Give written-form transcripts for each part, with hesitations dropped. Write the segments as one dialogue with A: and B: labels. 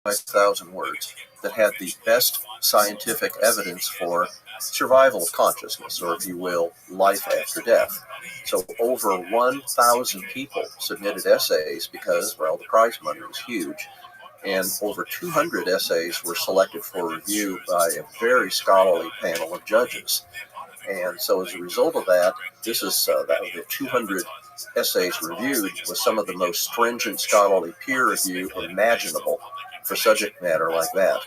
A: 5,000 words that had the best scientific evidence for survival of consciousness, or if you will, life after death. So over 1,000 people submitted essays because, well, the prize money was huge. And over 200 essays were selected for review by a very scholarly panel of judges. And so as a result of that, this is the 200 essays reviewed was some of the most stringent scholarly peer review imaginable for subject matter like that.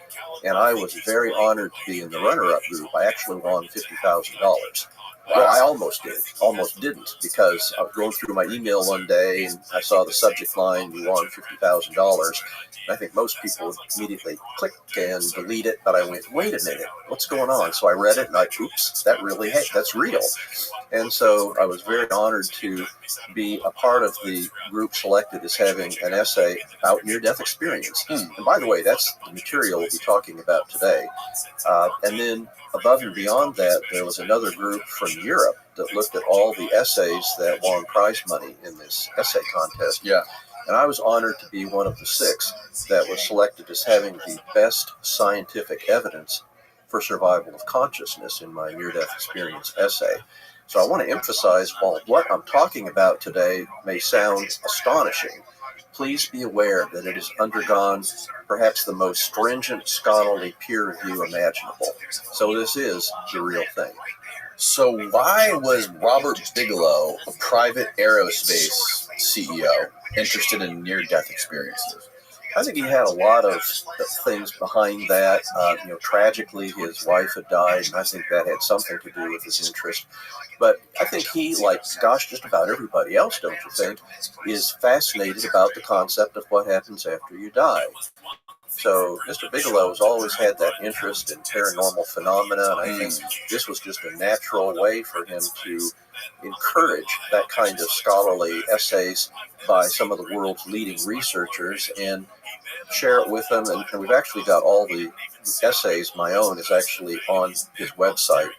A: And I was very honored to be in the runner-up group. I actually won $50,000. Well, I almost didn't, because I was going through my email one day and I saw the subject line, you won $50,000. I think most people would immediately click and delete it, but I went, wait a minute, what's going on? So I read it and oops, that's real. And so I was very honored to be a part of the group selected as having an essay about near-death experience. And by the way, that's the material we'll be talking about today. And then above and beyond that, there was another group from Europe that looked at all the essays that won prize money in this essay contest.
B: Yeah.
A: And I was honored to be one of the 6 that was selected as having the best scientific evidence for survival of consciousness in my near-death experience essay. So I want to emphasize, while what I'm talking about today may sound astonishing, please be aware that it has undergone perhaps the most stringent scholarly peer review imaginable. So this is the real thing.
B: So why was Robert Bigelow, a private aerospace CEO, interested in near-death experiences?
A: I think he had a lot of things behind that. Tragically, his wife had died, and I think that had something to do with his interest. But I think he, like, just about everybody else, don't you think, is fascinated about the concept of what happens after you die. So Mr. Bigelow has always had that interest in paranormal phenomena, and I think this was just a natural way for him to encourage that kind of scholarly essays by some of the world's leading researchers and share it with them. And we've actually got all the essays. My own is actually on his website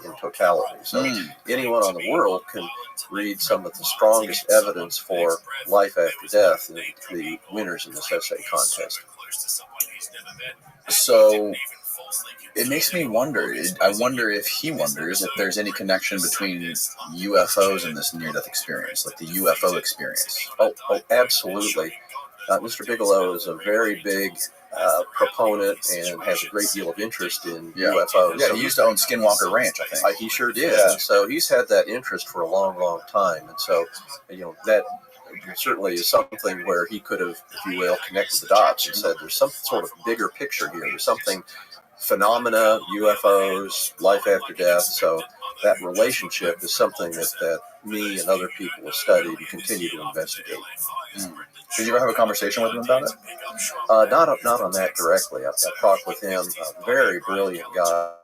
A: in totality. So anyone on the world can read some of the strongest evidence for life after death, the winners in this essay contest.
B: So it makes me wonder. I wonder if he wonders if there's any connection between UFOs and this near-death experience, like the UFO experience.
A: Oh, absolutely. Mr. Bigelow is a very big proponent and has a great deal of interest in UFOs.
B: Yeah, he used to own Skinwalker Ranch, I think.
A: He sure did.
B: Yeah.
A: And so he's had that interest for a long, long time. And so, that certainly is something where he could have, if you will, connected the dots and said there's some sort of bigger picture here. There's something, phenomena, UFOs, life after death. So that relationship is something that me and other people have studied and continue to investigate.
B: Did you ever have a conversation with him about it?
A: Not on that directly. I've talked with him, a very brilliant guy.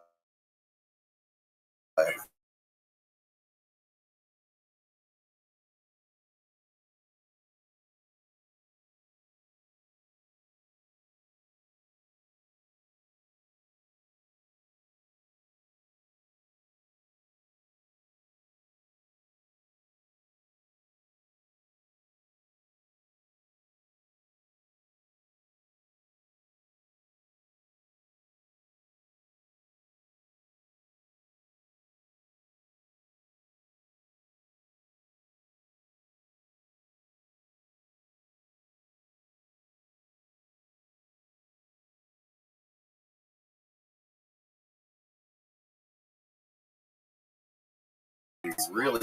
A: Really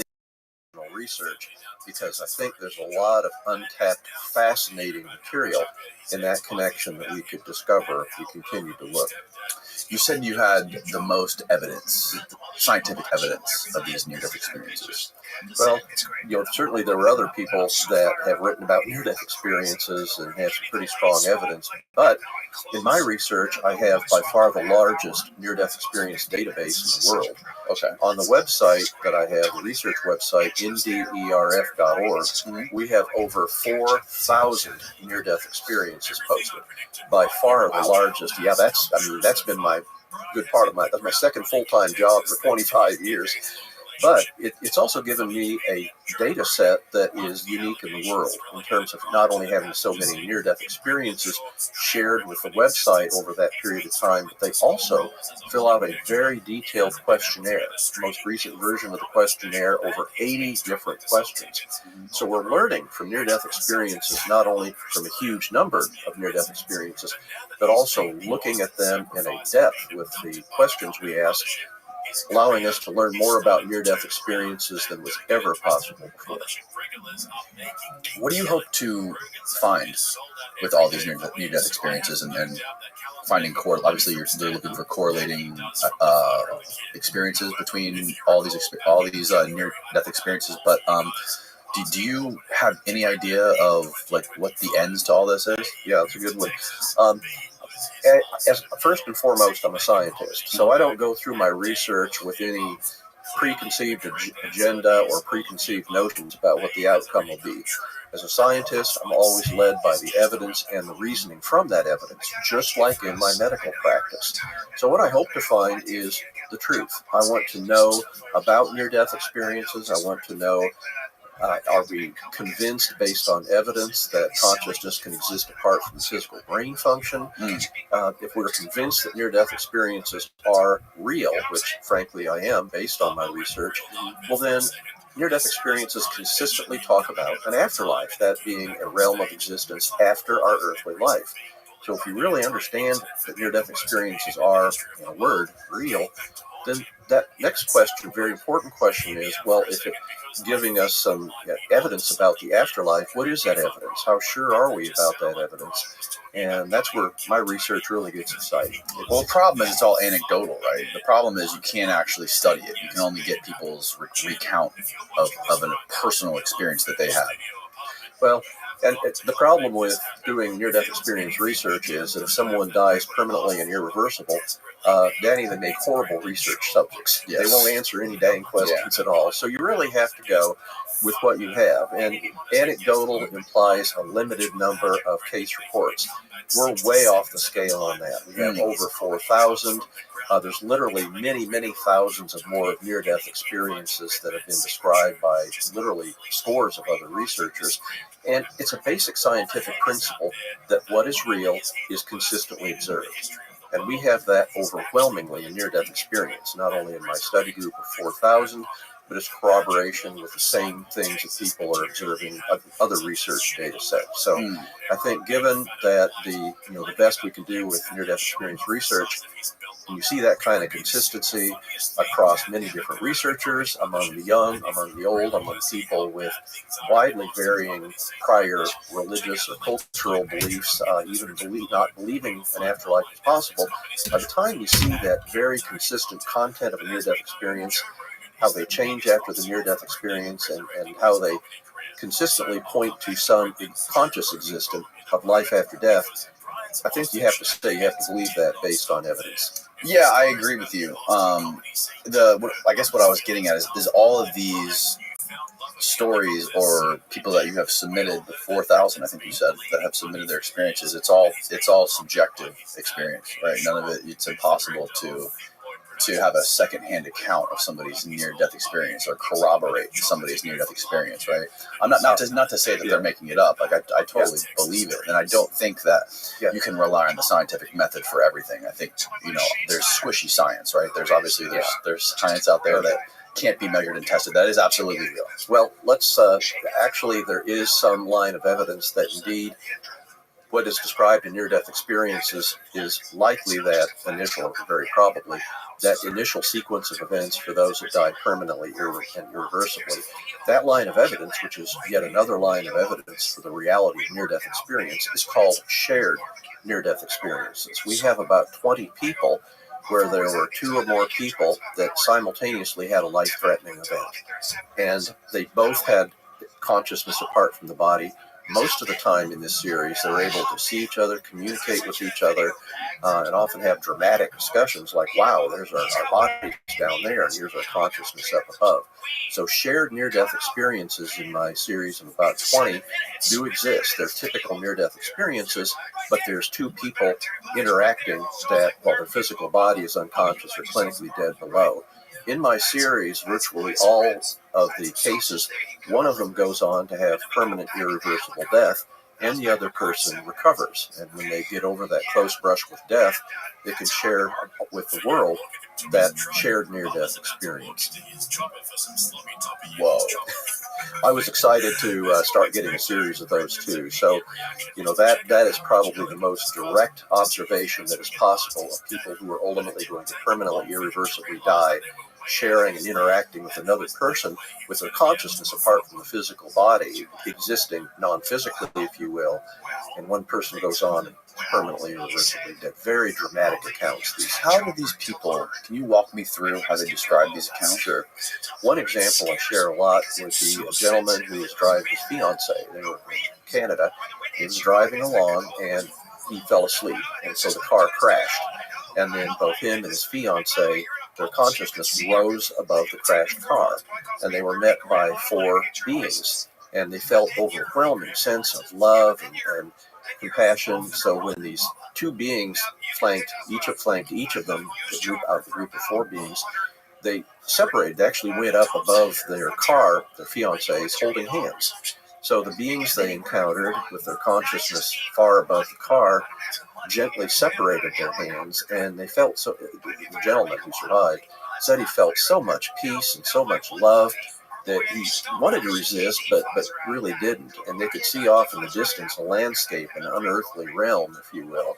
A: research, because I think there's a lot of untapped, fascinating material in that connection that we could discover if we continue to look.
B: You said you had the most evidence, scientific evidence of these near-death experiences.
A: Well, certainly there were other people that have written about near-death experiences and have some pretty strong evidence. But in my research, I have by far the largest near-death experience database in the world.
B: Okay.
A: On the website that I have, the research website, nderf.org, we have over 4,000 near-death experiences posted. By far the largest. Yeah, that's been my good part of that's my second full-time job for 25 years. But it's also given me a data set that is unique in the world in terms of not only having so many near-death experiences shared with the website over that period of time, but they also fill out a very detailed questionnaire. The most recent version of the questionnaire, over 80 different questions. So we're learning from near-death experiences, not only from a huge number of near-death experiences, but also looking at them in a depth with the questions we ask, allowing us to learn more about near-death experiences than was ever possible before.
B: What do you hope to find with all these near-death experiences and finding obviously you're looking for correlating experiences between all these near-death experiences, but do you have any idea of like what the ends to all this is?
A: Yeah, that's a good one. First and foremost, I'm a scientist, so I don't go through my research with any preconceived agenda or preconceived notions about what the outcome will be. As a scientist, I'm always led by the evidence and the reasoning from that evidence, just like in my medical practice. So what I hope to find is the truth. I want to know about near-death experiences. I want to know, are we convinced based on evidence that consciousness can exist apart from physical brain function? If we're convinced that near-death experiences are real, which frankly I am based on my research, well then near-death experiences consistently talk about an afterlife, that being a realm of existence after our earthly life. So if you really understand that near-death experiences are, in a word, real, then that next question, very important question, is, well, if it's giving us some evidence about the afterlife, what is that evidence? How sure are we about that evidence? And that's where my research really gets exciting.
B: Well, the problem is it's all anecdotal, right? The problem is you can't actually study it. You can only get people's recount of a personal experience that they had.
A: Well, and the problem with doing near-death experience research is that if someone dies permanently and irreversible, Danny, they make horrible research subjects.
B: Yes.
A: They won't answer any dang questions at all. So you really have to go with what you have. And anecdotal implies a limited number of case reports. We're way off the scale on that. We have over 4,000. There's literally many, many thousands of more near-death experiences that have been described by literally scores of other researchers. And it's a basic scientific principle that what is real is consistently observed. And we have that overwhelmingly in near-death experience, not only in my study group of 4,000, but it's corroboration with the same things that people are observing other research data sets. So I think given that the best we can do with near-death experience research, when you see that kind of consistency across many different researchers, among the young, among the old, among people with widely varying prior religious or cultural beliefs, even not believing an afterlife is possible, by the time you see that very consistent content of a near-death experience, how they change after the near-death experience, and how they consistently point to some conscious existence of life after death, I think you have to believe that based on evidence.
B: Yeah, I agree with you. I guess what I was getting at is all of these stories or people that you have submitted, the 4,000, I think you said, that have submitted their experiences, it's all subjective experience, right? None of it, it's impossible to have a secondhand account of somebody's near-death experience or corroborate somebody's near-death experience, right? I'm not to say that they're making it up. Like I totally believe it, and I don't think that you can rely on the scientific method for everything. I think there's squishy science, right? There's obviously there's science out there that can't be measured and tested. That is absolutely real.
A: Well, let's actually there is some line of evidence that indeed what is described in near-death experiences is likely that initial, very probably, that initial sequence of events for those that die permanently and irreversibly. That line of evidence, which is yet another line of evidence for the reality of near-death experience, is called shared near-death experiences. We have about 20 people where there were 2 or more people that simultaneously had a life-threatening event. And they both had consciousness apart from the body. Most of the time in this series, they're able to see each other, communicate with each other, and often have dramatic discussions like, wow, there's our bodies down there, and here's our consciousness up above. So shared near-death experiences in my series of about 20 do exist. They're typical near-death experiences, but there's 2 people interacting that, while their physical body is unconscious or clinically dead below. in my series, virtually all of the cases, one of them goes on to have permanent irreversible death, and the other person recovers. And when they get over that close brush with death, they can share with the world that shared near-death experience.
B: Whoa.
A: I was excited to start getting a series of those too. So, that is probably the most direct observation that is possible of people who are ultimately going to permanently, irreversibly die, sharing and interacting with another person with their consciousness apart from the physical body, existing non-physically, if you will, and one person goes on and permanently, irreversibly dead. Very dramatic accounts.
B: How do these people, can you walk me through how they describe these accounts?
A: Sure. One example I share a lot would be a gentleman who was driving his fiancée. They were in Canada. He was driving along and he fell asleep, and so the car crashed. And then both him and his fiancée, their consciousness rose above the crashed car, and they were met by 4 beings, and they felt overwhelming sense of love and compassion. So when these 2 beings flanked each of them, the group of 4 beings, they separated. They actually went up above their car, their fiancés, holding hands. So the beings they encountered, with their consciousness far above the car, gently separated their hands, and they felt so. The gentleman who survived said he felt so much peace and so much love that he wanted to resist, but really didn't. And they could see off in the distance a landscape, an unearthly realm, if you will.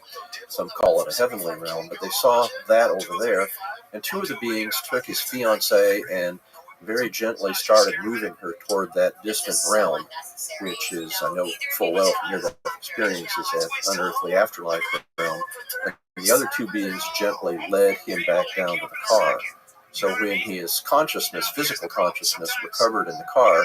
A: Some call it a heavenly realm, but they saw that over there. And 2 of the beings took his fiancée and very gently started moving her toward that distant realm, which is, I know full well from near-death experiences, that unearthly afterlife realm. And the other 2 beings gently led him back down to the car. So when his consciousness, physical consciousness, recovered in the car,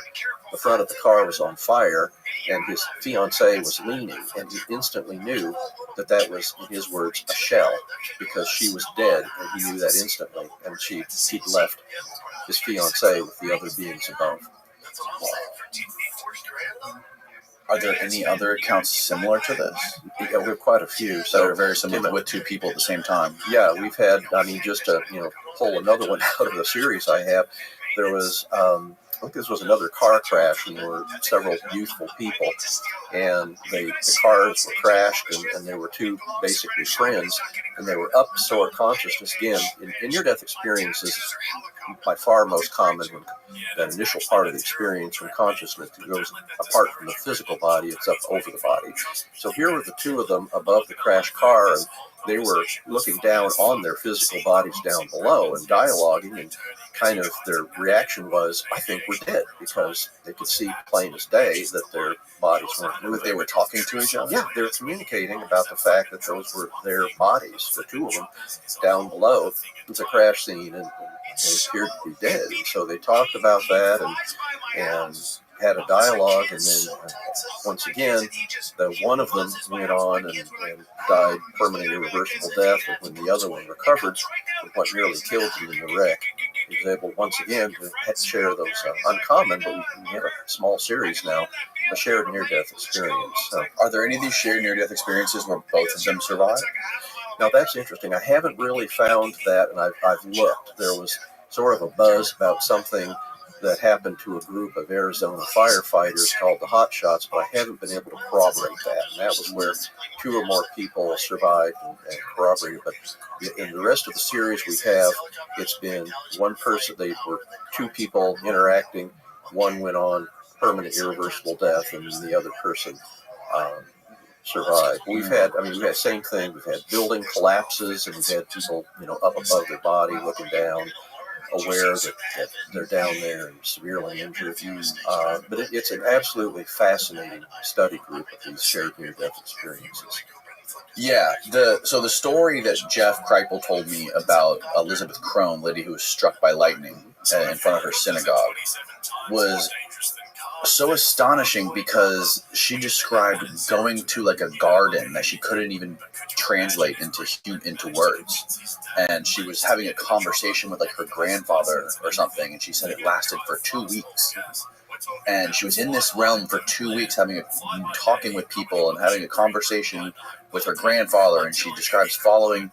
A: the front of the car was on fire, and his fiancée was leaning, and he instantly knew that was, in his words, a shell, because she was dead, and he knew that instantly, and he'd left his fiancée with the other beings above.
B: Are there any other accounts similar to this?
A: Yeah, we have quite a few. So
B: that are very similar with 2 people at the same time.
A: Yeah, we've had, just to pull another one out of the series I have, there was, I think this was another car crash, and there were several youthful people, and the cars were crashed, and there were 2 basically friends, and they were up stored consciousness. Again, in near-death experiences, by far most common when that initial part of the experience, when consciousness goes apart from the physical body, it's up over the body. So here were the 2 of them above the crashed car, and they were looking down on their physical bodies down below and dialoguing, and kind of their reaction was, I think we're dead, because they could see plain as day that their bodies weren't moving.
B: They were talking to each other?
A: Yeah, they were communicating about the fact that those were their bodies, the 2 of them, down below. It's a crash scene, and they appeared to be dead. And so they talked about that and had a dialogue, and then once again, the one of them went on and died permanent irreversible death, and when the other one recovered from what nearly killed him in the wreck, he was able once again to share those uncommon, but we have a small series now, a shared near-death experience. So,
B: are there any of these shared near-death experiences where both of them survived?
A: Now that's interesting. I haven't really found that, and I've looked. There was sort of a buzz about something that happened to a group of Arizona firefighters called the Hot Shots, but I haven't been able to corroborate that. And that was where 2 or more people survived and corroborated. But in the rest of the series we have, it's been one person. They were 2 people interacting. One went on permanent irreversible death, and the other person survived. We've had same thing. We've had building collapses, and we've had people, up above their body looking down, aware that they're down there and severely injured. But it's an absolutely fascinating study group of these shared near-death experiences.
B: Yeah, so the story that Jeff Kripal told me about Elizabeth Crone, lady who was struck by lightning in front of her synagogue, was so astonishing, because she described going to like a garden that she couldn't even translate into words, and she was having a conversation with like her grandfather or something, and she said it lasted for 2 weeks, and she was in this realm for 2 weeks talking with people and having a conversation with her grandfather, and she describes following.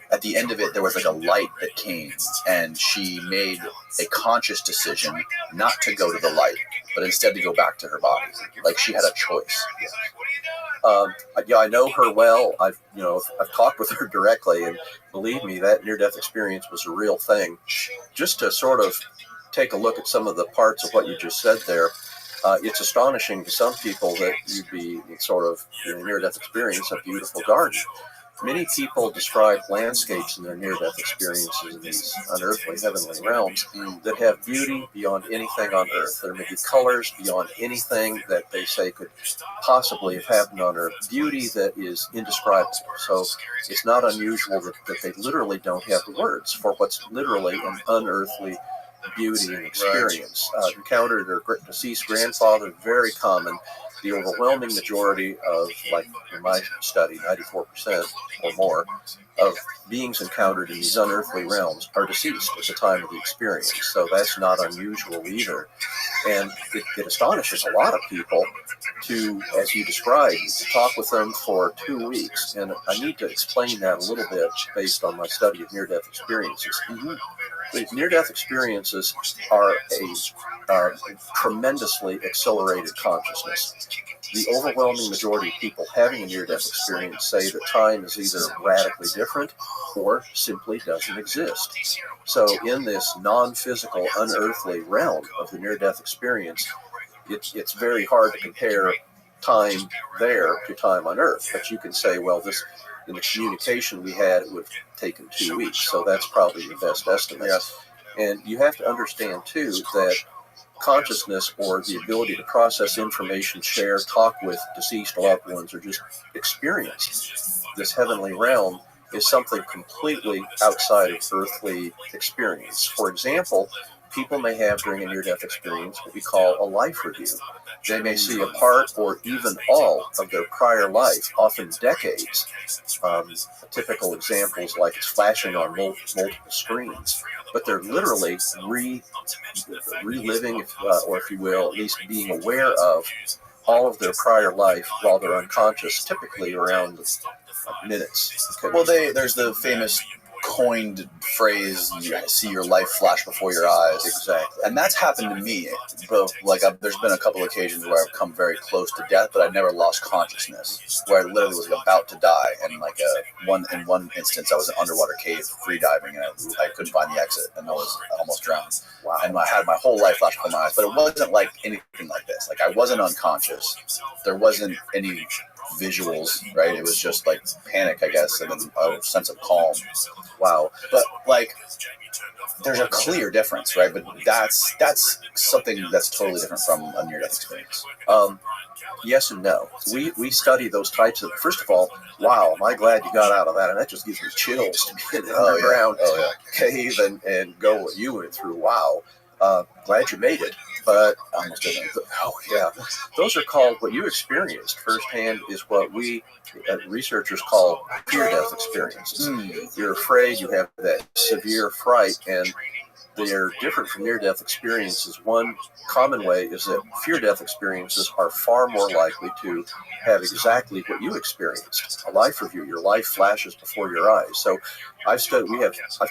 B: At the end of it, there was like a light that came, and she made a conscious decision not to go to the light, but instead to go back to her body. Like she had a choice.
A: Yeah, I know her well. I've talked with her directly, and believe me, that near-death experience was a real thing. Just to sort of take a look at some of the parts of what you just said there, it's astonishing to some people that you'd be sort of in a near-death experience, a beautiful garden. Many people describe landscapes in their near-death experiences in these unearthly heavenly realms that have beauty beyond anything on earth. There may be colors beyond anything that they say could possibly have happened on earth. Beauty that is indescribable. So it's not unusual that they literally don't have the words for what's literally an unearthly beauty and experience. Encountered her deceased grandfather, very common. The overwhelming majority of, like in my study, 94% or more, of beings encountered in these unearthly realms are deceased at the time of the experience. So that's not unusual either. And it astonishes a lot of people to, as you described, to talk with them for 2 weeks. And I need to explain that a little bit based on my study of near-death experiences. Near-death experiences are a tremendously accelerated consciousness. The overwhelming majority of people having a near-death experience say that time is either radically different or simply doesn't exist. So in this non-physical, unearthly realm of the near-death experience, it's very hard to compare time there to time on Earth. But you can say, well, in the communication we had, it would have taken 2 weeks, so that's probably the best estimate.
B: Yes.
A: And you have to understand, too, that consciousness, or the ability to process information, share, talk with deceased loved ones, or just experience this heavenly realm, is something completely outside of earthly experience. For example, people may have during a near-death experience what we call a life review. They may see a part or even all of their prior life, often decades. Typical examples like it's flashing on multiple screens, but they're literally reliving, or if you will, at least being aware of all of their prior life while they're unconscious, typically around minutes.
B: Well, there's the famous coined phrase, you see your life flash before your eyes.
A: Exactly.
B: And that's happened to me. But there's been a couple occasions where I've come very close to death, but I've never lost consciousness, where I literally was about to die. And in one instance, I was in an underwater cave free diving, and I couldn't find the exit, and I was almost drowned.
A: Wow.
B: And I had my whole life flash before my eyes, but it wasn't like anything like this. Like, I wasn't unconscious. There wasn't any visuals, right? It was just like panic, I guess, and a sense of calm.
A: Wow.
B: But there's a clear difference, right? But that's something that's totally different from a near-death experience.
A: Yes and no. We study those types of. First of all, wow, am I glad you got out of that? And that just gives me chills to be in an underground cave and go what you went through. Wow. Glad you made it. But
B: Almost didn't.
A: Oh yeah, those are called, what you experienced firsthand is what we researchers call fear-death experiences. You're afraid, you have that severe fright, and they are different from near-death experiences. One common way is that fear-death experiences are far more likely to have exactly what you experienced, a life review. Your life flashes before your eyes. So I've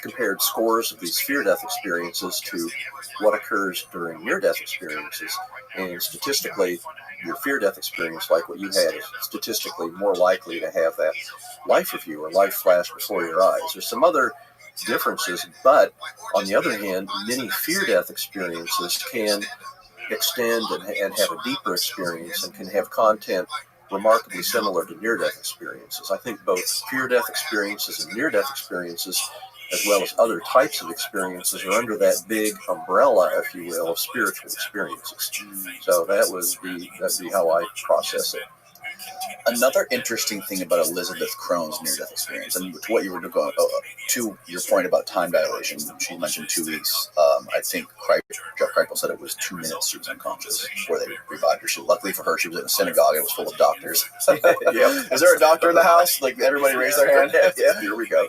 A: compared scores of these fear-death experiences to what occurs during near-death experiences, and statistically, your fear-death experience, like what you had, is statistically more likely to have that life review or life flash before your eyes. There's some other differences, but on the other hand, many fear-death experiences can extend and have a deeper experience and can have content remarkably similar to near-death experiences. I think both fear-death experiences and near-death experiences, as well as other types of experiences, are under that big umbrella, if you will, of spiritual experiences. So that'd be how I process it.
B: Another interesting thing about Elizabeth Crohn's near-death experience, and to what you were going to your point about time dilation, she mentioned 2 weeks. I think Jeff Kripal said it was 2 minutes she was unconscious before they revived her. Luckily for her, she was in a synagogue. It was full of doctors.
A: Yep.
B: Is there a doctor in the house? Like, everybody raised their hand?
A: Yeah, here we go.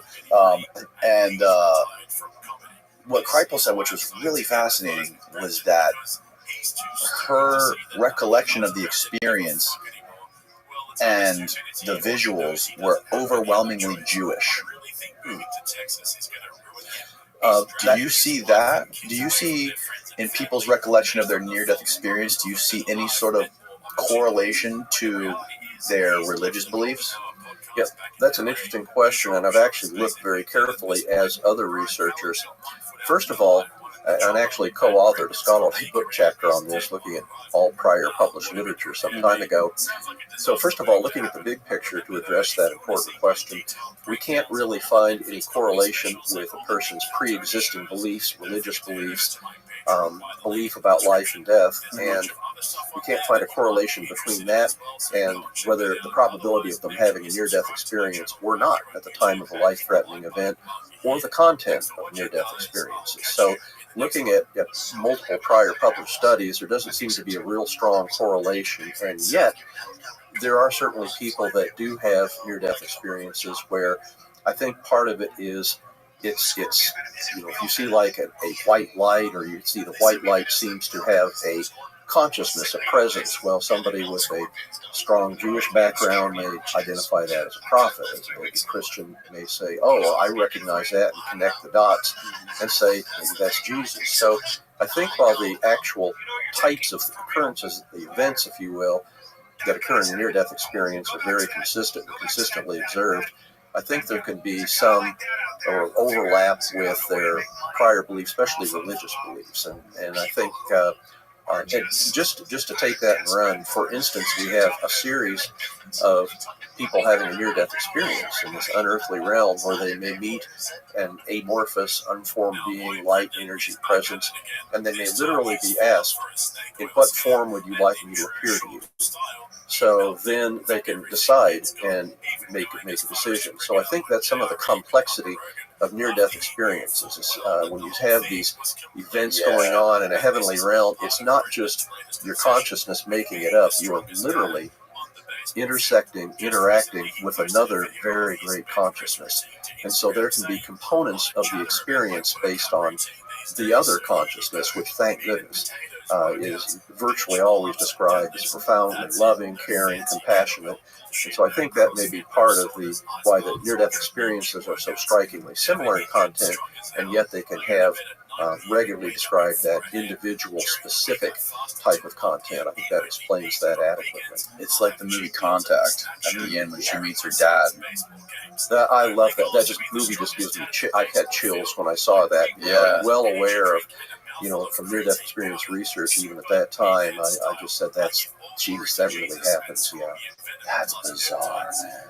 B: And what Kripal said, which was really fascinating, was that her recollection of the experience and the visuals were overwhelmingly Jewish. Do you see that? Do you see in people's recollection of their near-death experience, do you see any sort of correlation to their religious beliefs?
A: Yeah, that's an interesting question, and I've actually looked very carefully as other researchers. First of all, and actually co-authored a scholarly book chapter on this, looking at all prior published literature some time ago. So first of all, looking at the big picture to address that important question, we can't really find any correlation with a person's pre-existing beliefs, religious beliefs, belief about life and death, and we can't find a correlation between that and whether the probability of them having a near-death experience or not at the time of a life-threatening event, or the content of near-death experiences. So looking at multiple prior published studies, there doesn't seem to be a real strong correlation, and yet there are certainly people that do have near-death experiences where I think part of it is it's if you see like a white light, or you see the white light seems to have a consciousness, a presence. Well, somebody with a strong Jewish background may identify that as a prophet. As a Christian may say, oh, well, I recognize that, and connect the dots and say, maybe that's Jesus. So I think while the actual types of occurrences, the events, if you will, that occur in a near-death experience are very consistent and consistently observed, I think there could be some overlap with their prior beliefs, especially religious beliefs. And I think just to take that and run, for instance, we have a series of people having a near-death experience in this unearthly realm where they may meet an amorphous, unformed being, light, energy, presence, and they may literally be asked, in what form would you like me to appear to you? So then they can decide and make a decision. So I think that's some of the complexity of near-death experiences. Is, when you have these events going on in a heavenly realm, it's not just your consciousness making it up. You are literally interacting with another very great consciousness. And so there can be components of the experience based on the other consciousness, which, thank goodness, is virtually always described as profoundly loving, caring, compassionate. And so I think that may be part of why the near-death experiences are so strikingly similar in content, and yet they can have regularly described that individual specific type of content. I think that explains that adequately.
B: It's like the movie Contact at the end when she meets her dad.
A: I love that. That movie just gives me I had chills when I saw that.
B: Yeah.
A: I'm well aware of, from near-death experience research, even at that time, I just said, Jesus, that really happens. Yeah.
B: That's bizarre, man.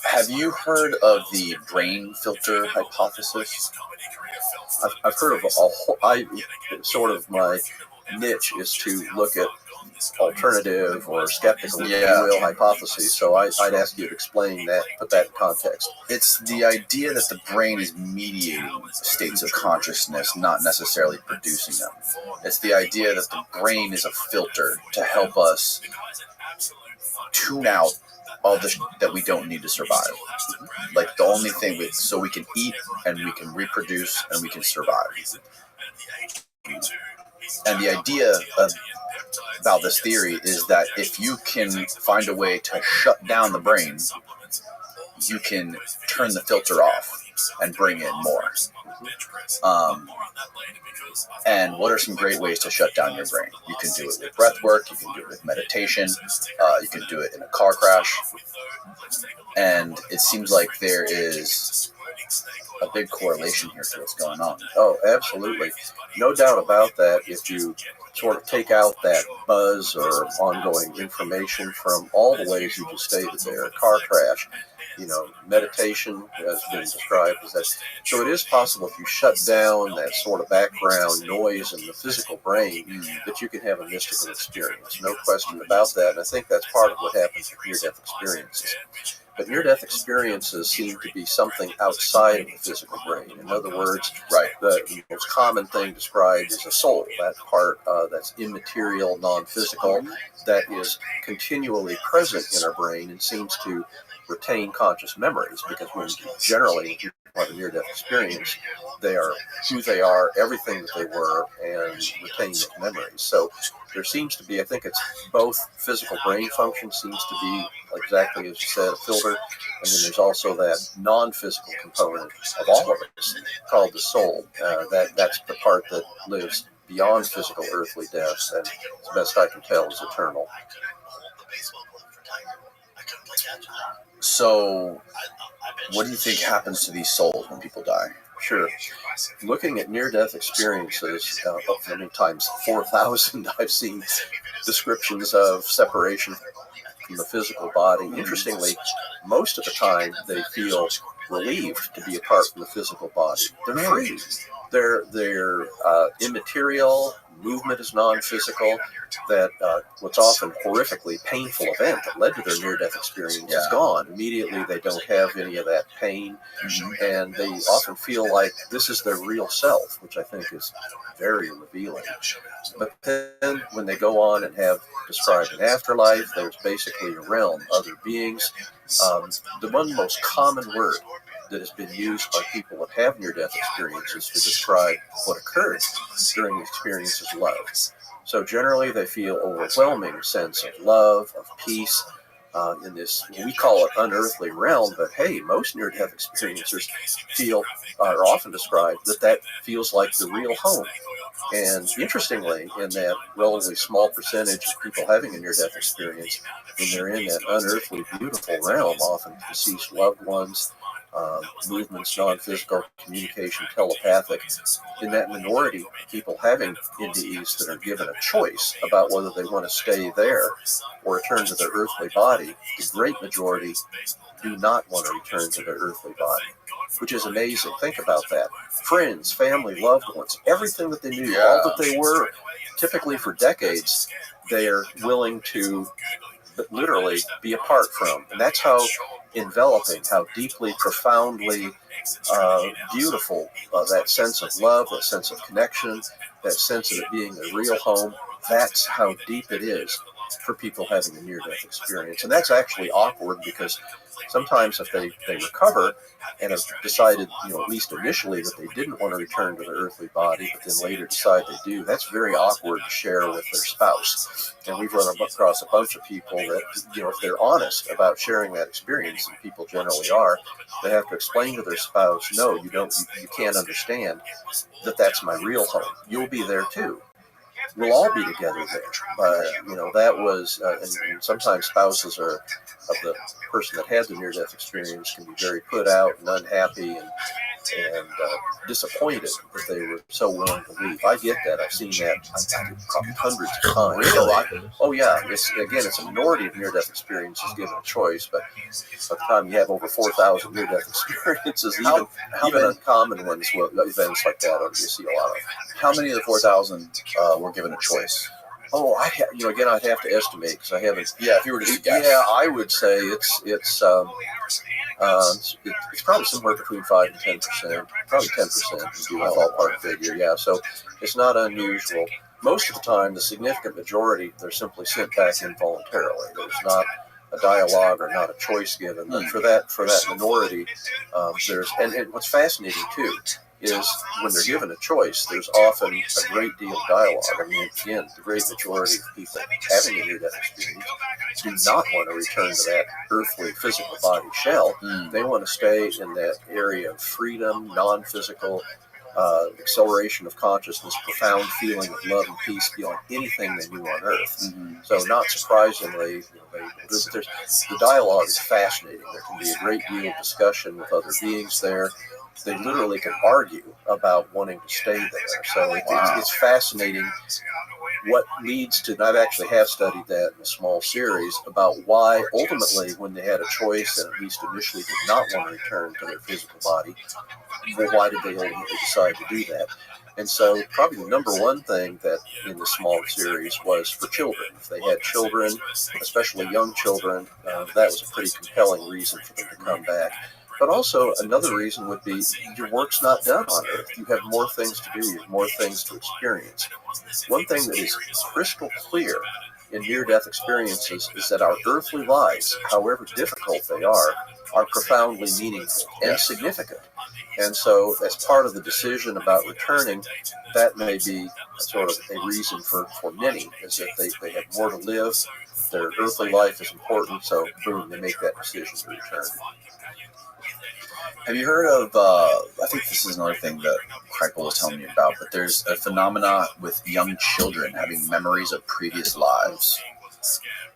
B: Have you heard of the brain filter hypothesis?
A: I've heard of my niche is to look at alternative or skeptical, if you will, hypotheses. So I'd ask you to explain that, put that in context.
B: It's the idea that the brain is mediating states of consciousness, not necessarily producing them. It's the idea that the brain is a filter to help us tune out all the that we don't need to survive. Like the only thing so we can eat and we can reproduce and we can survive. And the idea about this theory is that if you can find a way to shut down the brain, you can turn the filter off and bring in more. And what are some great ways to shut down your brain? You can do it with breath work, you can do it with meditation, you can do it in a car crash. And it seems like there is a big correlation here to what's going on.
A: Oh, absolutely. No doubt about that. If you sort of take out that buzz or ongoing information from all the ways you just stated there, a car crash, meditation has been described as that. So it is possible if you shut down that sort of background noise in the physical brain that you can have a mystical experience. No question about that. And I think that's part of what happens with near-death experiences. But near-death experiences seem to be something outside of the physical brain. In other words, the most common thing described is a soul, that part that's immaterial, non-physical, that is continually present in our brain and seems to retain conscious memories, because when have a near-death experience, they are who they are, everything that they were, and retain those memories. So there seems to be, I think it's both physical brain function seems to be, exactly as you said, a filter, and then there's also that non-physical component of all of it called the soul. That's the part that lives beyond physical earthly death, and as best I can tell is eternal.
B: So, what do you think happens to these souls when people die?
A: Sure. Looking at near-death experiences, many times 4,000, I've seen descriptions of separation from the physical body. Interestingly, most of the time they feel relieved to be apart from the physical body. They're free. They're immaterial. Movement is non-physical. That what's often horrifically painful event that led to their near-death experience is gone. Immediately they don't have any of that pain, and they often feel like this is their real self, which I think is very revealing. But then when they go on and have described an afterlife, there's basically a realm, other beings. The one most common word that has been used by people that have near-death experiences to describe what occurred during the experience is love. So generally they feel overwhelming sense of love, of peace, in this, we call it unearthly realm, but hey, most near-death experiencers are often described that feels like the real home. And interestingly, in that relatively small percentage of people having a near-death experience, when they're in that unearthly, beautiful realm, often deceased loved ones, movements, non-physical communication, telepathic, in that minority of people having NDEs that are given a choice about whether they want to stay there or return to their earthly body, the great majority do not want to return to their earthly body, which is amazing. Think about that. Friends, family, loved ones, everything that they knew, all that they were, typically for decades, they are willing to literally be apart from. And that's how enveloping, how deeply, profoundly beautiful that sense of love, that sense of connection, that sense of it being a real home, that's how deep it is for people having a near-death experience. And that's actually awkward because sometimes if they recover and have decided, at least initially that they didn't want to return to their earthly body, but then later decide they do, that's very awkward to share with their spouse. And we've run across a bunch of people that, if they're honest about sharing that experience, and people generally are, they have to explain to their spouse, no, you can't understand that that's my real home. You'll be there too. We'll all be together there. But, that was, and sometimes spouses of the person that had the near-death experience can be very put out and unhappy and disappointed that they were so willing to leave. I get that. I've seen that probably hundreds of times.
B: Really?
A: Oh, yeah. It's a minority of near-death experiences given a choice, but by the time you have over 4,000 near-death experiences, even uncommon ones, events like that, you see a lot of.
B: How many of the 4,000 were given a choice?
A: Oh, again, I'd have to estimate because I haven't.
B: Yeah, if you were just to guess.
A: Yeah, I would say it's probably somewhere between 5 and 10%, probably 10% would be my ballpark figure. Yeah, so it's not unusual. Most of the time, the significant majority, they're simply sent back involuntarily. There's not a dialogue or not a choice given. But for that minority, and what's fascinating too is when they're given a choice, there's often a great deal of dialogue. I mean, again, the great majority of people having a near-death experience do not want to return to that earthly physical body shell. They want to stay in that area of freedom, non-physical, acceleration of consciousness, profound feeling of love and peace beyond anything they knew on Earth. So not surprisingly, the dialogue is fascinating. There can be a great deal of discussion with other beings there. They literally can argue about wanting to stay there. So it's fascinating what leads to, and I've actually have studied that in a small series, about why ultimately when they had a choice and at least initially did not want to return to their physical body, well, why did they ultimately decide to do that? And so probably the number one thing that in the small series was for children. If they had children, especially young children, that was a pretty compelling reason for them to come back. But also another reason would be your work's not done on Earth. You have more things to do. You have more things to experience. One thing that is crystal clear in near-death experiences is that our earthly lives, however difficult they are profoundly meaningful and significant. And so as part of the decision about returning, that may be sort of a reason for many, is that they have more to live, their earthly life is important, so boom, they make that decision to return.
B: Have you heard of, I think this is another thing that Kreipel was telling me about, but there's a phenomena with young children having memories of previous lives.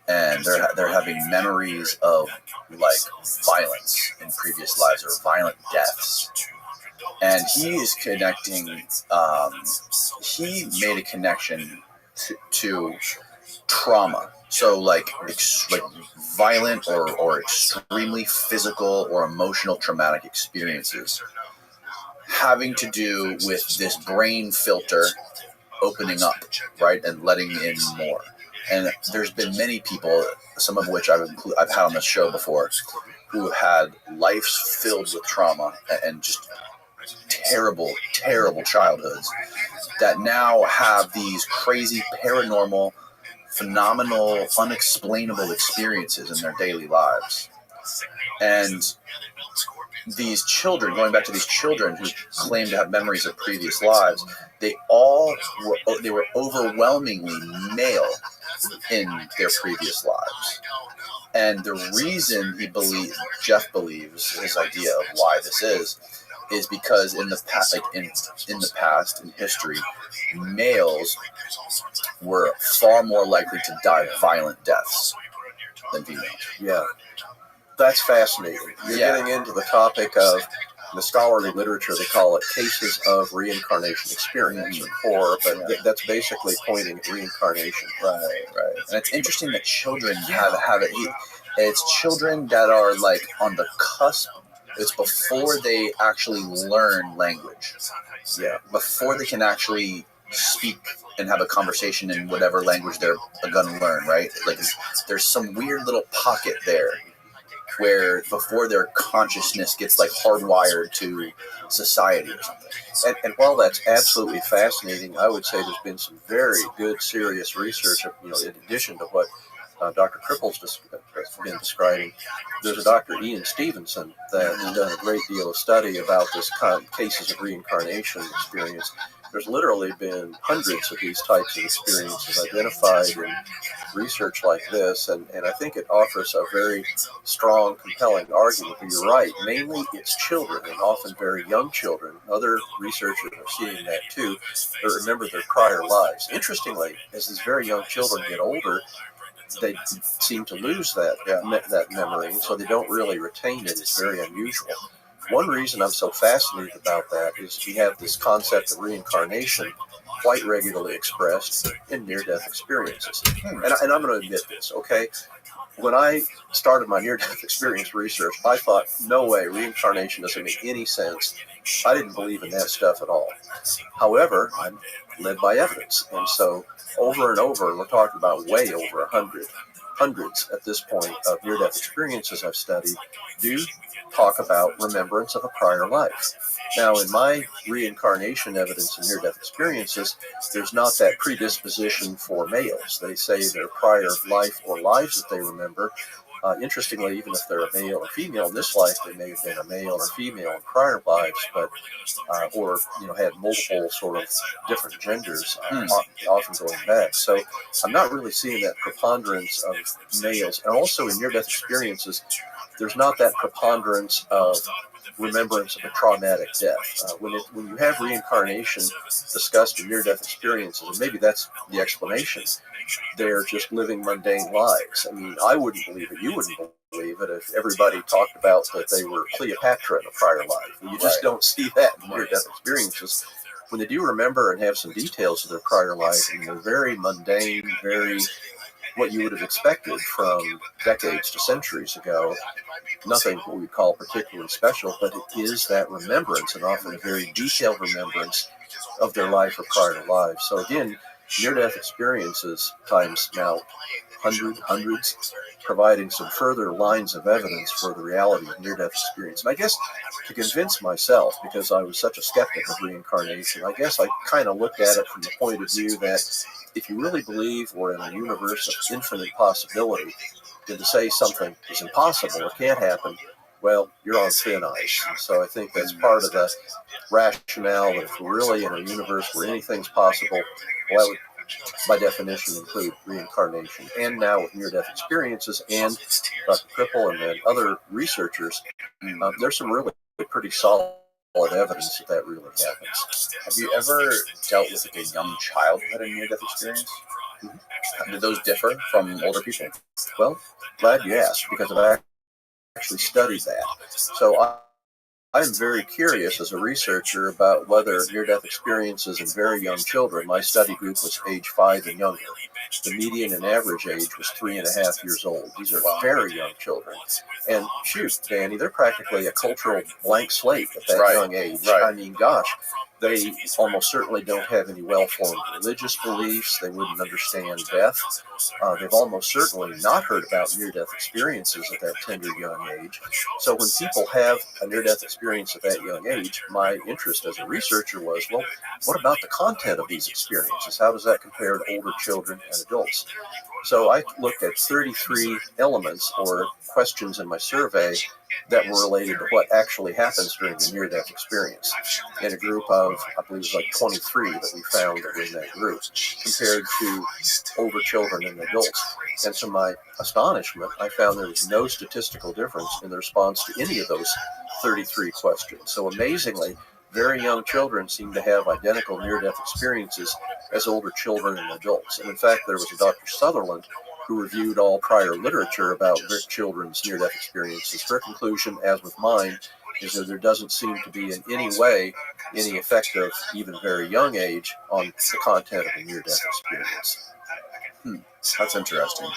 B: And they're having memories of, like, violence in previous lives or violent deaths. And he is connecting, he made a connection to trauma. So, like violent or extremely physical or emotional traumatic experiences having to do with this brain filter opening up, right, and letting in more. And there's been many people, some of which I've had on the show before, who had lives filled with trauma and just terrible, terrible childhoods that now have these crazy, paranormal, phenomenal, unexplainable experiences in their daily lives. And these children, going back to these children who claim to have memories of previous lives, they were overwhelmingly male in their previous lives. And the reason Jeff believes, his idea of why this is because in the past, in history, males were far more likely to die violent deaths than females.
A: Yeah, that's fascinating. You're getting into the topic of, in the scholarly literature, they call it cases of reincarnation experience, or but that's basically pointing at reincarnation.
B: Right. And it's interesting that children have it. It's children that are like on the cusp. It's before they actually learn language. Yeah, before they can actually speak and have a conversation in whatever language they're going to learn, right? Like there's some weird little pocket there where before their consciousness gets like hardwired to society or something.
A: And while that's absolutely fascinating, I would say there's been some very good, serious research, in addition to what Dr. Cripple's been describing. There's a Dr. Ian Stevenson that has done a great deal of study about this kind of cases of reincarnation experience. There's literally been hundreds of these types of experiences identified in research like this, and I think it offers a very strong, compelling argument. But you're right, mainly it's children, and often very young children. Other researchers are seeing that too, that remember their prior lives. Interestingly, as these very young children get older, they seem to lose that memory, so they don't really retain it. It's very unusual. One reason I'm so fascinated about that is we have this concept of reincarnation quite regularly expressed in near-death experiences. And I'm going to admit this, okay? When I started my near-death experience research, I thought, no way, reincarnation doesn't make any sense. I didn't believe in that stuff at all. However, I'm led by evidence. And so over and over, we're talking about way over 100, hundreds at this point of near-death experiences I've studied, do talk about remembrance of a prior life. Now, in my reincarnation evidence in near-death experiences, there's not that predisposition for males. They say their prior life or lives that they remember. Interestingly, even if they're a male or female in this life, they may have been a male or female in prior lives, but or had multiple sort of different genders, often going back. So I'm not really seeing that preponderance of males. And also in near-death experiences, there's not that preponderance of remembrance of a traumatic death. When you have reincarnation discussed in near-death experiences, and maybe that's the explanation, they're just living mundane lives. I mean, I wouldn't believe it. You wouldn't believe it if everybody talked about that they were Cleopatra in a prior life. You just don't see that in near-death experiences. When they do remember and have some details of their prior life, and they're very mundane, very what you would have expected from decades to centuries ago. Nothing what we call particularly special, but it is that remembrance, and often a very detailed remembrance of their life or prior lives. So again, near-death experiences times now hundreds, providing some further lines of evidence for the reality of near-death experience. And I guess to convince myself, because I was such a skeptic of reincarnation, I guess I kind of looked at it from the point of view that if you really believe we're in a universe of infinite possibility, then to say something is impossible or can't happen, well, you're on thin ice. And so I think that's part of the rationale that if we're really in a universe where anything's possible, well, that would, by definition, include reincarnation. And now with near-death experiences and Dr. Cripple and then other researchers, there's some really pretty solid evidence that really happens.
B: Have you ever dealt with like a young child who had a near-death experience? Did those differ from older people?
A: Well, glad you asked, because I've actually studied that. So I'm very curious as a researcher about whether near-death experiences in very young children. My study group was age 5 and younger. The median and average age was 3.5 years old. These are very young children. And shoot, Danny, they're practically a cultural blank slate at that young age. I mean, gosh, they almost certainly don't have any well-formed religious beliefs. They wouldn't understand death. They've almost certainly not heard about near-death experiences at that tender young age. So when people have a near-death experience at that young age, my interest as a researcher was, well, what about the content of these experiences? How does that compare to older children and adults? So I looked at 33 elements or questions in my survey that were related to what actually happens during the near-death experience in a group of, I believe it was like 23 that we found that were in that group, compared to older children and adults. And to my astonishment, I found there was no statistical difference in the response to any of those 33 questions. So amazingly, very young children seem to have identical near-death experiences as older children and adults. And in fact, there was a Dr. Sutherland who reviewed all prior literature about children's near-death experiences. Her conclusion, as with mine, is that there doesn't seem to be in any way any effect of even very young age on the content of a near-death experience.
B: That's interesting.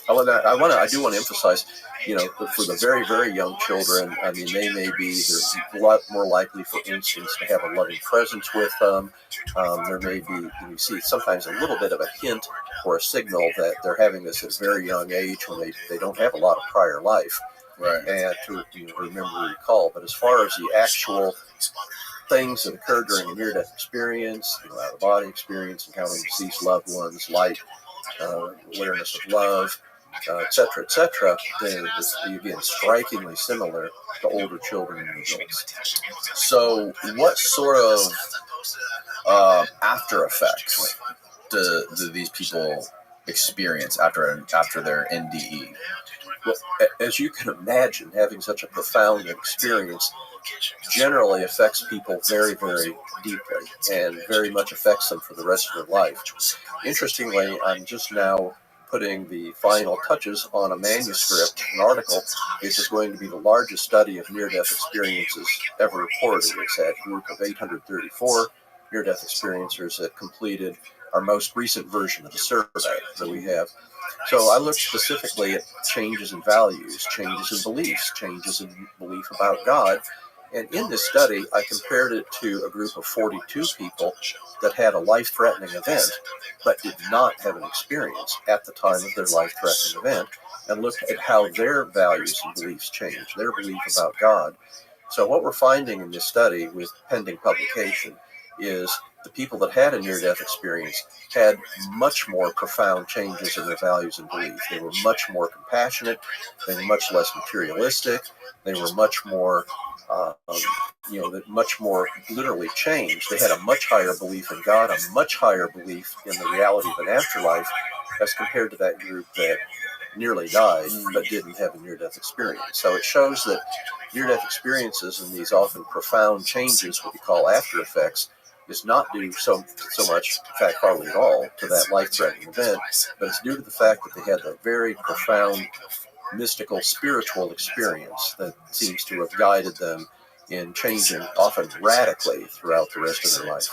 A: I do want to emphasize, for the very, very young children, I mean, they may be a lot more likely, for instance, to have a loving presence with them. There may be, you see sometimes a little bit of a hint or a signal that they're having this at a very young age when they don't have a lot of prior life.
B: Right.
A: And to remember, recall. But as far as the actual things that occur during a near-death experience, out-of-body experience, encountering deceased loved ones, light, awareness of love, etc., then it's, again, strikingly similar to older children and adults.
B: So what sort of after effects do these people experience after their NDE?
A: Well, as you can imagine, having such a profound experience generally affects people very, very deeply and very much affects them for the rest of their life. Interestingly, I'm just now putting the final touches on a manuscript, an article. This is going to be the largest study of near-death experiences ever reported. It's a group of 834 near-death experiencers that completed our most recent version of the survey that we have. So I looked specifically at changes in values, changes in beliefs, changes in belief about God. And in this study, I compared it to a group of 42 people that had a life-threatening event, but did not have an experience at the time of their life-threatening event, and looked at how their values and beliefs changed, their belief about God. So what we're finding in this study with pending publication is the people that had a near-death experience had much more profound changes in their values and beliefs. They were much more compassionate. They were much less materialistic. They were much more, much more literally changed. They had a much higher belief in God, a much higher belief in the reality of an afterlife, as compared to that group that nearly died but didn't have a near-death experience. So it shows that near-death experiences and these often profound changes, what we call after effects, is not due so much, in fact, hardly at all, to that life-threatening event, but it's due to the fact that they had a very profound, mystical, spiritual experience that seems to have guided them in changing, often radically, throughout the rest of their life.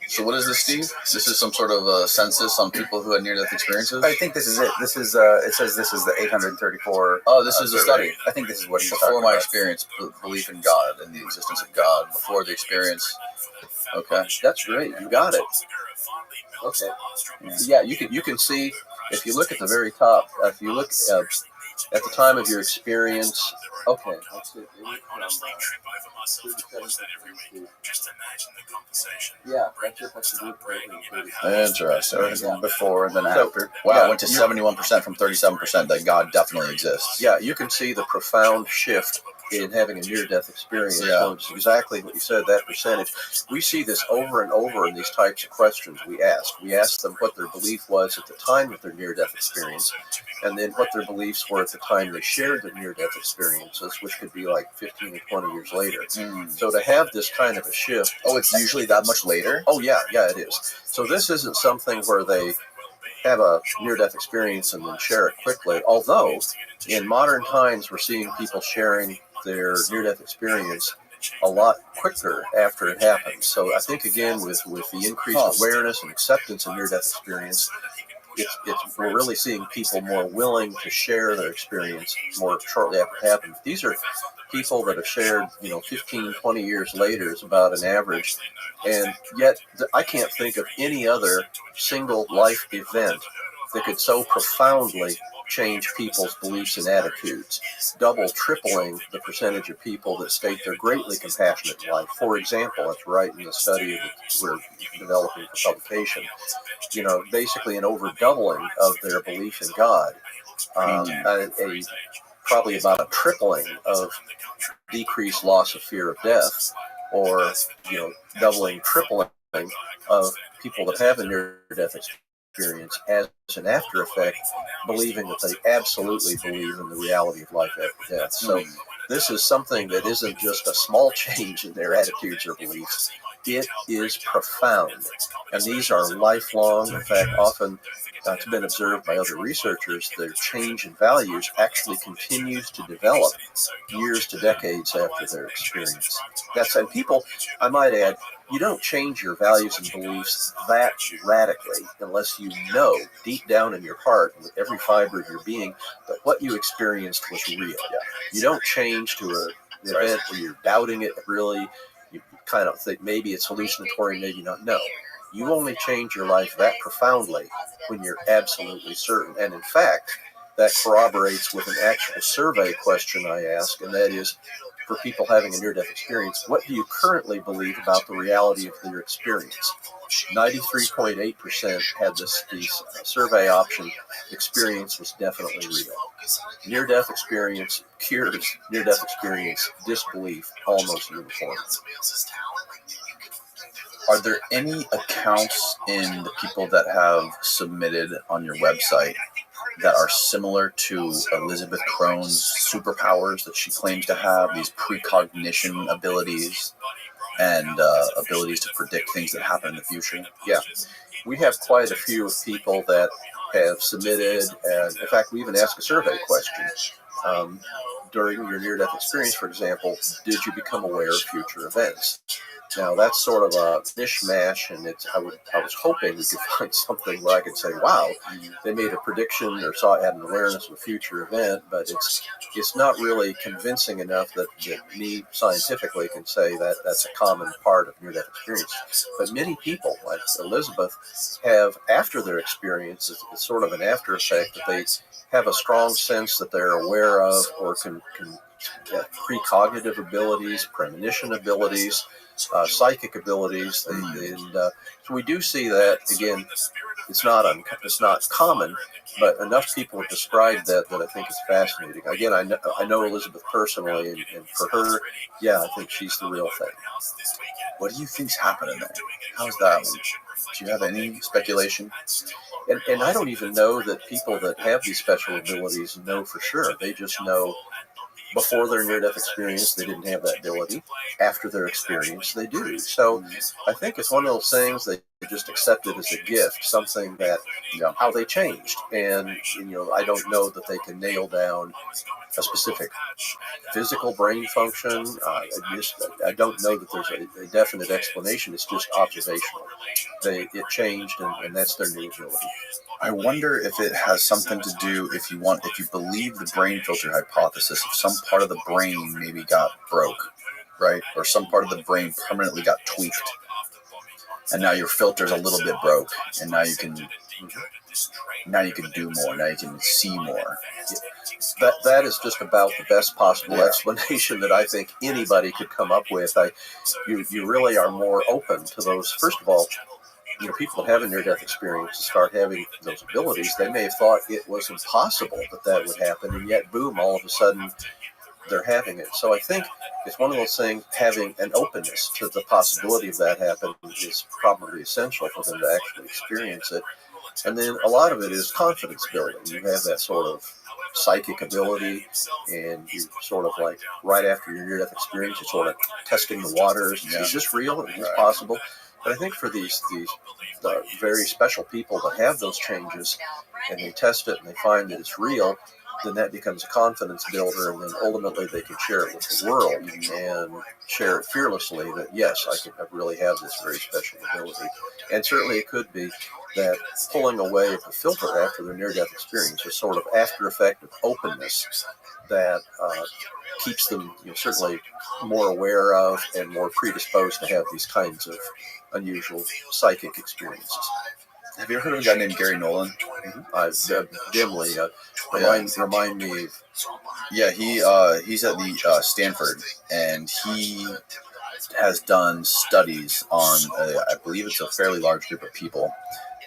B: So what is this, Steve? This is some sort of a census on people who had near-death experiences?
C: I think this is it. This is, it says this is the 834.
B: Oh, this is a study.
C: I think this is what he's
B: Before
C: talking
B: my
C: about.
B: experience, belief in God and the existence of God. Before the experience. Okay.
A: That's great. You got it. Okay. Yeah, you can see, if you look at the very top, if you look at the time of your experience. Okay, let's see. Yeah, that's a good point.
B: Interesting. Before and then
A: So,
B: after. Wow,
A: yeah,
B: it went to 71% from 37% that God definitely exists.
A: Yeah, you can see the profound shift in having a near-death experience.
B: Yeah.
A: So it's exactly what you said, that percentage. We see this over and over in these types of questions we ask. We ask them what their belief was at the time of their near-death experience, and then what their beliefs were at the time they shared their near-death experiences, which could be like 15 or 20 years later. So to have this kind of a shift...
B: Oh, it's usually that much later?
A: Oh, yeah, it is. So this isn't something where they have a near-death experience and then share it quickly, although in modern times we're seeing people sharing their near-death experience a lot quicker after it happens. So I think, again, with the increased awareness and acceptance of near-death experience, we're really seeing people more willing to share their experience more shortly after it happens. These are people that have shared, 15, 20 years later is about an average. And yet I can't think of any other single life event that could so profoundly change people's beliefs and attitudes, double, tripling the percentage of people that state they're greatly compassionate in life. For example, that's right in the study that we're developing for publication, basically an overdoubling of their belief in God, probably about a tripling of decreased loss of fear of death, or, doubling, tripling of people that have a near-death experience as an after effect, believing that they absolutely believe in the reality of life after death. So this is something that isn't just a small change in their attitudes or beliefs. It is profound. And these are lifelong. In fact, often it's been observed by other researchers, their change in values actually continues to develop years to decades after their experience. And people, I might add, you don't change your values and beliefs that radically unless you know deep down in your heart, with every fiber of your being, that what you experienced was real. You don't change to an event where you're doubting it really. You kind of think maybe it's hallucinatory, maybe not. No. You only change your life that profoundly when you're absolutely certain. And in fact, that corroborates with an actual survey question I ask, and that is, for people having a near-death experience, what do you currently believe about the reality of their experience? 93.8% had the survey option, experience was definitely real. Near-death experience cures near-death experience disbelief almost uniformly.
B: Are there any accounts in the people that have submitted on your website that are similar to Elizabeth Crohn's superpowers that she claims to have, these precognition abilities and abilities to predict things that happen in the future?
A: Yeah. We have quite a few people that have submitted, and in fact, we even asked a survey question. During your near-death experience, for example, did you become aware of future events? Now, that's sort of a mishmash, and I was hoping we could find something where I could say, wow, they made a prediction or had an awareness of a future event, but it's not really convincing enough that me scientifically can say that that's a common part of near-death experience. But many people, like Elizabeth, have, after their experience, it's sort of an after effect that they have a strong sense that they're aware of or can precognitive abilities, premonition abilities, psychic abilities, and so we do see that. Again, it's not common, but enough people have described that I think is fascinating. Again, I know Elizabeth personally, and for her, yeah, I think she's the real thing.
B: What do you think's happening there? How's that? Do you have any speculation?
A: And I don't even know that people that have these special abilities know for sure. They just know before their near-death experience, they didn't have that ability. After their experience, they do. So I think it's one of those things that you just accept it as a gift, something that, how they changed. And, I don't know that they can nail down a specific physical brain function. I don't know that there's a definite explanation. It's just observational. It changed, and that's their new ability.
B: I wonder if it has something to do, if you believe the brain filter hypothesis, if some part of the brain maybe got broke, right? Or some part of the brain permanently got tweaked. And now your filter's a little bit broke, and now you can Now you can do more. Now you can see more.
A: That is just about the best possible explanation that I think anybody could come up with. You really are more open to those. First of all, people that have a near-death experience start having those abilities. They may have thought it was impossible that would happen, and yet, boom, all of a sudden, they're having it. So I think it's one of those things, having an openness to the possibility of that happening is probably essential for them to actually experience it. And then a lot of it is confidence building. You have that sort of psychic ability, and you sort of like right after your near-death experience, you're sort of testing the waters. Is this real? Is this possible? But I think for these very special people that have those changes, and they test it and they find that it's real, then that becomes a confidence builder, and then ultimately they can share it with the world and share it fearlessly that, yes, I really have this very special ability. And certainly it could be that pulling away of the filter after their near-death experience is sort of after effect of openness that keeps them certainly more aware of and more predisposed to have these kinds of unusual psychic experiences.
B: Have you ever heard of a guy named Gary Nolan?
A: Dimly. Remind me of...
B: Yeah, he's at the Stanford, and he has done studies on, I believe it's a fairly large group of people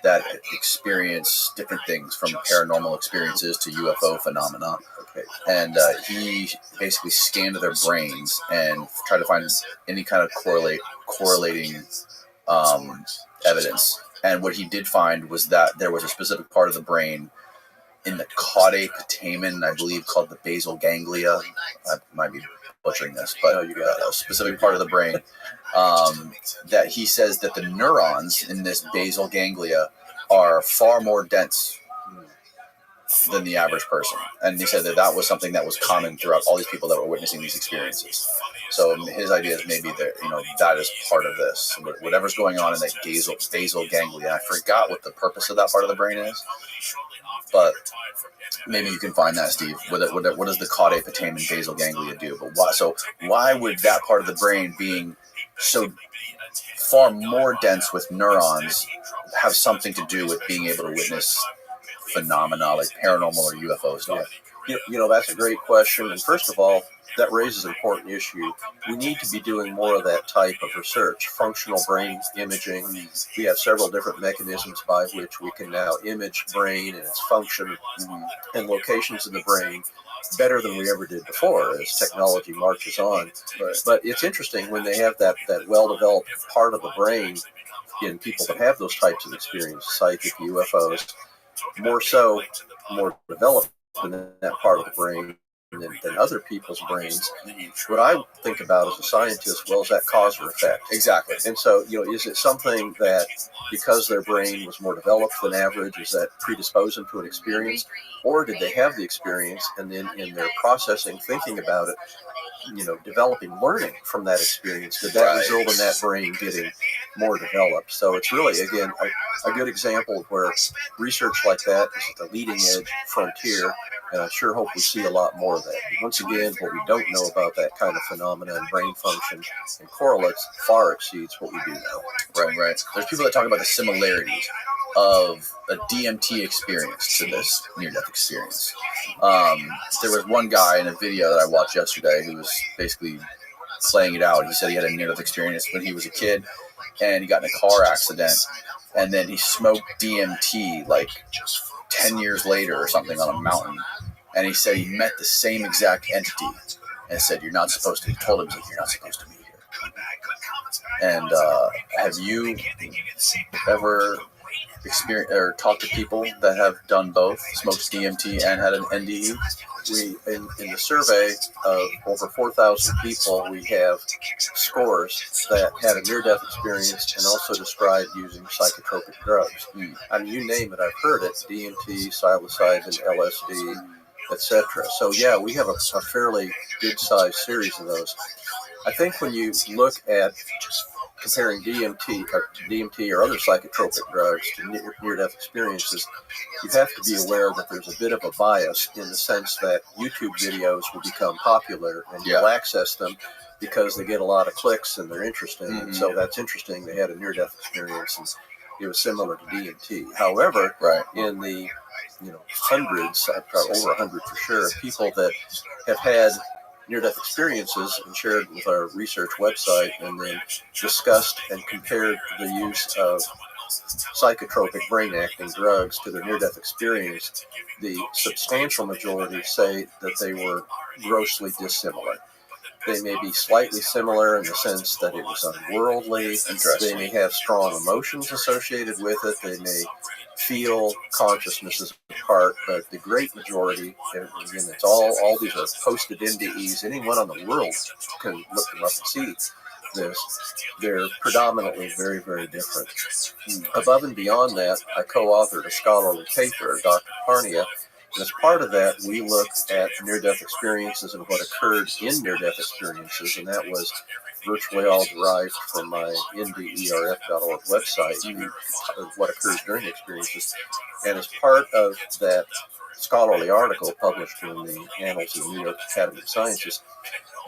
B: that experience different things, from paranormal experiences to UFO phenomena.
A: Okay.
B: And he basically scanned their brains and tried to find any kind of correlating evidence. And what he did find was that there was a specific part of the brain in the caudate putamen, I believe, called the basal ganglia. I might be butchering this, but you got a specific part of the brain that he says that the neurons in this basal ganglia are far more dense than the average person. And he said that was something that was common throughout all these people that were witnessing these experiences. So his idea is maybe that that is part of this. Whatever's going on in that basal ganglia. I forgot what the purpose of that part of the brain is, but maybe you can find that, Steve. What does the caudate putamen basal ganglia do? But why would that part of the brain, being so far more dense with neurons, have something to do with being able to witness phenomena like paranormal or UFO stuff?
A: That's a great question. And first of all, that raises an important issue. We need to be doing more of that type of research. Functional brain imaging. We have several different mechanisms by which we can now image brain and its function and locations in the brain better than we ever did before as technology marches on. But it's interesting when they have that well-developed part of the brain in people that have those types of experiences, psychic, UFOs, more developed in that part of the brain than other people's brains. What I think about as a scientist, is that cause or effect?
B: Exactly.
A: And so, is it something that because their brain was more developed than average, is that predispose them to an experience? Or did they have the experience and then in their processing, thinking about it, developing learning from that experience, did that result in that brain getting more developed? So it's really, again, a good example of where research like that is at the leading edge frontier, and I sure hope we see a lot more of that. Once again, what we don't know about that kind of phenomena and brain function and correlates far exceeds what we do know.
B: Right. There's people that talk about the similarities of a DMT experience to this near-death experience. There was one guy in a video that I watched yesterday who was basically playing it out. He said he had a near-death experience when he was a kid, and he got in a car accident, and then he smoked DMT like 10 years later or something on a mountain, and he said he met the same exact entity and said, "You're not supposed to." He told him, "You're not supposed to be here." And have you ever experienced or talked to people that have done both, smoked DMT and had an NDE?
A: We, in the survey of over 4,000 people, we have scores that had a near-death experience and also described using psychotropic drugs. I mean, you name it, I've heard it: DMT, psilocybin, LSD, etc. So yeah, we have a fairly good-sized series of those. I think when you look at comparing DMT or other psychotropic drugs to near-death experiences, you have to be aware that there's a bit of a bias in the sense that YouTube videos will become popular and you'll access them because they get a lot of clicks and they're interesting. And so that's interesting. They had a near-death experience, it was similar to DMT. However,
B: Right.
A: in the hundreds, probably over 100 for sure, of people that have had near-death experiences and shared with our research website, and then discussed and compared the use of psychotropic brain-acting drugs to their near-death experience, the substantial majority say that they were grossly dissimilar. They may be slightly similar in the sense that it was unworldly. They may have strong emotions associated with it. They may feel consciousnesses apart, but the great majority, and again, it's all these are posted NDEs. Anyone on the world can look them up and see this. They're predominantly very, very different. Above and beyond that, I co-authored a scholarly paper, Dr. Parnia, and as part of that, we looked at near-death experiences and what occurred in near-death experiences, and that was virtually all derived from my nderf.org website, what occurs during experiences. And as part of that scholarly article published in the Annals of the New York Academy of Sciences,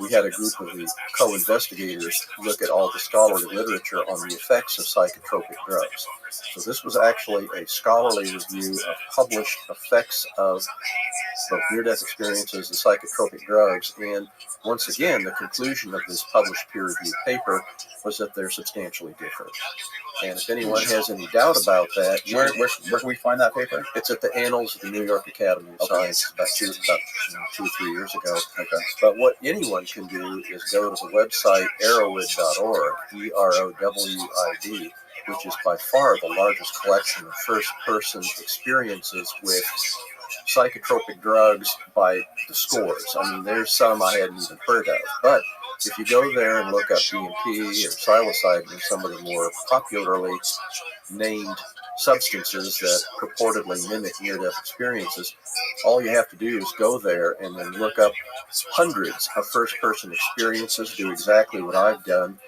A: we had a group of the co-investigators look at all the scholarly literature on the effects of psychotropic drugs. So this was actually a scholarly review of published effects of both near-death experiences and psychotropic drugs. And once again, the conclusion of this published peer-reviewed paper was that they're substantially different. And if anyone has any doubt about that,
B: Where can we find that paper?
A: it's at the Annals of the New York Academy of Sciences about 2 or 3 years ago.
B: Okay.
A: But what anyone can do is go to the website erowid.org, EROWID, which is by far the largest collection of first-person experiences with psychotropic drugs by the scores. I mean, there's some I hadn't even heard of. But if you go there and look up DMT or psilocybin and some of the more popularly named substances that purportedly mimic near-death experiences, all you have to do is go there and then look up hundreds of first-person experiences, do exactly what I've done.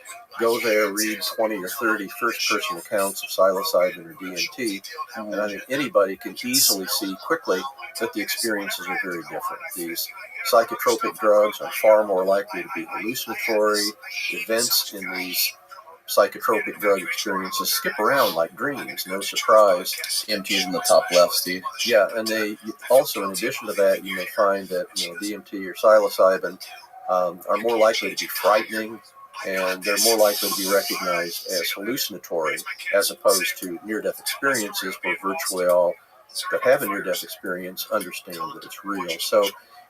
A: Go there, read 20 or 30 first-person accounts of psilocybin or DMT, and I think anybody can easily see quickly that the experiences are very different. These psychotropic drugs are far more likely to be hallucinatory. Events in these psychotropic drug experiences skip around like dreams, no surprise.
B: DMT is in the top left, Steve.
A: Yeah, and they also, in addition to that, you may find that DMT or psilocybin are more likely to be frightening, and they're more likely to be recognized as hallucinatory as opposed to near-death experiences, where virtually all that have a near-death experience understand that it's real. So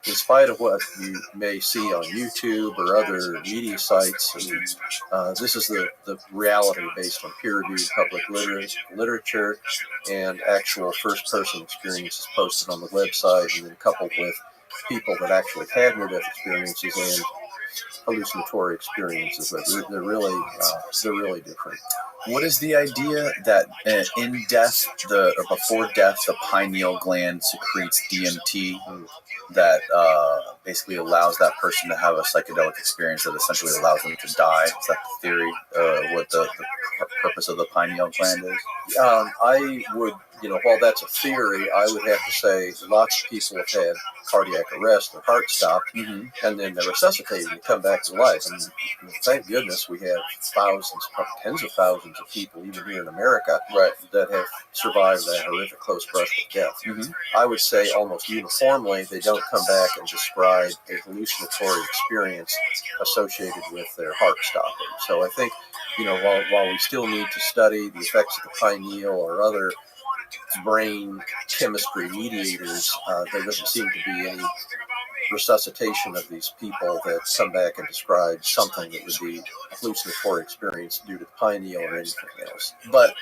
A: in spite of what you may see on YouTube or other media sites, this is the reality based on peer-reviewed public literature and actual first-person experiences posted on the website, and then coupled with people that actually had near-death experiences and hallucinatory experiences. But they're really different.
B: What is the idea that in death, or before death, the pineal gland secretes DMT that basically allows that person to have a psychedelic experience that essentially allows them to die? Is that the theory? What the purpose of the pineal gland is?
A: I would, while that's a theory, I would have to say lots of people have had cardiac arrest, their heart stopped, and then they're resuscitated and come back to life. And thank goodness we have thousands, probably tens of thousands of people, even here in America, that have survived that horrific close brush with death. I would say almost uniformly they don't come back and describe a hallucinatory experience associated with their heart stopping. So I think, while we still need to study the effects of the pineal or other brain chemistry mediators, there doesn't seem to be any resuscitation of these people that come back and describe something that would be a hallucinatory experience due to the pineal or anything else.
B: But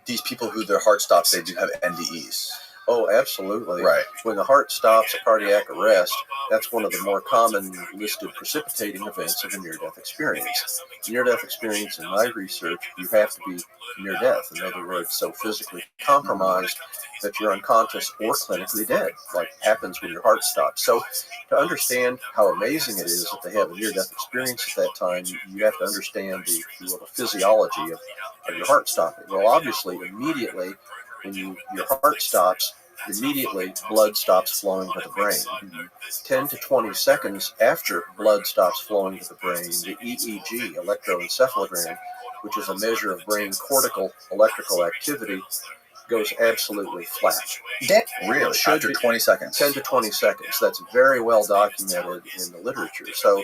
B: these people who their heart stops, they do have NDEs.
A: Oh, absolutely.
B: Right.
A: When the heart stops, a cardiac arrest, that's one of the more common listed precipitating events of a near-death experience. Near-death experience, in my research, you have to be near death. In other words, so physically compromised that you're unconscious or clinically dead, like happens when your heart stops. So to understand how amazing it is that they have a near-death experience at that time, you have to understand the physiology of your heart stopping. Well, obviously, immediately when your heart stops, immediately blood stops flowing to the brain. 10 to 20 seconds after blood stops flowing to the brain, the EEG, electroencephalogram, which is a measure of brain cortical electrical activity, goes absolutely flat.
B: Really? After 20 seconds?
A: 10 to 20 seconds. That's very well documented in the literature. So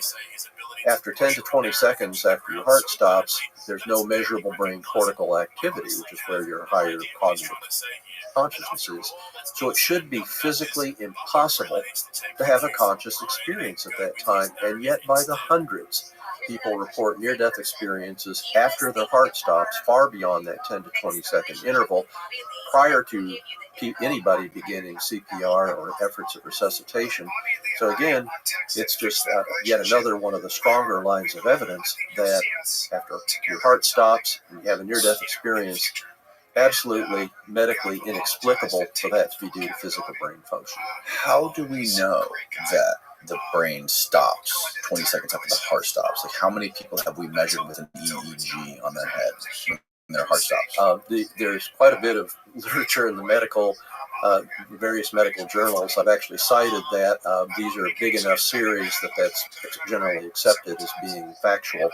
A: after 10 to 20 seconds after your heart stops, there's no measurable brain cortical activity, which is where your higher cognitive consciousness is. So it should be physically impossible to have a conscious experience at that time, and yet by the hundreds, people report near-death experiences after their heart stops far beyond that 10 to 20 second interval prior to anybody beginning CPR or efforts at resuscitation. So again, it's just yet another one of the stronger lines of evidence that after your heart stops and you have a near-death experience, absolutely medically inexplicable for that to be due to physical brain function.
B: How do we know that the brain stops 20 seconds after the heart stops? Like, how many people have we measured with an EEG on their head when their heart stops?
A: There's quite a bit of literature in the medical, various medical journals. I've actually cited that. These are big enough series that's generally accepted as being factual.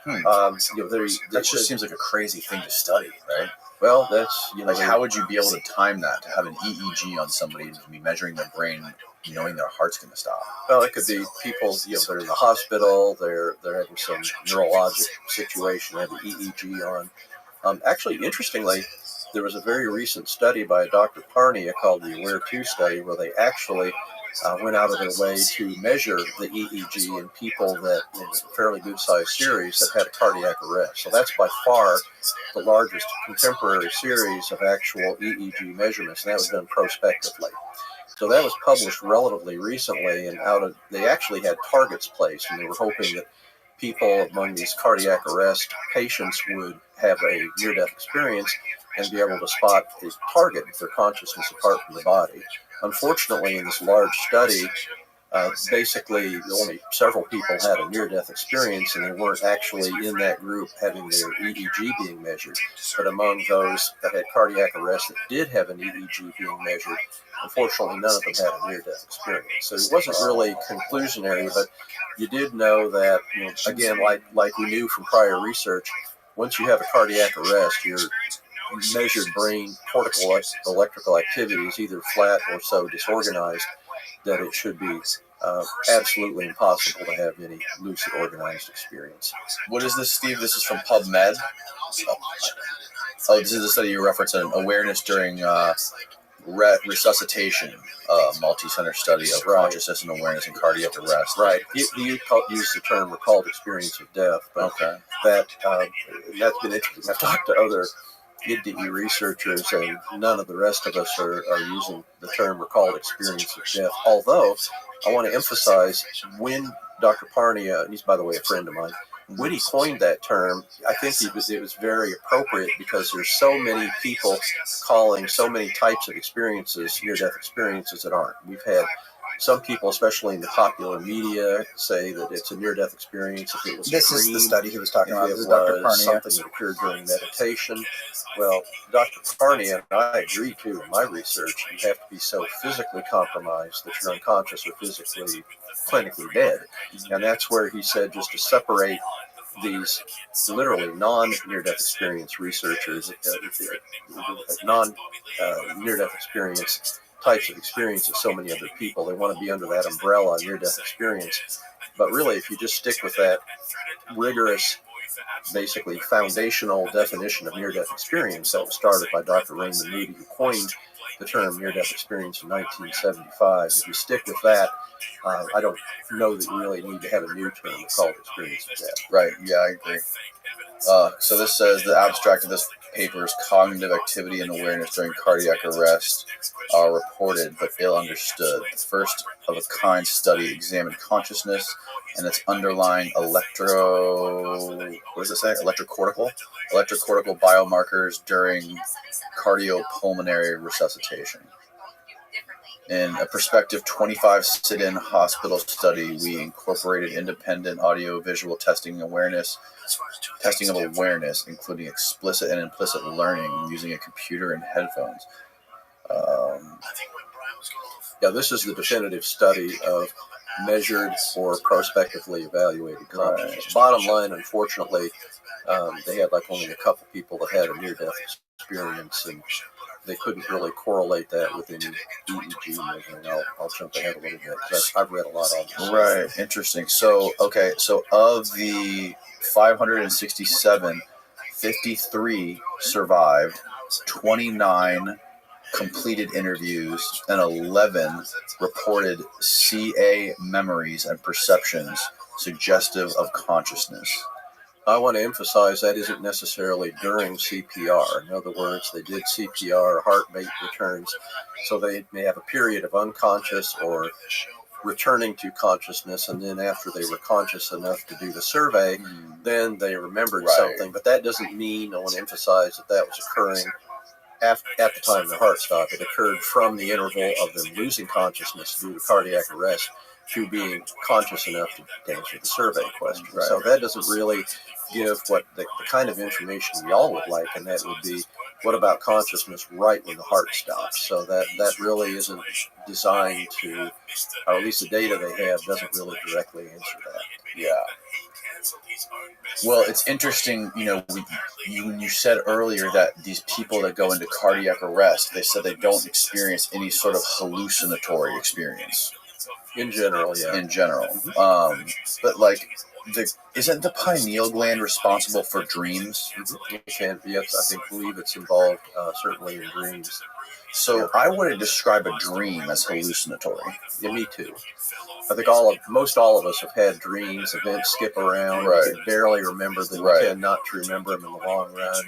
B: That just seems like a crazy thing to study, right?
A: Well, that's,
B: like, how would you be able to time that, to have an EEG on somebody to be measuring their brain, knowing their heart's going to stop?
A: Well, it could be people, they're in the hospital, they're having some neurologic situation, they have the EEG on. Actually, interestingly, there was a very recent study by Dr. Parnia called the AWARE-2 study, where they actually went out of their way to measure the EEG in people that, in a fairly good-sized series, that had a cardiac arrest. So that's by far the largest contemporary series of actual EEG measurements, and that was done prospectively. So that was published relatively recently, and they actually had targets placed, and they were hoping that people among these cardiac arrest patients would have a near-death experience and be able to spot a target with their consciousness apart from the body. Unfortunately, in this large study, basically only several people had a near-death experience, and they weren't actually in that group having their EEG being measured. But among those that had cardiac arrest that did have an EEG being measured, unfortunately, none of them had a near-death experience. So it wasn't really conclusionary, but you did know that, again, like we knew from prior research, once you have a cardiac arrest, your measured brain cortical electrical activity is either flat or so disorganized that it should be absolutely impossible to have any lucid organized experience.
B: What is this, Steve? This is from PubMed. Oh, this is the study you referenced, an awareness during resuscitation, multi-center study of consciousness and awareness in cardiac arrest.
A: Right. He used the term recalled experience of death. But
B: okay.
A: That's been interesting. I've talked to other IDE researchers, and none of the rest of us are using the term recalled experience of death. Although, I want to emphasize, when Dr. Parnia, and he's, by the way, a friend of mine, when he coined that term, I think it was very appropriate, because there's so many people calling so many types of experiences near-death experiences that aren't. We've had some people, especially in the popular media, say that it's a near-death experience if it was
C: This
A: dream,
C: is the study he was talking about.
A: if
C: This
A: it
C: is Dr.
A: was
C: Parnia.
A: something that occurred during meditation. Well, Dr. Parnia, and I agree too, in my research, you have to be so physically compromised that you're unconscious or physically clinically dead. And that's where he said, just to separate these literally non-near-death experience researchers, non-near-death experience types of experience of so many other people. They want to be under that umbrella, near-death experience. But really, if you just stick with that rigorous, basically foundational definition of near-death experience that was started by Dr. Raymond Moody, who coined the term near-death experience in 1975, if you stick with that, I don't know that you really need to have a new term called experience of death.
B: Right, yeah, I agree. So this says the abstract of this paper's cognitive activity and awareness during cardiac arrest are reported but ill understood. The first of a kind study examined consciousness and its underlying electrocortical biomarkers during cardiopulmonary resuscitation. In a prospective 25 sit-in hospital study, we incorporated independent audio-visual testing of awareness, including explicit and implicit learning using a computer and headphones.
A: Yeah, this is the definitive study of measured or prospectively evaluated consciousness. Bottom line, unfortunately, they had like only a couple people that had a near-death experience, and they couldn't really correlate that with any EEG measuring. I'll jump ahead a little bit because I've read a lot on this.
B: Right, interesting. So, okay, so of the 567, 53 survived, 29 completed interviews, and 11 reported CA memories and perceptions suggestive of consciousness.
A: I want to emphasize that isn't necessarily during CPR. In other words, they did CPR, heart rate returns, so they may have a period of unconscious or returning to consciousness, and then after they were conscious enough to do the survey, then they remembered something. But that doesn't mean, I want to emphasize that was occurring at the time the heart stopped. It occurred from the interval of them losing consciousness due to cardiac arrest to being conscious enough to answer the survey question.
B: Right.
A: So that doesn't really give what the kind of information we all would like, and that would be, what about consciousness right when the heart stops? So that really isn't designed to, or at least the data they have doesn't really directly answer that.
B: Yeah. Well, it's interesting, when you said earlier that these people that go into cardiac arrest, they said they don't experience any sort of hallucinatory experience.
A: In general, yeah.
B: In general. But like, isn't the pineal gland responsible for dreams?
A: Yes, I believe it's involved certainly in dreams.
B: So I wouldn't describe a dream as hallucinatory.
A: Yeah, me too. I think most all of us have had dreams, events skip around.
B: Right.
A: You barely remember them.
B: Right.
A: You tend not to remember them in the long run.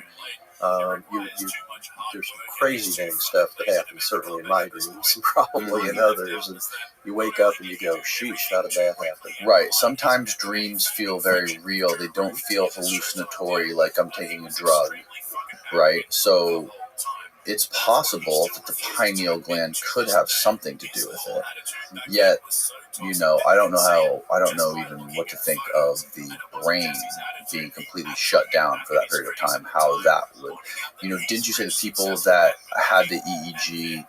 A: There's some crazy dang stuff that happens, certainly in my dreams, and probably in others. And you wake up and you go, sheesh, how did that happen?
B: Right. Sometimes dreams feel very real. They don't feel hallucinatory, like I'm taking a drug. Right. So it's possible that the pineal gland could have something to do with it. Yet, I don't know even what to think of the brain being completely shut down for that period of time, how that would, didn't you say the people that had the EEG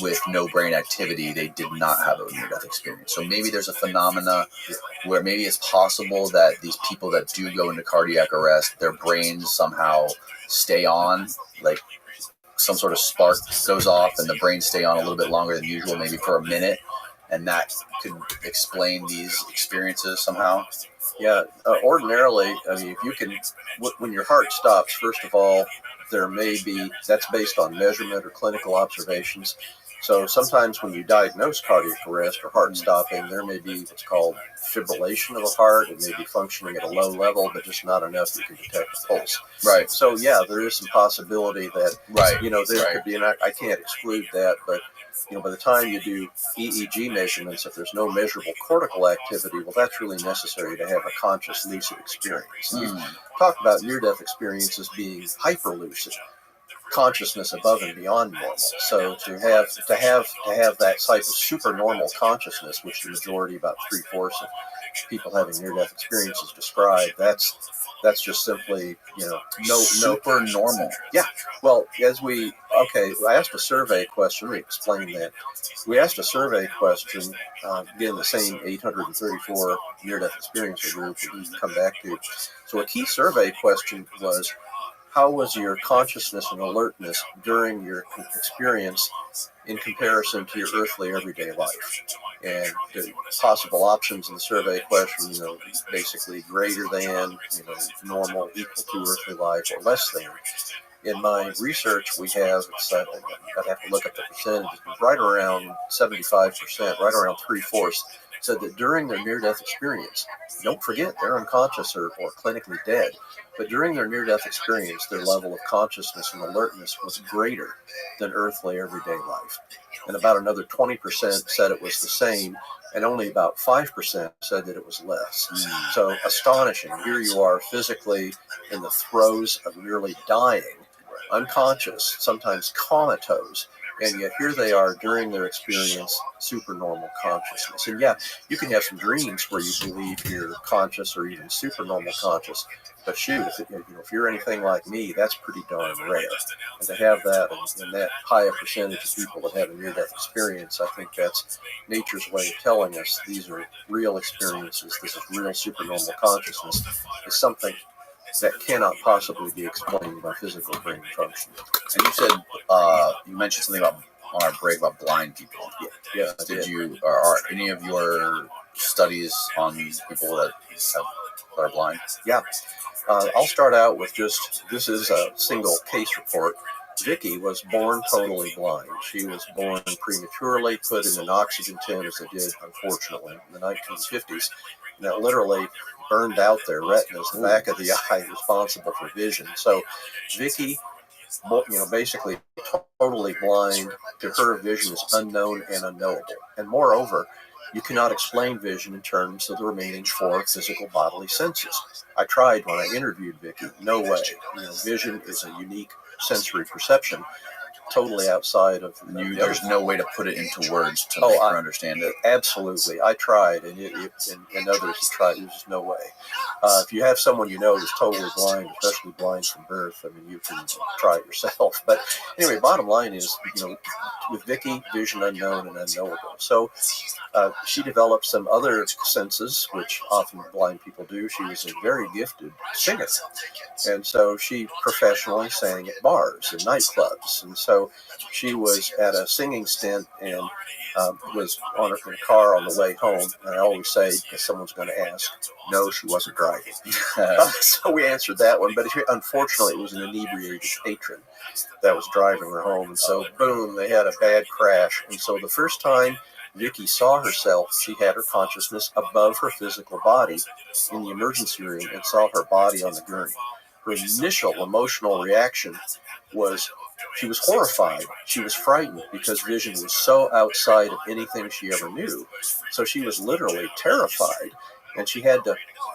B: with no brain activity, they did not have a near-death experience? So maybe there's a phenomena where maybe it's possible that these people that do go into cardiac arrest, their brains somehow stay on, like some sort of spark goes off and the brains stay on a little bit longer than usual, maybe for a minute, and that could explain these experiences somehow.
A: Yeah, ordinarily, if you can, when your heart stops, first of all, that's based on measurement or clinical observations. So sometimes when you diagnose cardiac arrest or heart stopping, there may be what's called fibrillation of the heart. It may be functioning at a low level, but just not enough you can detect a pulse.
B: Right.
A: So yeah, there is some possibility that, there could be, and I can't exclude that, but by the time you do EEG measurements, if there's no measurable cortical activity, well, that's really necessary to have a conscious lucid experience. We've talked about near-death experiences being hyper-lucid, consciousness above and beyond normal. So to have that type of supernormal consciousness, which the majority, about 3/4 of people having near-death experiences describe, that's just simply,
B: super normal.
A: Yeah. Well, I asked a survey question. Let me explain that. We asked a survey question, again, the same 834 near-death experiencer group that we can come back to. So a key survey question was, how was your consciousness and alertness during your experience in comparison to your earthly everyday life? And the possible options in the survey question, basically greater than, normal, equal to earthly life, or less than. In my research, we have, I'd have to look at the percentages, but right around 75%, right around 3/4, said that during their near-death experience, don't forget they're unconscious or clinically dead, but during their near-death experience, their level of consciousness and alertness was greater than earthly everyday life. And about another 20% said it was the same, and only about 5% said that it was less. So astonishing. Here you are physically in the throes of nearly dying, unconscious, sometimes comatose, And yet here they are during their experience, supernormal consciousness. And yeah, you can have some dreams where you believe you're conscious or even supernormal conscious. But shoot, if you're anything like me, that's pretty darn rare. And to have that and that high a percentage of people that have a near-death experience, I think that's nature's way of telling us these are real experiences. This is real supernormal consciousness. Is something that cannot possibly be explained by physical brain function.
B: And you said you mentioned something about on our break about blind people.
A: Yeah.
B: Are any of your studies on people that are blind?
A: Yeah. I'll start out with this is a single case report. Vicky was born totally blind. She was born prematurely, put in an oxygen tent, as they did, unfortunately, in the 1950s. And that literally burned out their retinas, the back of the eye, responsible for vision. So Vicky, basically totally blind. To her, vision is unknown and unknowable. And moreover, you cannot explain vision in terms of the remaining 4 physical bodily senses. I tried when I interviewed Vicky. No way. Vision is a unique sensory perception, totally outside of
B: There's no way to put it into words to make her understand it.
A: Absolutely. I tried, and others have tried. There's just no way. If you have someone who's totally blind, especially blind from birth, you can try it yourself. But anyway, bottom line is, with Vicky, vision unknown and unknowable. So she developed some other senses, which often blind people do. She was a very gifted singer. And so she professionally sang at bars and nightclubs. And so she was at a singing stint and was in a car on the way home. And I always say, because someone's going to ask, no, she wasn't driving. So we answered that one. But unfortunately, it was an inebriated patron that was driving her home. And so, boom, they had a bad crash. And so the first time Vicky saw herself, she had her consciousness above her physical body in the emergency room and saw her body on the gurney. Her initial emotional reaction was she was horrified. She was frightened because vision was so outside of anything she ever knew. So she was literally terrified, and she had to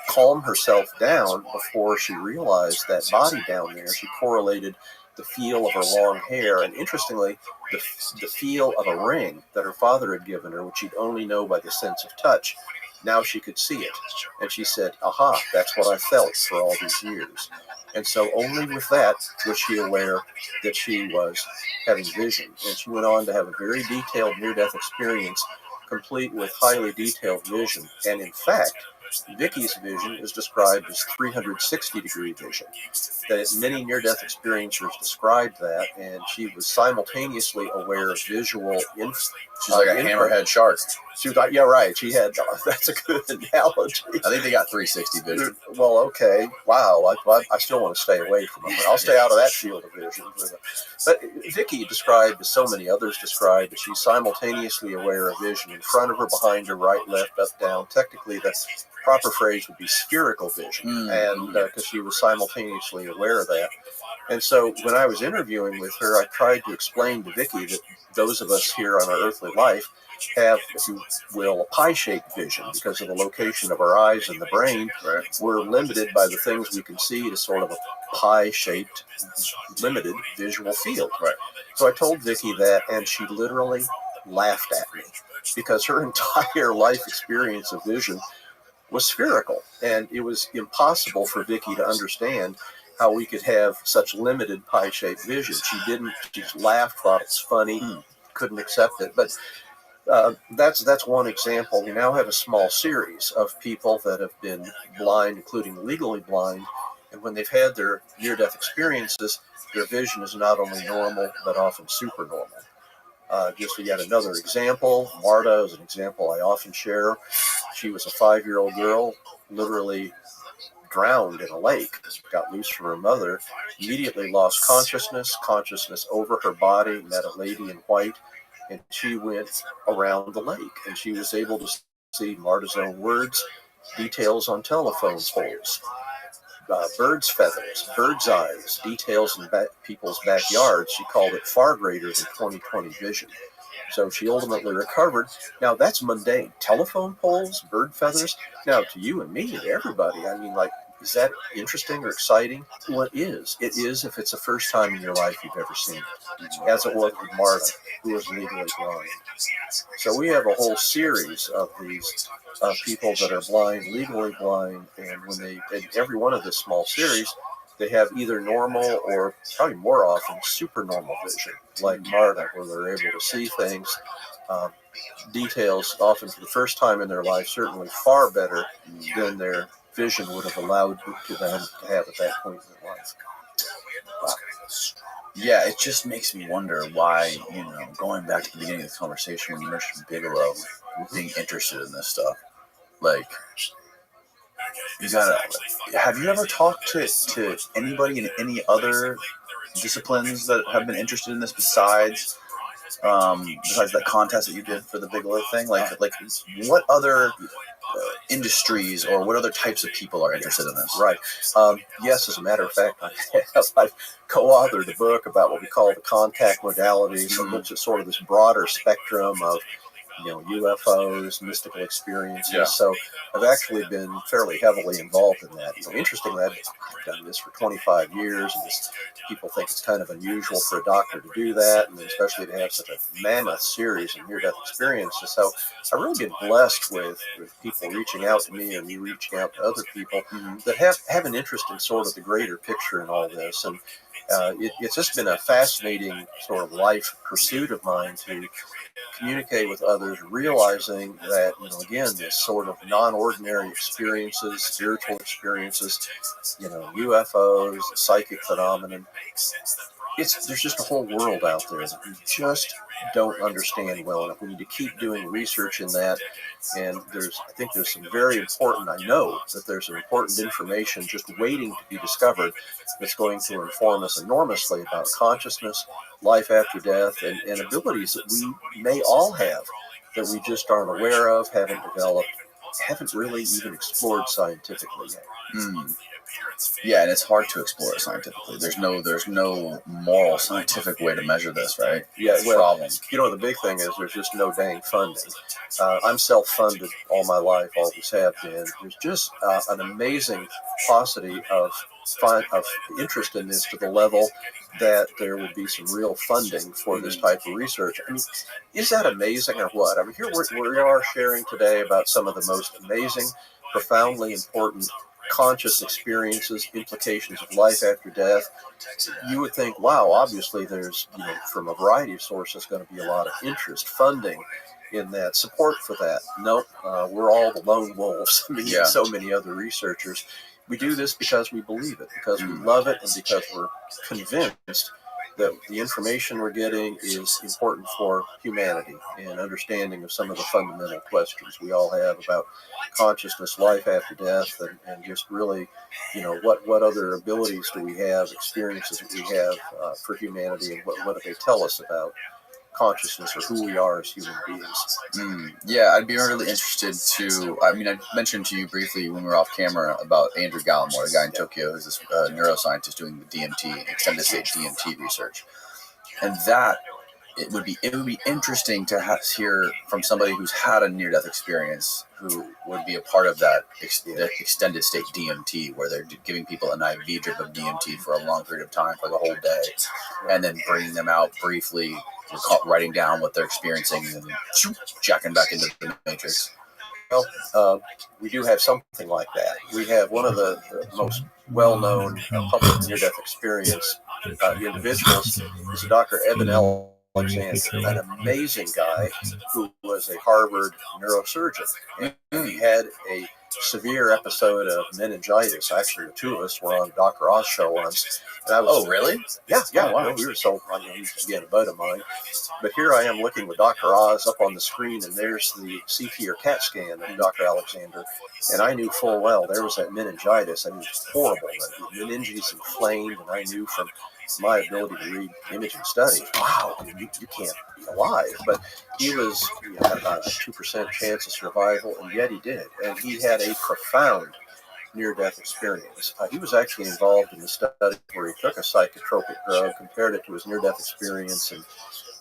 A: calm herself down before she realized that body down there. She correlated the feel of her long hair, and interestingly, the feel of a ring that her father had given her, which she'd only know by the sense of touch. Now she could see it. And she said, aha, that's what I felt for all these years. And so only with that was she aware that she was having vision. And she went on to have a very detailed near-death experience, complete with highly detailed vision. And in fact, Vicky's vision is described as 360-degree vision. That many near-death experiencers described that, and she was simultaneously aware of visual
B: She's like a hammerhead shark.
A: She was like, yeah, right. She had, that's a good analogy.
B: I think they got 360 vision.
A: Well, okay. Wow. I still want to stay away from it. I'll stay out of that field of vision. But Vicky described, as so many others described, that she's simultaneously aware of vision in front of her, behind her, right, left, up, down. Technically, the proper phrase would be spherical vision, and because she was simultaneously aware of that. And so when I was interviewing with her, I tried to explain to Vicky that those of us here on our earthly life have, if you will, a pie-shaped vision because of the location of our eyes and the brain.
B: Right.
A: We're limited by the things we can see to sort of a pie-shaped, limited visual field.
B: Right.
A: So I told Vicky that, and she literally laughed at me because her entire life experience of vision was spherical, and it was impossible for Vicky to understand how we could have such limited pie-shaped vision. She just laughed, thought it was funny, couldn't accept it. But that's one example. We now have a small series of people that have been blind, including legally blind, and when they've had their near-death experiences, their vision is not only normal, but often supernormal. Just yet another example, Marta is an example I often share. She was a 5-year-old girl, literally drowned in a lake, got loose from her mother, immediately lost consciousness over her body, met a lady in white, and she went around the lake, and she was able to see, Marta's own words, details on telephone poles, birds' feathers, birds' eyes, details in people's backyards. She called it far greater than 20/20 vision. So she ultimately recovered. Now, that's mundane. Telephone poles, bird feathers. Now, to you and me, to everybody, Is that interesting or exciting? Well, it is. It is if it's the first time in your life you've ever seen it, as it was with Marta, who was legally blind. So we have a whole series of these people that are blind, legally blind, and in every one of this small series, they have either normal or probably more often super normal vision, like Marta, where they're able to see things, um, details often for the first time in their life, certainly far better than their vision would have allowed to them to have at that point in their life.
B: Wow. Yeah, it just makes me wonder why, going back to the beginning of the conversation when you mentioned Bigelow being interested in this stuff, like, have you ever talked to anybody in any other disciplines that have been interested in this besides that contest that you did for the Bigelow thing? Like what other industries or what other types of people are interested in this?
A: Right. Yes, as a matter of fact, I've co-authored a book about what we call the contact modalities. So it looks at sort of this broader spectrum of UFOs, mystical experiences.
B: Yeah.
A: So I've actually been fairly heavily involved in that. Interestingly, I've done this for 25 years, and people think it's kind of unusual for a doctor to do that, and especially to have such a mammoth series of near-death experiences. So I've really been blessed with people reaching out to me and me reaching out to other people that have an interest in sort of the greater picture in all this. And it's just been a fascinating sort of life pursuit of mine to communicate with others, realizing that, again, this sort of non-ordinary experiences, spiritual experiences, UFOs, psychic phenomenon, there's just a whole world out there that we just don't understand well enough. We need to keep doing research in that. And I think there's some very important, I know that there's some important information just waiting to be discovered that's going to inform us enormously about consciousness, life after death, and abilities that we may all have that we just aren't aware of, haven't developed, haven't really even explored scientifically yet.
B: Yeah, and it's hard to explore it scientifically. There's no moral scientific way to measure this, right?
A: Yeah,
B: well, problem.
A: The big thing is there's just no dang funding. I'm self-funded all my life, always have been. There's just an amazing paucity of interest in this to the level that there would be some real funding for this type of research. I mean, is that amazing or what? I mean, here we are sharing today about some of the most amazing, profoundly important conscious experiences, implications of life after death. You would think, wow, obviously there's, from a variety of sources going to be a lot of interest, funding in that, support for that. Nope, we're all the lone wolves. So many other researchers. We do this because we believe it, because we love it, and because we're convinced that the information we're getting is important for humanity and understanding of some of the fundamental questions we all have about consciousness, life after death, and just really, what other abilities do we have, experiences that we have for humanity, and what do they tell us about consciousness or who we are as human beings.
B: Yeah, I'd be really interested I mentioned to you briefly when we were off camera about Andrew Gallimore, the guy in Tokyo who's this neuroscientist doing the DMT, extended state DMT research. And that, it would be interesting to hear from somebody who's had a near-death experience who would be a part of that extended state DMT, where they're giving people an IV drip of DMT for a long period of time, for the whole day, and then bringing them out briefly, writing down what they're experiencing, and jacking back into the matrix.
A: Well, we do have something like that. We have one of the most well-known public near-death experience individuals is Dr. Eben Alexander, an amazing guy who was a Harvard neurosurgeon. And he had a severe episode of meningitis. Actually, the two of us were on Dr. Oz show once. And
B: Really?
A: Yeah. Wow. We were so, he's again a bud of mine. But here I am looking with Dr. Oz up on the screen, and there's the CT or CAT scan of Dr. Alexander. And I knew full well there was that meningitis. I mean, it was horrible. The meninges inflamed, and I knew from my ability to read imaging studies, wow, you can't be alive. But he was had about a 2% chance of survival, and yet he did. And he had a profound near-death experience. He was actually involved in the study where he took a psychotropic drug, compared it to his near-death experience, and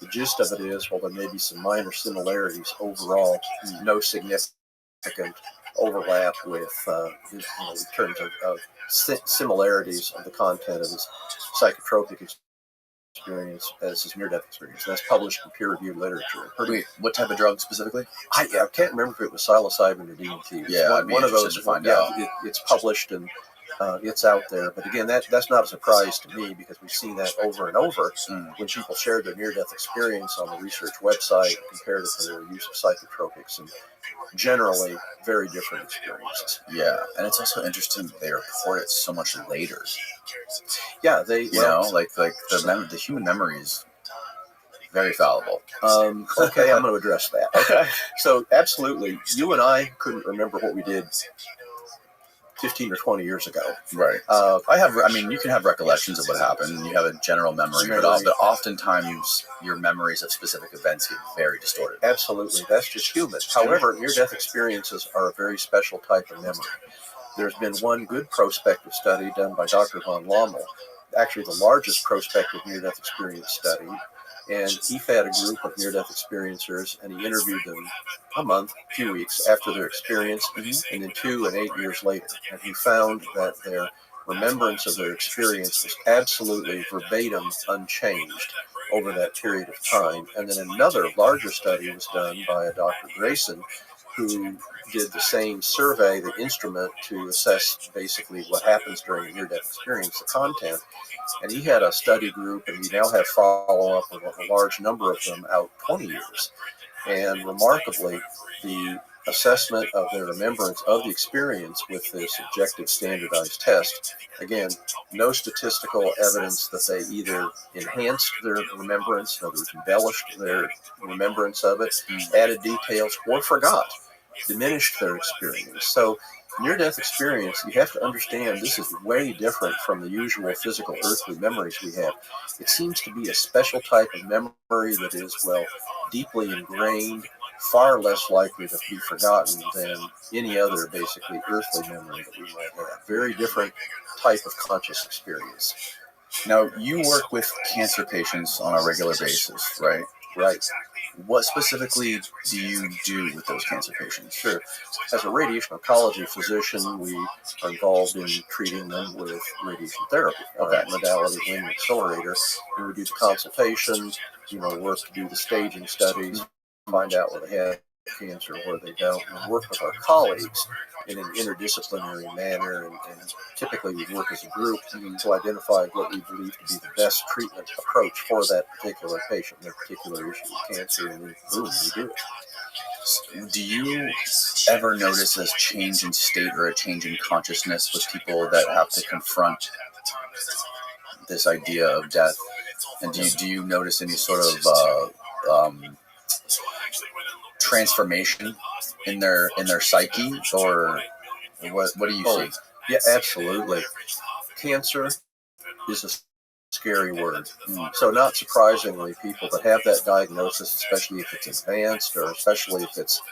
A: the gist of it is, while there may be some minor similarities, overall, no significant overlap with, in terms of similarities of the content of his psychotropic experience as his near-death experience. That's published in peer-reviewed literature.
B: Wait, what type of drug specifically?
A: I can't remember if it was psilocybin or DMT.
B: Yeah, I'd be
A: one of
B: interested
A: those.
B: to find out.
A: It's published and it's out there. But again, that's not a surprise to me because we've seen that over and over when people share their near-death experience on the research website compared to their use of psychotropics, and generally very different experiences.
B: Yeah, and it's also interesting that they report it so much later.
A: Yeah,
B: like the human memory is very fallible.
A: Okay, I'm going to address that.
B: Okay.
A: So absolutely, you and I couldn't remember what we did 15 or 20 years ago.
B: Right. You can have recollections of what happened. You have a general memory, but oftentimes your memories of specific events get very distorted.
A: Absolutely. That's just human. However, near-death experiences are a very special type of memory. There's been one good prospective study done by Dr. von Lommel, actually the largest prospective near-death experience study, and he had a group of near-death experiencers, and he interviewed them a few weeks after their experience, and then 2 and 8 years later. And he found that their remembrance of their experience was absolutely verbatim unchanged over that period of time. And then another larger study was done by a Dr. Grayson, who did the same survey, the instrument, to assess basically what happens during a near-death experience, the content. And he had a study group, and we now have follow-up of a large number of them out 20 years. And remarkably, the assessment of their remembrance of the experience with this objective standardized test, again, no statistical evidence that they either enhanced their remembrance, in other words, embellished their remembrance of it, added details, or forgot, diminished their experience. So near-death experience, you have to understand, this is way different from the usual physical earthly memories we have. It seems to be a special type of memory that is, deeply ingrained, far less likely to be forgotten than any other basically earthly memory that we might have. Very different type of conscious experience.
B: Now, you work with cancer patients on a regular basis, right?
A: Right.
B: What specifically do you do with those cancer patients?
A: Sure. As a radiation oncology physician, we are involved in treating them with radiation therapy, modality in accelerator. And we do the consultations, work to do the staging studies, find out where they have cancer, where they don't, and work with our colleagues in an interdisciplinary manner. And typically we work as a group to identify what we believe to be the best treatment approach for that particular patient, their particular issue with cancer, and then boom, we do it.
B: Do you ever notice a change in state or a change in consciousness with people that have to confront this idea of death? And do you notice any sort of transformation in their psyche, or what do you see?
A: Yeah, absolutely. Cancer is a scary word. So not surprisingly, people that have that diagnosis, especially if it's advanced or especially if it's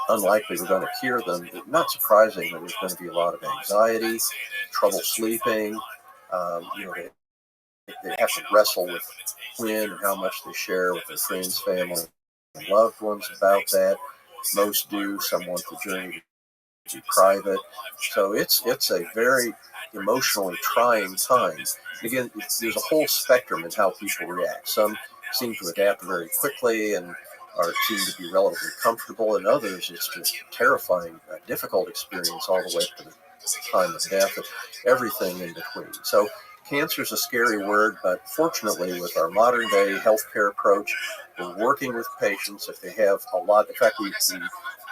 A: unlikely we're going to cure them, not surprising that there's going to be a lot of anxiety, trouble sleeping. They have to wrestle with when and how much they share with their friends, family, and loved ones about that. Most do. Some want the journey to be private. So it's a very emotionally trying time. Again, there's a whole spectrum in how people react. Some seem to adapt very quickly and seem to be relatively comfortable, and others it's just terrifying, difficult experience all the way up to the time of death and everything in between. So cancer is a scary word, but fortunately with our modern day healthcare approach, we're working with patients if they have a lot. In fact, we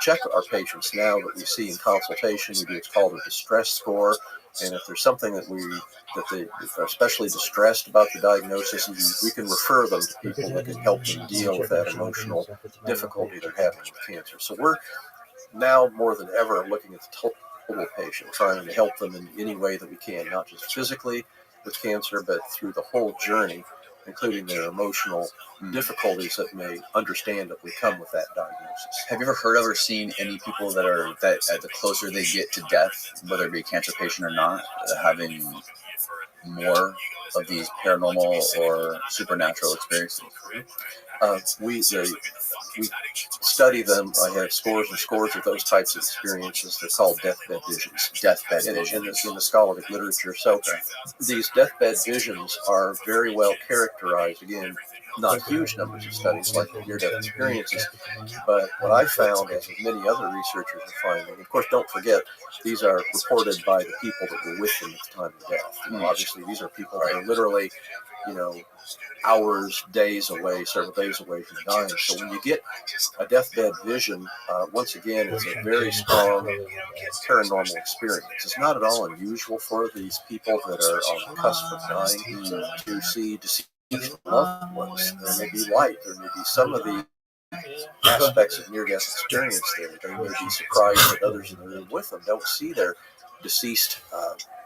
A: check our patients now that we see in consultation. We do what's called a distress score. And if there's something that they are especially distressed about the diagnosis, we can refer them to people that can help them deal with that emotional difficulty they're having with cancer. So we're now more than ever looking at the total patient, trying to help them in any way that we can, not just physically with cancer, but through the whole journey, including their emotional difficulties that may understandably come with that diagnosis.
B: Have you ever heard of or seen any people that the closer they get to death, whether it be a cancer patient or not, having more of these paranormal or supernatural experiences?
A: We study them. I have scores and scores of those types of experiences. They're called deathbed visions.
B: Deathbed
A: in
B: visions.
A: the scholarly literature. So these deathbed visions are very well characterized. Again, not huge numbers of studies like the near-death experiences, but what I found, as many other researchers are finding, of course, don't forget, these are reported by the people that were with them at the time of death. Obviously, these are people that are literally, hours, days away, several days away from dying. So when you get a deathbed vision, once again, it's a very strong paranormal experience. It's not at all unusual for these people that are on the cusp of dying to see deceased loved ones. There may be light. There may be some of the aspects of near-death experience there. They may be surprised that others in the room with them don't see their deceased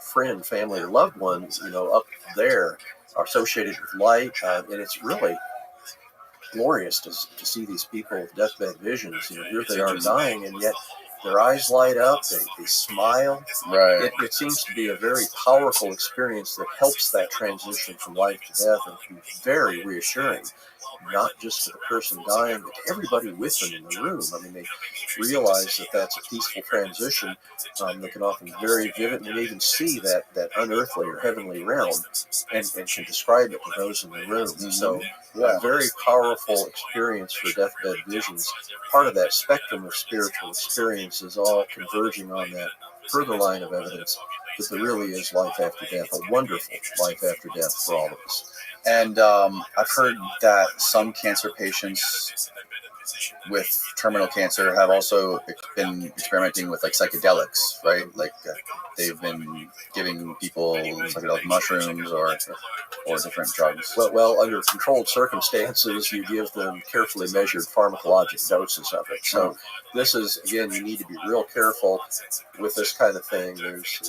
A: friend, family, or loved one, up there, are associated with light, and it's really glorious to see these people with deathbed visions. Here they are dying, and yet their eyes light up, they smile.
B: Right.
A: It seems to be a very powerful experience that helps that transition from life to death, and can be very reassuring, not just to the person dying, but to everybody with them in the room. I mean, they realize that that's a peaceful transition. They can often be very vivid, and they even see that unearthly or heavenly realm, and can describe it to those in the room. So a very powerful experience for deathbed visions. Part of that spectrum of spiritual experiences, all converging on that further line of evidence that there really is life after death, a wonderful life after death for all of us.
B: And I've heard that some cancer patients with terminal cancer have also been experimenting with psychedelics, right? They've been giving people psychedelic mushrooms or different drugs.
A: Well, under controlled circumstances, you give them carefully measured pharmacologic doses of it. So this is, again, you need to be real careful with this kind of thing. There's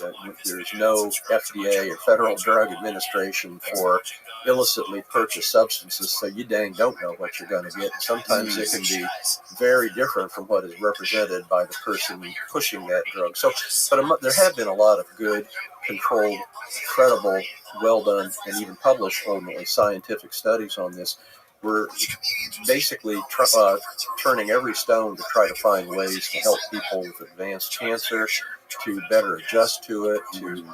A: no FDA or Federal Drug Administration for illicitly purchased substances, so you dang don't know what you're going to get. Sometimes it can be very different from what is represented by the person pushing that drug. So, but there have been a lot of good, controlled, credible, well done, and even published ultimately scientific studies on this. We're basically turning every stone to try to find ways to help people with advanced cancer, to better adjust to it, and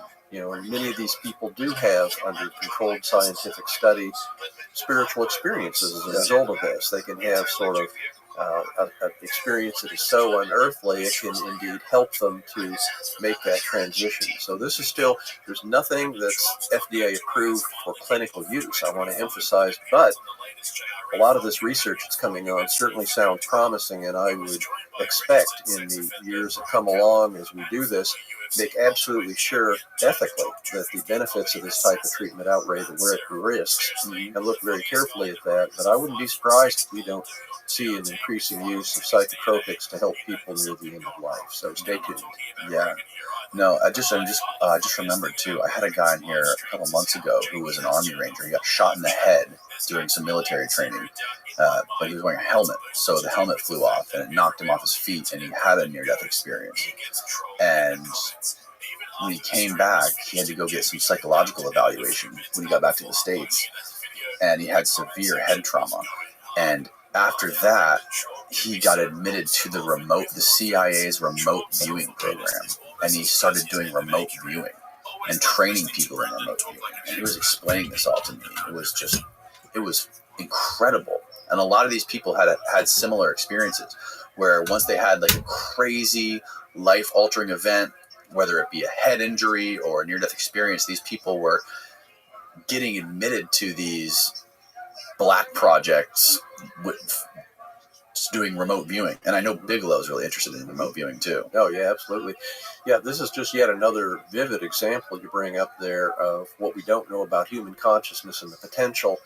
A: many of these people do have, under controlled scientific study, spiritual experiences as a result of this. They can have sort of an experience that is so unearthly, it can indeed help them to make that transition. So this is still, there's nothing that's FDA approved for clinical use, I want to emphasize, but a lot of this research that's coming on certainly sounds promising, and I would expect in the years that come along as we do this, make absolutely sure ethically that the benefits of this type of treatment outweigh the risks, and look very carefully at that. But I wouldn't be surprised if we don't see an increasing use of psychotropics to help people near the end of life. So stay tuned.
B: Yeah. No, I just remembered too. I had a guy in here a couple months ago who was an Army Ranger. He got shot in the head doing some military training, but he was wearing a helmet, so the helmet flew off and it knocked him off his feet, and he had a near-death experience. And when he came back, he had to go get some psychological evaluation when he got back to the States, and he had severe head trauma. And after that, he got admitted to the CIA's remote viewing program, and he started doing remote viewing and training people in remote viewing. And he was explaining this all to me. It was incredible. And a lot of these people had similar experiences, where once they had a crazy life-altering event, whether it be a head injury or a near-death experience, these people were getting admitted to these black projects doing remote viewing. And I know Bigelow's really interested in remote viewing too.
A: Oh yeah, absolutely. Yeah, this is just yet another vivid example you bring up there of what we don't know about human consciousness, and the potential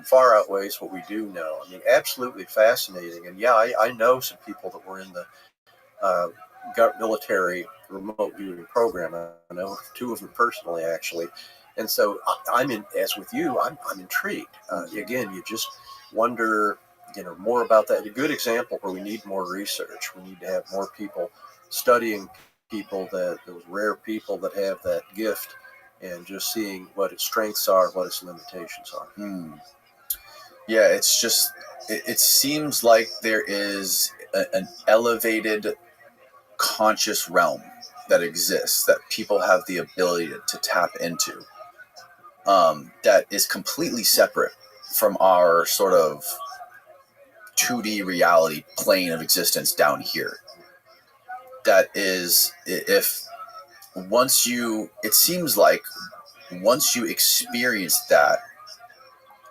A: far outweighs what we do know. I mean, absolutely fascinating. And yeah, I know some people that were in the military remote viewing program. I know two of them personally, actually. And so I'm as with you, I'm intrigued. Again, you just wonder, more about that. A good example where we need more research. We need to have more people studying people, those rare people that have that gift, and just seeing what its strengths are, what its limitations are.
B: Yeah, it's just, it seems like there is an elevated conscious realm that exists that people have the ability to tap into, that is completely separate from our sort of 2D reality plane of existence down here. That is, if once you, it seems like once you experience that,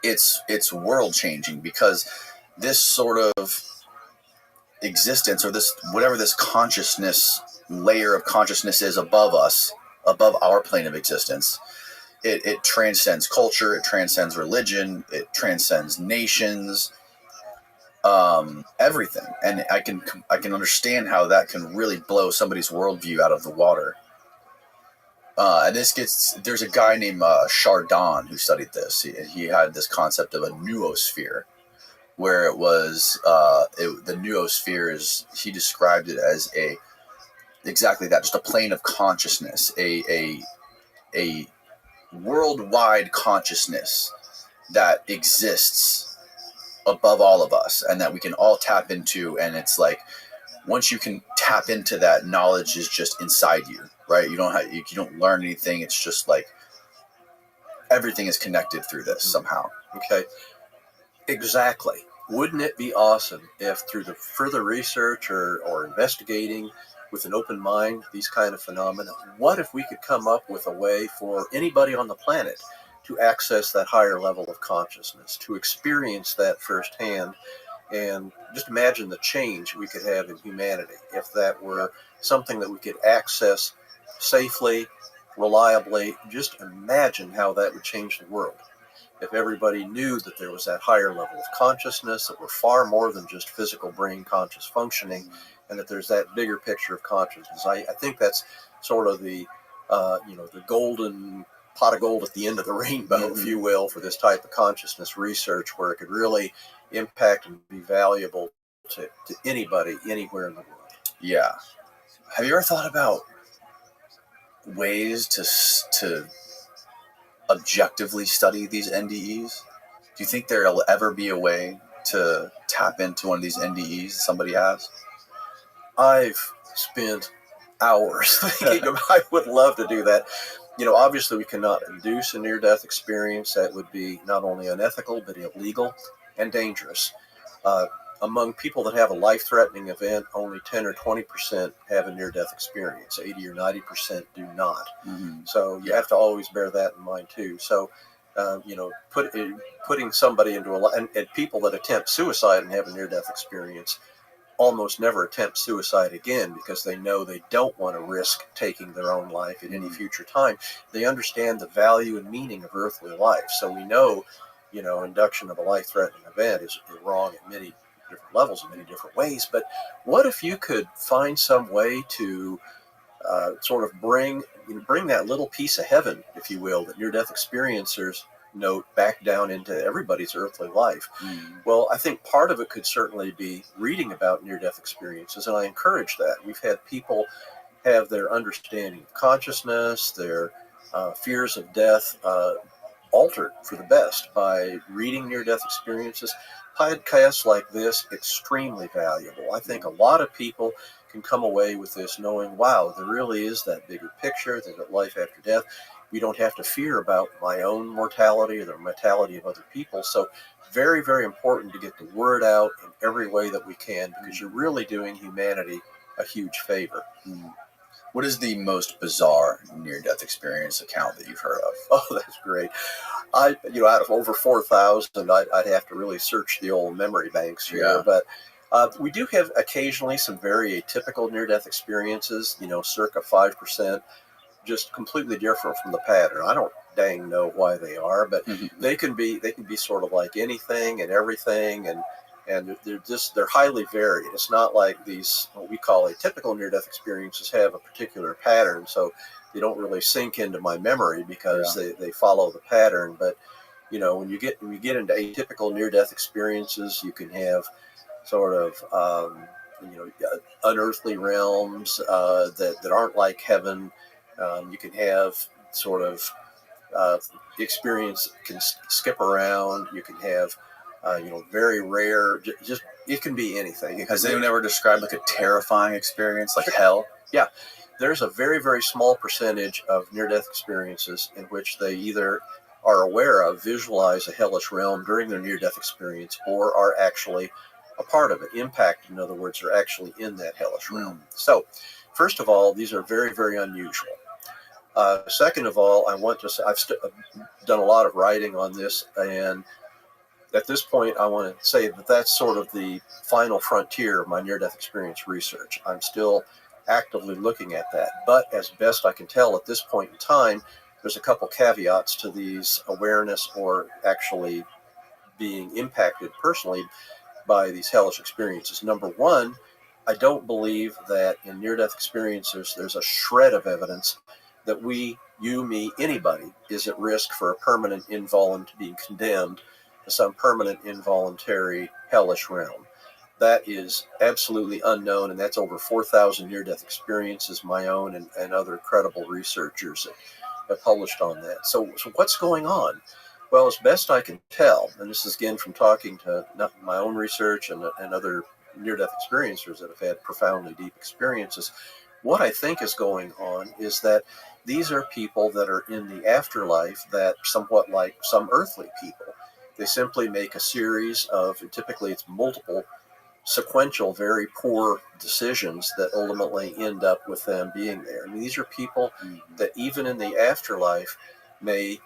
B: it's world changing, because this sort of existence, or this, whatever this consciousness layer of consciousness is above us, above our plane of existence, it transcends culture, it transcends religion, it transcends nations, everything. And I can understand how that can really blow somebody's worldview out of the water. And there's a guy named Chardon who studied this. He had this concept of a noosphere, where it was, the noosphere is, he described it as exactly that, just a plane of consciousness, a worldwide consciousness that exists above all of us, and that we can all tap into. And it's like, once you can tap into that, knowledge is just inside you, right? You don't learn anything. It's just like everything is connected through this somehow.
A: Okay, exactly. Wouldn't it be awesome if, through the further research or investigating with an open mind these kind of phenomena, what if we could come up with a way for anybody on the planet to access that higher level of consciousness, to experience that firsthand? And just imagine the change we could have in humanity if that were something that we could access safely, reliably. Just imagine how that would change the world. If everybody knew that there was that higher level of consciousness, that we're far more than just physical brain conscious functioning, and that there's that bigger picture of consciousness. I think that's sort of the the golden pot of gold at the end of the rainbow, if you will, for this type of consciousness research, where it could really impact and be valuable to anybody, anywhere in the world.
B: Yeah. Have you ever thought about ways to objectively study these NDEs? Do you think there'll ever be a way to tap into one of these NDEs somebody has?
A: I've spent hours thinking about, I would love to do that. Obviously we cannot induce a near-death experience. That would be not only unethical, but illegal and dangerous. Among people that have a life-threatening event, only 10 or 20% have a near-death experience. 80 or 90% do not. So you have to always bear that in mind too. So, putting somebody into and people that attempt suicide and have a near-death experience almost never attempt suicide again, because they know they don't want to risk taking their own life at any future time. They understand the value and meaning of earthly life. So we know, induction of a life-threatening event is wrong at many different levels in many different ways. But what if you could find some way to sort of bring that little piece of heaven, if you will, that near-death experiencers note back down into everybody's earthly life? Well, I think part of it could certainly be reading about near-death experiences, and I encourage that. We've had people have their understanding of consciousness, their fears of death altered for the best by reading near-death experiences. Podcasts like this, extremely valuable. I think a lot of people can come away with this knowing, wow, there really is that bigger picture, there's a life after death. We don't have to fear about my own mortality or the mortality of other people. So very, very important to get the word out in every way that we can, because you're really doing humanity a huge favor.
B: What is the most bizarre near-death experience account that you've heard of?
A: Oh, that's great. Out of over 4,000, I'd have to really search the old memory banks here. But we do have occasionally some very atypical near-death experiences, circa 5%, just completely different from the pattern. I don't dang know why they are, but they can be sort of like anything and everything, and they're highly varied. It's not like these, what we call atypical near-death experiences, have a particular pattern, so they don't really sink into my memory because they follow the pattern. But when you get into atypical near-death experiences, you can have sort of unearthly realms that aren't like heaven. You can have sort of The experience can skip around. You can have, very rare. Just it can be anything.
B: Has anyone ever described like a terrifying experience, like hell?
A: Yeah, there's a very, very small percentage of near-death experiences in which they either are aware of, visualize a hellish realm during their near-death experience, or are actually a part of it, impacted, in other words, are actually in that hellish realm. So, first of all, these are very, very unusual. Second of all, I want to say I've done a lot of writing on this, and at this point, I want to say that that's sort of the final frontier of my near-death experience research. I'm still actively looking at that, but as best I can tell at this point in time, there's a couple caveats to these awareness or actually being impacted personally by these hellish experiences. Number one, I don't believe that in near-death experiences there's a shred of evidence that we, you, me, anybody is at risk for a permanent being condemned to some permanent involuntary hellish realm. That is absolutely unknown, and that's over 4,000 near-death experiences, my own and other credible researchers that have published on that. So what's going on? Well, as best I can tell, and this is again from talking to my own research and other near-death experiencers that have had profoundly deep experiences, what I think is going on is that these are people that are in the afterlife that somewhat like some earthly people. They simply make a series of, and typically it's multiple, sequential, very poor decisions that ultimately end up with them being there. I mean, these are people that even in the afterlife may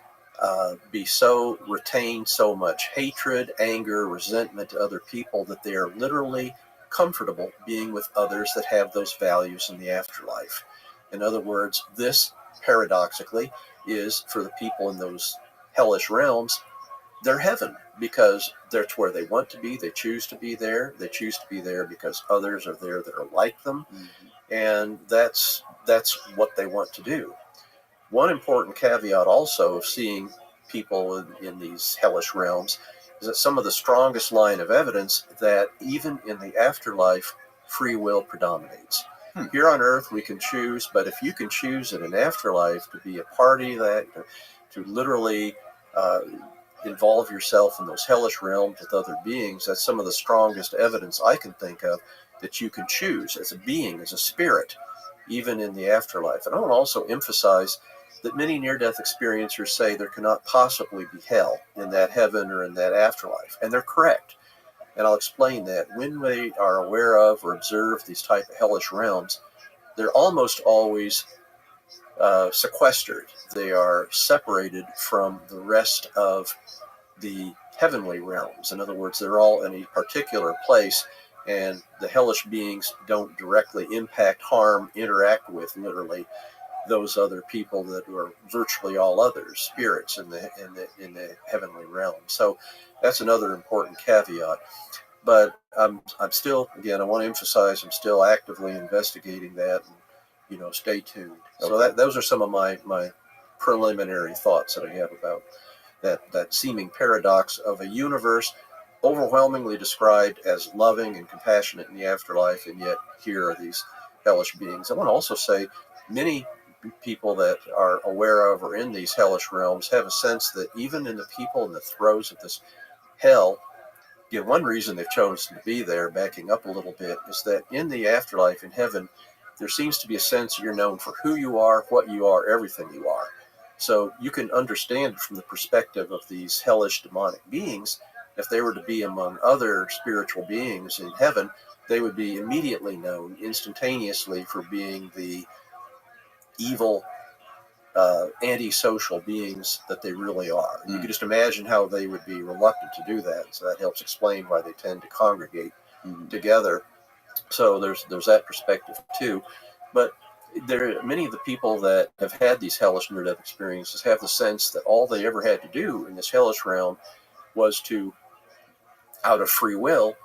A: retain so much hatred, anger, resentment to other people that they are literally comfortable being with others that have those values in the afterlife. In other words, this paradoxically is for the people in those hellish realms, their heaven, because that's where they want to be. They choose to be there. They choose to be there because others are there that are like them, and that's what they want to do. One important caveat also of seeing people in these hellish realms is that some of the strongest line of evidence that even in the afterlife, free will predominates. Here on earth, we can choose, but if you can choose in an afterlife to be a party that, to literally involve yourself in those hellish realms with other beings, that's some of the strongest evidence I can think of that you can choose as a being, as a spirit, even in the afterlife. And I want to also emphasize that many near-death experiencers say there cannot possibly be hell in that heaven or in that afterlife, and they're correct. And I'll explain that. When we are aware of or observe these type of hellish realms, they're almost always sequestered. They are separated from the rest of the heavenly realms. In other words, they're all in a particular place, and the hellish beings don't directly impact, harm, interact with, literally, those other people that are virtually all others, spirits in the heavenly realm. So that's another important caveat. But I'm still, again, I want to emphasize, I'm still actively investigating that, and, stay tuned. Okay. So those are some of my preliminary thoughts that I have about that seeming paradox of a universe overwhelmingly described as loving and compassionate in the afterlife, and yet here are these hellish beings. I want to also say many people that are aware of or in these hellish realms have a sense that even in the people in the throes of this hell, again, one reason they've chosen to be there, backing up a little bit, is that in the afterlife, in heaven, there seems to be a sense you're known for who you are, what you are, everything you are. So you can understand from the perspective of these hellish demonic beings, if they were to be among other spiritual beings in heaven, they would be immediately known instantaneously for being the evil, antisocial beings that they really are. You can just imagine how they would be reluctant to do that. So that helps explain why they tend to congregate together. So there's that perspective too. But many of the people that have had these hellish near-death experiences have the sense that all they ever had to do in this hellish realm was to, out of free will,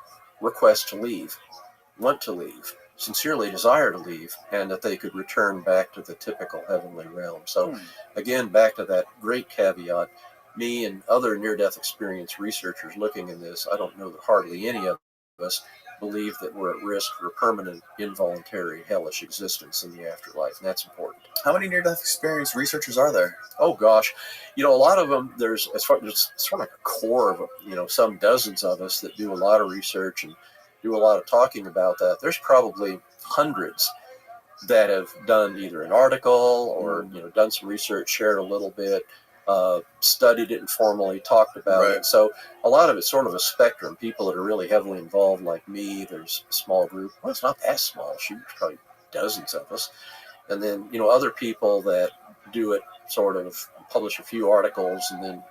A: request to leave, want to leave, sincerely desire to leave, and that they could return back to the typical heavenly realm. So again, back to that great caveat, me and other near-death experience researchers looking in this, I don't know that hardly any of us believe that we're at risk for a permanent, involuntary, hellish existence in the afterlife, and that's important.
B: How many near-death experience researchers are there?
A: Oh gosh, a lot of them. There's sort of like a core of some dozens of us that do a lot of research and do a lot of talking about that. There's probably hundreds that have done either an article or done some research, shared a little bit, studied it informally, talked about it. So a lot of it's sort of a spectrum. People that are really heavily involved, like me. There's a small group. Well, it's not that small. Shoot, probably dozens of us. And then other people that do it, sort of publish a few articles and then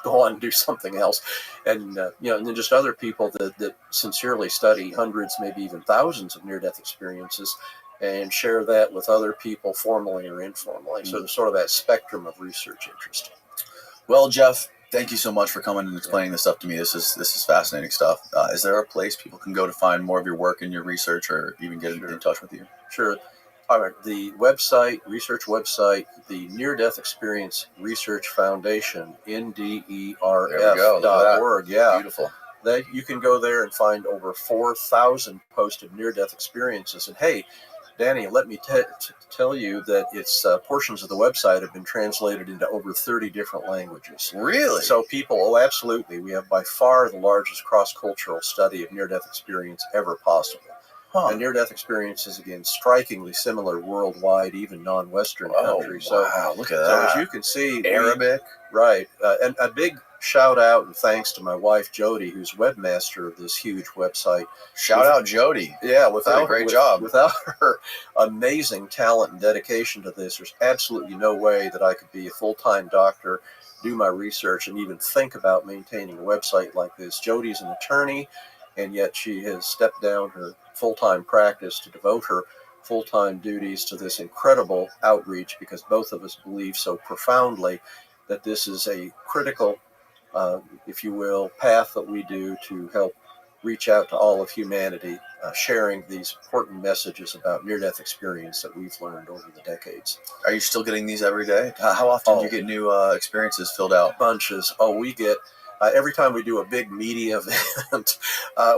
A: go on and do something else. And and then just other people that sincerely study hundreds, maybe even thousands of near-death experiences, and share that with other people formally or informally. So there's sort of that spectrum of research interest.
B: Well, Jeff, thank you so much for coming and explaining this stuff to me. This is fascinating stuff. Is there a place people can go to find more of your work and your research, or even get in touch with you?
A: Sure. All right. The research website, the Near Death Experience Research Foundation, NDERF.org. Yeah.
B: Beautiful.
A: You can go there and find over 4,000 posted near-death experiences. And hey, Danny, let me tell you that its portions of the website have been translated into over 30 different languages.
B: Really?
A: So people, absolutely. We have by far the largest cross-cultural study of near-death experience ever possible. And near-death experience is, again, strikingly similar worldwide, even non-Western countries.
B: Wow, look at that.
A: So as you can see...
B: Arabic.
A: Right. And a big shout out and thanks to my wife, Jody, who's webmaster of this huge website.
B: Shout out, Jody.
A: Yeah, without
B: great job.
A: Without her amazing talent and dedication to this, there's absolutely no way that I could be a full-time doctor, do my research, and even think about maintaining a website like this. Jody's an attorney, and yet she has stepped down her full-time practice to devote her full-time duties to this incredible outreach, because both of us believe so profoundly that this is a critical, if you will, path that we do to help reach out to all of humanity, sharing these important messages about near-death experience that we've learned over the decades.
B: Are you still getting these every day? How often do you get new experiences filled out?
A: Bunches. We get... every time we do a big media event,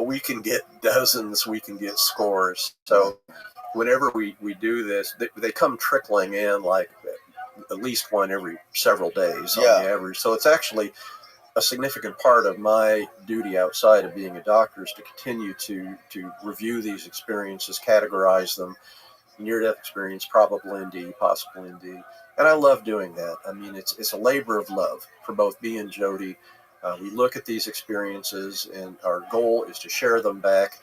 A: we can get dozens, we can get scores. So whenever we do this, they come trickling in like at least one every several days on the average. So it's actually a significant part of my duty outside of being a doctor is to continue to review these experiences, categorize them, near-death experience, probable ND, possible ND. And I love doing that. I mean, it's a labor of love for both me and Jody. We look at these experiences, and our goal is to share them back,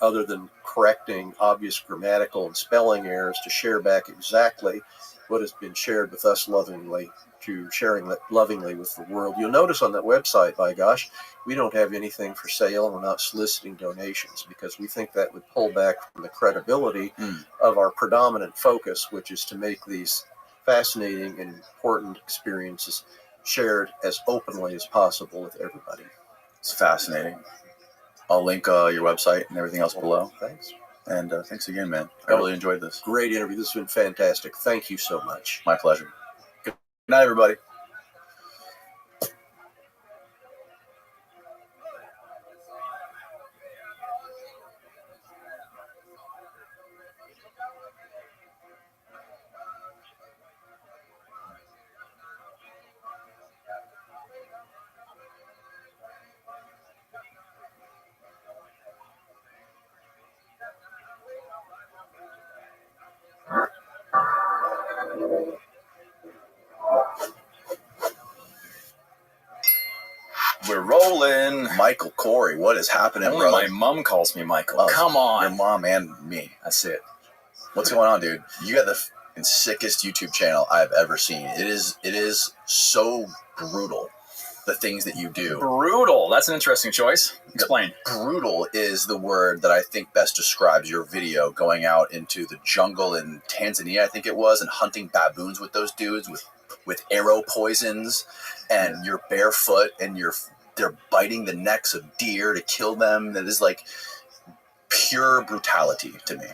A: other than correcting obvious grammatical and spelling errors, to share back exactly what has been shared with us lovingly, to sharing that lovingly with the world. You'll notice on that website, by gosh, we don't have anything for sale, and we're not soliciting donations, because we think that would pull back from the credibility of our predominant focus, which is to make these fascinating and important experiences shared as openly as possible with everybody.
B: It's fascinating. I'll link your website and everything else below.
A: Thanks.
B: And thanks again, man. I really enjoyed this.
A: Great interview. This has been fantastic. Thank you so much.
B: My pleasure. Good night, everybody. We're rolling. Michael Corey, what is happening,
D: Only
B: bro?
D: my mom calls me Michael. Come on.
B: Your mom and me.
D: That's it.
B: What's going on, dude? You got the sickest YouTube channel I've ever seen. It is so brutal, the things that you do.
D: Brutal. That's an interesting choice. Explain.
B: Brutal is the word that I think best describes your video, going out into the jungle in Tanzania, I think it was, and hunting baboons with those dudes with arrow poisons, and you're barefoot and they're biting the necks of deer to kill them. That is like pure brutality to me.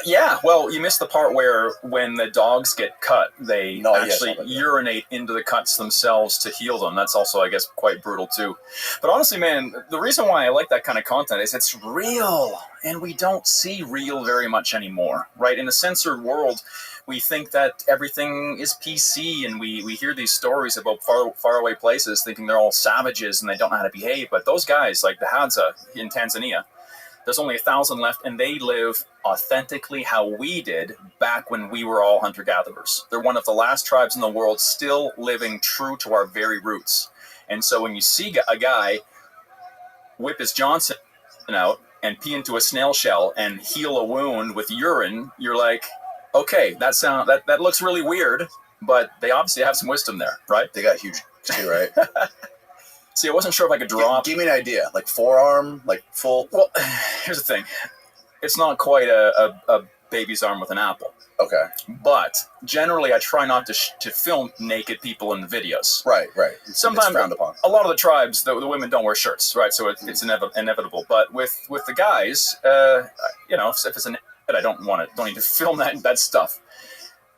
D: Yeah, well, you missed the part where when the dogs get cut, they actually urinate into the cuts themselves to heal them. That's also, I guess, quite brutal too. But honestly, man, the reason why I like that kind of content is it's real, and we don't see real very much anymore, right? In a censored world, we think that everything is PC, and we hear these stories about faraway places thinking they're all savages and they don't know how to behave. But those guys, like the Hadza in Tanzania, there's only 1,000 left, and they live authentically how we did back when we were all hunter-gatherers. They're one of the last tribes in the world still living true to our very roots. And so when you see a guy whip his Johnson out and pee into a snail shell and heal a wound with urine, you're like, okay, that looks really weird, but they obviously have some wisdom there, right?
B: They got huge too, right?
D: See, I wasn't sure if I could drop.
B: Give me an idea, like forearm, like full.
D: Well, here's the thing: it's not quite a baby's arm with an apple.
B: Okay.
D: But generally, I try not to film naked people in the videos.
B: Right.
D: Sometimes,
B: it's frowned upon.
D: A lot of the tribes, the women don't wear shirts, right? So it's inevitable. But with the guys, if it's an I don't need to film that stuff.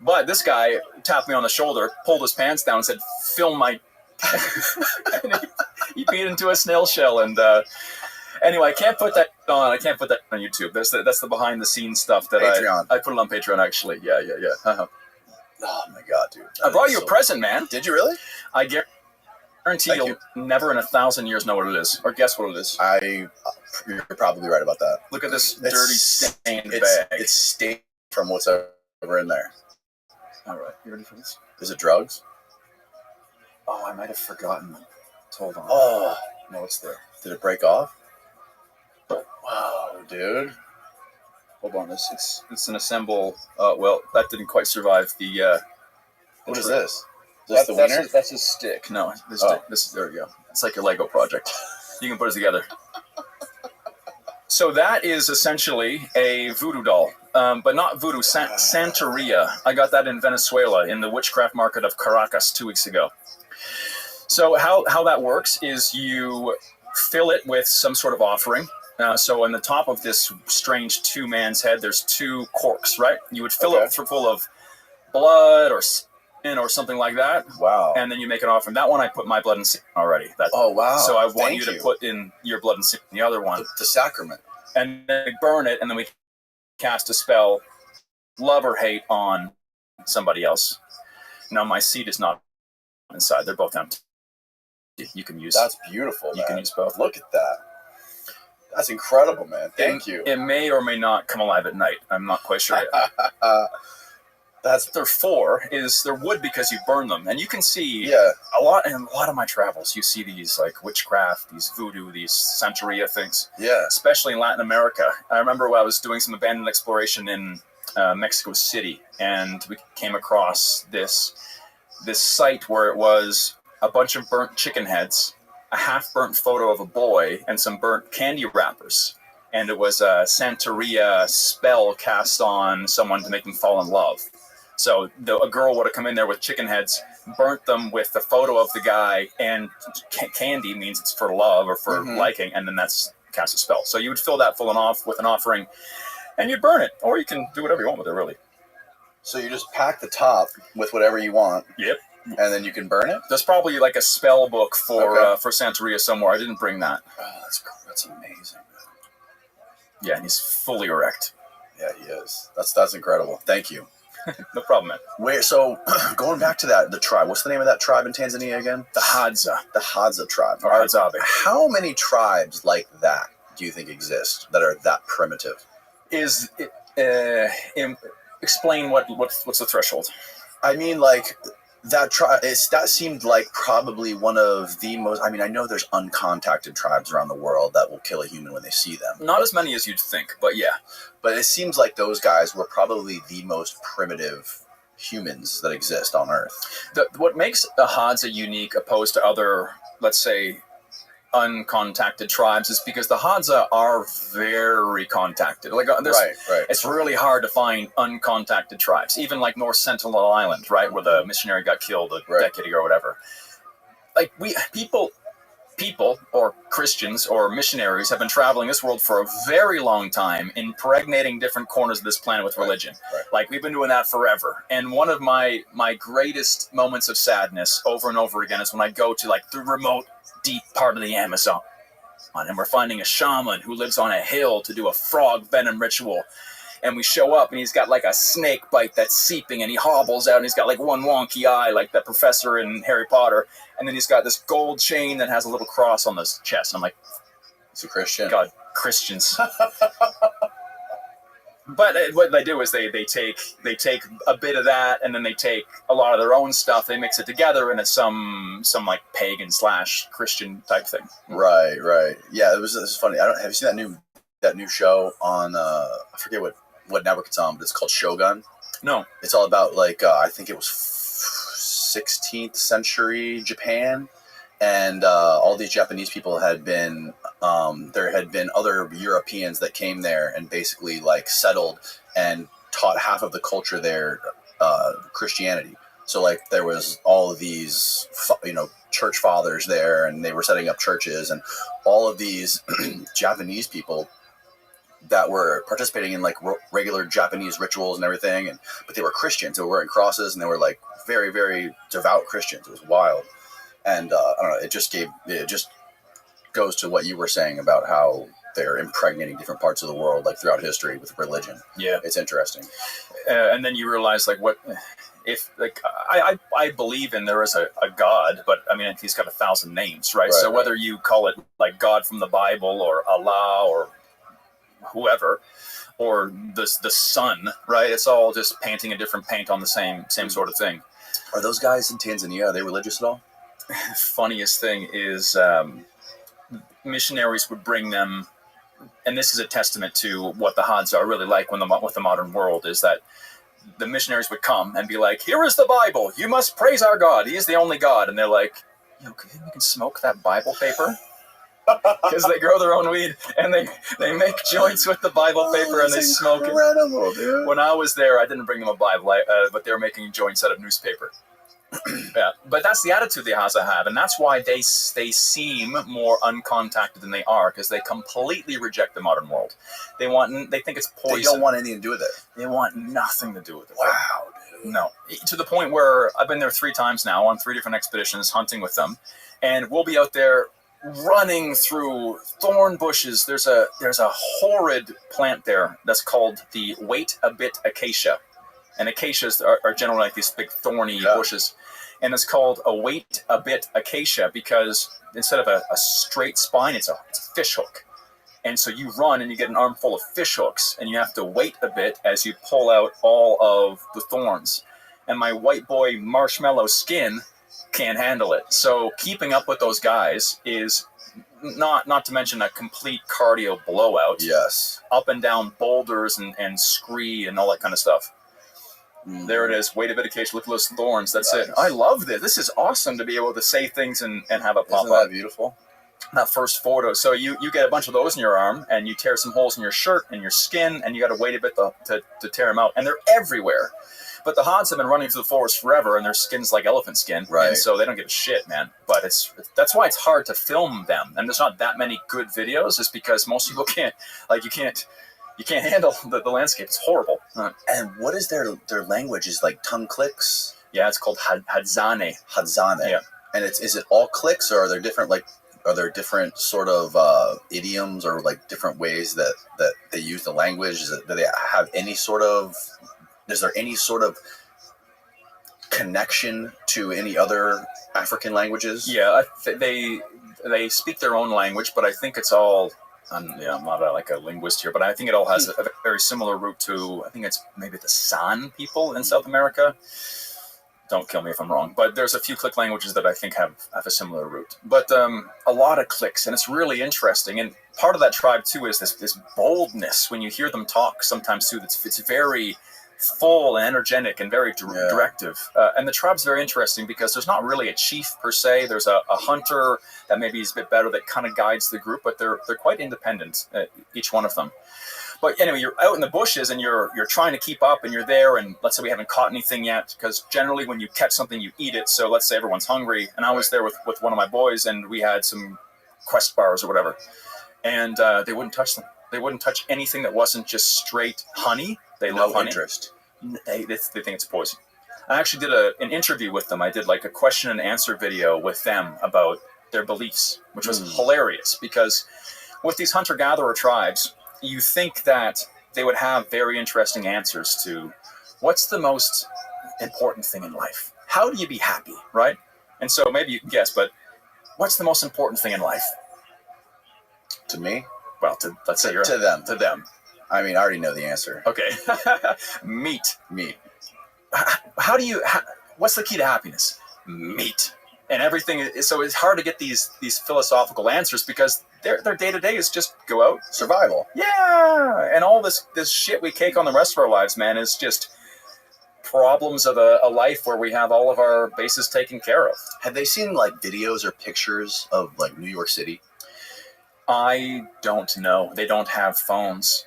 D: But this guy tapped me on the shoulder, pulled his pants down, and said, "Film my." And he peed into a snail shell, and anyway, I can't put that on. I can't put that on YouTube. That's the behind the scenes stuff that
B: Patreon.
D: I put it on Patreon actually. Yeah. Uh-huh.
B: Oh my god, dude!
D: I brought you a present, man.
B: Did you really?
D: I guarantee you'll never in 1,000 years know what it is, or guess what it is.
B: You're probably right about that.
D: Look at this dirty stained bag.
B: It's stained from what's ever in there.
D: All right, you ready for this?
B: Is it drugs?
D: Oh, I might have forgotten. Hold on.
B: Oh,
D: no, it's there.
B: Did it break off? Wow, dude.
D: Hold on, it's an assemble. Well, that didn't quite survive the.
B: What is this? Is this the wiener?
D: That's a stick. No, this stick. There we go. It's like a Lego project. You can put it together. So that is essentially a voodoo doll, but not voodoo, Santeria. I got that in Venezuela in the witchcraft market of Caracas 2 weeks ago. So how that works is you fill it with some sort of offering. So on the top of this strange two-man's head, there's 2 corks, right? You would fill it full of blood or sin or something like that.
B: Wow.
D: And then you make an offering. That one I put my blood and sin already.
B: Oh, wow.
D: So I want you to put in your blood and sin in the other one.
B: The sacrament.
D: And then we burn it, and then we cast a spell, love or hate, on somebody else. Now, my seed is not inside. They're both empty. You can use.
B: That's beautiful, man.
D: You can use both.
B: Look at that. That's incredible, man. Thank you.
D: It may or may not come alive at night. I'm not quite sure yet. They're 4 is they're wood because you burn them, and you can see a lot in a lot of my travels. You see these like witchcraft, these voodoo, these Santeria things.
B: Yeah,
D: especially in Latin America. I remember when I was doing some abandoned exploration in Mexico City, and we came across this site where it was a bunch of burnt chicken heads, a half-burnt photo of a boy, and some burnt candy wrappers. And it was a Santeria spell cast on someone to make them fall in love. So a girl would have come in there with chicken heads, burnt them with the photo of the guy, and candy means it's for love or for liking, and then that's cast a spell. So you would fill that full and off with an offering, and you'd burn it, or you can do whatever you want with it, really.
B: So you just pack the top with whatever you want.
D: Yep.
B: And then you can burn it?
D: There's probably like a spell book for Santeria somewhere. I didn't bring that.
B: Oh, that's amazing.
D: Yeah, and he's fully erect.
B: Yeah, he is. That's incredible. Thank you.
D: No problem, man.
B: So going back to the tribe, what's the name of that tribe in Tanzania again?
D: The Hadza.
B: The Hadza tribe.
D: Or Hadzabe.
B: How many tribes like that do you think exist that are that primitive?
D: Explain what's the threshold?
B: I mean, like that tribe. That seemed like probably one of the most. I mean, I know there's uncontacted tribes around the world that will kill a human when they see them.
D: Not as many as you'd think, but yeah.
B: But it seems like those guys were probably the most primitive humans that exist on Earth.
D: What makes the Hadza unique opposed to other, let's say, uncontacted tribes is because the Hadza are very contacted. Like
B: right.
D: It's really hard to find uncontacted tribes. Even like North Sentinel Island, right, where the missionary got killed a decade ago or whatever. Like people people or Christians or missionaries have been traveling this world for a very long time, impregnating different corners of this planet with religion.
B: Right.
D: Like, we've been doing that forever. And one of my greatest moments of sadness over and over again is when I go to like the remote, deep part of the Amazon, and we're finding a shaman who lives on a hill to do a frog venom ritual. And we show up, and he's got like a snake bite that's seeping, and he hobbles out, and he's got like one wonky eye, like that professor in Harry Potter. And then he's got this gold chain that has a little cross on his chest. And I'm like,
B: it's a Christian.
D: God, Christians. But what they do is they take a bit of that, and then they take a lot of their own stuff. They mix it together, and it's some like pagan / Christian type thing.
B: Right. Yeah, it was funny. Have you seen that new show on? I forget what network it's on, but it's called Shogun.
D: No,
B: it's all about like I think it was 16th century Japan, and all these Japanese people had been. There had been other Europeans that came there and basically like settled and taught half of the culture there Christianity. So like there was all of these church fathers there, and they were setting up churches, and all of these Japanese people that were participating in like regular Japanese rituals and everything, but they were Christians. They were wearing crosses, and they were like very, very devout Christians. It was wild, and I don't know. It just goes to what you were saying about how they're impregnating different parts of the world, like throughout history, with religion.
D: Yeah,
B: it's interesting.
D: And then you realize like what if like I believe there is a God, but I mean he's got 1,000 names, right? So whether you call it like God from the Bible or Allah or whoever, or the sun, right? It's all just painting a different paint on the same sort of thing.
B: Are those guys in Tanzania, are they religious at all?
D: Funniest thing is missionaries would bring them, and this is a testament to what the Hads are really like with the modern world, is that the missionaries would come and be like, here is the Bible, you must praise our God, he is the only God. And they're like, you can smoke that Bible paper? Because they grow their own weed, and they make joints with the Bible paper, and they smoke it.
B: Dude.
D: When I was there, I didn't bring them a Bible, but they were making joints out of newspaper. Yeah, but that's the attitude the Haza have, and that's why they seem more uncontacted than they are, because they completely reject the modern world. They think it's poison.
B: They don't want anything to do with it.
D: They want nothing to do with it.
B: Wow, dude.
D: No, to the point where I've been there 3 times now on 3 different expeditions hunting with them, and we'll be out there running through thorn bushes. There's a horrid plant there that's called the wait-a-bit acacia. And acacias are generally like these big thorny bushes. And it's called a wait-a-bit acacia because instead of a straight spine, it's a fish hook. And so you run and you get an armful of fish hooks, and you have to wait a bit as you pull out all of the thorns. And my white boy marshmallow skin can't handle it. So keeping up with those guys is not to mention a complete cardio blowout.
B: Yes.
D: Up and down boulders and scree and all that kind of stuff. There it is. Wait a bit, acacia. Look at those thorns. That's nice. It. I love this. This is awesome to be able to say things and have it pop up.
B: Isn't that beautiful?
D: That first photo. So you get a bunch of those in your arm, and you tear some holes in your shirt and your skin, and you got to wait a bit to tear them out. And they're everywhere. But the Hads have been running through the forest forever, and their skin's like elephant skin. Right. And so they don't give a shit, man. But that's why it's hard to film them. And there's not that many good videos, is because most people can't. Like, you can't handle the landscape. It's horrible.
B: And what is their language? Is like tongue clicks?
D: Yeah, it's called Hadzane.
B: Hadzane. Yeah. And is it all clicks, or are there different sort of idioms or like different ways that they use the language? Do they have any sort of? Is there any sort of connection to any other African languages?
D: Yeah, they speak their own language, but I think it's all. I'm not like a linguist here, but I think it all has a very similar root to, I think it's maybe the San people in South America. Don't kill me if I'm wrong, but there's a few click languages that I think have a similar root. But a lot of clicks, and it's really interesting. And part of that tribe too is this boldness when you hear them talk. Sometimes too, it's very full and energetic and very directive. And the tribe's very interesting because there's not really a chief per se. There's a hunter that maybe is a bit better that kind of guides the group, but they're quite independent, each one of them. But anyway, you're out in the bushes and you're trying to keep up, and you're there, and let's say we haven't caught anything yet, because generally when you catch something, you eat it. So let's say everyone's hungry, and I was there with one of my boys, and we had some Quest bars or whatever. And they wouldn't touch them. They wouldn't touch anything that wasn't just straight honey. They love honey.
B: Interest.
D: They think it's poison. I actually did an interview with them. I did like a question and answer video with them about their beliefs, which was hilarious because with these hunter-gatherer tribes, you think that they would have very interesting answers to what's the most important thing in life? How do you be happy, right? And so maybe you can guess, but what's the most important thing in life?
B: To me?
D: Well, let's say you're...
B: To them.
D: To them.
B: I mean, I already know the answer.
D: Okay. Meat.
B: Meat.
D: What's the key to happiness? Meat. And everything is, so it's hard to get these philosophical answers because their day-to-day is just go out.
B: Survival.
D: Yeah. And all this shit we cake on the rest of our lives, man, is just problems of a life where we have all of our bases taken care of.
B: Have they seen like videos or pictures of like New York City?
D: I don't know. They don't have phones.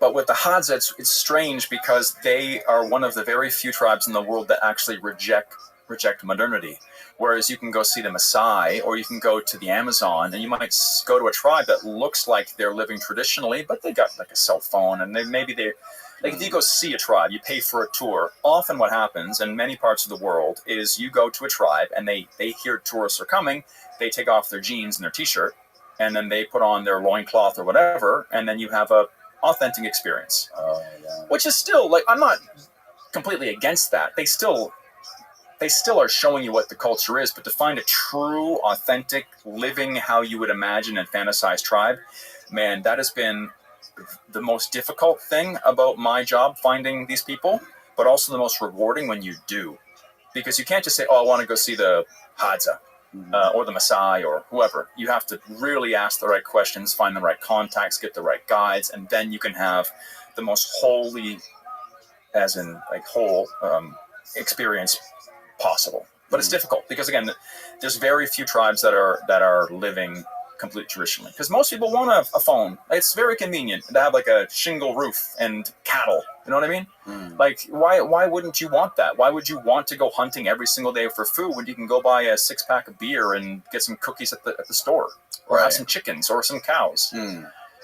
D: But with the Hadza, it's strange because they are one of the very few tribes in the world that actually reject modernity. Whereas you can go see the Maasai or you can go to the Amazon and you might go to a tribe that looks like they're living traditionally, but they got like a cell phone and like if you go see a tribe, you pay for a tour. Often what happens in many parts of the world is you go to a tribe and they hear tourists are coming, they take off their jeans and their t-shirt and then they put on their loincloth or whatever and then you have a authentic experience.
B: Oh, yeah.
D: Which is still like, I'm not completely against that. They still are showing you what the culture is, but to find a true, authentic, living how you would imagine and fantasize tribe, man, that has been the most difficult thing about my job, finding these people, but also the most rewarding when you do. Because you can't just say, oh, I want to go see the Hadza or the Maasai or whoever. You have to really ask the right questions, find the right contacts, get the right guides, and then you can have the most holy, as in like whole experience possible. But it's difficult because again, there's very few tribes that are living completely traditionally. Because most people want a phone. It's very convenient to have like a shingle roof and cattle. You know what I mean? Like why wouldn't you want that? Why would you want to go hunting every single day for food when you can go buy a 6-pack of beer and get some cookies at the store or have some chickens or some cows?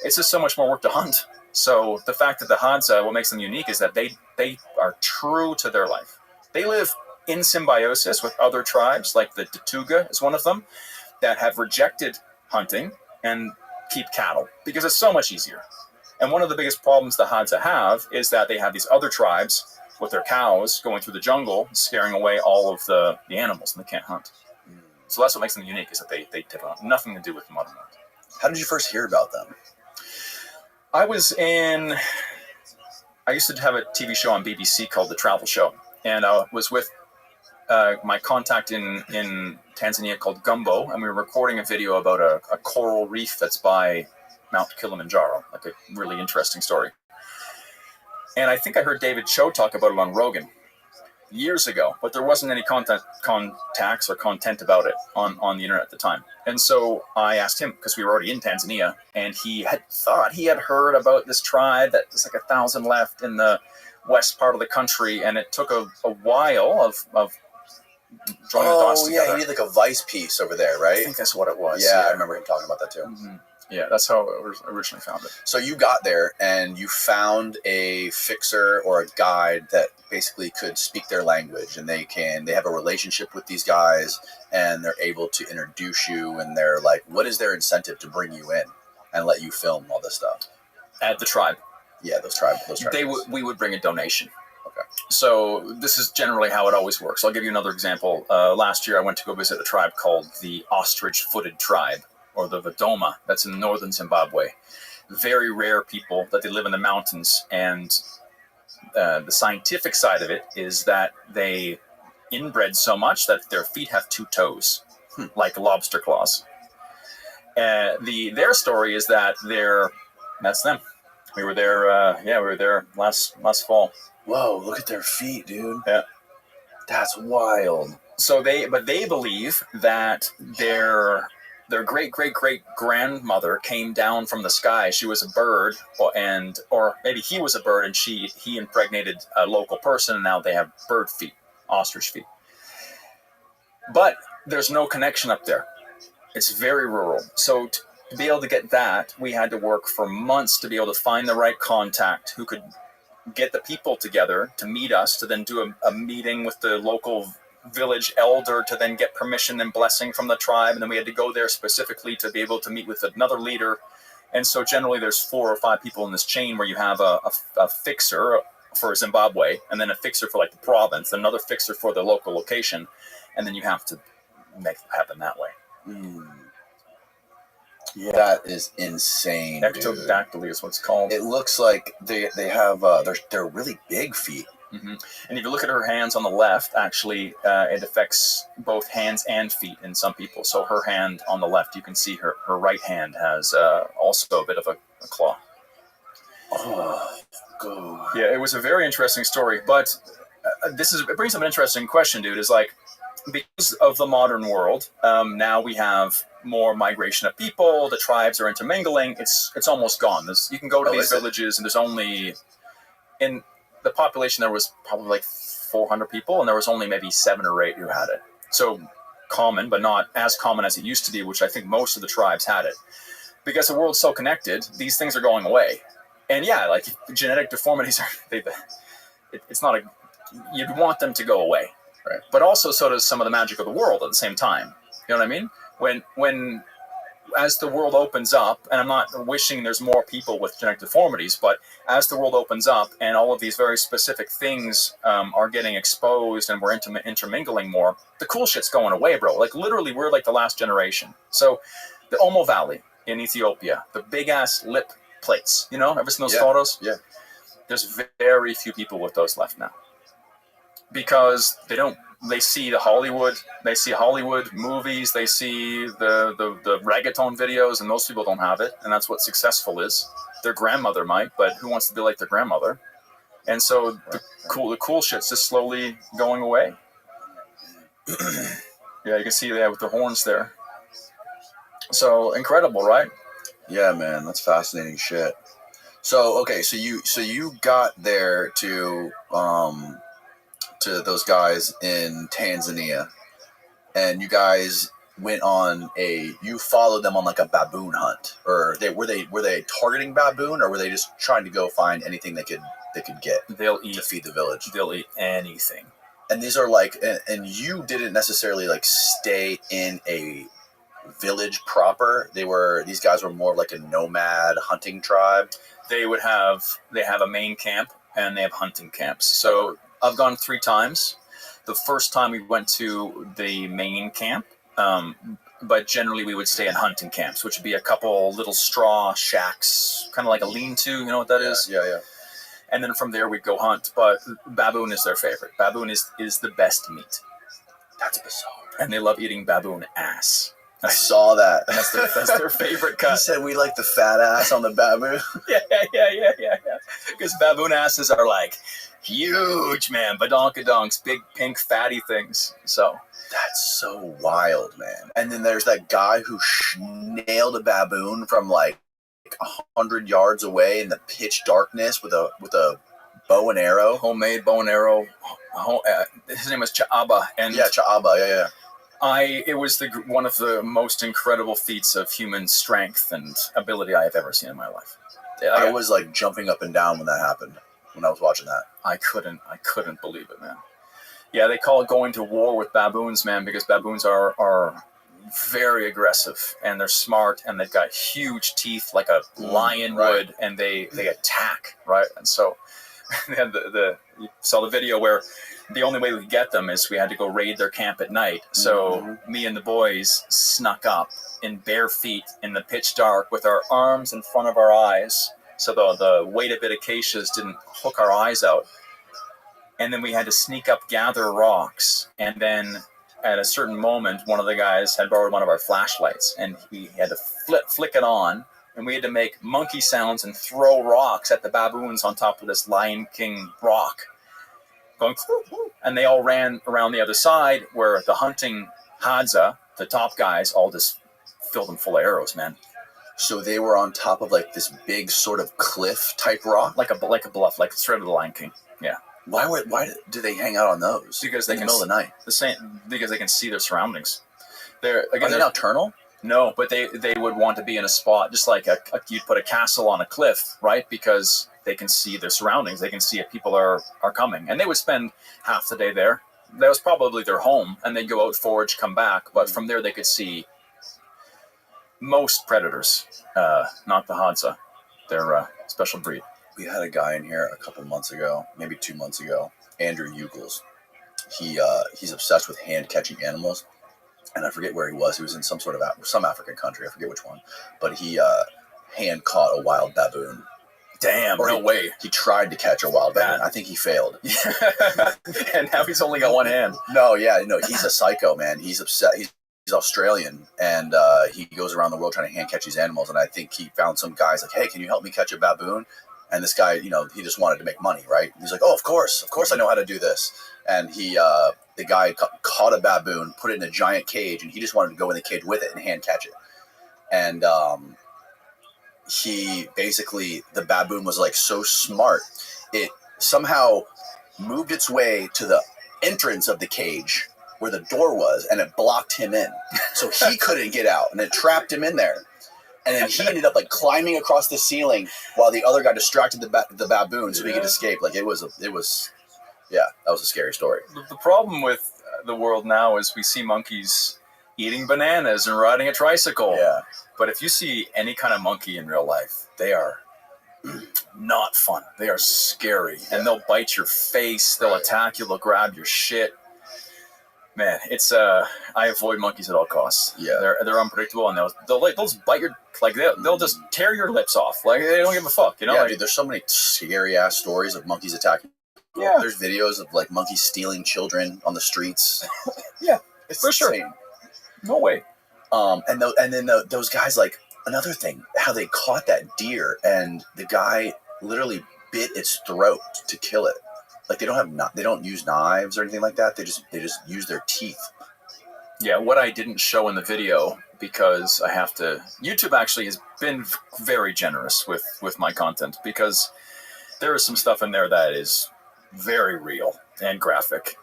D: It's just so much more work to hunt. So the fact that the Hadza, what makes them unique is that they are true to their life. They live in symbiosis with other tribes, like the Datuga is one of them, that have rejected hunting and keep cattle because it's so much easier. And one of the biggest problems the Hadza have is that they have these other tribes with their cows going through the jungle, scaring away all of the animals, and they can't hunt. So that's what makes them unique, is that they have nothing to do with the modern world.
B: How did you first hear about them?
D: I used to have a TV show on BBC called The Travel Show, and I was with my contact in Tanzania called Gumbo, and we were recording a video about a coral reef that's by Mount Kilimanjaro, like a really interesting story. And I think I heard David Cho talk about it on Rogan years ago, but there wasn't any contacts or content about it on the internet at the time. And so I asked him, because we were already in Tanzania, and he had thought he had heard about this tribe that there's like 1,000 left in the west part of the country, and it took a while of drawing the dots together.
B: Yeah, he did like a Vice piece over there, right?
D: I think that's what it was.
B: Yeah, I remember him talking about that too.
D: Yeah, that's how I originally found it.
B: So you got there and you found a fixer or a guide that basically could speak their language, and they have a relationship with these guys, and they're able to introduce you, and they're like, what is their incentive to bring you in and let you film all this stuff?
D: At the tribe.
B: Yeah, those tribes.
D: We would bring a donation.
B: Okay.
D: So this is generally how it always works. I'll give you another example. Last year I went to go visit a tribe called the ostrich-footed tribe, or the Vadoma, that's in northern Zimbabwe. Very rare people that they live in the mountains, and the scientific side of it is that they inbred so much that their feet have 2 toes, like lobster claws. Their story is that that's them. We were there last fall.
B: Whoa, look at their feet, dude.
D: Yeah.
B: That's wild.
D: So they believe that their great-great-great-grandmother came down from the sky. She was a bird, or maybe he was a bird, and he impregnated a local person, and now they have bird feet, ostrich feet. But there's no connection up there. It's very rural. So to be able to get that, we had to work for months to be able to find the right contact who could get the people together to meet us, to then do a meeting with the local village elder to then get permission and blessing from the tribe. And then we had to go there specifically to be able to meet with another leader. And so generally there's 4 or 5 people in this chain where you have a fixer for Zimbabwe, and then a fixer for like the province, another fixer for the local location. And then you have to make it happen that way.
B: Yeah, that is insane.
D: Ectodactyly is what it's called.
B: It looks like they have they're really big feet.
D: Mm-hmm. And if you look at her hands on the left, actually, it affects both hands and feet in some people. So her hand on the left, you can see her right hand has also a bit of a claw.
B: Oh, God.
D: Yeah, it was a very interesting story. But it brings up an interesting question, dude. Is like, because of the modern world, now we have more migration of people. The tribes are intermingling. It's almost gone. You can go to these villages, and there's only in the population there was probably like 400 people, and there was only maybe 7 or 8 who had it. So common, but not as common as it used to be, which I think most of the tribes had it. Because the world's so connected, these things are going away. And yeah, like genetic deformities are, it's not you'd want them to go away.
B: Right.
D: But also so does some of the magic of the world at the same time. You know what I mean? When as the world opens up, and I'm not wishing there's more people with genetic deformities, but as the world opens up and all of these very specific things are getting exposed and we're intermingling more, the cool shit's going away, bro. Like literally we're like the last generation. So the Omo Valley in Ethiopia, the big ass lip plates, you know, ever seen those photos?
B: Yeah.
D: There's very few people with those left now. Because they see Hollywood movies, they see the reggaeton videos, and those people don't have it, and that's what successful is. Their grandmother might, but who wants to be like their grandmother? And so the cool shit's just slowly going away. Yeah, you can see that with the horns there. So incredible, right?
B: Yeah, man, that's fascinating shit. So okay, so you got there to those guys in Tanzania, and you guys went on you followed them on like a baboon hunt, or were they targeting baboon, or were they just trying to go find anything they could get?
D: They'll eat
B: to feed the village.
D: They'll eat anything.
B: And these are like, and you didn't necessarily like stay in a village proper. These guys were more like a nomad hunting tribe.
D: They have a main camp and they have hunting camps. So I've gone 3 times. The first time we went to the main camp, but generally we would stay in hunting camps, which would be a couple little straw shacks, kind of like a lean-to, you know what that is?
B: Yeah.
D: And then from there we'd go hunt, but baboon is their favorite. Baboon is the best meat.
B: That's bizarre.
D: And they love eating baboon ass.
B: I saw that.
D: That's their favorite cut.
B: He said we like the fat ass on the baboon.
D: Yeah. Because baboon asses are like huge, man. Badonkadonks, big pink fatty things. So
B: that's so wild, man. And then there's that guy who nailed a baboon from like 100 yards away in the pitch darkness with a bow and arrow,
D: homemade bow and arrow. His name was Cha'aba, and
B: Cha'aba, yeah.
D: It was one of the most incredible feats of human strength and ability I have ever seen in my life.
B: I was like jumping up and down when that happened. When I was watching that,
D: I couldn't believe it, man. Yeah, they call it going to war with baboons, man, because baboons are very aggressive and they're smart and they've got huge teeth like a lion would, and they attack, right? And so they had you saw the video where the only way we could get them is we had to go raid their camp at night. So me and the boys snuck up in bare feet in the pitch dark with our arms in front of our eyes, so the weighted bit acacias didn't hook our eyes out. And then we had to sneak up, gather rocks, and then at a certain moment, one of the guys had borrowed one of our flashlights, and he had to flick it on, and we had to make monkey sounds and throw rocks at the baboons on top of this Lion King rock, going, and they all ran around the other side where the hunting Hadza, the top guys, all just filled them full of arrows, man.
B: So they were on top of like this big sort of cliff type rock,
D: like a bluff, like the thread of the Lion King. Yeah.
B: Why do they hang out on those?
D: Because they
B: in the middle of the night.
D: Because they can see their surroundings. Are
B: they nocturnal?
D: No, but they would want to be in a spot just like you'd put a castle on a cliff, right? Because they can see their surroundings. They can see if people are coming. And they would spend half the day there. That was probably their home. And they'd go out, forage, come back. But from there, they could see most predators, not the Hadza. They're a special breed.
B: We had a guy in here a couple months ago, maybe 2 months ago, Andrew Ugles. He's obsessed with hand-catching animals. And I forget where he was. He was in some sort of some African country. I forget which one. But he hand caught a wild baboon.
D: Damn, no way.
B: He tried to catch a wild baboon. I think he failed.
D: And now he's only got one hand.
B: No, he's a psycho, man. He's upset. He's Australian, and he goes around the world trying to hand catch these animals. And I think he found some guys like, hey, can you help me catch a baboon? And this guy, he just wanted to make money, right? He's like, oh, of course I know how to do this. And the guy caught a baboon, put it in a giant cage, and he just wanted to go in the cage with it and hand catch it. And the baboon was like so smart, it somehow moved its way to the entrance of the cage where the door was, and it blocked him in. So he couldn't get out, and it trapped him in there. And then he ended up like climbing across the ceiling while the other guy distracted the baboon so he could escape. Like that was a scary story.
D: The problem with the world now is we see monkeys eating bananas and riding a tricycle.
B: Yeah.
D: But if you see any kind of monkey in real life, they are not fun. They are scary. Yeah. And they'll bite your face. They'll attack you. They'll grab your shit. Man, it's I avoid monkeys at all costs.
B: Yeah.
D: They're unpredictable, and they'll just bite your, like they'll just tear your lips off. Like they don't give a fuck,
B: Yeah, like, dude, there's so many scary ass stories of monkeys attacking.
D: Yeah.
B: There's videos of like monkeys stealing children on the streets.
D: Yeah,
B: it's
D: for
B: insane.
D: Sure. No way.
B: And then those guys, like, another thing, how they caught that deer and the guy literally bit its throat to kill it. Like they don't use knives or anything like that. They just use their teeth.
D: Yeah, what I didn't show in the video, because YouTube actually has been very generous with my content, because there is some stuff in there that is very real and graphic.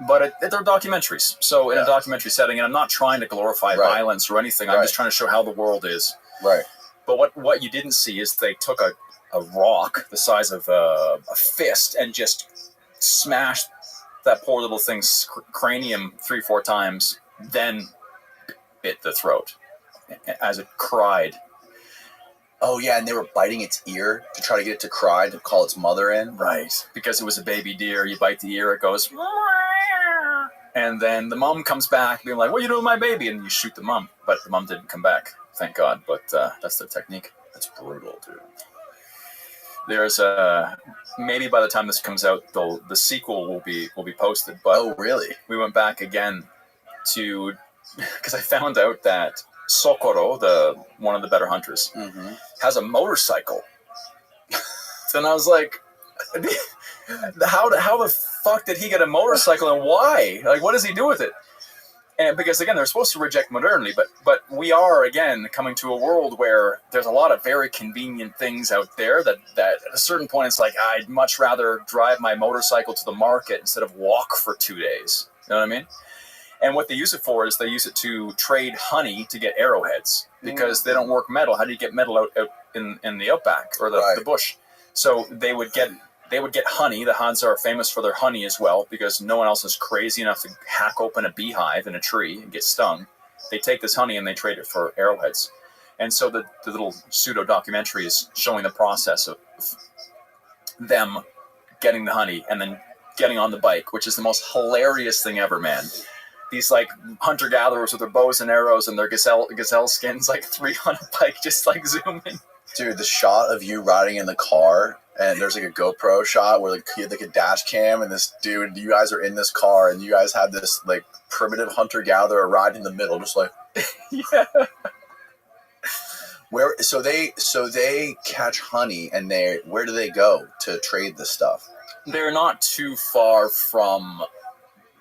D: But they're documentaries. So in a documentary setting, and I'm not trying to glorify violence or anything. I'm just trying to show how the world is.
B: Right.
D: But what you didn't see is they took a rock the size of a fist and just smashed that poor little thing's cranium 3-4 times, then bit the throat as it cried.
B: Oh, yeah, and they were biting its ear to try to get it to cry, to call its mother in.
D: Right, because it was a baby deer. You bite the ear, it goes... And then the mom comes back being like, what are you doing with my baby? And you shoot the mom. But the mom didn't come back, thank God. But that's their technique.
B: That's brutal, dude.
D: There's maybe by the time this comes out, the sequel will be posted. But
B: oh, really?
D: We went back again to... Because I found out that Socorro, one of the better hunters, has a motorcycle. So then I was like... How the fuck did he get a motorcycle, and why? Like, what does he do with it? And because again, they're supposed to reject modernity, but we are again coming to a world where there's a lot of very convenient things out there that at a certain point it's like I'd much rather drive my motorcycle to the market instead of walk for 2 days. You know what I mean? And what they use it for is they use it to trade honey to get arrowheads, because they don't work metal. How do you get metal out in the outback or the bush? So they would get honey. The Hadza are famous for their honey as well, because no one else is crazy enough to hack open a beehive in a tree and get stung. They take this honey and they trade it for arrowheads. And so the little pseudo documentary is showing the process of them getting the honey and then getting on the bike, which is the most hilarious thing ever, man. These like hunter-gatherers with their bows and arrows and their gazelle skins, like 3 on a bike, just like zooming.
B: Dude, the shot of you riding in the car, and there's like a GoPro shot where like you have like a dash cam, and this dude, you guys are in this car, and you guys have this like primitive hunter-gatherer ride in the middle, just like
D: yeah.
B: So they catch honey, and where do they go to trade this stuff?
D: They're not too far from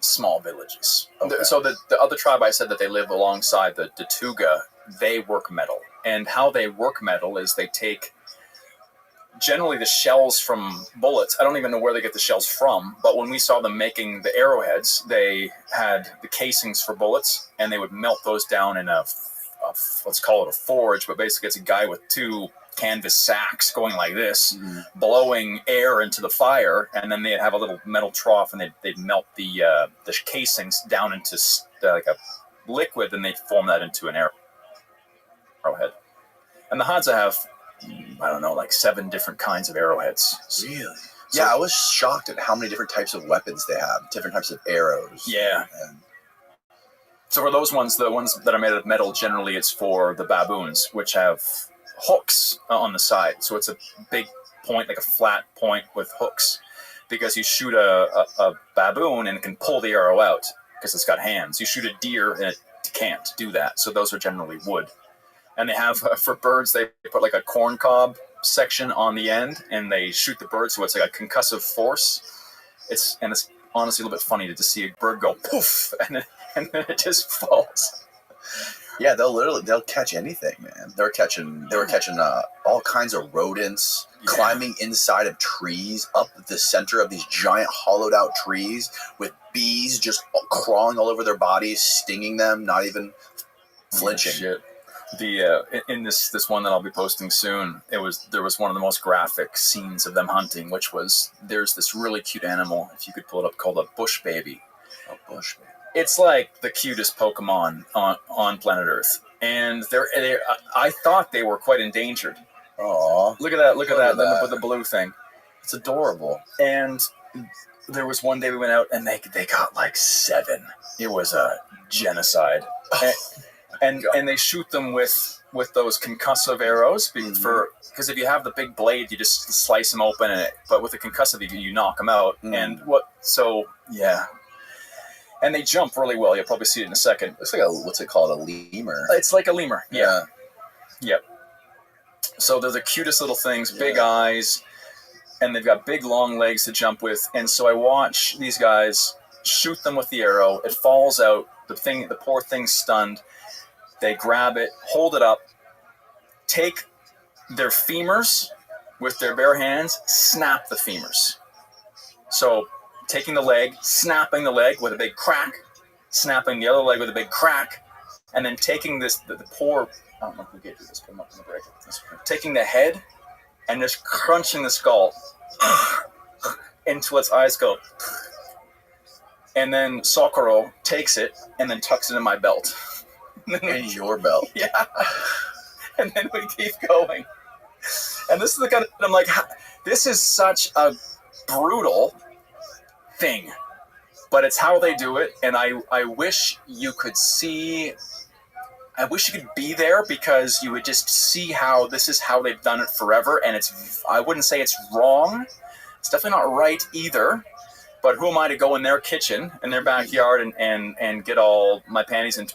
D: small villages. Okay. So the other tribe I said that they live alongside, the Tuga, they work metal. And how they work metal is they take generally the shells from bullets. I don't even know where they get the shells from, but when we saw them making the arrowheads, they had the casings for bullets, and they would melt those down in a let's call it a forge, but basically it's a guy with two canvas sacks going like this, blowing air into the fire, and then they'd have a little metal trough, and they'd melt the casings down into like a liquid, and they'd form that into an arrowhead. And the Hadza have, I don't know, like 7 different kinds of arrowheads.
B: Really?
D: So,
B: I was shocked at how many different types of weapons they have, different types of arrows.
D: Yeah.
B: And
D: so for those ones, the ones that are made of metal, generally it's for the baboons, which have hooks on the side. So it's a big point, like a flat point with hooks, because you shoot a baboon and it can pull the arrow out because it's got hands. You shoot a deer and it can't do that. So those are generally wood. And they have, for birds, they put like a corn cob section on the end, and they shoot the bird, so it's like a concussive force. It's honestly a little bit funny to see a bird go poof, and then it just falls.
B: Yeah, they'll catch anything, man. They were catching all kinds of rodents, climbing inside of trees, up the center of these giant hollowed out trees, with bees just crawling all over their bodies, stinging them, not even flinching.
D: Shit. In this one that I'll be posting soon, there was one of the most graphic scenes of them hunting, which was, there's this really cute animal, if you could pull it up, called a bush baby.
B: A bush baby.
D: It's like the cutest Pokemon on planet Earth, and I thought they were quite endangered.
B: Aww.
D: Look at that! Look at that! The blue thing.
B: It's adorable.
D: And there was one day we went out, and they got like 7. It was a genocide. And they shoot them with those concussive arrows because if you have the big blade, you just slice them open, but with the concussive, you knock them out. And and they jump really well. You'll probably see it in a second.
B: It's like what's it called? A lemur.
D: It's like a lemur.
B: Yeah.
D: Yep. So they're the cutest little things, big eyes, and they've got big long legs to jump with. And so I watch these guys shoot them with the arrow. It falls out. The poor thing's stunned. They grab it, hold it up, take their femurs with their bare hands, snap the femurs. So taking the leg, snapping the leg with a big crack, snapping the other leg with a big crack, and then taking the poor, I don't know who gave you this, put them up in the break. Taking the head and just crunching the skull until its eyes go. And then Socorro takes it and then tucks it in my belt.
B: In your belt.
D: Yeah. And then we keep going. And this is the kind of, I'm like, this is such a brutal thing, but it's how they do it. And I wish you could see, I wish you could be there, because you would just see how this is how they've done it forever. And I wouldn't say it's wrong. It's definitely not right either. But who am I to go in their kitchen, in their backyard, and get all my panties in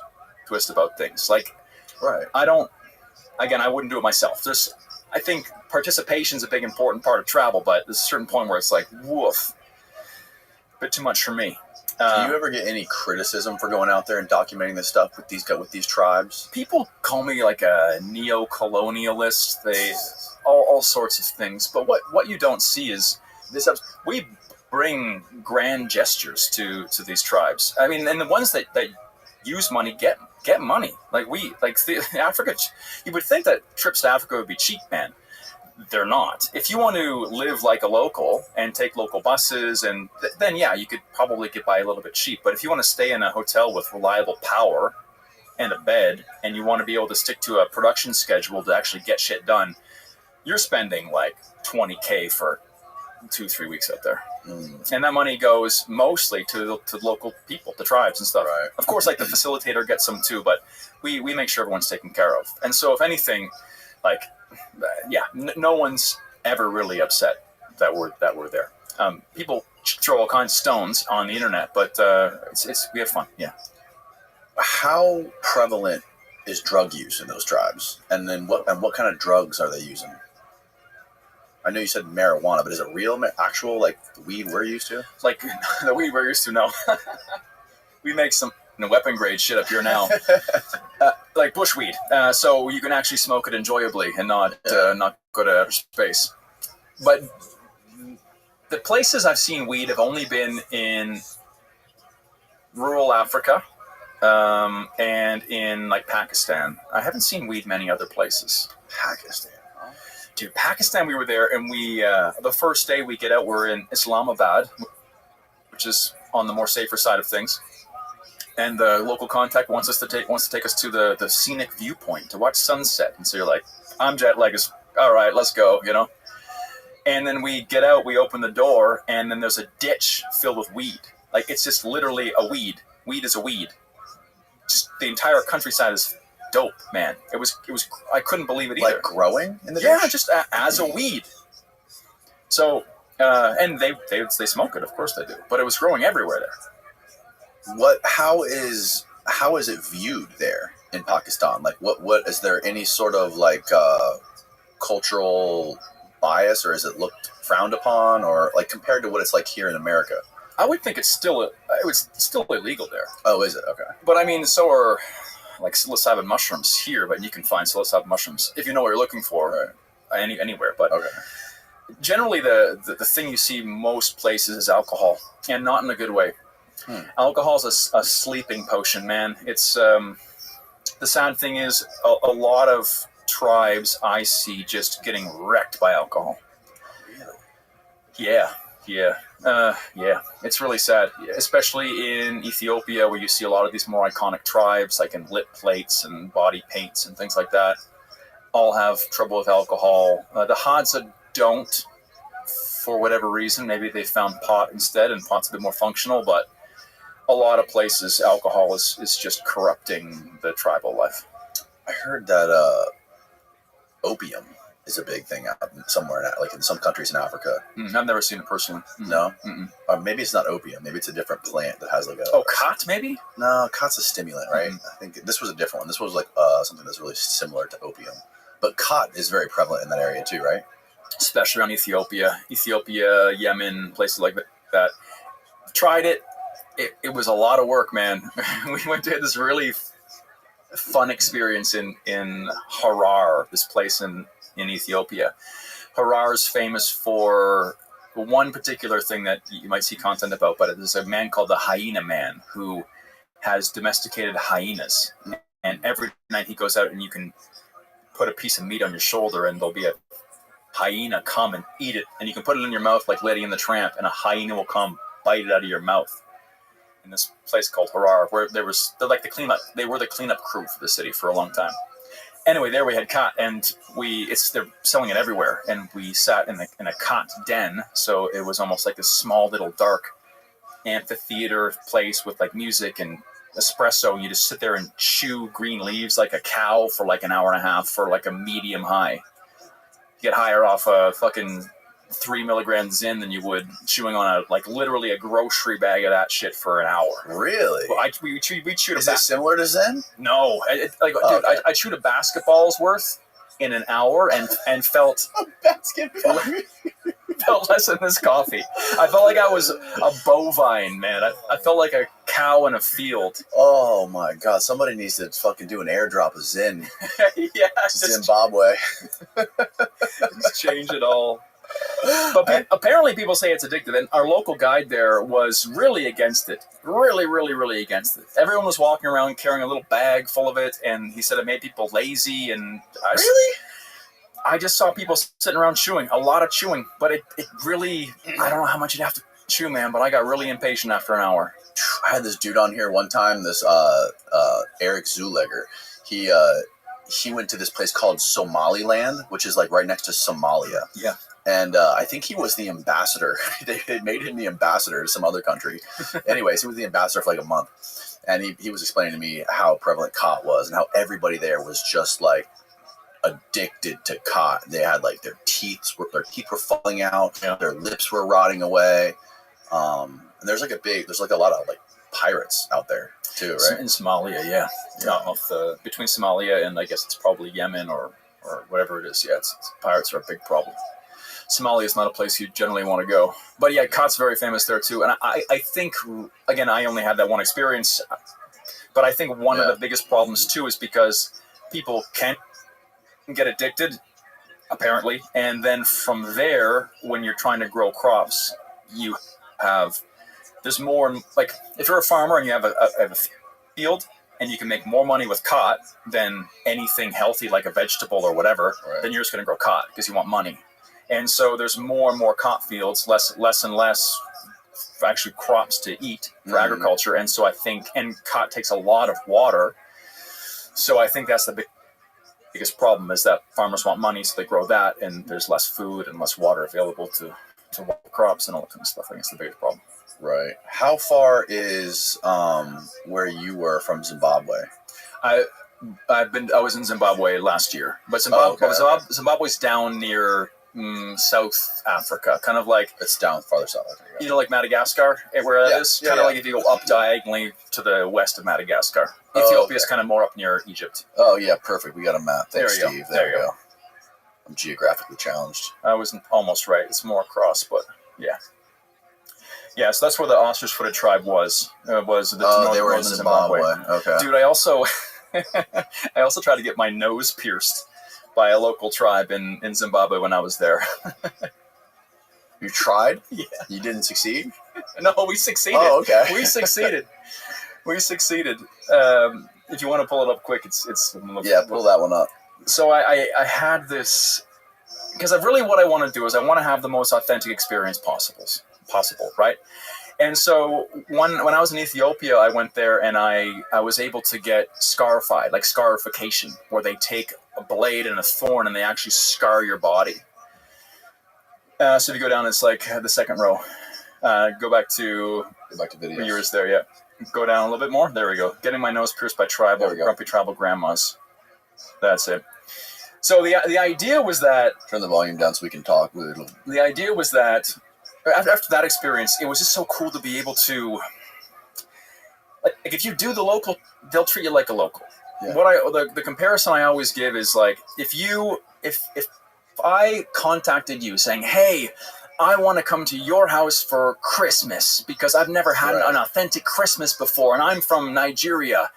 D: twist about things? Like,
B: right.
D: I wouldn't do it myself. I think participation is a big important part of travel, but there's a certain point where it's like, woof, a bit too much for me.
B: Do you ever get any criticism for going out there and documenting this stuff with these tribes?
D: People call me like a neo-colonialist. All sorts of things. But what you don't see is we bring grand gestures to these tribes. I mean, and the ones that use money get money. Africa, you would think that trips to Africa would be cheap, man. They're not. If you want to live like a local and take local buses, and then you could probably get by a little bit cheap. But if you want to stay in a hotel with reliable power and a bed, and you want to be able to stick to a production schedule to actually get shit done, you're spending like $20K for 2-3 weeks out there. And that money goes mostly to local people, the tribes and stuff.
B: Right.
D: Of course, like the facilitator gets some too, but we make sure everyone's taken care of. And so if anything, like, no one's ever really upset that we're there. People throw all kinds of stones on the internet, but we have fun. Yeah.
B: How prevalent is drug use in those tribes? And then what kind of drugs are they using? I know you said marijuana, but is it real, actual, like the weed we're used to?
D: Like the weed we're used to, no. We make some weapon grade shit up here now. Like bushweed. So you can actually smoke it enjoyably and not go to outer space. But the places I've seen weed have only been in rural Africa and in like Pakistan. I haven't seen weed many other places.
B: Pakistan.
D: Dude, Pakistan, we were there, and we the first day we get out, we're in Islamabad, which is on the more safer side of things. And the local contact wants to take us to the scenic viewpoint to watch sunset. And so you're like, I'm jet lagged. All right, let's go, you know. And then we get out, we open the door, and then there's a ditch filled with weed. Like, it's just literally a weed. Weed is a weed. Just the entire countryside is dope, man. It was. I couldn't believe it either.
B: Like growing in the
D: yeah,
B: ditch?
D: just as a weed. So, and they smoke it, of course they do. But it was growing everywhere there.
B: How is it viewed there in Pakistan? Like, what is there any sort of like cultural bias, or is it looked frowned upon, or like compared to what it's like here in America?
D: I would think it's still illegal there.
B: Oh, is it? Okay.
D: But I mean, so are like psilocybin mushrooms here, but you can find psilocybin mushrooms if you know what you're looking for anywhere. But
B: Okay.
D: generally, the thing you see most places is alcohol, and not in a good way. Alcohol is a sleeping potion, man. It's the sad thing is a lot of tribes I see just getting wrecked by alcohol.
B: Really?
D: Yeah. It's really sad, especially in Ethiopia, where you see a lot of these more iconic tribes, like in lip plates and body paints and things like that, all have trouble with alcohol. The Hadza don't, for whatever reason. Maybe they found pot instead, and pot's a bit more functional, but a lot of places, alcohol is just corrupting the tribal life.
B: I heard that opium is a big thing out somewhere, like in some countries in Africa.
D: I've never seen it personally.
B: No?
D: Mm-mm.
B: Or maybe it's not opium. Maybe it's a different plant that has like a...
D: Oh, khat, maybe?
B: No, khat's a stimulant, right? I think this was a different one. This was like something that's really similar to opium. But khat is very prevalent in that area too, right?
D: Especially around Ethiopia, Yemen, places like that. Tried it. It was a lot of work, man. We went to this really fun experience in Harar, this place in Ethiopia. Harar is famous for one particular thing that you might see content about, but there's a man called the Hyena Man who has domesticated hyenas. And every night he goes out and you can put a piece of meat on your shoulder and there'll be a hyena come and eat it. And you can put it in your mouth like Lady and the Tramp, and a hyena will come bite it out of your mouth. In this place called Harar, where they were the cleanup crew for the city for a long time. Anyway, there we had khat, and they're selling it everywhere, and we sat in a khat den, so it was almost like this small little dark amphitheater place with like music and espresso, and you just sit there and chew green leaves like a cow for like an hour and a half for like a medium high. You get higher off a fucking 3 milligrams Zyn than you would chewing on literally a grocery bag of that shit for an hour.
B: Really?
D: Well, we chewed.
B: Is it similar to Zen?
D: No,
B: okay.
D: I chewed a basketball's worth in an hour and felt
B: A basketball.
D: felt less than this coffee. I felt like I was a bovine, man. I felt like a cow in a field.
B: Oh my god! Somebody needs to fucking do an airdrop of Zen.
D: Yeah,
B: Zimbabwe.
D: just change it all. But apparently people say it's addictive, and our local guide there was really against it. Really against it. Everyone was walking around carrying a little bag full of it, and he said it made people lazy. And I just saw people sitting around chewing, a lot of chewing, but it really, I don't know how much you'd have to chew, man, but I got really impatient after an hour.
B: I had this dude on here one time, this Eric Zulegger. He went to this place called Somaliland, which is like right next to Somalia.
D: Yeah.
B: And I think he was the ambassador. They made him the ambassador to some other country. Anyways, he was the ambassador for like a month. And he was explaining to me how prevalent khat was and how everybody there was just like addicted to khat. They had like their teeth were falling out, their lips were rotting away. And there's like a lot of like pirates out there too, right?
D: In Somalia, yeah. Between Somalia and I guess it's probably Yemen or whatever it is. Yeah, pirates are a big problem. Somalia is not a place you generally want to go. But yeah, khat's very famous there too. And I think, again, I only had that one experience, but I think one of the biggest problems too is because people can get addicted, apparently. And then from there, when you're trying to grow crops, there's more, like if you're a farmer and you have field and you can make more money with cod than anything healthy like a vegetable or whatever, then you're just going to grow cod because you want money. And so there's more and more cod fields, less and less actually crops to eat for agriculture. And so I think, and cod takes a lot of water. So I think that's the biggest problem, is that farmers want money, so they grow that, and there's less food and less water available to crops and all that kind of stuff. I think it's the biggest problem.
B: Right. How far is where you were from Zimbabwe?
D: I was in Zimbabwe last year, but Zimbabwe's down near South Africa, kind of like
B: it's down farther south.
D: You know, like Madagascar, where that is. Kind of like if you go up diagonally to the west of Madagascar. Ethiopia is kind of more up near Egypt.
B: Oh yeah, perfect. We got a map. Thanks,
D: there
B: Steve.
D: There you go.
B: I'm geographically challenged.
D: I was almost right. It's more across, but yeah. Yeah, so that's where the ostrich-footed tribe was.
B: They were in Zimbabwe. Okay.
D: Dude, I also tried to get my nose pierced by a local tribe in Zimbabwe when I was there.
B: You tried?
D: Yeah.
B: You didn't succeed?
D: No, we succeeded.
B: Oh, okay.
D: We succeeded. If you want to pull it up quick, it's
B: yeah, pull that one up.
D: So I had this, because what I want to do is I want to have the most authentic experience possible, right? And so when I was in Ethiopia, I went there and I was able to get scarified, like scarification, where they take a blade and a thorn and they actually scar your body. So if you go down, it's like the second row. Go back to
B: videos.
D: Yours there, yeah. Go down a little bit more. There we go. Getting my nose pierced by grumpy tribal grandmas. That's it. So the idea was that...
B: Turn the volume down so we can talk.
D: The idea was that after that experience, it was just so cool to be able to... Like if you do the local, they'll treat you like a local. Yeah. The comparison I always give is like, if I contacted you saying, hey, I want to come to your house for Christmas because I've never had an authentic Christmas before and I'm from Nigeria,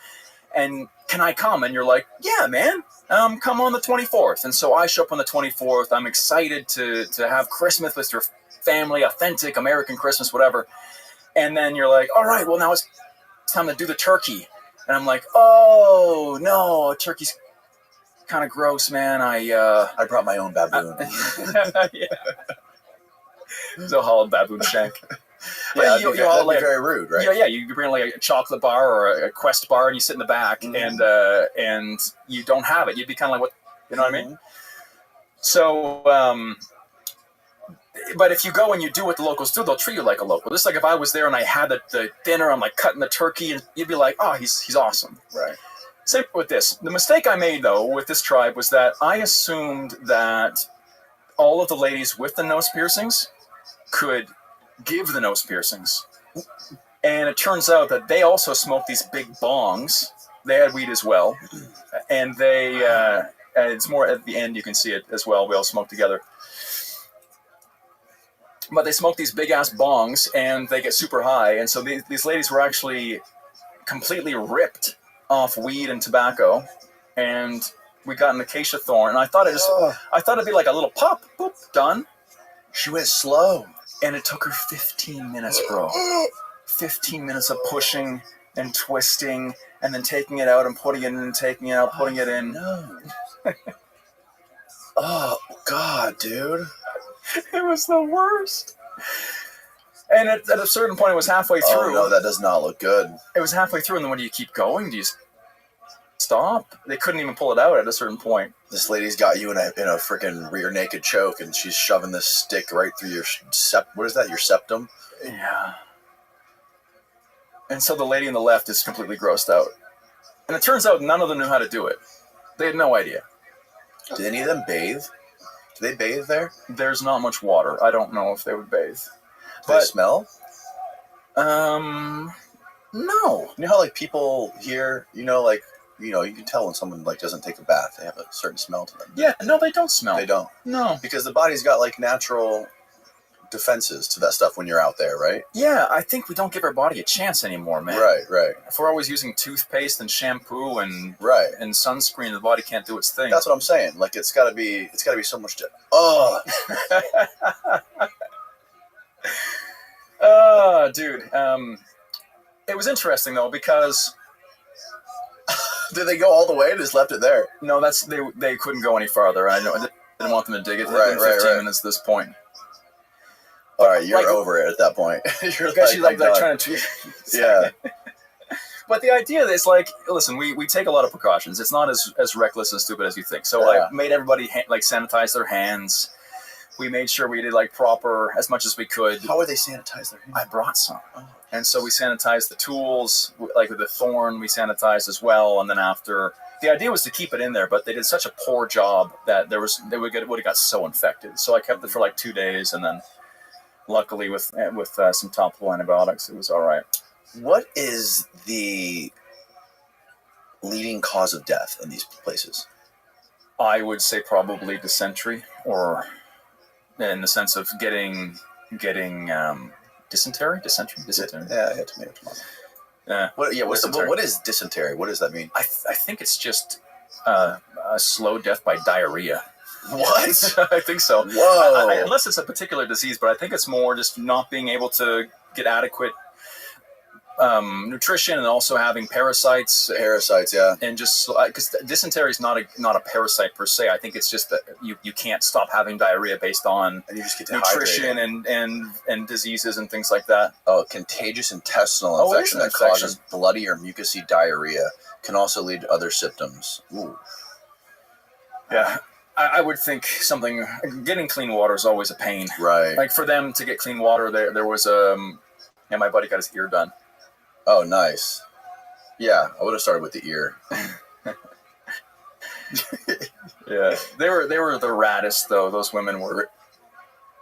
D: and can I come? And you're like, yeah, man, come on the 24th. And so I show up on the 24th. I'm excited to have Christmas with your family, authentic American Christmas, whatever. And then you're like, all right, well, now it's time to do the turkey. And I'm like, oh, no, turkey's kind of gross, man.
B: I brought my own baboon.
D: Yeah. It's a hollow baboon shank.
B: Yeah, that'd be very rude, right?
D: Yeah. You bring like a chocolate bar or a Quest bar, and you sit in the back, and you don't have it. You'd be kind of like, what? You know what I mean? So, but if you go and you do what the locals do, they'll treat you like a local. Just like if I was there and I had the dinner, I'm like cutting the turkey, and you'd be like, oh, he's awesome,
B: right?
D: Same with this. The mistake I made, though, with this tribe was that I assumed that all of the ladies with the nose piercings could give the nose piercings. And it turns out that they also smoke these big bongs. They had weed as well. And it's more at the end, you can see it as well. We all smoke together. But they smoke these big-ass bongs, and they get super high. And so these ladies were actually completely ripped off weed and tobacco, and we got an acacia thorn, and I thought it'd be like a little pop, boop, done.
B: She went slow,
D: and it took her 15 minutes, bro. 15 minutes of pushing and twisting, and then taking it out and putting it in, and taking it out, putting it in.
B: No. Oh God, dude,
D: it was the worst. And at a certain point, it was halfway through.
B: Oh, no, that does not look good.
D: It was halfway through, and then when do you keep going? Do you stop? They couldn't even pull it out at a certain point.
B: This lady's got you in a freaking rear naked choke, and she's shoving this stick right through your what is that? Your septum?
D: Yeah. And so the lady on the left is completely grossed out. And it turns out none of them knew how to do it. They had no idea.
B: Did any of them bathe? Do they bathe there?
D: There's not much water. I don't know if they would bathe.
B: Do they smell?
D: No.
B: You know how like people here, you can tell when someone like doesn't take a bath. They have a certain smell to them.
D: Yeah, no, they don't smell.
B: They don't.
D: No.
B: Because the body's got like natural defenses to that stuff when you're out there, right?
D: Yeah, I think we don't give our body a chance anymore, man.
B: Right.
D: If we're always using toothpaste and shampoo and sunscreen, the body can't do its thing.
B: That's what I'm saying. Like it's gotta be so much
D: dude. It was interesting though, because
B: Did they go all the way and just left it there?
D: No, they couldn't go any farther. I know I didn't want them to dig it.
B: Right,
D: It's been 15
B: right.
D: minutes at this point.
B: All right, you're
D: Like-
B: over it at that point. You're
D: Because you like
B: done.
D: trying to.
B: Yeah.
D: But the idea is like, listen, we take a lot of precautions. It's not as reckless and stupid as you think. So
B: Yeah.
D: I made everybody sanitize their hands. We made sure we did like proper as much as we could.
B: How would they sanitize their hands?
D: I brought some.
B: Oh.
D: And so we sanitized the tools, like with the thorn, we sanitized as well. And then after, the idea was to keep it in there, but they did such a poor job that they would have got so infected. So I kept it for like 2 days, and then luckily with some topical antibiotics, it was all right.
B: What is the leading cause of death in these places?
D: I would say probably dysentery, or in the sense of getting dysentery.
B: Yeah, tomato. What is dysentery? What does that mean?
D: I think it's just a slow death by diarrhea.
B: What?
D: I think so.
B: Whoa.
D: Unless it's a particular disease, but I think it's more just not being able to get adequate nutrition, and also having parasites.
B: Parasites, yeah.
D: And just because dysentery is not a parasite per se. I think it's just that you can't stop having diarrhea based on
B: And you just get
D: nutrition
B: dehydrated.
D: and diseases and things like that.
B: Oh, contagious intestinal
D: Oh, it is
B: infection
D: an
B: that
D: infection.
B: causes bloody or mucousy diarrhea. Can also lead to other symptoms. Ooh.
D: Yeah, I would think something. Getting clean water is always a pain.
B: Right.
D: Like for them to get clean water, there was my buddy got his ear done.
B: Oh, nice. Yeah, I would have started with the ear.
D: Yeah, they were the raddest though. Those women were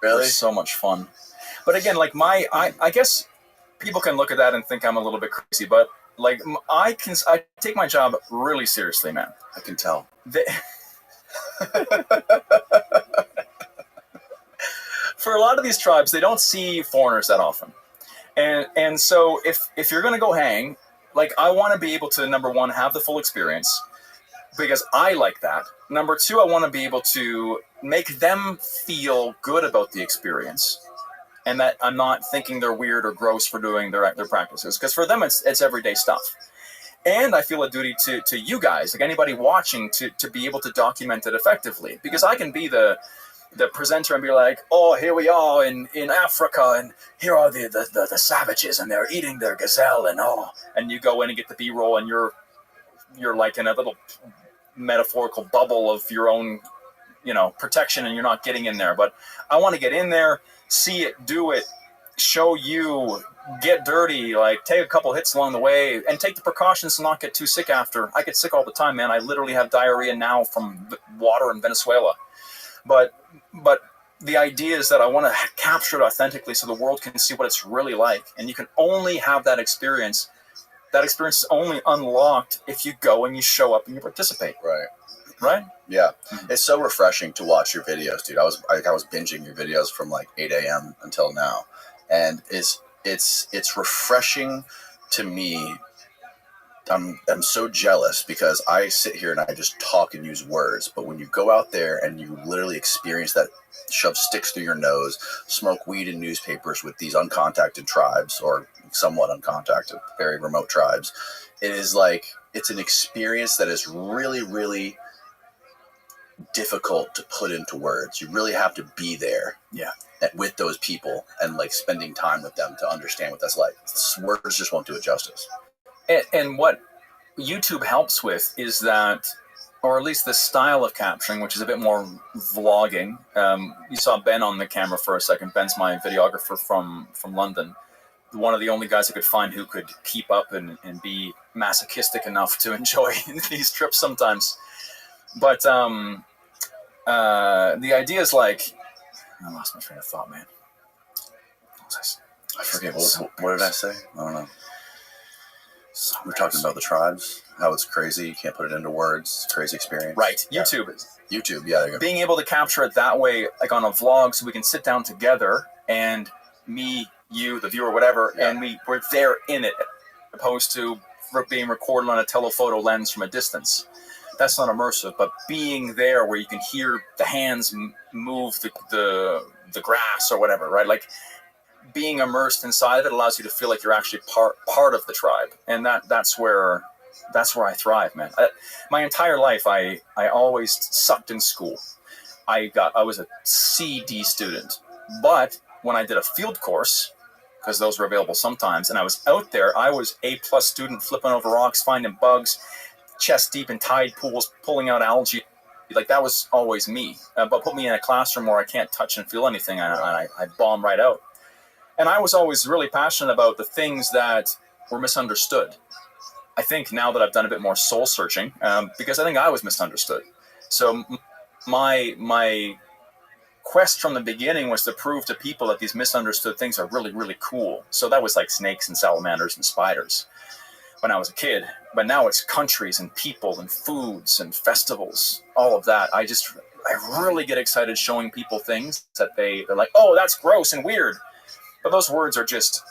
B: Really?
D: so much fun. But again, like I guess people can look at that and think I'm a little bit crazy, but like I take my job really seriously, man.
B: I can tell.
D: For a lot of these tribes, they don't see foreigners that often. And so if you're going to go hang, like I want to be able to, number one, have the full experience because I like that. Number two, I want to be able to make them feel good about the experience and that I'm not thinking they're weird or gross for doing their practices. Because for them, it's everyday stuff. And I feel a duty to you guys, like anybody watching, to be able to document it effectively. Because I can be the presenter and be like, oh, here we are in Africa, and here are the savages, and they're eating their gazelle, and you go in and get the B-roll, and you're like in a little metaphorical bubble of your own, protection, and you're not getting in there. But I want to get in there, see it, do it, show you, get dirty, like take a couple hits along the way, and take the precautions to not get too sick after. I get sick all the time, man. I literally have diarrhea now from water in Venezuela. But the idea is that I want to capture it authentically so the world can see what it's really like. And you can only have that experience. That experience is only unlocked if you go and you show up and you participate. Right?
B: Yeah. It's so refreshing to watch your videos, dude. I was binging your videos from like 8 a.m. until now. And it's refreshing to me. I'm so jealous because I sit here and I just talk and use words. But when you go out there and you literally experience that, shove sticks through your nose, smoke weed in newspapers with these uncontacted tribes, or somewhat uncontacted, very remote tribes, it is like, it's an experience that is really, really difficult to put into words. You really have to be there.
D: Yeah.
B: With those people and like spending time with them to understand what that's like. Words just won't do it justice.
D: And what YouTube helps with is that, or at least the style of capturing, which is a bit more vlogging. You saw Ben on the camera for a second. Ben's my videographer from London. One of the only guys I could find who could keep up and be masochistic enough to enjoy these trips sometimes. But the idea is like, I lost my train of thought, man.
B: I forget. What did I say? I don't know. We're talking about the tribes, how it's crazy. You can't put it into words. It's a crazy experience.
D: Right. YouTube.
B: YouTube, yeah. There you go.
D: Being able to capture it that way, like on a vlog, so we can sit down together and me, you, the viewer, whatever, and we're there in it, opposed to being recorded on a telephoto lens from a distance. That's not immersive, but being there where you can hear the hands move the grass or whatever, right? Like being immersed inside of it allows you to feel like you're actually part of the tribe, and that's where that's where I thrive, man. My entire life, I always sucked in school. I was a C/D student, but when I did a field course, because those were available sometimes, and I was out there, I was A+ student, flipping over rocks, finding bugs, chest deep in tide pools, pulling out algae. Like, that was always me. But put me in a classroom where I can't touch and feel anything, and I bomb right out. And I was always really passionate about the things that were misunderstood. I think now that I've done a bit more soul searching, because I think I was misunderstood. So my quest from the beginning was to prove to people that these misunderstood things are really, really cool. So that was like snakes and salamanders and spiders when I was a kid. But now it's countries and people and foods and festivals, all of that. I really get excited showing people things that they're like, oh, that's gross and weird. But those words are just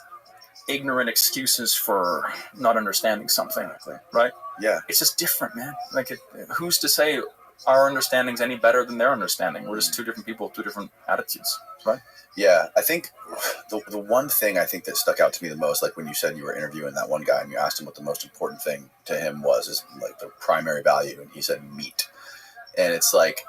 D: ignorant excuses for not understanding something, right?
B: Yeah.
D: It's just different, man. Like, who's to say our understanding's any better than their understanding? We're just two different people with two different attitudes, right?
B: Yeah, I think the one thing I think that stuck out to me the most, like when you said you were interviewing that one guy and you asked him what the most important thing to him was, is like the primary value, and he said meat. And it's like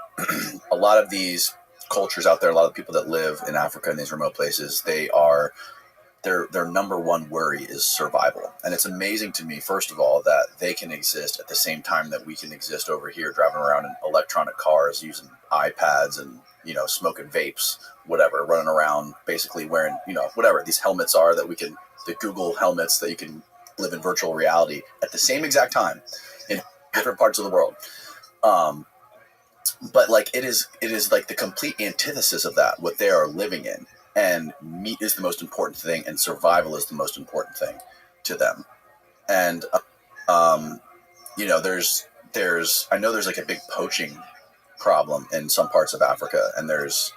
B: a lot of these cultures out there, a lot of people that live in Africa and these remote places, their number one worry is survival. And it's amazing to me, first of all, that they can exist at the same time that we can exist over here, driving around in electronic cars, using iPads and, smoking vapes, whatever, running around basically wearing, whatever these helmets are the Google helmets that you can live in virtual reality at the same exact time in different parts of the world. But like it is like the complete antithesis of that, what they are living in. And meat is the most important thing, and survival is the most important thing to them. And there's I know there's like a big poaching problem in some parts of Africa, and there's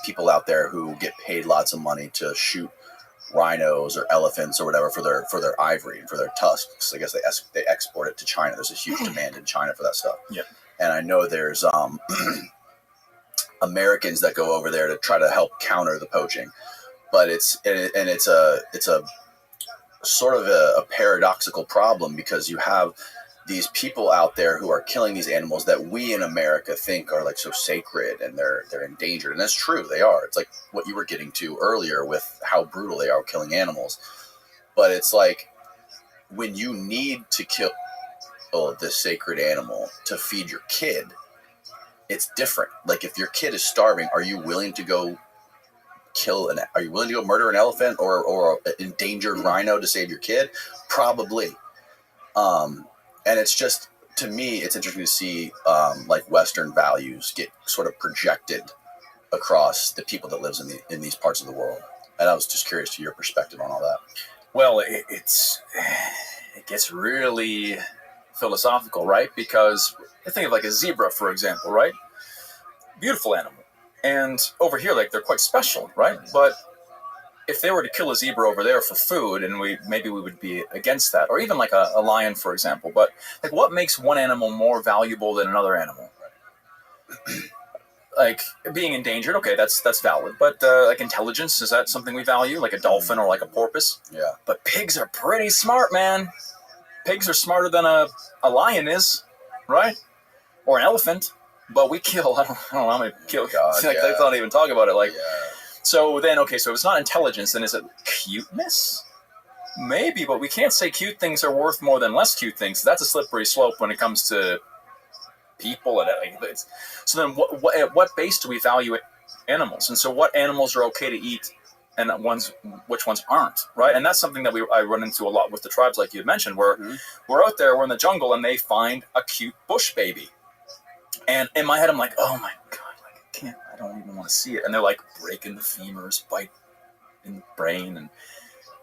B: people out there who get paid lots of money to shoot rhinos or elephants or whatever for their ivory and for their tusks. I guess they export it to China. There's a huge demand in China for that stuff.
D: Yeah. And
B: I know there's Americans that go over there to try to help counter the poaching, but it's a sort of a paradoxical problem, because you have these people out there who are killing these animals that we in America think are like so sacred, and they're endangered, and that's true, they are. It's like what you were getting to earlier with how brutal they are killing animals. But it's like when you need to kill this sacred animal to feed your kid, it's different. Like if your kid is starving, are you willing to go murder an elephant or an endangered rhino to save your kid? Probably. And it's just, to me, it's interesting to see like Western values get sort of projected across the people that lives in these parts of the world. And I was just curious to your perspective on all that.
D: Well, it gets really philosophical, right? Because I think of like a zebra, for example, right? Beautiful animal. And over here, like, they're quite special, right? But if they were to kill a zebra over there for food, and maybe we would be against that, or even like a lion, for example. But like, what makes one animal more valuable than another animal? Like being endangered, okay, that's valid. But like intelligence, is that something we value? Like a dolphin or like a porpoise?
B: Yeah.
D: But pigs are pretty smart, man. Pigs are smarter than a lion is, right? Or an elephant. But we kill, I don't know how many kill.
B: God,
D: like,
B: yeah.
D: Let's not even talk about it. Like,
B: Yeah.
D: So then, okay, so if it's not intelligence, then is it cuteness? Maybe, but we can't say cute things are worth more than less cute things. That's a slippery slope when it comes to people. So then at what base do we value animals? And so what animals are okay to eat and which ones aren't, right? And that's something that I run into a lot with the tribes, like you had mentioned, where we're out there, we're in the jungle, and they find a cute bush baby. And in my head, I'm like, oh my God, I don't even want to see it. And they're like breaking the femurs, bite in the brain, and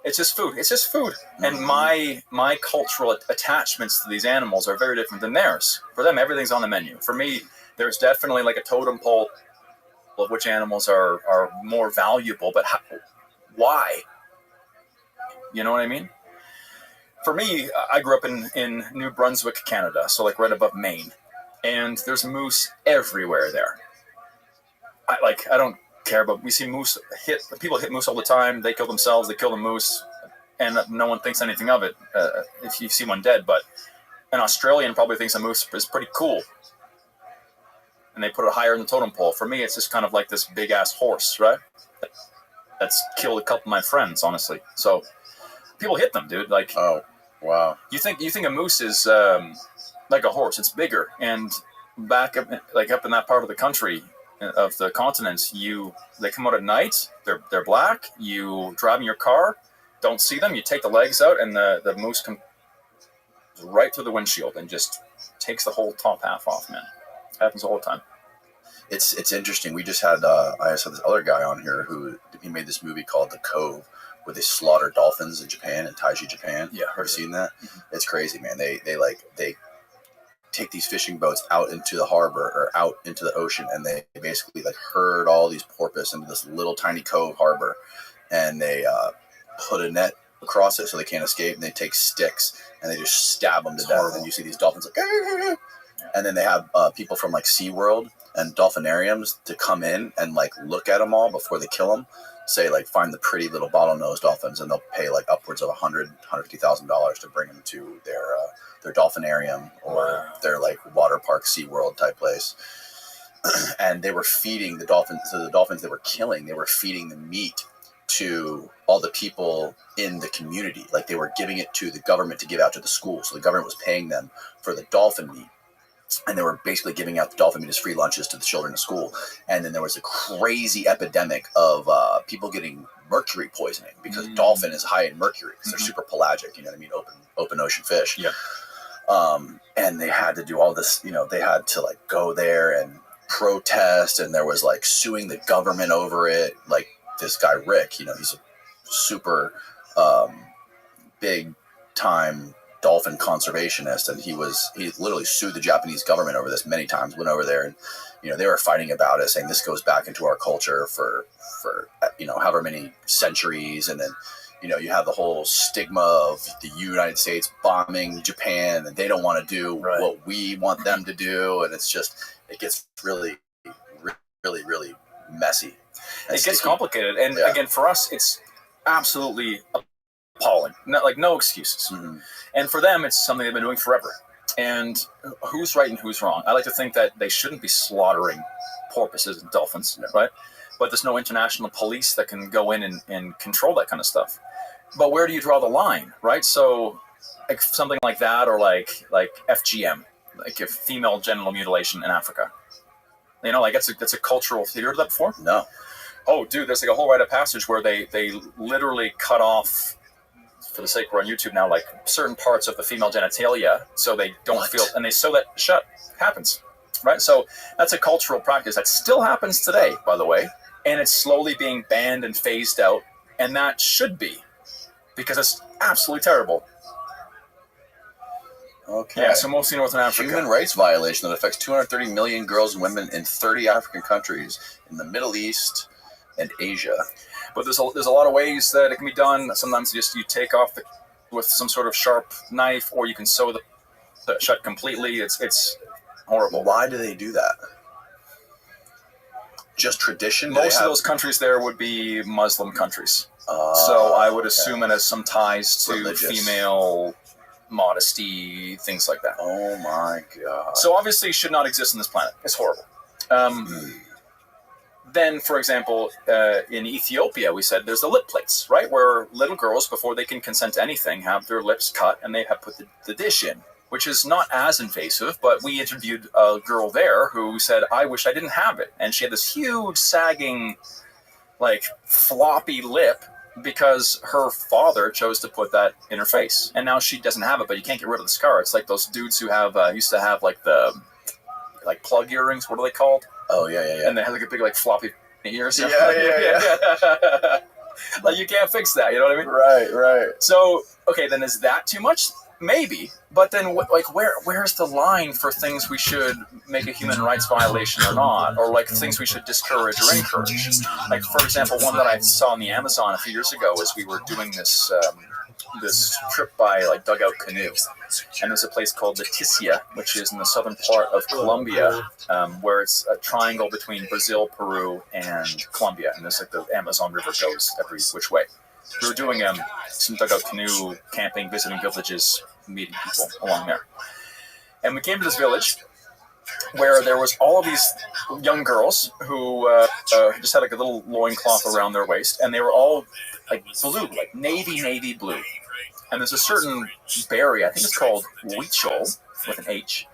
D: it's just food. It's just food. And my cultural attachments to these animals are very different than theirs. For them, everything's on the menu. For me, there's definitely like a totem pole of which animals are more valuable, but why? You know what I mean? For me, I grew up in New Brunswick, Canada, so like right above Maine, and there's moose everywhere there. I don't care, but we see moose people hit moose all the time. They kill themselves, they kill the moose, and no one thinks anything of it if you see one dead. But an Australian probably thinks a moose is pretty cool, and they put it higher in the totem pole. For me, it's just kind of like this big ass horse, right? That's killed a couple of my friends, honestly. So people hit them, dude. Like,
B: Oh, wow.
D: you think a moose is like a horse? It's bigger, and back up in that part of the country, of the continent, they come out at night. They're black. You drive in your car, don't see them. You take the legs out, and the moose comes right through the windshield and just takes the whole top half off. Man, it happens all the time.
B: It's interesting. We just had I just had this other guy on here who he made this movie called The Cove, where they slaughter dolphins in Japan, in Taiji, Japan.
D: Yeah,
B: have you seen that?
D: Mm-hmm.
B: It's crazy, man. They take these fishing boats out into the harbor or out into the ocean, and they basically like herd all these porpoise into this little tiny cove harbor, and they put a net across it so they can't escape, and they take sticks and they just stab them to death. And you see these dolphins like, "Arr!" And then they have people from like SeaWorld and dolphinariums to come in and like look at them all before they kill them. Say like find the pretty little bottlenose dolphins, and they'll pay like upwards of $150,000 to bring them to their dolphinarium or their like water park, SeaWorld type place. And they were feeding the dolphins. So the dolphins they were killing, they were feeding the meat to all the people in the community. Like they were giving it to the government to give out to the schools. So the government was paying them for the dolphin meat. And they were basically giving out the dolphin meat as free lunches to the children in school. And then there was a crazy epidemic of people getting mercury poisoning because dolphin is high in mercury because they're super pelagic, you know what I mean? Open ocean fish.
D: Yeah.
B: And they had to do all this, you know, they had to like go there and protest, and there was like suing the government over it. Like this guy, Rick, you know, he's a super big time dolphin conservationist, and he literally sued the Japanese government over this many times. Went over there, and you know they were fighting about it, saying this goes back into our culture for you know however many centuries. And then you know you have the whole stigma of the United States bombing Japan, and they don't want to do what we want them to do, and it gets really messy.
D: It gets complicated, and again for us it's absolutely appalling. No excuses.
B: Mm-hmm.
D: And for them, it's something they've been doing forever. And who's right and who's wrong? I like to think that they shouldn't be slaughtering porpoises and dolphins, right? But there's no international police that can go in and control that kind of stuff. But where do you draw the line, right? So like something like that, or like FGM, like a female genital mutilation in Africa. You know, like that's a cultural. Have you heard of that before?
B: No.
D: Oh, dude, there's like a whole rite of passage where they literally cut off, for the sake we're on YouTube now, like certain parts of the female genitalia so they don't feel, and they sew that shut. Happens, right? So that's a cultural practice that still happens today, by the way, and it's slowly being banned and phased out, and that should be, because it's absolutely terrible.
B: Okay.
D: Yeah, so mostly Northern Africa.
B: Human rights violation that affects 230 million girls and women in 30 African countries in the Middle East and Asia.
D: But there's a lot of ways that it can be done. Sometimes you take off with some sort of sharp knife, or you can sew the shut completely. It's horrible.
B: Why do they do that? Just tradition?
D: Most of those countries there would be Muslim countries. So I would assume it has some ties to female modesty, things like that.
B: Oh my God.
D: So obviously it should not exist on this planet. It's horrible. Then, for example, in Ethiopia, we said there's the lip plates, right? Where little girls, before they can consent to anything, have their lips cut and they have put the dish in, which is not as invasive. But we interviewed a girl there who said, I wish I didn't have it. And she had this huge, sagging, like, floppy lip because her father chose to put that in her face. And now she doesn't have it, but you can't get rid of the scar. It's like those dudes who have used to have, like, like plug earrings. What are they called?
B: Oh, yeah.
D: And they have like a big, like, floppy ears.
B: Yeah.
D: Like, you can't fix that, you know what I mean?
B: Right.
D: So, okay, then is that too much? Maybe. But then, where's the line for things we should make a human rights violation or not? Or, like, things we should discourage or encourage? Like, for example, one that I saw in the Amazon a few years ago is we were doing this trip by, like, dugout canoe. And there's a place called Leticia, which is in the southern part of Colombia, where it's a triangle between Brazil, Peru, and Colombia. And there's like the Amazon River goes every which way. We were doing some dugout canoe camping, visiting villages, meeting people along there. And we came to this village where there was all of these young girls who just had like a little loincloth around their waist, and they were all like blue, like navy blue. And there's a certain berry, I think it's called ROTHSCHILD, with an H,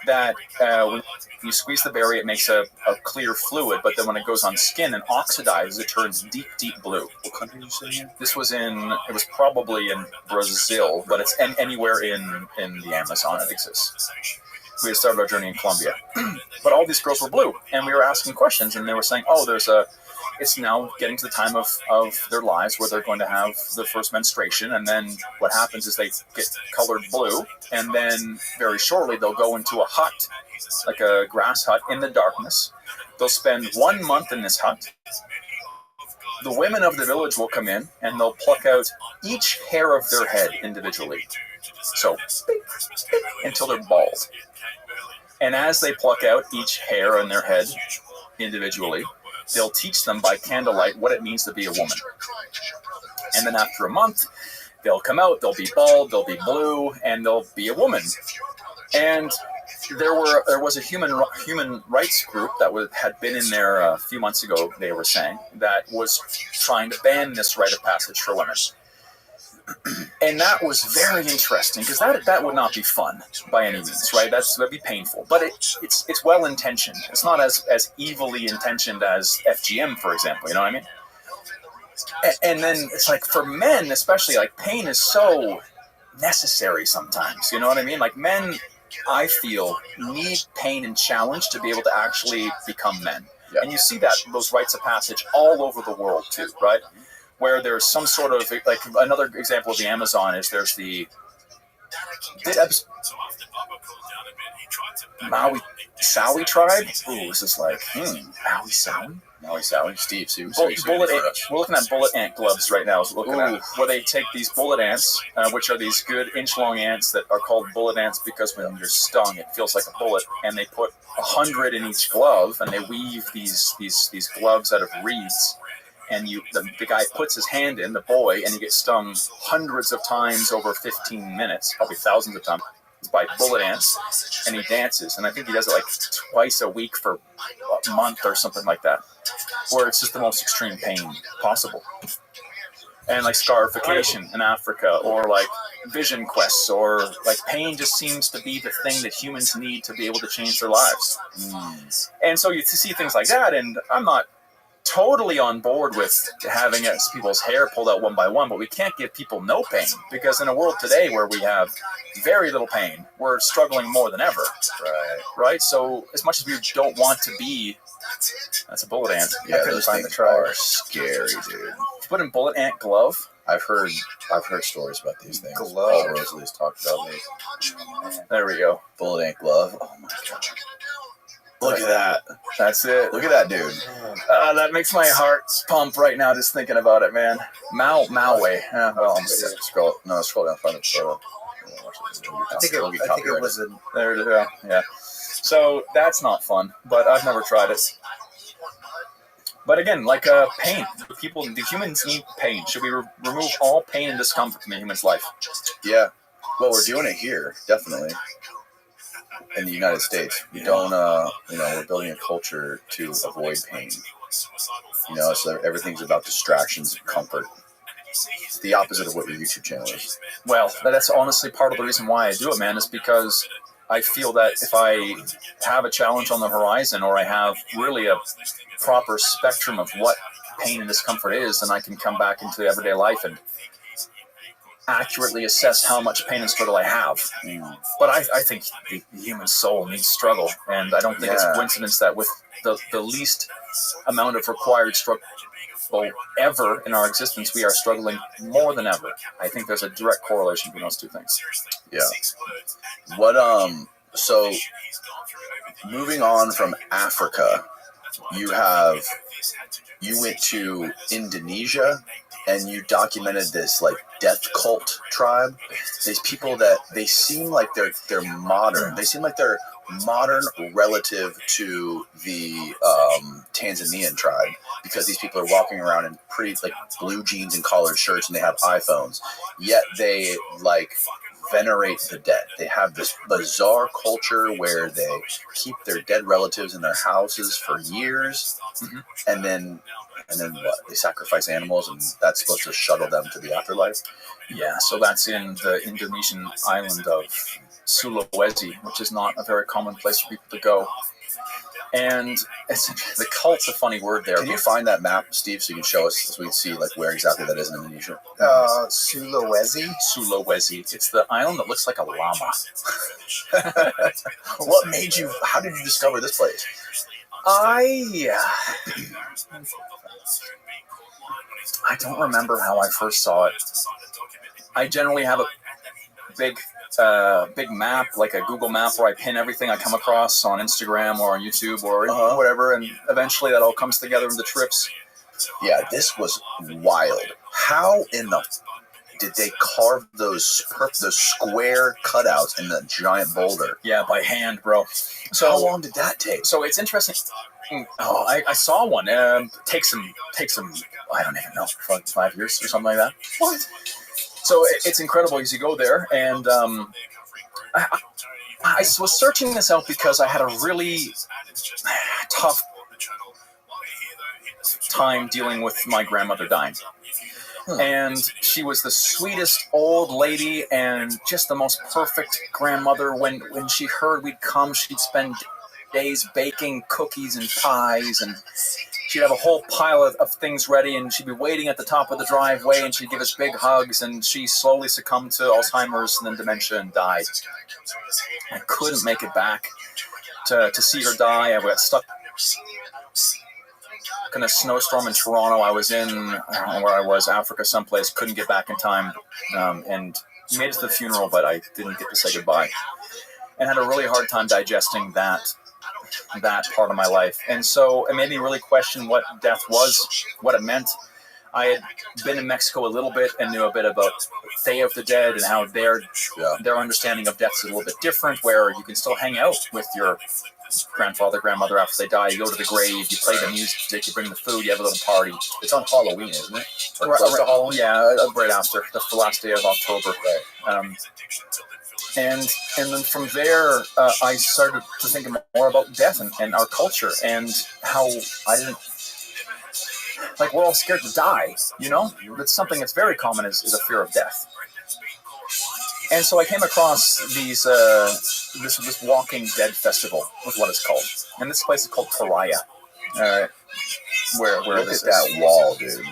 D: that when you squeeze the berry, it makes a clear fluid, but then when it goes on skin and oxidizes, it turns deep blue.
B: What country did you say again?
D: This was it was probably in Brazil, but it's anywhere in the Amazon it exists. We had started our journey in Colombia. But all these girls were blue, and we were asking questions, and they were saying, oh, it's now getting to the time of their lives where they're going to have their first menstruation, and then what happens is they get colored blue, and then very shortly they'll go into a hut, like a grass hut in the darkness. They'll spend 1 month in this hut. The women of the village will come in, and they'll pluck out each hair of their head individually. So, until they're bald. And as they pluck out each hair on their head individually, they'll teach them by candlelight what it means to be a woman. And then after a month, they'll come out, they'll be bald, they'll be blue, and they'll be a woman. And there was a human rights group that had been in there a few months ago, they were saying, that was trying to ban this rite of passage for women. And that was very interesting, because that would not be fun by any means, right? That'd be painful, but it's well intentioned. It's not as evilly intentioned as FGM, for example. You know what I mean? And then it's like for men, especially, like pain is so necessary sometimes. You know what I mean? Like men, I feel, need pain and challenge to be able to actually become men. Yeah. And you see those rites of passage all over the world too, right? Where there's some sort of, like, another example of the Amazon is there's the Maui Sawi tribe. Ooh, this is like, Maui Sawi?
B: Maui Sawi? Steve,
D: we're looking at bullet ant gloves right now. Where they take these bullet ants, which are these good inch-long ants that are called bullet ants because when you're stung, it feels like a bullet, and they put 100 in each glove, and they weave these gloves out of reeds. And the guy puts his hand in, the boy, and he gets stung hundreds of times over 15 minutes, probably thousands of times, by bullet ants, and he dances. And I think he does it like twice a week for a month or something like that, where it's just the most extreme pain possible. And like scarification in Africa, or like vision quests, or like pain just seems to be the thing that humans need to be able to change their lives. And so you see things like that, and I'm not totally on board with having people's hair pulled out one by one, but we can't give people no pain, because in a world today where we have very little pain, we're struggling more than ever. Right? So as much as we don't want to be, that's a bullet ant.
B: Yeah, those things are scary, dude.
D: Put in bullet ant glove.
B: I've heard stories about these things.
C: Glove.
B: Paul Rosalie's talked about these.
D: There we go.
B: Bullet ant glove. Oh my god. Look at that.
D: That's it.
B: Look at that, dude.
D: That makes my heart pump right now just thinking about it, man. Maui. Well, I'm
B: scroll down front of the photo.
C: I think it was in
D: there. Yeah. So that's not fun, but I've never tried it. But again, like pain. Do humans need pain? Should we remove all pain and discomfort from a human's life?
B: Yeah. Well, we're doing it here, definitely. In the United States, we don't, we're building a culture to avoid pain. So everything's about distractions and comfort. It's the opposite of what your YouTube channel is.
D: Well, that's honestly part of the reason why I do it, man, is because I feel that if I have a challenge on the horizon, or I have really a proper spectrum of what pain and discomfort is, then I can come back into everyday life and accurately assess how much pain and struggle I have. But I think the human soul needs struggle, and I don't think it's a coincidence that with the least amount of required struggle ever in our existence, we are struggling more than ever. I think there's a direct correlation between those two things.
B: Yeah. So moving on from Africa, you went to Indonesia, and you documented this like death cult tribe. These people that they seem like they're modern. They seem like they're modern relative to the Tanzanian tribe, because these people are walking around in pretty like blue jeans and collared shirts, and they have iPhones. Yet they like venerate the dead. They have this bizarre culture where they keep their dead relatives in their houses for years, and then what? They sacrifice animals, and that's supposed to shuttle them to the afterlife.
D: Yeah, so that's in the Indonesian island of Sulawesi, which is not a very common place for people to go. And the cult's a funny word there.
B: Can you find that map, Steve, so you can show us so we can see like where exactly that is in Indonesia?
C: Sulawesi.
D: Sulawesi. It's the island that looks like a llama.
B: How did you discover this place?
D: I don't remember how I first saw it. I generally have a big map, like a Google map, where I pin everything I come across on Instagram or on YouTube or whatever, and eventually that all comes together in the trips.
B: Yeah, this was wild. How in the did they carve those square cutouts in the giant boulder?
D: Yeah, by hand, bro. So
B: how long did that take?
D: So it's interesting. Oh, I saw one. Take some. I don't even know, 5 years or something like that.
B: What?
D: So it's incredible as you go there, and I was searching this out because I had a really tough time dealing with my grandmother dying. And she was the sweetest old lady and just the most perfect grandmother. When she heard we'd come, she'd spend days baking cookies and pies, and she'd have a whole pile of things ready, and she'd be waiting at the top of the driveway, and she'd give us big hugs, and she slowly succumbed to Alzheimer's and then dementia and died. I couldn't make it back to see her die. I got stuck in a snowstorm in Toronto. I was in, I don't know where I was, Africa someplace, couldn't get back in time, and made it to the funeral, but I didn't get to say goodbye. And had a really hard time digesting that part of my life. And so it made me really question what death was, what it meant. I had been in Mexico a little bit and knew a bit about Day of the Dead and how their understanding of death is a little bit different, where you can still hang out with your grandfather, grandmother after they die. You go to the grave, you play the music, you bring the food, you have a little party.
B: It's on Halloween, isn't it?
D: Or close to Halloween? Yeah, right after. The last day of October.
B: Right.
D: And then from there, I started to think more about death and our culture, and how I didn't... Like, we're all scared to die, you know? That's something that's very common is a fear of death. And so I came across this Walking Dead festival, was what it's called. And this place is called Toraya. Where
B: Look at that wall, dude.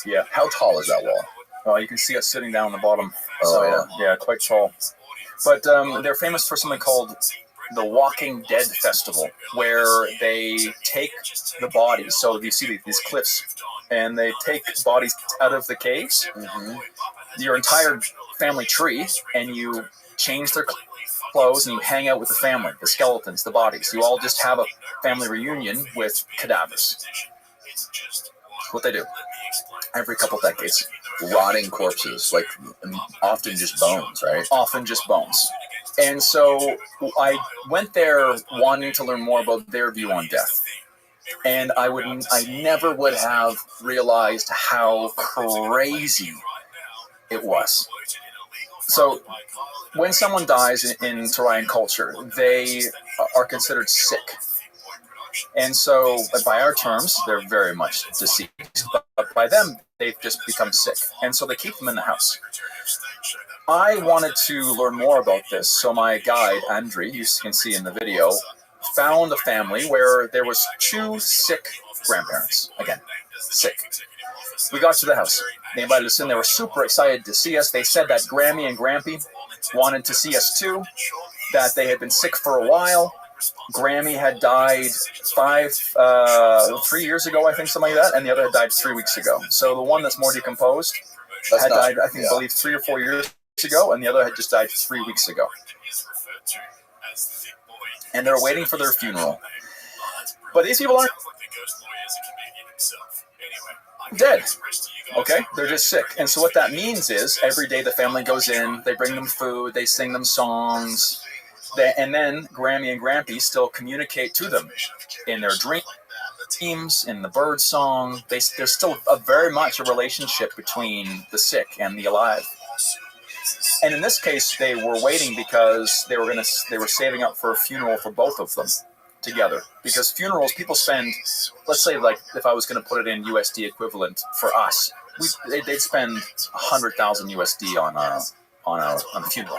D: Yeah.
B: How tall is that wall?
D: Well, you can see us sitting down on the bottom.
B: Oh,
D: so, yeah, quite tall. But they're famous for something called the Walking Dead Festival, where they take the bodies. So you see these cliffs, and they take bodies out of the caves, your entire family tree, and you change their clothes, and you hang out with the family, the skeletons, the bodies. You all just have a family reunion with cadavers. That's what they do every couple decades.
B: Rotting corpses, like often just bones, right?
D: Often just bones. And so I went there wanting to learn more about their view on death. And I never would have realized how crazy it was. So when someone dies in Torayan culture, they are considered sick. And so by our terms, they're very much deceased. But by them, they've just become sick. And so they keep them in the house. I wanted to learn more about this. So my guide, Andre, you can see in the video, found a family where there was 2 sick grandparents. Again, sick. We got to the house. They invited us in. They were super excited to see us. They said that Grammy and Grampy wanted to see us too, that they had been sick for a while. Grammy had died 3 years ago, I think, something like that, and the other had died 3 weeks ago. So the one that's more decomposed had died, I believe, 3 or 4 years ago, and the other had just died 3 weeks ago. And they're waiting for their funeral. But these people aren't dead. Okay? They're just sick. And so what that means is every day the family goes in, they bring them food, they sing them songs, and then Grammy and Grampy still communicate to them in their dreams, in the bird song. There's still very much a relationship between the sick and the alive. And in this case, they were waiting because they were saving up for a funeral for both of them together. Because funerals, people spend, let's say, like if I was going to put it in USD equivalent for us, they'd spend 100,000 USD on a funeral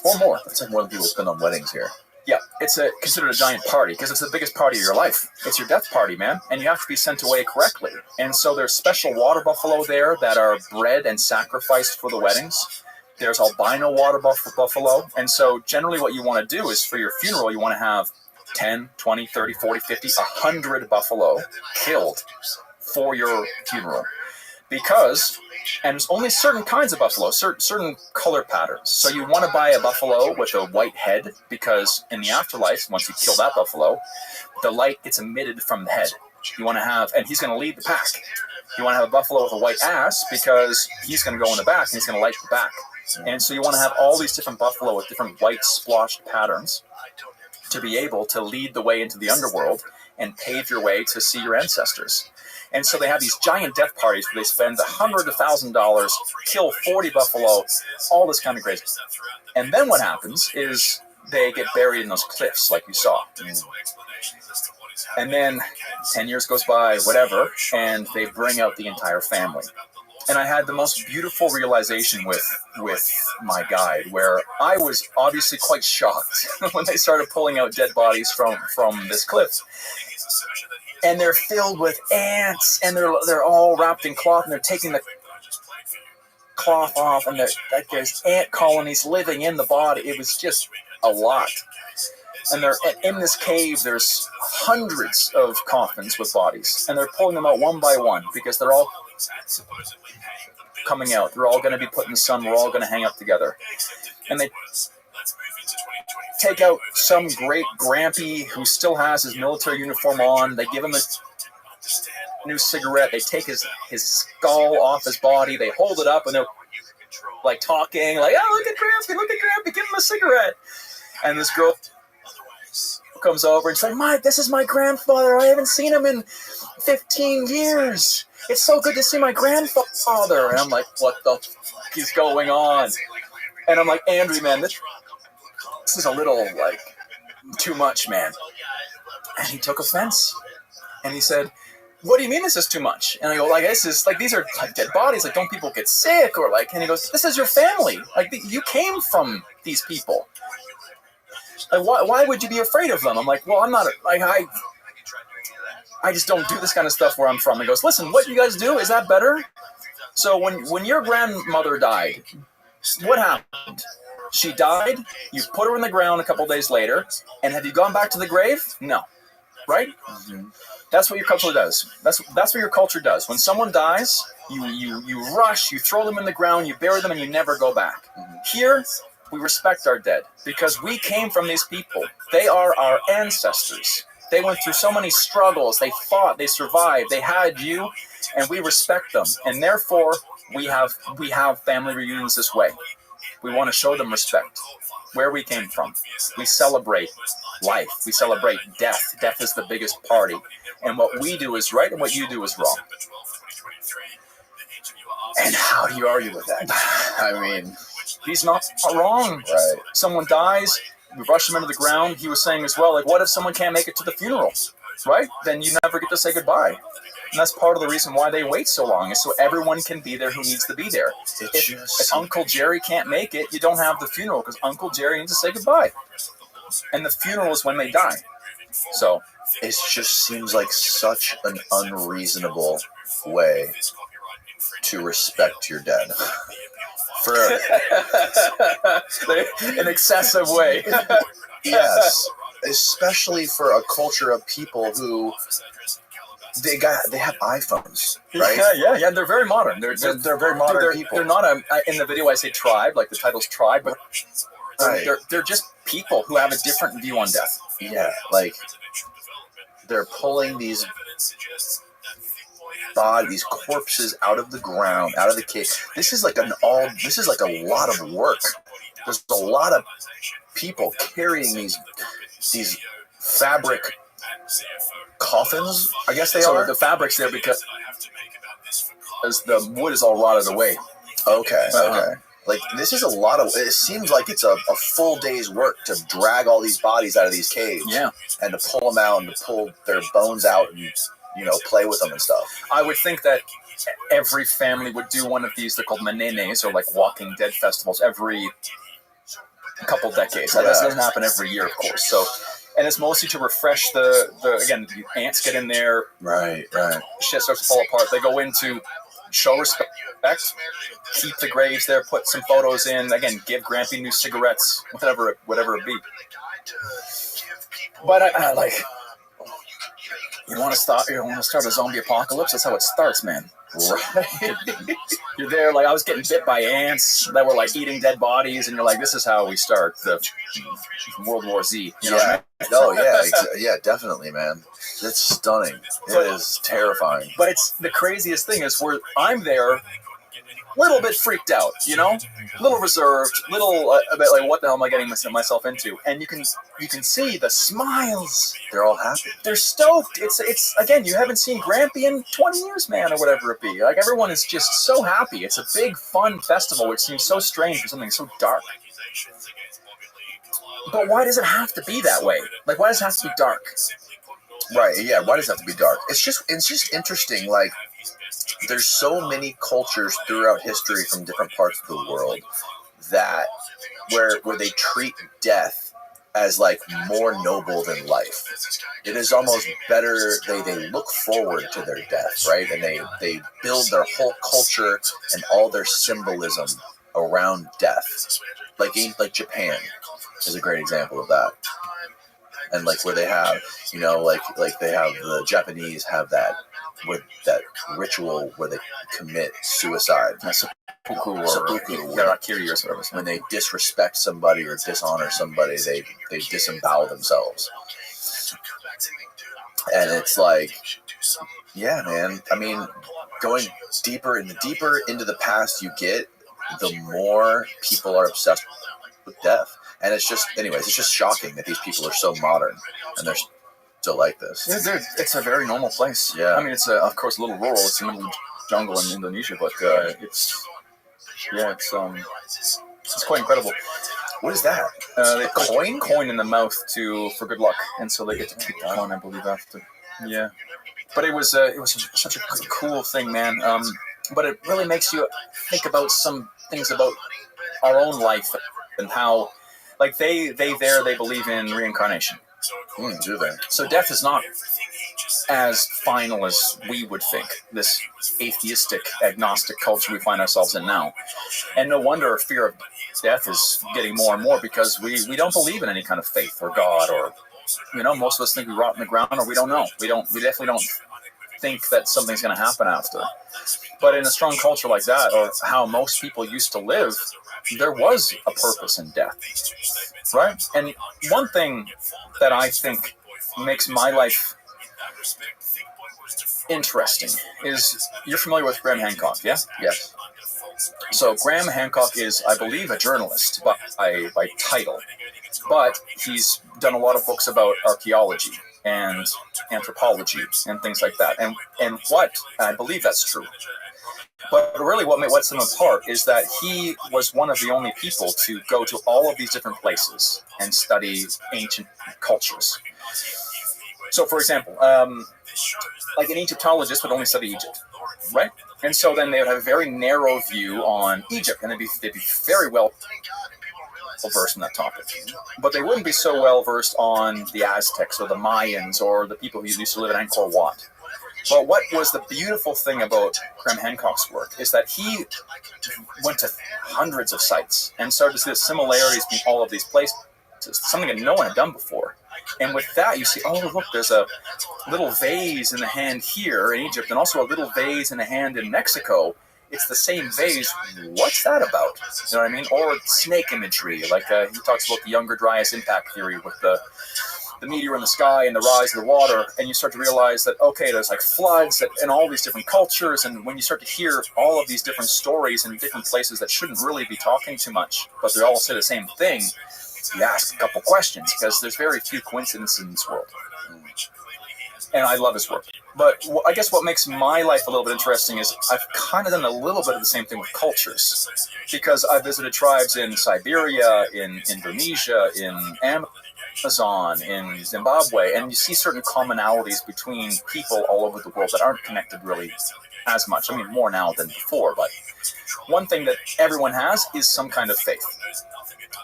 D: or more.
B: That's like more than people spend on weddings here.
D: Yeah, it's considered a giant party because it's the biggest party of your life. It's your death party, man, and you have to be sent away correctly. And so there's special water buffalo there that are bred and sacrificed for the weddings. There's albino water buffalo. And so generally what you want to do is for your funeral, you want to have 10, 20, 30, 40, 50, 100 buffalo killed for your funeral. Because, and there's only certain kinds of buffalo, certain color patterns. So you want to buy a buffalo with a white head because in the afterlife, once you kill that buffalo, the light gets emitted from the head. You want to have, and he's going to lead the pack. You want to have a buffalo with a white ass because he's going to go in the back and he's going to light the back. And so you want to have all these different buffalo with different white splotched patterns to be able to lead the way into the underworld and pave your way to see your ancestors. And so they have these giant death parties where they spend $100,000, kill 40 buffalo, all this kind of crazy. And then what happens is they get buried in those cliffs like you saw. And then 10 years goes by, whatever, and they bring out the entire family. And I had the most beautiful realization with my guide, where I was obviously quite shocked when they started pulling out dead bodies from this cliff. And they're filled with ants, and they're all wrapped in cloth, and they're taking the cloth off, and there's ant colonies living in the body. It was just a lot. And they're in this cave. There's hundreds of coffins with bodies, and they're pulling them out one by one because they're all coming out. They're all going to be put in the sun. We're all going to hang up together. And they take out some great grampy who still has his military uniform on. They give him a new cigarette. They take his skull off his body. They hold it up, and they're like talking, like, "Oh, look at Grampy, give him a cigarette." And this girl comes over and says, "Mike, this is my grandfather. I haven't seen him in 15 years. It's so good to see my grandfather." And I'm like, what the fuck is going on? And I'm like, Andrew, man, this is a little, like, too much, man. And he took offense. And he said, "What do you mean this is too much?" And I go, like, this is, like, these are, like, dead bodies. Like, don't people get sick? Or, like, and he goes, "This is your family. Like, you came from these people. Like, why would you be afraid of them?" I'm like, well, I'm not, like, I just don't do this kind of stuff where I'm from. He goes, "Listen, what you guys do, is that better? So when your grandmother died, what happened? She died, you put her in the ground a couple days later, and have you gone back to the grave? No. Right? Mm-hmm. That's what your culture does. That's what your culture does. When someone dies, you rush, you throw them in the ground, you bury them, and you never go back. Mm-hmm. Here, we respect our dead because we came from these people. They are our ancestors. They went through so many struggles. They fought. They survived. They had you, and we respect them. And therefore, we have family reunions this way. We want to show them respect, where we came from. We celebrate life. We celebrate death. Death is the biggest party. And what we do is right, and what you do is wrong. And how do you argue with that?
B: I mean,
D: he's not wrong.
B: Right.
D: Someone dies. We rush them into the ground. He was saying as well, like, what if someone can't make it to the funeral, right? Then you never get to say goodbye. And that's part of the reason why they wait so long, is so everyone can be there who needs to be there. If Uncle Jerry can't make it, you don't have the funeral because Uncle Jerry needs to say goodbye. And the funeral is when they die. So
B: it just seems like such an unreasonable way to respect your dead. For
D: an excessive way.
B: Yes, especially for a culture of people who they have iPhones, right?
D: Yeah. They're very modern. They're
B: very modern people.
D: They're not in the video I say tribe, like the title's tribe, but
B: right.
D: they're just people who have a different view on death.
B: Yeah, like they're pulling these corpses out of the ground, out of the cave. This is like a lot of work. There's a lot of people carrying these fabric coffins, I guess they are.
D: The fabric's there because the wood is all rotted away.
B: Okay. Like, this is a lot of, it seems like it's a full day's work to drag all these bodies out of these caves.
D: Yeah.
B: And to pull them out and to pull their bones out and, you know, play with them and stuff.
D: I would think that every family would do one of these. They're called menenes, or like Walking Dead festivals, every couple decades. That doesn't happen every year, of course. So, and it's mostly to refresh the again, the ants get in there.
B: Right.
D: Shit starts to fall apart. They go in to show respect, keep the graves there, put some photos in, again, give Grampy new cigarettes, whatever it be. But I like, you want to start a zombie apocalypse? That's how it starts, man. Right. You're there, like, I was getting bit by ants that were like eating dead bodies, and you're like, this is how we start the World War Z. You know what I mean?
B: Oh yeah, definitely, man. It's stunning. It is terrifying.
D: But it's the craziest thing is where I'm there, little bit freaked out, you know, little reserved, little a bit like, what the hell am I getting myself into? And you can see the smiles.
B: They're all happy.
D: They're stoked. It's again, you haven't seen Grampy in 20 years, man, or whatever it be. Like, everyone is just so happy. It's a big, fun festival, which seems so strange for something so dark. But why does it have to be that way? Like, why does it have to be dark?
B: Right, yeah, why does it have to be dark? It's just interesting, like, there's so many cultures throughout history from different parts of the world that where they treat death as like more noble than life. It is almost better. They look forward to their death, right? And they build their whole culture and all their symbolism around death. Like Japan is a great example of that. And like where they have, you know, like they have, the Japanese have that with that ritual where they commit suicide.
D: Seppuku or Yarakiri or whatever.
B: When they disrespect somebody or dishonor somebody, they disembowel themselves. And it's like, yeah, man. I mean, going deeper into the past you get, the more people are obsessed with death. And it's just shocking that these people are so modern and they're still like this.
D: Yeah, it's a very normal place.
B: Yeah.
D: I mean, it's of course a little rural. It's in the jungle in Indonesia, but it's quite incredible.
B: What is that?
D: They put a coin in the mouth for good luck, and so they get to keep that on, I believe, after. Yeah. But it was such a cool thing, man. But it really makes you think about some things about our own life and how, like, they believe in reincarnation.
B: Do they?
D: So death is not as final as we would think, this atheistic, agnostic culture we find ourselves in now. And no wonder our fear of death is getting more and more, because we don't believe in any kind of faith or God, or, you know, most of us think we rot in the ground, or we don't know. We definitely don't think that something's going to happen after. But in a strong culture like that, or how most people used to live, there was a purpose in death, right? And one thing that I think makes my life interesting is, you're familiar with Graham Hancock, yeah?
B: Yes.
D: So Graham Hancock is, I believe, a journalist by title, but he's done a lot of books about archaeology and anthropology and things like that. And what, I believe that's true. But really what sets him apart is that he was one of the only people to go to all of these different places and study ancient cultures. So, for example, like an Egyptologist would only study Egypt, right? And so then they would have a very narrow view on Egypt, and they'd be very well versed in that topic. But they wouldn't be so well versed on the Aztecs or the Mayans or the people who used to live in Angkor Wat. But what was the beautiful thing about Graham Hancock's work is that he went to hundreds of sites and started to see the similarities between all of these places, something that no one had done before. And with that, you see, oh, look, there's a little vase in the hand here in Egypt, and also a little vase in the hand in Mexico. It's the same vase. What's that about? You know what I mean? Or snake imagery, like he talks about the Younger Dryas impact theory with the meteor in the sky and the rise of the water, and you start to realize that, okay, there's like floods in all these different cultures, and when you start to hear all of these different stories in different places that shouldn't really be talking too much, but they all say the same thing, you ask a couple questions, because there's very few coincidences in this world. And I love his work. But I guess what makes my life a little bit interesting is I've kind of done a little bit of the same thing with cultures, because I visited tribes in Siberia, in Indonesia, in Amazon, in Zimbabwe, and you see certain commonalities between people all over the world that aren't connected really as much. I mean, more now than before, but one thing that everyone has is some kind of faith.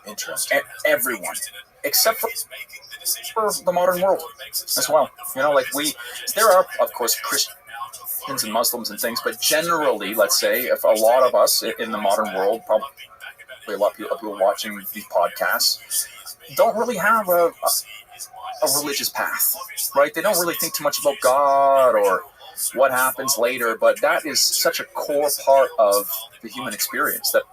B: Interesting.
D: Everyone, except for the modern world as well. You know, like there are, of course, Christians and Muslims and things, but generally, let's say, if a lot of us in the modern world, probably a lot of people watching these podcasts, don't really have a religious path, right? They don't really think too much about God or what happens later, but that is such a core part of the human experience that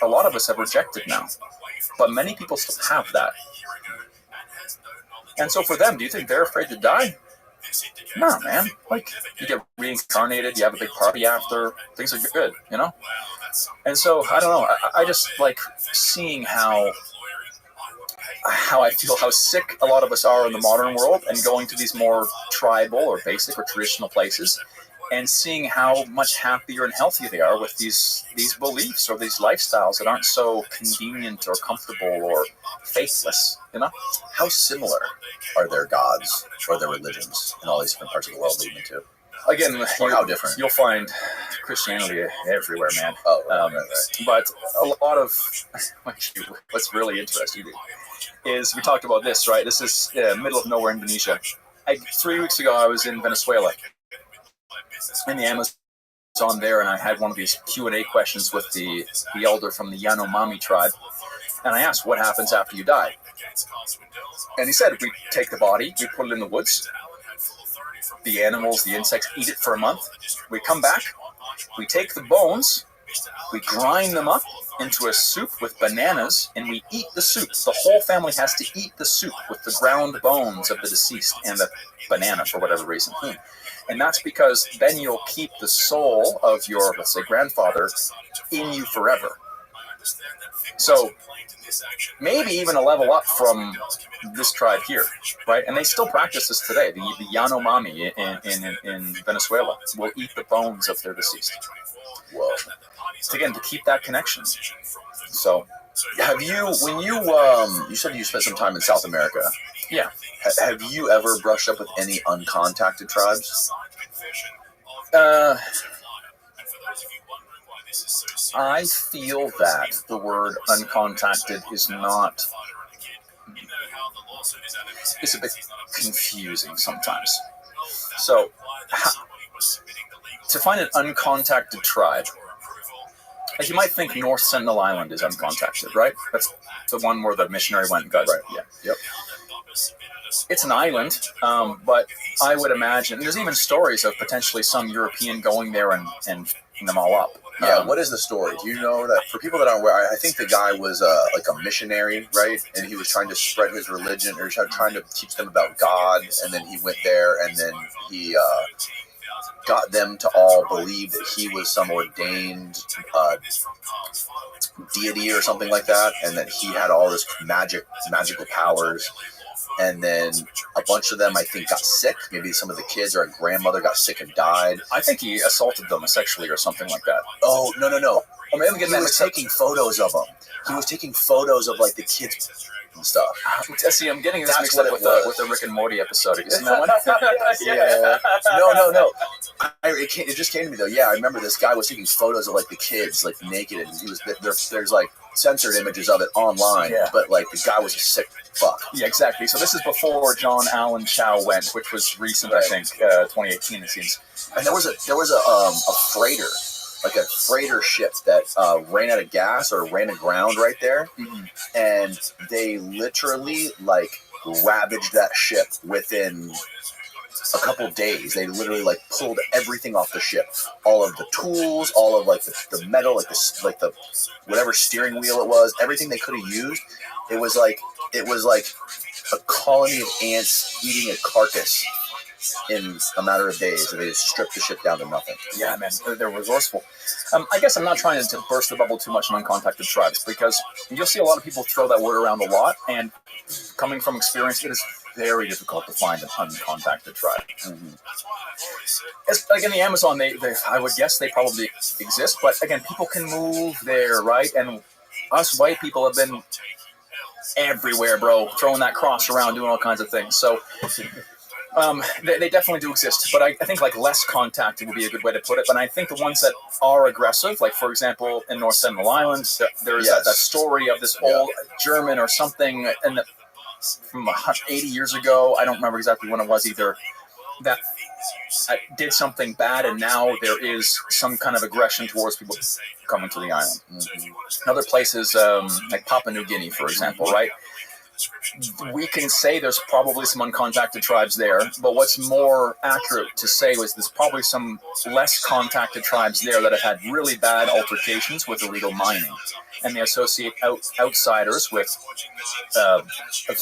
D: a lot of us have rejected now, but many people still have that. And so for them, do you think they're afraid to die? No, man. Like, you get reincarnated, you have a big party after, things are good, you know? And so, I don't know, I just like seeing how I feel how sick a lot of us are in the modern world, and going to these more tribal or basic or traditional places, and seeing how much happier and healthier they are with these beliefs or these lifestyles that aren't so convenient or comfortable or faithless, you know?
B: How similar are their gods or their religions in all these different parts of the world that you've been to?
D: Again,
B: how different?
D: You'll find Christianity everywhere, man.
B: Oh, right.
D: But a lot of what's really interesting is we talked about this, right? This is middle of nowhere, Indonesia. 3 weeks ago, I was in Venezuela, in the Amazon there, and I had one of these Q&A questions with the elder from the Yanomami tribe, and I asked, what happens after you die? And he said, we take the body, we put it in the woods, the animals, the insects eat it for a month, we come back, we take the bones, we grind them up into a soup with bananas, and we eat the soup. The whole family has to eat the soup with the ground bones of the deceased and the banana for whatever reason. And that's because then you'll keep the soul of your, let's say, grandfather in you forever. So maybe even a level up from this tribe here, right? And they still practice this today. The Yanomami in Venezuela will eat the bones of their deceased.
B: Whoa.
D: Again, to keep that connection. So,
B: have you, when you said you spent some time in South America?
D: Yeah.
B: Have you ever brushed up with any uncontacted tribes?
D: I feel that the word uncontacted is not. It's a bit confusing sometimes. So, to find an uncontacted tribe, like you might think North Sentinel Island is uncontacted, right? That's the one where the missionary went and got.
B: Right.
D: Yeah.
B: Yep.
D: It's an island, but I would imagine there's even stories of potentially some European going there and picking them all up.
B: Yeah, what is the story? Do you know that? For people that aren't aware, I think the guy was like a missionary, right? And he was trying to spread his religion, or trying to teach them about God. And then he went there, and then he got them to all believe that he was some ordained deity or something like that, and that he had all this magical powers. And then a bunch of them, I think, got sick. Maybe some of the kids or a grandmother got sick and died.
D: I think he assaulted them sexually or something like that.
B: Oh, no.
D: Or maybe
B: He was taking photos of them. He was taking photos of, like, the kids and stuff.
D: See, I'm getting this mixed up with the Rick and Morty episode. Have you seen that one?
B: Yeah. No. It just came to me, though. Yeah, I remember this guy was taking photos of, like, the kids, like, naked. And he was there's like, censored images of it online.
D: Yeah.
B: But, like, the guy was a sick fuck.
D: Yeah, exactly. So this is before John Allen Chow went, which was recent, I think, 2018, it seems.
B: And there was a freighter, like a freighter ship that ran out of gas or ran aground right there, and they literally like ravaged that ship within a couple days. They literally like pulled everything off the ship, all of the tools, all of like the metal, like the whatever steering wheel it was, everything they could have used. It was like a colony of ants eating a carcass in a matter of days, and they just stripped the shit down to nothing.
D: Yeah, man, they're resourceful. I guess I'm not trying to burst the bubble too much on uncontacted tribes, because you'll see a lot of people throw that word around a lot, and coming from experience, it is very difficult to find an uncontacted tribe.
B: Mm-hmm.
D: It's like in the Amazon, they I would guess they probably exist, but again, people can move there, right? And us white people have been everywhere, bro, throwing that cross around, doing all kinds of things. So they definitely do exist, but I think like less contacted would be a good way to put it. But I think the ones that are aggressive, like for example in North Sentinel Island, there's that story of this old German or something, and from 80 years ago, I don't remember exactly when it was either, that did something bad, and now there is some kind of aggression towards people coming to the island. Mm-hmm. Other places, like Papua New Guinea, for example, right? We can say there's probably some uncontacted tribes there, but what's more accurate to say was there's probably some less contacted tribes there that have had really bad altercations with illegal mining, and they associate outsiders with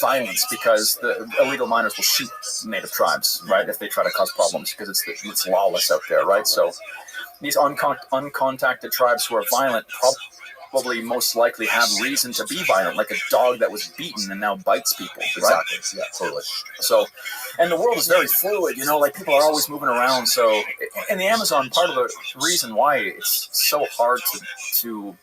D: violence, because the illegal miners will shoot native tribes, right, if they try to cause problems, because it's lawless out there, right? So these uncontacted tribes who are violent probably most likely have reason to be violent, like a dog that was beaten and now bites people. Right?
B: Exactly. Yeah, totally.
D: So, and the world is very fluid, like people are always moving around. So in the Amazon, part of the reason why it's so hard to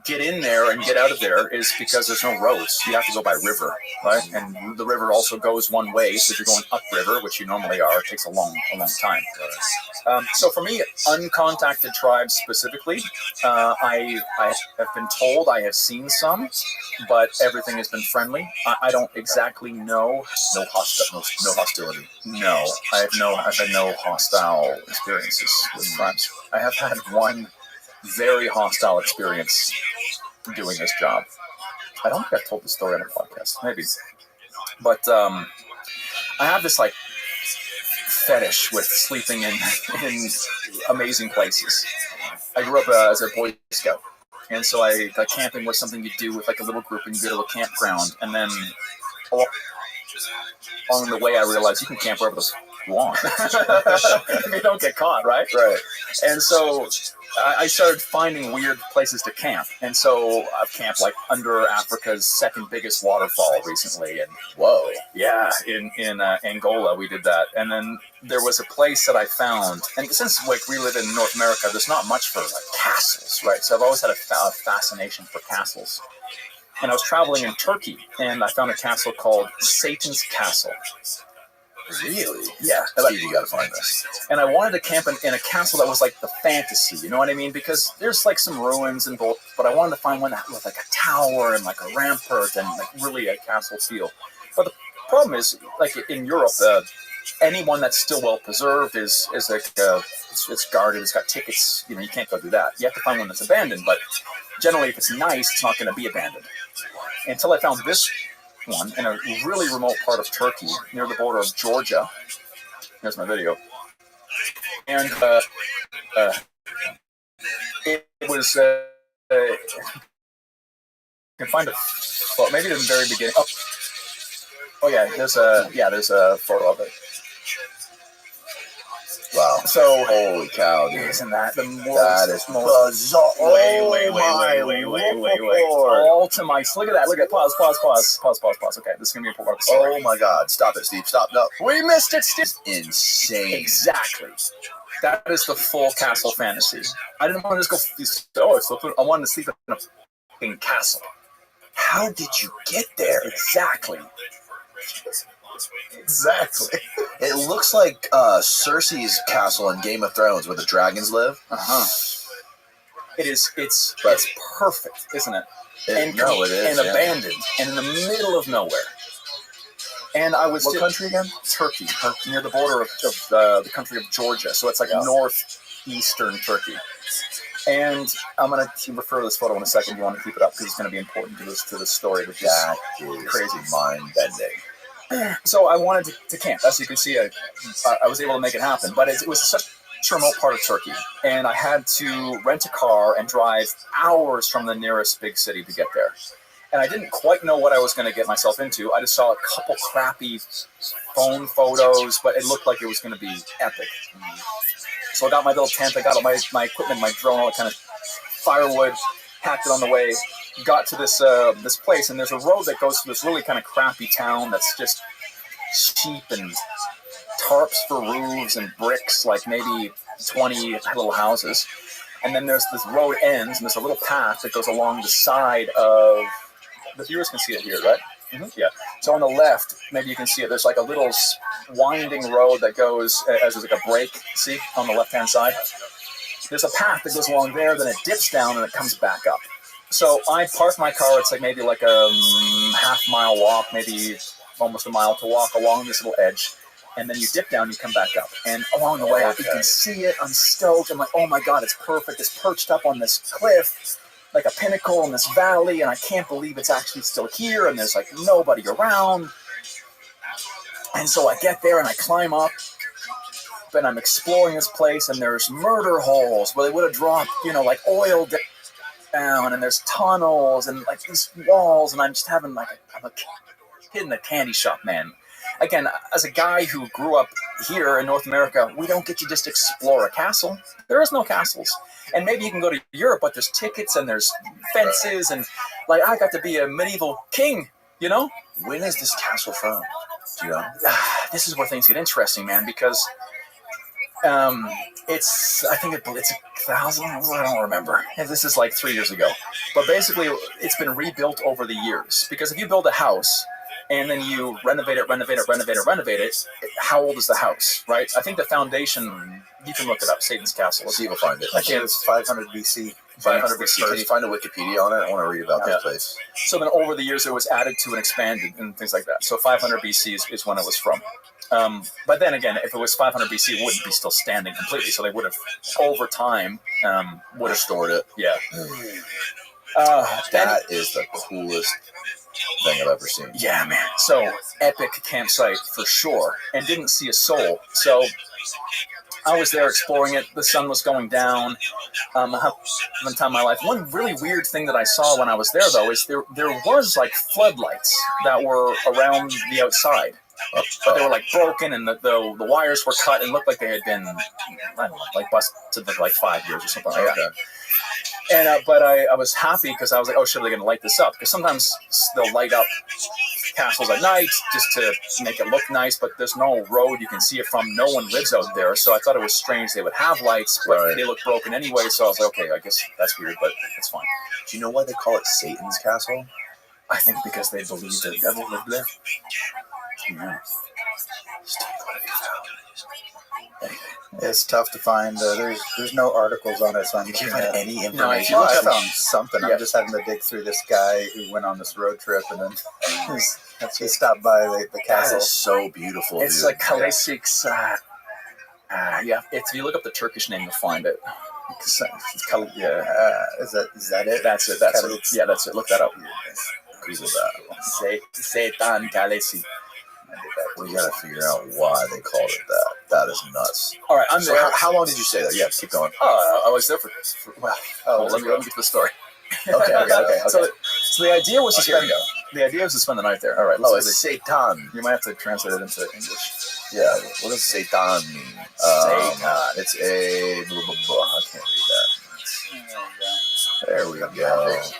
D: get in there and get out of there is because there's no roads. You have to go by river, right? And the river also goes one way, so if you're going upriver, which you normally are, it takes a long time. So for me, uncontacted tribes specifically, I have been told, I have seen some, but everything has been friendly. I don't exactly know.
B: No hostility.
D: No, I've had no hostile experiences with tribes. I have had one very hostile experience doing this job. I don't think I've told this story on a podcast, maybe. But I have this like fetish with sleeping in amazing places. I grew up as a Boy Scout, and so camping was something you do with like a little group, and you go to a campground, and then along the way I realized you can camp wherever you want. If you don't get caught, right?
B: Right.
D: And so I started finding weird places to camp, and so I've camped like under Africa's second biggest waterfall recently, and
B: whoa,
D: yeah, in Angola we did that. And then there was a place that I found, and since like we live in North America, there's not much for like castles, right? So I've always had a fascination for castles. And I was traveling in Turkey, and I found a castle called Satan's Castle.
B: Really?
D: Yeah.
B: You gotta find this.
D: And I wanted to camp in a castle that was like the fantasy, you know what I mean? Because there's like some ruins and both, but I wanted to find one that with like a tower and like a rampart and like really a castle feel. But the problem is, like in Europe, anyone that's still well preserved is like it's guarded, it's got tickets. You can't go do that. You have to find one that's abandoned. But generally, if it's nice, it's not going to be abandoned. Until I found this one in a really remote part of Turkey, near the border of Georgia. Here's my video. And it was, you can find maybe the very beginning. Oh yeah, there's a photo of it.
B: Wow.
D: So,
B: holy cow, dude.
D: Isn't that the most...
B: That is bizarre.
D: Wait. All to my... Look at that. Look at... Pause. Okay, this is going to be important.
B: Oh my God. Stop it, Steve. Stop. No.
D: We missed it, Steve.
B: Insane.
D: Exactly. That is the full castle fantasy. I didn't want to just go... I wanted to sleep in a fucking castle.
B: How did you get there?
D: Exactly.
B: It looks like Cersei's castle in Game of Thrones, where the dragons live.
D: It's perfect, isn't it?
B: It is.
D: And abandoned, and in the middle of nowhere. And I was...
B: What country again?
D: Turkey, near the border of the country of Georgia. So it's like northeastern Turkey. And I'm going to refer to this photo in a second. You want to keep it up because it's going to be important to the story, which is
B: crazy, mind-bending.
D: So I wanted to camp. As you can see, I was able to make it happen. But it was such a remote part of Turkey. And I had to rent a car and drive hours from the nearest big city to get there. And I didn't quite know what I was going to get myself into. I just saw a couple crappy phone photos, but it looked like it was going to be epic. So I got my little tent, I got my equipment, my drone, all that kind of firewood, packed it on the way, got to this this place, and there's a road that goes to this really kind of crappy town that's just cheap and tarps for roofs and bricks, like maybe 20 little houses. And then there's this road ends, and there's a little path that goes along the side of, the viewers can see it here, right? Mm-hmm. Yeah. So on the left, maybe you can see it, there's like a little winding road that goes, as there's like a break, see, on the left-hand side? There's a path that goes along there, then it dips down and it comes back up. So I park my car, it's like maybe like a half-mile walk, maybe almost a mile to walk along this little edge. And then you dip down, you come back up. And along the way, you can see it. I'm stoked. I'm like, oh my God, it's perfect. It's perched up on this cliff, like a pinnacle in this valley. And I can't believe it's actually still here. And there's like nobody around. And so I get there and I climb up. And I'm exploring this place. And there's murder holes where they would have dropped, you know, like oil down. And there's tunnels and like these walls. And I'm just having like I'm a kid in a candy shop, man. Again, as a guy who grew up here in North America, we don't get to just explore a castle. There is no castles. And maybe you can go to Europe, but there's tickets and there's fences. And like, I got to be a medieval king, you know?
B: When is this castle from? Do you know?
D: This is where things get interesting, man, because I think it's 1,000, I don't remember. This is like 3 years ago. But basically, it's been rebuilt over the years. Because if you build a house, and then you renovate it, how old is the house, right? I think the foundation, you can look it up, Satan's Castle.
B: Let's see if we'll find it.
C: I think it's 500 BC.
D: 500 BC.
B: Can you find a Wikipedia on it? I want to read about this place.
D: So then over the years, it was added to and expanded and things like that. So 500 BC is when it was from. But then again, if it was 500 BC, it wouldn't be still standing completely. So they would have, over time, would have
B: stored it.
D: Yeah.
B: That is the coolest thing I've ever seen.
D: Yeah, man. So epic campsite for sure, and didn't see a soul. So I was there exploring it. The sun was going down. Having the time of my life. One really weird thing that I saw when I was there, though, is there was like floodlights that were around the outside, but they were like broken, and the wires were cut and looked like they had been, I don't know, like busted for like 5 years or something like that. And but I was happy because I was like, oh shit, are they going to light this up? Because sometimes they'll light up castles at night just to make it look nice, but there's no road you can see it from. No one lives out there, so I thought it was strange they would have lights, but they look broken anyway. So I was like, okay, I guess that's weird, but it's fine.
B: Do you know why they call it Satan's Castle?
D: I think because they believe the devil lived there.
B: Yeah.
C: It's tough to find. There's no articles on it, so I'm
B: can't find any information.
C: No, I found something. I'm just having to dig through this guy who went on this road trip, and then he stopped by the castle.
B: That is so beautiful.
D: It's
B: dude.
D: like Kalesik's. Yeah, if you look up the Turkish name, you'll find it. Is
C: that it?
D: That's it. That's it. Yeah, that's it. Look that up.
B: Google that.
D: Satan Kalesi.
B: We gotta figure out why they called it that. That is nuts.
D: All right,
B: How long did you stay there? Yeah, keep going.
D: I was there for let me get to the story.
B: Okay.
D: So the idea was to spend the night there. All right.
B: It's Satan.
D: You might have to translate it into English.
B: Yeah. What does Satan mean?
D: Satan.
B: It's a. Blah, blah, blah. I can't read that. There we go.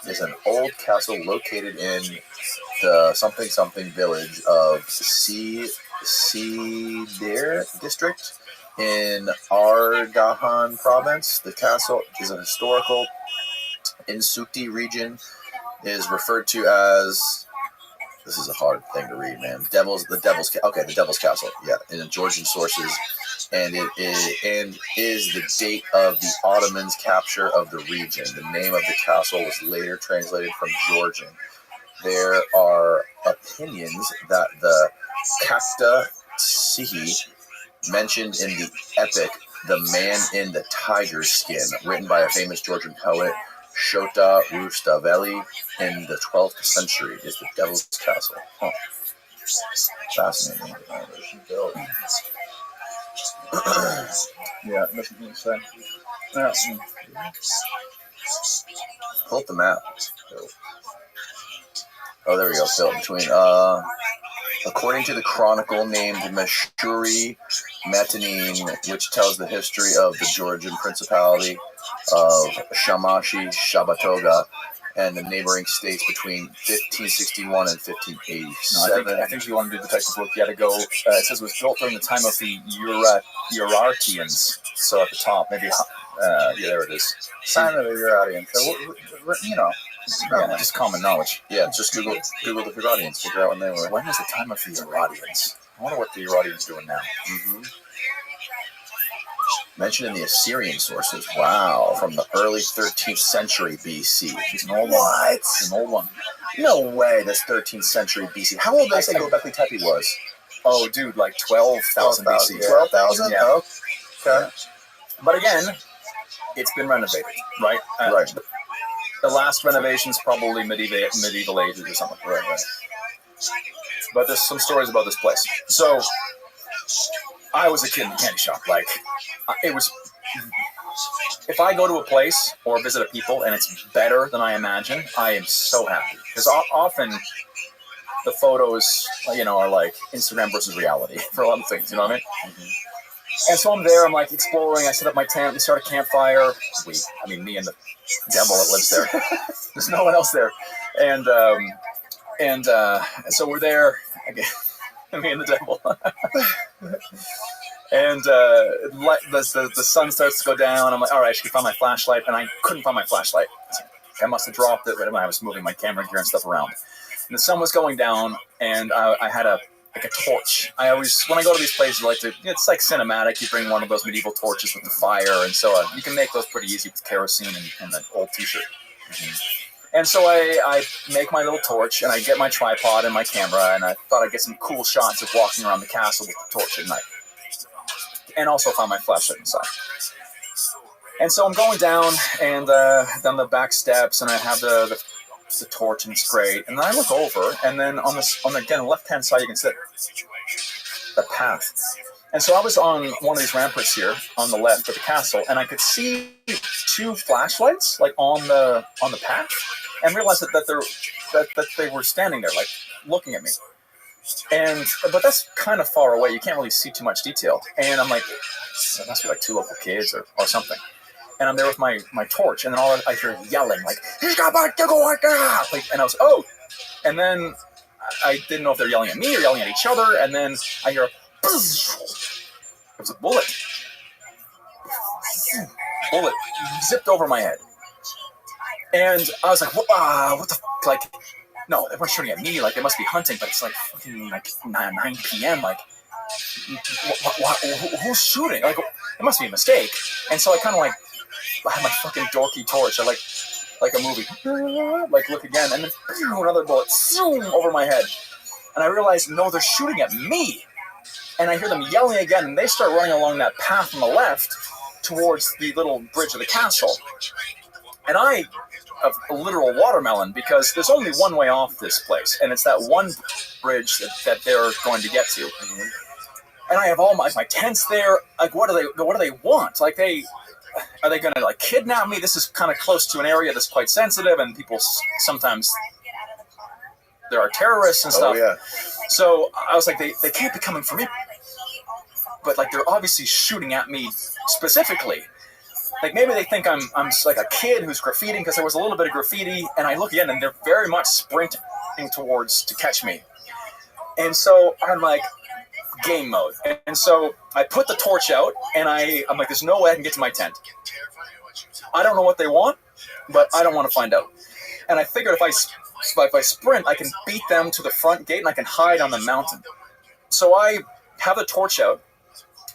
B: It's an old castle located in the something village of Sidir district in Ardahan province. The castle is a historical Insuti region, is referred to as, this is a hard thing to read, man. The Devil's Castle. Yeah, in the Georgian sources, and it is the date of the Ottomans' capture of the region. The name of the castle was later translated from Georgian. There are opinions that the Kakta Sihi mentioned in the epic The Man in the Tiger's Skin, written by a famous Georgian poet, Shota Rustaveli, in the 12th century, is the Devil's Castle. Huh. Fascinating.
D: Yeah, nothing to say.
B: Pull up the map. Oh, there we go. Built between. According to the chronicle named Meshuri Matanin, which tells the history of the Georgian Principality of Shamashi Shabatoga and the neighboring states between 1561 and 1587.
D: No, I think if you want to do detective work, you got to go. It says it was built during the time of the Urartians. So at the top, maybe. Yeah, there it is.
C: Sign of the Urartians. So,
D: Yeah, just common knowledge.
B: Yeah, just Google the Urartians. Figure out when they were.
D: When was the time of the Urartians? I wonder what the Urartians are doing now.
B: Mm-hmm. Mentioned in the Assyrian sources. Wow, from the early 13th century BC.
D: He's an old one.
B: What?
D: He's an old one.
B: No way. That's 13th century BC. How old did I say Göbekli Tepe was?
D: Oh, dude, like 12,000 BC.
B: 12,000?
D: Yeah.
B: Oh, okay.
D: Yeah. But again, it's been renovated, right?
B: Right.
D: The last renovation's probably medieval ages or something. Right. But there's some stories about this place. So, I was a kid in the candy shop. Like, it was... If I go to a place or visit a people and it's better than I imagine, I am so happy. Because often the photos, are like Instagram versus reality for a lot of things, you know what I mean?
B: Mm-hmm.
D: And so I'm there, I'm like exploring, I set up my tent, we start a campfire. Me and the devil that lives there. There's no one else there. And so we're there, again, me and the devil. And the sun starts to go down. I'm like, all right, I should find my flashlight. And I couldn't find my flashlight. I must have dropped it when I was moving my camera gear and stuff around. And the sun was going down, and I had a torch. I always, when I go to these places, it's like cinematic. You bring one of those medieval torches with the fire, and so you can make those pretty easy with kerosene and an old t-shirt. Mm-hmm. And so I make my little torch, and I get my tripod and my camera, and I thought I'd get some cool shots of walking around the castle with the torch at night. And also found my flashlight inside. And so I'm going down, and down the back steps, and I have the torch, and it's great. And then I look over, and then on the left-hand side, you can see the path. And so I was on one of these ramparts here on the left of the castle, and I could see two flashlights like on the path, and realized that they were standing there, like looking at me. But that's kind of far away. You can't really see too much detail. And I'm like, it must be like two local kids or something. And I'm there with my torch, and then all I hear yelling, like, and I was, oh! And then I didn't know if they're yelling at me or yelling at each other, and then I hear, buzz. It was a bullet. Bullet zipped over my head. And I was like, what the f-? Like, no, everyone's shooting at me, like, they must be hunting, but it's like fucking like 9 p.m., like, who's shooting? Like, it must be a mistake. And so I kind of like, I had my fucking dorky torch. I like a movie. Like, look again, and then another bullet over my head. And I realized, no, they're shooting at me. And I hear them yelling again, and they start running along that path on the left towards the little bridge of the castle. And I have a literal watermelon, because there's only one way off this place, and it's that one bridge that they're going to get to. Mm-hmm. And I have all my tents there. Like, what do they want? Like, are they going to like kidnap me? This is kind of close to an area that's quite sensitive, and people sometimes, there are terrorists and stuff.
B: Oh, yeah.
D: So I was like, they can't be coming for me, but like they're obviously shooting at me specifically. Like, maybe they think I'm like a kid who's graffitiing, because there was a little bit of graffiti, and I look again, and they're very much sprinting to catch me. And so I'm like, game mode. And so I put the torch out, and I'm like, there's no way I can get to my tent. I don't know what they want, but I don't want to find out. And I figured if I sprint, I can beat them to the front gate, and I can hide on the mountain. So I have the torch out,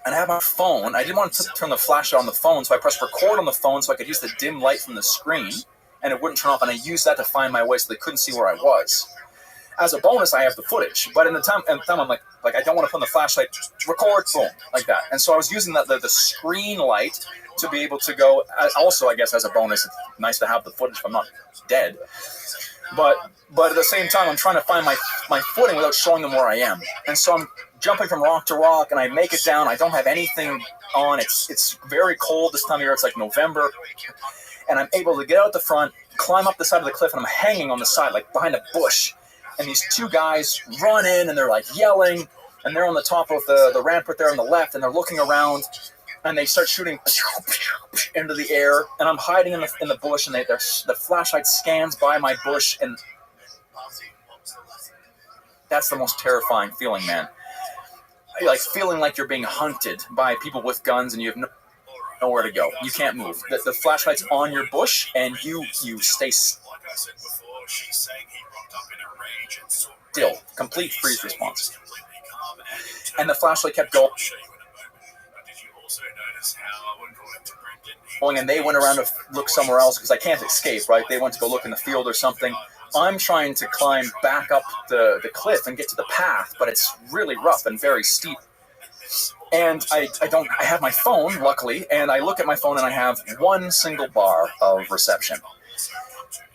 D: and I have my phone. I didn't want to turn the flash on the phone, so I pressed record on the phone so I could use the dim light from the screen, and it wouldn't turn off, and I used that to find my way so they couldn't see where I was. As a bonus, I have the footage, but in the time I'm like I don't want to put on the flashlight, record, boom, like that. And so I was using the screen light to be able to go. Also, I guess as a bonus, it's nice to have the footage if I'm not dead. But at the same time, I'm trying to find my footing without showing them where I am. And so I'm jumping from rock to rock, and I make it down. I don't have anything on. It's very cold this time of year. It's like November. And I'm able to get out the front, climb up the side of the cliff, and I'm hanging on the side, like behind a bush. and these two guys run in, and they're like yelling, and they're on the top of the ramp right there on the left, and they're looking around, and they start shooting into the air, and I'm hiding in the bush, and the flashlight scans by my bush, and that's the most terrifying feeling, man. Like feeling like you're being hunted by people with guns, and you have nowhere to go. You can't move. The flashlight's on your bush, and you stay still. Complete freeze response. And the flashlight kept going, and they went around to look somewhere else because I can't escape, right? They went to go look in the field or something. I'm trying to climb back up the cliff and get to the path, but it's really rough and very steep. And I have my phone, luckily, and I look at my phone and I have one single bar of reception.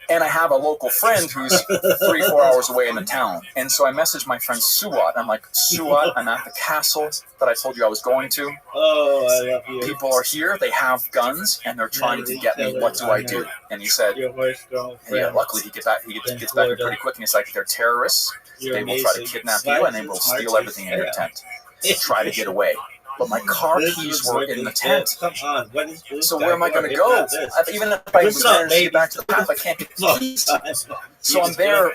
D: And I have a local friend who's 3-4 hours away in the town. And so I messaged my friend Suat. I'm like, Suat, I'm at the castle that I told you I was going to.
E: Oh, I love you.
D: People are here, they have guns, and they're trying to get me. What do I do? And he said, yeah, luckily he gets back pretty quick, and he's like, they're terrorists. They will try to kidnap you, and they will steal everything in your tent. Try to get away. But my car keys were in the tent. So where am I going to go? Even if I manage to get back to the path, I can't get the keys. So I'm there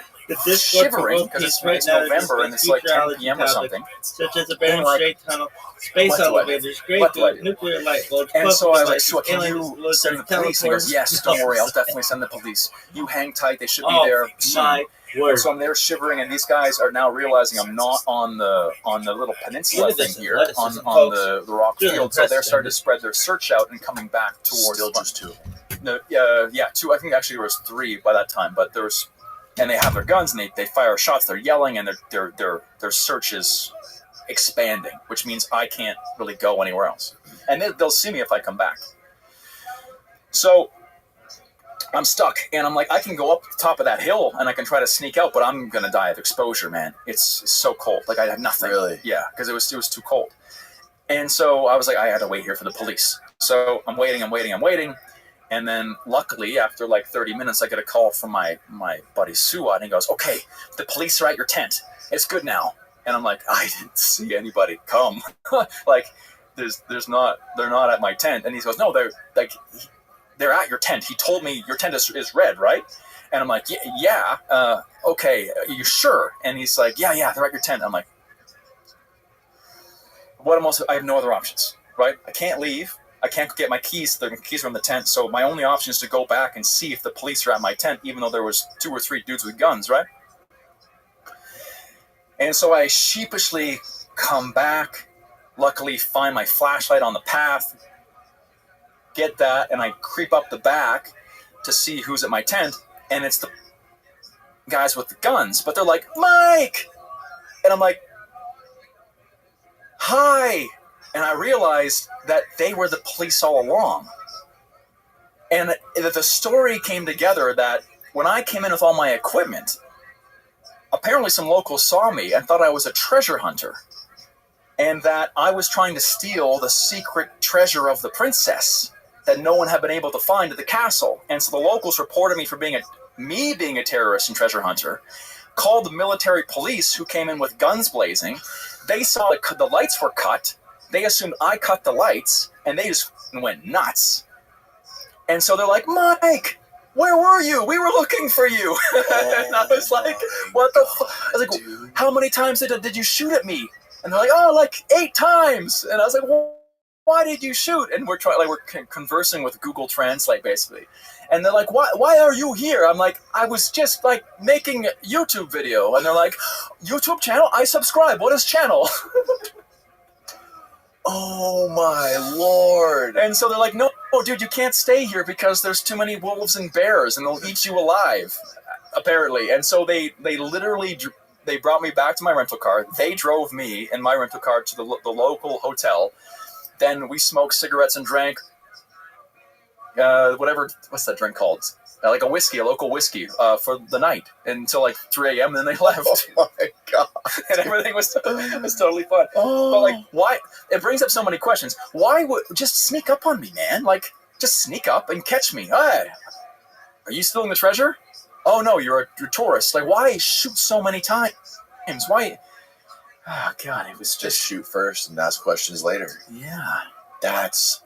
D: shivering because it's November and it's like 10 p.m. or something.
E: Such as a Bering Strait tunnel, space elevators, great nuclear light bulbs.
D: And so I was like, so can you send the police? He goes, yes, don't worry, I'll definitely send the police. You hang tight, they should be there soon. So I'm there shivering, and these guys are now realizing I'm not on the little peninsula thing here, on the rock field. So they're starting to spread their search out and coming back towards.
A: Still just two.
D: No, yeah, two. I think actually there was three by that time, but there's, and they have their guns and they fire shots. They're yelling, and their search is expanding, which means I can't really go anywhere else, and they'll see me if I come back. So I'm stuck, and I'm like, I can go up the top of that hill, and I can try to sneak out, but I'm gonna die of exposure, man. It's so cold. Like I have nothing.
B: Really?
D: Yeah, because it was too cold. And so I was like, I had to wait here for the police. So I'm waiting, and then luckily, after like 30 minutes, I get a call from my buddy Suat, and he goes, "Okay, the police are at your tent. It's good now." And I'm like, I didn't see anybody come. Like, they're not at my tent. And he goes, "No, they're at your tent. He told me your tent is red, right?" And I'm like, yeah, okay, are you sure? And he's like, yeah, they're at your tent. I'm like, I have no other options, right? I can't leave. I can't get my keys. The keys are in the tent. So my only option is to go back and see if the police are at my tent, even though there was 2 or 3 dudes with guns, right? And so I sheepishly come back, luckily find my flashlight on the path, get that, and I creep up the back to see who's at my tent, and it's the guys with the guns, but they're like, "Mike!" And I'm like, "Hi!" And I realized that they were the police all along. And the story came together that when I came in with all my equipment, apparently some locals saw me and thought I was a treasure hunter, and that I was trying to steal the secret treasure of the princess that no one had been able to find at the castle. And so the locals reported me for being a terrorist and treasure hunter, called the military police, who came in with guns blazing. They saw the lights were cut. They assumed I cut the lights, and they just went nuts. And so they're like, "Mike, where were you? We were looking for you." And I was like, "What the fuck?" I was like, "Dude, how many times did you shoot at me?" And they're like, "Oh, like 8 times. And I was like, "Well, why did you shoot?" And we're conversing with Google Translate, basically. And they're like, why are you here? I'm like, "I was just like making a YouTube video." And they're like, "YouTube channel? I subscribe. What is channel?"
B: Oh my Lord.
D: And so they're like, no, dude, you can't stay here because there's too many wolves and bears and they'll eat you alive, apparently. And so they literally, they brought me back to my rental car. They drove me in my rental car to the local hotel. Then we smoked cigarettes and drank what's that drink called? Like a local whiskey, for the night until like 3 a.m. and then they left.
B: Oh my God.
D: And everything was totally fun.
B: Oh.
D: But like, why? It brings up so many questions. Why would just sneak up on me, man? Like, just sneak up and catch me. Hey, are you stealing the treasure? oh no, you're a tourist. Like, why shoot so many times? Why? Oh God, it was
B: just shoot first and ask questions later.
D: Yeah,
B: that's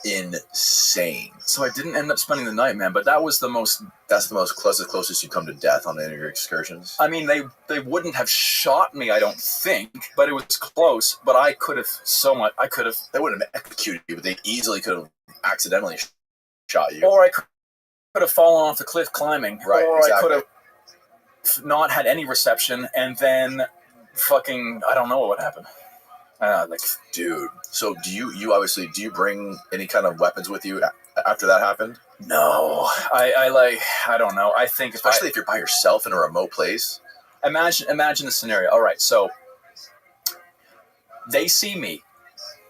B: insane.
D: So I didn't end up spending the night, man. But that was the most.
B: That's the closest you come to death on any of your excursions.
D: I mean, they wouldn't have shot me, I don't think, but it was close. But I could have so much. I could have.
B: They wouldn't have executed you, but they easily could have accidentally shot you.
D: Or I could have fallen off the cliff climbing.
B: Right.
D: Or
B: exactly.
D: I could have not had any reception, and then fucking I don't know what would happen. Like,
B: dude. So do you bring any kind of weapons with you after that happened?
D: No, I don't know. I think
B: especially if you're by yourself in a remote place.
D: Imagine the scenario. All right, so they see me,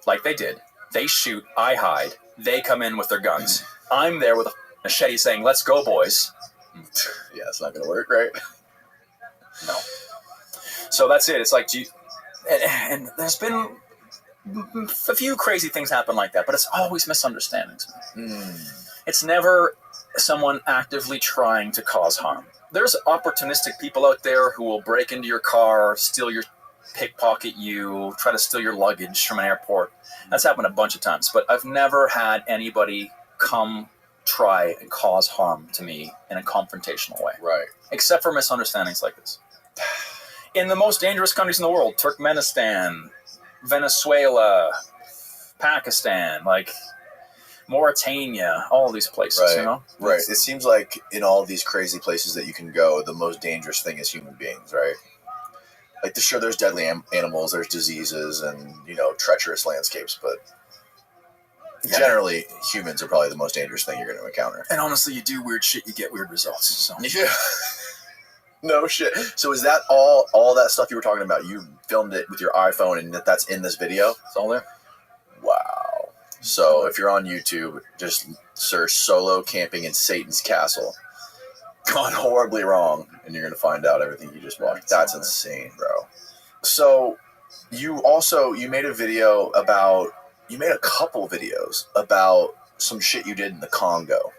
D: like they did. They shoot. I hide. They come in with their guns. I'm there with a machete saying, "Let's go, boys."
B: Yeah, it's not gonna work, right?
D: No. So that's it. It's like, and there's been a few crazy things happen like that, but it's always misunderstandings. It's never someone actively trying to cause harm. There's opportunistic people out there who will break into your car, pickpocket you, try to steal your luggage from an airport. That's happened a bunch of times, but I've never had anybody come try and cause harm to me in a confrontational way.
B: Right.
D: Except for misunderstandings like this. In the most dangerous countries in the world, Turkmenistan, Venezuela, Pakistan, like Mauritania, all these places,
B: right.
D: you know?
B: Right. It seems like in all these crazy places that you can go, the most dangerous thing is human beings, right? Like, sure, there's deadly animals, there's diseases, and, treacherous landscapes, but generally, humans are probably the most dangerous thing you're going to encounter.
D: And honestly, you do weird shit, you get weird results. So.
B: Yeah. No shit. So is that all that stuff you were talking about? You filmed it with your iPhone and that's in this video?
D: It's all there.
B: Wow. So if you're on YouTube, just search solo camping in Satan's castle. Gone horribly wrong, and you're going to find out everything you just watched. That's insane, bro. So you made a couple videos about some shit you did in the Congo.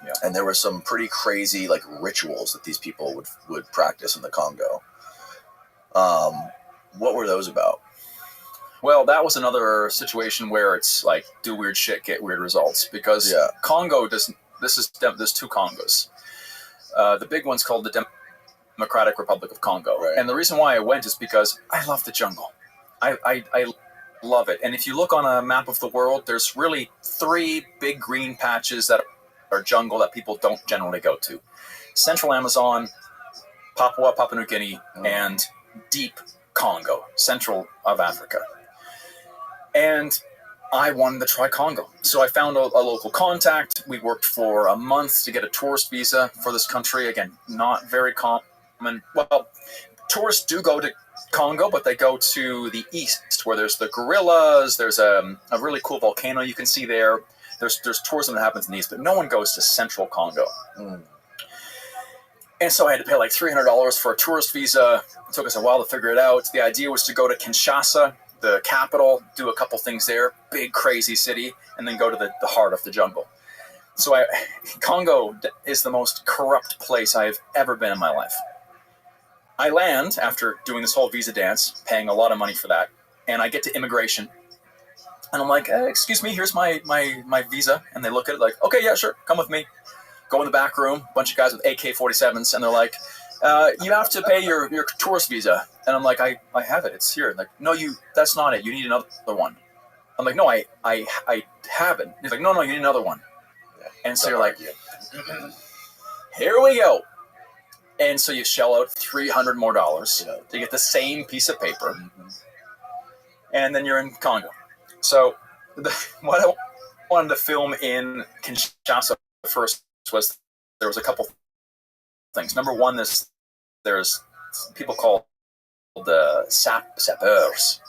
B: Yeah. And there were some pretty crazy rituals that these people would practice in the Congo. What were those about?
D: Well, that was another situation where it's like do weird shit, get weird results. Because Congo doesn't. There's two Congos. The big one's called the Democratic Republic of Congo,
B: right.
D: And the reason why I went is because I love the jungle. I love it. And if you look on a map of the world, there's really 3 big green patches that are jungle that people don't generally go to. Central Amazon, Papua New Guinea, and deep Congo, central of Africa. And I wanted to try Congo. So I found a local contact. We worked for a month to get a tourist visa for this country. Again, not very common. Well, tourists do go to Congo, but they go to the east where there's the gorillas. There's a really cool volcano you can see there. There's tourism that happens in the east, but no one goes to central Congo. And so I had to pay like $300 for a tourist visa. It took us a while to figure it out. The idea was to go to Kinshasa, the capital, do a couple things there, big crazy city, and then go to the heart of the jungle. So Congo is the most corrupt place I've ever been in my life. I land after doing this whole visa dance, paying a lot of money for that, and I get to immigration. And I'm like, excuse me, here's my visa. And they look at it like, okay, yeah, sure, come with me. Go in the back room, bunch of guys with AK-47s, and they're like, you have to pay your tourist visa. And I'm like, I have it, it's here. Like, no, that's not it, you need another one. I'm like, no, I have it. He's like, no, you need another one. And so you're like, here we go. And so you shell out $300 more to get the same piece of paper. And then you're in Congo. So what I wanted to film in Kinshasa first was there was a couple things. Number one, there's people called the sapeurs.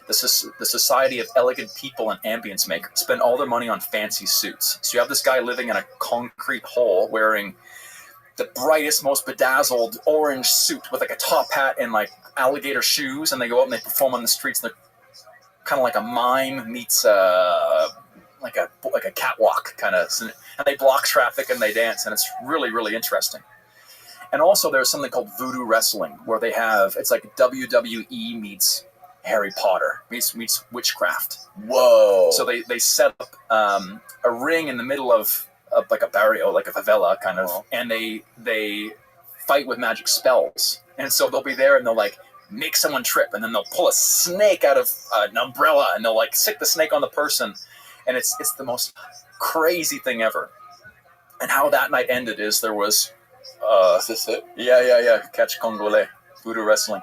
D: This is the Society of Elegant People and Ambience Makers. Spend all their money on fancy suits. So you have this guy living in a concrete hole wearing the brightest, most bedazzled orange suit with like a top hat and like alligator shoes, and they go out and they perform on the streets. And they're kind of like a mime meets like a catwalk kind of, and they block traffic and they dance, and it's really, really interesting. And also there's something called voodoo wrestling, where it's like WWE meets Harry Potter, meets witchcraft.
B: Whoa.
D: So they set up a ring in the middle of like a barrio, like a favela kind of, and they fight with magic spells. And so they'll be there and they'll like make someone trip, and then they'll pull a snake out of an umbrella and they'll like stick the snake on the person. And it's the most crazy thing ever. And how that night ended is there was
B: is this it?
D: Yeah. Catch Congolais, voodoo wrestling.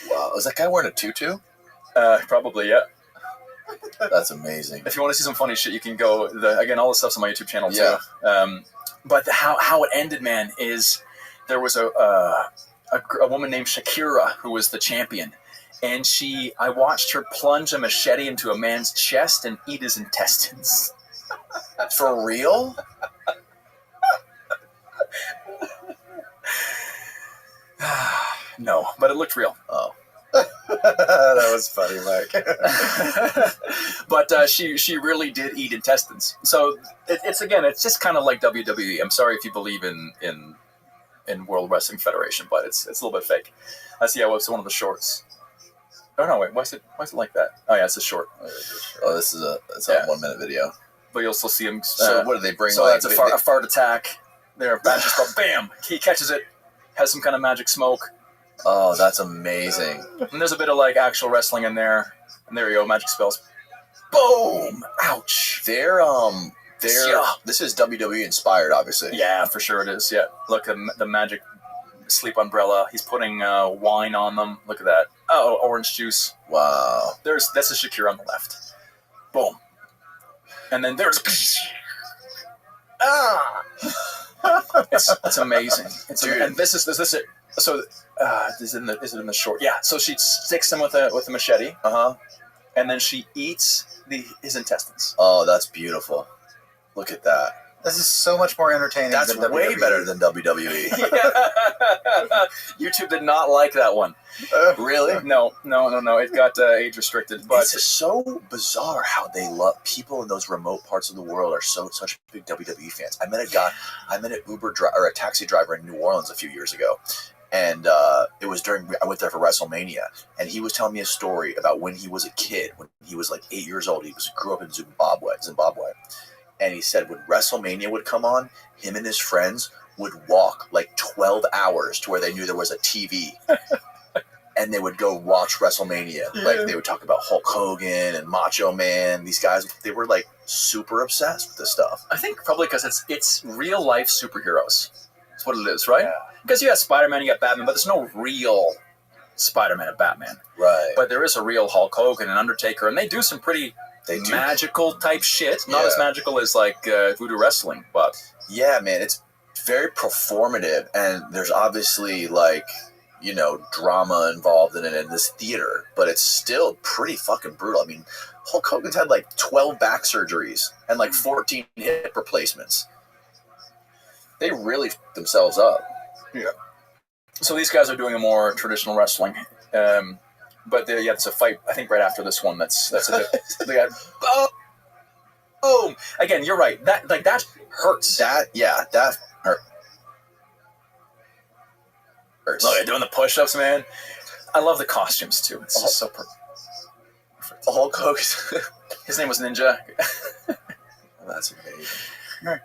B: Wow. Is that guy wearing a tutu?
D: Probably, yeah.
B: That's amazing.
D: If you want to see some funny shit, you can go. Again, all this stuff's on my YouTube channel too.
B: Yeah.
D: But how it ended, man, is there was a woman named Shakira who was the champion, and I watched her plunge a machete into a man's chest and eat his intestines.
B: For real?
D: No, but it looked real.
B: Oh.
C: That was funny, Mike.
D: But she really did eat intestines. So it's just kind of like WWE. I'm sorry if you believe in World Wrestling Federation, but it's a little bit fake. I see. It's one of the shorts. Oh no, wait. Why is it like that? Oh yeah, it's a short.
B: Oh, this is a 1 minute video.
D: But you'll still see him.
B: So what do they bring?
D: So that's a fart attack. There, magic spell. Bam! He catches it. Has some kind of magic smoke.
B: Oh, that's amazing.
D: And there's a bit of like actual wrestling in there. And there you go, magic spells. Boom! Ouch!
B: This is WWE inspired, obviously.
D: Yeah, for sure it is. Yeah, look at the magic sleep umbrella. He's putting wine on them. Look at that. Oh, orange juice.
B: Wow.
D: That's a Shakira on the left. Boom. And then there's. It's amazing. And this is it. So is it in the short? Yeah. So she sticks him with a machete. And then she eats his intestines.
B: Oh, that's beautiful. Look at that.
C: This is so much more entertaining.
B: That's
C: than
B: way
C: WWE.
B: better than WWE.
D: YouTube did not like that one.
B: Really?
D: No. It got age restricted. But
B: it's so bizarre how they love people in those remote parts of the world are such big WWE fans. I met an Uber or a taxi driver in New Orleans a few years ago, and it was I went there for WrestleMania, and he was telling me a story about when he was a kid, when he was like 8 years old. He grew up in Zimbabwe. And he said when WrestleMania would come on, him and his friends would walk like 12 hours to where they knew there was a TV. And they would go watch WrestleMania. Yeah. Like they would talk about Hulk Hogan and Macho Man. These guys, they were like super obsessed with this stuff.
D: I think probably because it's real life superheroes. That's what it is, right? Because you got Spider-Man, you got Batman, but there's no real Spider-Man and Batman.
B: Right.
D: But there is a real Hulk Hogan and Undertaker, and they do some pretty magical type shit. Not as magical as like voodoo wrestling, but
B: yeah, man, it's very performative, and there's obviously like drama involved in it in this theater, but it's still pretty fucking brutal. I mean, Hulk Hogan's had like 12 back surgeries and like 14 hip replacements. They really f***ed themselves up.
D: Yeah. So these guys are doing a more traditional wrestling. But it's a fight. I think right after this one, that's a bit. They got boom. Again, you're right. That hurts.
B: That hurt. Hurts.
D: Look, doing the push-ups, man. I love the costumes too. It's just so perfect.
B: Hulk Hogan.
D: His name was Ninja.
B: That's amazing.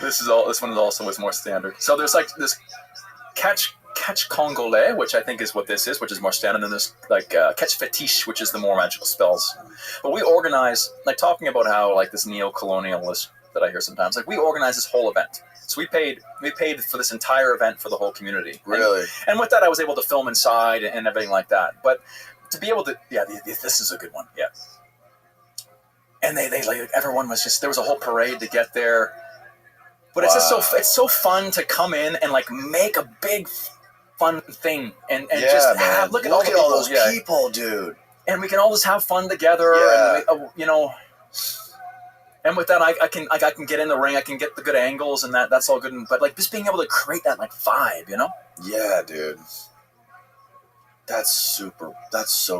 D: This one is also was more standard. So there's like this catch Congolais, which I think is what this is, which is more standard than this, like catch fetiche, which is the more magical spells. But we organize, like talking about how like this neo-colonialist that I hear sometimes, like we organize this whole event. So we paid for this entire event for the whole community.
B: Really?
D: And with that, I was able to film inside and everything like that. But to be able to, this is a good one, yeah. And they like everyone was just, there was a whole parade to get there. But it's just it's so fun to come in and like make a big fun thing and just have, look at all
B: those people, dude.
D: And we can all just have fun together, and and with that I can get in the ring, I can get the good angles, and that's all good. But like just being able to create that like vibe,
B: Yeah, dude. That's so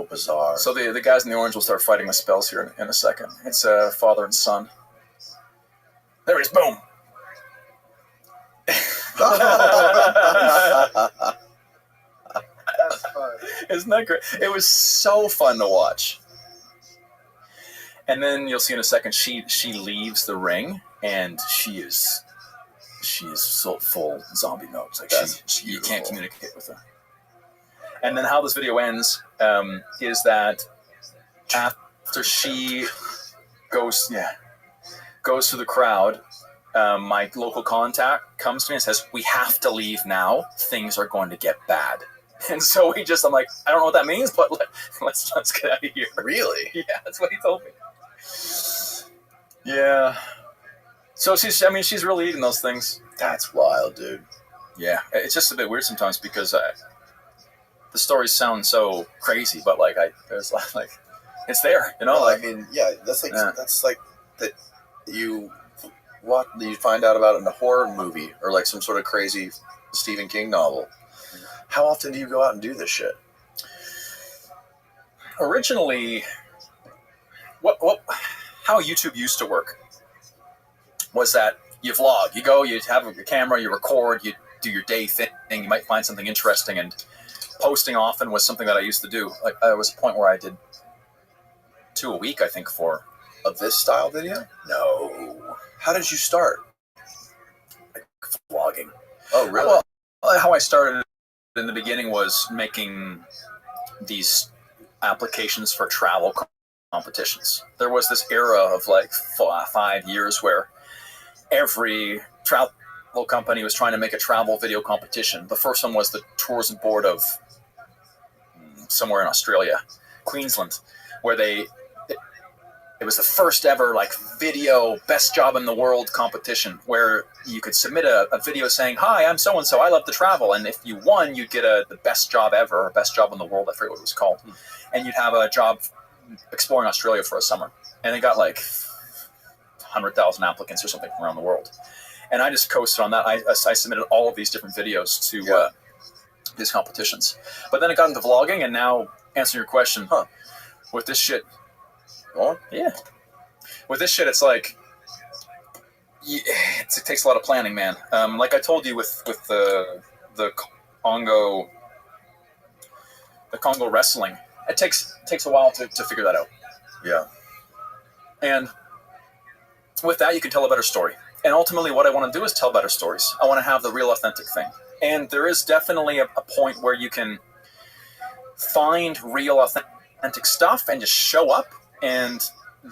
B: bizarre.
D: So the guys in the orange will start fighting with spells here in a second. It's father and son. There it is, boom.
C: That's fun.
D: Isn't that great? It was so fun to watch. And then you'll see in a second, she leaves the ring, and she is so full zombie mode. It's like you can't communicate with her. And then how this video ends is that after she goes through the crowd, my local contact comes to me and says, "We have to leave now. Things are going to get bad." And so I'm like, I don't know what that means, but let's get out of here.
B: Really?
D: Yeah, that's what he told me. Yeah. So she's really eating those things.
B: That's wild, dude.
D: Yeah, it's just a bit weird sometimes because the stories sound so crazy, but there's it's there, you know.
B: No, I mean, yeah, that's like that you find out about it in a horror movie or like some sort of crazy Stephen King novel. How often do you go out and do this shit?
D: Originally, how YouTube used to work was that you vlog, you go, you have a camera, you record, you do your day thing, you might find something interesting, and posting often was something that I used to do. Like there was a point where I did 2 a week, I think, for
B: Of this style video?
D: no
B: How did you start?
D: vlogging.
B: Oh, really?
D: Well, how I started in the beginning was making these applications for travel competitions. There was this era of 5 years where every travel company was trying to make a travel video competition. The first one was the Tourism Board of somewhere in Australia, Queensland, where it was the first ever video best job in the world competition where you could submit a video saying, "Hi, I'm so-and-so, I love to travel." And if you won, you'd get the best job ever, or best job in the world, I forget what it was called. And you'd have a job exploring Australia for a summer. And they got 100,000 applicants or something from around the world. And I just coasted on that. I submitted all of these different videos to these competitions. But then it got into vlogging, and now, answering your question, with this shit, yeah. With this shit, it's it takes a lot of planning, man. Like I told you with the Congo wrestling, it takes a while to figure that out.
B: Yeah.
D: And with that, you can tell a better story. And ultimately, what I want to do is tell better stories. I want to have the real, authentic thing. And there is definitely a point where you can find real, authentic stuff and just show up. And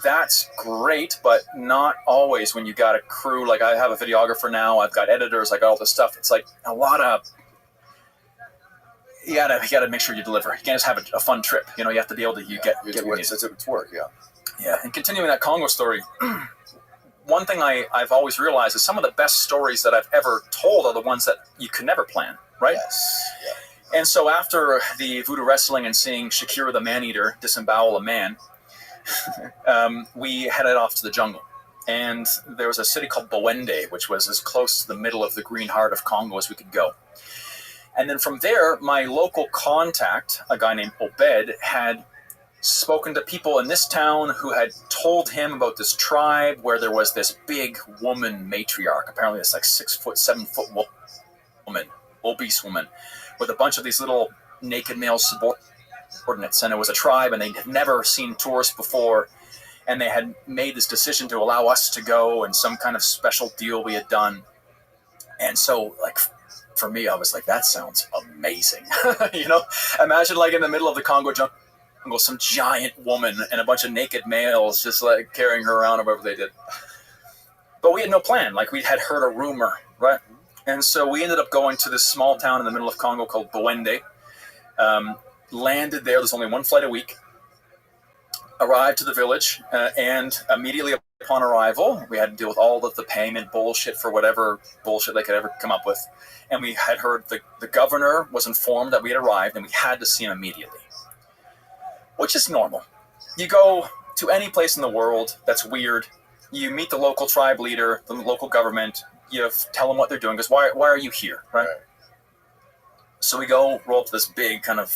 D: that's great, but not always when you got a crew. Like I have a videographer now, I've got editors, I got all this stuff. It's a lot of, you gotta make sure you deliver. You can't just have a fun trip. You have to be able to get
B: It's work, yeah.
D: Yeah, and continuing that Congo story, one thing I've always realized is some of the best stories that I've ever told are the ones that you could never plan, right?
B: Yes. Yeah.
D: And so after the voodoo wrestling and seeing Shakira the man-eater disembowel a man, we headed off to the jungle. And there was a city called Bwende, which was as close to the middle of the green heart of Congo as we could go. And then from there, my local contact, a guy named Obed, had spoken to people in this town who had told him about this tribe where there was this big woman matriarch, apparently it's 6 foot, 7 foot woman, obese woman, with a bunch of these little naked male subordinates. And it was a tribe, and they had never seen tourists before. And they had made this decision to allow us to go, and some kind of special deal we had done. And so, for me, I was like, that sounds amazing. Imagine in the middle of the Congo jungle, some giant woman and a bunch of naked males just carrying her around or whatever they did. But we had no plan. We had heard a rumor, right? And so we ended up going to this small town in the middle of Congo called Bwende. Landed there. There's only one flight a week. Arrived to the village, and immediately upon arrival, we had to deal with all of the payment bullshit for whatever bullshit they could ever come up with. And we had heard the governor was informed that we had arrived, and we had to see him immediately. Which is normal. You go to any place in the world that's weird, you meet the local tribe leader, the local government, you tell them what they're doing, because why are you here, right? So we go, roll up to this big kind of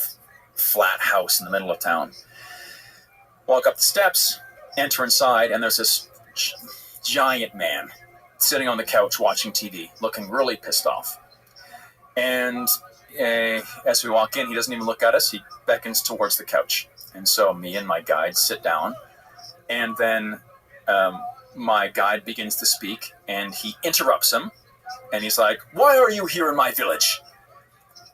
D: flat house in the middle of town. Walk up the steps, enter inside, and there's this giant man, sitting on the couch watching TV, looking really pissed off. And as we walk in, he doesn't even look at us. He beckons towards the couch. And so me and my guide sit down. And then my guide begins to speak, and he interrupts him. And he's like, "Why are you here in my village?"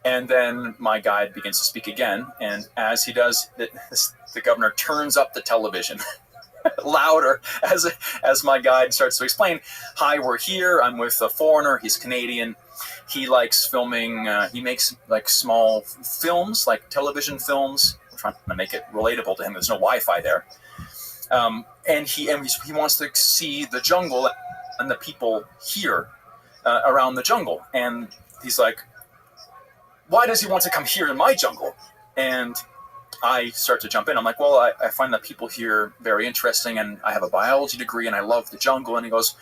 D: And then my guide begins to speak again. And as he does, the governor turns up the television louder as my guide starts to explain, "Hi, we're here. I'm with a foreigner. He's Canadian. He likes filming. He makes like small films, like television films. I'm trying to make it relatable to him. There's no Wi-Fi there. And he wants to see the jungle and the people here around the jungle." And he's like, "Why does he want to come here in my jungle?" And I start to jump in. I'm like, "Well, I find the people here very interesting, and I have a biology degree, and I love the jungle." And he goes,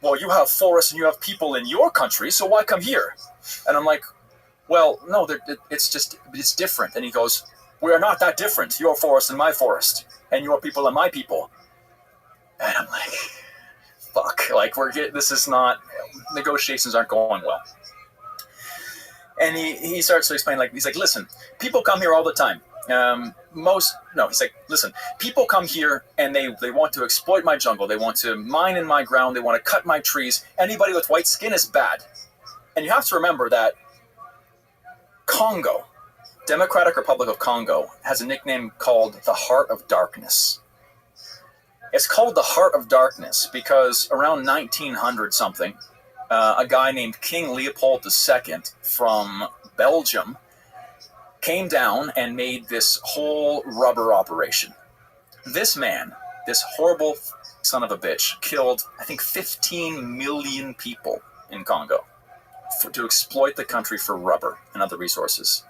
D: "Well, you have forests and you have people in your country, so why come here?" And I'm like, "Well, no, it's different." And he goes, "We are not that different. Your forest and my forest, and your people and my people." And I'm like, fuck, like this is not, negotiations aren't going well. And he starts to explain, he's like, "Listen, people come here all the time. He's like, listen, people come here and they want to exploit my jungle. They want to mine in my ground. They want to cut my trees. Anybody with white skin is bad." And you have to remember that Congo, Democratic Republic of Congo, has a nickname called the Heart of Darkness. It's called the Heart of Darkness because around 1900 something, a guy named King Leopold II from Belgium came down and made this whole rubber operation. This man, this horrible son of a bitch, killed, I think, 15 million people in Congo to exploit the country for rubber and other resources.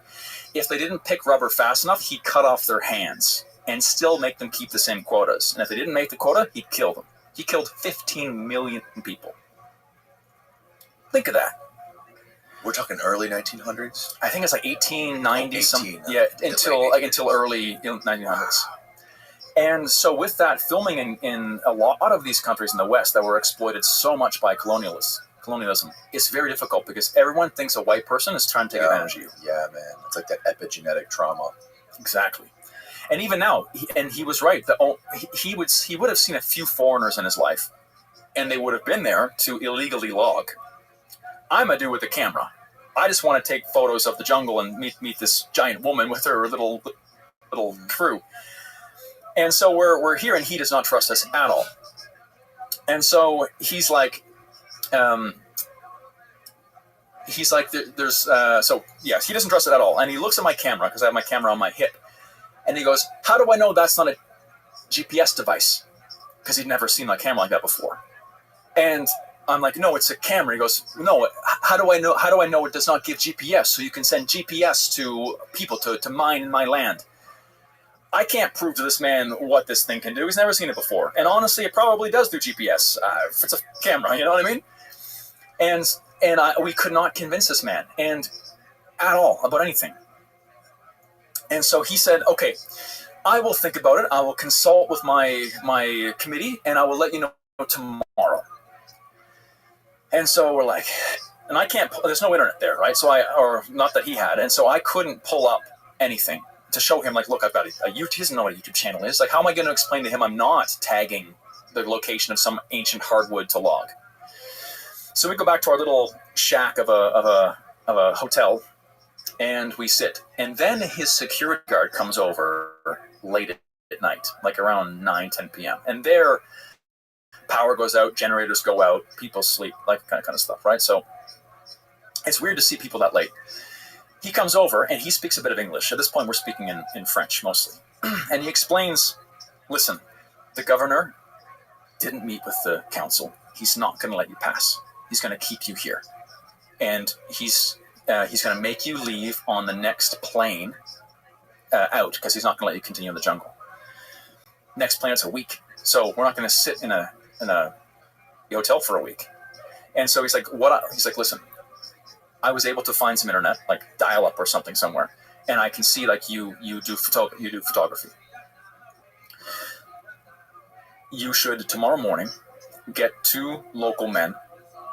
D: If they didn't pick rubber fast enough, he'd cut off their hands and still make them keep the same quotas. And if they didn't make the quota, he'd kill them. He killed 15 million people. Think of that.
B: We're talking early 1900s?
D: I think it's like 1890 something. Yeah, until early 1900s. And so with that, filming in a lot of these countries in the West that were exploited so much by colonialism, it's very difficult because everyone thinks a white person is trying to take advantage of you.
B: Yeah, man. It's like that epigenetic trauma.
D: Exactly. And even now, he was right. He would have seen a few foreigners in his life, and they would have been there to illegally log. I'm a dude with a camera. I just want to take photos of the jungle and meet this giant woman with her little crew. And so we're here, and he does not trust us at all. And so he's like, he doesn't trust it at all. And he looks at my camera because I have my camera on my hip. And he goes, "How do I know that's not a GPS device?" Because he'd never seen a camera like that before. And I'm like, "No, it's a camera." He goes, "No, how do I know? How do I know it does not give GPS? So you can send GPS to people to mine in my land." I can't prove to this man what this thing can do. He's never seen it before. And honestly, it probably does do GPS if it's a camera. You know what I mean? And we could not convince this man at all about anything. And so he said, "Okay, I will think about it. I will consult with my committee, and I will let you know tomorrow." And so we're like, and I can't, there's no internet there, right? So or not that he had. And so I couldn't pull up anything to show him, look, I've got a YouTube, he doesn't know what a YouTube channel is. How am I going to explain to him I'm not tagging the location of some ancient hardwood to log? So we go back to our little shack of a hotel, and we sit. And then his security guard comes over late at night, around 9, 10 p.m. And their power goes out, generators go out, people sleep, kind of stuff, right? So it's weird to see people that late. He comes over, and he speaks a bit of English. At this point, we're speaking in French, mostly. And he explains, "Listen, the governor didn't meet with the council. He's not going to let you pass. He's going to keep you here. And he's going to make you leave on the next plane out, because he's not going to let you continue in the jungle. Next plane, it's a week. So we're not going to sit in a hotel for a week." And so he's like, he's like, "Listen, I was able to find some internet, dial-up or something somewhere, and I can see you do photography. You should tomorrow morning get 2 local men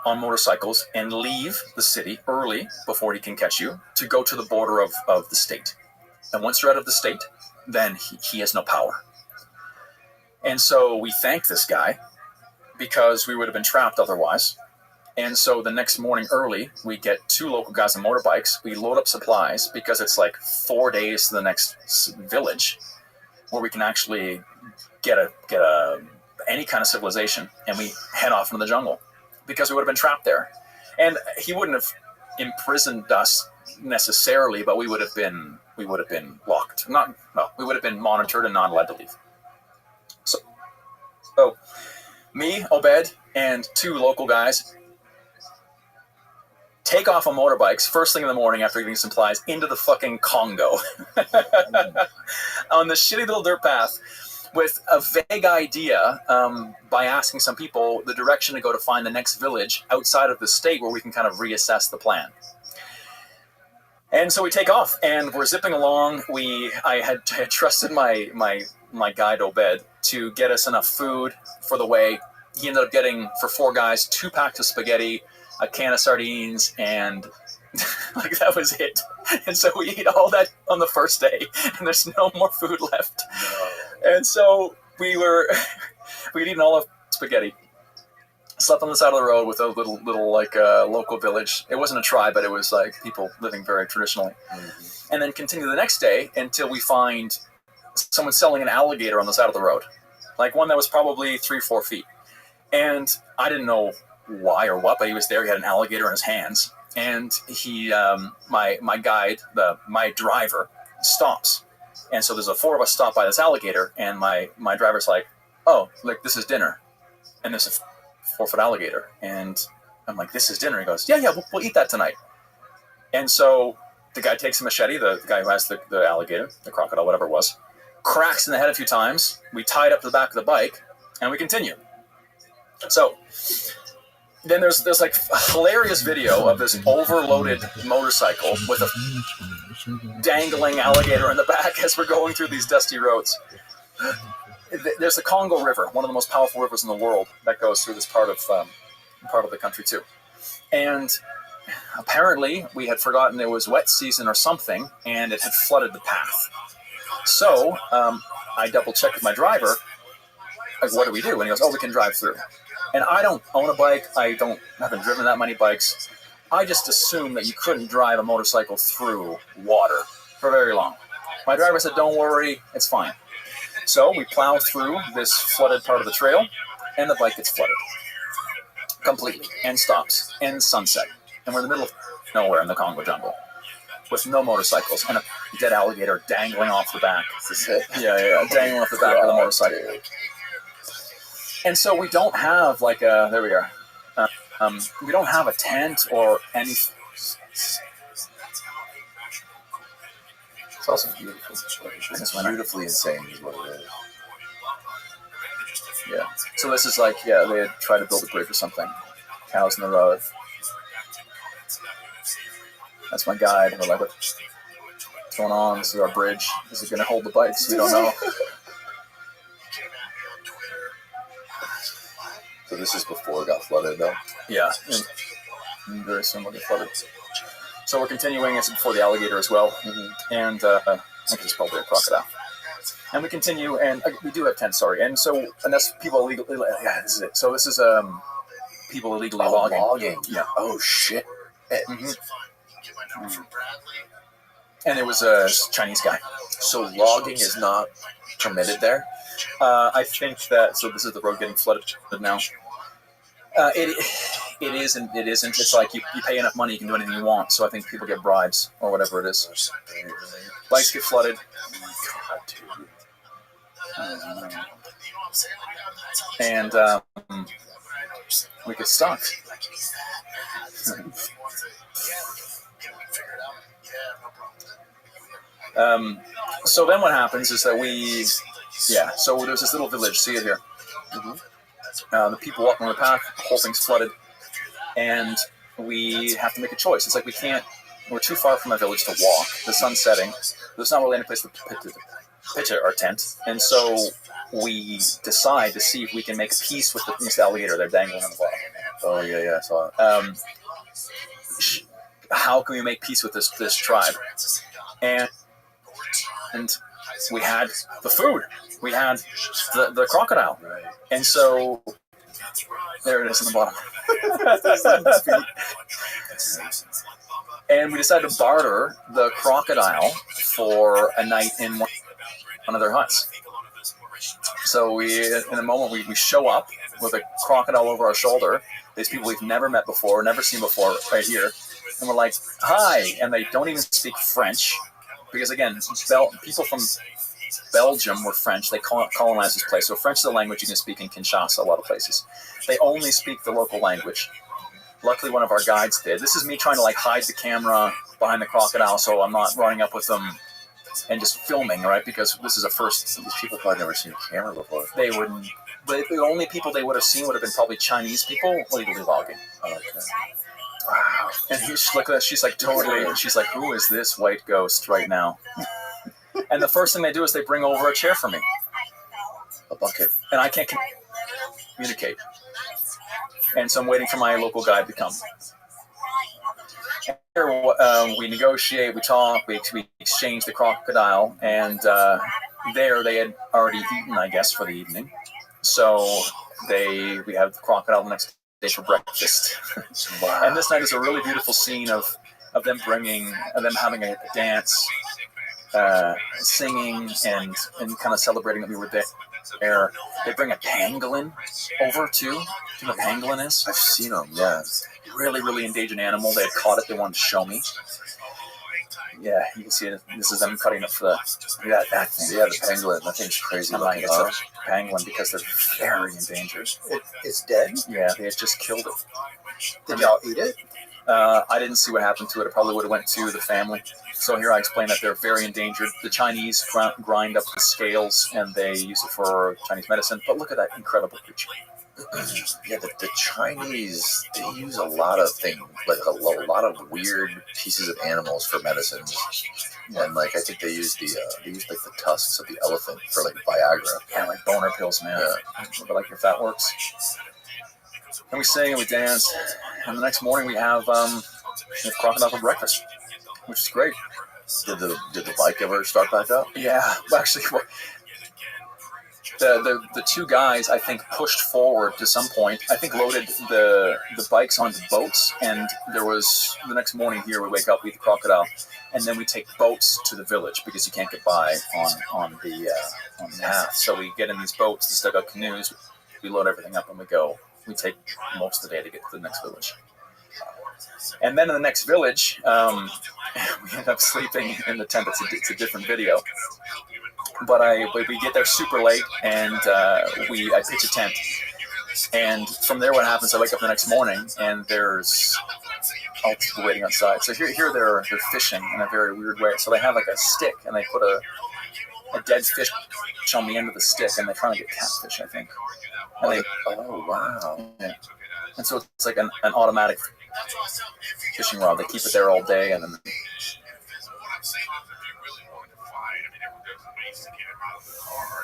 D: on motorcycles and leave the city early before he can catch you to go to the border of the state. And once you're out of the state, then he has no power. And so we thank this guy because we would have been trapped otherwise. And so the next morning early, we get 2 local guys on motorbikes. We load up supplies because it's like 4 days to the next village where we can actually get any kind of civilization, and we head off into the jungle because we would have been trapped there. And he wouldn't have imprisoned us necessarily, but we would have been locked. We would have been monitored and not allowed to leave. So me, Obed, and 2 local guys take off on motorbikes first thing in the morning after getting supplies into the fucking Congo on the shitty little dirt path with a vague idea by asking some people the direction to go to find the next village outside of the state where we can kind of reassess the plan. And so we take off and we're zipping along. I had trusted my guide Obed to get us enough food for the way. He ended up getting, for 4 guys, 2 packs of spaghetti, a can of sardines, and like that was it. And so we eat all that on the first day, and there's no more food left. No. And so we'd eaten all of spaghetti, slept on the side of the road with a little like local village. It wasn't a tribe, but it was like people living very traditionally. Mm-hmm. And then continue the next day until we find someone selling an alligator on the side of the road, like one that was probably 3-4 feet. And I didn't know why or what, but he was there. He had an alligator in his hands, and he, my guide, my driver, stops. And so there's 4 of us stop by this alligator, and my driver's like, "Oh, like this is dinner," and there's a 4-foot alligator, and I'm like, "This is dinner." He goes, "Yeah, we'll eat that tonight." And so the guy takes a machete, the guy who has the alligator, the crocodile, whatever it was, cracks in the head a few times. We tie it up to the back of the bike, and we continue. So then there's like a hilarious video of this overloaded motorcycle with a dangling alligator in the back as we're going through these dusty roads. There's the Congo River, one of the most powerful rivers in the world, that goes through this part of the country too. And apparently we had forgotten it was wet season or something, and it had flooded the path. So I double checked with my driver, like, what do we do? And he goes, "Oh, we can drive through." And I don't own a bike. I haven't driven that many bikes. I just assumed that you couldn't drive a motorcycle through water for very long. My driver said, "Don't worry, it's fine." So we plow through this flooded part of the trail, and the bike gets flooded completely and stops in sunset. And we're in the middle of nowhere in the Congo jungle with no motorcycles and a dead alligator dangling off the back. Yeah, dangling off the back of the motorcycle. And so we don't have like there we are. We don't have a tent or any.
B: It's also a beautiful situation. It's beautifully insane is what it is.
D: Yeah. So this is like, they had tried to build a bridge or something. Cows in the road. That's my guide. We're like, what's going on? This is our bridge. Is it going to hold the bikes? We don't know.
B: So this is before it got flooded, though?
D: Yeah. And very soon we'll get flooded. So we're continuing. It's before the alligator as well. Mm-hmm. And I think it's probably a crocodile. And we continue, and we do have tents, sorry. And that's people illegally, this is it. So this is people illegally logging. Yeah.
B: Oh, shit.
D: Mm-hmm. And it was a Chinese guy.
B: So logging is not permitted there?
D: I think that, so this is the road getting flooded now. It is and it isn't. It's like you pay enough money, you can do anything you want. So I think people get bribes or whatever it is. Bikes get flooded. God, dude. And we get stuck. So then what happens is that so there's this little village, see it here. Mm-hmm. The people walking on the path, the whole thing's flooded, and we have to make a choice. It's like we're too far from a village to walk. The sun's setting. There's not really any place to pitch our tent, and so we decide to see if we can make peace with this alligator they're dangling on the bottom.
B: Oh yeah, I saw it.
D: How can we make peace with this tribe? And we had the food. We had the crocodile.
B: Right.
D: And so there it is in the bottom. And we decided to barter the crocodile for a night in one of their huts. So in a moment, we show up with a crocodile over our shoulder. These people we've never met before, never seen before, right here. And we're like, hi. And they don't even speak French. Because again, people from Belgium were French. They colonized this place. So French is a language you can speak in Kinshasa, a lot of places. They only speak the local language. Luckily, one of our guides did. This is me trying to hide the camera behind the crocodile so I'm not running up with them and just filming, right? Because this is a first.
B: These people probably never seen a camera before.
D: They wouldn't. But the only people they would have seen would have been probably Chinese people legally logging.
B: Okay.
D: Wow. And look at that. She's like, totally. And she's like, who is this white ghost right now? And the first thing they do is they bring over a chair for me.
B: A bucket.
D: And I can't communicate. And so I'm waiting for my local guide to come. And here, we negotiate, we talk, we exchange the crocodile. And there they had already eaten, I guess, for the evening. So we have the crocodile the next day for breakfast.
B: Wow.
D: And this night is a really beautiful scene of them having a dance, singing and kind of celebrating that we were there. They bring a pangolin over too. Do you know what a pangolin is?
B: I've seen them, yeah.
D: Really, really endangered animal. They had caught it. They wanted to show me. Yeah, you can see it. This is them cutting it for that thing.
B: Yeah, the pangolin. That thing's crazy looking.
D: It's a pangolin because they're very endangered.
C: It's dead?
D: Yeah, they had just killed it.
C: Did y'all eat it?
D: I didn't see what happened to it. It probably would have went to the family. So here I explain that they're very endangered. The Chinese grind up the scales and they use it for Chinese medicine. But look at that incredible creature.
B: Yeah, the Chinese, they use a lot of things, a lot of weird pieces of animals for medicines. And I think they use the tusks of the elephant for Viagra.
D: Yeah, like boner pills, man.
B: Yeah.
D: But if that works. And we sing and we dance. And the next morning we have crocodile for breakfast, which is great.
B: Did the bike ever start back up?
D: Yeah, actually, the two guys I think pushed forward to some point. I think loaded the bikes onto boats, and there was the next morning here we wake up, we eat the crocodile, and then we take boats to the village because you can't get by on the path. So we get in these boats, these dugout canoes, we load everything up, and we go. We take most of the day to get to the next village. And then in the next village, we end up sleeping in the tent. It's a different video. But we get there super late, and I pitch a tent. And from there, what happens? I wake up the next morning, and there's all people waiting outside. So here they're fishing in a very weird way. So they have a stick, and they put a dead fish on the end of the stick, and they're trying to get catfish, I think. And
B: oh wow!
D: Yeah. And so it's like an automatic fishing rod. They keep it there all day, and then.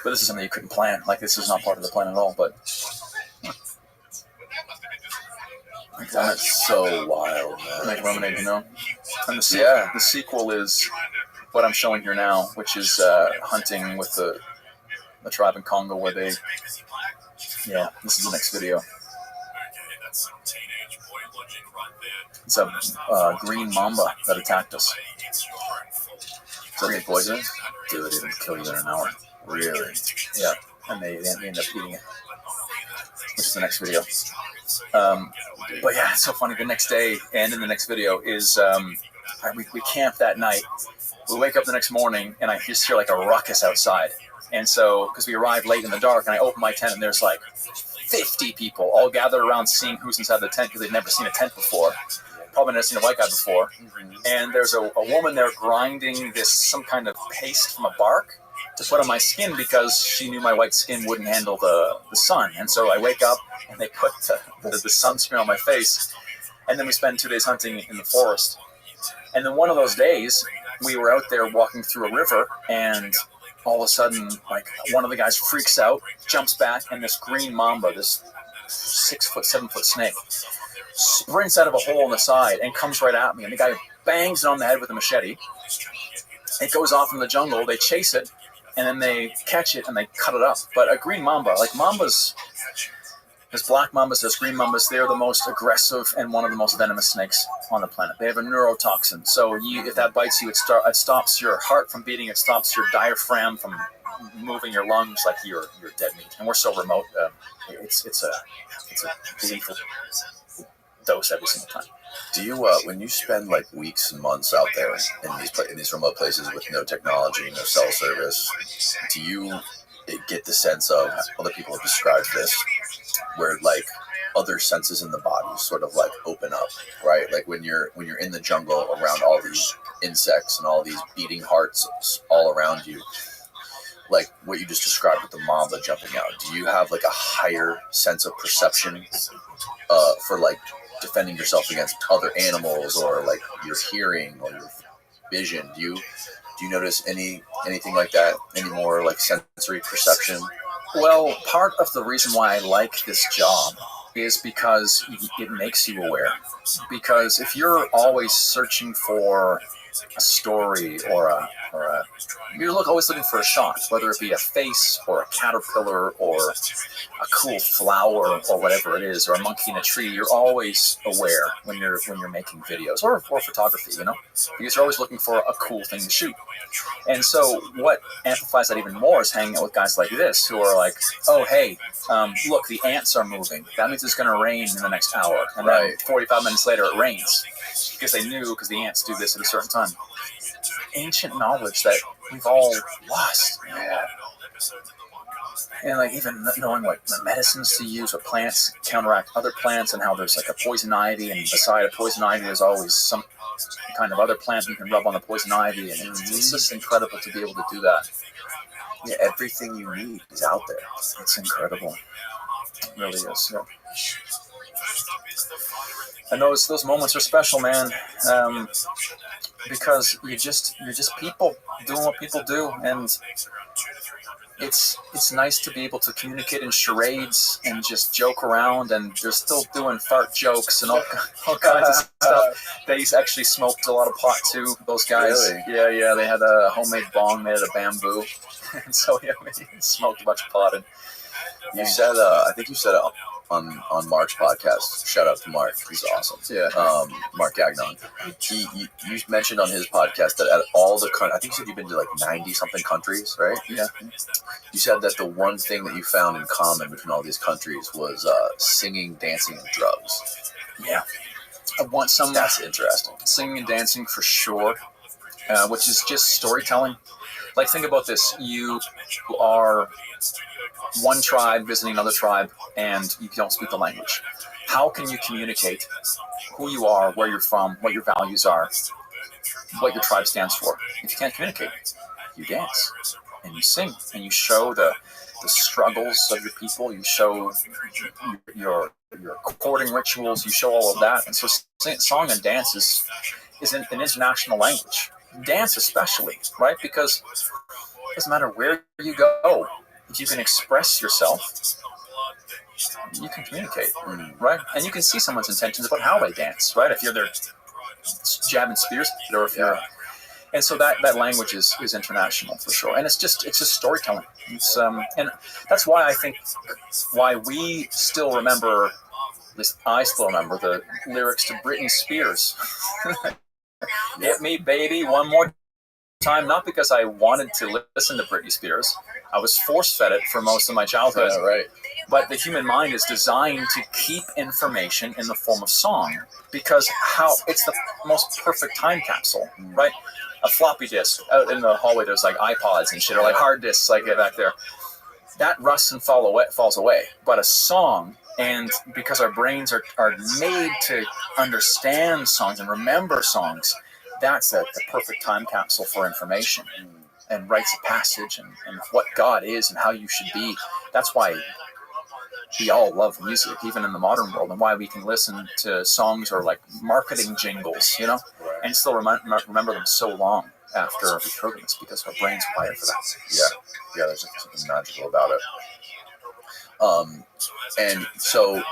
D: But this is something you couldn't plan. This is not part of the plan at all. But
B: that's so wild, man.
D: Make lemonade, And the sequel is what I'm showing here now, which is hunting with the tribe in Congo, where they. Yeah, this is the next video. It's a green mamba that attacked us.
B: So they poison it?
D: Dude, it'll kill you in an hour.
B: Really?
D: Yeah, and they end up eating it, which is the next video. But yeah, it's so funny. The next day and in the next video is we camp that night. We wake up the next morning and I just hear a ruckus outside. And so, because we arrived late in the dark, and I open my tent and there's 50 people all gathered around seeing who's inside the tent because they'd never seen a tent before. Probably never seen a white guy before. And there's a woman there grinding some kind of paste from a bark to put on my skin because she knew my white skin wouldn't handle the sun. And so I wake up and they put the sunscreen on my face. And then we spend 2 days hunting in the forest. And then one of those days, we were out there walking through a river, and all of a sudden, one of the guys freaks out, jumps back, and this green mamba, this 6 foot, 7 foot snake, sprints out of a hole in the side and comes right at me. And the guy bangs it on the head with a machete. It goes off in the jungle. They chase it, and then they catch it and they cut it up. But a green mamba, like mambas, there's black mambas, there's green mambas. They're the most aggressive and one of the most venomous snakes on the planet. They have a neurotoxin. So if that bites you, it stops your heart from beating. It stops your diaphragm from moving your lungs like you're dead meat. And we're so remote. It's a lethal dose every single time.
B: Do you, when you spend like weeks and months out there in these remote places with no technology, no cell service, do you get the sense of, other people have described this, where like other senses in the body sort of like open up, right? Like when you're in the jungle around all these insects and all these beating hearts all around you, like what you just described with the mamba jumping out, do you have like a higher sense of perception for like defending yourself against other animals, or like your hearing or your vision? Do you notice anything like that? Any more like sensory perception?
D: Well, part of the reason why I like this job is because it makes you aware. Because if you're always searching for a story or you're always looking for a shot, whether it be a face or a caterpillar or a cool flower or whatever it is, or a monkey in a tree, you're always aware when you're making videos or photography, because you're always looking for a cool thing to shoot. And so what amplifies that even more is hanging out with guys like this who are like, oh, hey, look, the ants are moving. That means it's going to rain in the next hour. And then 45 minutes later it rains because because the ants do this at a certain time. Ancient knowledge that we've all lost. Yeah. And like even knowing what medicines to use, what plants counteract other plants, and how there's like a poison ivy, and beside a poison ivy there's always some kind of other plant you can rub on the poison ivy, and it's just incredible to be able to do that.
B: Yeah, everything you need is out there.
D: It's incredible. It really is. Yeah. And those moments are special, man, because you're just people doing what people do, and it's nice to be able to communicate in charades and just joke around, and they're still doing fart jokes and all kinds of stuff. They actually smoked a lot of pot too, those guys.
B: Really?
D: Yeah, they had a homemade bong made out of bamboo, and so they smoked a bunch of pot. And
B: you said, I think you said it on Mark's podcast. Shout out to Mark, he's awesome.
D: Yeah.
B: Mark Gagnon. You mentioned on his podcast that at all the I think you said you've been to like 90 something countries, right?
D: Yeah.
B: You said that the one thing that you found in common between all these countries was singing, dancing, and drugs.
D: Yeah. I want some.
B: That's interesting.
D: Singing and dancing for sure, which is just storytelling. Like, think about this. You are one tribe visiting another tribe, and you don't speak the language. How can you communicate who you are, where you're from, what your values are, what your tribe stands for? If you can't communicate, you dance and you sing and you show the struggles of your people. You show your courting rituals. You show all of that. And so song and dance is an international language. Dance especially, right? Because it doesn't matter where you go. If you can express yourself, you can communicate, right? And you can see someone's intentions about how they dance, right? If you're there jabbing spears, or if you're... And so that language is international for sure. And it's just storytelling. It's and that's why I think why we still remember, at least I still remember, the lyrics to Britney Spears. Hit me, baby, one more time. Not because I wanted to listen to Britney Spears. I was force-fed it for most of my childhood.
B: Yeah, right.
D: But the human mind is designed to keep information in the form of song, because it's the most perfect time capsule, right? A floppy disk out in the hallway, there's like iPods and shit, or like hard disks like back there. That rusts and falls away. But a song, and because our brains are made to understand songs and remember songs, that's the perfect time capsule for information and rites of passage and what God is and how you should be. That's why we all love music, even in the modern world, and why we can listen to songs or like marketing jingles, and still remember them so long after we've heard them. It's because our brain's wired for that.
B: Yeah, there's something magical about it. And so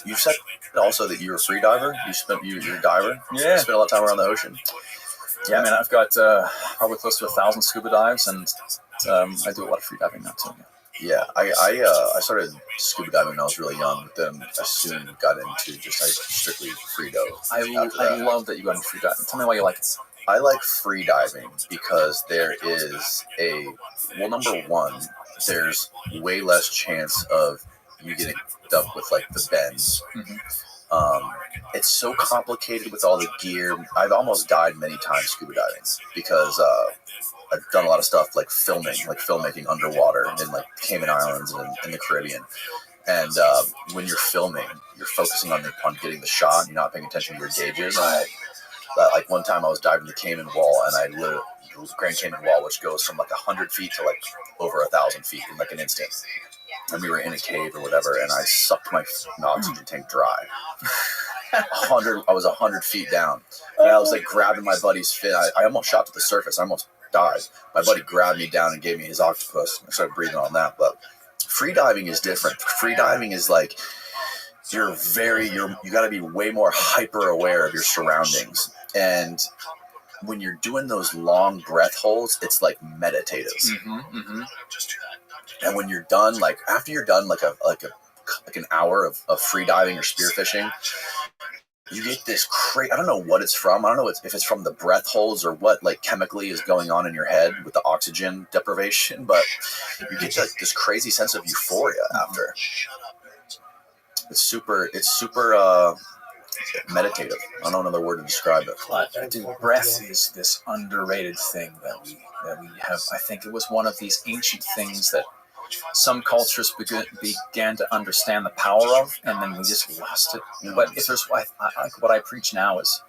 B: you said also that you're a free diver. You're a diver.
D: Yeah.
B: You spend a lot of time around the ocean.
D: Yeah, man, I've got probably close to 1,000 scuba dives, and I do a lot of free diving now too.
B: Yeah, I started scuba diving when I was really young, but then I soon got into just strictly free dive.
D: I love that you got into free diving. Tell me why you like it.
B: I like free diving because there is number one, there's way less chance of you getting dumped with like the bends.
D: Mm-hmm.
B: It's so complicated with all the gear. I've almost died many times scuba diving because I've done a lot of stuff like filmmaking underwater in like Cayman Islands and in the Caribbean. And when you're filming, you're focusing on getting the shot. You're not paying attention to your gauges.
D: Right.
B: Like one time I was diving the Cayman Wall, and the Grand Cayman Wall, which goes from like 100 feet to like over 1,000 feet in like an instant. And we were in a cave or whatever, and I sucked my oxygen tank dry. I was 100 feet down, and I was like grabbing my buddy's fin. I almost shot to the surface. I almost died. My buddy grabbed me down and gave me his octopus. I started breathing on that. But free diving is different. Free diving is like you got to be way more hyper aware of your surroundings. And when you're doing those long breath holds, it's like meditative.
D: Mm-hmm, mm-hmm.
B: And when you're done, like after you're done, like an hour of free diving or spearfishing, you get this I don't know what it's from. I don't know if it's from the breath holds or what like chemically is going on in your head with the oxygen deprivation, but you get like this crazy sense of euphoria after. It's super meditative. I don't know another word to describe it.
D: Dude, breath is this underrated thing that we have. I think it was one of these ancient things that some cultures began to understand the power of, and then we just lost it. But if there's, like what I preach now is,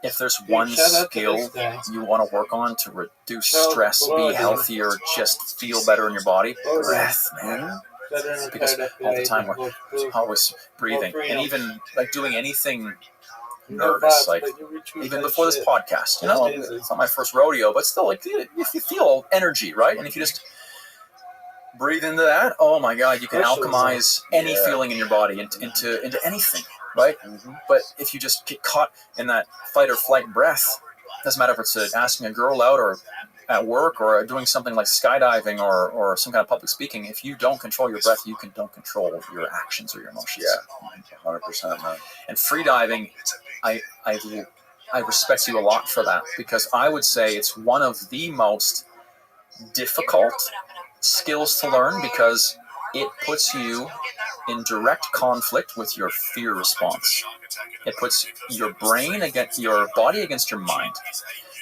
D: if there's one skill you want to work on to reduce stress, be healthier, just feel better in your body, breath, man. Because all the time we're always breathing, and even like doing anything nervous, like even before this podcast, it's not my first rodeo, but still, like if you feel energy, right, and if you just breathe into that, oh my God, you can alchemize any feeling in your body into anything, right? Mm-hmm. But if you just get caught in that fight or flight breath, doesn't matter if it's asking a girl out or at work or doing something like skydiving or some kind of public speaking, if you don't control your breath, you don't control your actions or your emotions.
B: Yeah, 100%. Man.
D: And freediving, I respect you a lot for that, because I would say it's one of the most difficult skills to learn, because it puts you in direct conflict with your fear response. It puts your brain against your body against your mind.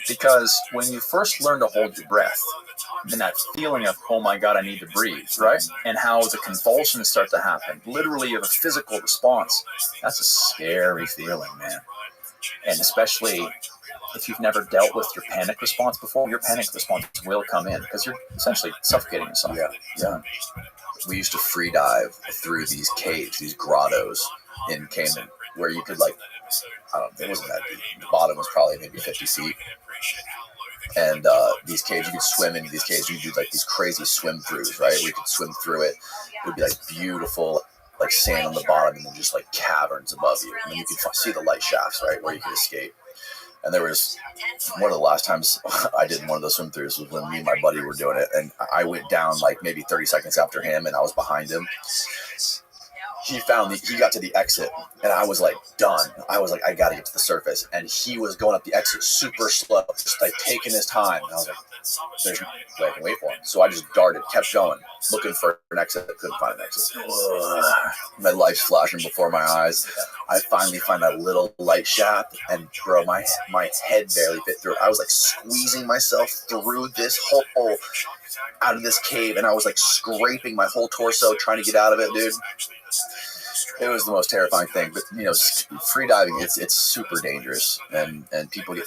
D: Because when you first learn to hold your breath, then that feeling of, oh my God, I need to breathe, right? And how the convulsions start to happen, literally of a physical response, that's a scary feeling, man. And especially if you've never dealt with your panic response before, your panic response will come in because you're essentially suffocating yourself.
B: Yeah. We used to free dive through these caves, these grottos in Cayman, where you could it wasn't that deep. The bottom was probably maybe 50 feet. And these caves, you could swim into these caves. You could do like these crazy swim throughs, right? Where you could swim through it. It would be like beautiful, like sand on the bottom, and then just like caverns above you. And then you could see the light shafts, right, where you could escape. And there was one of the last times I did one of those swim throughs was when me and my buddy were doing it. And I went down like maybe 30 seconds after him, and I was behind him. He got to the exit, and I was like done. I was like, I got to get to the surface. And he was going up the exit super slow, just like taking his time. And I was like, there's no way I can wait for him. So I just darted, kept going, looking for an exit. Couldn't find an exit. My life's flashing before my eyes. I finally find that little light shaft, and bro, my head barely fit through it. I was like squeezing myself through this hole out of this cave, and I was like scraping my whole torso trying to get out of it, dude. It was the most terrifying thing. But free diving, it's super dangerous, and people get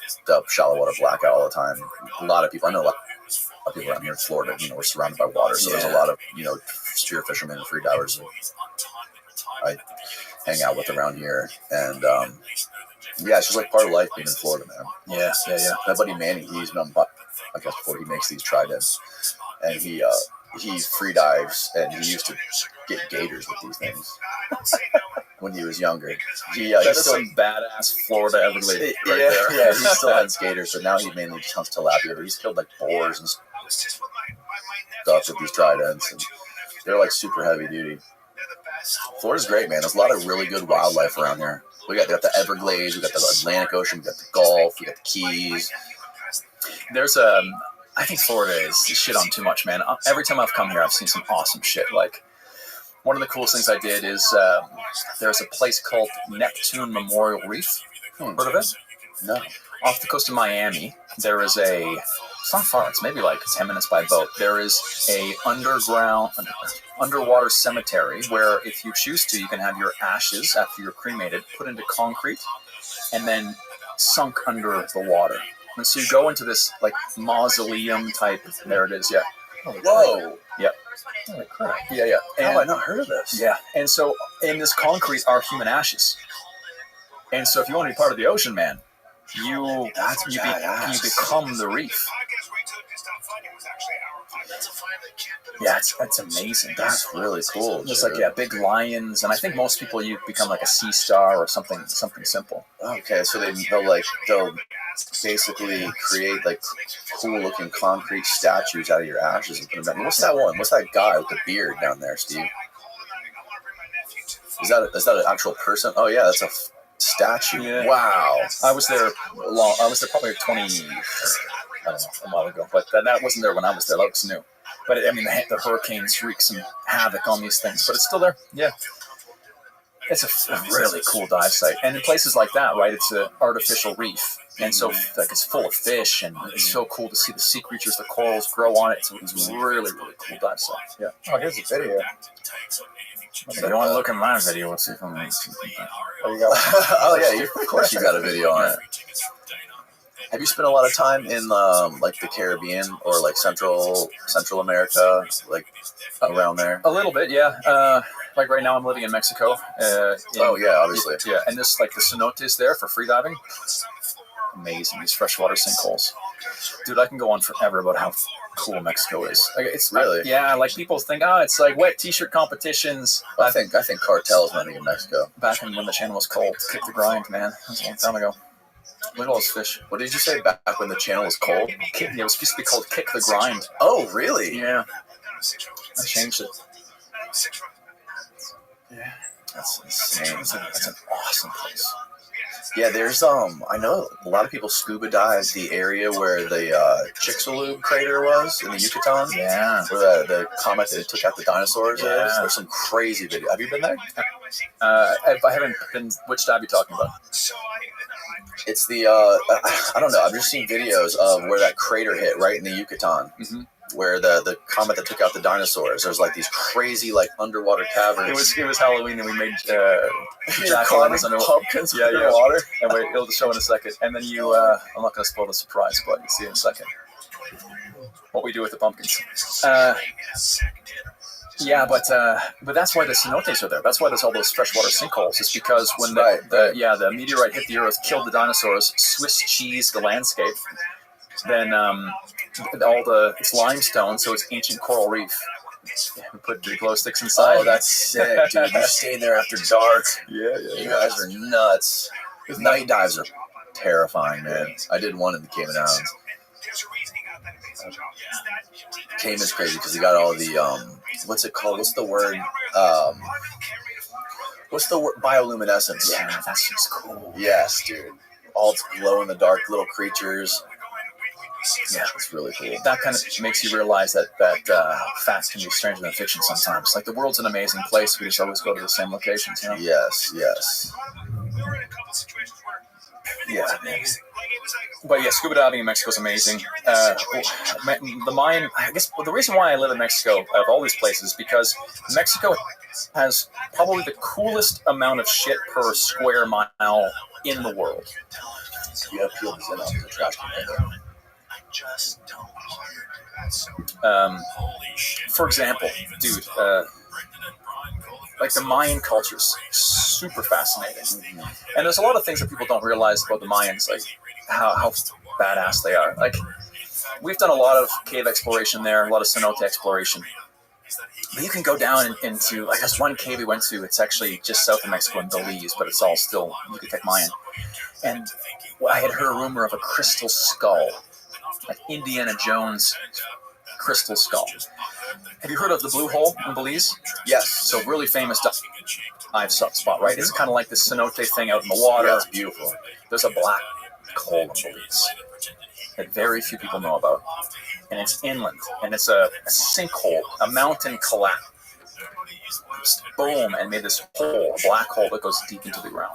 B: shallow water blackout all the time. A lot of people, I know a lot of people around here in Florida, we're surrounded by water, so there's a lot of spear fishermen and free divers I hang out with around here, and it's just like part of life being in Florida, man. Yeah. My buddy Manny, he's been on, I guess, before he makes these tridents, and he he free dives, and he used to get gators with these things when he was younger.
D: That is some badass Florida Everglades right there.
B: Yeah, he still hunts gators, but now he mainly just hunts tilapia. But he's killed like boars and stuff with these tridents, and they're like super heavy duty. Florida's great, man. There's a lot of really good wildlife around here. We got the Everglades, we got the Atlantic Ocean, we got the Gulf, we got the Keys.
D: There's I think Florida is shit on too much, man. Every time I've come here, I've seen some awesome shit. Like, one of the coolest things I did is there's a place called Neptune Memorial Reef. Heard of it?
B: No.
D: Off the coast of Miami, there is it's not far, it's maybe like 10 minutes by boat. There is a underwater cemetery where if you choose to, you can have your ashes after you're cremated put into concrete and then sunk under the water. And so you go into this like mausoleum type. There it is. Yeah.
B: Whoa.
D: Yep.
C: Holy crap.
D: Yeah.
B: How have I not heard of this?
D: Yeah. And so in this concrete are human ashes. And so if you want to be part of the ocean, man, you become the reef. Yeah, that's amazing.
B: That's really cool.
D: It's like big lions, and I think most people you become like a sea star or something simple.
B: Okay, so they'll basically create like cool looking concrete statues out of your ashes and put them down. What's that one? What's that guy with the beard down there, Steve? Is that an actual person? Oh yeah, that's a statue.
D: Yeah.
B: Wow.
D: I was there probably 20. I don't know, a while ago, but that wasn't there when I was there. That was new. But I mean, the hurricanes wreak some havoc on these things, but it's still there. Yeah, it's a really cool dive site, and in places like that, right? It's an artificial reef, and so like it's full of fish, and it's so cool to see the sea creatures, the corals grow on it. So it's really cool dive site. Yeah.
C: Oh, here's a video.
D: If you want to look in my video, let's see if I'm.
C: Oh, you got
B: Oh yeah, of course you got a video on it. Have you spent a lot of time in like the Caribbean or like Central America, like around there?
D: A little bit, yeah. Like right now, I'm living in Mexico.
B: Obviously.
D: Yeah, and this like the cenotes there for free diving. Amazing, these freshwater sinkholes. Dude, I can go on forever about how cool Mexico is. Like, it's
B: really,
D: like people think, it's like wet t-shirt competitions.
B: I think Cartel's running in Mexico.
D: Back when the channel was cold, kick the grind, man. That was a long time ago. Look at all those fish.
B: What did you say back when the channel was cold?
D: It was supposed to be called Kick the Grind.
B: Oh, really?
D: Yeah. I changed it.
B: Yeah. That's insane.
D: That's an awesome place.
B: Yeah, there's I know a lot of people scuba dive the area where the Chicxulub crater was in the Yucatan.
D: Yeah.
B: Where the comet that took out the dinosaurs is. There's some crazy video. Have you been there?
D: I haven't been. Which dive are you talking about?
B: It's the I don't know. I've just seen videos of where that crater hit right in the Yucatan.
D: Mm-hmm.
B: Where the comet that took out the dinosaurs. There's like these crazy like underwater caverns.
D: It was Halloween and we made
B: jack-o'-lanterns under pumpkins underwater.
D: And it'll show in a second. And then I'm not going to spoil the surprise, but you'll see in a second what we do with the pumpkins. Yeah, but that's why the cenotes are there. That's why there's all those freshwater sinkholes. It's because when the meteorite hit the Earth, killed the dinosaurs, Swiss cheese the landscape. Then it's limestone, so it's ancient coral reef. Yeah, we put the glow sticks inside.
B: Oh, that's sick, dude! You stayed there after dark.
D: Yeah.
B: You guys are nuts. Night dives are terrifying, man. I did one in the Cayman Islands. Cayman's crazy because you got all the what's it called? What's the word? What's the word? Bioluminescence.
D: Yeah, that's just cool.
B: Yes, dude. All it's glow in the dark little creatures. Yeah, it's really cool.
D: That kind of makes you realize that facts can be stranger than fiction sometimes. Like, the world's an amazing place. We just always go to the same locations, you know?
B: Yes.
D: Yeah. But yeah, scuba diving in Mexico is amazing. The Mayan, I guess the reason why I live in Mexico, out of all these places, is because Mexico has probably the coolest amount of shit per square mile in the world.
B: You have peeled this in off the trash can.
D: For example, dude, like the Mayan culture's super fascinating. Mm-hmm. And there's a lot of things that people don't realize about the Mayans, like how badass they are. Like, we've done a lot of cave exploration there, a lot of cenote exploration. But you can go down into, like, there's one cave we went to. It's actually just south of Mexico in Belize, but it's all still Yucatec Mayan. And I had heard a rumor of a crystal skull, like Indiana Jones crystal skull. Have you heard of the Blue Hole in Belize?
B: Yes.
D: So really famous dive spot, right? It's kind of like this cenote thing out in the water.
B: Yeah, it's beautiful.
D: There's a black hole in Belize that very few people know about. And it's inland. And it's a sinkhole, a mountain collapsed. Boom, and made this hole, a black hole that goes deep into the ground.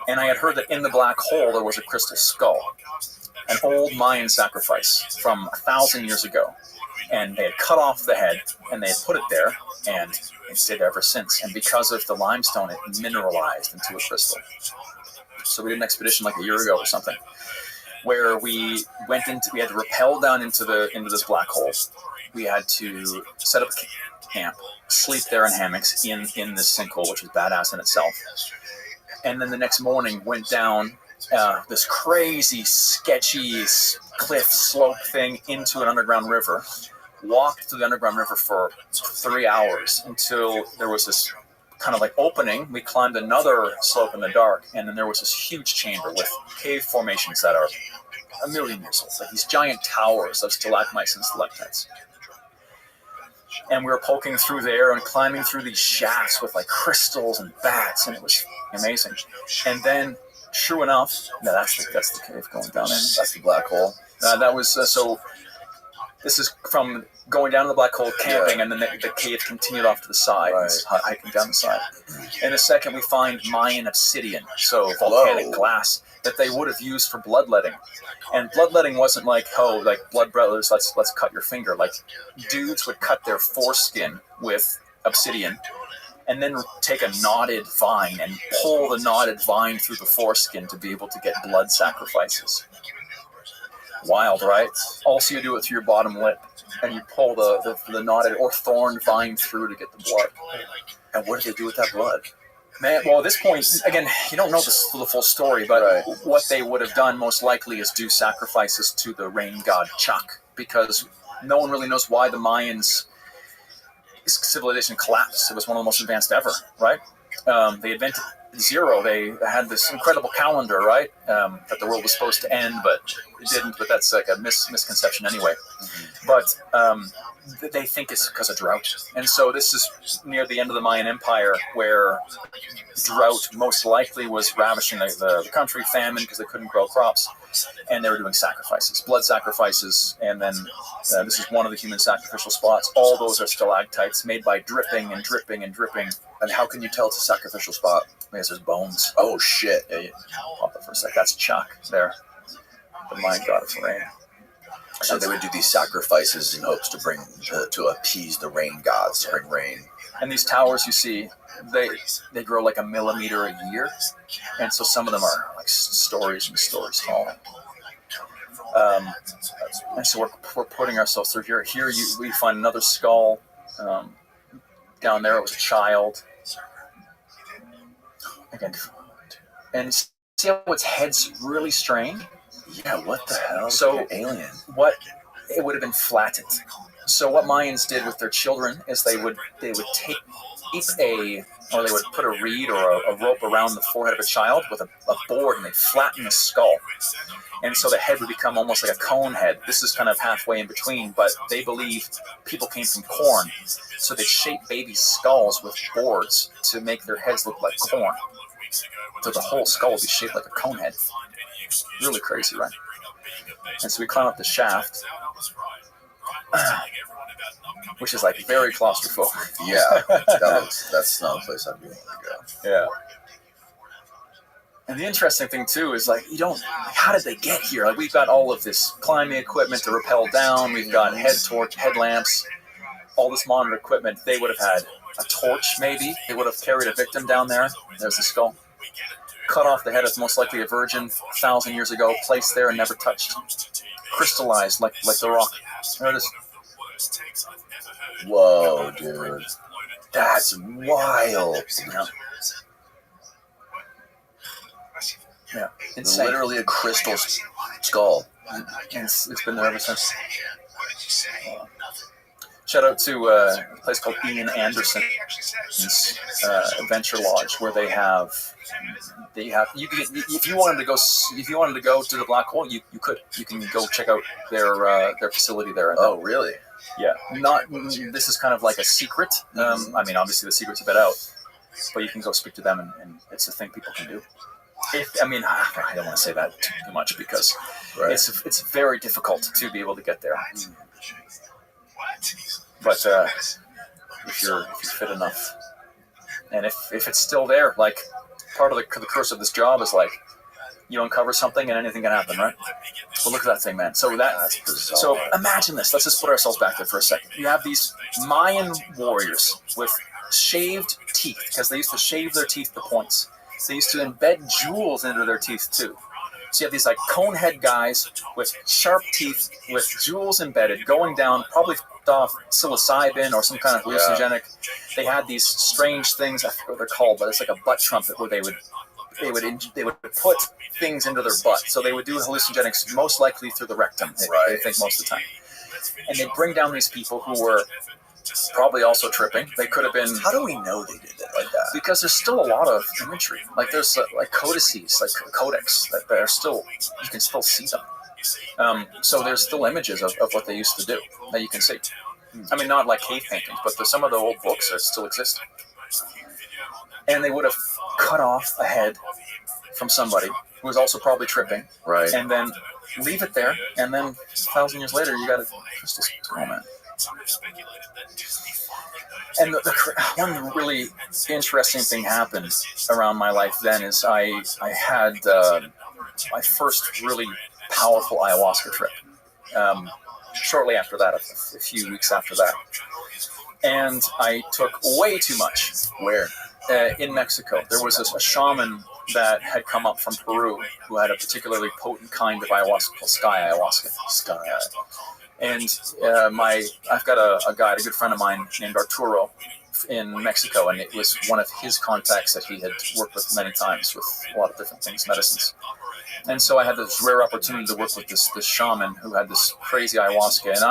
D: And I had heard that in the black hole there was a crystal skull, an old Mayan sacrifice from 1,000 years ago. And they had cut off the head, and they had put it there, and it stayed there ever since. And because of the limestone, it mineralized into a crystal. So we did an expedition like a year ago or something, where we had to rappel down into this black hole. We had to set up a camp, sleep there in hammocks in this sinkhole, which is badass in itself. And then the next morning went down this crazy, sketchy cliff slope thing into an underground river. Walked through the underground river for 3 hours until there was this kind of like opening. We climbed another slope in the dark, and then there was this huge chamber with cave formations that are 1 million years old, like these giant towers of stalagmites and stalactites. And we were poking through there and climbing through these shafts with like crystals and bats, and it was amazing. And then, true enough, no, that's the cave going down in.
B: That's the black hole.
D: That was so. This is from going down to the black hole, camping, and then the cave continued off to the side, hiking down the side. In a second, we find Mayan obsidian, so volcanic glass that they would have used for bloodletting. And bloodletting wasn't like, blood brothers, let's cut your finger. Like, dudes would cut their foreskin with obsidian, and then take a knotted vine and pull the knotted vine through the foreskin to be able to get blood sacrifices. Wild, right? Also, you do it through your bottom lip, and you pull the knotted or thorned vine through to get the blood.
B: And what did they do with that blood?
D: Man, well, at this point, again, you don't know the full story, but what they would have done most likely is do sacrifices to the rain god Chak, because no one really knows why the Mayans' civilization collapsed. It was one of the most advanced ever, right? They invented zero. They had this incredible calendar, right? That the world was supposed to end, but it didn't. But that's like a misconception anyway. But they think it's because of drought. And so this is near the end of the Mayan Empire, where drought most likely was ravishing the country, famine because they couldn't grow crops, and they were doing sacrifices, blood sacrifices. And then this is one of the human sacrificial spots. All those are stalactites made by dripping and dripping and dripping.
B: And how can you tell it's a sacrificial spot?
D: Because there's bones.
B: Oh, shit.
D: Yeah, pop it for a sec. That's Chak there, the Mayan god of rain.
B: So they would do these sacrifices in hopes to bring to appease the rain gods, to bring rain.
D: And these towers you see, they grow like 1 millimeter a year, and so some of them are like stories and stories tall. And so we're putting ourselves through here. Here we find another skull. Down there it was a child. Again, and see how its head's really strained?
B: Yeah, what the hell?
D: So
B: alien.
D: What it would have been flattened. So what Mayans did with their children is they would take they would put a reed or a rope around the forehead of a child with a board, and they'd flatten the skull. And so the head would become almost like a cone head. This is kind of halfway in between, but they believe people came from corn. So they shape baby skulls with boards to make their heads look like corn. So the whole skull would be shaped like a cone head. Really crazy, right? And so we climb up the shaft, which is like very claustrophobic.
B: Yeah, that's not a place I'd be willing to go.
D: Yeah. And the interesting thing too is like how did they get here? Like we've got all of this climbing equipment to rappel down. We've got headlamps, all this monitor equipment. They would have had a torch, maybe. They would have carried a victim down there. There's the skull. Cut off the head of most likely a virgin 1,000 years ago, placed there and never touched. Crystallized like the rock. There it is.
B: Whoa, dude. That's wild.
D: Yeah. Insane.
B: Literally a crystal skull.
D: And it's been there ever since. Shout out to a place called Ian Anderson's Adventure Lodge, where they have if you wanted to go to the black hole, you can go check out their facility there.
B: Oh, really?
D: Yeah. This is kind of like a secret. I mean, obviously the secret's a bit out, but you can go speak to them, and it's a thing people can do. I don't want to say that too much because it's very difficult to be able to get there. But if you're fit enough, and if it's still there, like part of the curse of this job is like you uncover something and anything can happen, right? But look at that thing, man. So imagine this. Let's just put ourselves back there for a second. You have these Mayan warriors with shaved teeth because they used to shave their teeth to points. They used to embed jewels into their teeth too. So you have these like conehead guys with sharp teeth with jewels embedded going down, probably off psilocybin or some kind of hallucinogenic. They had these strange things, I forget what they're called, but it's like a butt trumpet where they would put things into their butt. So they would do hallucinogenics most likely through the rectum, they think most of the time. And they bring down these people who were probably also tripping. They could have been.
B: How do we know they did it like that?
D: Because there's still a lot of imagery. Like there's like codices, like codex that are still, you can still see them. So there's still images of what they used to do that you can see. I mean, not like cave paintings, but some of the old books that still exist. And they would have cut off a head from somebody who was also probably tripping,
B: right?
D: And then leave it there, and then 1,000 years later, you got a crystal skull, man. And one really interesting thing happened around my life then is I had my first really powerful ayahuasca trip. Shortly after that, a few weeks after that. And I took way too much.
B: Where?
D: In Mexico. There was a shaman that had come up from Peru who had a particularly potent kind of ayahuasca called sky ayahuasca. And I've got a guy, a good friend of mine named Arturo in Mexico, and it was one of his contacts that he had worked with many times with a lot of different things, medicines. And so I had this rare opportunity to work with this shaman who had this crazy ayahuasca, and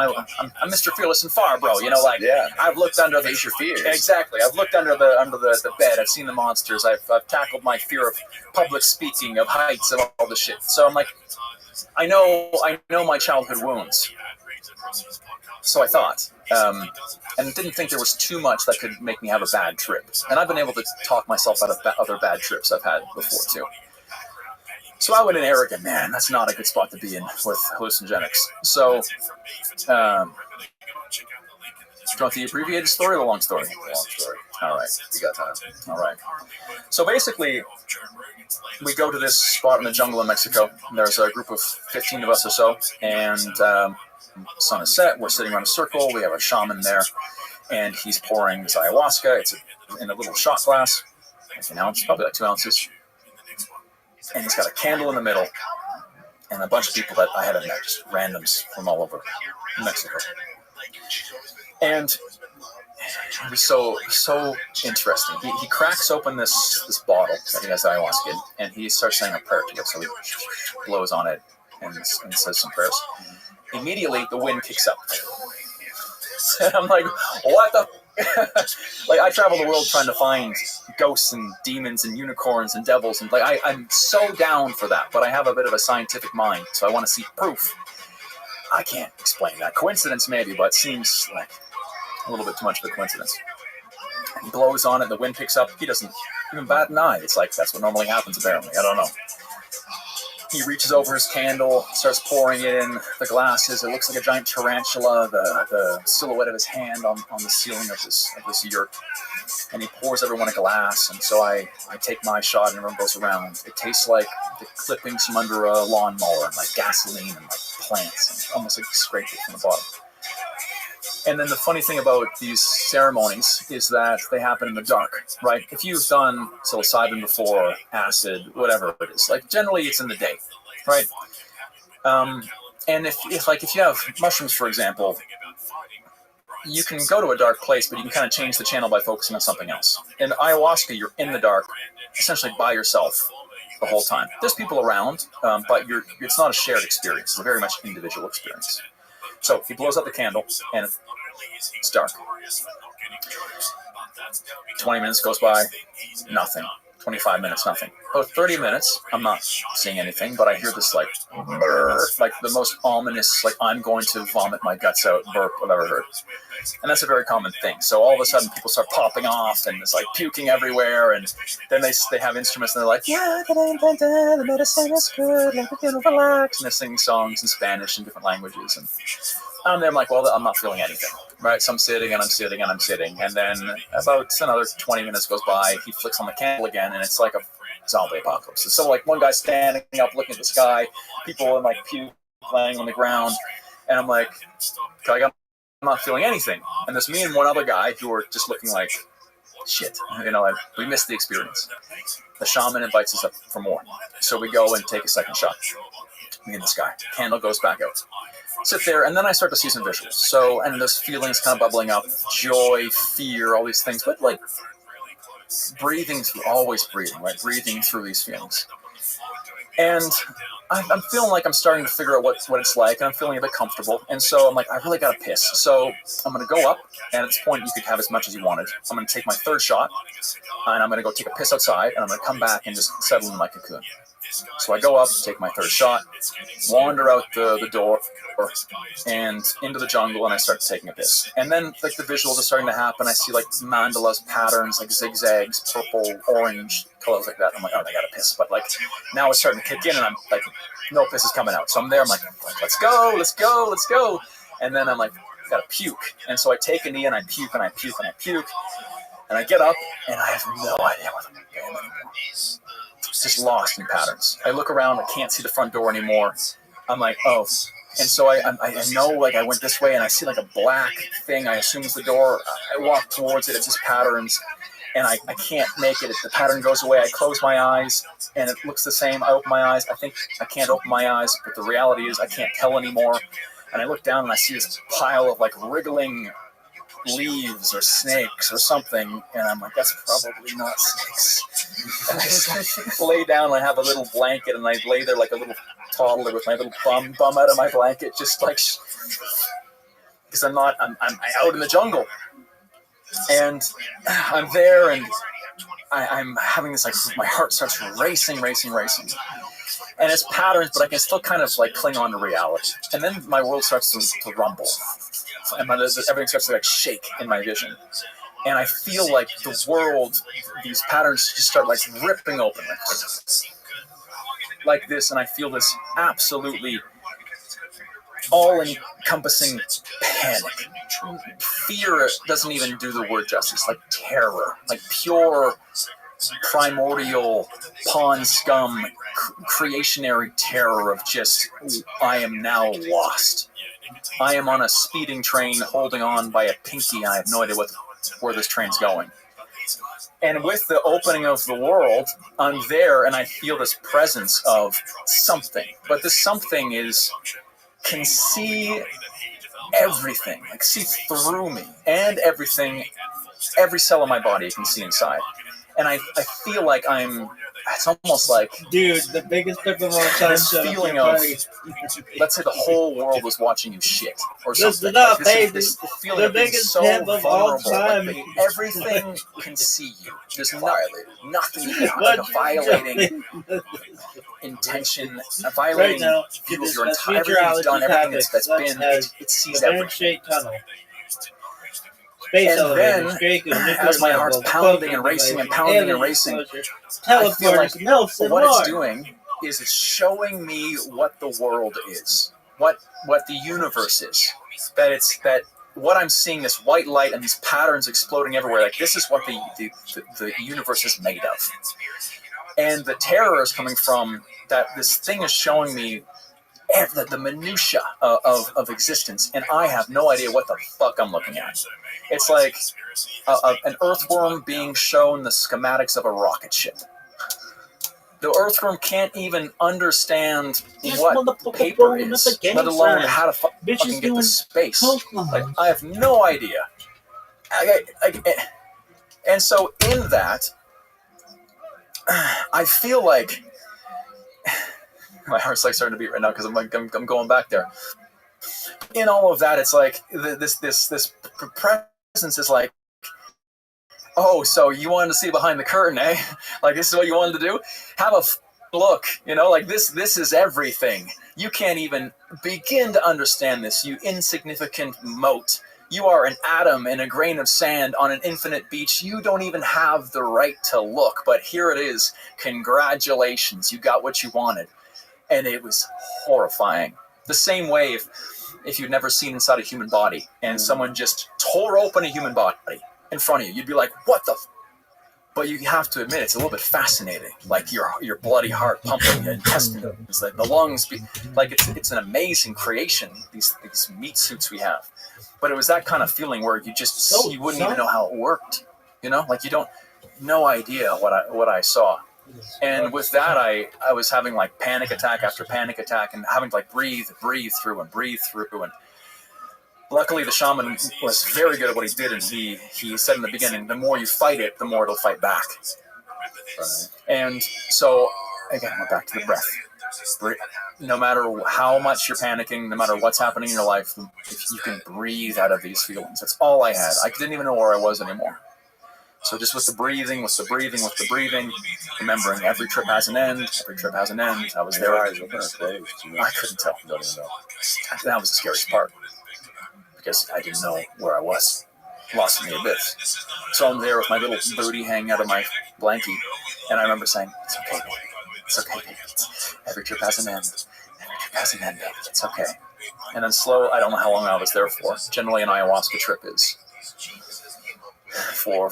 D: I'm Mr. Fearless and Far, bro. You know, like I've looked under the
B: your fears.
D: Exactly. I've looked under the bed. I've seen the monsters. I've tackled my fear of public speaking, of heights, of all this shit. So I'm like, I know my childhood wounds. So I thought, and didn't think there was too much that could make me have a bad trip. And I've been able to talk myself out of other bad trips I've had before too. So I went in arrogant, man. That's not a good spot to be in with hallucinogenics. So, do you want the abbreviated story or the long story?
B: Long story.
D: All right.
B: We got time.
D: All right. So basically, we go to this spot in the jungle in Mexico. There's a group of 15 of us or so, and sun is set. We're sitting around a circle. We have a shaman there, and he's pouring his ayahuasca. It's in a little shot glass, like an ounce, probably like 2 ounces. And he's got a candle in the middle, and a bunch of people that I haven't met, just randoms from all over Mexico. And it was so interesting. He cracks open this bottle that he has ayahuasca in, and he starts saying a prayer to it. So he blows on it and says some prayers. Immediately, the wind kicks up. And I'm like, what the? Like, I travel the world trying to find ghosts and demons and unicorns and devils, and like I'm so down for that, but I have a bit of a scientific mind, so I want to see proof. I can't explain that. Coincidence maybe, but it seems like a little bit too much of a coincidence. He blows on it, the wind picks up. He doesn't even bat an eye. It's like that's what normally happens, apparently. I don't know. He reaches over his candle, starts pouring it in the glasses. It looks like a giant tarantula, the silhouette of his hand on the ceiling of this yurt. And he pours everyone a glass, and so I take my shot, and everyone goes around. It tastes like the clippings from under a lawnmower, and like gasoline, and like plants, and almost like scraped it from the bottom. And then the funny thing about these ceremonies is that they happen in the dark, right? If you've done psilocybin before, acid, whatever it is, like generally it's in the day, right? And if you have mushrooms, for example, you can go to a dark place, but you can kind of change the channel by focusing on something else. In ayahuasca, you're in the dark, essentially by yourself, the whole time. There's people around, but it's not a shared experience. It's a very much individual experience. So he blows out the candle, and it's dark. 20 minutes goes by, nothing. 25 minutes, nothing. About 30 minutes, I'm not seeing anything, but I hear this like the most ominous, like I'm going to vomit my guts out burp I've ever heard. And that's a very common thing. So all of a sudden people start popping off and it's like puking everywhere, and then they have instruments and they're like, yeah, the medicine is good, like we're gonna relax, and they're singing songs in Spanish and different languages, and I'm like, well, I'm not feeling anything. Right, so I'm sitting, and then about another 20 minutes goes by, he flicks on the candle again, and it's like a zombie apocalypse. So like one guy standing up looking at the sky, people in like puke laying on the ground, and I'm like, I'm not feeling anything. And there's me and one other guy who are just looking like shit. We missed the experience. The shaman invites us up for more, so we go and take a second shot. Me and this guy. Candle goes back out. Sit there, and then I start to see some visuals. So, and those feelings kind of bubbling up, joy, fear, all these things, but like always breathing, right? Breathing through these feelings. And I'm feeling like I'm starting to figure out what it's like, and I'm feeling a bit comfortable. And so I'm like, I really got to piss. So I'm going to go up, and at this point, you could have as much as you wanted. I'm going to take my third shot, and I'm going to go take a piss outside, and I'm going to come back and just settle in my cocoon. So I go up, take my third shot, wander out the door, and into the jungle, and I start taking a piss. And then like the visuals are starting to happen. I see like mandalas, patterns, like zigzags, purple, orange, colors like that. I'm like, oh, I gotta piss. But like now it's starting to kick in, and I'm like, no piss is coming out. So I'm there, I'm like let's go. And then I'm like, gotta puke. And so I take a knee, and I puke, and I and I get up, and I have no idea what I'm doing anymore. Just lost in patterns. I look around, I can't see the front door anymore. I'm like, oh. And so I know, like, I went this way, and I see, like, a black thing. I assume it's the door. I walk towards it. It's just patterns, and I can't make it. The pattern goes away. I close my eyes, and it looks the same. I open my eyes. I think I can't open my eyes, but the reality is I can't tell anymore. And I look down, and I see this pile of, like, wriggling leaves or snakes or something, and I'm like, that's probably not snakes. And I just lay down, and I have a little blanket, and I lay there like a little toddler with my little bum out of my blanket, just like, because I'm out in the jungle, and I'm there, and I'm having this, like, my heart starts racing, and it's patterns, but I can still kind of like cling on to reality, and then my world starts to rumble. And everything starts to like shake in my vision, and I feel like the world, these patterns just start like ripping open like this, and I feel this absolutely all-encompassing panic. Fear doesn't even do the word justice. Like terror, like pure primordial pond scum creationary terror of just, I am now lost. I am on a speeding train holding on by a pinky. I have no idea where this train's going. And with the opening of the world, I'm there, and I feel this presence of something. But this something can see everything, like see through me, and everything, every cell of my body can see inside. And I feel like it's almost like,
E: dude, the biggest pip of all time.
D: This feeling of, let's say the whole world was watching you shit or something. This feeling of being so vulnerable. Like everything can see you. There's nothing you can do. Violating intention, violating your entire, everything's done, everything that's been, it sees everything. And then, as my heart's pounding and racing, I feel like what it's doing is it's showing me what the world is, what the universe is. That what I'm seeing, this white light and these patterns exploding everywhere, like this is what the universe is made of. And the terror is coming from that this thing is showing me the minutia of existence, and I have no idea what the fuck I'm looking at. It's like an earthworm being shown the schematics of a rocket ship. The earthworm can't even understand what paper is, let alone how to fucking get to space. Like, I have no idea. And so in that, I feel like my heart's like starting to beat right now because I'm going back there. In all of that, it's like this presence is like, oh, so you wanted to see behind the curtain, eh? Like, this is what you wanted to do? Have a look, like this is everything. You can't even begin to understand this, you insignificant mote. You are an atom in a grain of sand on an infinite beach. You don't even have the right to look, but here it is. Congratulations, you got what you wanted. And it was horrifying. The same way if you'd never seen inside a human body and someone just tore open a human body in front of you, you'd be like, what the But you have to admit, it's a little bit fascinating. Like your bloody heart pumping, your intestines, like the lungs. Like it's an amazing creation, these meat suits we have. But it was that kind of feeling where you wouldn't even know how it worked. Like you don't, no idea what I saw. And with that, I was having like panic attack after panic attack and having to like breathe through. And luckily, the shaman was very good at what he did, and he said in the beginning, the more you fight it, the more it'll fight back. And so, again, we're back to the breath. No matter how much you're panicking, no matter what's happening in your life, if you can breathe out of these feelings. That's all I had. I didn't even know where I was anymore. So just with the breathing, remembering every trip has an end, I was there. I couldn't tell. That was the scariest part. Because I didn't know where I was. Lost in the abyss. So I'm there with my little booty hanging out of my blankie, and I remember saying, it's okay, baby. It's okay, baby. Every trip has an end. Baby. It's okay. And then slow, I don't know how long I was there for. Generally, an ayahuasca trip is 4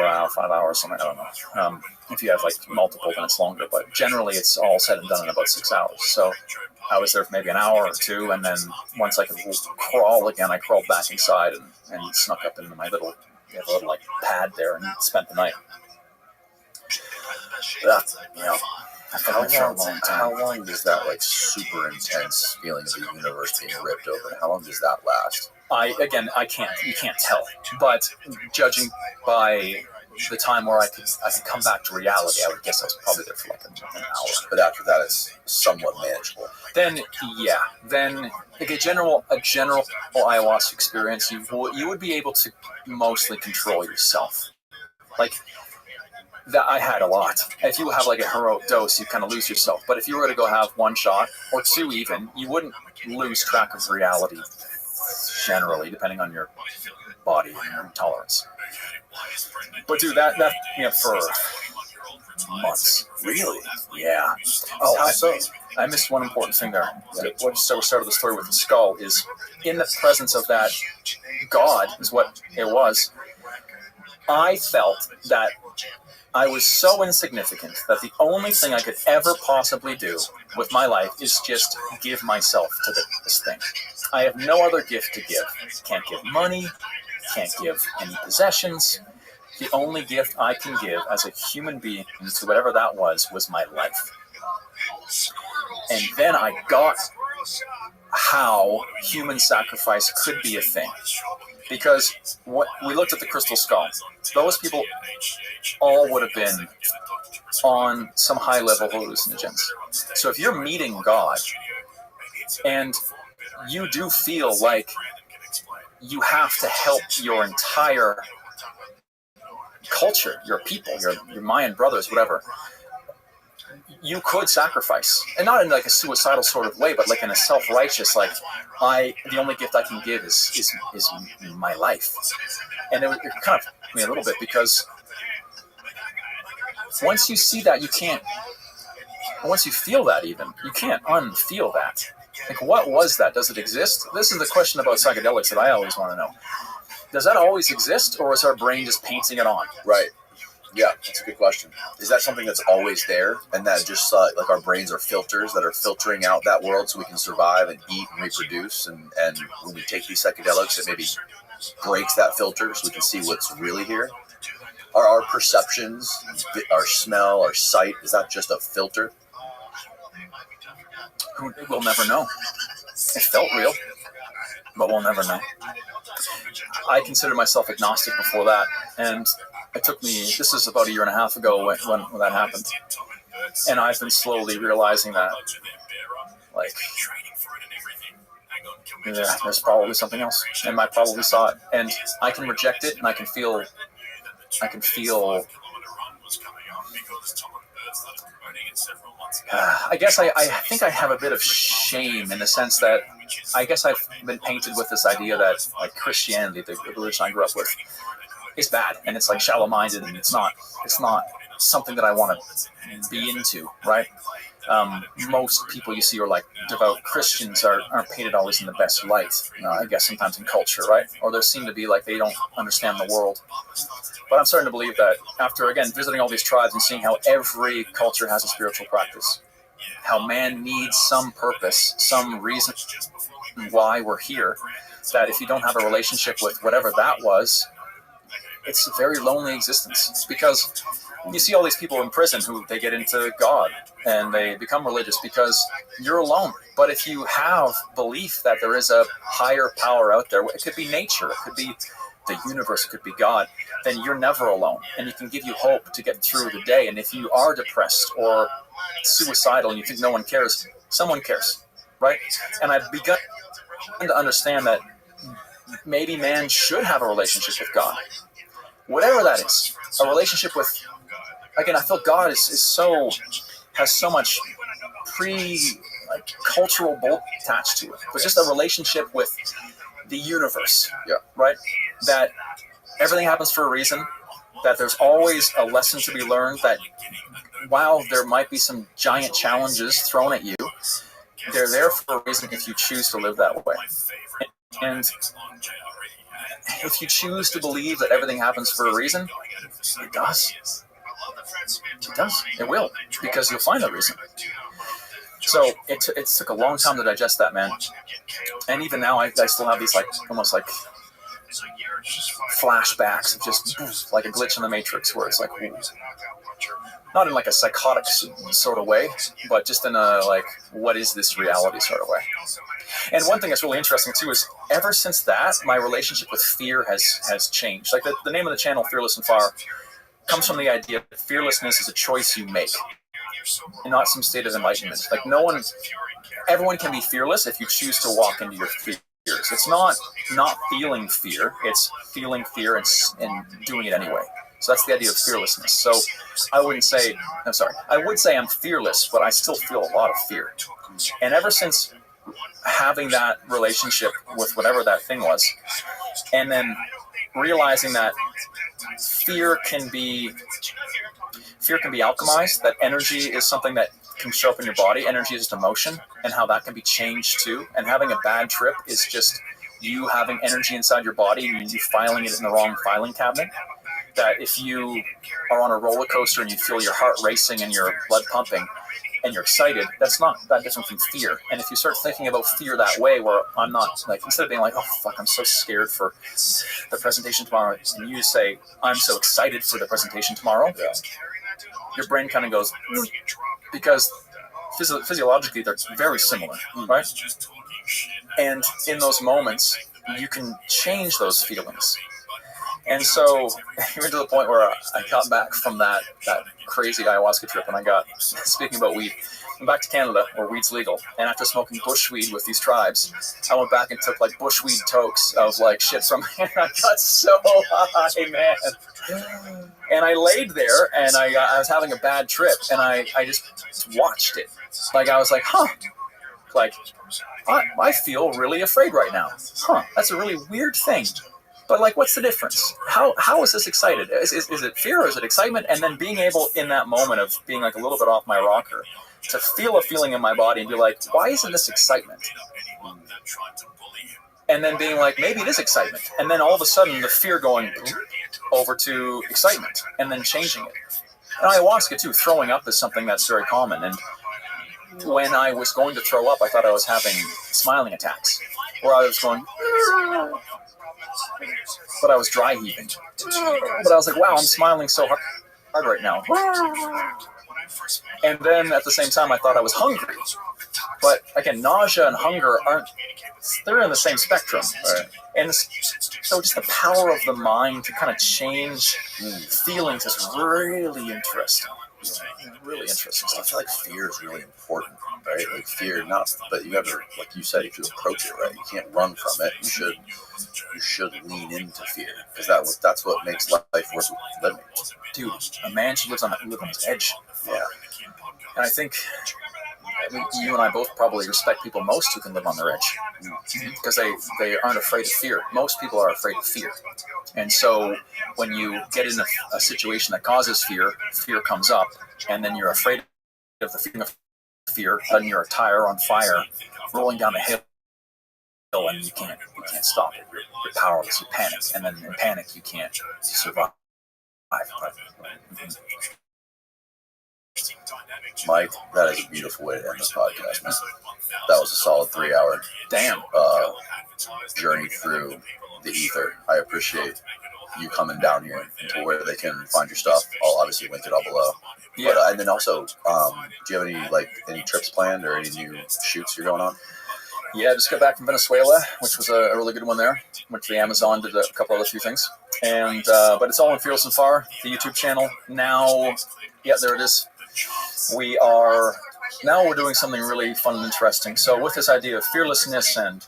D: hours, 5 hours, something, I don't know. If you have like multiple, then it's longer, but generally it's all said and done in about 6 hours. So I was there for maybe an hour or two, and then once I could crawl again, I crawled back inside and snuck up into my little like pad there and spent the night.
B: How long does that like super intense feeling of the universe being ripped open? How long does that last?
D: You can't tell, but judging by the time where I could come back to reality, I would guess I was probably there for like an hour.
B: But after that, it's somewhat manageable.
D: Then like a general ayahuasca experience, you would be able to mostly control yourself. Like that, I had a lot. If you have like a heroic dose, you kind of lose yourself. But if you were to go have one shot or two, even, you wouldn't lose track of reality. Generally, depending on your body and your tolerance. But dude, that for months.
B: Really?
D: Yeah. I missed one important thing there. What started the story with the skull is in the presence of that God is what it was. I felt that I was so insignificant that the only thing I could ever possibly do with my life is just give myself to this thing. I have no other gift to give. Can't give money, can't give any possessions. The only gift I can give as a human being to whatever that was my life. And then I got how human sacrifice could be a thing. Because we looked at the crystal skull. Those people all would have been on some high-level hallucinogens. So if you're meeting God, and you do feel like you have to help your entire culture, your people, your Mayan brothers, whatever, you could sacrifice. And not in like a suicidal sort of way, but like in a self-righteous, like, the only gift I can give is my life. And it kind of hurt me a little bit, because once you see that, you can't, once you feel that even, you can't unfeel that. Like, what was that? Does it exist? This is the question about psychedelics that I always want to know. Does that always exist, or is our brain just painting it on?
B: Right. Yeah, that's a good question. Is that something that's always there, and that just like our brains are filters that are filtering out that world so we can survive and eat and reproduce, and when we take these psychedelics, it maybe breaks that filter so we can see what's really here? Are our perceptions, our smell, our sight, is that just a filter?
D: We'll never know. It felt real, but we'll never know. I considered myself agnostic before that, and it took me, this is about 1.5 years ago when that happened. And I've been slowly realizing that, like, yeah, there's probably something else, and I probably saw it, and I can reject it, and I can feel. I guess I think I have a bit of shame in the sense that I guess I've been painted with this idea that like Christianity, the religion I grew up with, is bad, and it's like shallow-minded, and it's not something that I want to be into, right? Most people you see are like devout Christians aren't painted always in the best light, I guess sometimes in culture, right? Or they seem to be like they don't understand the world. But I'm starting to believe that after, again, visiting all these tribes and seeing how every culture has a spiritual practice, how man needs some purpose, some reason why we're here, that if you don't have a relationship with whatever that was, it's a very lonely existence. Because you see all these people in prison who they get into God and they become religious because you're alone. But if you have belief that there is a higher power out there, it could be nature, it could be the universe, it could be God, then you're never alone. And it can give you hope to get through the day. And if you are depressed or suicidal and you think no one cares, someone cares, right? And I've begun to understand that maybe man should have a relationship with God. Whatever that is, a relationship with, again, I feel God has so much cultural bolt attached to it, but just a relationship with the universe, right? That everything happens for a reason, that there's always a lesson to be learned, that while there might be some giant challenges thrown at you, they're there for a reason if you choose to live that way. And if you choose to believe that everything happens for a reason, it does. It does. It will, because you'll find a reason. So it took a long time to digest that, man. And even now, I still have these almost like flashbacks of just like a glitch in the Matrix, where it's like, not in like a psychotic sort of way, but just in a like, what is this reality sort of way. And one thing that's really interesting too is ever since that, my relationship with fear has changed. Like the name of the channel, Fearless and Far, comes from the idea that fearlessness is a choice you make, and not some state of enlightenment. Like everyone can be fearless if you choose to walk into your fears. It's not feeling fear, it's feeling fear and doing it anyway. So that's the idea of fearlessness. So I would say I'm fearless, but I still feel a lot of fear. And ever since having that relationship with whatever that thing was, and then realizing that fear can be alchemized, that energy is something that can show up in your body. Energy is just emotion, and how that can be changed too. And having a bad trip is just you having energy inside your body and you filing it in the wrong filing cabinet. That if you are on a roller coaster and you feel your heart racing and your blood pumping and you're excited, that's not that different from fear. And if you start thinking about fear that way, where I'm not, like, instead of being like, oh fuck, I'm so scared for the presentation tomorrow, and you say, I'm so excited for the presentation tomorrow, your brain kind of goes, because physiologically they're very similar, right? And in those moments, you can change those feelings. And so, even to the point where I got back from that crazy ayahuasca trip, and I got, speaking about weed, I'm back to Canada, where weed's legal, and after smoking bushweed with these tribes, I went back and took like bushweed tokes of like shit from here. I got so high, man. And I laid there, and I was having a bad trip, and I just watched it. Like, I was like, huh, like, I feel really afraid right now. Huh, that's a really weird thing. But like, what's the difference? How is this excited? Is it fear or is it excitement? And then being able in that moment of being like a little bit off my rocker to feel a feeling in my body and be like, why isn't this excitement? And then being like, maybe it is excitement. And then all of a sudden the fear going over to excitement and then changing it. And ayahuasca too, throwing up is something that's very common. And when I was going to throw up, I thought I was having smiling attacks, where I was going, but I was dry heaving. But I was like, wow, I'm smiling so hard right now. And then at the same time, I thought I was hungry. But again, nausea and hunger they're in the same spectrum. Right? And so just the power of the mind to kind of change feelings is really interesting. Really interesting
B: I
D: stuff.
B: feel like fear is really important, right? Like fear, not, but you have to, like you said, you should approach it right. You can't run from it. You should lean into fear because that's what makes life worth living.
D: Dude, a man should live on his edge.
B: Yeah.
D: And I think you and I both probably respect people most who can live on their edge because they aren't afraid of fear. Most people are afraid of fear. And so when you get in a situation that causes fear comes up, and then you're afraid of the feeling of fear, and you're a tire on fire rolling down a hill, and you can't stop it. You're powerless. You panic, and then in panic you can't survive.
B: Mike, that is a beautiful way to end this podcast, man. That was a solid 3-hour journey through the ether. I appreciate you coming down here to where they can find your stuff. I'll obviously link it all below. Yeah. But, and then also, do you have any trips planned or any new shoots you're going on?
D: Yeah, just got back from Venezuela, which was a really good one there. Went to the Amazon, did a couple other few things. And but it's all in Fearless and Far, the YouTube channel. Now, yeah, there it is. We're doing something really fun and interesting. So with this idea of fearlessness and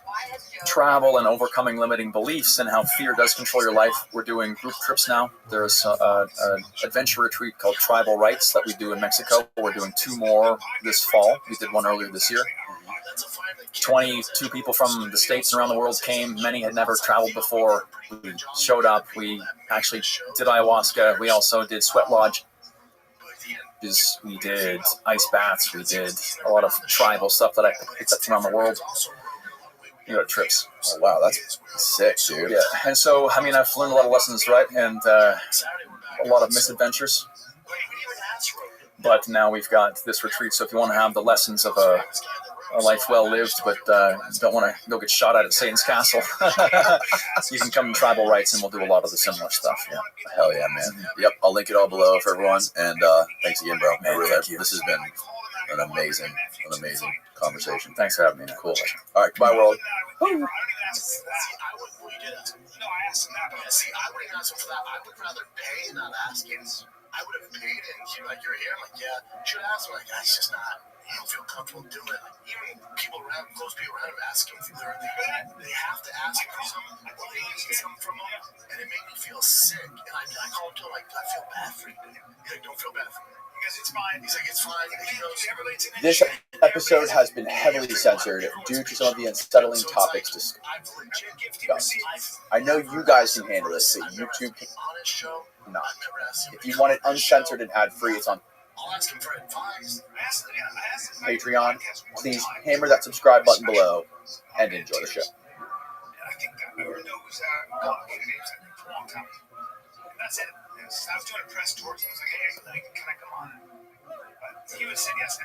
D: travel and overcoming limiting beliefs and how fear does control your life, we're doing group trips now. There's an adventure retreat called Tribal Rights that we do in Mexico. We're doing 2 more this fall. We did one earlier this year. 22 people from the States and around the world came. Many had never traveled before. We showed up. We actually did ayahuasca. We also did sweat lodge. We did ice baths. We did a lot of tribal stuff that I picked up from around the world. Trips.
B: Oh, wow, that's sick, dude.
D: Yeah, and so, I've learned a lot of lessons, right? And a lot of misadventures. But now we've got this retreat, so if you want to have the lessons of a life well lived, but don't want to go get shot at Satan's castle, you can come to Tribal Rights and we'll do a lot of the similar stuff. Yeah.
B: Hell yeah, man. Yep, I'll link it all below for everyone. And thanks again, bro.
D: Man, thank you.
B: This has been an amazing conversation.
D: Thanks for having me, man.
B: Cool. All right, goodbye, world.
F: No, I asked him that. See, I would have asked him for that. I would rather pay and not ask him. I would have paid and he'd be like, you're here. I'm like, yeah. Should ask him. Like, it's just not. I don't feel comfortable doing it. Like, even close people around him ask him. They have to ask him for something. They need something from him. And it made me feel sick. And I called him like, I feel bad for you. He's like, don't feel bad for me. Because it's fine. He's like, it's fine.
B: This episode has been heavily censored due to some of the unsettling topics discussed. I know you guys can handle this, but YouTube cannot. If you want it uncensored and ad-free, it's on Patreon. Please hammer that subscribe button below and enjoy the show.
F: I think that whoever knows complicated names for a long time. That's it. I was doing a press tour, so I was like, hey, can I come on? But he would say yes.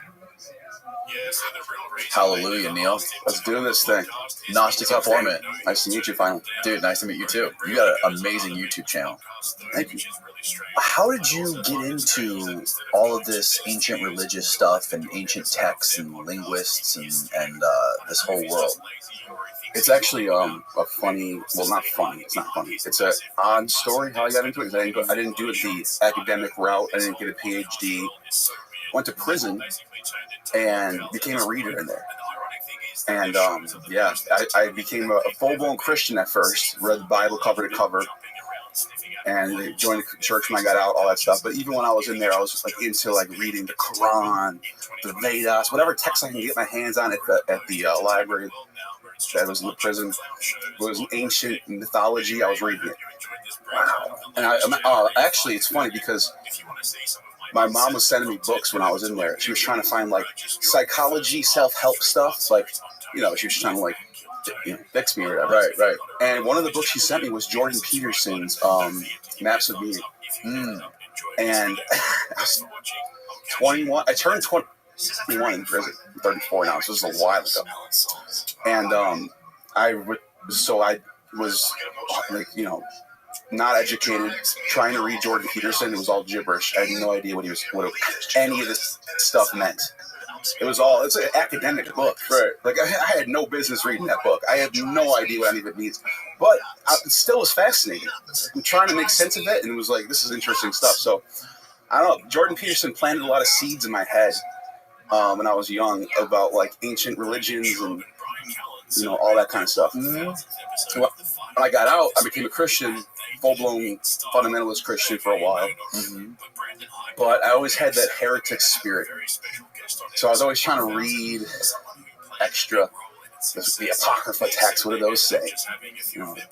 B: Hallelujah, Neil.
G: Let's do this thing.
B: Gnostic informant.
G: Nice to meet you, finally.
B: Dude, nice to meet you too. You got an amazing YouTube channel.
G: Thank you.
B: How did you get into all of this ancient religious stuff and ancient texts and linguists and this whole world?
G: It's actually a funny, well, not funny. It's not funny. It's an odd story how I got into it. I didn't do it the academic route. I didn't get a PhD. Went to prison and became a reader in there. And I became a full-blown Christian at first. Read the Bible cover to cover. And joined the church when I got out, all that stuff. But even when I was in there, I was just into reading the Quran, the Vedas, whatever text I can get my hands on at the library that was in the prison. It was ancient mythology. I was reading it. Wow. And actually, it's funny because my mom was sending me books when I was in there. She was trying to find psychology, self-help stuff. She was trying to fix me or whatever.
B: Right.
G: And one of the books she sent me was Jordan Peterson's Maps of Meaning. And I was 21. I turned 21 in prison. I'm 34 now. So this was a while ago. And I was not educated, trying to read Jordan Peterson. It was all gibberish. I had no idea what any of this stuff meant. It's an academic book.
B: Right.
G: I had no business reading that book. I had no idea what any of it means. But it still was fascinating. I'm trying to make sense of it, and it was this is interesting stuff. So I don't know. Jordan Peterson planted a lot of seeds in my head when I was young about like ancient religions and all that kind of stuff.
B: Mm-hmm.
G: So when I got out, I became a Christian, full-blown fundamentalist Christian for a while.
B: Mm-hmm.
G: But I always had that heretic spirit. So I was always trying to read extra. The Apocrypha text, what do those say?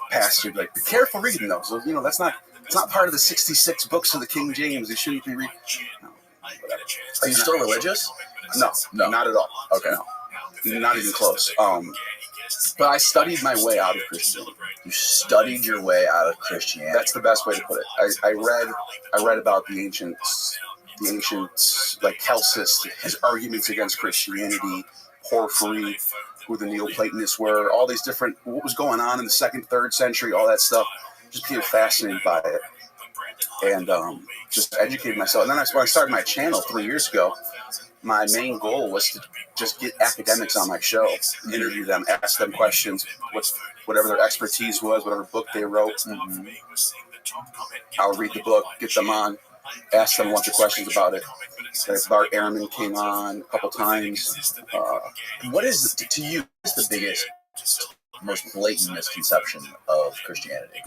G: Pastor, like, be careful reading those. It's not part of the 66 books of the King James. It shouldn't be read. No, whatever.
B: Are you still religious?
G: No, not at all.
B: Okay.
G: No, not even close. But I studied my way out of Christianity.
B: You studied your way out of Christianity.
G: That's the best way to put it. I read about the ancients, like Celsus, his arguments against Christianity, Porphyry, who the Neoplatonists were, all these different, what was going on in the 2nd, 3rd century, all that stuff. Just became fascinated by it. And just educated myself. And then when I started my channel 3 years ago, my main goal was to just get academics on my show, interview them, ask them questions, whatever their expertise was, whatever book they wrote. Mm-hmm. I'll read the book, get them on, ask them a bunch of questions about it. Bart Ehrman came on a couple times.
B: What is, to you, the biggest, most blatant misconception of Christianity?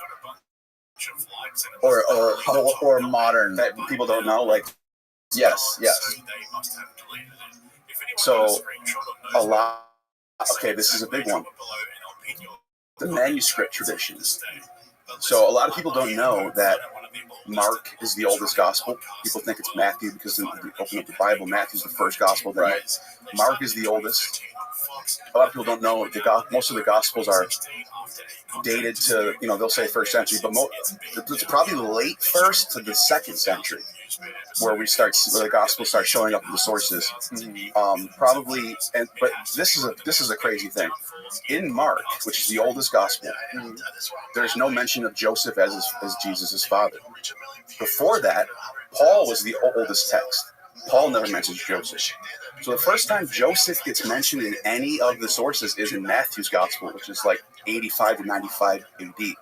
B: Or modern
G: that people don't know? Like,
B: yes.
G: So, a lot. Okay, this is a big one. The manuscript traditions. So, a lot of people don't know that Mark is the oldest gospel. People think it's Matthew because when you open up the Bible, Matthew's the first gospel.
B: Right.
G: Mark is the oldest. A lot of people don't know most of the gospels are dated to, they'll say 1st century, but it's probably late 1st to the 2nd century where the gospel starts showing up in the sources. Mm-hmm. But this is a crazy thing. In Mark, which is the oldest gospel, there's no mention of Joseph as Jesus' father. Before that, Paul was the oldest text. Paul never mentions Joseph. So the first time Joseph gets mentioned in any of the sources is in Matthew's gospel, which is like 85 to 95 AD.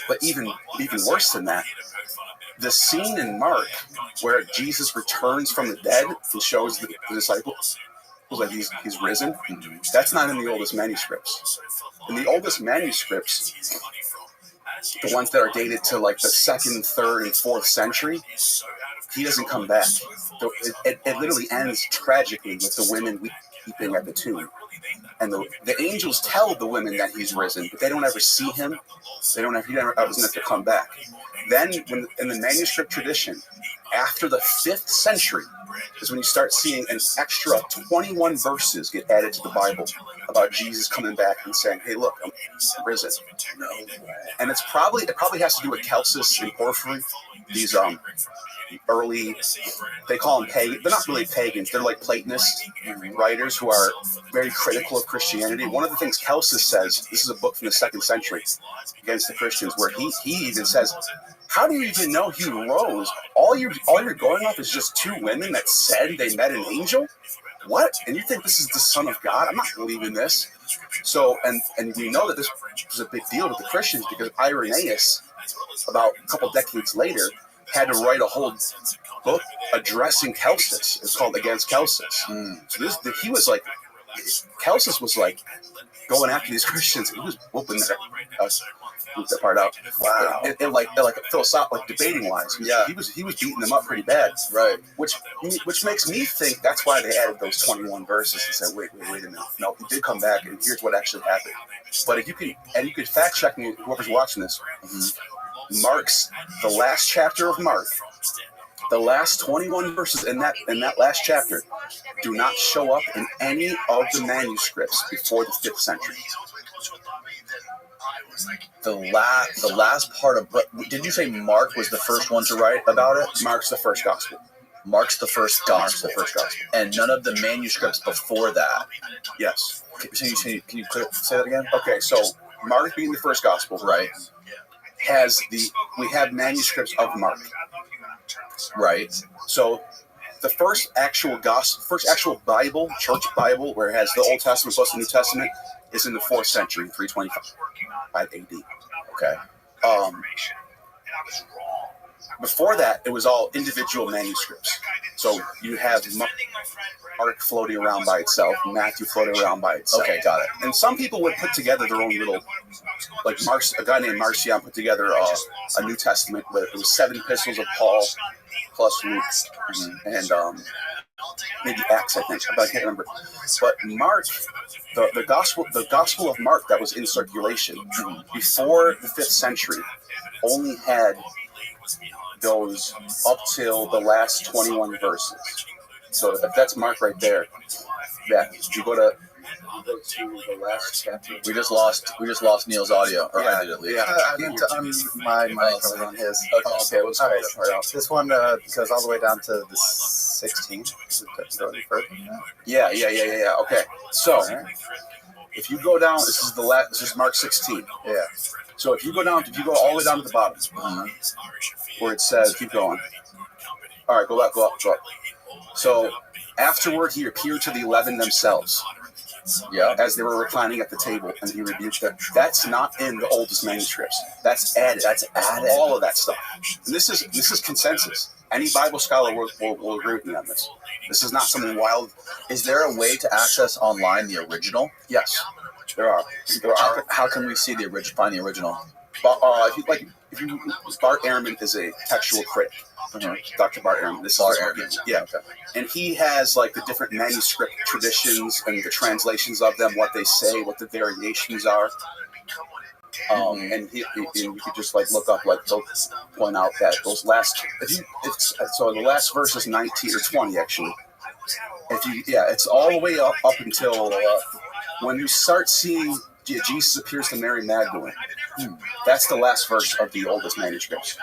G: But even worse than that, the scene in Mark where Jesus returns from the dead and shows the disciples like he's risen, that's not in the oldest manuscripts. In the oldest manuscripts, the ones that are dated to like the 2nd, 3rd, and 4th century, he doesn't come back. It literally ends tragically with the women weeping at the tomb. And the angels tell the women that he's risen, but they don't ever see him. He never doesn't have to come back. Then, in the manuscript tradition, after the 5th century, is when you start seeing an extra 21 verses get added to the Bible about Jesus coming back and saying, "Hey, look, I'm risen." And it probably has to do with Celsus and Porphyry. These early, they call them pagan. They're not really pagans. They're like Platonist writers who are very critical of Christianity. One of the things Celsus says, this is a book from the 2nd century against the Christians, where he even says, how do you even know he rose? All you're going off is just 2 women that said they met an angel? What? And you think this is the Son of God? I'm not believing this. So, and we know that this was a big deal with the Christians because Irenaeus, about a couple decades later, had to write a whole book addressing Celsus. It's called Against Celsus. So he was like, Celsus was like going after these Christians. He was whooping that part out. Wow. And like philosophical, like debating wise.
B: Yeah.
G: He was beating them up pretty bad.
B: Right.
G: Which makes me think that's why they added those 21 verses and said, wait a minute. No, he did come back and here's what actually happened. But if you could fact check me, whoever's watching this, Mark's the last chapter of Mark. The last 21 verses in that last chapter do not show up in any of the manuscripts before the 5th century.
B: The last part of, did you say Mark was the first one to write about it?
G: Mark's the first gospel.
B: Mark's the first gospel. And none of the manuscripts before that.
G: Yes.
B: Can you say that again?
G: Okay, so Mark being the first gospel,
B: right,
G: we have manuscripts of Mark.
B: Right.
G: So the first actual Bible, church Bible, where it has the Old Testament plus the New Testament, is in the 4th century, 325 AD.
B: Okay.
G: before that, it was all individual manuscripts. So you have Mark floating around by itself, Matthew floating around by itself.
B: Okay, got it.
G: And some people would put together their own little, like a guy named Marcion put together a New Testament, but it was 7 epistles of Paul plus Luke, and maybe Acts, I think, but I can't remember. But Mark, the Gospel of Mark that was in circulation before the 5th century only had those up till the last 21 verses. So if that's Mark right there, you go to the last chapter.
B: We just lost Neil's audio, or I did at least.
C: I need to my mic. I was on his.
G: Okay, let's
C: all right. This one goes all the way down to the 16th.
G: Yeah. Okay, so if you go down, this is Mark 16.
C: Yeah.
G: So if you go all the way down to the bottom, where it says, keep going. All right, go up. So afterward, he appeared to the 11 themselves. Yeah, as they were reclining at the table, and he rebuked them. That's not in the oldest manuscripts. That's added. All of that stuff. And this is consensus. Any Bible scholar will agree with me on this. This is not something wild.
B: Is there a way to access online the original?
G: Yes, there are.
B: How can we see find the original?
G: Bart Ehrman is a textual critic. Dr. Bart Ehrman. This is Bart Ehrman. Yeah. Okay. And he has like the different manuscript traditions and the translations of them, what they say, what the variations are. And you could just like look up, like they'll point out that those last, so the last verse is 19 or 20 actually. It's all the way up until when you start seeing Jesus appears to Mary Magdalene. That's the last verse of the oldest manuscripts.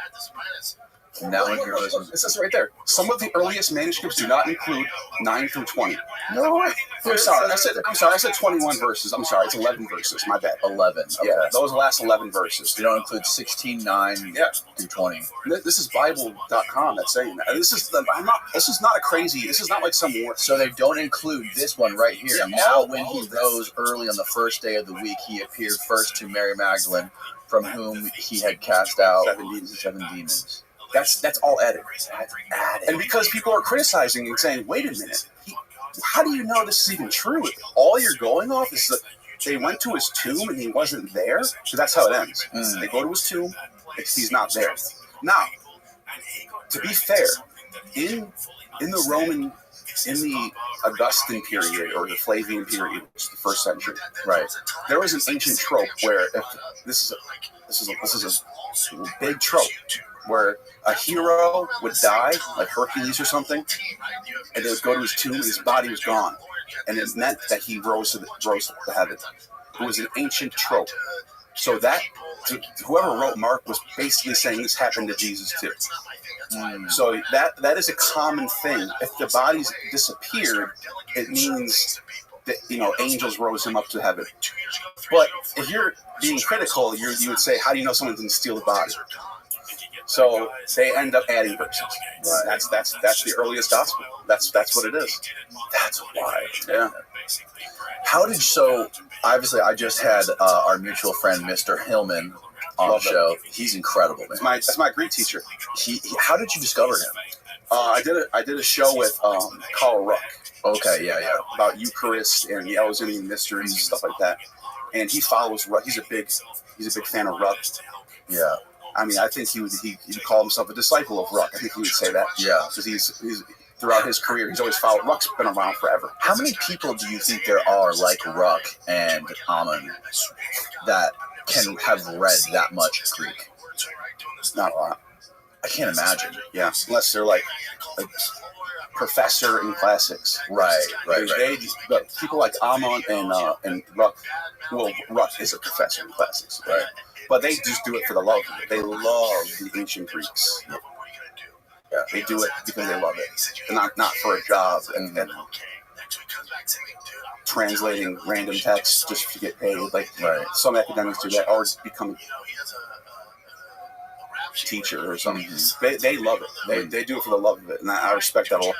B: Now
G: this is right there. Some of the earliest manuscripts do not include 9 through 20.
B: No way.
G: I'm sorry. I said 21 verses. I'm sorry. It's 11 verses. My bad.
B: 11. Okay.
G: Yeah, those last 11 verses.
B: You don't include 16, 9 through 20.
G: This is Bible.com that's saying that. This is not a crazy. This is not like some war.
B: So they don't include this one right here. Yeah, now when he rose early on the first day of the week, he appeared first to Mary Magdalene, from whom he had cast out 7 demons.
G: That's all added. And because people are criticizing and saying, wait a minute, how do you know this is even true? All you're going off is that they went to his tomb and he wasn't there? So that's how it ends. They go to his tomb, he's not there. Now, to be fair, in the Augustan period or the Flavian period, which is the 1st century, right? There was an ancient trope where this is a big trope where a hero would die, like Hercules or something, and they would go to his tomb and his body was gone, and it meant that he rose to heaven. It was an ancient trope. So that whoever wrote Mark was basically saying this happened to Jesus too. So that is a common thing. If the bodies disappeared, it means that angels rose him up to heaven. But if you're being critical, you would say, how do you know someone didn't steal the body? So they end up adding verses. Right. That's the earliest gospel. That's what it is.
B: That's wild.
G: Yeah.
B: Obviously I just had our mutual friend Mr. Hillman on the show. He's incredible, man.
G: That's my Greek teacher.
B: How did you discover him?
G: I did a show with Carl Ruck.
B: Okay, yeah.
G: About Eucharist and the Eleusinian mysteries and stuff like that. And he follows Ruck. He's a big fan of Ruck.
B: Yeah.
G: I mean, I think he would call himself a disciple of Ruck. I think he would say that.
B: Yeah.
G: Because he's throughout his career, he's always followed. Ruck's been around forever.
B: How many people do you think there are like Ruck and Ammon that can have read that much Greek?
G: Not a lot.
B: I can't imagine.
G: Yeah, unless they're like a professor in classics.
B: Right.
G: But people like Ammon and Ruck, well, Ruck is a professor in classics, right? But they just do it for the love of it. They love the ancient Greeks. Yeah, they do it because they love it. Not for a job and then translating random texts just to get paid. Like some academics do that, or become teacher or something. They love it. They do it for the love of it, and I respect that a lot.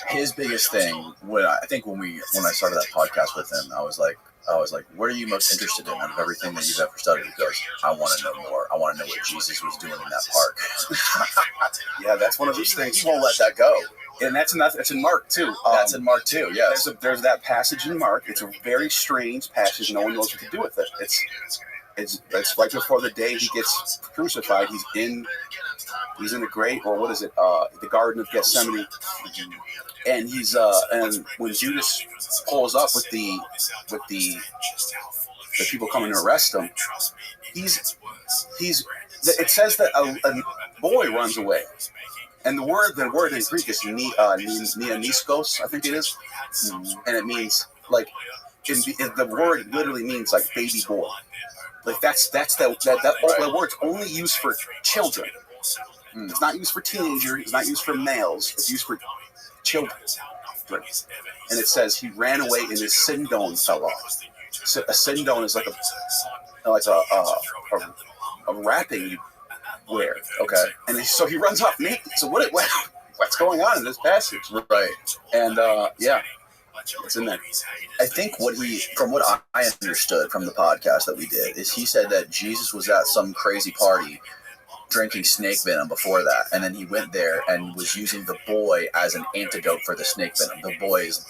B: His biggest thing, when I started that podcast with him, I was like, what are you most interested in out of everything that you've ever studied? He goes, I want to know more. I want to know what Jesus was doing in that park.
G: Yeah, that's one of those things.
B: He won't let that go.
G: And that's in Mark too.
B: That's in Mark too. Yes.
G: There's that passage in Mark. It's a very strange passage. No one knows what to do with it. It's right before the day he gets crucified. He's in the the Garden of Gethsemane, and and when Judas pulls up with the people coming to arrest him, it says that a boy runs away. And the word in Greek is neoniskos, I think it is, and it means like the word literally means like baby boy. Like that word's only used for children. It's not used for teenagers. It's not used for males. It's used for children. And it says he ran away and his sindone fell off. So a sindone is like a wrapping you wear. Okay. And so he runs off naked. So what's going on in this passage?
B: Right.
G: And it's in there.
B: I think from what I understood from the podcast that we did, is he said that Jesus was at some crazy party drinking snake venom before that, and then he went there and was using the boy as an antidote for the snake venom. The boy's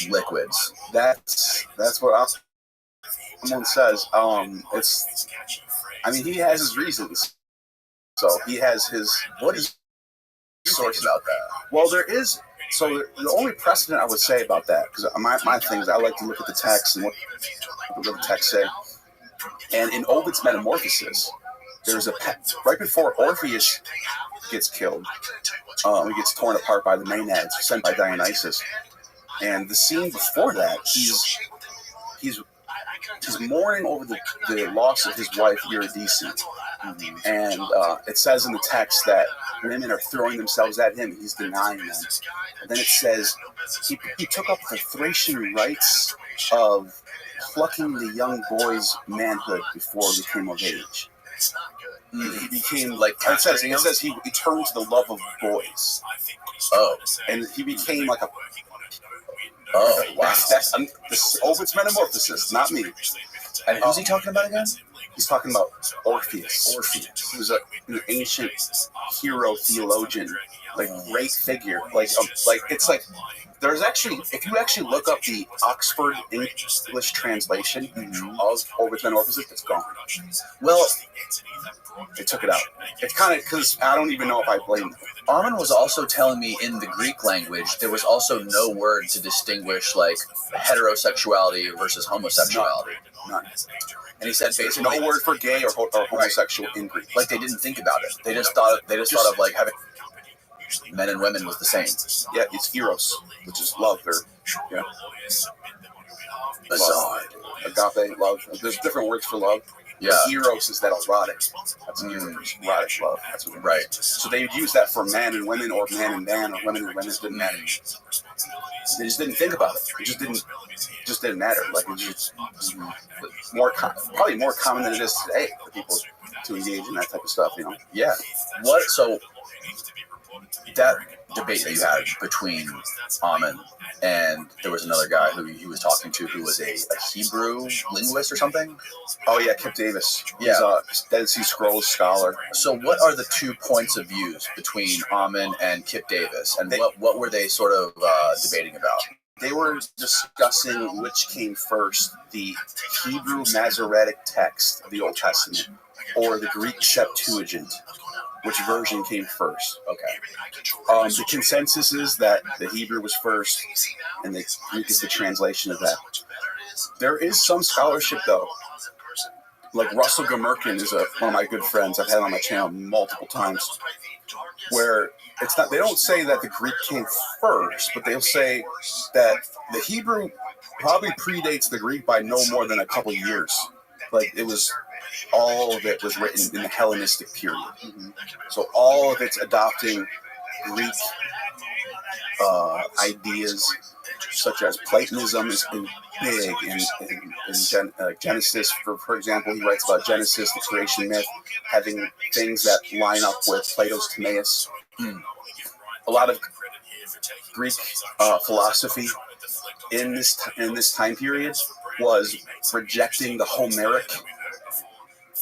B: liquids.
G: That's what someone says. He has his reasons. So he has his.
B: What is your source about that?
G: Well, there is. So the only precedent I would say about that, because my thing is I like to look at the text and what the text say. And in Ovid's Metamorphosis, there's right before Orpheus gets killed, he gets torn apart by the Maenads sent by Dionysus. And the scene before that, he's mourning over the loss of his wife Eurydice. And it says in the text that women are throwing themselves at him. He's denying them. And then it says he took up the Thracian rites of plucking the young boy's manhood before he came of age. He became like it says he turned to the love of boys.
B: Oh,
G: and he became like a.
B: Oh wow!
G: This is Ovid's Metamorphosis, not me.
B: And who's he talking about again?
G: He's talking about Orpheus. He was an ancient hero theologian, like great figure. Like it's like there's actually, if you actually look up the Oxford English translation of Ovid's Metamorphosis, it's gone.
B: Well,
G: they took it out. It's kind of because I don't even know if I blame them.
B: Armin was also telling me in the Greek language there was also no word to distinguish like heterosexuality versus homosexuality.
G: None.
B: And he said basically
G: no word for gay or homosexual in Greek.
B: Like they didn't think about it. They just thought of like having men and women was the same.
G: Yeah, it's eros, which is love. Yeah.
B: Love.
G: Agape, love. There's different words for love.
B: Yeah.
G: Eros is that erotic. That's erotic love. That's what
B: right.
G: So they would use that for man and women, or man and man, or women and women. It didn't matter. They just didn't think about it. It just didn't matter. Like it just probably more common than it is today for people to engage in that type of stuff.
B: Yeah. What? So that debate that you had between Amen and there was another guy who he was talking to who was a Hebrew linguist or something.
G: Oh yeah, Kip Davis.
B: Yeah.
G: He's a Dead Sea Scrolls scholar.
B: So what are the 2 points of views between Amen and Kip Davis, and what were they sort of debating about?
G: They were discussing which came first, the Hebrew Masoretic text of the Old Testament or the Greek Septuagint. Which version came first?
B: Okay.
G: The consensus is that the Hebrew was first, and the Greek is the translation of that. There is some scholarship, though. Like Russell Gamerkin is one of my good friends. I've had him on my channel multiple times. Where it's not, they don't say that the Greek came first, but they'll say that the Hebrew probably predates the Greek by no more than a couple years. Like it was. All of it was written in the Hellenistic period. So all of it's adopting Greek ideas such as Platonism is big in Genesis. For example, he writes about Genesis, the creation myth, having things that line up with Plato's Timaeus. A lot of Greek philosophy in this time period was rejecting the Homeric,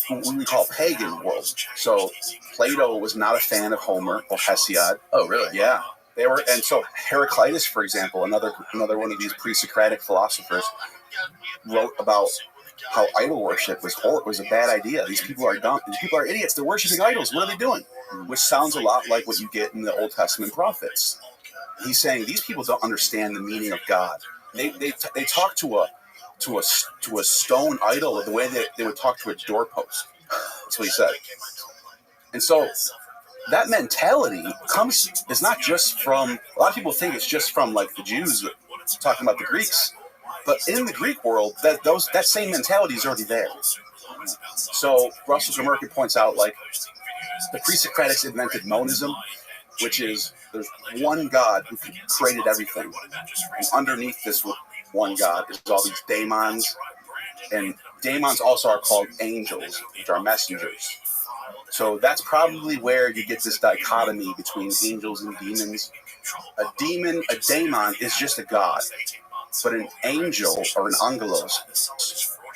G: what we call pagan world. So Plato was not a fan of Homer or Hesiod.
B: Oh, really?
G: Yeah, they were. And so Heraclitus, for example, another one of these pre-Socratic philosophers, wrote about how idol worship was a bad idea. These people are dumb. These people are idiots. They're worshiping idols. What are they doing? Which sounds a lot like what you get in the Old Testament prophets. He's saying these people don't understand the meaning of God. They talk to a stone idol the way they would talk to a doorpost. That's what he said. And so that mentality is not just from, a lot of people think it's just from like the Jews talking about the Greeks, but in the Greek world, that same mentality is already there. So Russell Gemerkin points out, like, the pre-Socratics invented monism, which is there's one God who created everything. And underneath this one God is all these daemons. And daemons also are called angels, which are messengers. So that's probably where you get this dichotomy between angels and demons. A daemon is just a god. But an angel, or an angelos,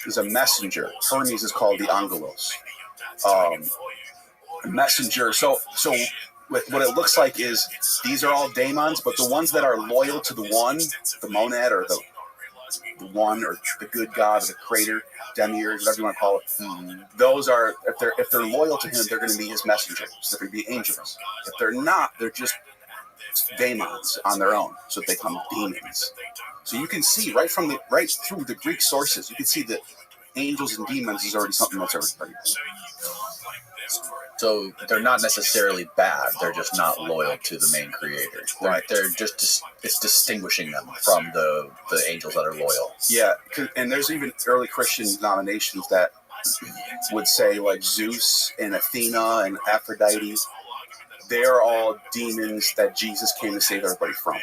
G: is a messenger. Hermes is called the angelos. Messenger. So what it looks like is these are all daemons, but the ones that are loyal to the one, the monad, or the one, or the good god, or the creator, demiurge, whatever you want to call it, those are, if they're loyal to him, they're going to be his messengers. So they're going to be angels. If they're not, they're just daemons on their own, so they become demons. So you can see right through the Greek sources, you can see that angels and demons is already something that's already.
B: So they're not necessarily bad. They're just not loyal to the main creator.
G: Right.
B: They're just it's distinguishing them from the angels that are loyal.
G: Yeah, and there's even early Christian denominations that would say, like, Zeus and Athena and Aphrodite, they're all demons that Jesus came to save everybody from.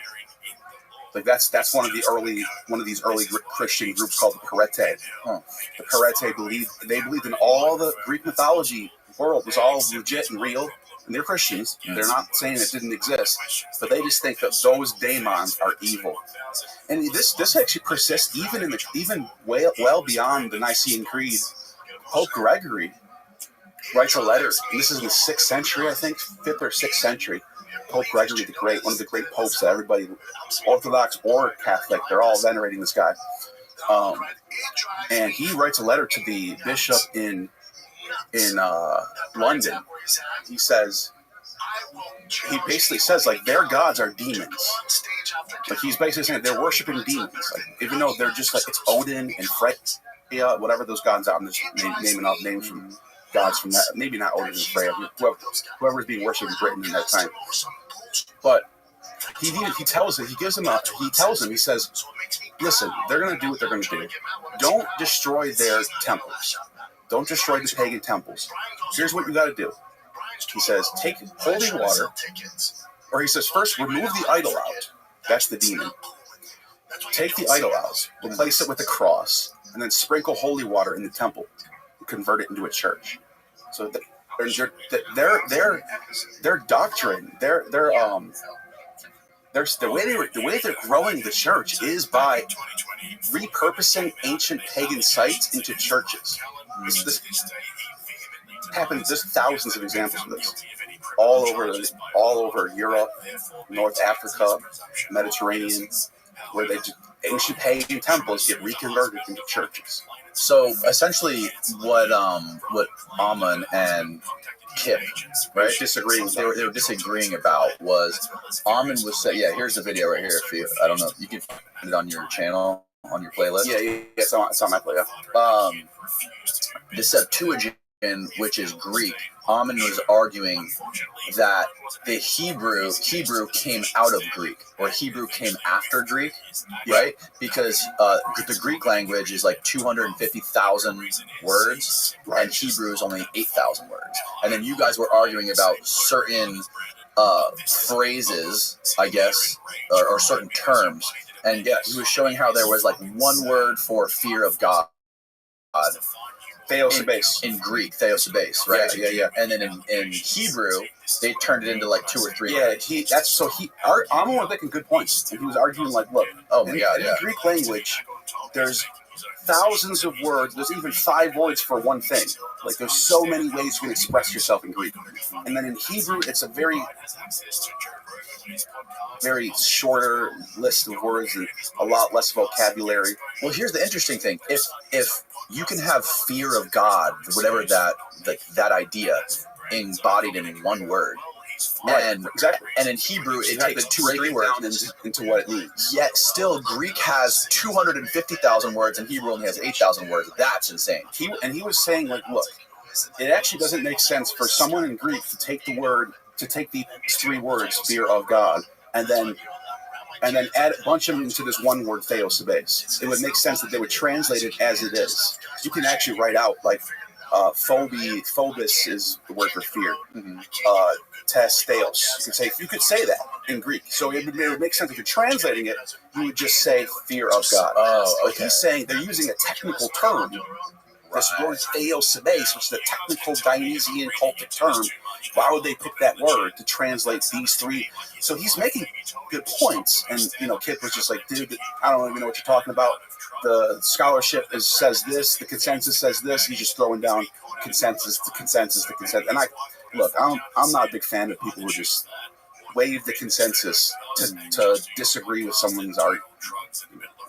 G: Like that's one of these early Christian groups called the Parete. The Parete believed in all the Greek mythology world was all legit and real, and they're Christians. They're not saying it didn't exist, but they just think that those daemons are evil. And this actually persists even well beyond the Nicene Creed. Pope Gregory writes a letter, and this is in the 6th century, I think, 5th or 6th century. Pope Gregory the Great, one of the great popes that everybody, Orthodox or Catholic, they're all venerating this guy. And he writes a letter to the bishop in London. He basically says, like, their gods are demons. Like, he's basically saying they're worshiping demons. Like, even though they're just like, it's Odin and Freya, whatever those gods are. I'm just naming off names from gods from that. Maybe not Odin and Freya. Whoever's being worshipped in Britain in that time. But he tells him, he says, listen, they're going to do what they're going to do. Don't destroy their temples. Don't destroy the pagan temples. Here's what you got to do. He says, take holy water, or he says, first remove the idol out. That's the demon. Take the idol out, replace it with a cross, and then sprinkle holy water in the temple and convert it into a church. So their doctrine, the way they're growing the church is by repurposing ancient pagan sites into churches. This happens. There's thousands of examples of this, all over Europe, North Africa, Mediterranean, where ancient pagan temples get reconverted into churches.
B: So essentially, what Amon and Kip, right, they were disagreeing about was Amon was saying, yeah, here's the video right here. If you, I don't know, you can find it on your channel, on your playlist.
G: Yeah, it's on my playlist.
B: The Septuagint, which is Greek, Amon was arguing that the Hebrew came out of Greek, or Hebrew came after Greek, right? Because the Greek language is like 250,000 words, and Hebrew is only 8,000 words. And then you guys were arguing about certain phrases, I guess, or certain terms And he was showing how there was like one word for fear of God.
G: Theosebes.
B: In Greek, theosebes, right?
G: Yeah.
B: And then in Hebrew, they turned it into like 2 or 3
G: Yeah,
B: words.
G: Amon was making good points. And he was arguing like, look, in the Greek language, there's thousands of words. There's even 5 words for one thing. Like, there's so many ways you can express yourself in Greek. And then in Hebrew, it's a very shorter list of words and a lot less vocabulary.
B: Well, here's the interesting thing. If you can have fear of God, whatever that idea, embodied in one word.
G: Right,
B: and
G: exactly.
B: And in Hebrew, it takes 2 or 3 words
G: into what it means.
B: Yet still, Greek has 250,000 words, and Hebrew only has 8,000 words. That's insane.
G: He was saying, like, look, it actually doesn't make sense for someone in Greek to take these 3 words, fear of God, and then add a bunch of them into this one word, theosebes. It would make sense that they would translate it as it is. You can actually write out, like, phobos is the word for fear. Tes theos. You could say that in Greek. So it would make sense if you're translating it, you would just say fear of God. But he's saying they're using a technical term. This word theosebes, which is a technical Dionysian cultic term. Why would they pick that word to translate these 3? So he's making good points. And, Kip was just like, dude, I don't even know what you're talking about. The scholarship says this, the consensus says this. He's just throwing down consensus. And I'm not a big fan of people who just waive the consensus to disagree with someone's argument.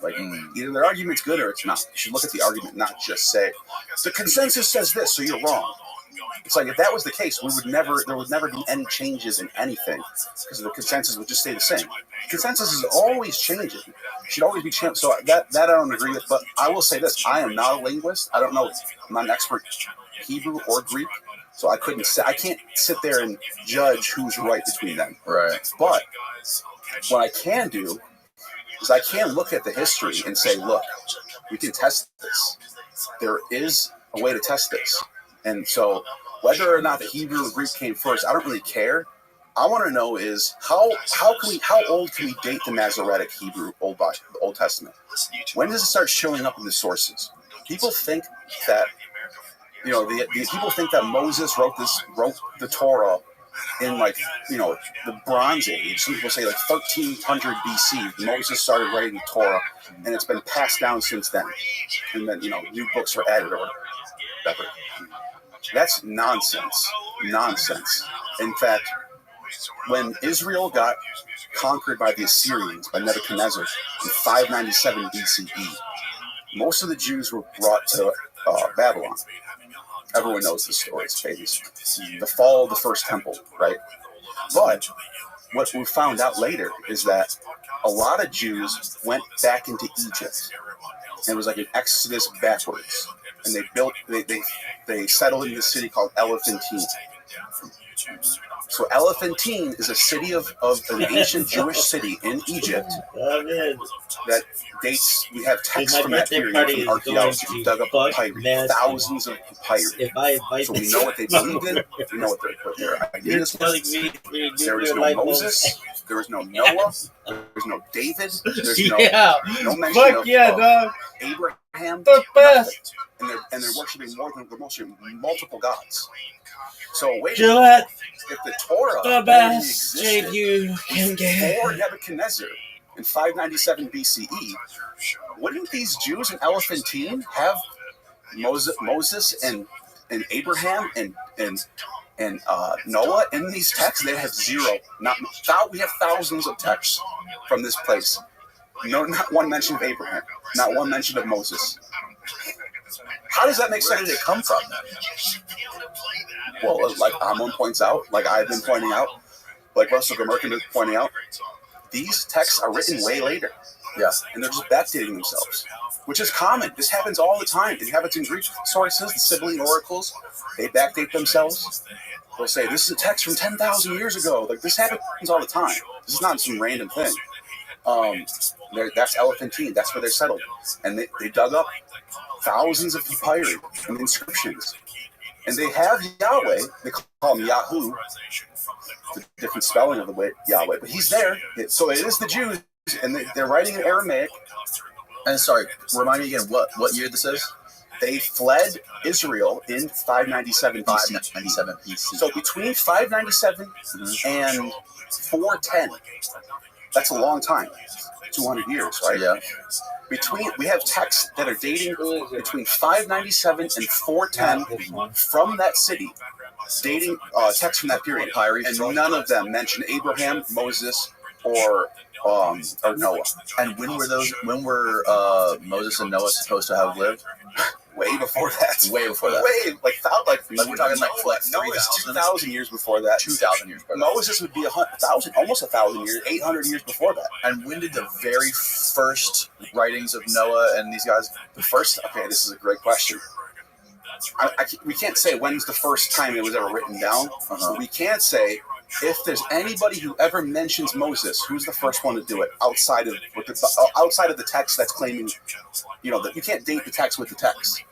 G: Like, either their argument's good or it's not. You should look at the argument, not just say, the consensus says this, so you're wrong. It's like, if that was the case, there would never be any changes in anything, because the consensus would just stay the same. Consensus is always changing. It should always be changing. So that I don't agree with, but I will say this. I am not a linguist. I don't know. I'm not an expert Hebrew or Greek, so I can't sit there and judge who's right between them.
B: Right.
G: But what I can do is I can look at the history and say, look, we can test this. There is a way to test this. And so whether or not the Hebrew or Greek came first, I don't really care. I want to know is how old can we date the Masoretic Hebrew Old Testament? When does it start showing up in the sources? People think that people think that Moses wrote the Torah in the Bronze Age. Some people say 1300 BC. Moses started writing the Torah, and it's been passed down since then. And then new books were added or whatever. That's nonsense. In fact, when Israel got conquered by the Assyrians, by Nebuchadnezzar, in 597 BCE, most of the Jews were brought to Babylon. Everyone knows the story. It's famous. The fall of the first temple, right? But what we found out later is that a lot of Jews went back into Egypt. And it was like an exodus backwards. And they settled in this city called Elephantine. So Elephantine is a city of an ancient Jewish city in Egypt that dates. We have texts from that period from archaeologists who dug up papyrus, thousands of papyrus. So we know what they believed in. We know what their ideas were. There is no Moses. There is no Noah. There's no David. There's no mention of Abraham.
E: The best.
G: And they're worshiping multiple gods. So wait,
E: Gillette,
G: if the Torah
E: the best shape you can get
G: before Nebuchadnezzar in 597 BCE, wouldn't these Jews in Elephantine have Moses and Abraham and Noah in these texts? They have zero. We have thousands of texts from this place. No, not one mention of Abraham. Not one mention of Moses. How does that make sense?
B: Where did it come from then?
G: Well, like Amon points out, like I've been pointing out, like Russell Gemerkin is pointing out, these texts are written way later.
B: Yeah.
G: And they're just backdating themselves, which is common. This happens all the time. It happens in Greek sources, the Sibylline oracles. They backdate themselves. They'll say, this is a text from 10,000 years ago. Like, this happens all the time. This is not some random thing. That's Elephantine. That's where they're settled. And they dug up thousands of papyri and inscriptions. And they have Yahweh. They call him Yahu. The different spelling of the way Yahweh. But he's there. So it is the Jews and they're writing in Aramaic.
B: And sorry, remind me again what year this is?
G: They fled Israel in 597 BC.
B: 597 BC.
G: So between 597 and 410, that's a long time. 200 years, right?
B: Yeah.
G: We have texts that are dating between 597 and 410 from that city, dating texts from that period, and none of them mention Abraham, Moses, or Noah.
B: And when were Moses and Noah supposed to have lived?
G: Way before that.
B: Way before that.
G: Way
B: We're talking like
G: Noah's 2,000 years before that.
B: 2,000 years before that.
G: Moses would be almost 1,000 years, 800 years before that.
B: And when did the very first writings of Noah and these guys?
G: Okay, this is a great question. We can't say when's the first time it was ever written down. We can say if there's anybody who ever mentions Moses, who's the first one to do it outside of the text that's claiming, that you can't date the text with the text,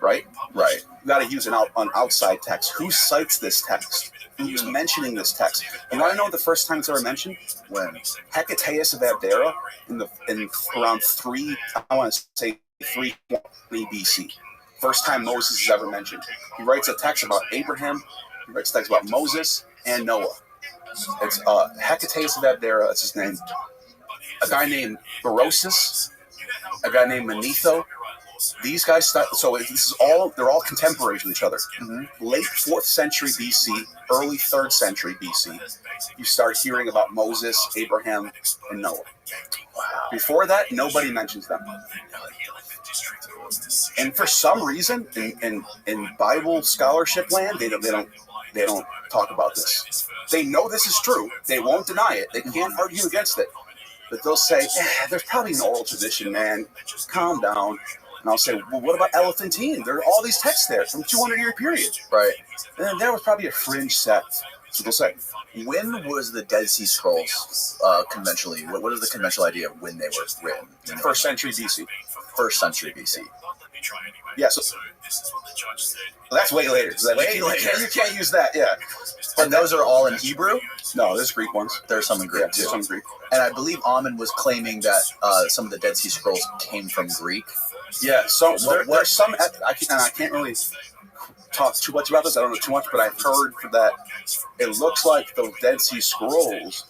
G: right?
B: Right.
G: You got to use an outside text. Who cites this text? Who's mentioning this text? You want to know the first time it's ever mentioned?
B: When?
G: Hecataeus of Abdera in around 320 BC. First time Moses is ever mentioned. He writes a text about Abraham. He writes a text about Moses and Noah. It's Hecataeus of Abdera, that's his name. A guy named Berosus, a guy named Manetho. These guys, they're all contemporaries with each other. Late 4th century BC, early 3rd century BC, you start hearing about Moses, Abraham, and Noah. Wow. Before that, nobody mentions them. And for some reason, in Bible scholarship land, they don't talk about this. They know this is true. They won't deny it. They can't argue against it. But they'll say, there's probably an oral tradition, man. Just calm down. And I'll say, well, what about Elephantine? There are all these texts there from 200-year period.
B: Right.
G: And there was probably a fringe sect. So they'll say.
B: When was the Dead Sea Scrolls conventionally? What is the conventional idea of when they were written?
G: 1st century BC.
B: 1st century BC.
G: Yeah, so that's way later. You can't use that, yeah.
B: And those are all in Hebrew?
G: No, there's Greek ones.
B: There's some in Greek,
G: Yeah,
B: too.
G: some Greek.
B: And I believe Amon was claiming that some of the Dead Sea Scrolls came from Greek.
G: Yeah, so there's some, I can't really talk too much about this. I don't know too much, but I've heard that it looks like the Dead Sea Scrolls,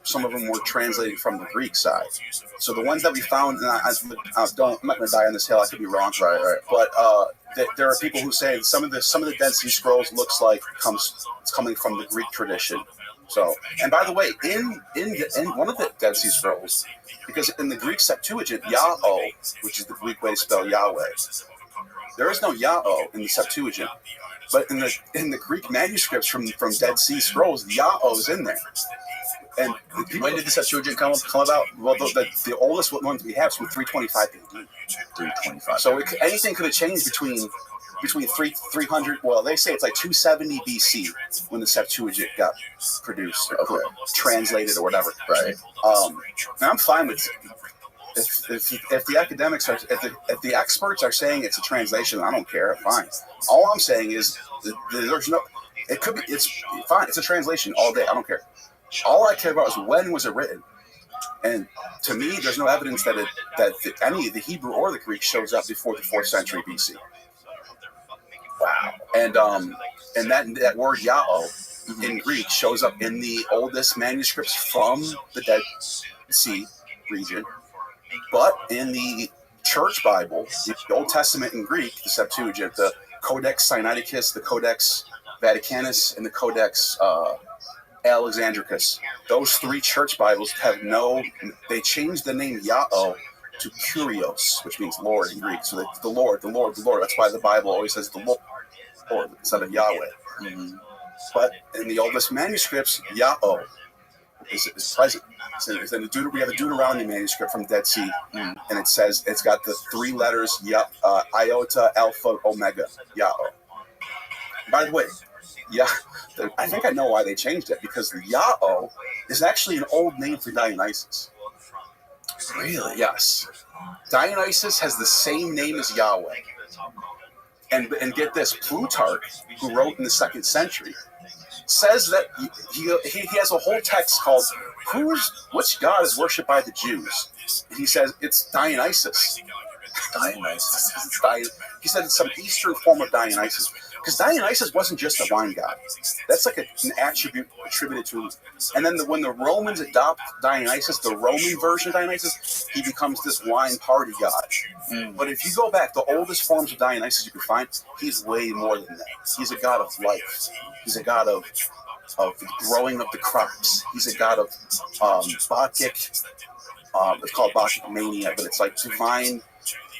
G: some of them were translated from the Greek side. So the ones that we found, and I'm not going to die on this hill. I could be wrong, right. But there are people who say some of the Dead Sea Scrolls looks like it's coming from the Greek tradition. So, and by the way, in one of the Dead Sea Scrolls, because in the Greek Septuagint, Yah-O, which is the Greek way to spell Yahweh, there is no Yah-O in the Septuagint. But in the Greek manuscripts from Dead Sea Scrolls, Yah-O is in there. And
B: when did the Septuagint come about?
G: Well, the oldest one we have is from 325 AD.
B: 325.
G: So anything could have changed between 300. Well, they say it's like 270 BC when the Septuagint got produced, or translated, or whatever.
B: Right.
G: And I'm fine with if the academics are if the experts are saying it's a translation. I don't care. Fine. All I'm saying is there's no. It could be. It's fine. It's a translation all day. I don't care. All I care about is when was it written. And to me, there's no evidence that any of the Hebrew or the Greek shows up before the 4th century BC. Wow. And that word Yah-O in Greek shows up in the oldest manuscripts from the Dead Sea region. But in the Church Bible, the Old Testament in Greek, the Septuagint, the Codex Sinaiticus, the Codex Vaticanus, and the Codex Alexandricus. Those 3 church Bibles they changed the name Yah-O to Kurios, which means Lord in Greek. So the Lord. That's why the Bible always says the Lord instead of Yahweh. Mm-hmm. But in the oldest manuscripts, Yah-O is present. We have a Deuteronomy manuscript from Dead Sea, and it says it's got the 3 letters iota, alpha, omega, Yah-O. By the way, I think I know why they changed it, because Yah-O is actually an old name for Dionysus.
B: Really?
G: Yes. Dionysus has the same name as Yahweh. And get this, Plutarch, who wrote in the 2nd century, says that he has a whole text called which god is worshipped by the Jews? And he says it's Dionysus.
B: Dionysus.
G: He said it's some Eastern form of Dionysus. Because Dionysus wasn't just a wine god. That's like an attribute attributed to him. And then when the Romans adopt Dionysus, the Roman version of Dionysus, he becomes this wine party god. But if you go back, the oldest forms of Dionysus you can find, he's way more than that. He's a god of life. He's a god of the growing of the crops. He's a god of Bacchic. It's called Bacchic mania, but it's like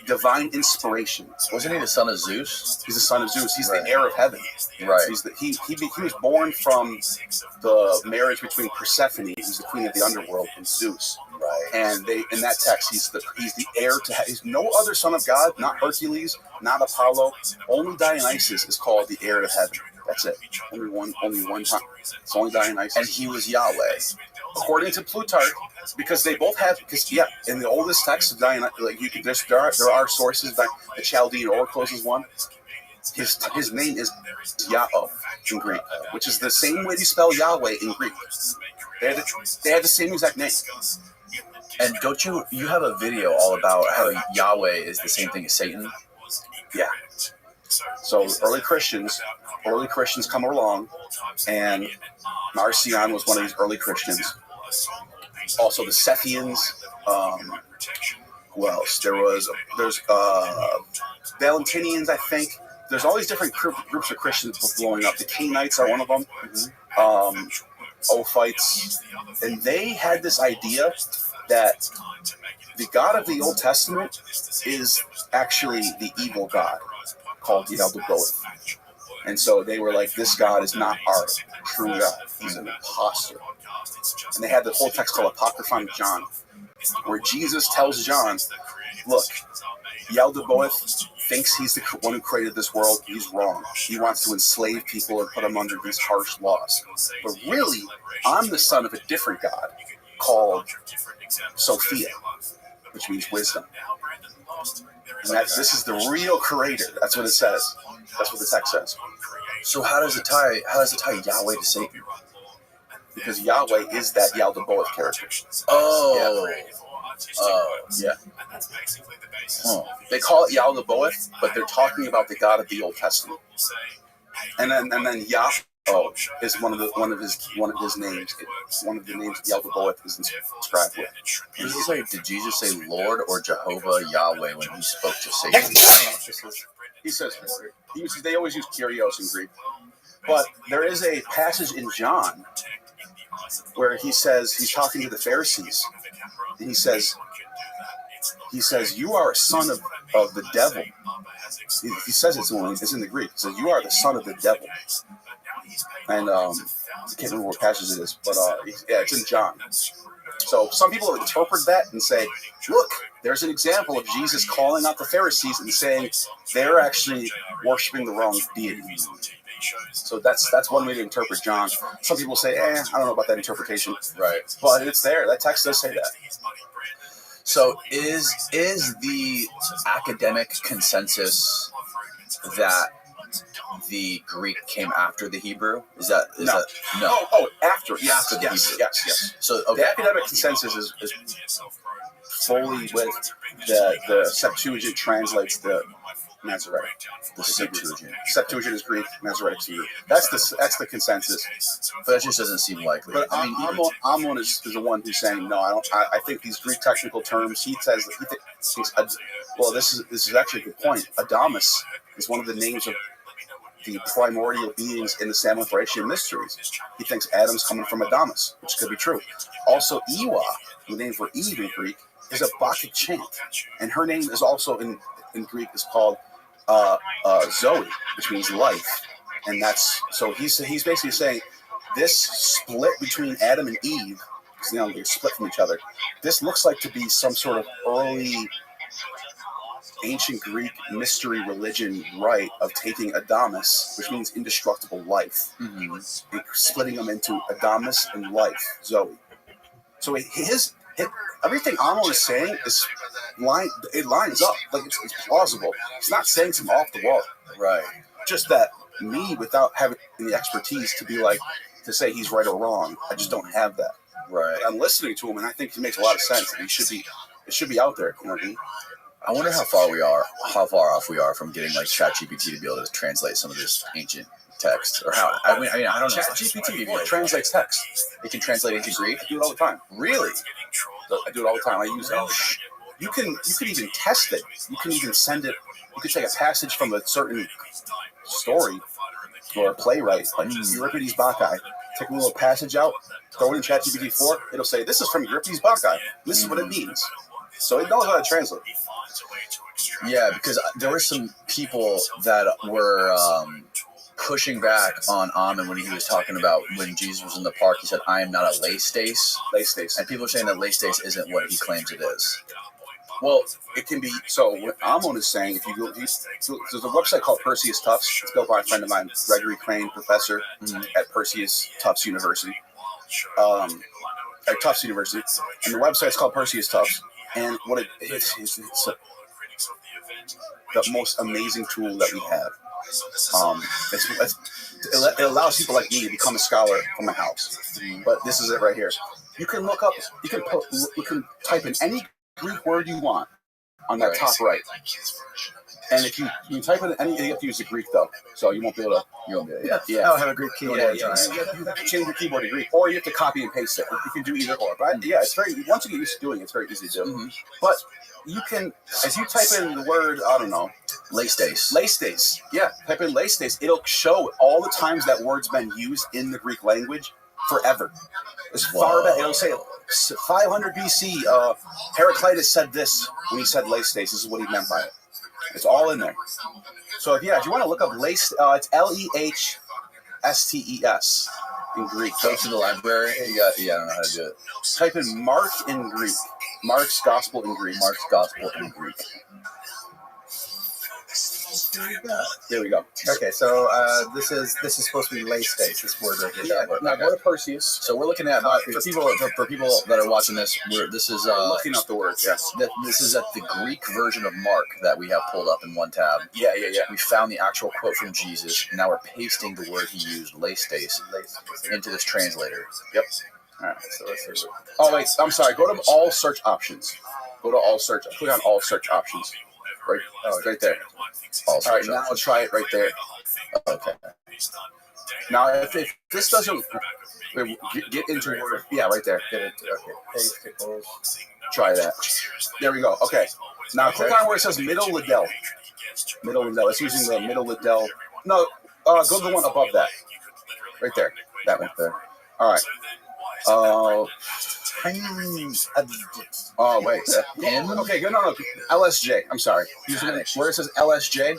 G: divine inspiration.
B: Wasn't he the son of Zeus?
G: He's the son of Zeus. He's the heir of heaven.
B: Right.
G: He was born from the marriage between Persephone, who's the queen of the underworld, and Zeus.
B: Right.
G: And in that text, he's the heir to. He's no other son of God, not Hercules, not Apollo. Only Dionysus is called the heir of heaven. That's it. Only one time. It's only Dionysus.
B: And he was Yahweh.
G: According to Plutarch, because they both have, in the oldest texts of Dionysus, like there are sources. The Chaldean oracles is one. His name is Yahweh in Greek, which is the same way you spell Yahweh in Greek. They have the same exact name.
B: And don't you have a video all about how Yahweh is the same thing as Satan?
G: Yeah. So early Christians come along, and Marcion was one of these early Christians. Also the Sethians. Who else? There's Valentinians, I think. There's all these different groups of Christians blowing up. The Cainites are one of them. Ophites. And they had this idea that the God of the Old Testament is actually the evil God called Yaldabaoth. And so they were like, this God is not our true God. He's an imposter. And they had the whole text called Apocryphon of John, where Jesus tells John, look, Yaldabaoth thinks he's the one who created this world. He's wrong. He wants to enslave people and put them under these harsh laws. But really, I'm the son of a different God called Sophia, which means wisdom. And this is the real creator. That's what it says. That's what the text says.
B: So how does it tie Yahweh to Satan?
G: Because Yahweh is that Yaldabaoth character. Yeah. They call it Yaldabaoth, but they're talking about the God of the Old Testament. And then Yahweh is one of his names. One of the names Yaldabaoth is inscribed with.
B: Did Jesus say Lord or Jehovah Yahweh when he spoke to Satan?
G: He says they always use Kyrios in Greek. But there is a passage in John where he says, he's talking to the Pharisees, and he says, you are a son of the devil. He says it's in the Greek. He says, you are the son of the devil. And I can't remember what passage it is, but it's in John. So some people interpret that and say, look, there's an example of Jesus calling out the Pharisees and saying they're actually worshiping the wrong deity. So that's one way to interpret John. Some people say, I don't know about that interpretation.
B: Right.
G: But it's there. That text does say that.
B: So is the academic consensus that the Greek came after the Hebrew? Is
G: no?
B: That no?
G: After the
B: Hebrew.
G: Yes.
B: So
G: the academic consensus is fully with the Septuagint translates the Masoretic.
B: The Septuagint.
G: Septuagint is Greek, Masoretic is Hebrew. That's the consensus.
B: But that just doesn't seem likely.
G: But Amon is the one who's saying no. I think these Greek technical terms. He says that he thinks. Well, this is actually a good point. Adamus is one of the names of the primordial beings in the Samothracian mysteries. He thinks Adam's coming from Adamus, which could be true. Also, Ewa, the name for Eve in Greek, is a Bacchic chant, and her name is also in Greek is called Zoe, which means life, and that's so he's basically saying this split between Adam and Eve, because they're split from each other. This looks like to be some sort of early ancient Greek mystery religion rite of taking Adamus, which means indestructible life, and splitting them into Adamus and life, Zoe. So everything Amon is saying it lines up. Like it's plausible. He's not saying something off the wall.
B: Right.
G: Just that me without having the expertise to be like, to say he's right or wrong. I just don't have that.
B: Right.
G: But I'm listening to him, and I think he makes a lot of sense. And it should be out there. You know what I mean?
B: I wonder how far off we are from getting like ChatGPT to be able to translate some of this ancient text, or how? I mean, I don't know.
G: ChatGPT translates text.
B: It can translate into Greek.
G: I do it all the time.
B: Really?
G: I do it all the time. I use it all the time. You can even test it. You can even send it. You can take a passage from a certain story or a playwright, like Euripides Bacchae. Take a little passage out, throw it in ChatGPT 4. It'll say, "This is from Euripides Bacchae. This is what it means." So it knows how to translate.
B: Yeah, because there were some people that were pushing back on Amen when he was talking about when Jesus was in the park. He said, "I am not a lay stace." And people are saying that lay stace isn't what he claims it is.
G: Well, it can be. So what Amon is saying, if you go, there's a website called Perseus Tufts. It's built by a friend of mine, Gregory Crane, professor at Perseus Tufts University, at Tufts University, and the website's called Perseus Tufts. And what it's the most amazing tool that we have. It allows people like me to become a scholar from my house. But this is it right here. You can look up. You can type in any Greek word you want on that top right. And if you type in any, you have to use the Greek though, so you won't be able to.
B: Yeah.
C: I don't have a Greek keyboard.
G: You have to change your keyboard to Greek, or you have to copy and paste it. You can do either or. But yeah, it's very. Once you get used to doing it, it's very easy to do. But you can, as you type in the word, I don't know,
B: lay stace.
G: Yeah, type in lay stace. It'll show all the times that word's been used in the Greek language forever. As far back, it'll say 500 BC. Heraclitus said this when he said lay stace. This is what he meant by it. It's all in there. So if you want to look up lace, it's LEHSTES in Greek.
B: Go to the library. I don't know how to do it.
G: Type in Mark in Greek. Mark's Gospel in Greek.
B: Mark's Gospel in Greek.
G: There we go.
C: Okay, so this is supposed to be lay stace. This word right here.
G: Yeah, now go to Perseus.
B: So we're looking at for people that are watching this. This is
G: looking up the word. Yes.
B: This is at the Greek version of Mark that we have pulled up in one tab.
G: Yeah.
B: We found the actual quote from Jesus. And now we're pasting the word he used, lay stace, into this translator.
G: Yep. All right. So let's see. Oh wait, I'm sorry. Go to all search options. Go to all search. Click on all search options. Right. Oh, right there. All right. Now I'll try it right there.
B: Okay.
G: Now if this doesn't get into word, yeah, right there. Get it. Okay. Try that. There we go. Okay. Now click on where it says middle Liddell. Middle Liddell. It's using the middle Liddell. No. Go to the one above that. Right there. That one there. All right. Oh wait. Okay, good. No. LSJ. I'm sorry. Where it says LSJ.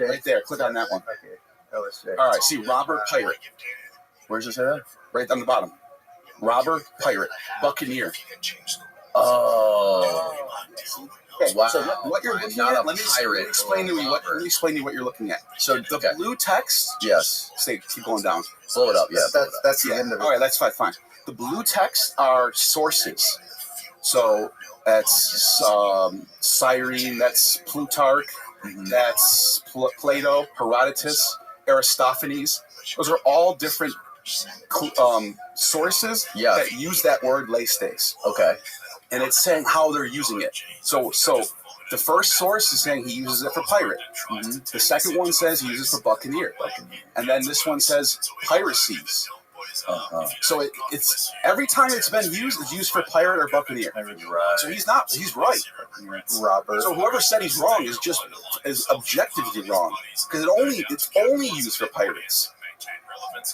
G: Right there. Click on that one.
C: Okay. LSJ.
G: All right. See, robber, pirate.
B: Where's this at?
G: Right on the bottom. Robber, pirate, buccaneer.
B: Oh.
G: Okay.
B: Wow.
G: So what you're looking
B: Not
G: at?
B: a
G: Let me
B: pirate.
G: explain to you what you're looking at. So the blue text.
B: Yes.
G: Keep going down.
B: Blow it up. Yeah.
C: That's the end of it.
G: All right. That's fine. The blue text are sources. So that's Cyrene, that's Plutarch, that's Plato, Herodotus, Aristophanes. Those are all different sources that use that word lay stace.
B: Okay.
G: And it's saying how they're using it. So the first source is saying he uses it for pirate. The second one says he uses it for buccaneer. And then this one says piracies. So it's every time it's been used, it's used for pirate or buccaneer.
B: Right.
G: So he's right.
C: Robber.
G: So whoever said he's wrong is objectively wrong because it's only used for pirates.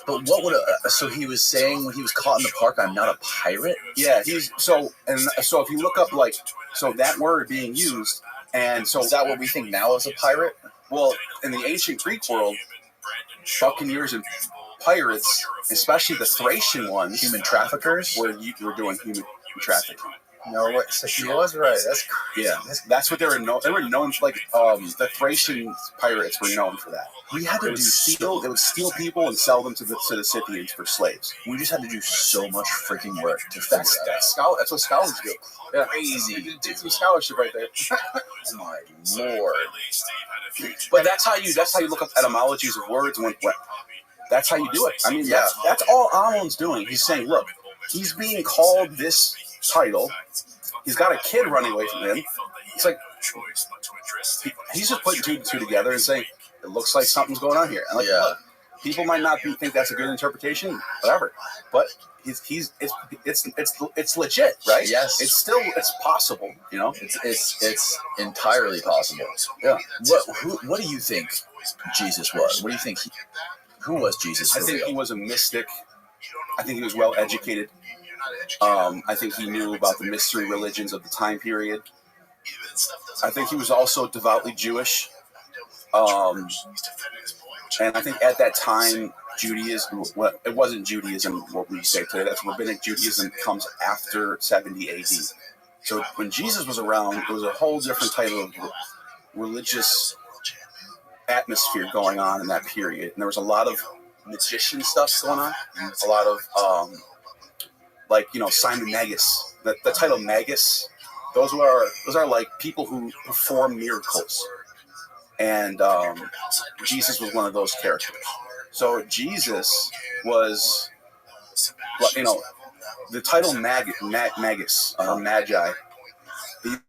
B: But what would so he was saying when he was caught in the park, I'm not a pirate?
G: Yeah, so if you look up that word being used, and so
B: is that what we think now is a pirate?
G: Well, in the ancient Greek world, buccaneers and pirates, especially the Thracian ones,
B: human traffickers,
G: were doing human trafficking.
C: No, what? So she was right. That's crazy.
G: Yeah, that's what they were known. They were known for, like the Thracian pirates were known for that.
A: We had to
G: They would steal people and sell them to the Scythians for slaves.
A: We just had to do so much freaking work to figure that out.
G: That's what scholars do. Yeah.
A: Crazy.
G: Did some scholarship right there.
A: Oh my lord!
G: But that's how you look up etymologies of words. That's how you do it. I mean, that's all Amon's doing. He's saying, look, he's being called this title. He's got a kid running away from him. It's like he's just putting two and two together and saying it looks like something's going on here. And like, look, people might not think that's a good interpretation, whatever. But it's legit, right?
A: Yes,
G: it's possible. You know,
A: it's entirely possible.
G: Yeah.
A: What do you think Jesus was? What do you think? Who was Jesus?
G: I think he was a mystic. I think he was well educated. I think he knew about the mystery religions of the time period. I think he was also devoutly Jewish. And I think at that time, Judaism, it wasn't Judaism, what we say today. That's Rabbinic Judaism comes after 70 AD. So when Jesus was around, there was a whole different type of religious atmosphere going on in that period. And there was a lot of magician stuff going on. A lot of, Simon Magus. The title Magus, those are like people who perform miracles. And Jesus was one of those characters. So Jesus was, the title Magus, or Magi, these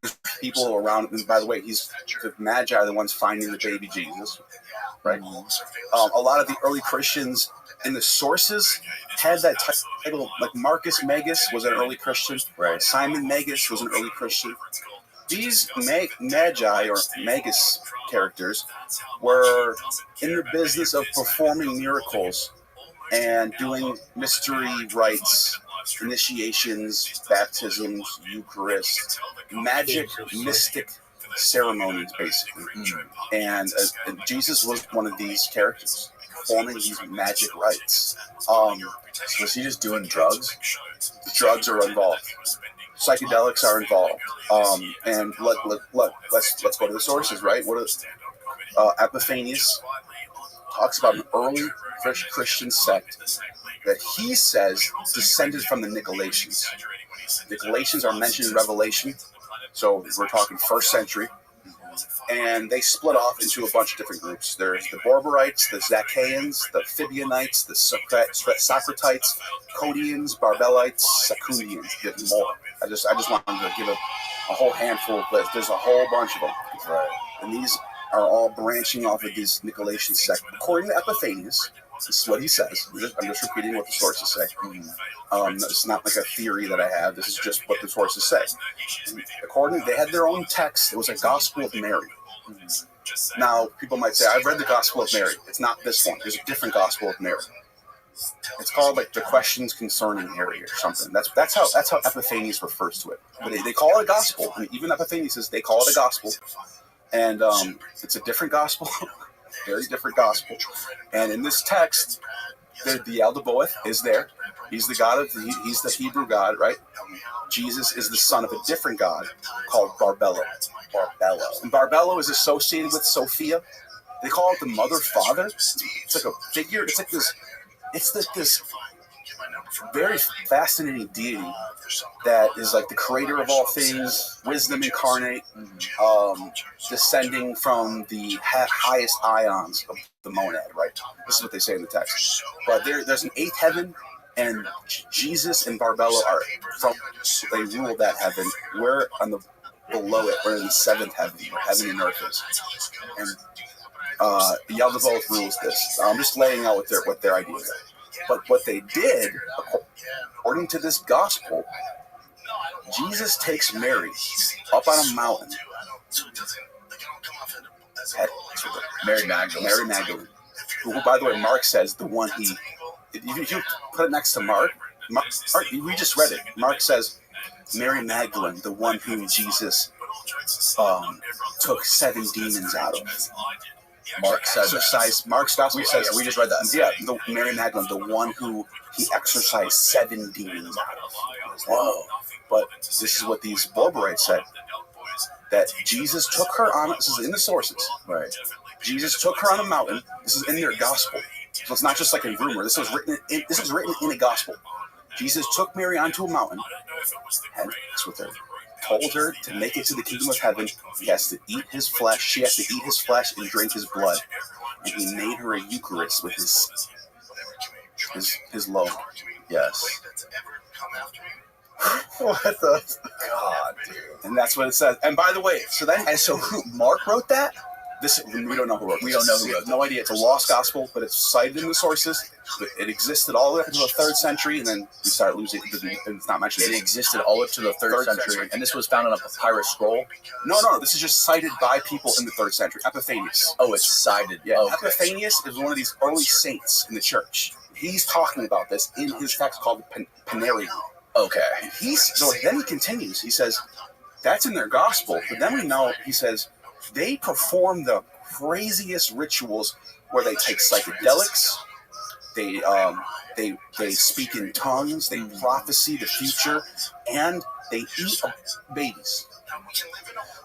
G: people around, and by the way, the Magi are the ones finding the baby Jesus, right? A lot of the early Christians in the sources had that title, like Marcus Magus was an early Christian,
A: right?
G: Simon Magus was an early Christian. These Magi or Magus characters were in the business of performing miracles and doing mystery rites, initiations, baptisms, Eucharist, magic, mystic ceremonies, basically. And Jesus was one of these characters, performing these magic rites.
A: Was he just doing drugs?
G: Drugs are involved. Psychedelics are involved. And let's go to the sources, right? What is Epiphanius talks about an early Christian sect that he says descended from the Nicolaitans. Nicolaitans are mentioned in Revelation, so we're talking first century, and they split off into a bunch of different groups. There's the Borborites, the Zacchaeans, the Fibionites, the Socratites, Codians, Barbellites, Secundians, and more. I just wanted to give a whole handful of lists. There's a whole bunch of them, right? And these are all branching off of this Nicolaitan sect. According to Epiphanius, this is what he says. I'm just repeating what the sources say. It's not like a theory that I have. This is just what the sources say. According, they had their own text. It was a Gospel of Mary. Now, people might say, I've read the Gospel of Mary. It's not this one. There's a different Gospel of Mary. It's called like the Questions Concerning Mary or something. That's how Epiphanius refers to it. But they call it a gospel. I mean, even Epiphanius says they call it a gospel. And it's a different gospel, very different gospel. And in this text, the Eldaboeth is there. He's the God he's the Hebrew God, right? Jesus is the son of a different God called Barbello. And Barbello is associated with Sophia. They call it the mother father. It's like a figure. It's like this very fascinating deity that is like the creator of all things, wisdom incarnate, descending from the highest ions of the monad, right? This is what they say in the text. But there's an eighth heaven, and Jesus and Barbello they rule that heaven. We're below it. We're in the seventh heaven, where heaven and earth is. And Yaldabaoth rules this. I'm just laying out what their ideas are. But what they did, according to this gospel, Jesus takes Mary up on a mountain. Mary Magdalene. Who, by the way, Mark says the one if you put it next to Mark, we just read it. Mark says Mary Magdalene, the one whom Jesus took 7 demons out of. Mark's gospel says, we just read that. Yeah, Mary Magdalene, the one who he exorcised 7 demons out of. Whoa. But this is what these Borborites said, that Jesus took her on, this is in the sources,
B: Right.
G: Jesus took her on a mountain. This is in their gospel. So it's not just like a rumor. This was written in a gospel. Jesus took Mary onto a mountain, and that's what they told her to make it to the kingdom of heaven. He has to eat his flesh. She has to eat his flesh and drink his blood. And he made her a Eucharist with his loaf.
B: Yes.
C: What the God, dude?
G: And that's what it says. And by the way, so
B: who, Mark wrote that?
G: We don't know who wrote this.
B: We don't know who wrote it.
G: No idea. It's a lost gospel, but it's cited in the sources. It existed all the way up until the 3rd century, and then we started losing it because it's not mentioned.
B: It existed all up to the 3rd century, and this was found on a papyrus scroll?
G: No. This is just cited by people in the 3rd century. Epiphanius.
B: Oh, it's cited.
G: Yeah,
B: okay.
G: Epiphanius is one of these early saints in the church. He's talking about this in his text called Panarion.
B: Okay.
G: So then he continues. He says, that's in their gospel, but then we know, he says, they perform the craziest rituals where they take psychedelics, they speak in tongues, they prophesy the future, and they eat babies.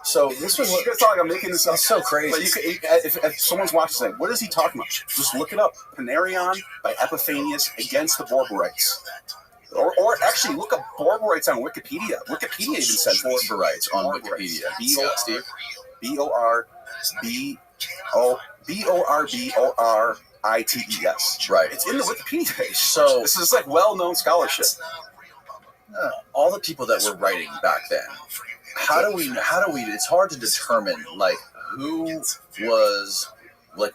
G: So this was what I'm making this up.
B: It's so crazy.
G: But if someone's watching, like, what is he talking about? Just look it up. Panarion by Epiphanius against the Borborites. Or actually, look up Borborites on Wikipedia. Wikipedia even says
B: Borborites on Wikipedia.
G: Borborites.
B: Right.
G: It's in the Wikipedia page.
B: So
G: this is like well-known scholarship.
B: All the people that were writing back then, how do we? It's hard to determine like who was like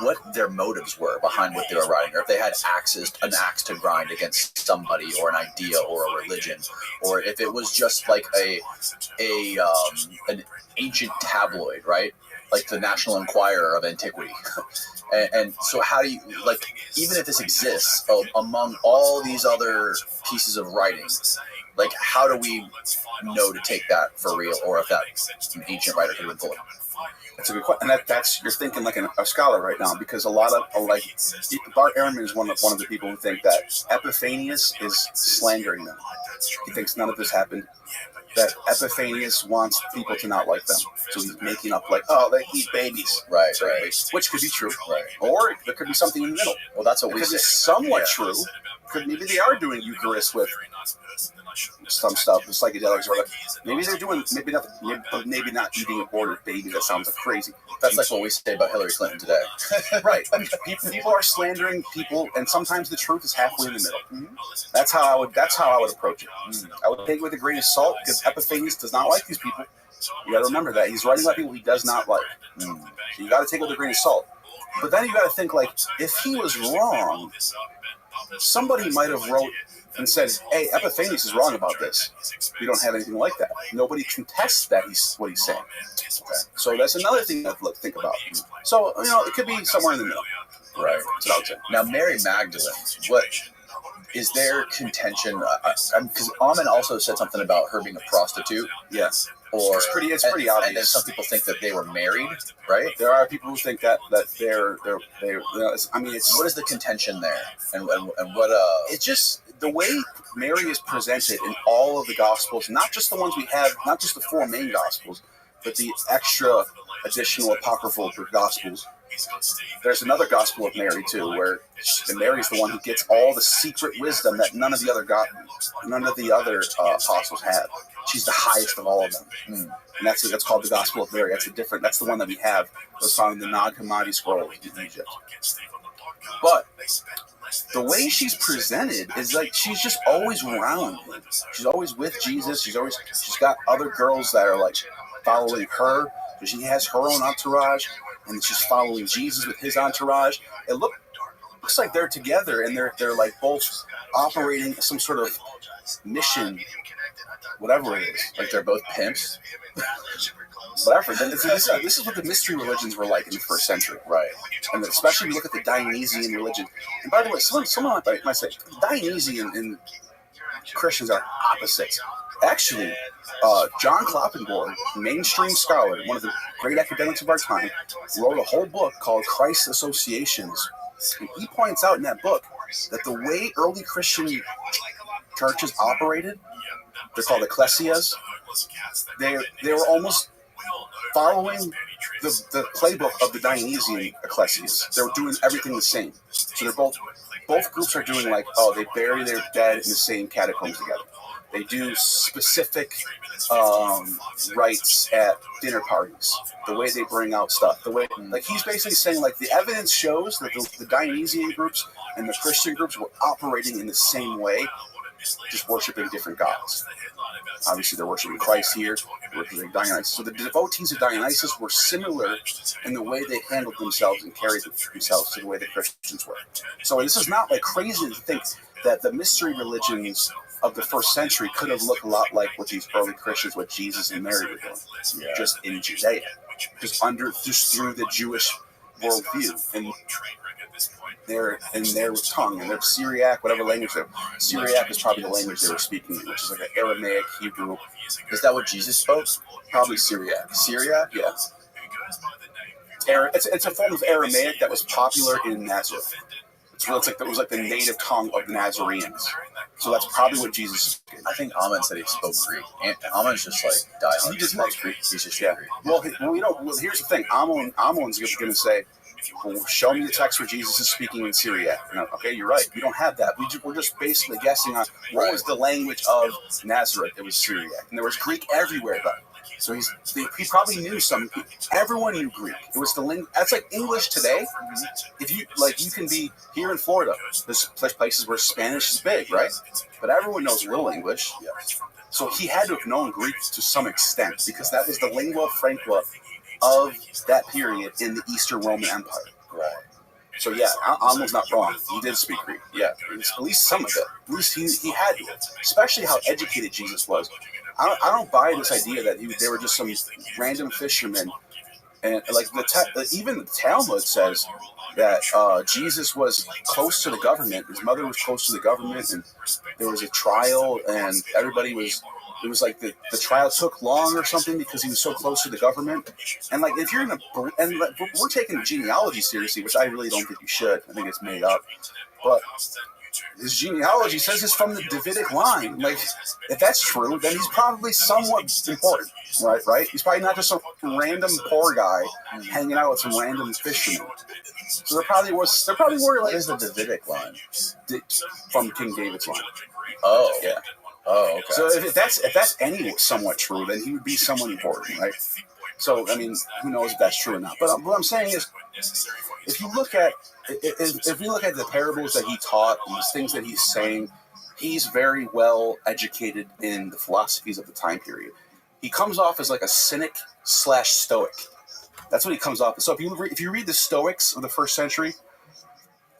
B: what their motives were behind what they were writing, or if they had an axe to grind against somebody or an idea or a religion, or if it was just like an ancient tabloid, right? Like the National Enquirer of antiquity. and so how do you, like, even if this exists among all these other pieces of writing, like how do we know to take that for real, or if that ancient writer could have been pulling?
G: That's a good question, and that's you're thinking like a scholar right now, because a lot of Bart Ehrman is one of the people who think that Epiphanius is slandering them. He thinks none of this happened. That Epiphanius wants people to not like them, so he's making up like, oh, they eat babies,
B: right,
G: which could be true,
B: right,
G: or there could be something in the middle.
B: Well, that's what we
G: could
B: say.
G: Be somewhat true. Maybe they are doing Eucharist with some stuff, with psychedelics, or like, maybe they're doing maybe not eating aborted babies. That sounds crazy.
B: That's like what we say about Hillary Clinton today.
G: Right. People are slandering people, and sometimes the truth is halfway in the middle. Mm-hmm. That's how I would approach it. Mm-hmm. I would take it with a grain of salt, because Epiphanius does not like these people. You got to remember that he's writing about people he does not like. Mm-hmm. So you got to take it with a grain of salt. But then you got to think, like, if he was wrong, somebody might have wrote and said, hey, Epiphanius is wrong about this. We don't have anything like that. Nobody contests that what he's saying. Okay. So that's another thing to think about. So, it could be somewhere in the middle.
B: Right.
G: That's what I would say.
B: Now, Mary Magdalene, what is there contention? Because Amen also said something about her being a prostitute.
G: Yes.
B: Or
G: it's pretty obvious.
B: And then some people think that they were married, right?
G: There are people who think that they're
B: what is the contention there? And what
G: it's just the way Mary is presented in all of the Gospels, not just the ones we have, not just the 4 main Gospels, but the extra additional apocryphal Gospels. There's another Gospel of Mary too, where Mary's the one who gets all the secret wisdom that none of the other apostles had. She's the highest of all of them, and that's called the Gospel of Mary. That's the one that we have. It was found in the Nag Hammadi scroll in Egypt. But the way she's presented is like she's just always around him. She's always with Jesus. She's got other girls that are like following her. She has her own entourage, and she's following Jesus with his entourage. It looks like they're together, and they're like both operating some sort of mission, whatever it is.
B: Like they're both pimps.
G: Whatever. This is what the mystery religions were like in the 1st century,
B: right?
G: And especially if you look at the Dionysian religion. And by the way, someone might say Dionysian and Christians are opposites. Actually, John Kloppenborg, mainstream scholar, one of the great academics of our time, wrote a whole book called Christ Associations. And he points out in that book that the way early Christian churches operated they're called ecclesias. They were almost following the playbook of the Dionysian ecclesias. They were doing everything the same. So they're both groups are doing like, they bury their dead in the same catacombs together. They do specific rites at dinner parties. The way they bring out stuff. The way, like, he's basically saying, like, the evidence shows that the Dionysian groups and the Christian groups were operating in the same way, just worshiping different gods. Obviously, they're worshiping Christ here, worshiping Dionysus. So the devotees of Dionysus were similar in the way they handled themselves and carried themselves to the way the Christians were. So this is not like crazy to think that the mystery religions of the first century could have looked a lot like what these early Christians, what Jesus and Mary were doing, just in Judea, just through the Jewish worldview and their tongue and their Syriac, whatever language they're. Syriac is probably the language they were speaking, which is like an Aramaic, Hebrew.
B: Is that what Jesus spoke?
G: Probably Syriac.
B: Syriac?
G: Yeah. It's a form of Aramaic that was popular in Nazareth. It was like the native tongue of the Nazarenes. So that's probably what Jesus spoke.
B: I think Amon said he spoke Greek. And Amon's just like died.
G: He just loves Greek.
B: He's just
G: yeah.
B: Greek.
G: Well, here's the thing. Amon's going to say, well, show me the text where Jesus is speaking in Syriac. Okay, you're right. We don't have that. We're just basically guessing on what was the language of Nazareth. It was Syriac. And there was Greek everywhere, though. So he probably knew some. Everyone knew Greek. It was the language. That's like English today. If you you can be here in Florida. There's places where Spanish is big, right? But everyone knows real English. Yeah. So he had to have known Greek to some extent because that was the lingua franca of that period in the Eastern Roman Empire.
B: Right.
G: So yeah, Amon's not wrong. He did speak Greek. Yeah, at least some of it. At least he had to. Especially how educated Jesus was. I don't buy this idea that they were just some random fishermen, and like even the Talmud says that Jesus was close to the government. His mother was close to the government, and there was a trial, and everybody was. It was like the trial took long or something because he was so close to the government. And like if you're we're taking genealogy seriously, which I really don't think you should. I think it's made up, but. His genealogy says he's from the Davidic line. Like, if that's true, then he's probably somewhat important, right? He's probably not just some random poor guy hanging out with some random fishermen. So there probably were like.
B: What is the Davidic line?
G: From King David's line.
B: Oh,
G: yeah.
B: Oh, okay.
G: So if that's any somewhat true, then he would be somewhat important, right? So I mean, who knows if that's true or not? But what I'm saying is, if you look at the parables that he taught and the things that he's saying, he's very well educated in the philosophies of the time period. He comes off as like a cynic/stoic. That's what he comes off as. So if you read the Stoics of the first century,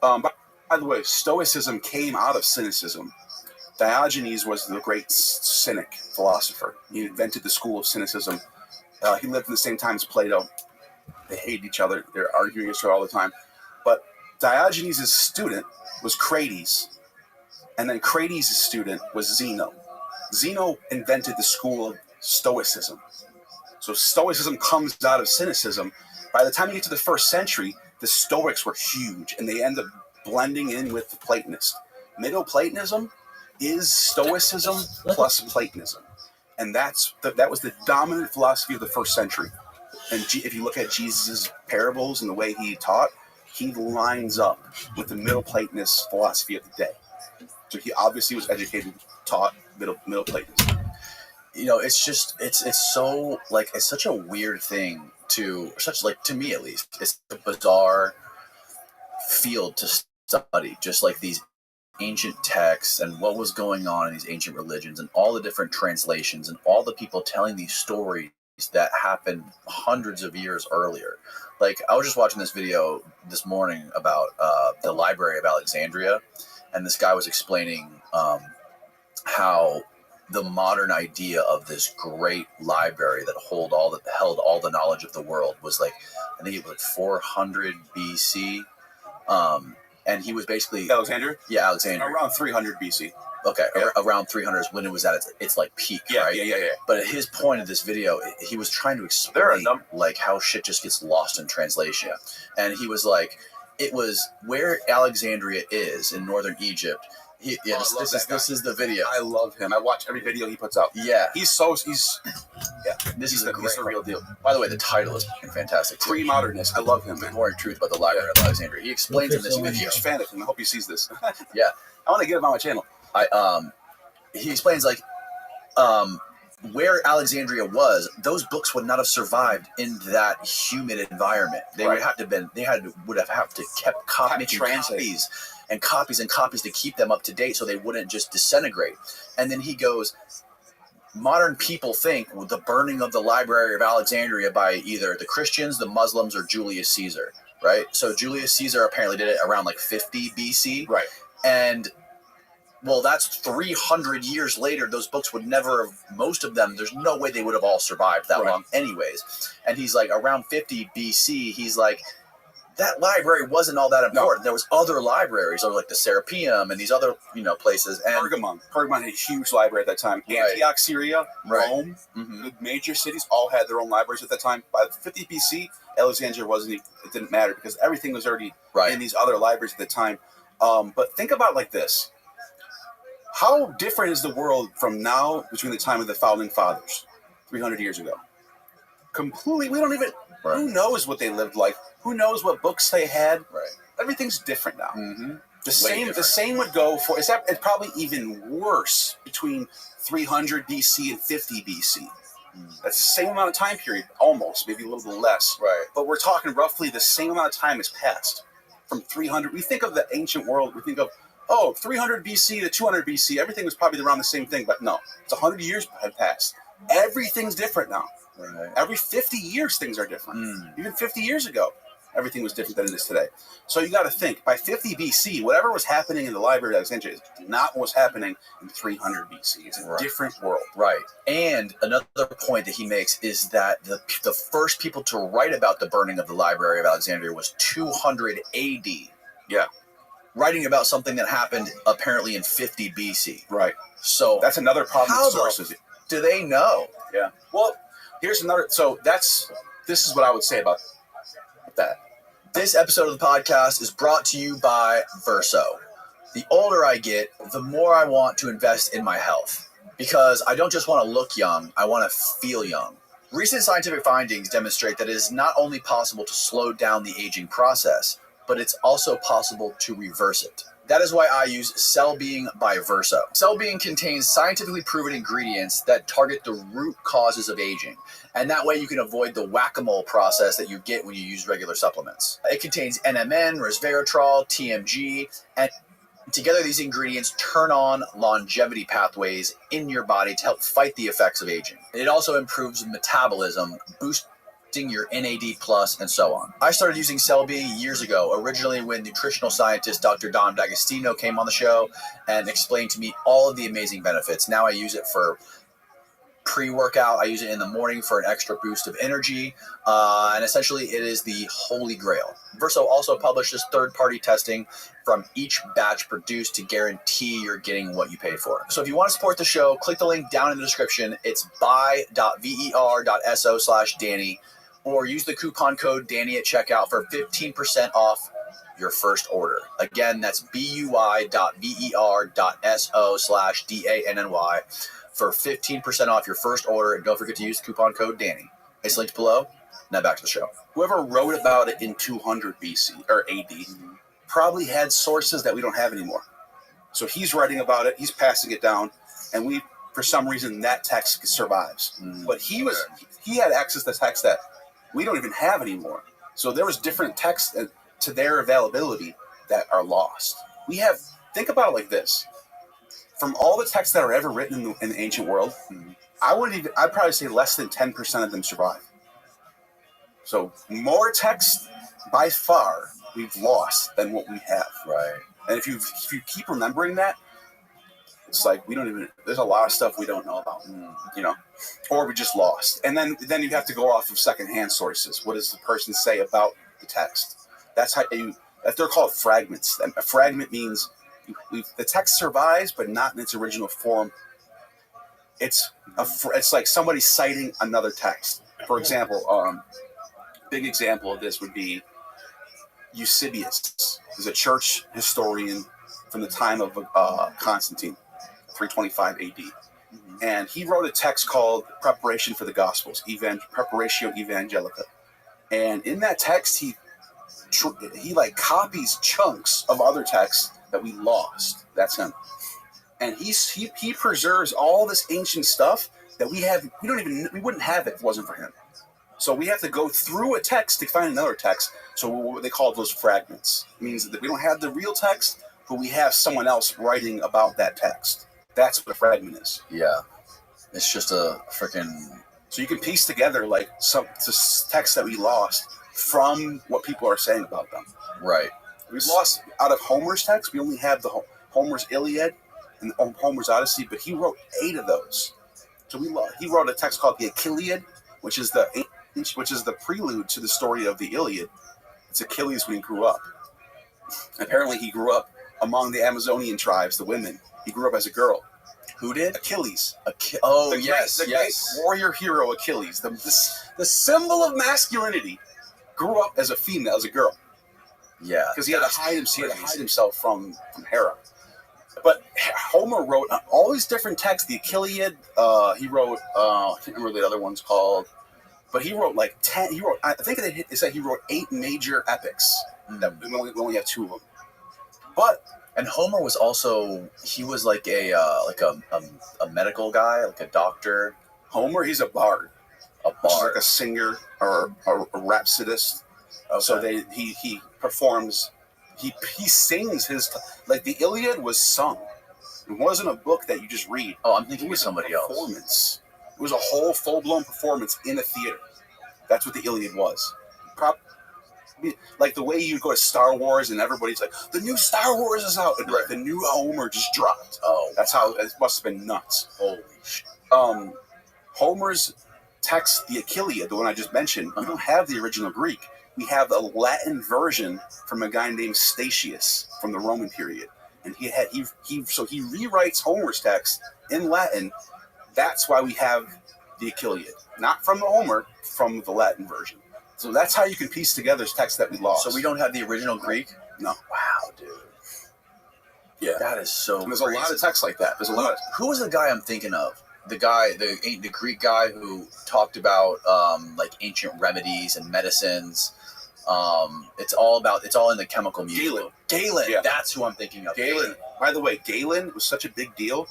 G: by the way, Stoicism came out of cynicism. Diogenes was the great cynic philosopher. He invented the school of cynicism. He lived in the same time as Plato. They hated each other. They're arguing each other all the time. But Diogenes' student was Crates, and then Crates' student was Zeno. Zeno invented the school of Stoicism. So Stoicism comes out of cynicism. By the time you get to the first century, the Stoics were huge, and they end up blending in with the Platonists. Middle Platonism is Stoicism plus Platonism. And that was the dominant philosophy of the first century. And if you look at Jesus' parables and the way he taught, he lines up with the Middle Platonist philosophy of the day. So he obviously was educated, taught Middle Platonism.
B: You know, it's so like it's such a weird thing to me at least. It's a bizarre field to study, just like these ancient texts and what was going on in these ancient religions and all the different translations and all the people telling these stories that happened hundreds of years earlier. Like, I was just watching this video this morning about the Library of Alexandria, and this guy was explaining how the modern idea of this great library that held all the knowledge of the world was like, I think it was 400 BC. And he was basically
G: Alexander?
B: Yeah, Alexander.
G: Around 300 BC.
B: Okay, around 300 is when it was at its like peak, right?
G: Yeah.
B: But his point of this video, he was trying to explain like how shit just gets lost in translation. And he was like, it was where Alexandria is in northern Egypt. This is the video.
G: I love him. I watch every video he puts out.
B: Yeah,
G: This is the real deal.
B: By the way, the title is fantastic.
G: Pre-modernist. I love him, man.
B: Boring Truth About the Library of Alexandria. He explains in this
G: I'm a
B: video.
G: huge fan of him. I hope he sees this.
B: Yeah,
G: I want to get him on my channel.
B: He explains where Alexandria was. Those books would not have survived in that humid environment. They would have to kept making copies and copies and copies to keep them up to date, so they wouldn't just disintegrate. And then he goes, modern people think the burning of the Library of Alexandria by either the Christians, the Muslims, or Julius Caesar, right? So Julius Caesar apparently did it around like 50 BC.
G: Right.
B: And, well, that's 300 years later. Those books would never have, most of them, there's no way they would have all survived that long anyways. And he's like, around 50 BC, he's like, that library wasn't all that important. No. There was other libraries, like the Serapeum and these other, places. And
G: Pergamon had a huge library at that time. Antioch, Syria, Rome, the major cities all had their own libraries at that time. By 50 BC, Alexandria it didn't matter because everything was already in these other libraries at the time. But think about it like this. How different is the world from now between the time of the founding fathers, 300 years ago? Completely, we don't even, who knows what they lived like? Who knows what books they had? Right. Everything's different now. Mm-hmm. The same would go for, it's probably even worse between 300 BC and 50 BC. That's the same amount of time period, almost, maybe a little bit less. Right. But we're talking roughly the same amount of time has passed from 300. We think of the ancient world, we think of, 300 BC to 200 BC, everything was probably around the same thing, but no, it's 100 years have passed. Everything's different now. Right. Every 50 years, things are different. Even 50 years ago, everything was different than it is today. So you got to think, by 50 BC, whatever was happening in the Library of Alexandria is not what was happening in 300 BC. It's a different world. Right.
B: And another point that he makes is that the first people to write about the burning of the Library of Alexandria was 200 AD.
G: Yeah.
B: Writing about something that happened apparently in 50 BC.
G: Right.
B: So
G: that's another problem with sources.
B: Do they know?
G: Yeah. Well, here's another. So this is what I would say about that.
B: This episode of the podcast is brought to you by Verso. The older I get, the more I want to invest in my health because I don't just want to look young, I want to feel young. Recent scientific findings demonstrate that it is not only possible to slow down the aging process, but it's also possible to reverse it. That is why I use Cell Being by Verso. Cell Being contains scientifically proven ingredients that target the root causes of aging. And that way you can avoid the whack-a-mole process that you get when you use regular supplements. It contains NMN, resveratrol, TMG, and together these ingredients turn on longevity pathways in your body to help fight the effects of aging. It also improves metabolism, boosting your NAD+, and so on. I started using Cell Being years ago, originally when nutritional scientist Dr. Don D'Agostino came on the show and explained to me all of the amazing benefits. Now I use it for pre-workout. I use it in the morning for an extra boost of energy, and essentially it is the holy grail. Verso also publishes third-party testing from each batch produced to guarantee you're getting what you pay for. So if you want to support the show, click the link down in the description. It's buy.ver.so/Danny, or use the coupon code Danny at checkout for 15% off your first order. Again, that's buy.ver.so/DANNY for 15% off your first order, and don't forget to use the coupon code Danny. It's linked below. Now back to the show.
G: Whoever wrote about it in 200 BC or AD probably had sources that we don't have anymore. So he's writing about it, he's passing it down, and for some reason, that text survives. But he had access to text that we don't even have anymore. So there was different texts to their availability that are lost. Think about it like this. From all the texts that are ever written in the ancient world, I'd probably say less than 10% of them survive. So more text by far we've lost than what we have.
B: Right.
G: And if you keep remembering that, it's like there's a lot of stuff we don't know about, or we just lost. And then you have to go off of secondhand sources. What does the person say about the text? That's how they're called fragments. And a fragment means the text survives, but not in its original form. It's like somebody citing another text. For example, big example of this would be Eusebius is a church historian from the time of Constantine, 325 AD. Mm-hmm. And he wrote a text called Preparation for the Gospels, Preparatio Evangelica. And in that text, he like copies chunks of other texts that we lost. That's him. And he preserves all this ancient stuff that we wouldn't have it if it wasn't for him. So we have to go through a text to find another text. So what they call those fragments. It means that we don't have the real text, but we have someone else writing about that text. That's what a fragment is.
B: Yeah. It's just a freaking...
G: So you can piece together like some text that we lost from what people are saying about them.
B: Right.
G: We've lost out of Homer's text. We only have the Homer's Iliad and Homer's Odyssey, but he wrote 8 of those. So he wrote a text called the Achilleid, which is the prelude to the story of the Iliad. It's Achilles when he grew up. Apparently, he grew up among the Amazonian tribes, the women. He grew up as a girl.
B: Who did?
G: Achilles.
B: Yes.
G: Great warrior hero Achilles, the symbol of masculinity, grew up as a female, as a girl.
B: Yeah,
G: because he had to hide himself from Hera. But Homer wrote all these different texts. The Achilleid. He wrote. I can't remember what the other one's called. But he wrote like 10. He wrote. I think they said he wrote 8 major epics. That we only have 2 of them. But.
B: And Homer was also, he was like a medical guy, like a doctor.
G: Homer, he's a bard. Like a singer or a rhapsodist. Okay. So he performs, he sings his, like the Iliad was sung. It wasn't a book that you just read.
B: Oh, I'm thinking of somebody else.
G: It was a whole full-blown performance in a theater. That's what the Iliad was. Like the way you go to Star Wars and everybody's like, the new Star Wars is out, and right. The new Homer just dropped.
B: Oh,
G: that's how it must have been nuts.
B: Holy shit.
G: Homer's text, the Achilleid, the one I just mentioned, we don't have the original Greek. We have a Latin version from a guy named Statius from the Roman period, and he rewrites Homer's text in Latin. That's why we have the Achilleid, not from the Homer, from the Latin version. So that's how you can piece together text that we lost.
B: So we don't have the original Greek?
G: No.
B: Wow, dude.
G: Yeah.
B: That is so
G: There's
B: crazy.
G: a lot of texts like that. There's a lot.
B: Who was the guy I'm thinking of? The Greek guy who talked about like ancient remedies and medicines. It's all in the chemical music. Galen. Yeah. That's who I'm thinking of.
G: Galen. By the way, Galen was such a big deal.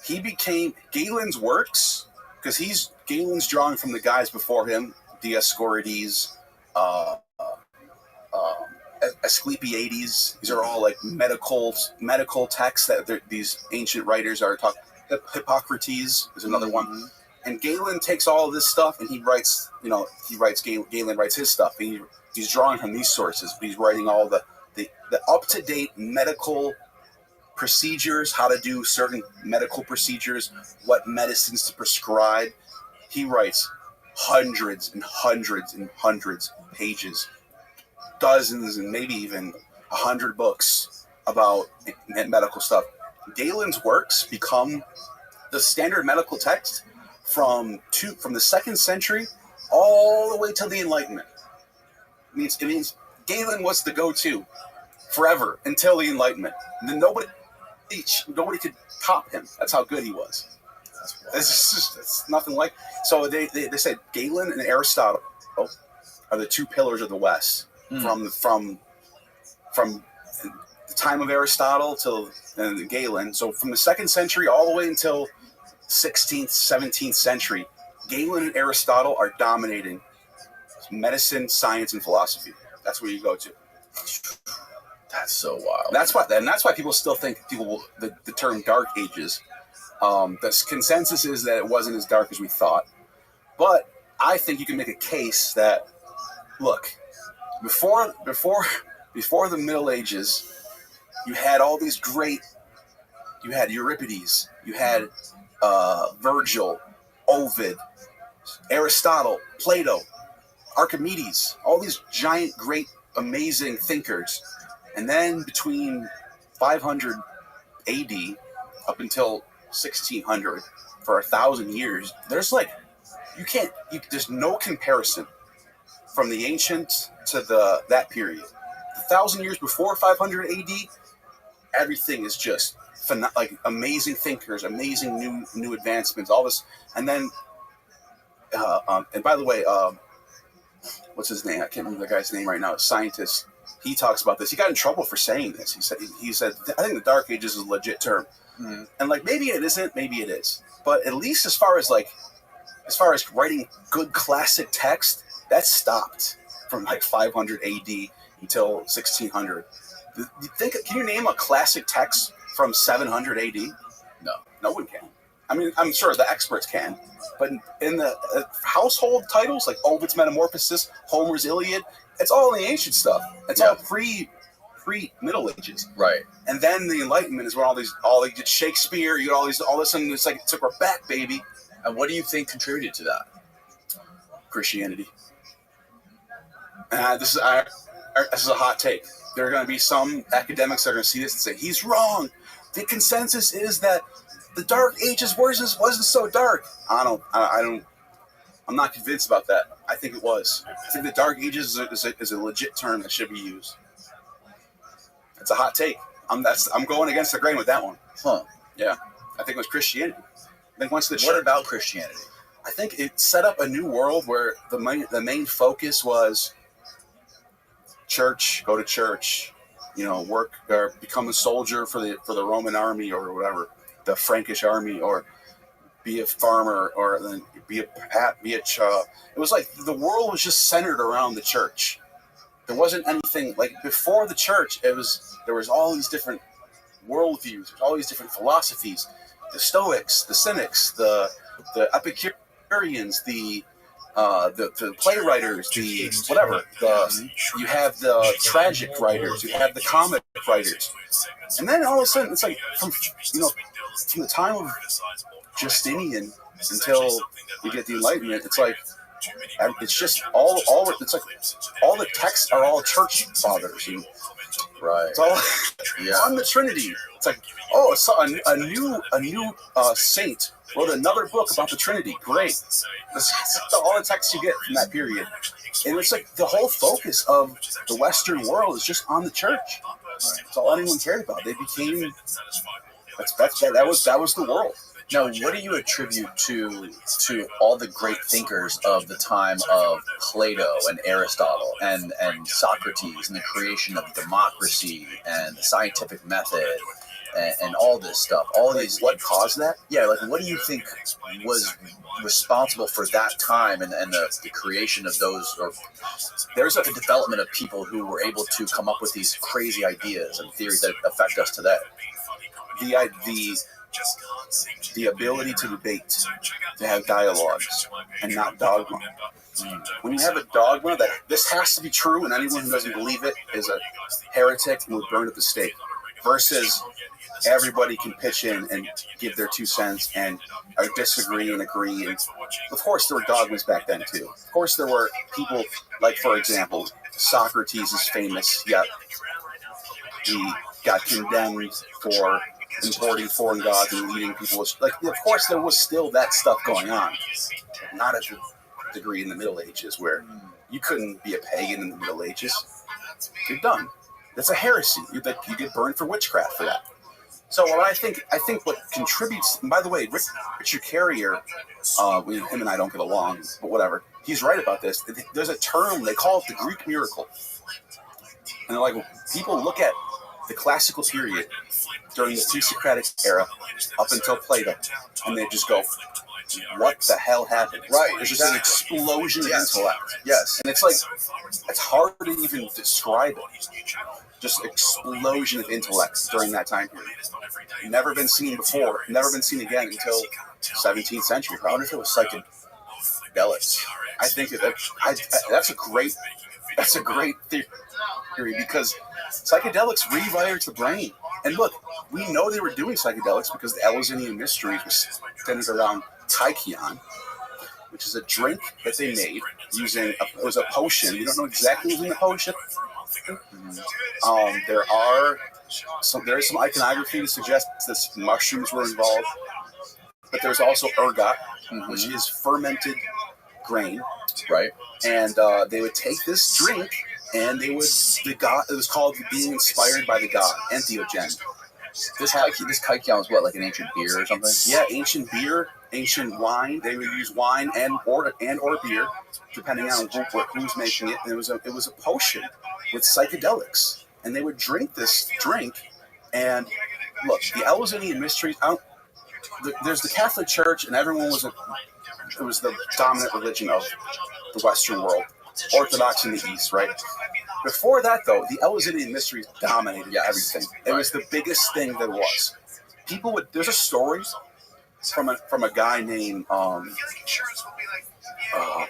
G: He became Galen's works because Galen's drawing from the guys before him. Dioscorides, Asclepiades. These are all like medical texts that these ancient writers are talking. Hippocrates is another one. And Galen takes all of this stuff and he writes. Galen writes his stuff. He's drawing from these sources, but he's writing all the up-to-date medical procedures, how to do certain medical procedures, what medicines to prescribe. He writes hundreds and hundreds and hundreds of pages, dozens and maybe even 100 books about medical stuff. Galen's works become the standard medical text from the 2nd century all the way to the Enlightenment. It means Galen was the go-to forever until the Enlightenment. And then nobody could top him. That's how good he was. It's nothing like. So they said Galen and Aristotle are the 2 pillars of the West from the time of Aristotle till Galen. So from the 2nd century all the way until 16th, 17th century, Galen and Aristotle are dominating medicine, science, and philosophy. That's where you go to.
B: That's so wild.
G: That's why people still think the term Dark Ages. The consensus is that it wasn't as dark as we thought. But I think you can make a case that, look, before the Middle Ages, you had all these you had Euripides, you had Virgil, Ovid, Aristotle, Plato, Archimedes, all these giant, great, amazing thinkers. And then between 500 AD up until 1600, for 1,000 years, there's no comparison from the ancient to that period. 1,000 years before 500 AD, everything is just like amazing thinkers, amazing new advancements, all this. And then, and by the way, what's his name? I can't remember the guy's name right now. A scientist. He talks about this. He got in trouble for saying this. He said, I think the Dark Ages is a legit term. Mm-hmm. And like, maybe it isn't, maybe it is. But at least as far as writing good classic text, that stopped from like 500 AD until 1600. Can you name a classic text from 700 AD? No one can. I mean, I'm sure the experts can, but in the household titles like Ovid's Metamorphosis, Homer's Iliad, it's all in the ancient stuff. It's all pre-Middle Ages,
B: right?
G: And then the Enlightenment is when all they did Shakespeare. You got all this, and it's like it took her back, baby.
B: And what do you think contributed to that?
G: Christianity. This is a hot take. There are going to be some academics that are going to see this and say he's wrong. The consensus is that the Dark Ages wasn't so dark. I'm not convinced about that. I think it was. I think the Dark Ages is a legit term that should be used. It's a hot take. I'm going against the grain with that one.
B: Huh?
G: Yeah. I think it was Christianity.
B: What about Christianity?
G: I think it set up a new world where the main focus was church, go to church, work or become a soldier for the Roman army or whatever, the Frankish army, or be a farmer, or then be a it was like the world was just centered around the church. There wasn't anything like before the church. There was all these different worldviews, all these different philosophies, the Stoics, the Cynics, the Epicureans, the playwriters, the whatever. You have the tragic writers, you have the comic writers, and then all of a sudden it's like from the time of Justinian until we get the Enlightenment, it's just all it's like all the texts are all church fathers.
B: Right.
G: It's all on the Trinity. It's like, a new saint wrote another book about the Trinity. Great. That's all the texts you get from that period. And it's like the whole focus of the Western world is just on the church. That's all anyone cared about. They became that was the world.
B: Now, what do you attribute to all the great thinkers of the time of Plato and Aristotle and Socrates and the creation of democracy and the scientific method and all this stuff? All these,
G: what caused that?
B: Yeah, like what do you think was responsible for that time and the creation of those, or there's the development of people who were able to come up with these crazy ideas and theories that affect us today?
G: The ability to debate, to have dialogues, and not dogma. When you have a dogma that this has to be true and anyone who doesn't believe it is a heretic and will burn at the stake, versus everybody can pitch in and give their 2 cents and disagree and agree. And of course, there were dogmas back then too. Of course, there were people like, for example, Socrates is famous. He got condemned for importing foreign gods and leading people. Like, of course, there was still that stuff going on. Not at the degree in the Middle Ages, where you couldn't be a pagan in the Middle Ages. You're done. That's a heresy. You get burned for witchcraft for that. So I think what contributes, and by the way, Richard Carrier, him and I don't get along, but whatever. He's right about this. There's a term, they call it the Greek miracle. And they're like, people look at the classical period during the pre-Socratic era up until Plato, and they just go, what the hell happened?
B: Right.
G: There's just an explosion of intellect.
B: Yes.
G: And it's like, it's hard to even describe it. Just explosion of intellect during that time period. Never been seen before, never been seen again until 17th century. I wonder if it was psychedelics. I think that's a great theory, because psychedelics rewires the brain. And look, we know they were doing psychedelics because the Eleusinian Mysteries was centered around Tachyon, which is a drink that they made using it was a potion. We don't know exactly what was in the potion. There is some iconography to suggest that mushrooms were involved, but there's also ergot, which is fermented grain,
B: right?
G: And they would take this drink and it was called being inspired by the god, entheogen.
B: This kaikion was what, like an ancient beer or something?
G: Yeah, ancient beer, ancient wine. They would use wine or beer, depending on who's making it. And it was a potion with psychedelics, and they would drink this drink. And look, the Eleusinian mysteries. There's the Catholic Church, and everyone was the dominant religion of the Western world, Orthodox in the East, right? Before that, though, the Eleusinian mysteries dominated everything. It was the biggest thing there was. There's a story from a guy named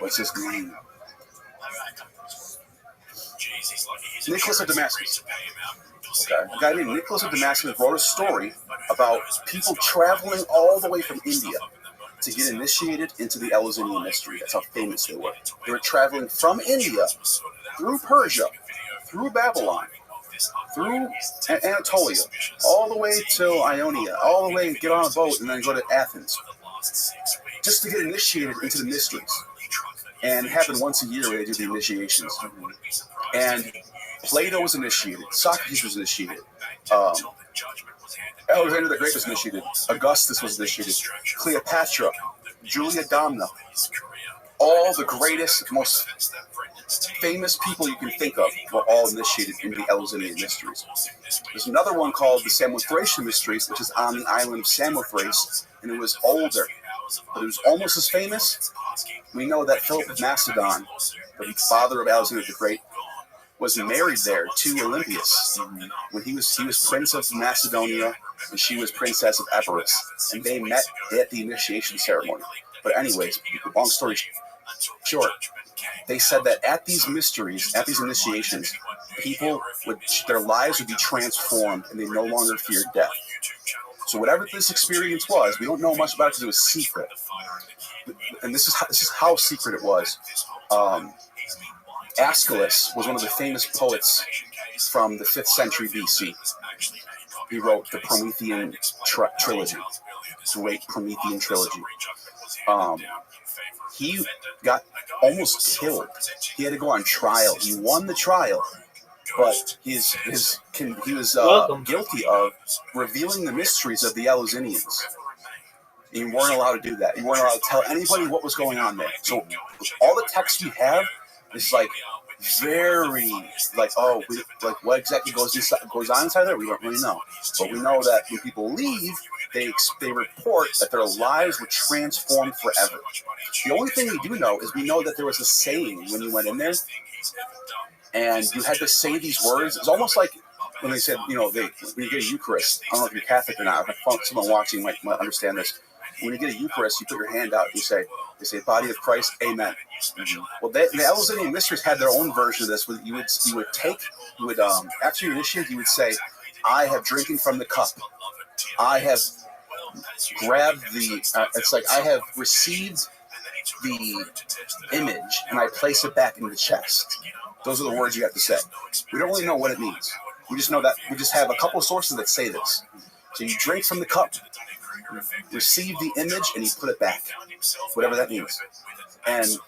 G: what's his name? Nicholas of Damascus. Okay. A guy named Nicholas of Damascus wrote a story about people traveling all the way from India to get initiated into the Eleusinian mystery. That's how famous they were. They were traveling from India through Persia, through Babylon, through Anatolia, all the way to Ionia, all the way get on a boat and then go to Athens, just to get initiated into the mysteries. And it happened once a year where they do the initiations. And Plato was initiated, Socrates was initiated, Alexander the Great was initiated, Augustus was initiated, Cleopatra, Julia Domna, all the greatest, most famous people you can think of were all initiated into the Eleusinian mysteries. There's another one called the Samothracian mysteries, which is on the island of Samothrace, and it was older, but it was almost as famous. We know that Philip of Macedon, the father of Alexander the Great, was married there to Olympias when he was prince of Macedonia and she was princess of Epirus, and they met at the initiation ceremony. But anyways, long story short, they said that at these mysteries, at these initiations, their lives would be transformed and they no longer feared death. So whatever this experience was, we don't know much about it because it was secret. And this is how secret it was. Aeschylus was one of the famous poets from the 5th century BC. He wrote the Promethean trilogy, great Promethean trilogy. He got almost killed. He had to go on trial. He won the trial, but he was guilty of revealing the mysteries of the Eleusinians. You weren't allowed to do that. You weren't allowed to tell anybody what was going on there. So all the text we have is very what exactly goes on inside there. We don't really know, but we know that when people leave, they report that their lives were transformed forever. The only thing we do know is we know that there was a saying when you went in there, and you had to say these words. It's almost like when they said, when you get a Eucharist. I don't know if you're Catholic or not. If someone watching might understand this. When you get a Eucharist, you put your hand out. They say, "Body of Christ, Amen." Mm-hmm. Well, the Eleusinian mysteries had their own version of this. You would after you initiate, you would say, "I have drinking from the cup. I have grabbed the." It's like I have received the image and I place it back in the chest. Those are the words you have to say. We don't really know what it means. We just know that we just have a couple of sources that say this. So you drink from the cup, receive the image, and you put it back, whatever that means. And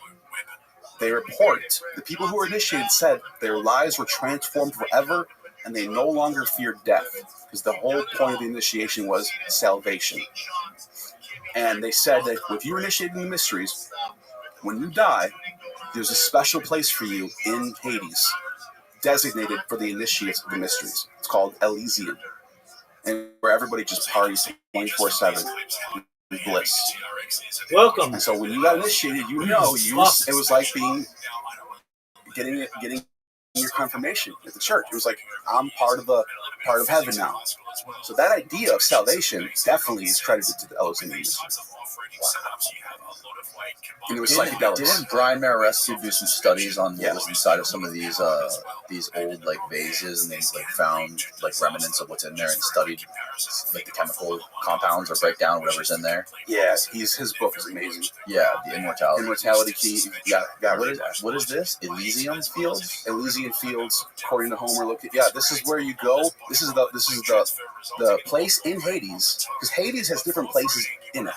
G: they report, the people who were initiated said their lives were transformed forever and they no longer feared death, because the whole point of the initiation was salvation. And they said that if you're initiated in the mysteries, when you die, there's a special place for you in Hades, designated for the initiates of the mysteries. It's called Elysium, and where everybody just parties 24/7 in bliss.
E: Welcome.
G: And so when you got initiated, it was like getting your confirmation at the church. It was like, I'm part of heaven now. So that idea of salvation definitely is credited to the Eleusinians. And it was psychedelics.
B: Didn't Brian Marescu do some studies on what was inside of some of these old vases, and they found remnants of what's in there and studied the chemical compounds or breakdown or whatever's in there?
G: Yeah, his book is amazing.
B: Yeah, the Immortality Key.
G: What is this? Elysium Fields? Elysian Fields, according to Homer. This is where you go. This is the place in Hades, because Hades has different places in it.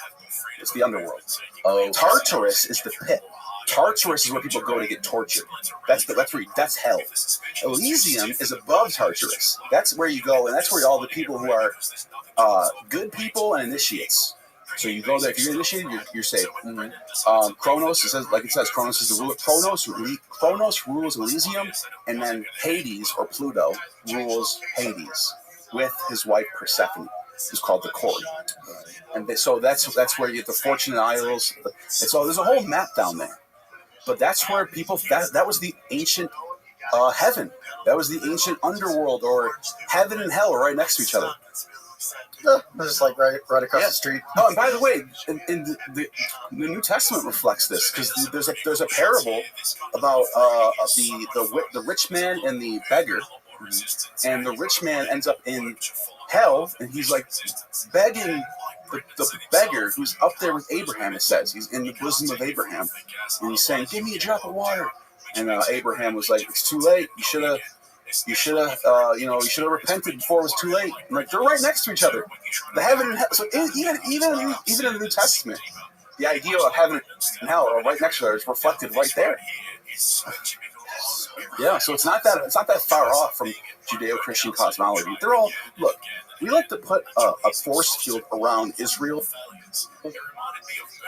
G: It's the underworld. Oh, Tartarus is the pit. Tartarus is where people go to get tortured. That's hell. Elysium is above Tartarus. That's where you go, and that's where all the people who are good people and initiates. So you go there. If you're initiated, you're safe. Mm-hmm. Kronos, it says Kronos is the ruler. Kronos rules Elysium, and then Hades or Pluto rules Hades with his wife Persephone, who's called the Court. And so that's where you get the Fortunate Isles. And so there's a whole map down there. But that's where people that was the ancient heaven. That was the ancient underworld, or heaven and hell are right next to each other.
C: It's like right across the street.
G: Oh, and by the way, in the New Testament reflects this, because there's a parable about the rich man and the beggar, and the rich man ends up in hell, and he's like begging the beggar who's up there with Abraham. It says he's in the bosom of Abraham, and he's saying, "Give me a drop of water." And Abraham was like, "It's too late. You should have repented before it was too late." And like, they're right next to each other. The heaven and hell. So even in the New Testament, the idea of heaven and hell are right next to each other. It's reflected right there. Yeah, so it's not that far off from Judeo-Christian cosmology. They're all, look, we like to put a force field around Israel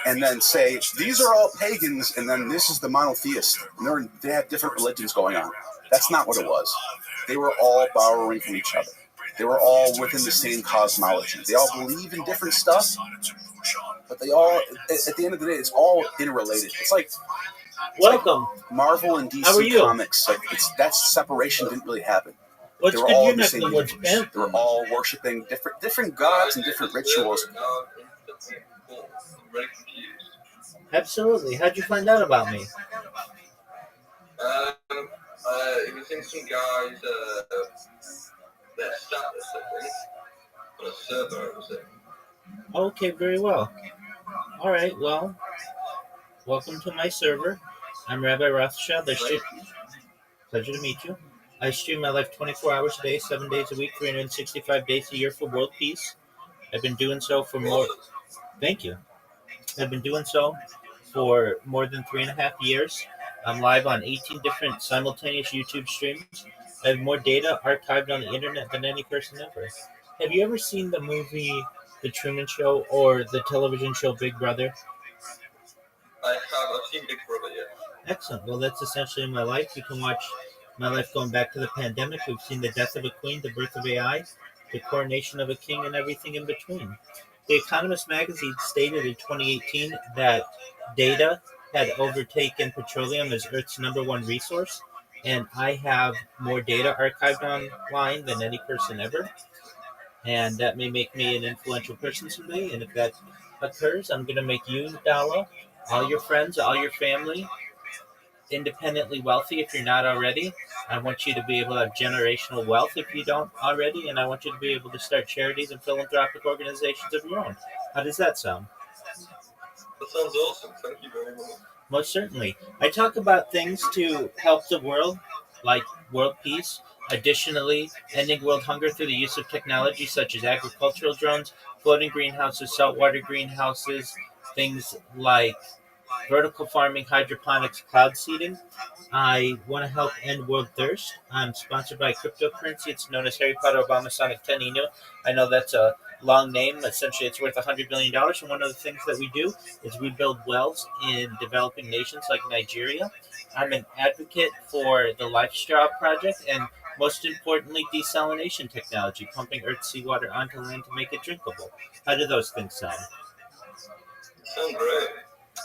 G: and then say these are all pagans, and then this is the monotheist. And they have different religions going on. That's not what it was. They were all borrowing from each other. They were all within the same cosmology. They all believe in different stuff, but they all, at the end of the day, it's all interrelated. It's like
E: welcome
G: Marvel and DC Comics. Like that separation didn't really happen.
E: What's
G: they were all the same. They were all worshiping different gods and different rituals.
E: Absolutely. How'd you find out about me?
H: It was in some guys their status, I think, on a server I was in.
E: Okay, very well. All right, well, welcome to my server. I'm Rabbi ROTHSCHILD. Pleasure to meet you. I stream my life 24 hours a day, 7 days a week, 365 days a year for world peace. I've been doing so for more... Thank you. I've been doing so for more than 3.5 years. I'm live on 18 different simultaneous YouTube streams. I have more data archived on the internet than any person ever. Have you ever seen the movie The Truman Show or the television show Big Brother?
H: I have. I've seen Big Brother, yeah.
E: Excellent. Well, that's essentially my life. You can watch my life going back to the pandemic. We've seen the death of a queen, the birth of AI, the coronation of a king, and everything in between. The Economist magazine stated in 2018 that data had overtaken petroleum as Earth's #1 resource, and I have more data archived online than any person ever, and that may make me an influential person someday. And if that occurs, I'm going to make you, Dala, all your friends, all your family, independently wealthy if you're not already. I want you to be able to have generational wealth if you don't already, and I want you to be able to start charities and philanthropic organizations of your own. How does that sound?
H: That sounds awesome. Thank you very much.
E: Most certainly. I talk about things to help the world, like world peace. Additionally, ending world hunger through the use of technology such as agricultural drones, floating greenhouses, saltwater greenhouses, things like vertical farming, hydroponics, cloud seeding. I want to help end world thirst. I'm sponsored by cryptocurrency. It's known as Harry Potter Obama Sonic 10 Inu. I know that's a long name. Essentially, it's worth $100 billion. And one of the things that we do is we build wells in developing nations like Nigeria. I'm an advocate for the Life Straw Project and, most importantly, desalination technology, pumping Earth's seawater onto land to make it drinkable. How do those things sound?
H: Sound great.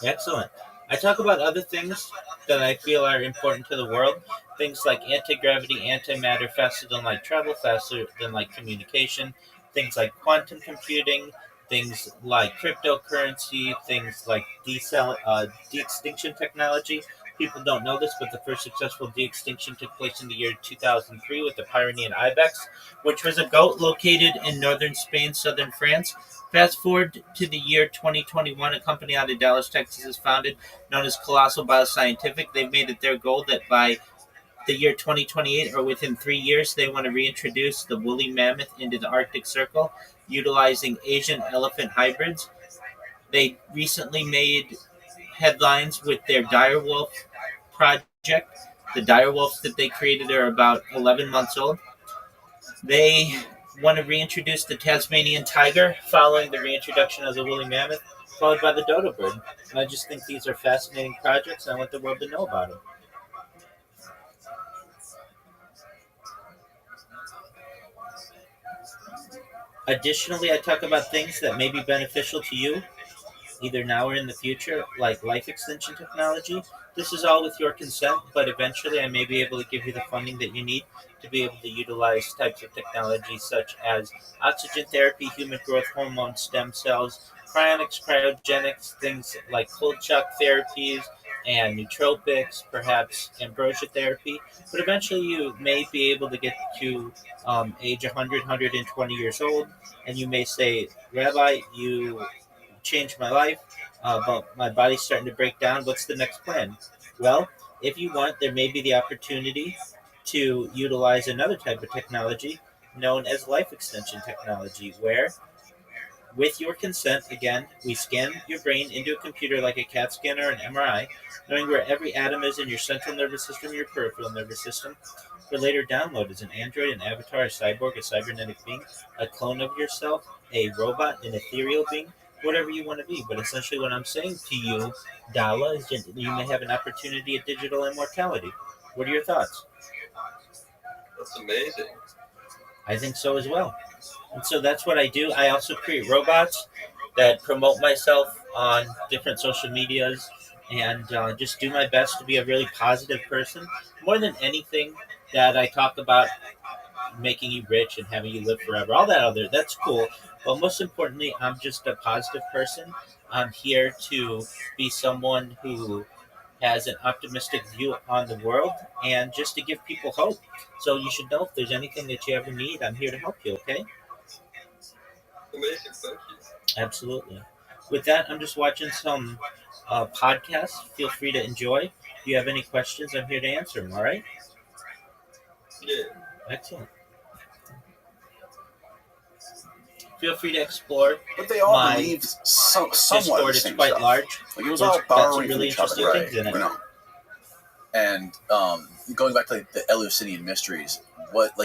E: Excellent. I talk about other things that I feel are important to the world. Things like anti-gravity, antimatter, faster than light travel, faster than light communication, things like quantum computing, things like cryptocurrency, things like de-extinction technology. People don't know this, but the first successful de-extinction took place in the year 2003 with the Pyrenean ibex, which was a goat located in northern Spain, southern France. Fast forward to the year 2021, a company out of Dallas, Texas is founded, known as Colossal Bioscientific. They've made it their goal that by the year 2028, or within 3 years, they want to reintroduce the woolly mammoth into the Arctic Circle, utilizing Asian elephant hybrids. They recently headlines with their direwolf project. The direwolves that they created are about 11 months old. They want to reintroduce the Tasmanian tiger following the reintroduction of the woolly mammoth, followed by the dodo bird. And I just think these are fascinating projects, and I want the world to know about them. Additionally, I talk about things that may be beneficial to you, either now or in the future, like life extension technology. This is all with your consent, but eventually I may be able to give you the funding that you need to be able to utilize types of technology such as oxygen therapy, human growth hormone, stem cells, cryonics, cryogenics, things like cold shock therapies, and nootropics, perhaps ambrosia therapy. But eventually you may be able to get to age 100, 120 years old, and you may say, Rabbi, you changed my life, but my body's starting to break down. What's the next plan? Well, if you want, there may be the opportunity to utilize another type of technology known as life extension technology, where, with your consent, again, we scan your brain into a computer like a CAT scanner or an MRI, knowing where every atom is in your central nervous system, your peripheral nervous system, for later download as an android, an avatar, a cyborg, a cybernetic being, a clone of yourself, a robot, an ethereal being, whatever you want to be. But essentially what I'm saying to you, Dala, is that you may have an opportunity at digital immortality. What are your thoughts?
H: That's amazing.
E: I think so as well. And so that's what I do. I also create robots that promote myself on different social medias and just do my best to be a really positive person. More than anything that I talk about making you rich and having you live forever, all that other, that's cool. But most importantly, I'm just a positive person. I'm here to be someone who has an optimistic view on the world and just to give people hope. So you should know if there's anything that you ever need, I'm here to help you, okay?
H: Amazing, thank you.
E: Absolutely. With that, I'm just watching some podcasts. Feel free to enjoy. If you have any questions, I'm here to answer them, all right?
H: Yeah.
E: Excellent. Feel free to explore.
G: But they all believe somewhat
E: Discord.
G: the
E: It's
G: same
E: quite
G: stuff.
E: large.
G: Like it was all borrowing from
E: really
G: each other,
E: interesting things in it.
B: You know. And going back to like, the Eleusinian mysteries,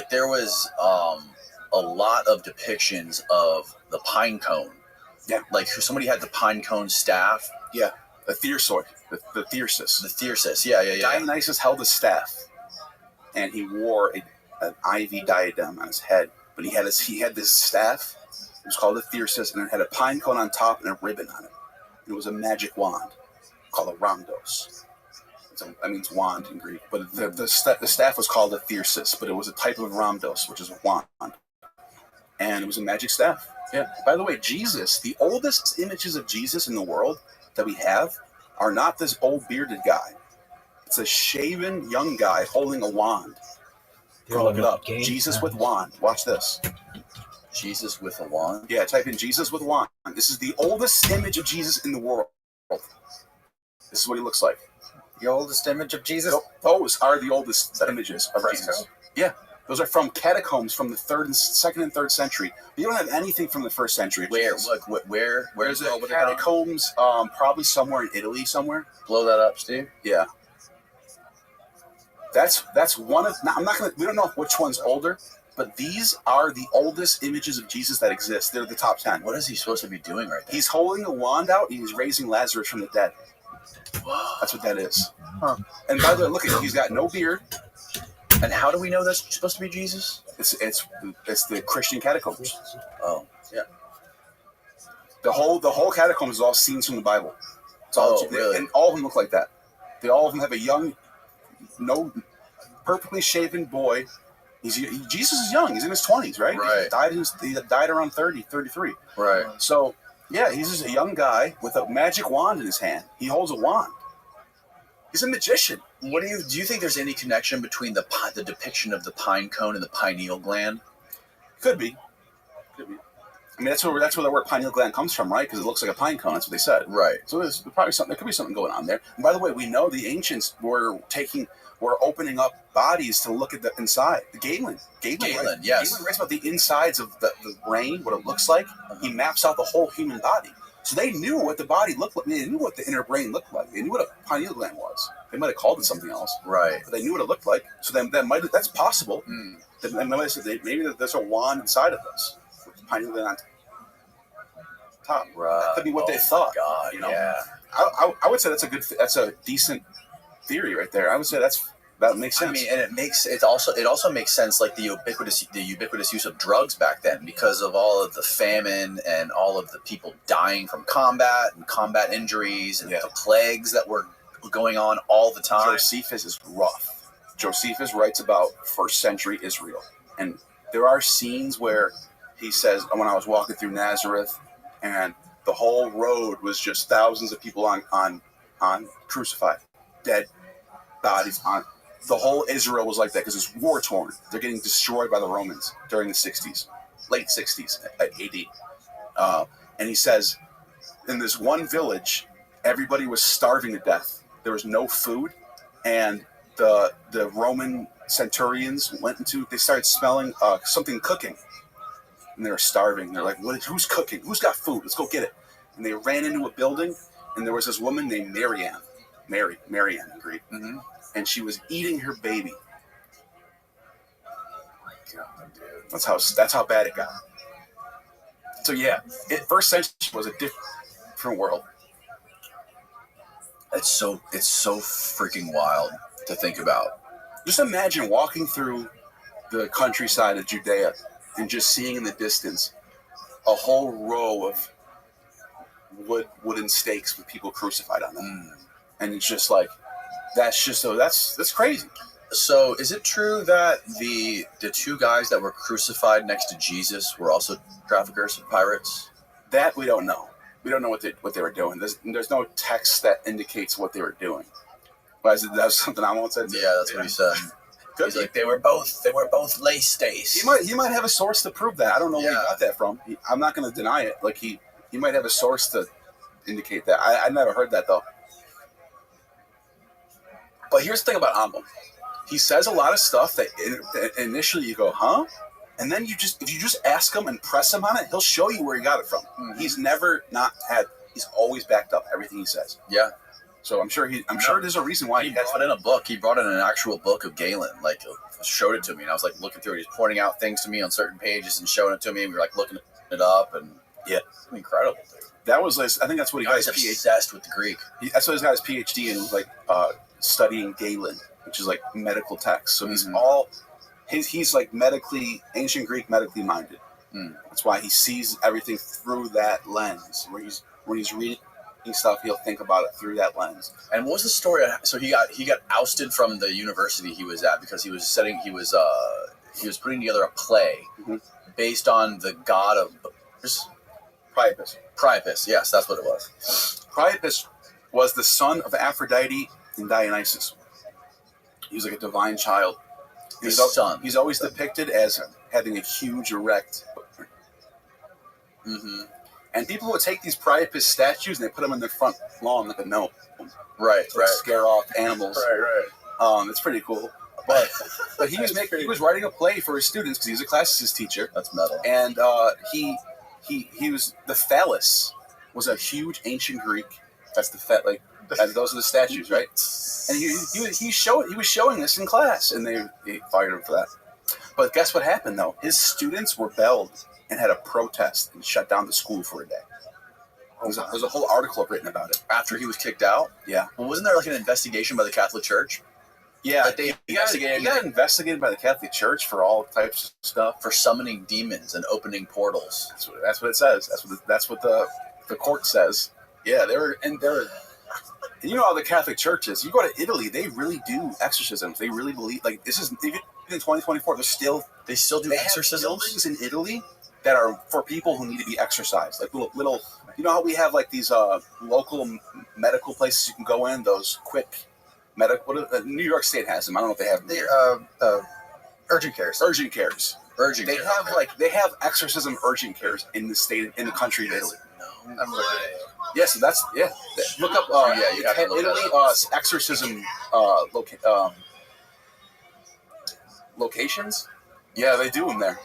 B: there was a lot of depictions of the pine cone.
G: Yeah.
B: Like somebody had the pine cone staff.
G: Yeah. The thyrsoid, the thyrsus.
B: The thyrsus, yeah.
G: Dionysus held a staff, and he wore an ivy diadem on his head. But he had this staff. It was called a thyrsus, and it had a pine cone on top and a ribbon on it. And it was a magic wand called a rhamdos. That means wand in Greek. But the staff was called a thyrsus, but it was a type of rhamdos, which is a wand. And it was a magic staff. Yeah. By the way, Jesus, the oldest images of Jesus in the world that we have are not this old bearded guy. It's a shaven young guy holding a wand. You can look it up. Jesus with wand. Watch this.
B: Jesus with a wand?
G: Yeah, type in Jesus with wand. This is the oldest image of Jesus in the world. This is what he looks like.
C: The oldest image of Jesus?
G: Those are the oldest images of Jesus. Yeah. Those are from catacombs from the second and third century. You don't have anything from the first century.
B: Where's
G: the catacombs? Probably somewhere in Italy, somewhere.
B: Blow that up, Steve.
G: Yeah. That's one of. Now, I'm not gonna. We don't know which one's older, but these are the oldest images of Jesus that exist. They're the top 10.
B: What is he supposed to be doing right now?
G: He's holding a wand out and he's raising Lazarus from the dead. That's what that is.
C: Huh.
G: And by the way, look at him. He's got no beard.
B: And how do we know that's supposed to be Jesus?
G: It's the Christian catacombs.
B: Oh, yeah.
G: The whole catacombs is all scenes from the Bible. It's all,
B: really?
G: And all of them look like that. All of them have a young, perfectly shaven boy. Jesus is young. He's in his 20s, right?
B: Right.
G: He died around 30, 33.
B: Right.
G: So, yeah, he's just a young guy with a magic wand in his hand. He holds a wand. He's a magician.
B: What do you think there's any connection between the depiction of the pine cone and the pineal gland?
G: Could be. I mean, that's where the word pineal gland comes from, right? Because it looks like a pine cone. That's what they said.
B: Right.
G: So there's probably something. There could be something going on there. And by the way, we know the ancients were opening up bodies to look at the inside. Galen,
B: yes.
G: Galen writes about the insides of the brain, what it looks like. He maps out the whole human body. So they knew what the body looked like. They knew what the inner brain looked like. They knew what a pineal gland was. They might have called it something else,
B: Right.
G: but they knew what it looked like. So then that's possible. They might have said maybe there's a wand inside of us with the pineal gland on top.
B: Right.
G: That could be what they thought.
B: God,
G: you know?
B: yeah.
G: I would say that's a decent theory right there. I would say that makes sense.
B: I mean, and it also makes sense, like the ubiquitous use of drugs back then, because of all of the famine and all of the people dying from combat and combat injuries and the plagues that were going on all the time.
G: Josephus is rough. Josephus writes about first century Israel, and there are scenes where he says, when I was walking through Nazareth, and the whole road was just thousands of people on crucified, dead bodies on. The whole Israel was like that because it's war torn. They're getting destroyed by the Romans during the 60s, late 60s AD. And he says, in this one village, everybody was starving to death. There was no food, and the Roman centurions they started smelling something cooking, and they were starving. They're like, who's cooking? Who's got food? Let's go get it. And they ran into a building, and there was this woman named Marianne in Greek.
B: Mm-hmm.
G: And she was eating her baby.
B: Oh my God, dude.
G: That's how bad it got. So yeah, first century was a different world.
B: It's so freaking wild to think about.
G: Just imagine walking through the countryside of Judea and just seeing in the distance a whole row of wooden stakes with people crucified on them, and it's just like. That's crazy.
B: So is it true that the two guys that were crucified next to Jesus were also traffickers and pirates?
G: That we don't know. We don't know what they were doing. There's no text that indicates what they were doing. That was something I won't say.
B: Yeah, that's what he said. He's like, they were both lay stays.
G: He might have a source to prove that. I don't know where he got that from. I'm not going to deny it. Like he might have a source to indicate that. I never heard that though. But here's the thing about Amram. He says a lot of stuff that initially you go, huh? And then if you just ask him and press him on it, he'll show you where he got it from. Mm-hmm. He's never he's always backed up everything he says.
B: Yeah.
G: So I'm sure there's a reason why
B: he brought in a book. He brought in an actual book of Galen, like showed it to me, and I was like looking through it. He's pointing out things to me on certain pages and showing it to me, and we were like looking it up, and it's incredible, dude.
G: That was like, I think that's what he got his PhD.
B: Obsessed with the Greek.
G: That's what he's got his PhD in, like studying Galen, which is like medical text. So he's like ancient Greek medically minded. That's why he sees everything through that lens. When he's reading stuff, he'll think about it through that lens.
B: And what was the story? So he got ousted from the university he was at because he was putting together a play based on the god of
G: Priapus.
B: Priapus, yes, that's what it was.
G: Priapus was the son of Aphrodite and Dionysus. He was like a divine child. He's always depicted as having a huge erect.
B: Mm-hmm.
G: And people would take these Priapus statues and they put them in their front lawn like a gnome.
B: Right,
G: to scare off animals.
B: Right.
G: It's pretty cool. But he was writing a play for his students because he was a classicist teacher.
B: That's metal.
G: And he was the phallus was a huge ancient Greek. That's those are the statues, right? And he was showing this in class, and they fired him for that. But guess what happened though? His students rebelled and had a protest and shut down the school for a day. There's a whole article written about it.
B: After he was kicked out?
G: Yeah.
B: Well, wasn't there like an investigation by the Catholic Church?
G: Yeah, he got investigated by the Catholic Church for all types of stuff.
B: For summoning demons and opening portals.
G: That's what it says. That's what the court says. Yeah, they were. And you know how the Catholic Church is. You go to Italy, they really do exorcisms. They really believe, like, this is, even in 2024, they still do exorcisms? Have buildings in Italy that are for people who need to be exorcised. Like little you know how we have like these local medical places you can go in, those quick medical, New York State has them. I don't know if they have them.
C: Urgent cares.
G: They have exorcism urgent cares in the country of Italy.
C: I'm looking at it.
G: Yeah, so look up
B: you have to look
G: Italy
B: that up.
G: exorcism locations. Yeah, they do them there.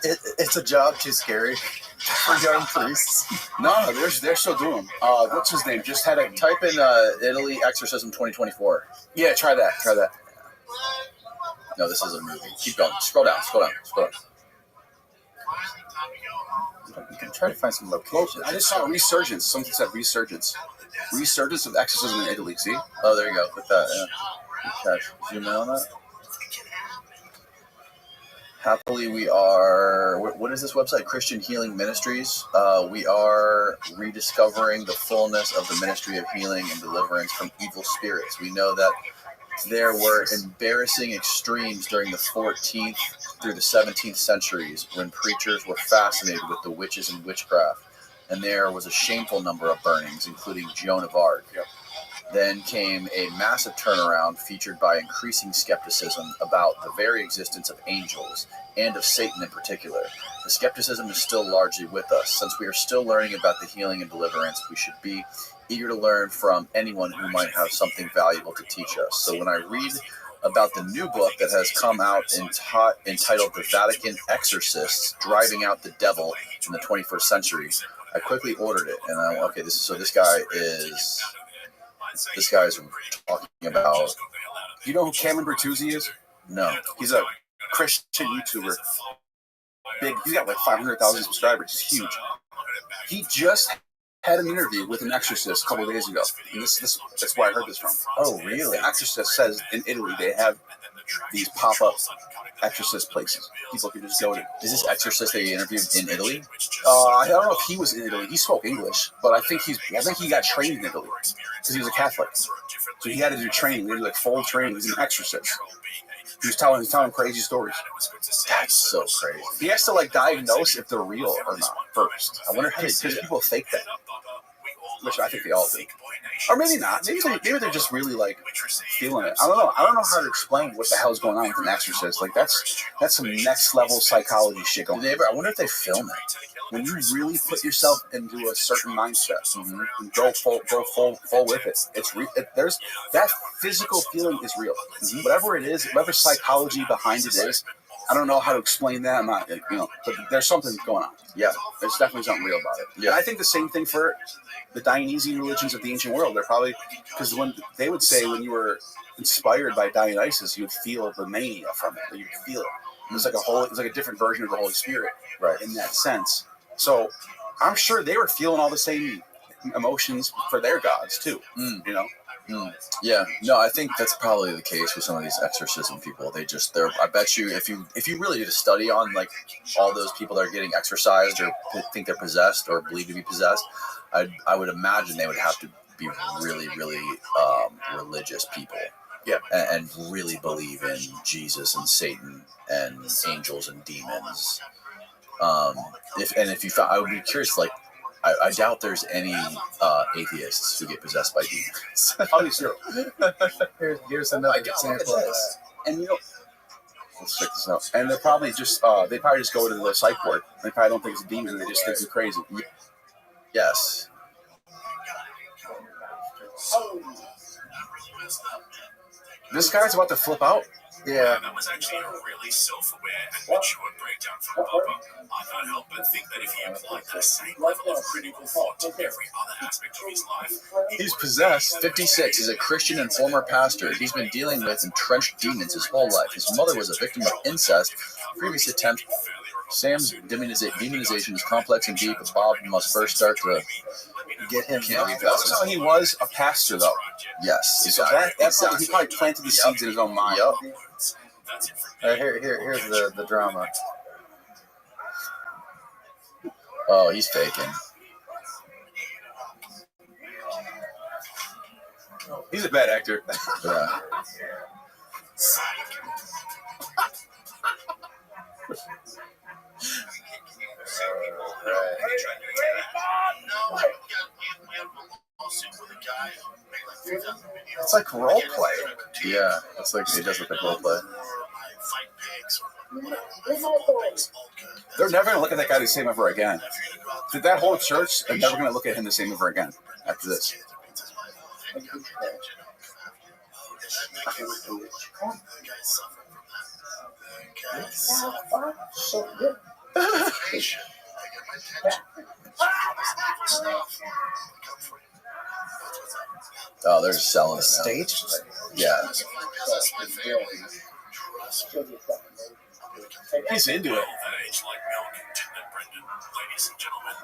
C: It's a job too scary. For young priests.
G: No, they're still doing them. What's his name? Just had a
B: Type in Italy exorcism 2024.
G: Yeah, try that.
B: No, this is a movie. Keep going. Scroll down.
C: You can try to find some locations.
G: I just saw Resurgence. Something said Resurgence. Resurgence of exorcism in Italy. See?
B: Oh, there you go. Put that. Yeah. Good catch. Zoom in on that. Happily, we are. What is this website? Christian Healing Ministries. We are rediscovering the fullness of the ministry of healing and deliverance from evil spirits. We know that there were embarrassing extremes during the 14th through the 17th centuries when preachers were fascinated with the witches and witchcraft, and there was a shameful number of burnings, including Joan of Arc.
G: Yep.
B: Then came a massive turnaround featured by increasing skepticism about the very existence of angels and of Satan in particular. The skepticism is still largely with us. Since we are still learning about the healing and deliverance, we should be eager to learn from anyone who might have something valuable to teach us. So when I read about the new book that has come out entitled The Vatican Exorcists, Driving Out the Devil in the 21st Century, I quickly ordered it. And I okay, this guy's talking about...
G: You know who Cameron Bertuzzi is?
B: No.
G: He's a Christian YouTuber. Big. He's got like 500,000 subscribers. He's huge. He just had an interview with an exorcist a couple of days ago. And that's where I heard this from.
B: Oh, really?
G: The exorcist says in Italy they have these pop-up exorcist places. People can just go to.
B: Is this exorcist that he interviewed in Italy?
G: I don't know if he was in Italy. He spoke English, but I think he got trained in Italy because he was a Catholic. So he had to do training. They did like full training. He's an exorcist. He was telling crazy stories.
B: That's so crazy.
G: He has to like diagnose if they're real or not first.
B: I wonder how
G: because people fake that. Which I think they all do. Or maybe not. Maybe they're just really like feeling it. I don't know. I don't know how to explain what the hell is going on with an exorcist. Like that's some next level psychology shit going on.
B: I wonder if they film it.
G: When you really put yourself into a certain mindset and go full with it, there's that physical feeling is real. Mm-hmm. Whatever it is, whatever psychology behind it is, I don't know how to explain that. I'm not, but there's something going on. Yeah, there's definitely something real about it. Yeah, and I think the same thing for the Dionysian religions of the ancient world. They're probably because when they would say when you were inspired by Dionysus, you would feel the mania from it. You would feel it. It's like a different version of the Holy Spirit, right? In that sense. So I'm sure they were feeling all the same emotions for their gods too.
B: Yeah, no, I think that's probably the case with some of these exorcism people. I bet you if you really did a study on like all those people that are getting exorcised or think they're possessed or believe to be possessed, I would imagine they would have to be really, really religious people.
G: Yeah,
B: and really believe in Jesus and Satan and angels and demons. If you found, I would be curious. Like, I doubt there's any atheists who get possessed by demons.
G: Probably zero.
C: Here's another example.
G: And let's check this out. And they're probably just they probably just go to the psych ward. They probably don't think it's a demon. They just think you're crazy.
B: Yes.
G: This guy's about to flip out.
C: Yeah.
I: That was actually a really self-aware and mature breakdown from Papa. I can't help but think that if he applied that same level of critical thought to every other aspect of his life...
B: He's possessed. 56. He's a Christian and former pastor. He's been dealing with entrenched demons his whole life. His mother was a victim of incest. Previous attempt... Sam's demonization is complex and deep, but Bob must first start to get him.
G: That's how he was a pastor, though.
B: Yes,
G: so exactly. He probably planted the seeds in his own mind.
C: Yep. Here's the drama.
B: Oh, he's faking.
G: He's a bad actor.
B: Yeah.
C: It's like role play.
B: Yeah, it's like it does look like role play.
G: They're never gonna look at that guy the same ever again. That whole church, they're never gonna look at him the same ever again after this.
F: attention. Stuff. Come for you. That's what's up.
B: Oh, they're just selling it now.
C: Stage?
B: Yeah.
F: That's my business, my family. Trust me.
G: He's into it.
I: Age like milk, didn't it, Brendan? Ladies and gentlemen,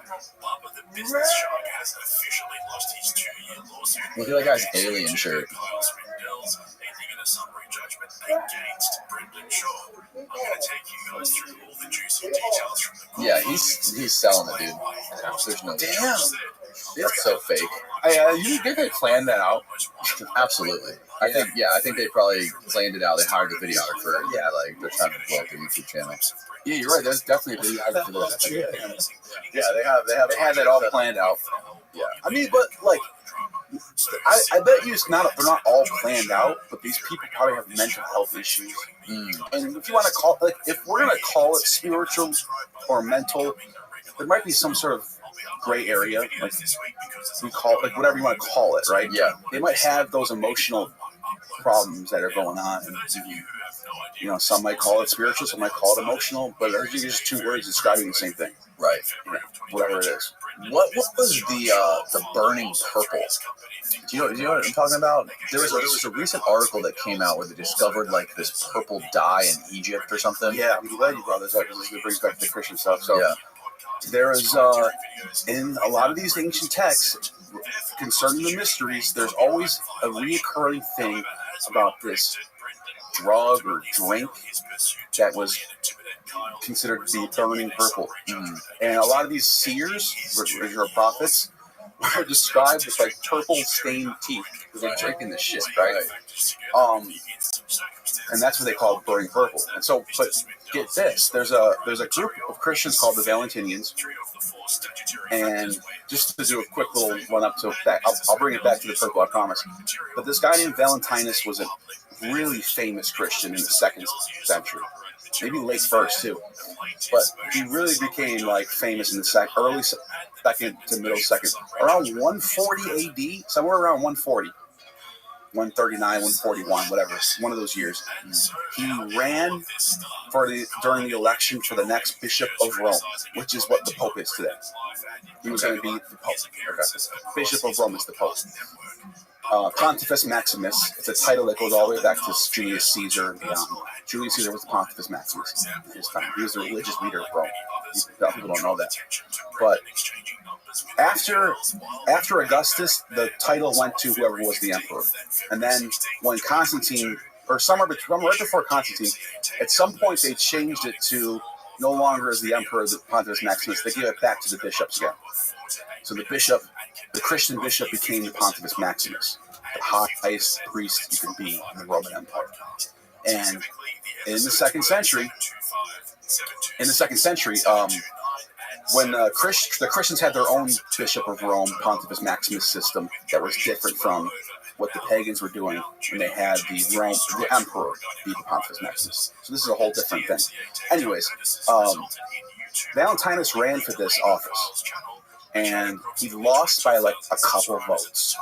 I: Bubba the Business Shark has officially lost his 2-year lawsuit.
B: Look at that guy's alien shirt.
I: Kyle Swindell's ending in a summary judgment against Brendan Shaw. I'm going to take you guys through all the juicy details from the court.
B: Yeah, he's selling it, dude. There's no
G: Damn.
B: That's so fake.
G: You think they planned that out?
B: Absolutely. I think they probably planned it out. They hired a videographer. Yeah, like they're trying to blow up their YouTube channel.
G: Yeah, you're right. That's definitely a big for that.
B: Yeah, they
G: had that all planned out.
B: Yeah.
G: I mean, but like, I bet you they're not all planned out, but these people probably have mental health issues. And if you want to call it, like, if we're gonna call it spiritual or mental, there might be some sort of gray area, like we call it, like whatever you want to call it, right?
B: Yeah.
G: They might have those emotional problems that are going on, and you know, some might call it spiritual, some might call it emotional, but they're just two words describing the same thing,
B: Right.
G: you know, whatever it is.
B: What was the burning purple? Do you know what I'm talking about? There was a recent article that came out where they discovered like this purple dye in Egypt or something.
G: Yeah, I'm glad you brought this up because this brings back the Christian stuff. So
B: Yeah.
G: there is in a lot of these ancient texts concerning the mysteries, there's always a reoccurring thing about this drug or drink that was considered to be burning purple. And a lot of these seers, or prophets, were described as like purple stained teeth because they're drinking this shit, right? And that's what they call burning purple. And so, but get this, there's a group of Christians called the Valentinians, and just to do a quick little run up to that, I'll bring it back to the purple, I promise. But this guy named Valentinus was a really famous Christian in the 2nd century, maybe late 1st too. But he really became like famous in the early 2nd to middle 2nd, around 140 AD, somewhere around 140. 139, 141, whatever, one of those years. He ran during the election for the next Bishop of Rome, which is what the Pope is today. He was going to be the Pope. Okay. Bishop of Rome is the Pope. Pontifex Maximus. It's a title that goes all the way back to Julius Caesar. Julius Caesar was the Pontifex Maximus in his time. He was the religious leader of Rome. People don't know that. But after Augustus, the title went to whoever was the emperor. And then when Constantine, or somewhere right before Constantine, at some point they changed it to no longer as the emperor, the Pontifex Maximus. They gave it back to the bishops again. So the Christian bishop became the Pontifex Maximus, the highest priest you can be in the Roman Empire. And in the 2nd century, when the Christians had their own Bishop of Rome, Pontifex Maximus system that was different from what the pagans were doing when they had the emperor be the Pontifex Maximus. So this is a whole different thing. Anyways, Valentinus ran for this office, and he lost by like a couple of votes.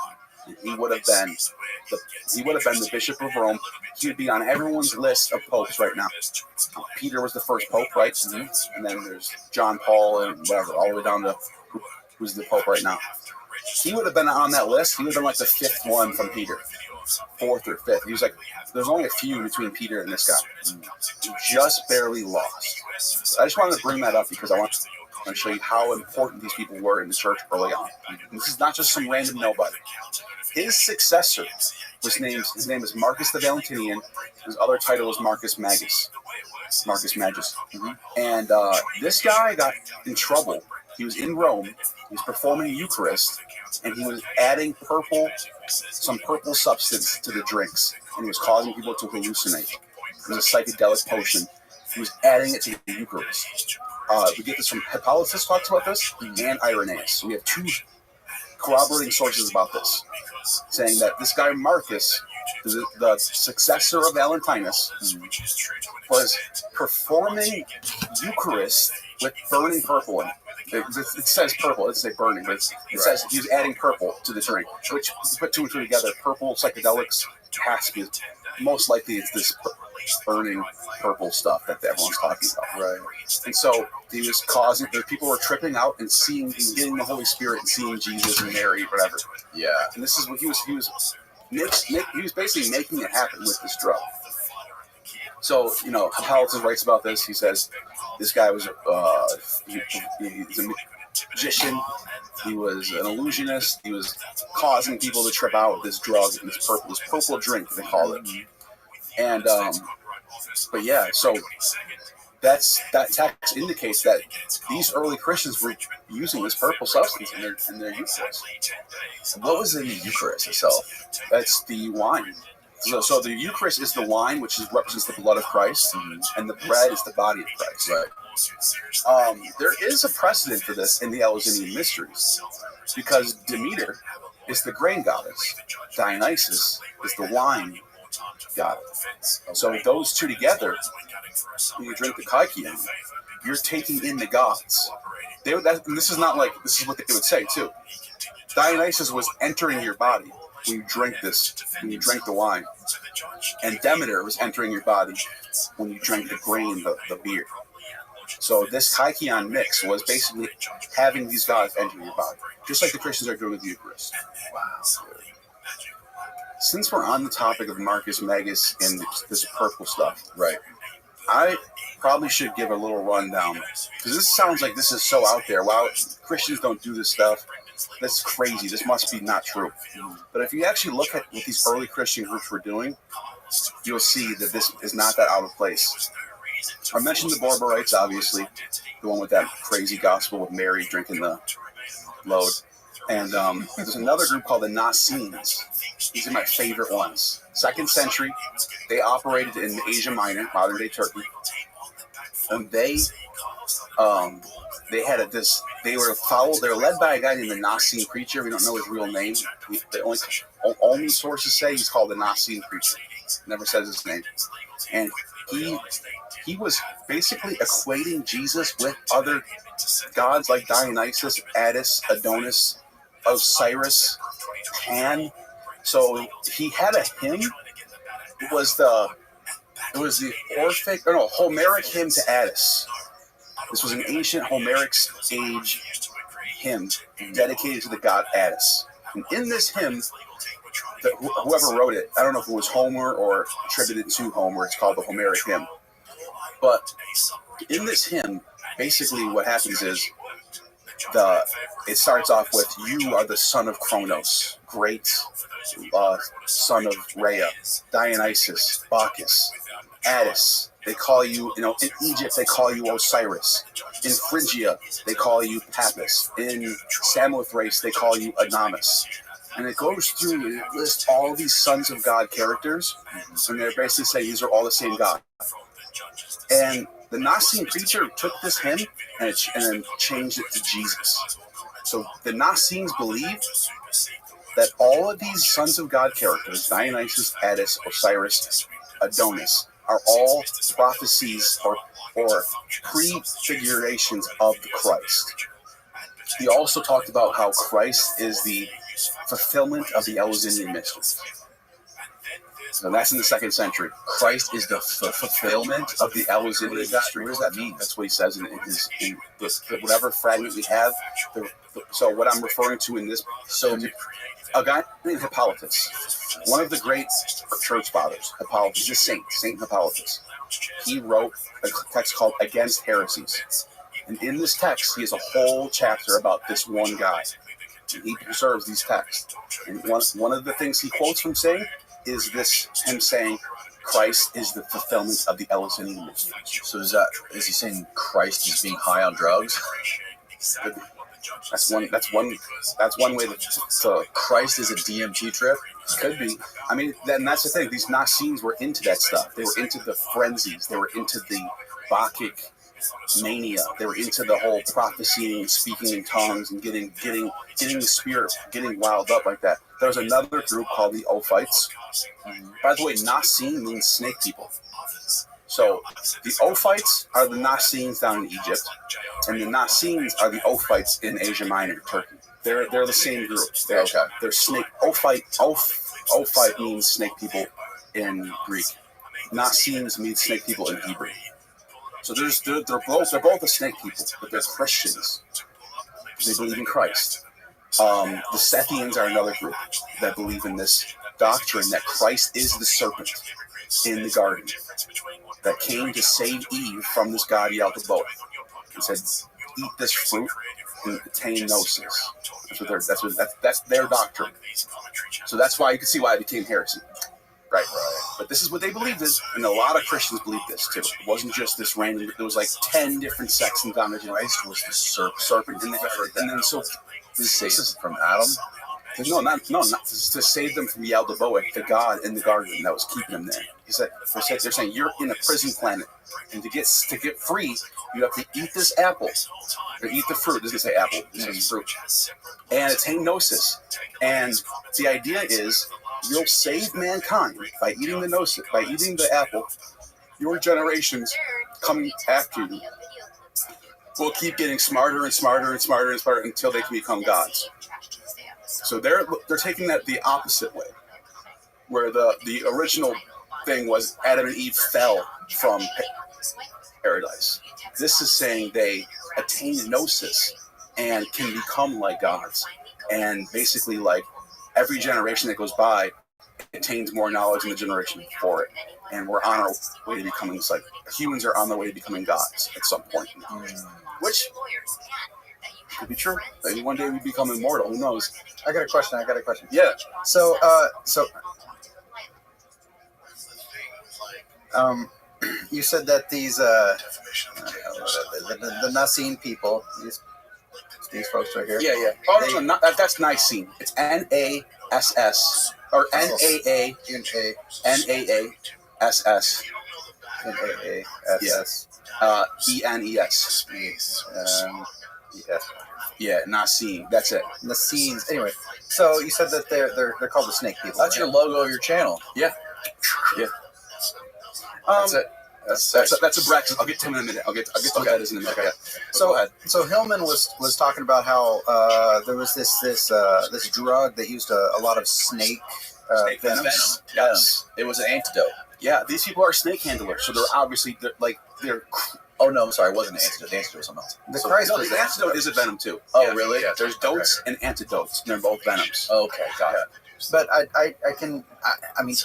G: He would have been the Bishop of Rome. He would be on everyone's list of popes right now. Peter was the first pope, right? And then there's John Paul and whatever, all the way down to who's the pope right now. He would have been on that list. He would have been like the 5th one from Peter, 4th or 5th. He was like, there's only a few between Peter and this guy. He just barely lost. I just wanted to bring that up because I want to show you how important these people were in the church early on. This is not just some random nobody. His successor his name is Marcus the Valentinian. His other title was Marcus Magus. And this guy got in trouble. He was in Rome. He was performing Eucharist, and he was adding some purple substance to the drinks, and he was causing people to hallucinate. It was a psychedelic potion. He was adding it to the Eucharist. We get this from Hippolytus talks about this, and Irenaeus. So we have two corroborating sources about this, saying that this guy Marcus, the successor of Valentinus, was performing Eucharist with burning purple in it. It says purple, it doesn't say burning, but it says he was adding purple to the drink, which, put two and two together, purple psychedelics has to be most likely it's this burning purple stuff that everyone's talking about.
B: Right.
G: And so he was causing, the people were tripping out and getting the Holy Spirit and seeing Jesus and Mary, whatever.
B: Yeah.
G: And this is what he was basically making it happen with this drug. So, Hippolytus writes about this. He says this guy was he's a magician. He was an illusionist. He was causing people to trip out with this drug, this purple drink, they call it. And, but yeah, so that text indicates that these early Christians were using this purple substance in their Eucharist.
B: What was in the Eucharist itself?
G: That's the wine. So the Eucharist is the wine, which represents the blood of Christ, and the bread is the body of Christ.
B: Right.
G: There is a precedent for this in the Eleusinian mysteries, because Demeter is the grain goddess, Dionysus is the wine goddess. So those two together, when you drink the kykeon, you're taking in the gods. And this is what they would say too. Dionysus was entering your body when you drank the wine. And Demeter was entering your body when you drank the grain, the beer. So this kykeon mix was basically having these gods enter your body, just like the Christians are doing with the Eucharist.
B: Wow.
G: Since we're on the topic of Marcus Magus and this purple stuff,
B: right?
G: I probably should give a little rundown, because this sounds like this is so out there. Wow, Christians don't do this stuff. That's crazy. This must be not true. But if you actually look at what these early Christian groups were doing, you'll see that this is not that out of place. I mentioned the Borborites, obviously, the one with that crazy gospel with Mary drinking the load. And there's another group called the Nazarenes. These are my favorite ones. 2nd century, they operated in Asia Minor, modern-day Turkey. And they had they were led by a guy named the Nicene Preacher. We don't know his real name. The only sources say he's called the Nicene Preacher. Never says his name. And he was basically equating Jesus with other gods like Dionysus, Attis, Adonis, Osiris, Pan. So he had a hymn. It was the Homeric hymn to Attis. This was an ancient Homeric age hymn dedicated to the god Attis. And in this hymn, whoever wrote it, I don't know if it was Homer or attributed to Homer, it's called the Homeric hymn. But in this hymn, basically what happens is it starts off with, "You are the son of Kronos, great son of Rhea, Dionysus, Bacchus, Attis. They call you, in Egypt, they call you Osiris. In Phrygia, they call you Pappus. In Samothrace, they call you Adamus." And it goes through and it lists all these sons of God characters, and they're basically saying these are all the same God. And the Nicene Preacher took this hymn and then changed it to Jesus. So the Nicenes believe that all of these sons of God characters, Dionysus, Attis, Osiris, Adonis, are all prophecies or prefigurations of the Christ. He also talked about how Christ is the fulfillment of the Eleusinian mysteries. So that's in the 2nd century. Christ is the fulfillment of the Eleusinian mystery. What does that mean? That's what he says in whatever fragment we have. So what I'm referring to in this, a guy named Hippolytus, one of the great church fathers, Hippolytus, he's a saint, Saint Hippolytus. He wrote a text called Against Heresies. And in this text, he has a whole chapter about this one guy. He preserves these texts. And one of the things he quotes from saying is him saying Christ is the fulfillment of the Eleusinian mysteries.
B: So is he saying Christ is being high on drugs?
G: That's one way to
B: Christ is a DMT trip?
G: Could be. I mean, then that's the thing. These Nazarenes were into that stuff. They were into the frenzies. They were into the Bacchic mania. They were into the whole prophesying, speaking in tongues, and getting the spirit, getting wild up like that. There was another group called the Ophites. By the way, Nazarene means snake people. So the Ophites are the Nazarenes down in Egypt, and the Nazarenes are the Ophites in Asia Minor, Turkey. They're the same group. They're snake. Ophite means snake people. in Greek. Naseems means snake people in Hebrew. So they're both the snake people, but they're Christians. They believe in Christ. The Sethians are another group that believe in this doctrine that Christ is the serpent in the garden that came to save Eve from this god Yaldabaoth. He said, "Eat this fruit and attain gnosis." That's their doctrine. So that's why you can see why it became heresy. Right. But this is what they believed in, and a lot of Christians believe this too. It wasn't just this random. There was like 10 different sects in denominations. Christ was the serpent, and then so this is from Adam. No, not to save them from Yaldabaoth, the god in the garden that was keeping them there. He said, they're saying you're in a prison planet, and to get free, you have to eat this apple, or eat the fruit. It doesn't say apple; it says fruit, and attain gnosis. And the idea is you'll save mankind by eating the gnosis, by eating the apple. Your generations coming after you will keep getting smarter and smarter and smarter and smarter until they can become gods. So they're taking that the opposite way, where the original thing was Adam and Eve fell from paradise. This is saying they attain gnosis and can become like gods, and basically like every generation that goes by attains more knowledge than the generation before it, and we're on our way to becoming like humans are on their way to becoming gods at some point, which could be true. Maybe one day we become immortal. Who knows?
C: I got a question.
G: Yeah.
C: So you said that these the Nassim people, these folks right here.
G: Yeah. Oh, no, that's Nicene. It's NASS or NAASS. ENES. Yeah, Nassim. That's it.
C: Nassim. Anyway, so you said that they're called the snake people.
B: That's your logo of your channel.
G: Yeah. That's it. That's a Brexit. I'll get to him in a minute. I'll get to what that is in a minute. Okay.
C: So Hillman was talking about how there was this drug that used a lot of snake venom.
B: Yes, it was an antidote.
G: Yeah, these people are snake handlers, so they're obviously they're.
B: Oh no, I'm sorry, it wasn't an antidote. The antidote was something else.
G: The antidote is a venom too.
B: Oh
G: yeah,
B: really?
G: Yeah. There's dotes and antidotes. They're both venoms.
B: Okay, got it.
C: But I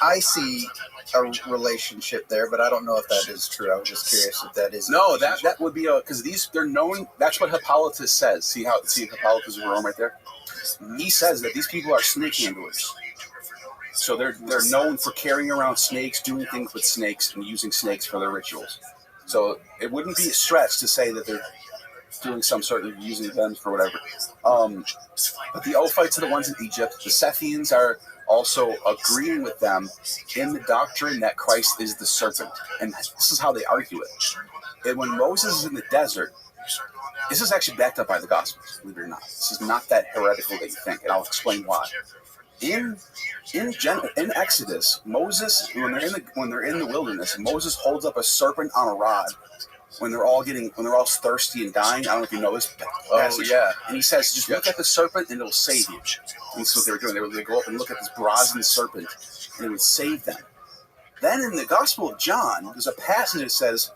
C: I see a relationship there, but I don't know if that is true. I was just curious if that is.
G: No, that would be because they're known. That's what Hippolytus says. See Hippolytus in Rome right there. He says that these people are snake handlers. So they're known for carrying around snakes, doing things with snakes, and using snakes for their rituals. So it wouldn't be a stretch to say that they're doing some sort of using them for whatever. But the Ophites are the ones in Egypt. The Sethians are also agreeing with them in the doctrine that Christ is the serpent. And this is how they argue it. And when Moses is in the desert, this is actually backed up by the Gospels, believe it or not. This is not that heretical that you think, and I'll explain why. In Exodus, Moses, when they're in the wilderness, Moses holds up a serpent on a rod when they're all thirsty and dying. I don't know if you know this passage.
B: Yeah.
G: And he says, just look at the serpent and it'll save you. And that's what they were doing. They would go up and look at this brazen serpent and it would save them. Then in the Gospel of John, there's a passage that says,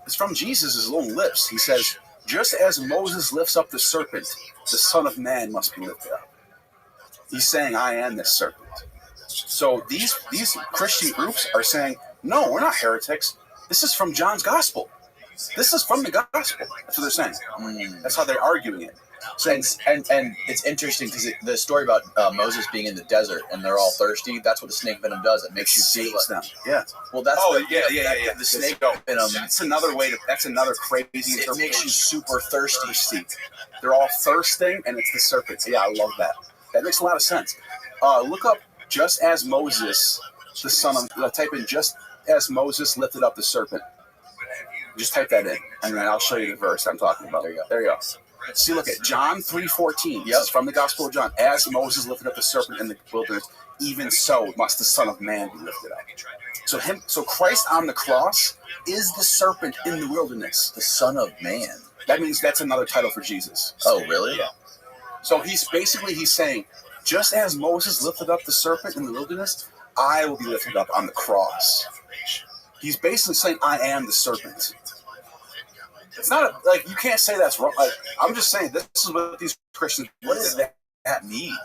G: it's from Jesus' own lips. He says, just as Moses lifts up the serpent, the Son of Man must be lifted up. He's saying, I am this serpent. So these Christian groups are saying, no, we're not heretics. This is from John's gospel. This is from the gospel. That's what they're saying. That's how they're arguing it.
B: So, and it's interesting because the story about Moses being in the desert and they're all thirsty, that's what the snake venom does. It makes you feel
G: them. Yeah.
B: Well, that's
G: the snake venom. That's another crazy interpretation.
B: It makes you super thirsty.
G: They're all thirsting, and it's the serpent. Yeah, I love that. That makes a lot of sense. Look up just as Moses, the son of. Type in just as Moses lifted up the serpent. Just type that in, and then I'll show you the verse I'm talking about. There you go. See, look at John 3:14. This is from the Gospel of John. As Moses lifted up the serpent in the wilderness, even so must the Son of Man be lifted up. So Christ on the cross is the serpent in the wilderness,
B: the Son of Man.
G: That means that's another title for Jesus.
B: Oh, really?
G: Yeah. So he's saying, just as Moses lifted up the serpent in the wilderness, I will be lifted up on the cross. He's basically saying, I am the serpent. It's not like you can't say that's wrong. Like, I'm just saying this is what these Christians. What does that mean?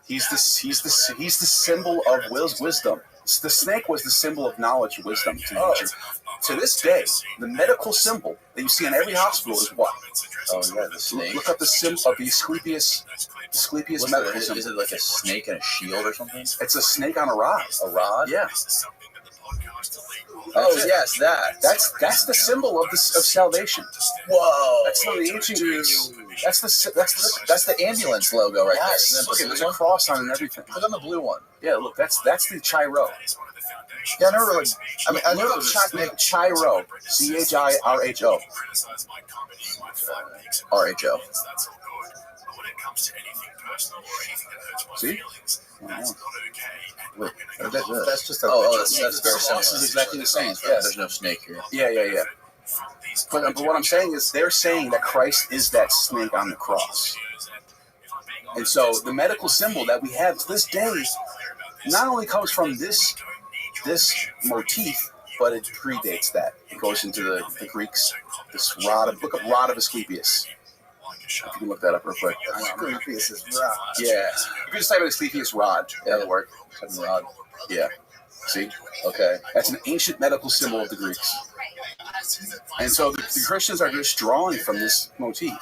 G: He's the symbol of wisdom. The snake was the symbol of knowledge and wisdom to nature. To this day, the medical symbol that you see in every hospital is what?
B: Oh yeah, the snake.
G: Look up the symbol of the Asclepius medical symbol.
B: Is it like a snake and a shield or something?
G: It's a snake on a rod.
B: A rod?
G: Yeah.
B: Oh yes, that.
G: That's the symbol of salvation.
B: Whoa.
G: That's from the ancient Greeks. That's
B: the ambulance logo right there.
G: Look, there's a cross on it and everything.
B: Look on the blue one.
G: Yeah, look, that's the Chiro.
B: Yeah, I never really. I knew it was
G: Chiro. CHIRHO.
B: RHO.
G: See?
B: Wait,
C: That's just a
B: that's very similar.
G: This is exactly the same.
B: Yeah, there's no snake here.
G: Yeah. But what I'm saying is they're saying that Christ is that snake on the cross. And so the medical symbol that we have to this day not only comes from this motif, but it predates that. It goes into the Greeks. This look up rod of Asclepius. If you can look that up real quick.
C: Asclepius is rod.
G: Yeah. You can just type in Asclepius rod. That'll work.
B: Rod.
G: Yeah. See?
B: Okay.
G: That's an ancient medical symbol of the Greeks. And so the Christians are just drawing from this motif.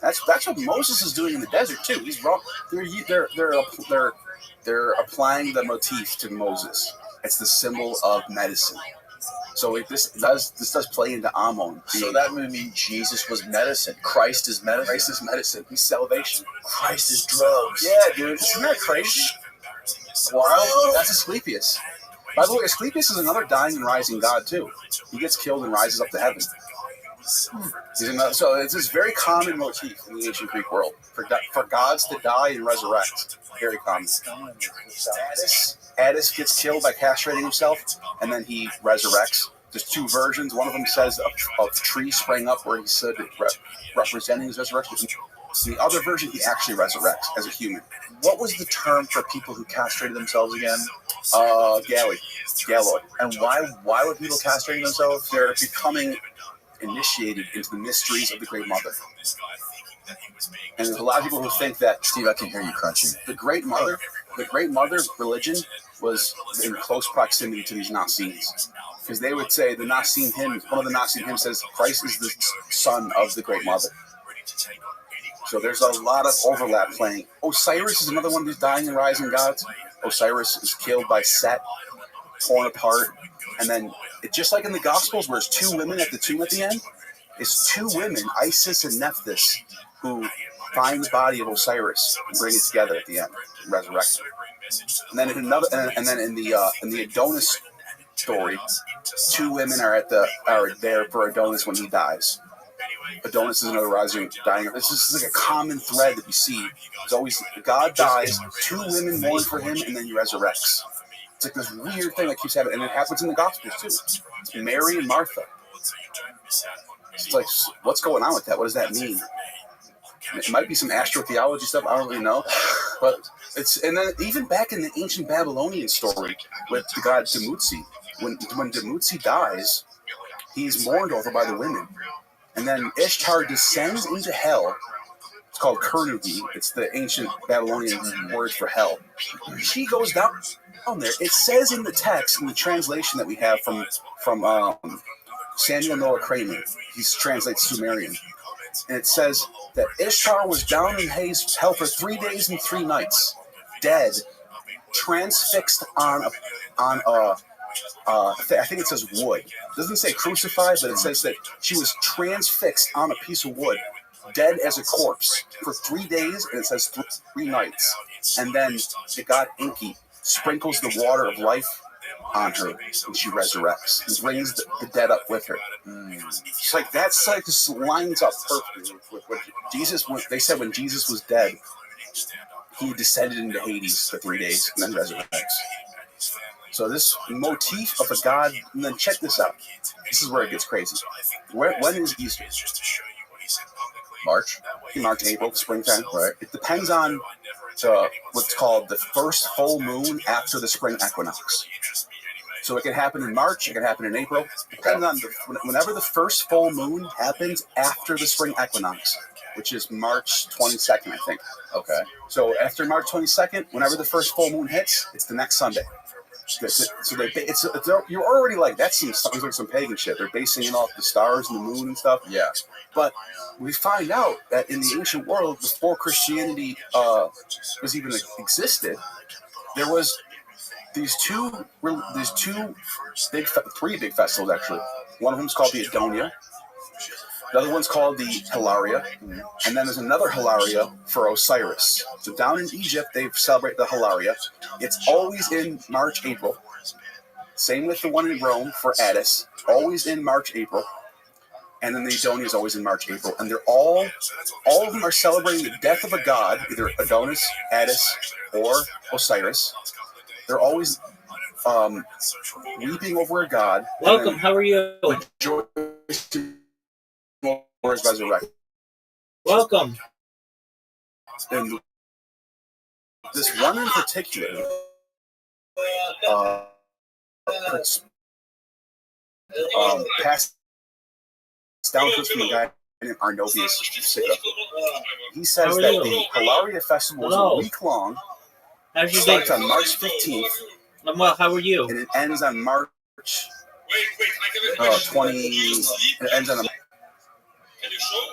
G: That's what Moses is doing in the desert too. He's wrong. They're applying the motif to Moses. It's the symbol of medicine. So this does play into Ammon.
B: So that would mean Jesus was medicine. Christ is medicine.
G: Christ is medicine. He's salvation.
B: Christ is drugs.
G: Yeah, dude. Isn't that crazy? Wow. That's Asclepius. By the way, Asclepius is another dying and rising god too. He gets killed and rises up to heaven. So it's this very common motif in the ancient Greek world for gods to die and resurrect. Very common. Attis gets killed by castrating himself, and then he resurrects. There's two versions. One of them says a tree sprang up where he stood, representing his resurrection. The other version, he actually resurrects as a human.
B: What was the term for people who castrated themselves again?
G: Galloid.
B: And why were people castrating themselves?
G: They're becoming initiated into the mysteries of the Great Mother. And there's a lot of people who think that,
B: Steve, I can hear you crunching.
G: The Great Mother religion was in close proximity to these Nazims. Because they would say the Nazim hymn, one of the Nazim hymns says, Christ is the son of the Great Mother. So there's a lot of overlap playing. Osiris is another one of these dying and rising gods. Osiris is killed by Set, torn apart, and then just like in the Gospels, where there's two women at the tomb at the end, it's two women, Isis and Nephthys, who find the body of Osiris and bring it together at the end, and resurrect it. And then in the Adonis story, two women are there for Adonis when he dies. Adonis is another rising, dying. This is like a common thread that we see. It's always God dies, two women mourn for him, and then he resurrects. It's like this weird thing that keeps happening, and it happens in the Gospels too. It's Mary and Martha. It's like, what's going on with that? What does that mean? It might be some astrotheology stuff. I don't really know, but and then even back in the ancient Babylonian story with the god Dumuzi, when Dumuzi dies, he's mourned over by the women. And then Ishtar descends into hell. It's called Kurnugi. It's the ancient Babylonian word for hell. She goes down there. It says in the text, in the translation that we have from Samuel Noah Kramer, he translates Sumerian, and it says that Ishtar was down in hell for 3 days and 3 nights, dead, transfixed on I think it says wood. It doesn't say crucified, but it says that she was transfixed on a piece of wood, dead as a corpse for 3 days, and it says 3 nights. And then the god Enki sprinkles the water of life on her, and she resurrects and brings the dead up with her. It's like that's like this lines up perfectly with what Jesus. They said when Jesus was dead, he descended into Hades for 3 days and then resurrects. So this motif of a god, and then check this out. This is where it gets crazy. When is Easter?
B: March,
G: April, springtime.
B: Right.
G: It depends on what's called the first full moon after the spring equinox. So it can happen in March, it can happen in April. It depends on whenever the first full moon happens after the spring equinox, which is March 22nd, I think.
B: Okay.
G: So after March 22nd, whenever the first full moon hits, it's the next Sunday. So you're already like, that's some pagan shit. They're basing it off the stars and the moon and stuff.
B: Yeah.
G: But we find out that in the ancient world, before Christianity was even existed, there was three big festivals actually. One of them is called the Adonia. The other one's called the Hilaria, and then there's another Hilaria for Osiris. So down in Egypt, they celebrate the Hilaria. It's always in March, April. Same with the one in Rome for Attis, always in March, April. And then the Adonia is always in March, April. And they're all of them are celebrating the death of a god, either Adonis, Attis, or Osiris. They're always weeping over a god.
E: Welcome, how are you?
G: Resurrected.
E: Welcome.
G: And this one in particular passed down to us from a guy named Arnobius Sica. He says that the Hilaria Festival is a week long.
E: How's your
G: starts
E: day?
G: on March 15th.
E: I'm well, how are you?
G: And it ends on March 20. It ends on
I: Can you show me?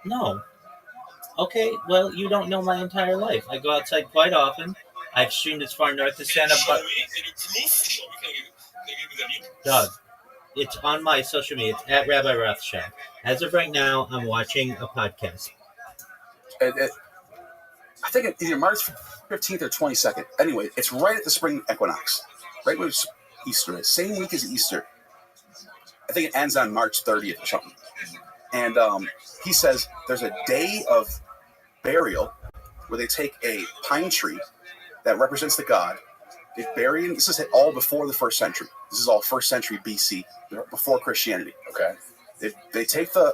E: No. Okay, well, you don't know my entire life. I go outside quite often. I've streamed as far north as Santa Barbara. Doug, it's on my social media. It's at Rabbi Rothschild. As of right now, I'm watching a podcast.
G: I think it's either March 15th or 22nd. Anyway, it's right at the spring equinox. Right when Easter is. Same week as Easter. I think it ends on March 30th or something. And he says there's a day of burial where they take a pine tree that represents the god. They bury it. This is all before the first century. This is all first century BC, before Christianity.
B: Okay.
G: They take a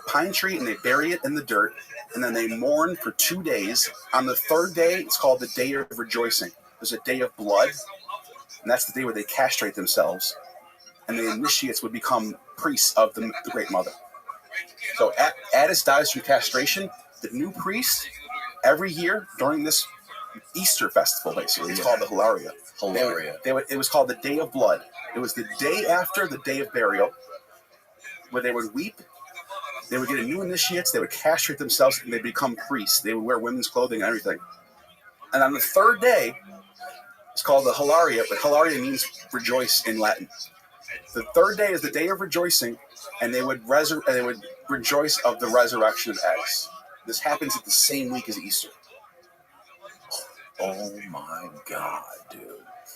G: pine tree and they bury it in the dirt, and then they mourn for 2 days. On the third day, it's called the Day of Rejoicing. There's a day of blood, and that's the day where they castrate themselves, and the initiates would become priests of the Great Mother. So Attis dies from castration. The new priest, every year during this Easter festival, basically, it's called the Hilaria. It was called the Day of Blood. It was the day after the day of burial, where they would weep. They would get a new initiates. They would castrate themselves, and they become priests. They would wear women's clothing and everything. And on the third day, it's called the Hilaria, but Hilaria means rejoice in Latin. The third day is the day of rejoicing, and they would rejoice of the resurrection of Attis. This happens at the same week as Easter.
B: Oh my God, dude!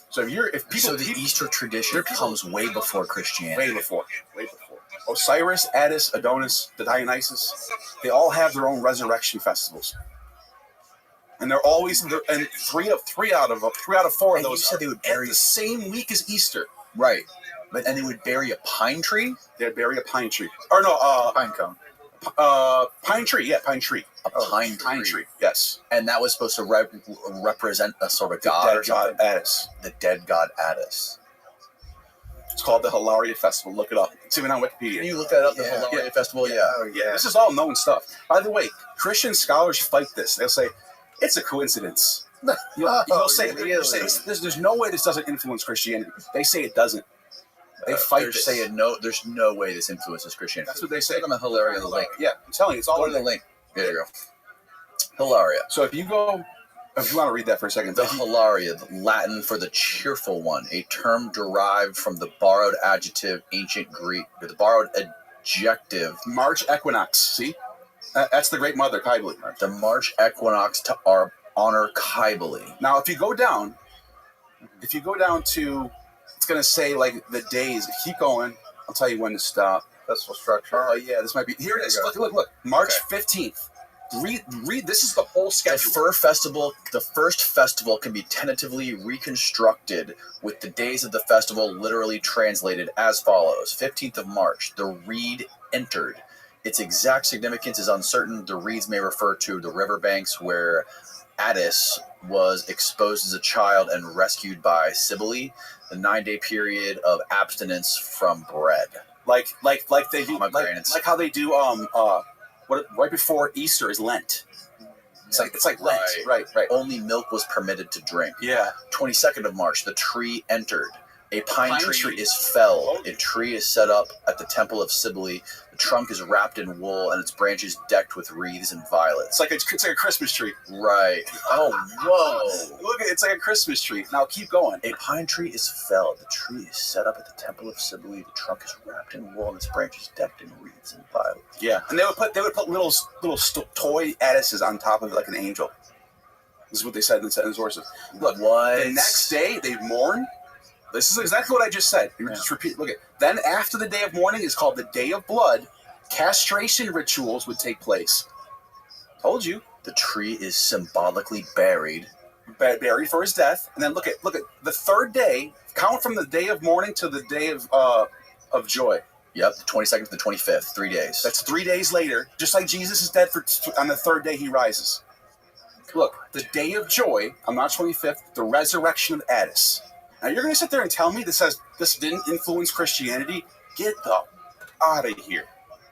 G: So
B: the Easter tradition comes way before Christianity.
G: Way before. Osiris, Attis, Adonis, the Dionysus, they all have their own resurrection festivals, and they're always and three out of 4 of those.
B: You said they would bury
G: the same week as Easter,
B: right? And they would bury a pine tree.
G: They'd bury a pine tree, or no,
C: pine cone.
G: Pine tree, yeah, pine tree.
B: Pine tree,
G: yes.
B: And that was supposed to represent a sort of god or something.
G: God Attis.
B: The dead god Attis.
G: It's called the Hilaria Festival. Look it up. It's even on Wikipedia.
B: Can you look that up? The Hilaria Festival. Yeah.
C: Oh yeah.
G: This is all known stuff. By the way, Christian scholars fight this. They'll say it's a coincidence. You'll say there's no way this doesn't influence Christianity. They say it doesn't. They fight
B: They're
G: this.
B: saying no. There's no way this influences Christianity.
G: That's what they say.
B: Click on the Hilaria link.
G: Yeah, I'm telling you, it's all
B: Go
G: in
B: to the link. There you go. Hilaria.
G: So if you want to read that for a second.
B: The Hilaria, Latin for the cheerful one, a term derived from the borrowed adjective, ancient Greek, or the borrowed adjective.
G: March equinox, see? That's the Great Mother, Kybele.
B: The March equinox to honor Kybele.
G: Now, if you go down to, it's going to say, like, the days. Keep going. I'll tell you when to stop.
C: Festival structure.
G: Oh, yeah, this might be. Here it is. Look. March 15th. Read. This is the whole schedule.
B: The first festival can be tentatively reconstructed with the days of the festival literally translated as follows. 15th of March, the reed entered. Its exact significance is uncertain. The reeds may refer to the riverbanks where Attis was exposed as a child and rescued by Cybele, the 9-day period of abstinence from bread.
G: Like how they do right before Easter is Lent. It's like Lent. Right.
B: Only milk was permitted to drink.
G: Yeah.
B: 22nd of March, the tree entered. A pine tree is felled. A tree is set up at the temple of Cybele. The trunk is wrapped in wool, and its branches decked with wreaths and violets.
G: It's like a Christmas tree.
B: Right. Oh, whoa.
G: Look, it's like a Christmas tree. Now keep going.
B: A pine tree is felled. The tree is set up at the temple of Cybele. The trunk is wrapped in wool, and its branches decked in wreaths and violets.
G: Yeah, and they would put little toy Attises on top of it like an angel. This is what they said in the sources. Look,
B: what?
G: The next day they mourn. This is exactly what I just said. Just repeat. Look at. Then after the day of mourning is called the Day of Blood. Castration rituals would take place. Told you.
B: The tree is symbolically buried
G: for his death. And then look at the third day. Count from the day of mourning to the day of joy.
B: Yep, the 22nd to the 25th, 3 days.
G: That's 3 days later. Just like Jesus is dead on the third day he rises. Look, the day of joy on March 25th, the resurrection of Attis. Now you're going to sit there and tell me this didn't influence Christianity? Get the out of here.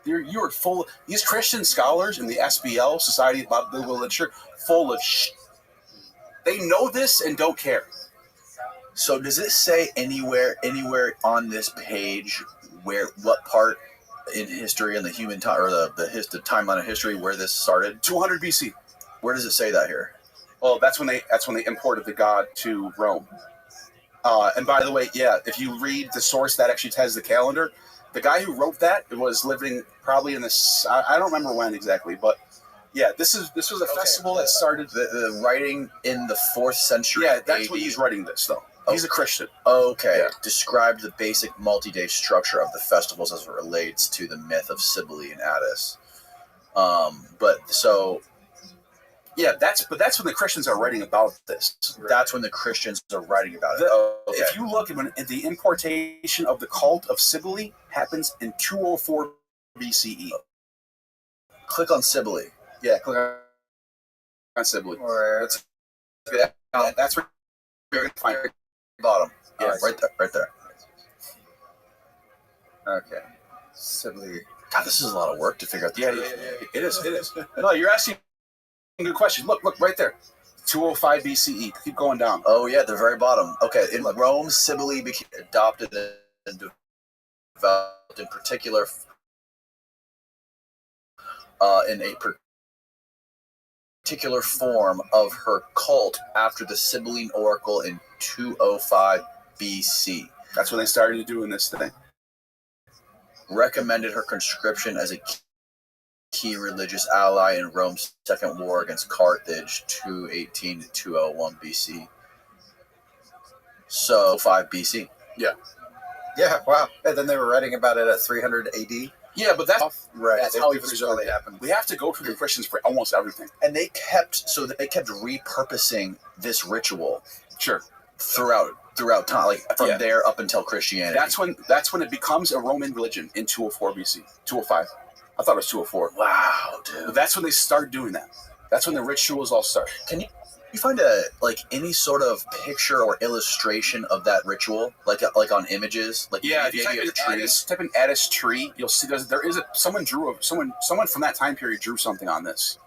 G: You are full of these Christian scholars in the SBL, Society of Biblical Literature, full of shit. They know this and don't care.
B: So does it say anywhere on this page what part in history in the human time or the timeline of history where this started?
G: 200 BC.
B: Where does it say that here?
G: Well, that's when they imported the god to Rome. And by the way, yeah, if you read the source that actually has the calendar, the guy who wrote that was living probably in this. I don't remember when exactly, but yeah, this was a festival that started
B: the writing in the 4th century.
G: Yeah, that's
B: AD.
G: when he's writing this though. He's a Christian.
B: Okay.
G: Yeah.
B: Described the basic multi-day structure of the festivals as it relates to the myth of Cybele and Attis.
G: Yeah, that's when the Christians are writing about this.
B: That's when the Christians are writing about it. Okay.
G: If you look at the importation of the cult of Cybele happens in 204 BCE.
B: Click on Cybele.
G: Yeah, click on Cybele. That's where you're going to find it.
B: Bottom. Yeah, right there.
C: Okay. Cybele.
B: God, this is a lot of work to figure out.
G: Yeah. It is. No, you're asking a good question. Look right there. 205 BCE. Keep going down.
B: Oh, yeah, the very bottom. Okay, in Rome, Cybele became adopted and developed in particular in a particular form of her cult after the Sibylline oracle in 205 BC.
G: That's when they started doing this thing.
B: Recommended her conscription as a key religious ally in Rome's second war against Carthage, 218 to 201 BC. So, 5 BC.
G: Yeah.
C: Yeah, wow. And then they were writing about it at 300 AD?
G: Yeah, but that's
C: right.
G: That's how it really happened. We have to go to the Christians for almost everything.
B: And they kept repurposing this ritual.
G: Sure.
B: Throughout time, like from there up until Christianity.
G: That's when it becomes a Roman religion in 204 BC. 205. I thought it was 204.
B: Wow, dude.
G: But that's when they start doing that. That's when the rituals all start.
B: Can you find any sort of picture or illustration of that ritual, like on images? Like
G: if you type in Attis tree, you'll see someone from that time period drew something on this.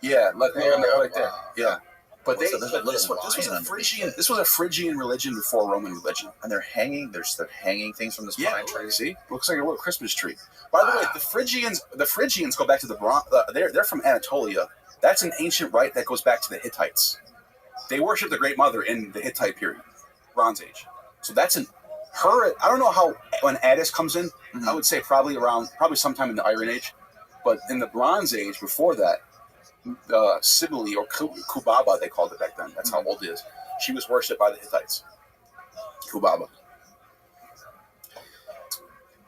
G: Yeah, right there. Yeah. But this was a Phrygian religion before Roman religion,
B: and they're hanging things from this pine tree.
G: See, looks like a little Christmas tree. By the way, the Phrygians go back to they're from Anatolia. That's an ancient rite that goes back to the Hittites. They worship the Great Mother in the Hittite period, Bronze Age. So that's I don't know how when Attis comes in. Mm-hmm. I would say probably sometime in the Iron Age, but in the Bronze Age before that. Cybele or Kubaba, they called it back then. That's how old it is. She was worshipped by the Hittites. Kubaba.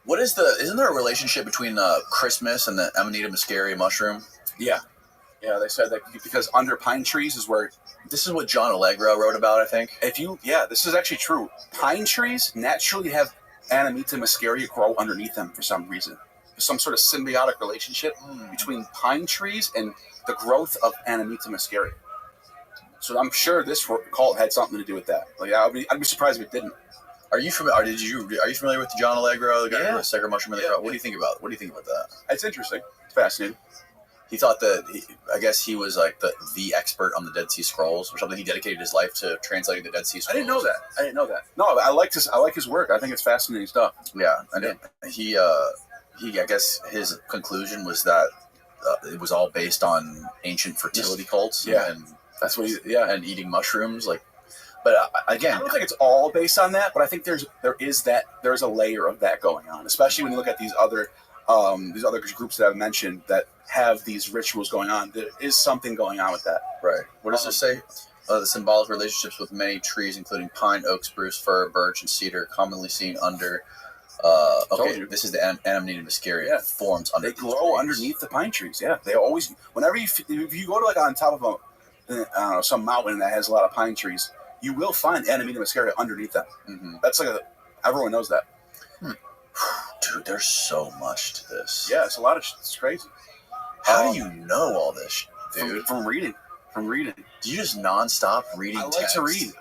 B: Isn't there a relationship between Christmas and the Amanita muscaria mushroom?
G: Yeah, they said that because under pine trees is where.
B: This is what John Allegra wrote about, I think.
G: This is actually true. Pine trees naturally have Amanita muscaria grow underneath them for some reason. some sort of symbiotic relationship between pine trees and the growth of Amanita muscaria. So I'm sure this cult had something to do with that. Like I'd be surprised if it didn't.
B: Are you familiar with John Allegro, the guy who wrote Sacred Mushroom?
G: Yeah.
B: What do you think about that?
G: It's interesting. It's fascinating.
B: He thought that I guess he was like the expert on the Dead Sea Scrolls or something. He dedicated his life to translating the Dead Sea Scrolls.
G: I didn't know that. No, I like his work. I think it's fascinating stuff.
B: Yeah, and he I guess his conclusion was that it was all based on ancient fertility cults.
G: Yeah,
B: and
G: that's what
B: and eating mushrooms. Like, but again,
G: I don't think it's all based on that. But I think there's a layer of that going on, especially when you look at these other groups that I've mentioned that have these rituals going on. There is something going on with that.
B: Right. What does it say? The symbolic relationships with many trees, including pine, oak, spruce, fir, birch, and cedar, commonly seen under. This is the Amanita muscaria.
G: Yeah.
B: Forms under.
G: They grow underneath the pine trees. Yeah, they always. Whenever if you go to like on top of some mountain that has a lot of pine trees, you will find Amanita muscaria underneath them.
B: Mm-hmm.
G: That's everyone knows that.
B: Dude, there's so much to this.
G: Yeah, it's a lot of shit. It's crazy.
B: How do you know all this, dude?
G: From reading.
B: Do you just nonstop reading?
G: I like to read.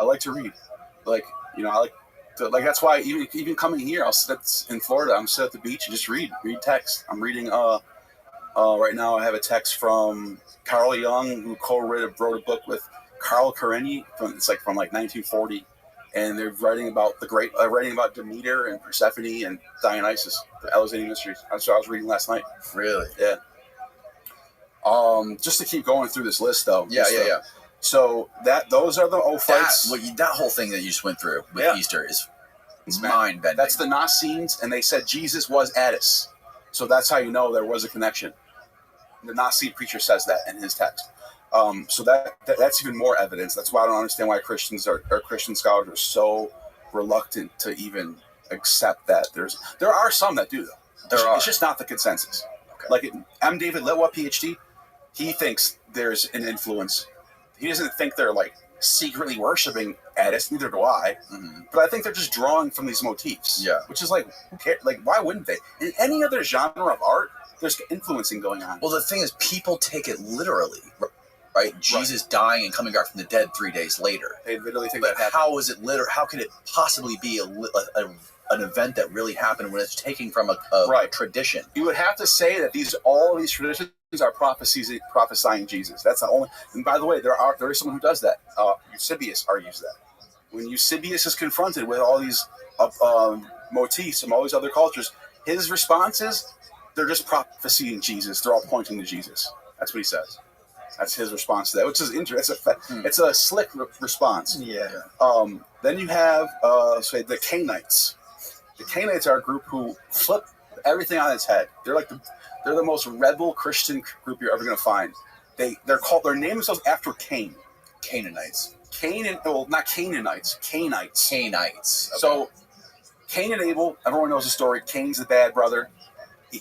G: Like, I like to, like, that's why even coming here, I'll sit in Florida. I'm sit at the beach and just read text. I'm reading. Right now I have a text from Carl Jung, who wrote a book with Carl Karenyi. It's like from 1940. And they're writing about Demeter and Persephone and Dionysus, the Eleusinian mysteries. That's what I was reading last night.
B: Really?
G: Yeah. Just to keep going through this list, though.
B: Yeah.
G: So those are the Ophites.
B: That whole thing that you just went through with Easter is mind bending.
G: That's the Nicene, and they said Jesus was Attis. So that's how you know there was a connection. The Nicene preacher says that in his text. So that's even more evidence. That's why I don't understand why Christian scholars are so reluctant to even accept that. There are some that do, though. It's just not the consensus. Okay. Like M. David Litwa, PhD, he thinks there's an influence. He doesn't think they're like secretly worshiping Attis. Neither do I. Mm-hmm. But I think they're just drawing from these motifs.
B: Yeah.
G: Which is like, who cares? Like, why wouldn't they? In any other genre of art, there's influencing going on.
B: Well, the thing is, people take it literally. Right, Jesus dying and coming back from the dead 3 days later.
G: They literally think
B: but
G: that happened.
B: How is it literal? How could it possibly be an event that really happened when it's taken from a tradition?
G: You would have to say that all of these traditions are prophesying Jesus. That's the only. And by the way, there is someone who does that. Eusebius argues that when Eusebius is confronted with all these motifs from all these other cultures, his response is they're just prophesying Jesus. They're all pointing to Jesus. That's what he says. That's his response to that, which is interesting. It's a slick response.
C: Yeah.
G: Then you have the Cainites. The Cainites are a group who flip everything on its head. They're the most rebel Christian group you're ever going to find. They name themselves after Cain.
B: Canaanites.
G: Not Canaanites. Cainites.
B: Cainites. Okay.
G: So Cain and Abel. Everyone knows the story. Cain's the bad brother.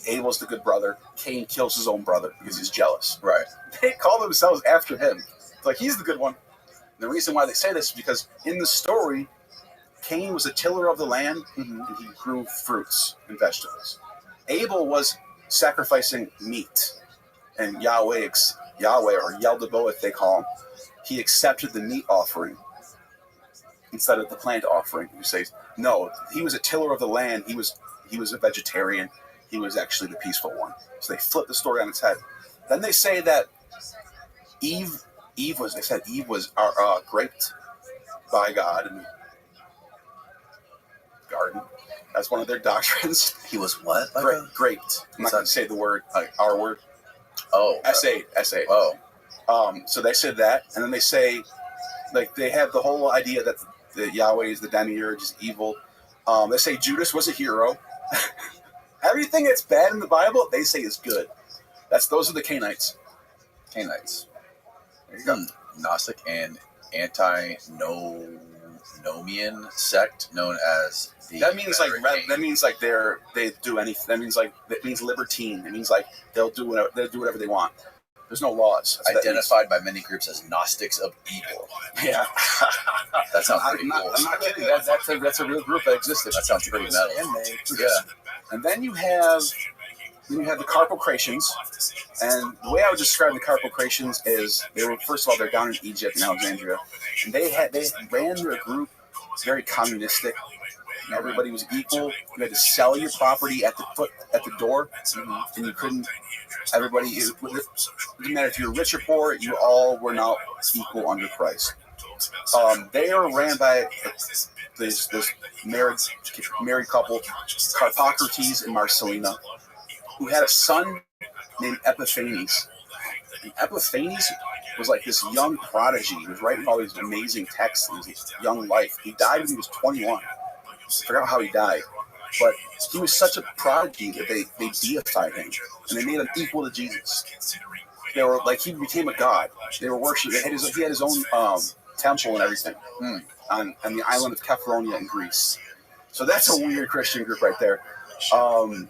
G: Abel's the good brother. Cain kills his own brother because he's jealous.
B: Right.
G: They call themselves after him. It's like he's the good one. And the reason why they say this is because in the story, Cain was a tiller of the land, and he grew fruits and vegetables. Abel was sacrificing meat, and Yahweh or Yeldaboeth they call him, he accepted the meat offering instead of the plant offering. He says, no, he was a tiller of the land. He was a vegetarian. He was actually the peaceful one. So they flip the story on its head. Then they say that Eve was raped by God in the garden. That's one of their doctrines.
B: He was what?
G: Raped. I'm not going to say the word, our word.
B: Oh.
G: S8. Oh. So they said that, and then they say, like, they have the whole idea that Yahweh is the demiurge, is evil. They say Judas was a hero. Everything that's bad in the Bible, they say is good. Those are the Cainites.
B: Cainites. There you go. Gnostic and antinomian sect known as the.
G: That means they do anything. That means libertine. It means like they'll do whatever they want. There's no laws.
B: Identified by many groups as Gnostics of evil.
G: Yeah.
B: That sounds pretty cool.
G: I'm not kidding. That's a real group that existed.
B: That sounds pretty metal.
G: Yeah. And then you have Then you have the Carpocratians, and the way I would describe the Carpocratians is they were, first of all, they're down in Egypt and Alexandria, and they ran their group very communistic. Everybody was equal. You had to sell your property at the door, and you couldn't. Everybody, it didn't matter if you were rich or poor. You all were now equal under Christ. They are ran by this married couple, Carpocrates and Marcellina, who had a son named Epiphanes. And Epiphanes was like this young prodigy. He was writing all these amazing texts in his young life. He died when he was 21. I forgot how he died. But he was such a prodigy that they deified him. And they made him equal to Jesus. They were like, he became a god. They were worshiping. He had his own temple and everything on the island of Kefalonia in Greece. So that's a weird Christian group right there.
B: When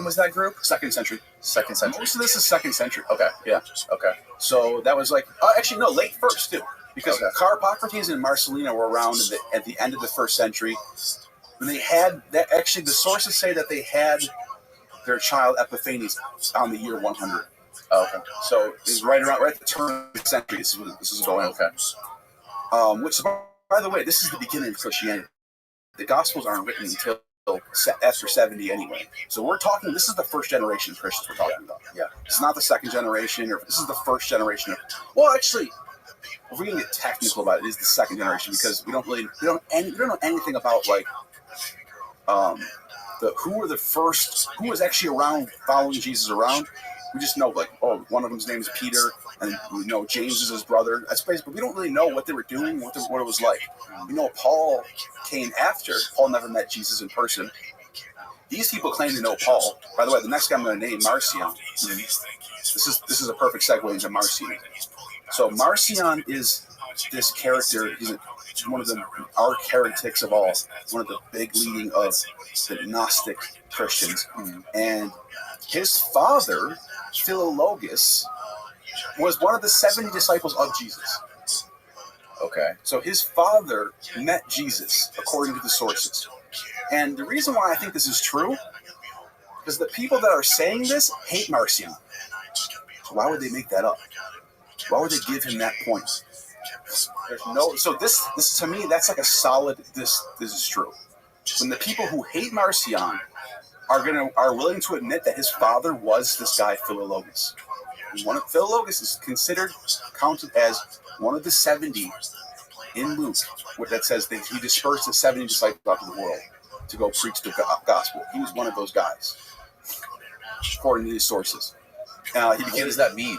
B: was that group?
G: Second century.
B: Second century.
G: Most of this is second century.
B: Okay.
G: Yeah.
B: Okay.
G: So that was like, actually, no, late first, too. Because Carpocrates and Marcellina were around at the end of the first century. And they had that. Actually, the sources say that they had their child Epiphanes on the year 100.
B: Okay.
G: So it's right at the turn of the century. This is going on. Which, by the way, this is the beginning of Christianity. The Gospels aren't written until after 70 anyway. So we're talking, this is the first generation of Christians we're talking about.
B: Yeah.
G: It's not the second generation, or this is the first generation of, well, actually, if we're going to get technical about it, it is the second generation, because we don't know anything about, like, who was actually around, following Jesus around. We just know, like, one of them's name is Peter, and we know James is his brother. That's basically, but we don't really know what they were doing, what it was like. We know Paul came after. Paul never met Jesus in person. These people claim to know Paul. By the way, the next guy I'm going to name, Marcion. This is a perfect segue into Marcion. So Marcion is this character. He's one of the arch heretics of all. One of the big leading of the Gnostic Christians, and his father, Philologus, was one of the 70 disciples of Jesus.
B: Okay.
G: So his father met Jesus, according to the sources. And the reason why I think this is true is the people that are saying this hate Marcion. So why would they make that up? Why would they give him that point? There's no. So this to me, that's like a solid. This is true. When the people who hate Marcion are willing to admit that his father was this guy Philologus. Philologus is counted as one of the 70 in Luke, that says that he dispersed the 70 disciples out of the world to go preach the gospel. He was one of those guys, according to these sources.
B: What does that mean?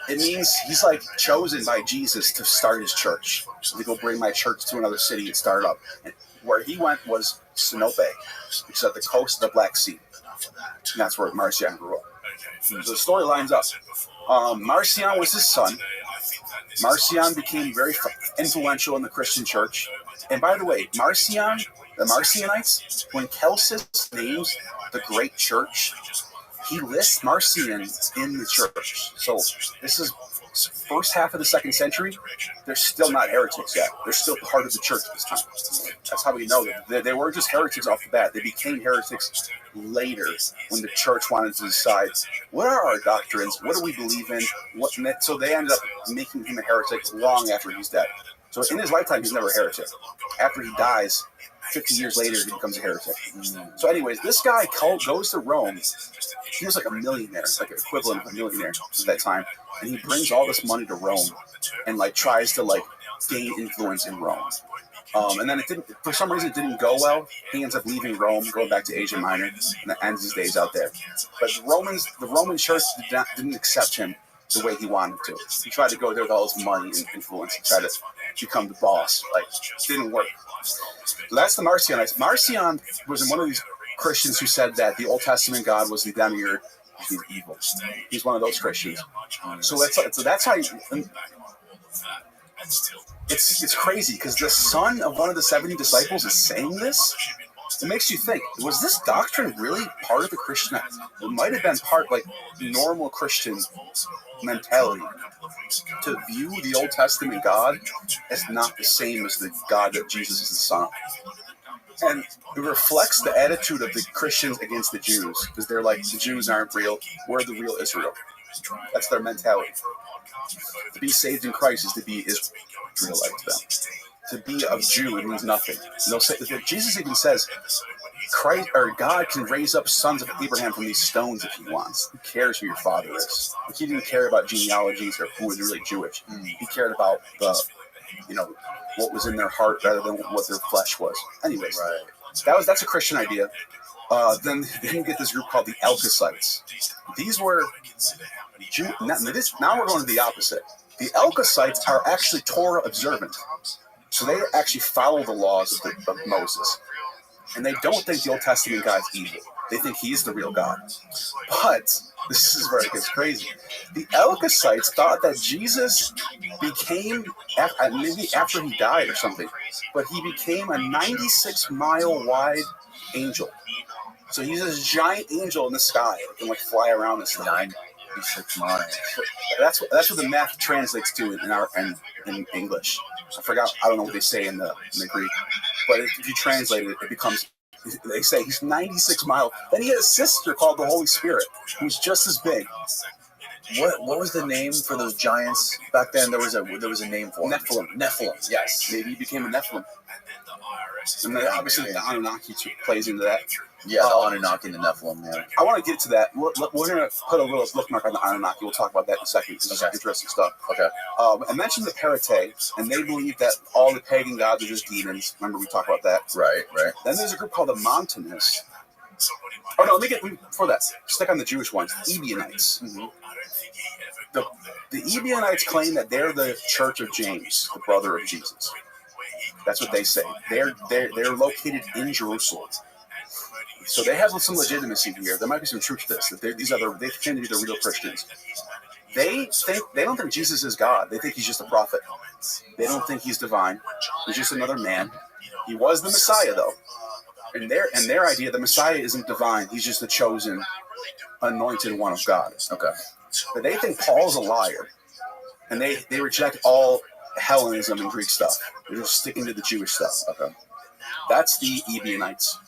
G: It means he's like chosen by Jesus to start his church, to go bring my church to another city and start it up. And where he went was Sinope, which is at the coast of the Black Sea. And that's where Marcion grew up. So the story lines up. Marcion was his son. Marcion became very influential in the Christian church. And by the way, Marcion, the Marcionites, when Celsus names the great church, he lists Marcion in the church. So this is first half of the second century. They're still not heretics yet. They're still part of the church at this time. That's how we know that. They weren't just heretics off the bat. They became heretics later when the church wanted to decide, what are our doctrines? What do we believe in? So they ended up making him a heretic long after he's dead. So in his lifetime, he's never a heretic. After he dies, 50 years later, he becomes a heretic. So anyways, this guy goes to Rome. He was like a millionaire, like an equivalent of a millionaire at that time. And he brings all this money to Rome and like tries to like gain influence in Rome. And then for some reason, it didn't go well. He ends up leaving Rome, going back to Asia Minor, and ends his days out there. But the Roman church didn't accept him the way he wanted to. He tried to go there with all his money and influence. He tried to become the boss. Like, it didn't work. So that's the Marcionites. Marcion was one of these Christians who said that the Old Testament God was the demiurge. He's evil. He's one of those Christians. So that's how. It's crazy because the son of one of the 70 disciples is saying this. It makes you think, was this doctrine really part of the Christian? It might have been part, like, normal Christian mentality to view the Old Testament God as not the same as the God that Jesus is the son of. And it reflects the attitude of the Christians against the Jews, because they're like, the Jews aren't real, we're the real Israel. That's their mentality. To be saved in Christ is to be Israelite to them. To be a Jew, it means nothing. They'll say, Jesus even says, Christ or God can raise up sons of Abraham from these stones if he wants. Who cares who your father is? Like, he didn't care about genealogies or who was really Jewish. He cared about the, what was in their heart rather than what their flesh was. Anyways, that's a Christian idea. Then you get this group called the Elkosites. These were now we're going to the opposite. The Elkosites are actually Torah observant, so they actually follow the laws of Moses, and they don't think the Old Testament God's evil. They think he's the real God. But this is where it gets crazy. The Elkosites thought that Jesus became, maybe after he died or something, but he became a 96-mile wide angel. So he's this giant angel in the sky that can fly around this thing. 96 miles. That's what the math translates to in English. I don't know what they say in the Greek, but if you translate it, it becomes. They say he's 96 miles. Then he had a sister called the Holy Spirit, who's just as big.
B: What was the name for those giants back then? There was a name for them.
G: Nephilim. Yes, maybe he became a Nephilim. And then obviously the Anunnaki plays into that.
B: Yeah, the Anunnaki and the Nephilim. Yeah.
G: I want to get to that. We're going to put a little bookmark on the Anunnaki. We'll talk about that in a second because it's interesting stuff.
B: Okay.
G: I mentioned the Parate, and they believe that all the pagan gods are just demons. Remember we talked about that?
B: Right.
G: Then there's a group called the Montanists. Oh no, before that, stick on the Jewish ones, Ebionites. The Ebionites claim that they're the Church of James, the brother of Jesus. That's what they say. They're located in Jerusalem. So they have some legitimacy here. There might be some truth to this. That they claim to be the real Christians. They don't think Jesus is God. They think he's just a prophet. They don't think he's divine. He's just another man. He was the Messiah, though. In their idea, the Messiah isn't divine. He's just the chosen, anointed one of God.
B: Okay.
G: But they think Paul's a liar. And they reject all Hellenism and Greek stuff. They're just sticking to the Jewish stuff.
B: Okay.
G: That's the Ebionites.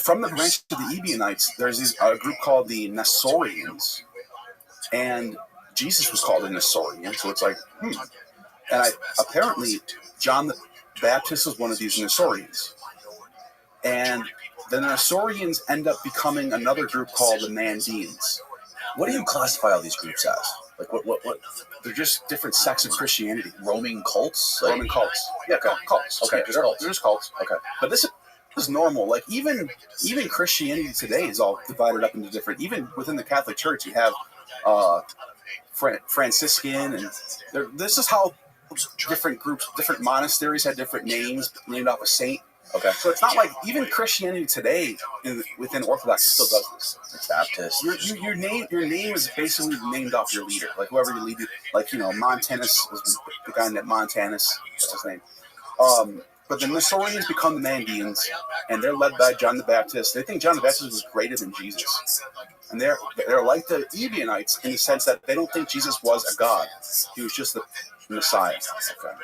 G: From the branch of the Ebionites, there's a group called the Nestorians. And Jesus was called a Nestorian, so it's like, And apparently, John the Baptist was one of these Nestorians. And the Nestorians end up becoming another group called the Mandeans.
B: What do you classify all these groups as? Like what?
G: They're just different sects of Christianity.
B: Roman cults?
G: Roman cults. Yeah,
B: okay.
G: Cults. Okay,
B: They're
G: just cults.
B: Okay.
G: But this is normal. Like even Christianity today is all divided up into different. Even within the Catholic Church, you have Franciscan, and this is how different groups, different monasteries had different names named off a saint.
B: Okay.
G: So it's not like even Christianity today within Orthodox still does this.
B: It's Baptist.
G: Your name is basically named off your leader, like whoever your leader. Like Montanus was the guy named Montanus. That's his name. But the Nestorians become the Mandeans, and they're led by John the Baptist. They think John the Baptist was greater than Jesus, and they're like the Ebionites in the sense that they don't think Jesus was a god; he was just the Messiah. Okay.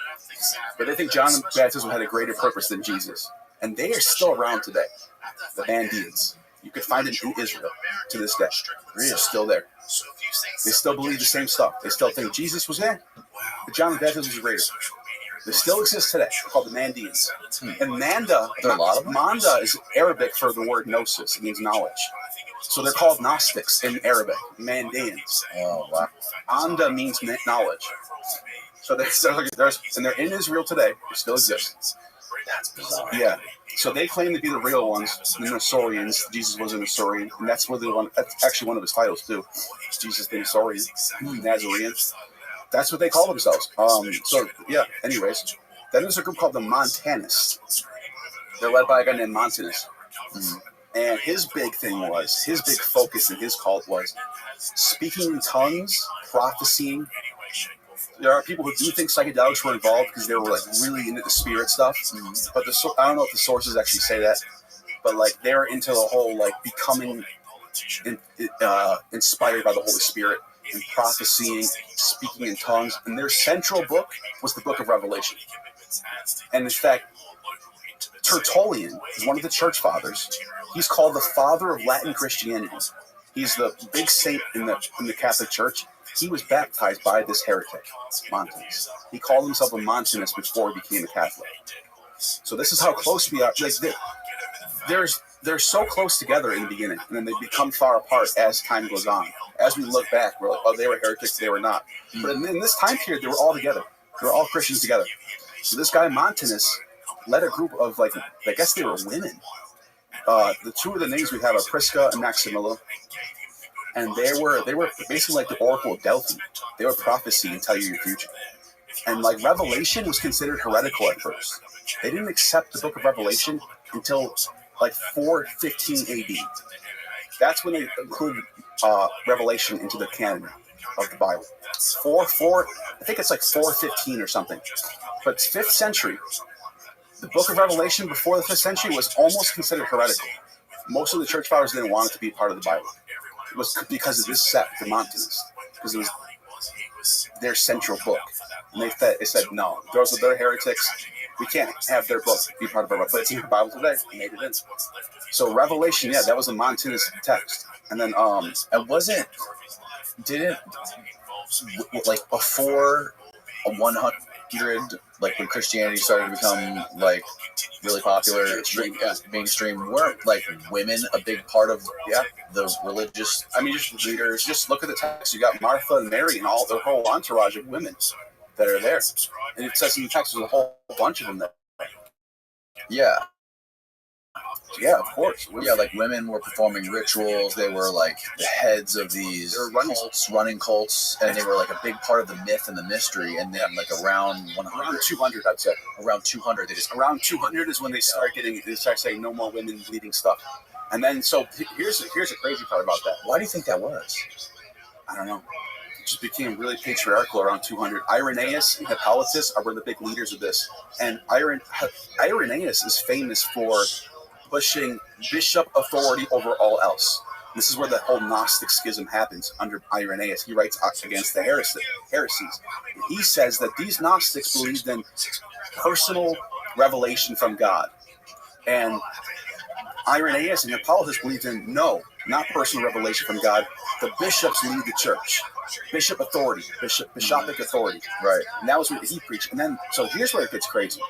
G: But they think John the Baptist had a greater purpose than Jesus. And they are still around today, the Mandeans. You can find them in Israel to this day. They are still there. They still believe the same stuff. They still think Jesus was there, but John the Baptist was greater. They still exist today. They're called the Mandeans. And Manda is Arabic for the word gnosis. It means knowledge. So they're called Gnostics in Arabic, Mandeans.
B: Oh, wow.
G: Anda means knowledge. So they're in Israel today. They still exist.
B: That's bizarre.
G: Yeah. So they claim to be the real ones, the Nestorians. Jesus was a Nestorian, and that's actually one of his titles too. Jesus the Nestorian, Nazarene. That's what they call themselves. Anyways, then there's a group called the Montanists. They're led by a guy named Montanus. And his big focus in his cult was speaking in tongues, prophesying. There are people who do think psychedelics were involved because they were really into the spirit stuff. But I don't know if the sources actually say that. But they're into the whole becoming inspired by the Holy Spirit and prophesying, speaking in tongues. And their central book was the Book of Revelation. And in fact, Tertullian is one of the church fathers. He's called the father of Latin Christianity. He's the big saint in the Catholic Church. He was baptized by this heretic, Montanus. He called himself a Montanus before he became a Catholic. So this is how close we are. Like, they're so close together in the beginning, and then they become far apart as time goes on. As we look back, we're like, oh, they were heretics, they were not. But in this time period, they were all together. They were all Christians together. So this guy Montanus led a group of, like, I guess they were women. The two of the names we have are Prisca and Maximilla, and they were basically like the Oracle of Delphi. They would prophecy and tell you your future. And like Revelation was considered heretical at first. They didn't accept the book of Revelation until like 415 AD. That's when they included Revelation into the canon of the Bible. I think it's like 415 or something. But 5th century, the book of Revelation before the 5th century was almost considered heretical. Most of the church fathers didn't want it to be part of the Bible. It was because of this sect, the Montanists, because it was their central book. And they said, no, they're heretics. We can't have their book be part of our Bible. But it's in the Bible today. We made it in. So Revelation, yeah, that was a Montanist text. And then,
B: didn't, like, before 100, like, when Christianity started to become, like, really popular, mainstream, weren't, like, women a big part of the religious leaders?
G: Just look at the text. You got Martha and Mary and all their whole entourage of women that are there. And it says in the text there's a whole bunch of them there.
B: Yeah.
G: Yeah, of course.
B: Yeah, like women were performing rituals. They were like the heads of these running cults, and they were like a big part of the myth and the mystery. And then like around
G: 200, I'd say.
B: Around 200,
G: around 200 is when they start saying no more women leading stuff. And then so here's a crazy part about that.
B: Why do you think that was?
G: I don't know. It just became really patriarchal around 200. Irenaeus and Hippolytus were the big leaders of this, and Irenaeus is famous for pushing bishop authority over all else. This is where the whole Gnostic schism happens under Irenaeus. He writes against the heresies. And he says that these Gnostics believed in personal revelation from God. And Irenaeus and Hippolytus believed in not personal revelation from God. The bishops lead the church. Bishop authority, bishopic authority.
B: Right.
G: And that was what he preached. And then, so here's where it gets crazy.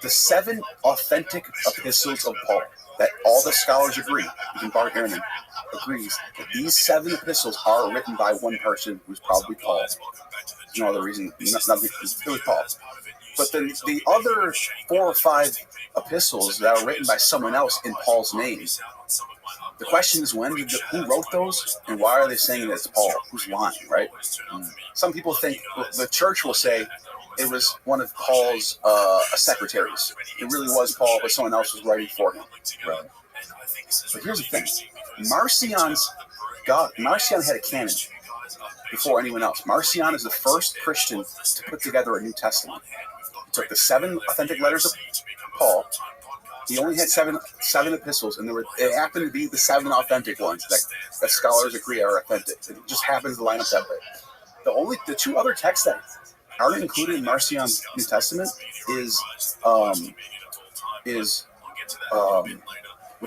G: The 7 authentic epistles of Paul, that all the scholars agree, even Bart Ehrman agrees, that these 7 epistles are written by one person, who's probably Paul. No other reason, it was Paul. But then the other 4 or 5 epistles that are written by someone else in Paul's name, the question is who wrote those, and why are they saying that it's Paul? Who's lying, right? Some people think, the church will say, it was one of Paul's secretaries. It really was Paul, but someone else was writing for him. Right. But here's the thing. Marcion had a canon before anyone else. Marcion is the first Christian to put together a New Testament. He took the 7 authentic letters of Paul. He only had seven epistles, and it happened to be the 7 authentic ones that scholars agree are authentic. It just happens to line up that way. The 2 other texts that aren't included in Marcion's New Testament is what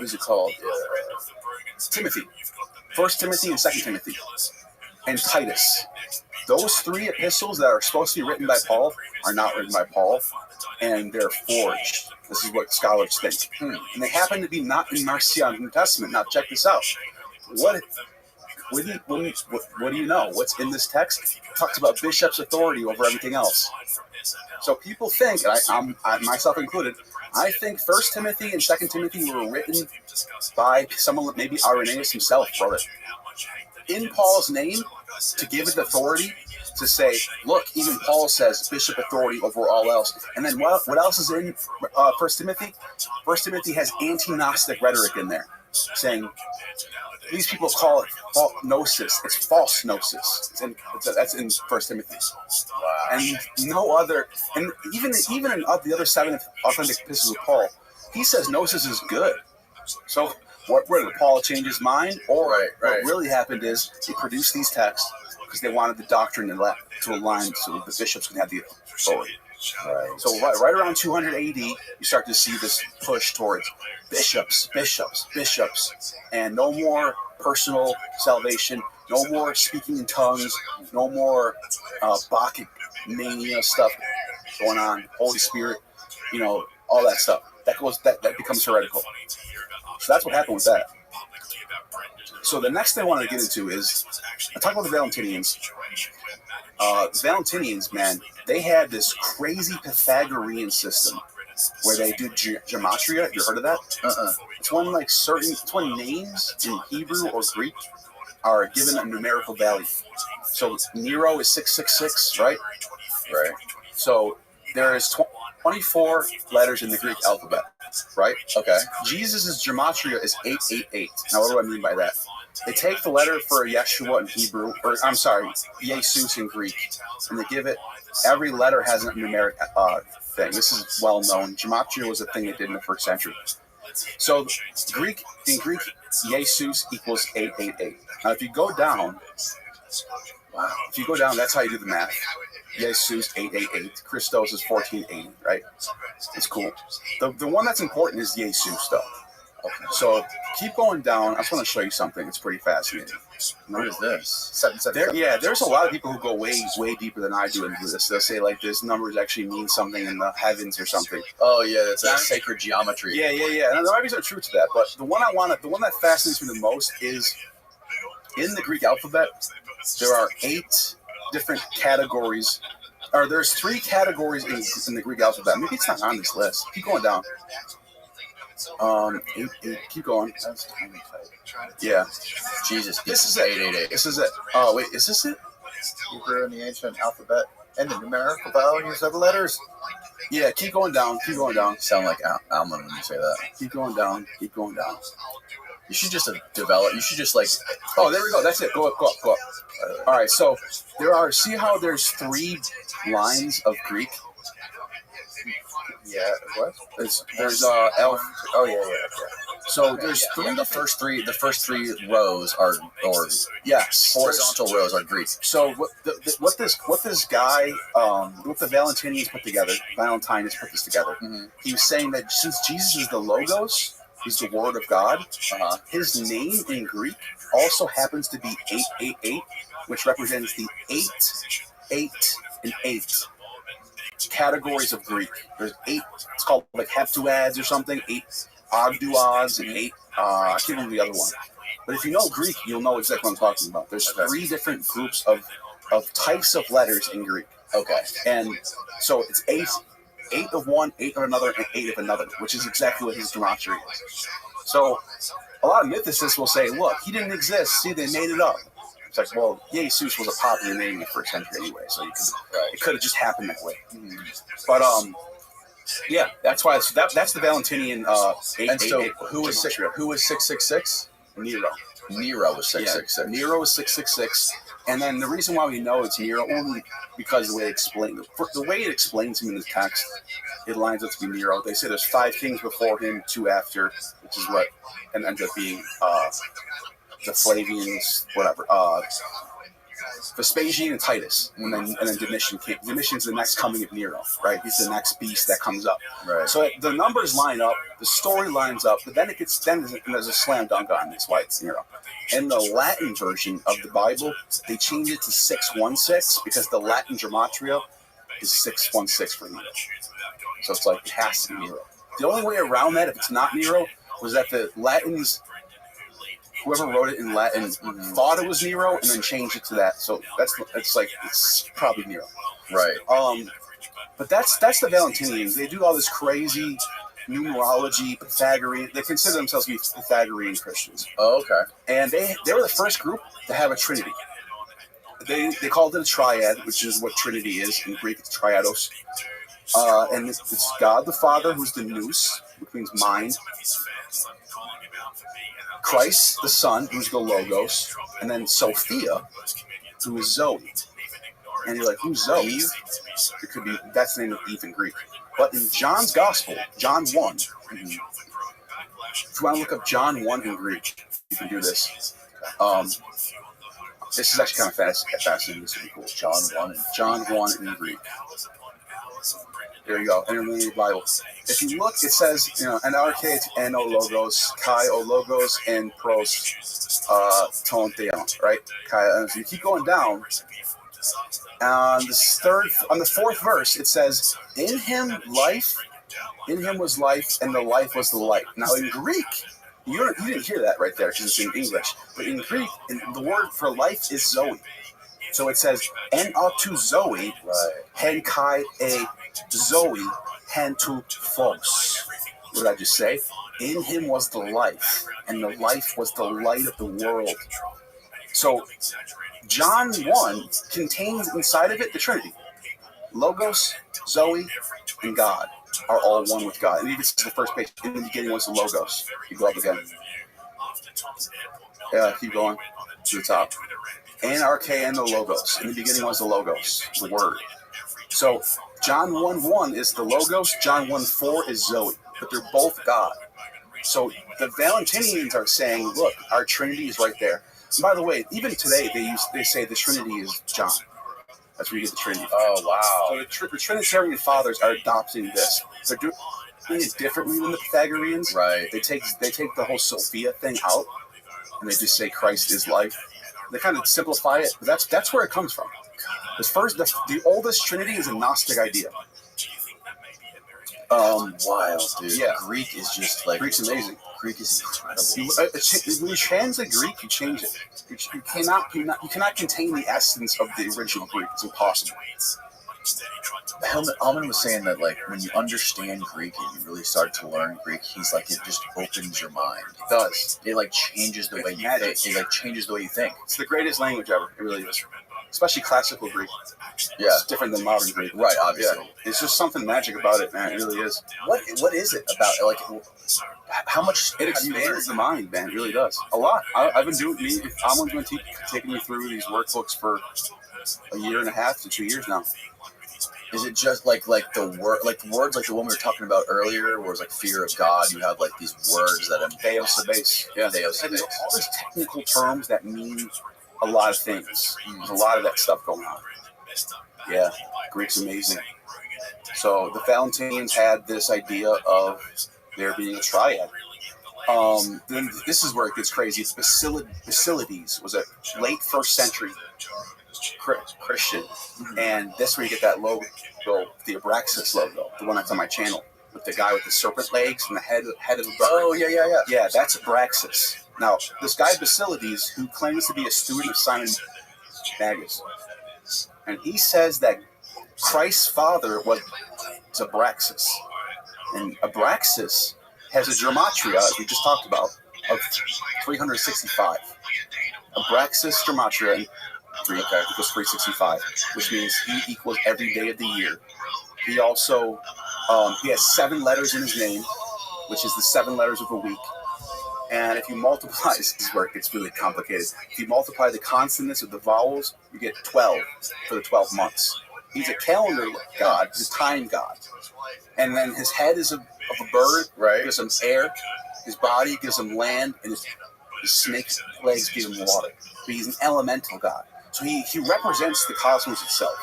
G: is it called? Timothy, 1 Timothy and 2 Timothy, and Titus. Those 3 epistles that are supposed to be written by Paul are not written by Paul, and they're forged. This is what scholars think, and they happen to be not in Marcion's New Testament. Now check this out. What do you know? What's in this text? It talks about bishop's authority over everything else. So people think, and I myself included, I think 1 Timothy and 2 Timothy were written by someone, maybe Irenaeus himself wrote it, in Paul's name, to give it authority, to say, look, even Paul says bishop authority over all else. And then what else is in 1 Timothy? 1 Timothy has anti-Gnostic rhetoric in there, saying, these people call it gnosis. It's false gnosis. That's in 1 Timothy. Wow. And no other, and even in the other 7 authentic epistles of Paul, he says gnosis is good. So whether Paul changed his mind, or what really happened is he produced these texts because they wanted the doctrine to align so the bishops can have the authority.
B: Right.
G: So right around 200 AD, you start to see this push towards bishops, and no more personal salvation, no more speaking in tongues, no more Bacchic mania stuff going on, Holy Spirit, all that stuff. That becomes heretical. So that's what happened with that. So the next thing I want to get into is, I talk about the Valentinians. Valentinians, man, they had this crazy Pythagorean system where they do gematria. You heard of that? It's when names in Hebrew or Greek are given a numerical value. So Nero is 666, right?
B: Right.
G: So there is 24 letters in the Greek alphabet, right?
B: Okay.
G: Jesus' gematria is 888. Now, what do I mean by that? They take the letter for Yeshua in Hebrew, or I'm sorry, Jesus in Greek, and they give it, every letter has a numeric thing. This is well known. Gematria was a thing they did in the first century. So in Greek, Jesus equals 888. Now, if you go down, that's how you do the math. Jesus 888. Christos is 1480, right? It's cool. The one that's important is Jesus, though. Okay. So keep going down. I just want to show you something. It's pretty fascinating.
B: What is this?
G: 777. There's a lot of people who go way deeper than I do into this. They'll say like this numbers actually mean something in the heavens or something.
B: Oh yeah, it's like sacred geometry.
G: Yeah. And there are true to that, but the one that fascinates me the most is in the Greek alphabet. There are 8 different categories. Or there's 3 categories in the Greek alphabet. Maybe it's not on this list. Keep going down. Keep going. Yeah.
B: Jesus.
G: This is it. 888. This is it. Oh wait, is this it?
C: Hebrew in the ancient alphabet and the numerical values of the letters.
G: Yeah. Keep going down.
B: Sound like Alman when you say that.
G: Keep going down.
B: You should just develop. You should just like.
G: Oh, there we go. That's it. Go up. All right. So see how there's 3 lines of Greek.
C: Yeah. What?
G: There's L.
C: Oh yeah.
G: So there's 3.
B: The first three rows are, or
G: yes,
B: horizontal rows are Greek.
G: So what this guy, what the Valentinians put together, Valentine has put this together.
B: Mm-hmm.
G: He was saying that since Jesus is the Logos, he's the Word of God, his name in Greek also happens to be 888, which represents the 8 and 8 categories of Greek. There's 8. It's called like heptuads or something. 8 ogduads and 8. I can't remember the other one. But if you know Greek, you'll know exactly what I'm talking about. There's 3 different groups of types of letters in Greek.
B: Okay.
G: And so it's 8 of one, 8 of another, and 8 of another, which is exactly what his gematria is. So a lot of mythicists will say, look, he didn't exist. See, they made it up. It's like, well, Jesus was a popular name in the first century anyway, so it could have just happened that way. Mm-hmm. But yeah, that's why that's the Valentinian 888.
B: And so who was 666?
G: Nero.
B: Nero was 666.
G: Yeah, Nero was 666, and then the reason why we know it's Nero only because the way it explains him in the text, it lines up to be Nero. They say there's 5 kings before him, 2 after, which is what, and ends up being the Flavians, whatever, Vespasian and Titus, and then Domitian came. Domitian's the next coming of Nero, right? He's the next beast that comes up.
B: Right.
G: So the numbers line up, the story lines up, but then there's a slam dunk on this why it's Nero. In the Latin version of the Bible, they changed it to 616 because the Latin gematria is 616 for Nero. So it's like it has to be Nero. The only way around that, if it's not Nero, was that the Latins, whoever wrote it in Latin, thought it was Nero and then changed it to that. So it's probably Nero.
B: Right.
G: But that's the Valentinians. They do all this crazy numerology, Pythagorean. They consider themselves to be Pythagorean Christians.
B: Oh, okay.
G: And they were the first group to have a trinity. They called it a triad, which is what Trinity is. In Greek, it's triados. And it's God the Father, who's the nous, which means mind. Christ the Son, who's the Logos. And then Sophia, who is Zoe. And you're like, who's Zoe? Eve? It could be, that's the name of Eve in Greek. But in John's Gospel, John 1, if you want to look up John 1 in Greek, you can do this. This is actually kind of fascinating. This would be cool. John 1 in Greek. There you go. Interlinear Bible. If you look, it says, NRK it's N O logos, Chi O logos, and pros ton theon, right? Chi. So you keep going down. On the fourth verse, it says, "In him was life, and the life was the light." Now in Greek, you didn't hear that right there because it's in English, but in Greek, the word for life is Zoe. So it says, "En autu Zoe, hen kai a Zoe, hen tu phos." What did I just say? In him was the life, and the life was the light of the world. So John 1 contains inside of it the Trinity. Logos, Zoe, and God are all one with God. And even the first page, in the beginning was the Logos. You go up again. Yeah, keep going to the top. NRK and the Logos. In the beginning was the Logos, the Word. So John 1:1 is the Logos, John 1:4 is Zoe, but they're both God. So the Valentinians are saying, look, our Trinity is right there. And by the way, even today they say the Trinity is John. That's where you get the Trinity.
B: Oh, wow.
G: So the Trinitarian fathers are adopting this. They're doing it differently than the Pythagoreans.
B: Right.
G: They take the whole Sophia thing out, and they just say Christ is life. They kind of simplify it, but that's where it comes from. The oldest Trinity is a Gnostic idea.
B: Wild, dude.
G: Yeah.
B: Greek is just like...
G: Greek's amazing.
B: Greek is incredible.
G: When you translate Greek, you change it. You cannot contain the essence of the original Greek. It's impossible.
B: Alman was saying that, like, when you understand Greek and you really start to learn Greek, he's like, it just opens your mind.
G: It does.
B: It, like, changes the way you think. It, like, changes the way you think.
G: It's the greatest language ever. It really is. Especially classical Greek.
B: Yeah.
G: It's different than modern Greek.
B: Right, obviously.
G: Yeah. It's just something magic about it, man. It really is.
B: What is it about, like, how much...
G: It expands the mind, man. It really does. A lot. I've been doing... Alman's been taking me through these workbooks for a year and a half to 2 years now.
B: Is it just like the words like the one we were talking about earlier, where it's like fear of God? You have like these words that are
G: Deus Ex. Yeah,
B: Deus
G: and
B: Ex.
G: all these technical terms that mean a lot of things. There's a lot of that stuff going on. Yeah, Greek's amazing. So the Valentinians had this idea of there being a triad. Then this is where it gets crazy. Basilides was a late 1st century Christian, and that's where you get that logo, the Abraxas logo, the one that's on my channel, with the guy with the serpent legs and the head of the bird.
B: Oh, yeah.
G: Yeah, that's Abraxas. Now, this guy Basilides, who claims to be a student of Simon Magus, and he says that Christ's father was Abraxas, and Abraxas has a gematria, as we just talked about, of 365. Abraxas gematria. Greek equals 365, which means he equals every day of the year. He also he has 7 letters in his name, which is the 7 letters of a week. And if you multiply, this is where it gets really complicated. If you multiply the consonants of the vowels, you get 12 for the 12 months. He's a calendar god, he's a time god. And then his head is of a bird, right? Gives him air. His body gives him land, and his snake's legs give him water. But he's an elemental god. So he represents the cosmos itself.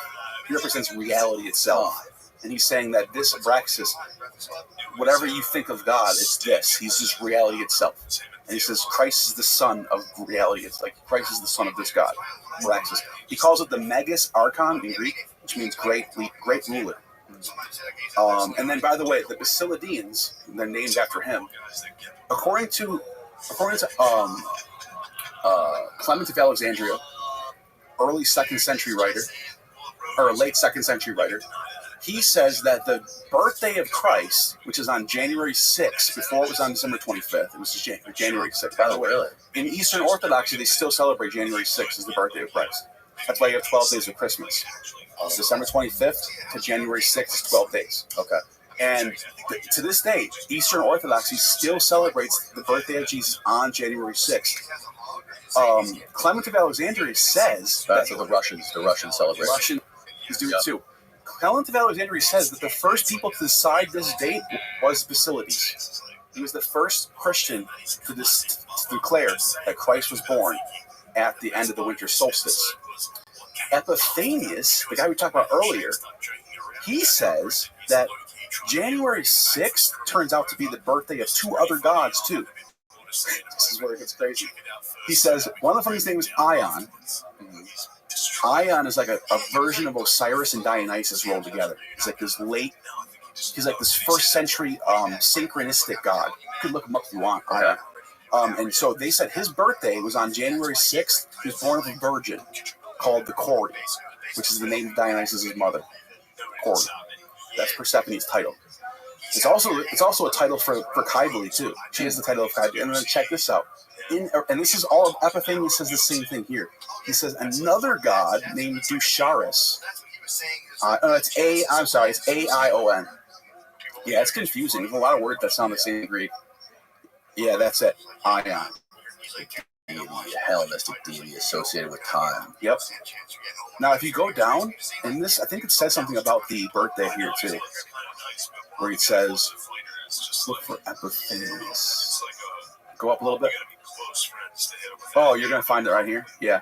G: He represents reality itself. And he's saying that this Abraxas, whatever you think of God, it's this. He's just reality itself. And he says Christ is the son of reality. It's like Christ is the son of this God, Abraxas. He calls it the Megas Archon in Greek, which means great ruler. And then, by the way, the Basilidians, they're named after him. According to Clement of Alexandria, early 2nd century writer, or late 2nd century writer, he says that the birthday of Christ, which is on January 6th, before it was on December 25th, it was January 6th. By the way, in Eastern Orthodoxy, they still celebrate January 6th as the birthday of Christ. That's why you have 12 days of Christmas. December 25th to January 6th is 12 days.
B: Okay.
G: And to this day, Eastern Orthodoxy still celebrates the birthday of Jesus on January 6th. Clement of Alexandria says
B: that's what the Russians celebrate.
G: Russians do it too. Clement of Alexandria says that the first people to decide this date was Basilides. He was the first Christian to declare that Christ was born at the end of the winter solstice. Epiphanius, the guy we talked about earlier, he says that January 6th turns out to be the birthday of two other gods, too. This is where it gets crazy. He says one of them, his name is Ion. Ion is like a version of Osiris and Dionysus rolled together. He's like this first century synchronistic god. You can look him up if you want.
B: Okay.
G: And so they said his birthday was on January 6th. He was born of a virgin called the Cori, which is the name of Dionysus' mother. Cori. That's Persephone's title. It's also a title for Kybele too. She has the title of Kybele. And then check this out. And this is all Epiphanius says the same thing here. He says another god named Dusharis. It's A-I-O-N. Yeah, it's confusing. There's a lot of words that sound the same in Greek. Yeah, that's it. Ion.
B: Deity, a Hellenistic deity associated with time.
G: Yep. Now, if you go down in this, I think it says something about the birthday here too, where it says, "Look for Epiphanius." Go up a little bit. Oh, you're gonna find it right here. Yeah.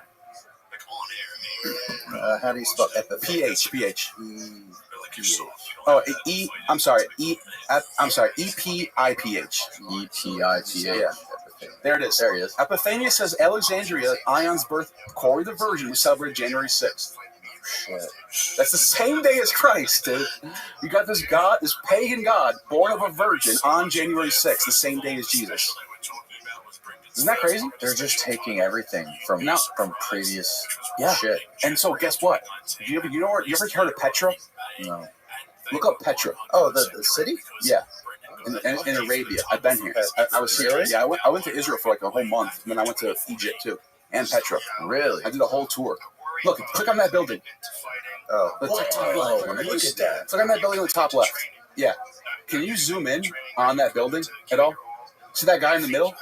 C: How do you spell Epiphanius?
G: PH. Oh, EPIPH.
B: EPIPH.
G: Yeah. There it is.
B: There he is.
G: Epiphanius says Alexandria, Ion's birth, Cori the Virgin, was celebrated January 6th.
B: Shit.
G: That's the same day as Christ, dude. You got this god, this pagan god, born of a virgin on January 6th, the same day as Jesus. Isn't that crazy?
B: They're just taking everything from previous shit.
G: And so guess what? You ever heard of Petra?
B: No.
G: Look up Petra.
C: Oh, the city?
G: Yeah. In Arabia. I've been here. I was here.
C: Really?
G: Yeah, I went to Israel for like a whole month, and then I went to Egypt too, and Petra.
B: Really?
G: I did a whole tour. Look, click on that building.
C: Oh.
G: The top left.
C: Look at that.
G: Click on that building on the top left. Yeah. Can you zoom in on that building at all? See that guy in the middle?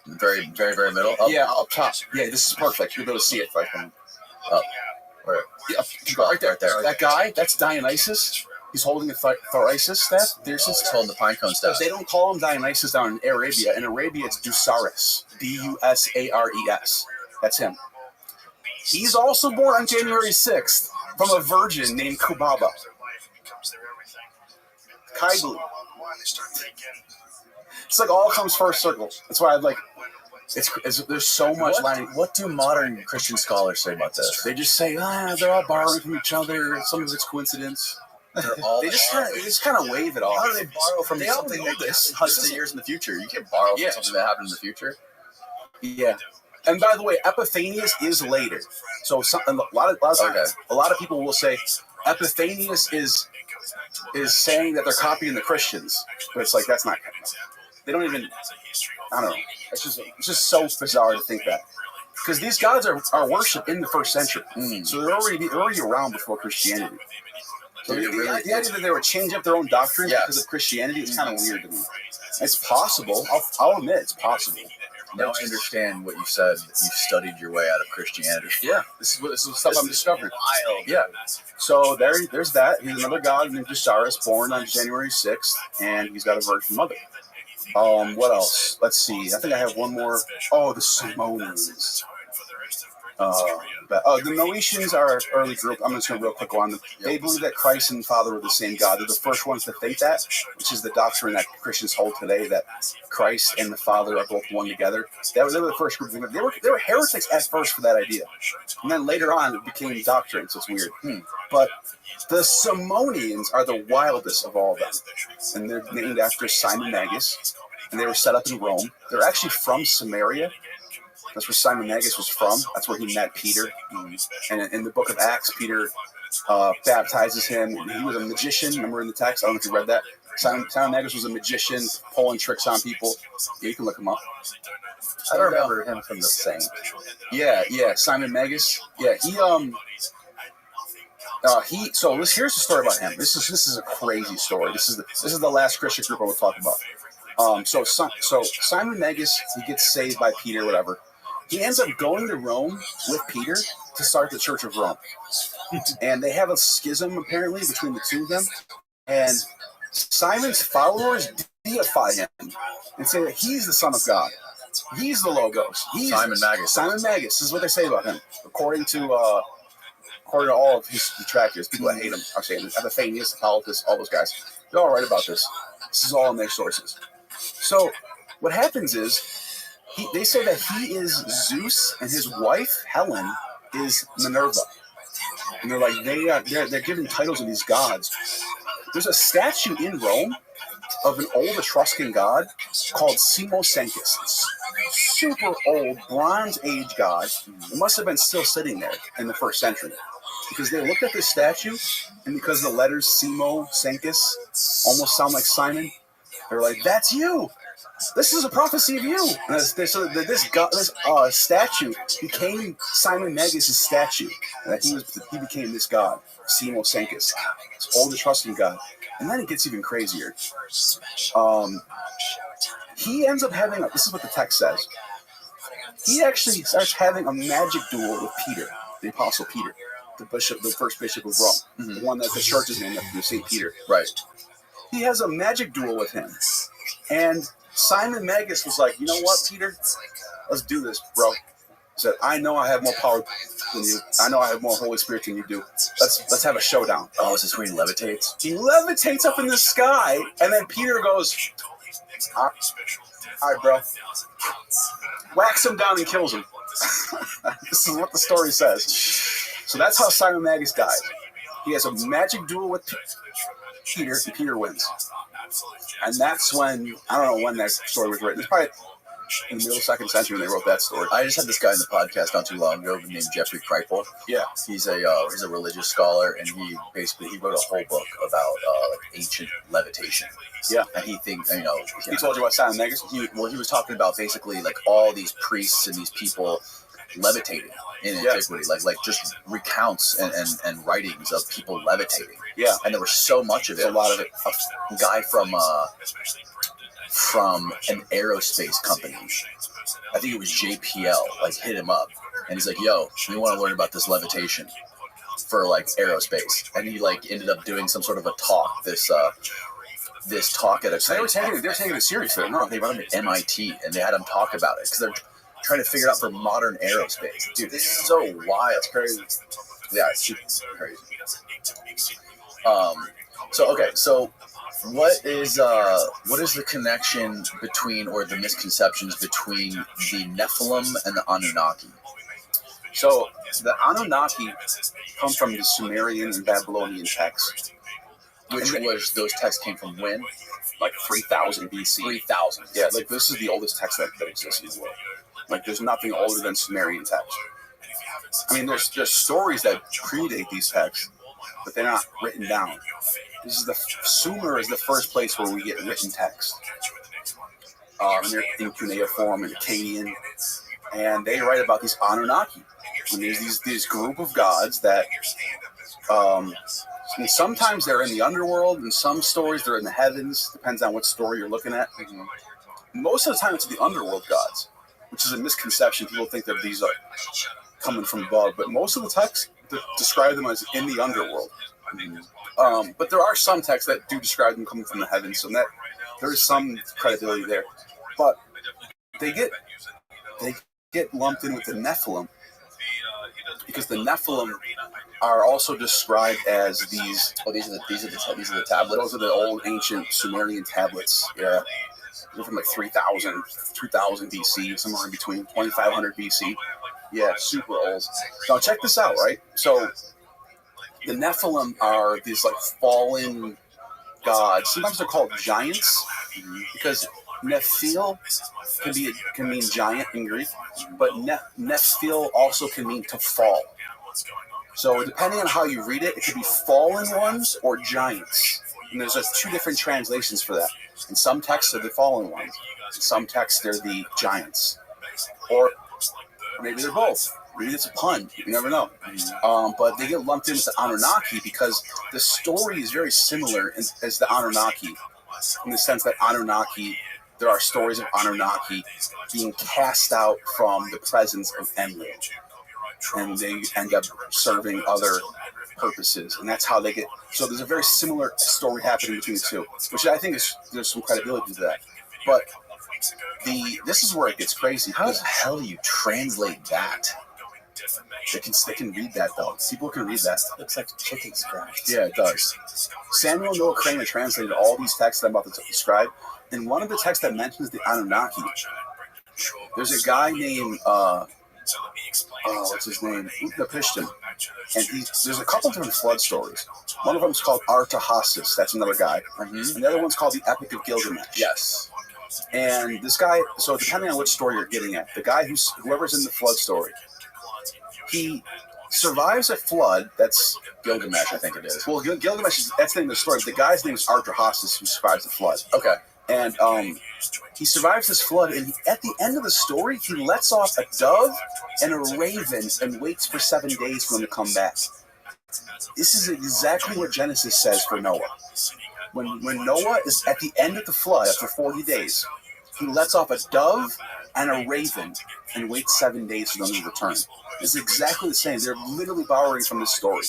B: Very, very, very middle?
G: Yeah, up top. Yeah, this is perfect. You'll be able to see it. Up.
B: Where?
G: Yeah, right there. That guy, that's Dionysus. He's holding a Thorisis staff.
B: He's holding the pine cone staff.
G: They don't call him Dionysus down in Arabia. In Arabia, it's Dusaris. Dusares. That's him. He's also born on January 6th from a virgin named Kubaba. Kybele. It's like all comes first circle. That's why I'd like. There's so much line.
B: What do modern Christian scholars say about this?
G: They just say, they're all borrowing from each other. Some of it's coincidence. They just kind of wave it off.
B: How do they borrow from something that
G: this
B: hundreds of years in the future? You can't borrow from something that happened in the future.
G: Yeah. And by the way, Epiphanius is later. So a lot of people will say Epiphanius is saying that they're copying the Christians, but it's like that's not. They don't even. I don't know. It's just so bizarre to think that, because these gods are worshipped in the first century, so they're already around before Christianity. So the idea that they would change up their own doctrine because of Christianity is kind of weird to me. It's possible. I'll admit it's possible.
B: Now I understand what you said. That you studied your way out of Christianity.
G: Yeah, this is stuff I'm discovering. Wild. Yeah. So there's that. He's another god named Osiris, born on January 6th, and he's got a virgin mother. What else? Let's see. I think I have one more. Oh, the Simonians. The Noetians are an early group. I'm just going to real quick go on them. They believe that Christ and the Father were the same God. They're the first ones to think that, which is the doctrine that Christians hold today, that Christ and the Father are both one together. They were the first group. They were heretics at first for that idea. And then later on, it became doctrine, so it's weird. But the Simonians are the wildest of all of them. And they're named after Simon Magus. And they were set up in Rome. They're actually from Samaria. That's where Simon Magus was from. That's where he met Peter. And in the book of Acts, Peter baptizes him. He was a magician. Remember in the text? I don't know if you read that. Simon Magus was a magician, pulling tricks on people. Yeah, you can look him up.
C: I don't remember him from the Saint.
G: Yeah, Simon Magus. Yeah, So here's the story about him. This is a crazy story. This is the last Christian group I will talk about. So Simon Magus, he gets saved by Peter, whatever. He ends up going to Rome with Peter to start the Church of Rome. And they have a schism, apparently, between the two of them. And Simon's followers deify him and say that he's the Son of God. He's the Logos. He's
B: Simon Magus.
G: Simon Magus. This is what they say about him. According to according to all of his detractors, people that hate him are saying Epiphanius, Hippolytus, all those guys, they're all right about this. This is all in their sources. So what happens is they say that he is Zeus and his wife Helen is Minerva, and they're like they're giving titles to these gods. There's a statue in Rome of an old Etruscan god called Semosenkis. It's super old, Bronze Age god. It must have been still sitting there in the 1st century because they looked at this statue, and because the letters Semosenkis almost sound like Simon, they're like, "That's you. This is a prophecy of you." And so this statue became Simon Magus' statue, and he became this god, Semosenkis, this old Etruscan god. And then it gets even crazier. He ends up having, this is what the text says. He actually starts having a magic duel with Peter, the Apostle Peter, the first bishop of Rome, the one that the church is named after, St. Peter.
B: Right.
G: He has a magic duel with him. And Simon Magus was like, "You know what, Peter? Let's do this, bro." He said, "I know I have more power than you. I know I have more Holy Spirit than you do. Let's have a showdown."
B: Oh, is this where he levitates?
G: He levitates up in the sky, and then Peter goes, "All right, bro." Whacks him down and kills him. This is what the story says. So that's how Simon Magus died. He has a magic duel with Peter, and Peter wins. And that's when, I don't know when that story was written. It's probably in the middle of the 2nd century when they wrote that story.
B: I just had this guy in the podcast not too long ago named Jeffrey Kripal.
G: Yeah.
B: He's a religious scholar, and he wrote a whole book about ancient levitation.
G: Yeah.
B: And he thinks,
G: He told you about Simon Magus?
B: He was talking about basically like all these priests and these people levitating in antiquity, like just recounts and writings of people levitating.
G: Yeah.
B: And there was so much of it. A lot of it. A guy from an aerospace company, I think it was JPL, like hit him up, and he's like, "Yo, we want to learn about this levitation for like aerospace," and he like ended up doing some sort of a talk. This talk at a
G: they were taking it seriously.
B: No, they brought him to MIT, and they had him talk about it because they're trying to figure it out for modern aerospace. Dude, this is so wild. It's crazy. Yeah, it's super crazy. So what is the connection between, or the misconceptions between, the Nephilim and the Anunnaki?
G: So the Anunnaki come from the Sumerian and Babylonian texts.
B: Those texts came from when?
G: Like 3000 BC.
B: 3000.
G: Yeah, like this is the oldest text that exists in the world. Like there's nothing older than Sumerian text. I mean, there's stories that predate these texts, but they're not written down. Sumer is the first place where we get written text. And they're in cuneiform and Akkadian, and they write about these Anunnaki. And there's these group of gods that, and sometimes they're in the underworld, and some stories they're in the heavens. Depends on what story you're looking at. Most of the time, it's the underworld gods, which is a misconception. People think that these are coming from above, but most of the texts describe them as in the underworld. But there are some texts that do describe them coming from the heavens, so that there is some credibility there. But they get lumped in with the Nephilim because the Nephilim are also described as these.
B: Oh, these are the tablets.
G: Those are the old ancient Sumerian tablets. Yeah, they're from like 3000, 2000 BC, somewhere in between 2500 BC. Yeah, super old. Now check this out, right? So the Nephilim are these like fallen gods. Sometimes they're called giants because Nephil can mean giant in Greek, but Nephil also can mean to fall. So depending on how you read it, it could be fallen ones or giants. And there's just two different translations for that. In some texts, they're the fallen ones. In some texts, they're the giants. Or maybe they're both. Maybe it's a pun. You never know. But they get lumped in with the Anunnaki because the story is very similar as the Anunnaki, in the sense that there are stories of Anunnaki being cast out from the presence of Enlil. And they end up serving other purposes. And that's how they get... So there's a very similar story happening between the two, which I think there's some credibility to that. But this is where it gets crazy.
B: How the hell do you translate that?
G: They can read that though. People can read that.
C: Looks like chicken scratch.
G: Yeah, it does. Samuel Noah Kramer translated all these texts that I'm about to describe. In one of the texts that mentions the Anunnaki, there's a guy named what's his name? Utnapishtim. And there's a couple different flood stories. One of them is called Artahasis. That's another guy. Mm-hmm. And the other one's called the Epic of Gilgamesh.
B: Yes.
G: And this guy, so depending on which story you're getting at, the guy whoever's in the flood story, he survives a flood. That's
B: Gilgamesh, I think it is.
G: Well, Gilgamesh, that's the name of the story. The guy's name is Artahasis, who survives the flood.
B: Okay.
G: And he survives this flood, and at the end of the story, he lets off a dove and a raven and waits for 7 days for them to come back. This is exactly what Genesis says for Noah. When Noah is at the end of the flood, after 40 days, he lets off a dove and a raven and waits 7 days for them to return. It's exactly the same. They're literally borrowing from this story.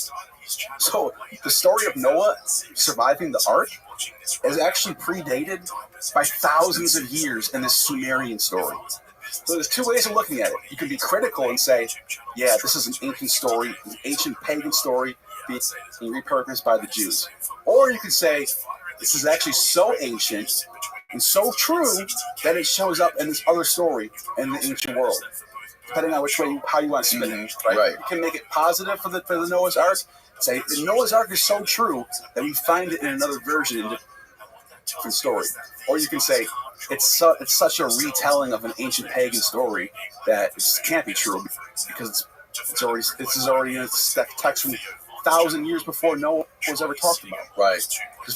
G: So the story of Noah surviving the ark is actually predated by thousands of years in this Sumerian story. So there's two ways of looking at it. You can be critical and say, yeah, this is an ancient story, an ancient pagan story being repurposed by the Jews. Or you can say, this is actually so ancient and so true that it shows up in this other story in the ancient world. Depending on which way, how you want to spin it, right? You can make it positive for the Noah's Ark. Say the Noah's Ark is so true that we find it in another version, in a different story. Or you can say it's such a retelling of an ancient pagan story that it can't be true because this is already in a text from 1,000 years before Noah was ever talked about.
B: Right.
G: Because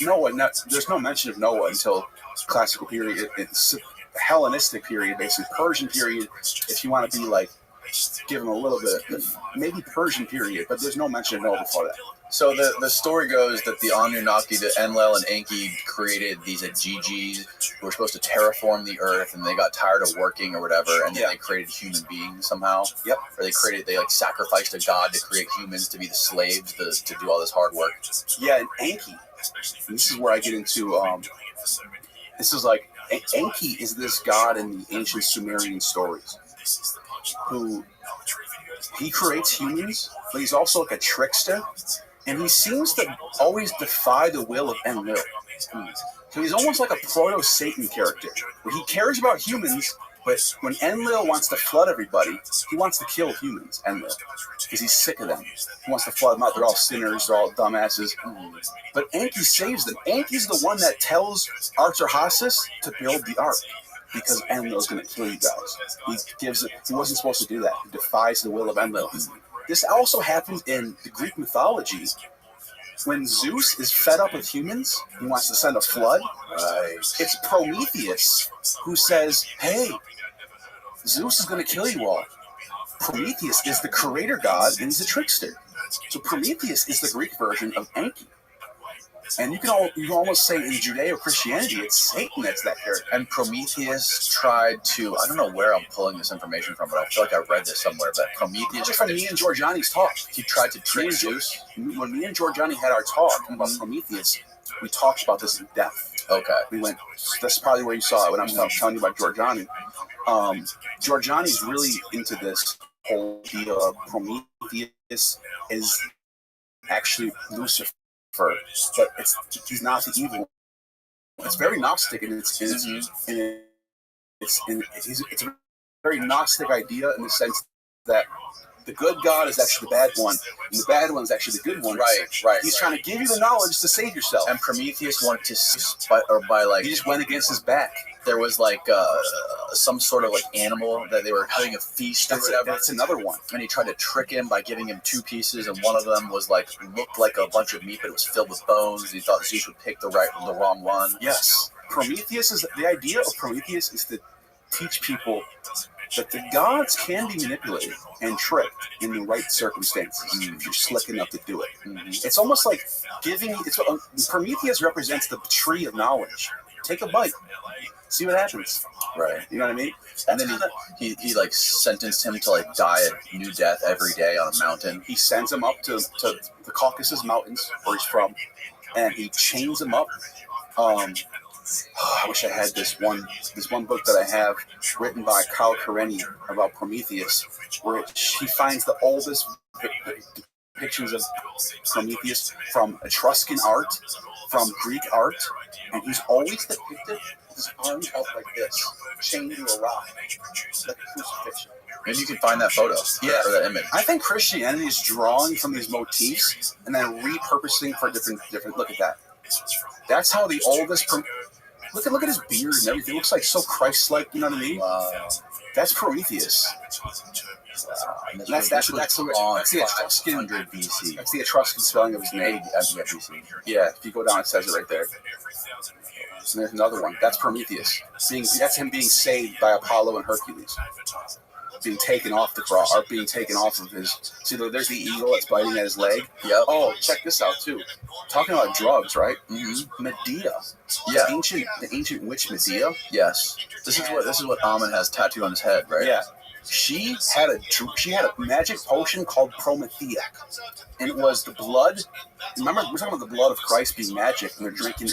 G: there's no mention of Noah until classical period. It's Hellenistic period, basically Persian period. If you want to be like, give them a little bit, maybe Persian period, but there's no mention of Noah before that.
B: So the story goes that the Anunnaki, the Enlil and Enki, created these Ajijis who were supposed to terraform the earth, and they got tired of working or whatever, and then they created human beings somehow.
G: Yep.
B: Or they sacrificed a god to create humans to be the slaves to do all this hard work.
G: Yeah, and Enki. This is where I get into. This is like Enki is this god in the ancient Sumerian stories, who he creates humans, but he's also like a trickster. And he seems to always defy the will of Enlil. So he's almost like a proto-Satan character, where he cares about humans, but when Enlil wants to flood everybody, he wants to kill humans, Enlil, because he's sick of them. He wants to flood them out. They're all sinners, they're all dumbasses. But Enki saves them. Enki's the one that tells Artahasis to build the ark, because Enlil's going to kill you guys. He wasn't supposed to do that. He defies the will of Enlil. This also happens in the Greek mythology. When Zeus is fed up with humans, he wants to send a flood. It's Prometheus who says, hey, Zeus is going to kill you all. Prometheus is the creator god, and he's a trickster. So Prometheus is the Greek version of Enki. And you can almost say in Judeo-Christianity, it's Satan that's that character.
B: And Prometheus tried to, I don't know where I'm pulling this information from, but I feel like I read this somewhere, but Prometheus...
G: It's from me and Giorgiani's talk.
B: He tried to trick Zeus.
G: When me and Giorgiani had our talk about Prometheus, we talked about this in depth.
B: Okay.
G: That's probably where you saw it when I was telling you about Giorgiani. Giorgiani's really into this whole idea of Prometheus is actually Lucifer. But he's not the evil one. It's very Gnostic, and it's a very Gnostic idea in the sense that the good God is actually the bad one, and the bad one is actually the good one.
B: Right.
G: He's trying to give you the knowledge to save yourself.
B: And Prometheus wanted to,
G: he just went against his back.
B: There was some sort of animal that they were having a feast or whatever.
G: That's another one.
B: And he tried to trick him by giving him two pieces, and one of them was looked like a bunch of meat, but it was filled with bones. He thought Zeus would pick the wrong one.
G: Yes. The idea of Prometheus is to teach people that the gods can be manipulated and tricked in the right circumstances if you're slick enough to do it. It's almost like Prometheus represents the tree of knowledge. Take a bite. See what happens.
B: Right.
G: You know what I mean?
B: And then he sentenced him to die a new death every day on a mountain.
G: He sends him up to the Caucasus Mountains, where he's from, and he chains him up I wish I had this one book that I have written by Carl Karenyi about Prometheus, where he finds the oldest depictions of Prometheus from Etruscan art, from Greek art, and he's always depicted his arms out like this, chained to a rock, like a crucifixion.
B: Maybe you can find that photo, or that image.
G: I think Christianity is drawing from these motifs and then repurposing for different. Look at that. That's how the oldest. Look at his beard and everything. It looks like so Christ-like. You know what I mean?
B: Wow.
G: That's Prometheus.
B: Wow.
G: That's the Etruscan
B: BC.
G: That's the Etruscan spelling of his name.
B: BC.
G: Yeah, if you go down, it says it right there. And there's another one. That's Prometheus. That's him being saved by Apollo and Hercules. Being taken off the cross, or being taken off of his. See, there's the eagle that's biting at his leg.
B: Yep.
G: Oh, check this out too. Talking about drugs, right?
B: Mm-hmm.
G: Medea.
B: Yeah.
G: The ancient witch Medea.
B: Yes. This is what Amon has tattooed on his head, right?
G: Yeah. She had a magic potion called Promethea, and it was the blood. Remember, we're talking about the blood of Christ being magic, and they're drinking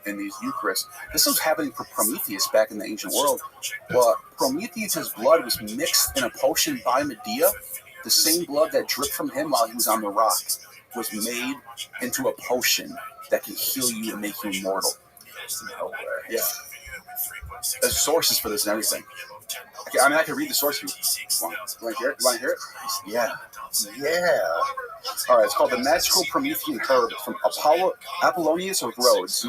G: in these Eucharist. This was happening for Prometheus back in the ancient world. Well, Prometheus' blood was mixed in a potion by Medea. The same blood that dripped from him while he was on the rock was made into a potion that can heal you and make you immortal. Yeah. There's sources for this and everything. I can read the source for you. Want to hear it? Yeah. All right, it's called the Magical Promethean Herb from Apollonius of Rhodes,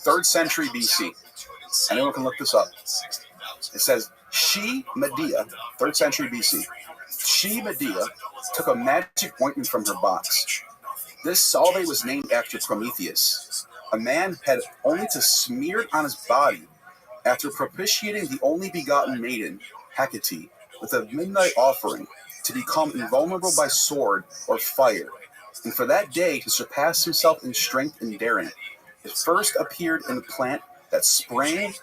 G: 3rd century BC. Anyone can look this up. It says, Medea, 3rd century BC. Medea took a magic ointment from her box. This salve was named after Prometheus. A man had only to smear it on his body after propitiating the only begotten maiden, Hecate, with a midnight offering to become invulnerable by sword or fire, and for that day to surpass himself in strength and daring. It first appeared in a plant that sprang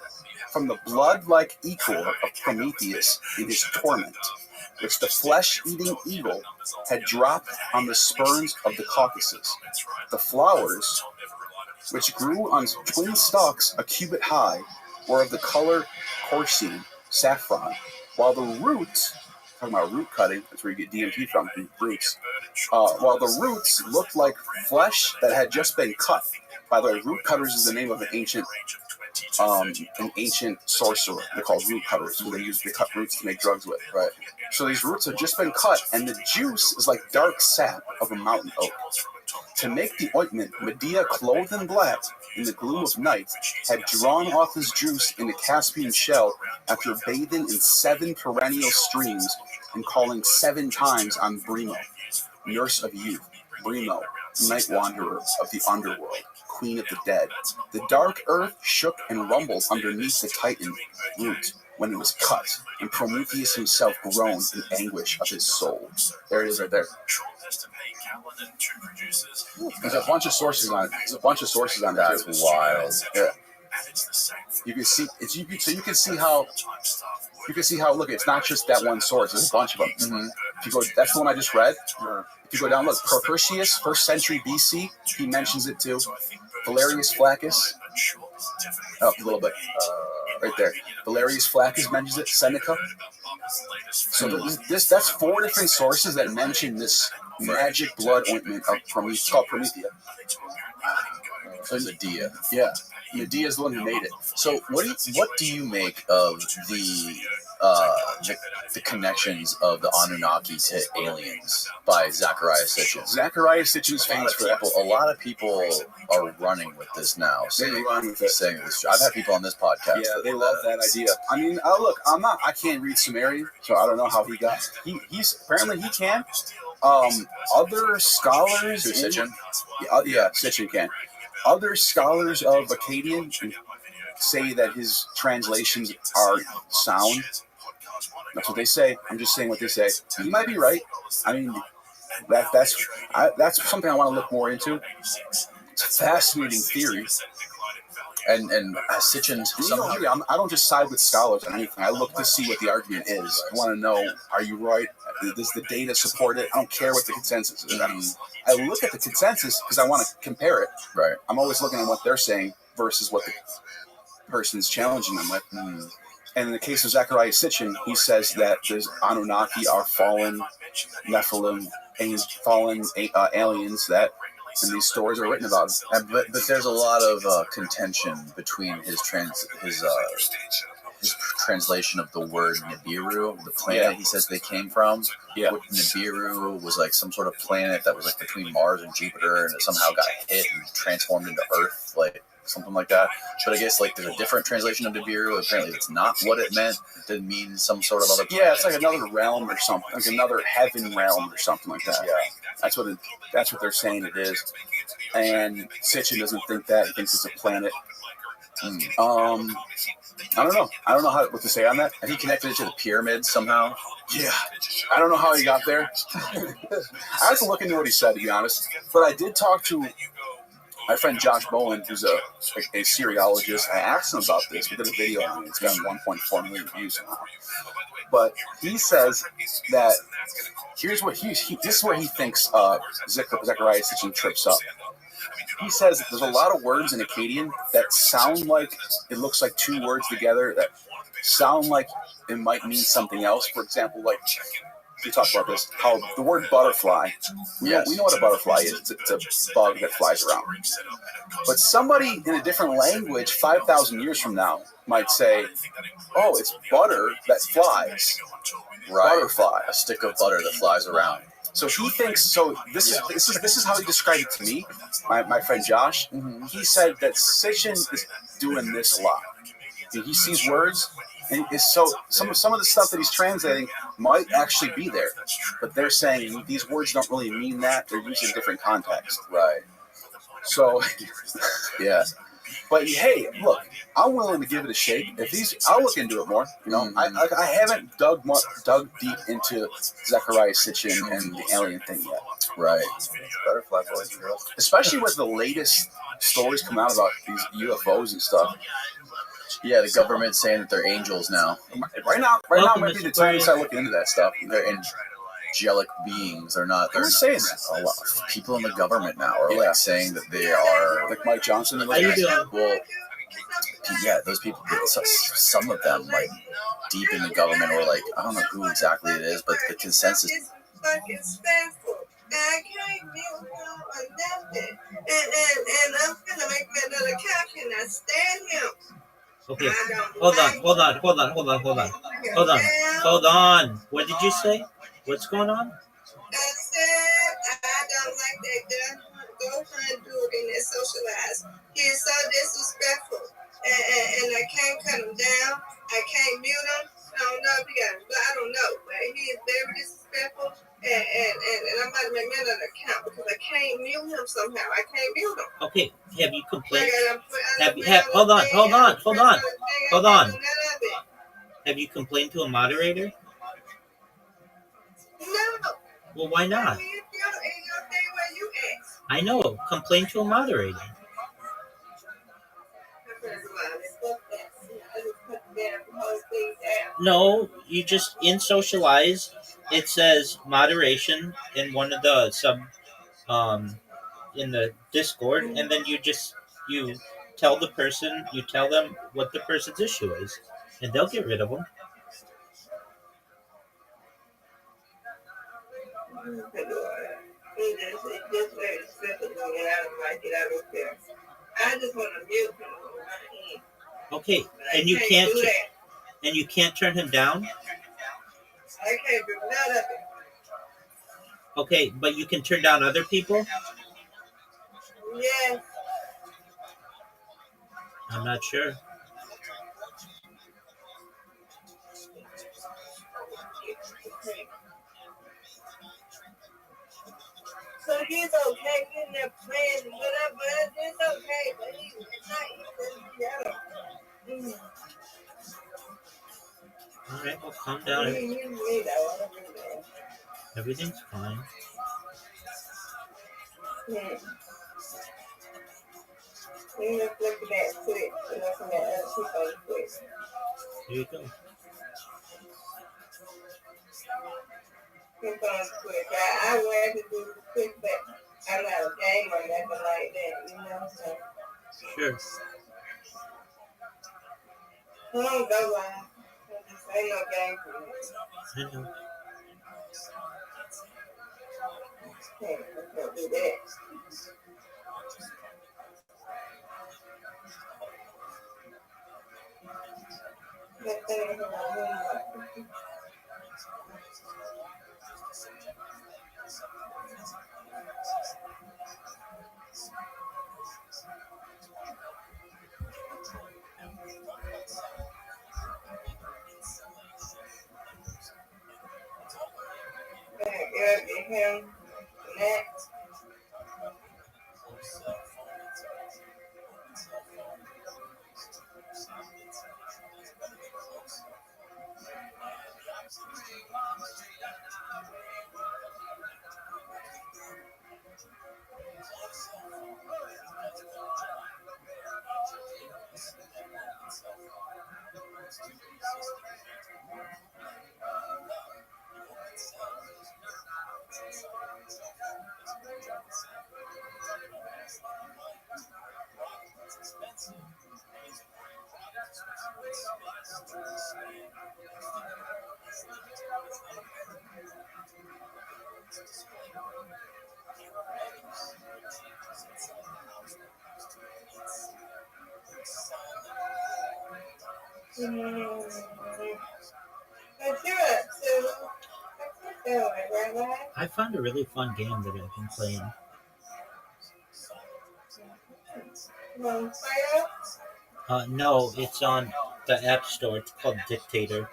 G: from the blood-like ichor of Prometheus in his torment, which the flesh-eating eagle had dropped on the spurns of the Caucasus. The flowers, which grew on twin stalks a cubit high, were of the color corsine, saffron, while the roots, talking about root cutting, that's where you get DMT from roots, while the roots looked like flesh that had just been cut. By the way, root cutters is the name of an ancient sorcerer. They're called root cutters, so they cut roots to make drugs with. Right. So these roots have just been cut, and the juice is like dark sap of a mountain oak. To make the ointment, Medea, clothed in black, in the gloom of night, had drawn off his juice in the Caspian shell after bathing in 7 perennial streams and calling 7 times on Brimo, nurse of youth, Brimo, night wanderer of the underworld, queen of the dead. The dark earth shook and rumbled underneath the Titan root when it was cut, and Prometheus himself groaned in anguish of his soul. There it is right there. There's a bunch of sources on it.
B: That's wild.
G: Yeah. You can see how. Look, it's not just that one source. There's a bunch of them. Mm-hmm. If you go, that's the one I just read. If you go down, look, Propertius, 1st century BC. He mentions it too. Valerius Flaccus. Up a little bit. Right there. Valerius Flaccus mentions it. Seneca. So that's 4 different sources that mention this magic blood ointment of Prometheus, called Promethea.
B: So Medea.
G: Yeah. Medea is the one who made it.
B: So what do you make of the connections of the Anunnaki to aliens by Zecharia Sitchin?
G: Zecharia Sitchin is famous for that.
B: A lot of people are running with this now. Saying this. I've had people on this podcast.
G: Yeah, they love that idea. I mean, look, I can't read Sumerian, so I don't know how he got it. He's apparently he can. Other scholars,
B: Sitchin?
G: Yeah, Sitchin can. Other scholars of Akkadian say that his translations are sound. That's what they say. I'm just saying what they say. He might be right. I mean, that's something I want to look more into. It's a fascinating theory.
B: And Sitchin's...
G: I don't just side with scholars on anything. I look to see what the argument is. I want to know, are you right? Does the data support it? I don't care what the consensus is. I look at the consensus because I want to compare it.
B: Right.
G: I'm always looking at what they're saying versus what person's challenging them with. And in the case of Zecharia Sitchin, he says that there's Anunnaki are fallen Nephilim, fallen aliens that in these stories are written about.
B: But there's a lot of contention between his translation of the word Nibiru, the planet he says they came from.
G: Yeah.
B: Nibiru was like some sort of planet that was like between Mars and Jupiter, and it somehow got hit and transformed into Earth, like something like that. But I guess like there's a different translation of Nibiru. Apparently, it's not what it meant. It didn't mean some sort of other planet.
G: Yeah, it's like another realm or something, like another heaven realm or something like that.
B: Yeah,
G: that's what they're saying it is. And Sitchin doesn't think that. He thinks it's a planet. I don't know. I don't know what to say on that.
B: And he connected it to the pyramids somehow.
G: Yeah. I don't know how he got there. I have to look into what he said, to be honest. But I did talk to my friend Josh Bowen, who's a Syriologist. I asked him about this. We did a video on it. It's gotten 1.4 million views now. But he says that here's what this is where he thinks Zecharia Sitchin trips up. He says that there's a lot of words in Akkadian that sound like it looks like two words together that sound like it might mean something else. For example, like we talked about this, how the word butterfly. We know what a butterfly is. It's a bug that flies around. But somebody in a different language 5,000 years from now might say, "Oh, it's butter that flies."
B: Right.
G: Butterfly,
B: a stick of butter that flies around.
G: So he thinks. So this is how he described it to me. My friend Josh. Mm-hmm. He said that Sitchin is doing this a lot. He sees words, and so some of the stuff that he's translating might actually be there, but they're saying these words don't really mean that. They're used in a different context.
B: Right.
G: So,
B: yeah.
G: But hey, look, I'm willing to give it a shake. I'll look into it more. You know, I haven't dug deep into Zecharia Sitchin and the alien thing yet.
B: Right.
C: Butterfly boys,
G: especially with the latest stories come out about these UFOs and stuff.
B: Yeah, the government's saying that they're angels now.
G: Right now might be the time to start looking into that stuff.
B: They're angelic beings. They're not.
G: Who's saying that?
B: A lot of people in the government now are like saying that they are
G: like Mike Johnson.
E: How you doing?
B: Well, yeah, those people. Some of them, like deep in the government, or like I don't know who exactly it is, but the consensus.
J: I can't mute him or nothing. And I'm gonna make me another couch and I stand him.
E: Okay. Hold on. What did you say? What's going on?
J: I said I don't like that girlfriend dude in that socialized. He is so disrespectful. And I can't cut him down. I can't mute him. I don't know if he got him, but I don't know. But he is very disrespectful. And I'm about to make me another account because I can't mute him somehow. I can't mute him.
E: Okay, have you complained?
J: Hold
E: on. Have you complained to a moderator?
J: No.
E: Well, why not? I know. Complain to a moderator. No, you just in socialize. It says moderation in one of the in the Discord, and then you tell them what the person's issue is, and they'll get rid of them.
J: I just want to mute him.
E: Okay, and you can't turn him down.
J: I can't do none of it.
E: Okay, but you can turn down other people?
J: Yes.
E: I'm not sure.
J: So he's okay getting there playing and whatever. It's okay, but it's not even.
E: All right, well, calm down. Everything's fine.
J: You're looking at Twitch. You're looking at other people on Twitch.
E: Here you go.
J: People on Twitch. I wanted to do Twitch, but I'm not a gamer or nothing like that, you know. So.
E: Sure.
J: don't go live. Ain't no game for me.
E: I know.
J: Can't do that. That thing is about him. Get him next.
E: I found a really fun game that I've been playing. No, it's on the App Store. It's called Dictator,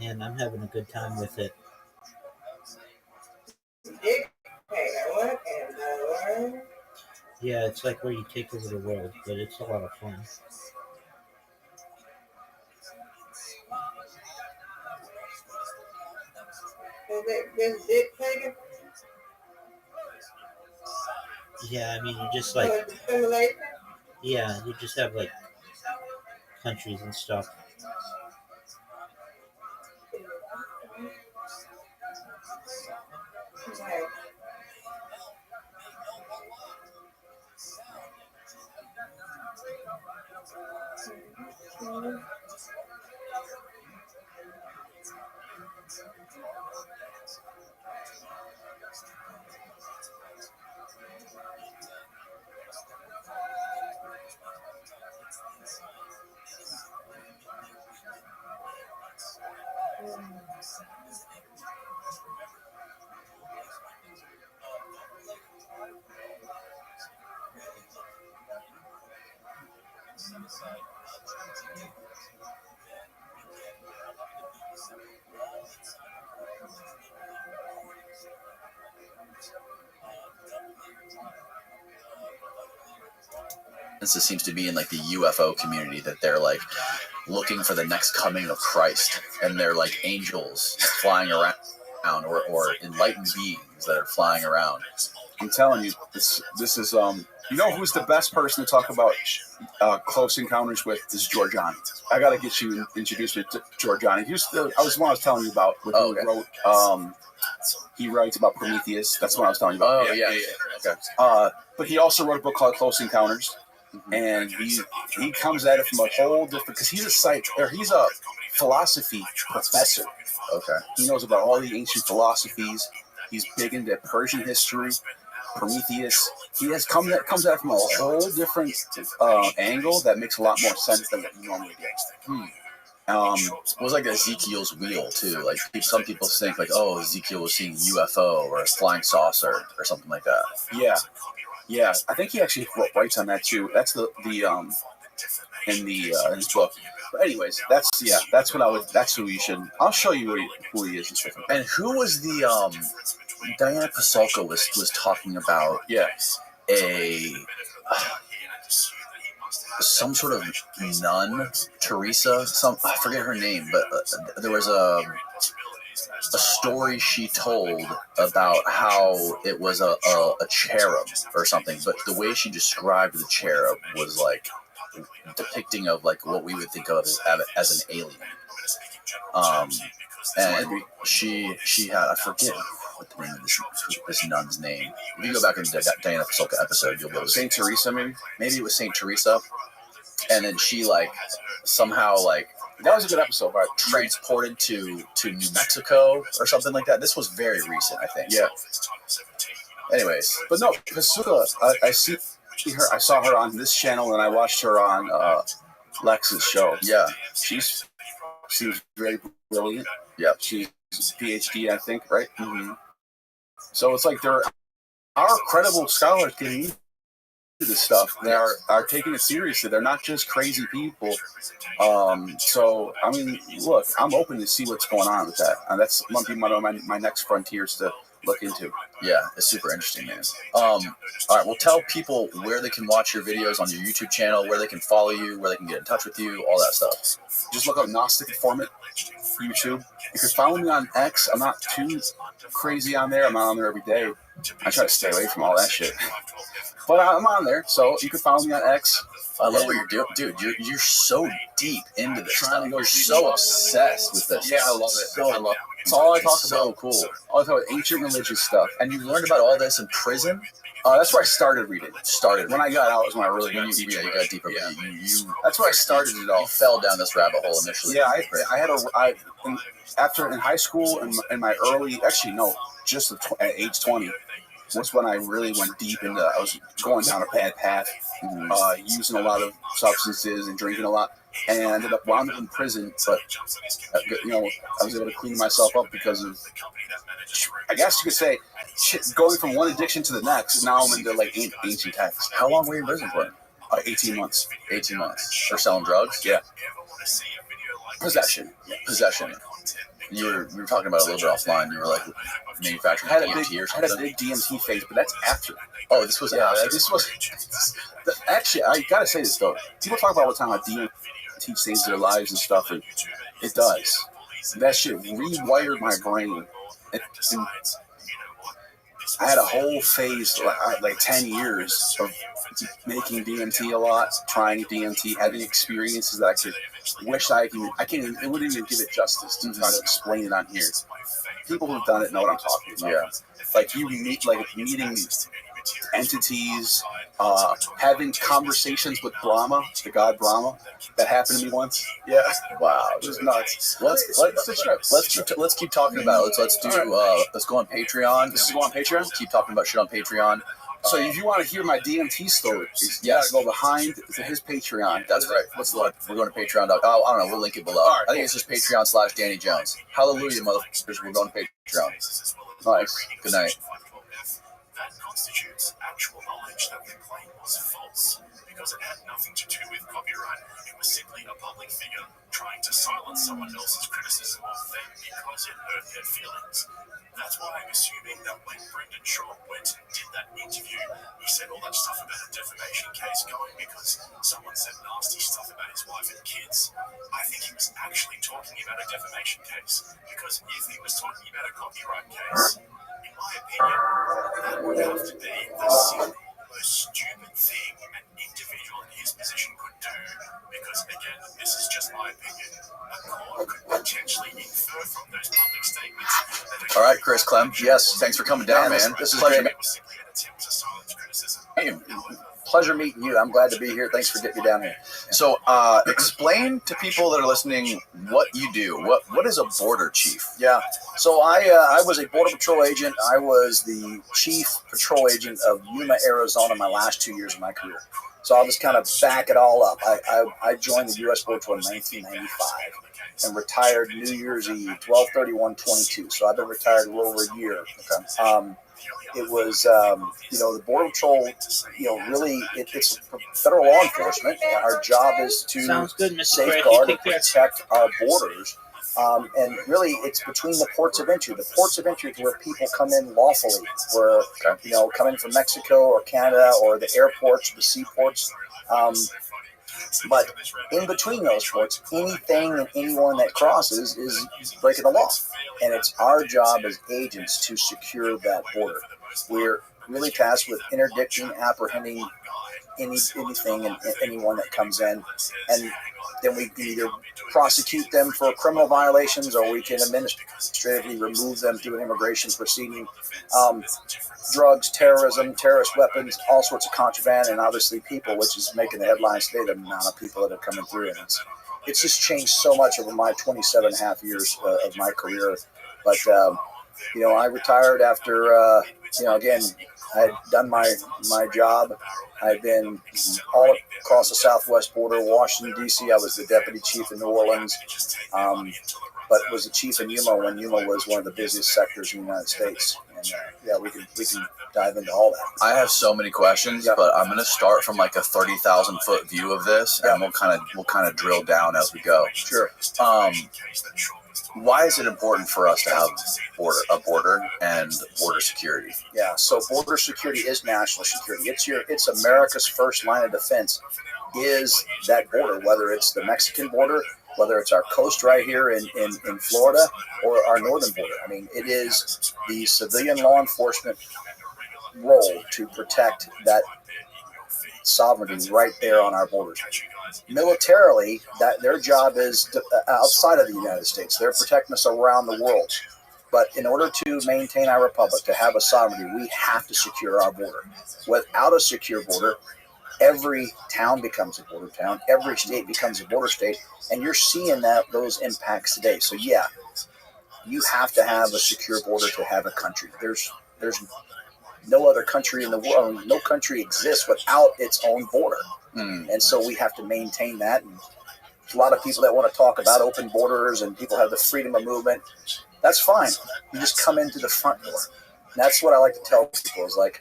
E: and I'm having a good time with it. Yeah, it's like where you take over the world, but it's a lot of fun. Yeah, I mean, you just like, yeah, you just have like countries and stuff.
B: This seems to be in like the UFO community that they're like looking for the next coming of Christ, and they're like angels flying around, or enlightened beings that are flying around.
G: I'm telling you, this is you know who's the best person to talk about close encounters with is Giorgiani. I gotta get you introduced to Giorgiani. He was the one I was telling you about.
B: Okay.
G: Wrote, he writes about Prometheus. That's what I was telling you about.
B: Oh yeah.
G: Okay. But he also wrote a book called Close Encounters, and he comes at it from a whole different, because he's a philosophy professor.
B: Okay.
G: He knows about all the ancient philosophies. He's big into Persian history, Prometheus. Comes at it from a whole different angle that makes a lot more sense than what you normally get.
B: It was like Ezekiel's wheel too. Like some people think like, oh, Ezekiel was seeing a UFO or a flying saucer or something like that.
G: Yeah. I think he actually writes on that too. That's the in his book. But anyways, that's who you should. I'll show you who he is.
B: And who was the Diana Pasulka was talking about?
G: Yeah.
B: Some sort of nun, Teresa. I forget her name, but there was a story she told about how it was a cherub or something. But the way she described the cherub was like depicting of like what we would think of as an alien. And she had, I forget what the name of this nun's name. If you go back into the Diana Pasulka episode, you'll be able to
G: Saint Teresa, maybe?
B: Maybe it was Saint Teresa. And then she like somehow like
G: That was a good episode, right?
B: transported to New Mexico or something like that. This was very recent, I think.
G: Yeah.
B: Anyways,
G: But no, Pasuka, I saw her on this channel, and I watched her on Lex's show.
B: yeah,
G: She was very brilliant.
B: yeah.
G: She's PhD, I think, right?
B: Mm-hmm.
G: So it's like there are credible scholars getting into this stuff. They are taking it seriously. They're not just crazy people. So I mean, look, I'm open to see what's going on with that. And that's might be my next frontiers to look into.
B: Yeah, it's super interesting, man. All right, well, tell people where they can watch your videos on your YouTube channel, where they can follow you, where they can get in touch with you, all that stuff.
G: Just look up Gnostic Informant YouTube. You can follow me on X. I'm not too crazy on there. I'm not on there every day. I try to stay away from all that shit. But I'm on there, so you can follow me on X.
B: I love what you're doing, dude. You're so deep into this
G: Trying
B: stuff.
G: to go
B: You're
G: deep.
B: so obsessed with this.
G: Yeah, I love it.
B: So,
G: I love it.
B: it's all I talk about.
G: So cool. All I talk about ancient religious stuff.
B: And you learned about all this in prison?
G: That's where I started reading. When I got out was when I really got deep.
B: Yeah, you got deeper.
G: Yeah.
B: You
G: That's where I started it all.
B: you fell down this rabbit hole initially.
G: Yeah, after in high school and in my early, actually no, just at age 20 was when I really went deep into. I was going down a bad path, using a lot of substances and drinking a lot, and I ended up wound up in prison. But I was able to clean myself up because of, I guess you could say, going from one addiction to the next. Now I'm into like ancient texts.
B: How long were you in prison for?
G: 18 months.
B: 18 months. For selling drugs?
G: Yeah.
B: Possession. You were talking about it a little bit offline. You were like manufacturing DMT or something.
G: I had a big DMT phase, but that's after.
B: Oh, this was after.
G: This was actually. I gotta say this though. People talk about all the time how DMT saves their lives and stuff, and it does. That shit rewired my brain. And I had a whole phase, like 10 years of making DMT a lot, trying DMT, having experiences that I could wish I can. It wouldn't even give it justice to try to explain it on here. People who've done it know what I'm talking about.
B: Yeah.
G: Like meeting entities, having conversations with Brahma, the god Brahma. That happened to me once. Yeah.
B: Wow.
G: It was nuts.
B: Let's keep talking about it. Let's go on Patreon.
G: This is go on Patreon.
B: Keep talking about shit on Patreon.
G: So if you want to hear my DMT story, you gotta go behind to his Patreon.
B: That's right. What's the link? We're going to Patreon. I don't know. We'll link it below.
G: All right,
B: I think it's just Patreon/Danny Jones. Hallelujah, motherfuckers. We're going to Patreon.
G: Nice.
B: Good night.
I: That constitutes actual knowledge that the claim was false, because it had nothing to do with copyright. It was simply a public figure trying to silence someone else's criticism of them because it hurt their feelings. That's why I'm assuming that when Brendan Shaw went and did that interview, he said all that stuff about a defamation case going because someone said nasty stuff about his wife and kids. I think he was actually talking about a defamation case, because if he was talking about a copyright case, in my opinion, that would have to be the single most stupid thing an individual in his position could do, because again, this is just my opinion. A court could potentially infer from those public statements that
B: All right, Chris Clem. Yes, thanks for coming down, man.
G: This is
B: Pleasure.
G: great.
I: it was simply an attempt to silence criticism.
B: Hey, pleasure meeting you. I'm glad to be here. Thanks for getting me down here. So, explain to people that are listening what you do. What is a border chief?
K: Yeah. So I was a Border Patrol agent. I was the chief patrol agent of Yuma, Arizona, my last 2 years of my career. So I'll just kind of back it all up. I joined the U.S. Border Patrol in 1995 and retired New Year's Eve, 12/31/22. So I've been retired a little over a year. Okay. It was, the Border Patrol, really, it's federal law enforcement. Our job is to safeguard and protect our borders. And really, it's between the ports of entry. The ports of entry is where people come in lawfully, where, come in from Mexico or Canada, or the airports, the seaports. But in between those ports, anything and anyone that crosses is breaking the law. And it's our job as agents to secure that border. We're really tasked with interdicting, apprehending anything and anyone that comes in, and then we can either prosecute them for criminal violations, or we can administratively remove them through an immigration proceeding. Drugs, terrorism, terrorist weapons, all sorts of contraband, and obviously people, which is making the headlines today, the amount of people that are coming through. And it's just changed so much over my 27 and a half years of my career. But, I retired after, again, I had done my job. I've been all across the southwest border, Washington, D.C. I was the deputy chief in New Orleans, but was the chief in Yuma when Yuma was one of the busiest sectors in the United States. And we can dive into all that.
B: I have so many questions, but I'm going to start from like a 30,000 foot view of this, and we'll kind of drill down as we go.
K: Sure.
B: Why is it important for us to have a border and border security?
K: Yeah, so border security is national security. It's America's first line of defense is that border, whether it's the Mexican border, whether it's our coast right here in Florida, or our northern border. I mean, it is the civilian law enforcement role to protect that sovereignty right there on our borders. Militarily, that their job is outside of the United States. They're protecting us around the world. But in order to maintain our republic, to have a sovereignty, we have to secure our border. Without a secure border, every town becomes a border town. Every state becomes a border state. And you're seeing those impacts today. So, yeah, you have to have a secure border to have a country. There's no other country in the world. No country exists without its own border. And so we have to maintain that. And there's a lot of people that want to talk about open borders and people have the freedom of movement. That's fine. You just come into the front door. And that's what I like to tell people is like,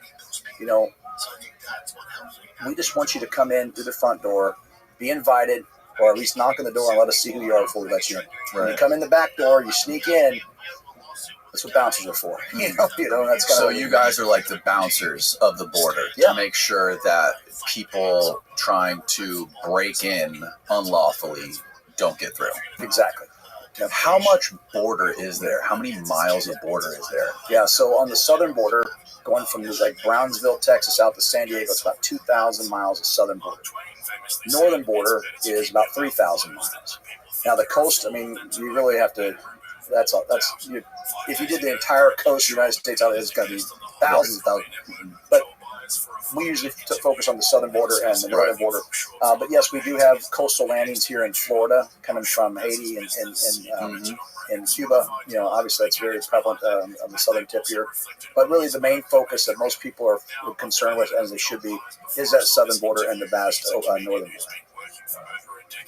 K: we just want you to come in through the front door, be invited, or at least knock on the door and let us see who you are before we let you in. Right. When you come in the back door, you sneak in. That's what bouncers are for. That's
B: so you guys are like the bouncers of the border to make sure that people trying to break in unlawfully don't get through.
K: Exactly.
B: Now, how much border is there? How many miles of border is there?
K: Yeah, so on the southern border, going from like Brownsville, Texas, out to San Diego, it's about 2,000 miles of southern border. Northern border is about 3,000 miles. Now the coast, I mean, you really have to. If you did the entire coast of the United States, it's going to be thousands. But we usually focus on the southern border and the northern border. But yes, we do have coastal landings here in Florida, coming from Haiti and Cuba. Obviously that's very prevalent on the southern tip here. But really, the main focus that most people are concerned with, as they should be, is that southern border and the vast northern border.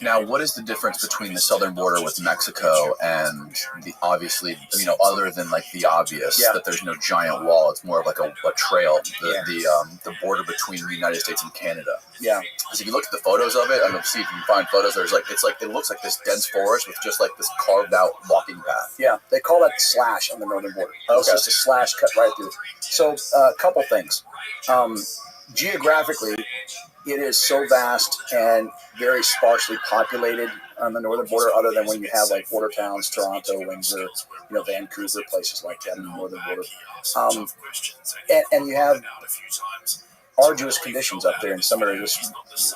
B: Now, what is the difference between the southern border with Mexico and the obviously, other than like the obvious that there's no giant wall, it's more of like a trail, the border between the United States and Canada.
K: Yeah.
B: Because if you look at the photos of it, I'm going to see if you can find photos. It looks like this dense forest with just like this carved out walking path.
K: Yeah, they call that slash on the northern border. Okay. It's just a slash cut right through. So a couple things. Geographically, it is so vast and very sparsely populated on the northern border, other than when you have like border towns, Toronto, Windsor, Vancouver, places like that on the northern border. And you have arduous conditions up there in some areas,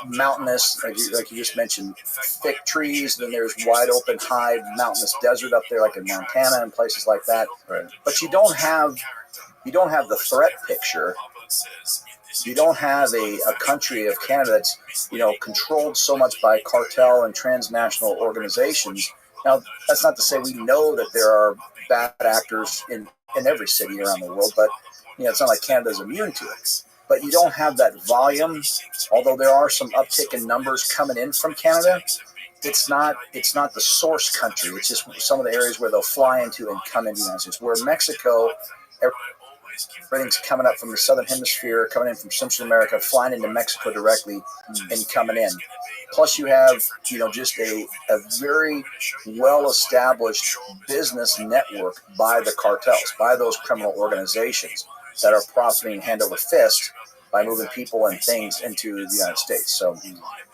K: mountainous, like you just mentioned, thick trees. Then there's wide open, high mountainous desert up there, like in Montana and places like that.
B: Right.
K: But you don't have the threat picture. You don't have a country of Canada that's, controlled so much by cartel and transnational organizations. Now, that's not to say we know that there are bad actors in every city around the world, but, it's not like Canada's immune to it. But you don't have that volume, although there are some uptick in numbers coming in from Canada. It's not the source country. It's just some of the areas where they'll fly into and come into the United States. Where Mexico, everything's coming up from the southern hemisphere, coming in from Central America, flying into Mexico directly and coming in. Plus you have, just a very well-established business network by the cartels, by those criminal organizations that are profiting hand over fist by moving people and things into the United States. So,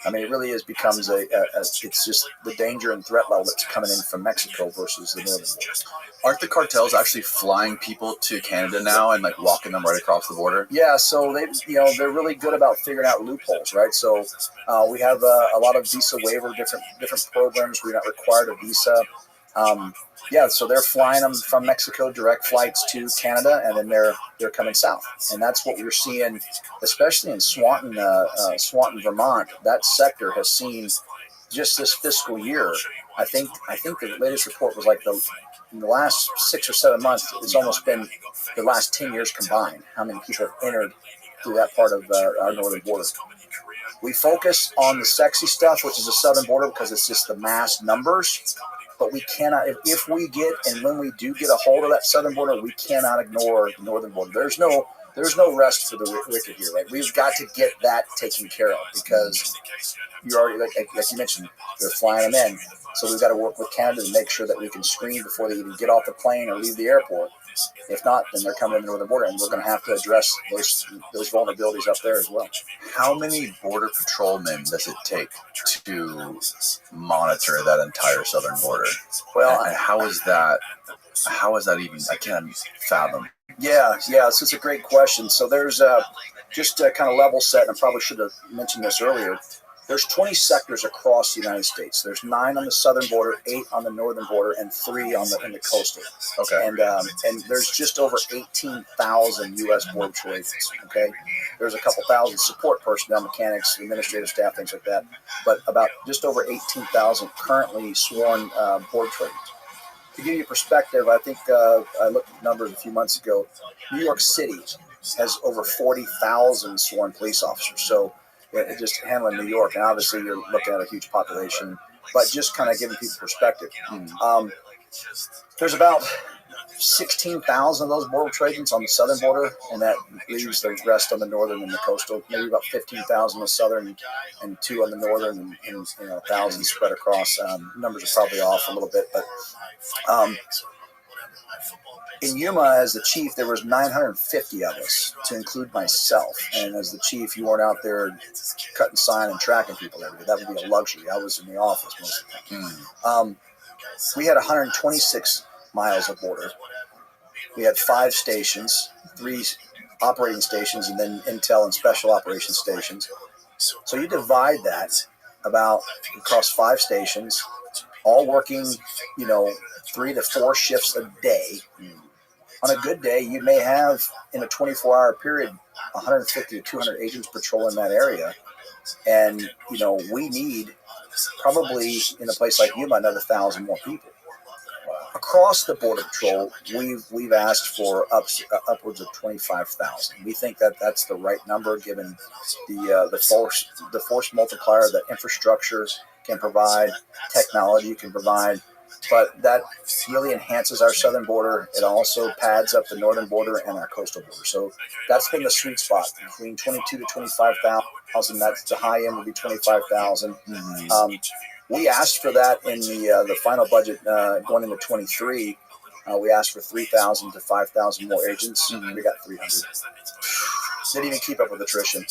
K: I mean, it really becomes it's just the danger and threat level that's coming in from Mexico versus the northern border.
B: Aren't the cartels actually flying people to Canada now and like walking them right across the border?
K: Yeah, so they're really good about figuring out loopholes, right? So we have a lot of visa waiver, different programs. We're not required a visa. So they're flying them from Mexico, direct flights to Canada, and then they're coming south. And that's what we're seeing, especially in Swanton, Vermont. That sector has seen just this fiscal year. I think the latest report was like in the last 6 or 7 months, it's almost been the last 10 years combined, how many people have entered through that part of our northern border. We focus on the sexy stuff, which is the southern border, because it's just the mass numbers. But we cannot, if we get, and when we do get a hold of that southern border, we cannot ignore the northern border. There's no rest for the wicked here, right? We've got to get that taken care of, because you already, like you mentioned, they're flying them in. So we've got to work with Canada to make sure that we can screen before they even get off the plane or leave the airport. If not, then they're coming to the northern border, and we're going to have to address those vulnerabilities up there as well.
B: How many border patrolmen does it take to monitor that entire southern border? Well, and how is that even? I can't fathom.
K: Yeah, so it's a great question. So there's just to kind of level set, and I probably should have mentioned this earlier. There's 20 sectors across the United States. There's 9 on the southern border, 8 on the northern border, and 3 in the coastal.
B: Okay.
K: And there's just over 18,000 U.S. Border Patrol agents. Okay. There's a couple thousand support personnel, mechanics, administrative staff, things like that. But about just over 18,000 currently sworn Border Patrol agents. To give you perspective, I think I looked at numbers a few months ago. New York City has over 40,000 sworn police officers. So just handling New York, and obviously you're looking at a huge population, but just kind of giving people perspective. There's about 16,000 of those border patrol agents on the southern border, and that leaves the rest on the northern and the coastal. Maybe about 15,000 on the southern and 2 on the northern, and 1,000 spread across. Numbers are probably off a little bit, but in Yuma, as the chief, there was 950 of us, to include myself. And as the chief, you weren't out there cutting sign and tracking people every day. That would be a luxury. I was in the office most of the time. We had 126 miles of border. We had 5 stations, 3 operating stations, and then intel and special operations stations. So you divide that about across 5 stations, all working, 3 to 4 shifts a day. On a good day, you may have, in a 24-hour period, 150 to 200 agents patrolling that area. And, we need probably, in a place like Yuma, another 1,000 more people. Across the Border Patrol, we've asked for upwards of 25,000. We think that that's the right number, given the force multiplier that infrastructure can provide, technology can provide. But that really enhances our southern border. It also pads up the northern border and our coastal border. So that's been the sweet spot, between 22 to 25,000. That's the high end would be 25,000. We asked for that in the final budget going into 23. We asked for 3,000 to 5,000 more agents. We got 300. Didn't even keep up with attrition.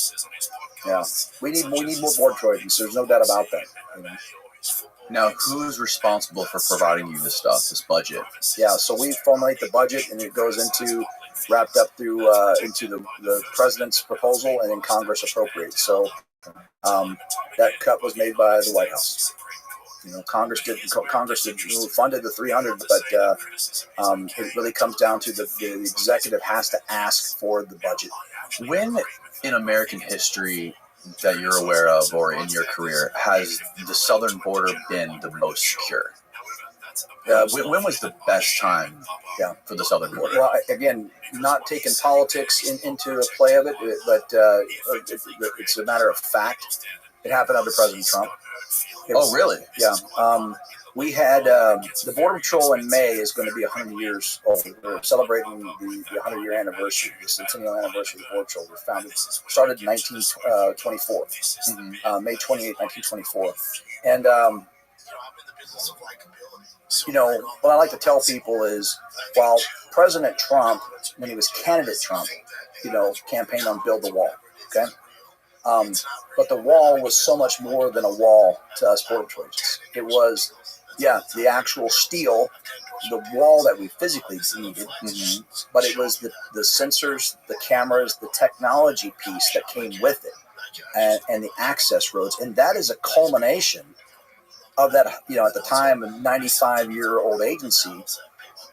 K: Yeah, we need more Border Patrol agents. There's no doubt about that.
B: Now, who's responsible for providing you this stuff, this budget?
K: Yeah, so we formulate the budget, and it goes wrapped up through into the president's proposal, and then Congress appropriates. So that cut was made by the White House. Congress funded the 300, but it really comes down to the executive has to ask for the budget.
B: When in American history that you're aware of, or in your career, has the southern border been the most secure? When was the best time for the southern border?
K: Well, again, not taking politics into the play of it, but it's a matter of fact. It happened under President Trump.
B: Oh, really?
K: Yeah. We had the Border Patrol in May is going to be 100 years old. We're celebrating the 100-year anniversary, the centennial anniversary of the Border Patrol. We started in 1924, May 28, 1924. And, what I like to tell people is, while President Trump, when he was candidate Trump, campaigned on Build the Wall. Okay. But the wall was so much more than a wall to us Border Patrol agents. It was, the actual steel, the wall that we physically needed, but it was the sensors, the cameras, the technology piece that came with it, and the access roads. And that is a culmination of that, at the time, a 95-year-old agency.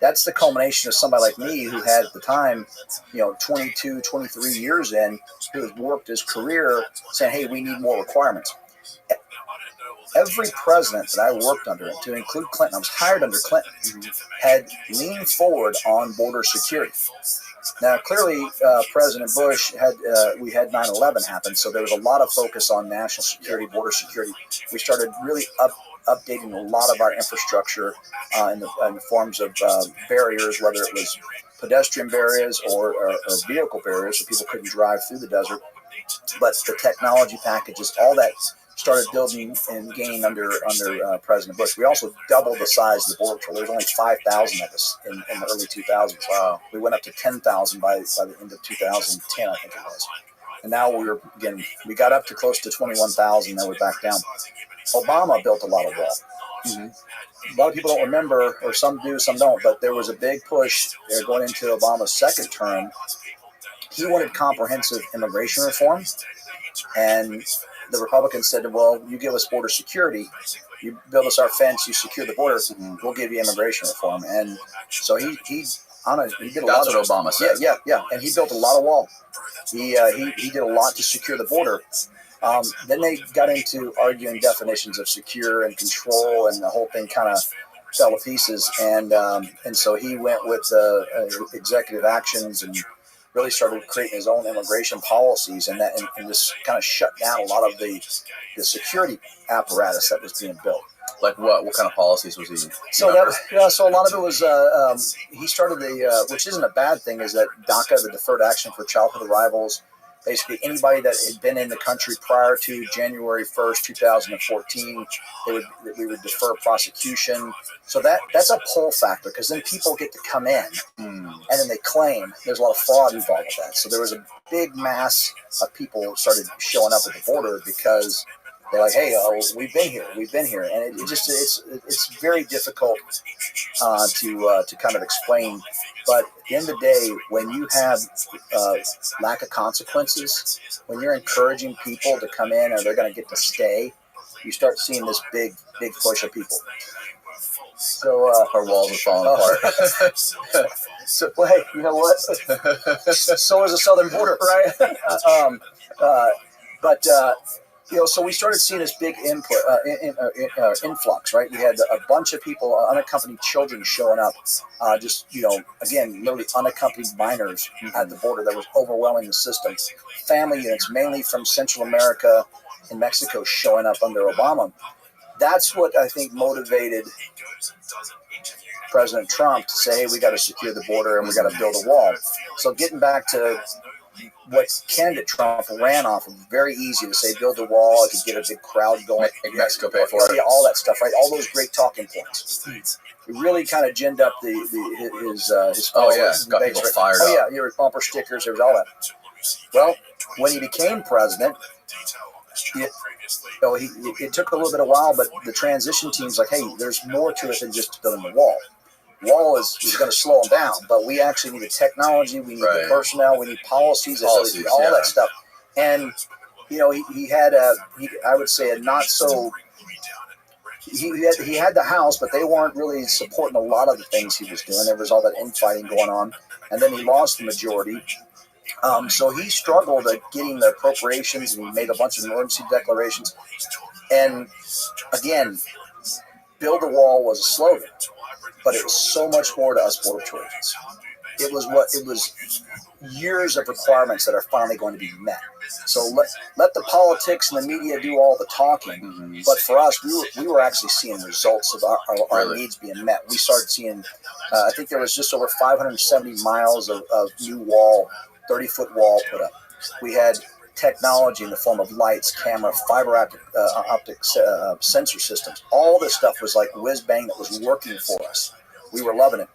K: That's the culmination of somebody like me who had at the time, 22, 23 years in, who had worked his career saying, hey, we need more requirements. Every president that I worked under, to include Clinton, I was hired under Clinton, had leaned forward on border security. Now, clearly, President Bush we had 9/11 happen, so there was a lot of focus on national security, border security. We started really updating a lot of our infrastructure in the forms of barriers, whether it was pedestrian barriers or vehicle barriers, so people couldn't drive through the desert. But the technology packages, all that started building and gaining under President Bush. We also doubled the size of the Border Patrol. There was only 5,000 of us in the early 2000s. Wow. We went up to 10,000 by the end of 2010, I think it was. And now we got up to close to 21,000, then we're back down. Obama built a lot of wall. A lot of people don't remember, or some do, some don't, but there was a big push going into Obama's second term. He wanted comprehensive immigration reform, and the Republicans said, well, you give us border security, you build us our fence, you secure the border, we'll give you immigration reform. And so he did a lot.
B: That's what Obama said.
K: Yeah, and he built a lot of wall. He did a lot to secure the border. Then they got into arguing definitions of secure and control, and the whole thing kind of fell to pieces. And so he went with executive actions and really started creating his own immigration policies, and just kind of shut down a lot of the security apparatus that was being built.
B: Like what? What kind of policies was he?
K: So a lot of it was he started which isn't a bad thing, is that DACA, the Deferred Action for Childhood Arrivals. Basically, anybody that had been in the country prior to January 1st, 2014, we would defer prosecution. So that's a pull factor, because then people get to come in and then they claim. There's a lot of fraud involved with that. So there was a big mass of people started showing up at the border because they're like, hey, we've been here, and it's very difficult to kind of explain. But at the end of the day, when you have lack of consequences, when you're encouraging people to come in or they're going to get to stay, you start seeing this big push of people. So
B: our walls are falling apart.
K: So, well, hey, you know what? So is the southern border, right? So we started seeing this big influx, right? We had a bunch of people, unaccompanied children showing up, again, literally unaccompanied minors at the border that was overwhelming the system. Family units, mainly from Central America and Mexico, showing up under Obama. That's what I think motivated President Trump to say, hey, we got to secure the border and we got to build a wall. So getting back to what candidate Trump ran off of, very easy to say, build a wall, it could get a big crowd going.
B: Make Mexico pay for it.
K: Yeah, all that stuff, right? All those great talking points. He really kind of ginned up his followers.
B: Got people fired up.
K: Yeah, there were bumper stickers, there was all that. Well, when he became president, it took a little bit of while, but the transition team's like, hey, there's more to it than just building the wall. Wall is going to slow them down, but we actually need the technology, we need the personnel, we need policies, all that stuff. And he had I would say a not so. He had the House, but they weren't really supporting a lot of the things he was doing. There was all that infighting going on, and then he lost the majority. So he struggled at getting the appropriations, and he made a bunch of emergency declarations. And again, build a wall was a slogan, but it was so much more to us Border Patrol agents. It was years of requirements that are finally going to be met. So let the politics and the media do all the talking, but for us, we were actually seeing results of our needs being met. We started seeing, I think there was just over 570 miles of new wall, 30-foot wall put up. We had technology in the form of lights, camera, fiber optic sensor systems. All this stuff was like whiz bang that was working for us. We were loving it.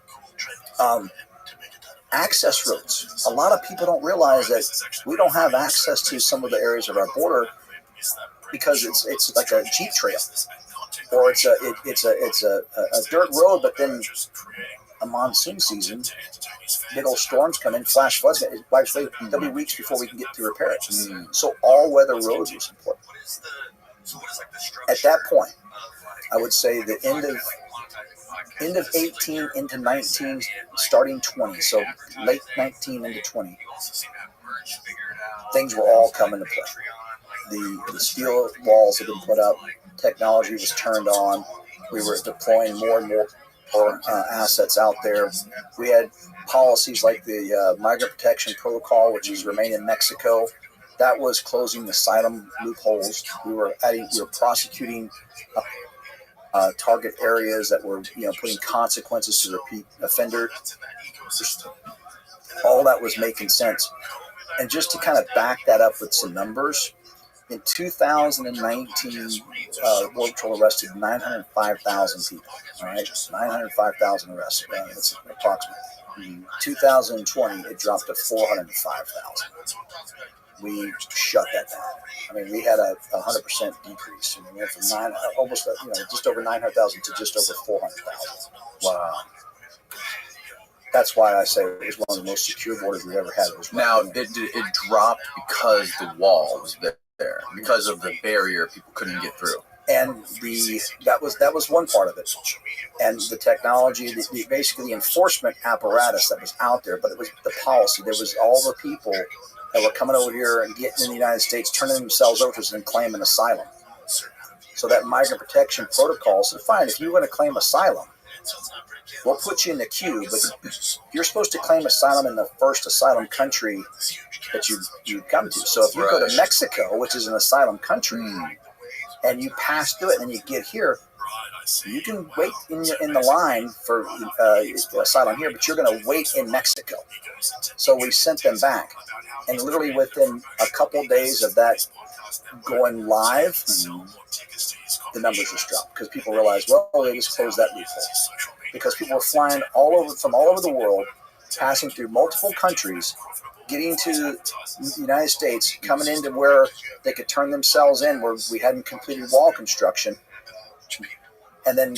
K: access roads. A lot of people don't realize that we don't have access to some of the areas of our border because it's like a Jeep trail, or it's a dirt road, but then a monsoon season, big old storms come in, flash floods. There'll be weeks before we can get to repair it. So all weather roads are important. At that point, I would say the end of 18 into 19, starting 20, so late 19 into 20, things were all coming to play. The steel walls had been put up, technology was turned on, we were deploying more and more assets out there. We had policies like the Migrant Protection Protocol, which is Remain in Mexico. That was closing asylum loopholes. We were prosecuting target areas that were, putting consequences to repeat offenders. All that was making sense. And just to kind of back that up with some numbers, in 2019, Border Patrol arrested 905,000 people. All right, 905,000 arrests. That's approximately. In 2020, it dropped to 405,000. We shut that down. I mean, we had a 100% decrease. I mean, we went from just over 900,000 to just over 400,000. Wow. That's why I say it was one of the most secure borders we've ever had.
B: Now, did it drop because the wall was there, because of the barrier people couldn't get through?
K: And that was one part of it, and the technology, basically the enforcement apparatus that was out there, but it was the policy. There was all the people that were coming over here and getting in the United States, turning themselves over to us and claiming asylum. So that Migrant Protection Protocol said, fine, if you're going to claim asylum, we'll put you in the queue, but you're supposed to claim asylum in the first asylum country that you come to. So if you go to Mexico, which is an asylum country, and you pass through it and you get here, you can wait in the line for asylum here, but you're going to wait in Mexico. So we sent them back. And literally within a couple days of that going live, the numbers just dropped because people realized, well, they just closed that loophole. Because people were flying from all over the world, passing through multiple countries, getting to the United States, coming into where they could turn themselves in, where we hadn't completed wall construction, and then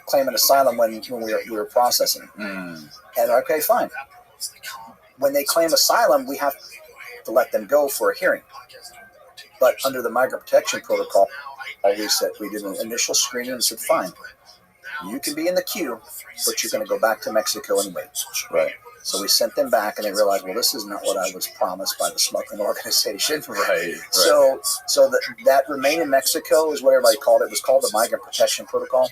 K: claiming asylum when we were processing. And okay, fine. When they claim asylum, we have to let them go for a hearing. But under the Migrant Protection Protocol, we did an initial screening and said, fine, you can be in the queue, but you're going to go back to Mexico and wait. Right. So we sent them back, and they realized, well, this is not what I was promised by the smuggling organization.
B: Right.
K: So that Remain in Mexico is what everybody called it. It was called the Migrant Protection Protocol.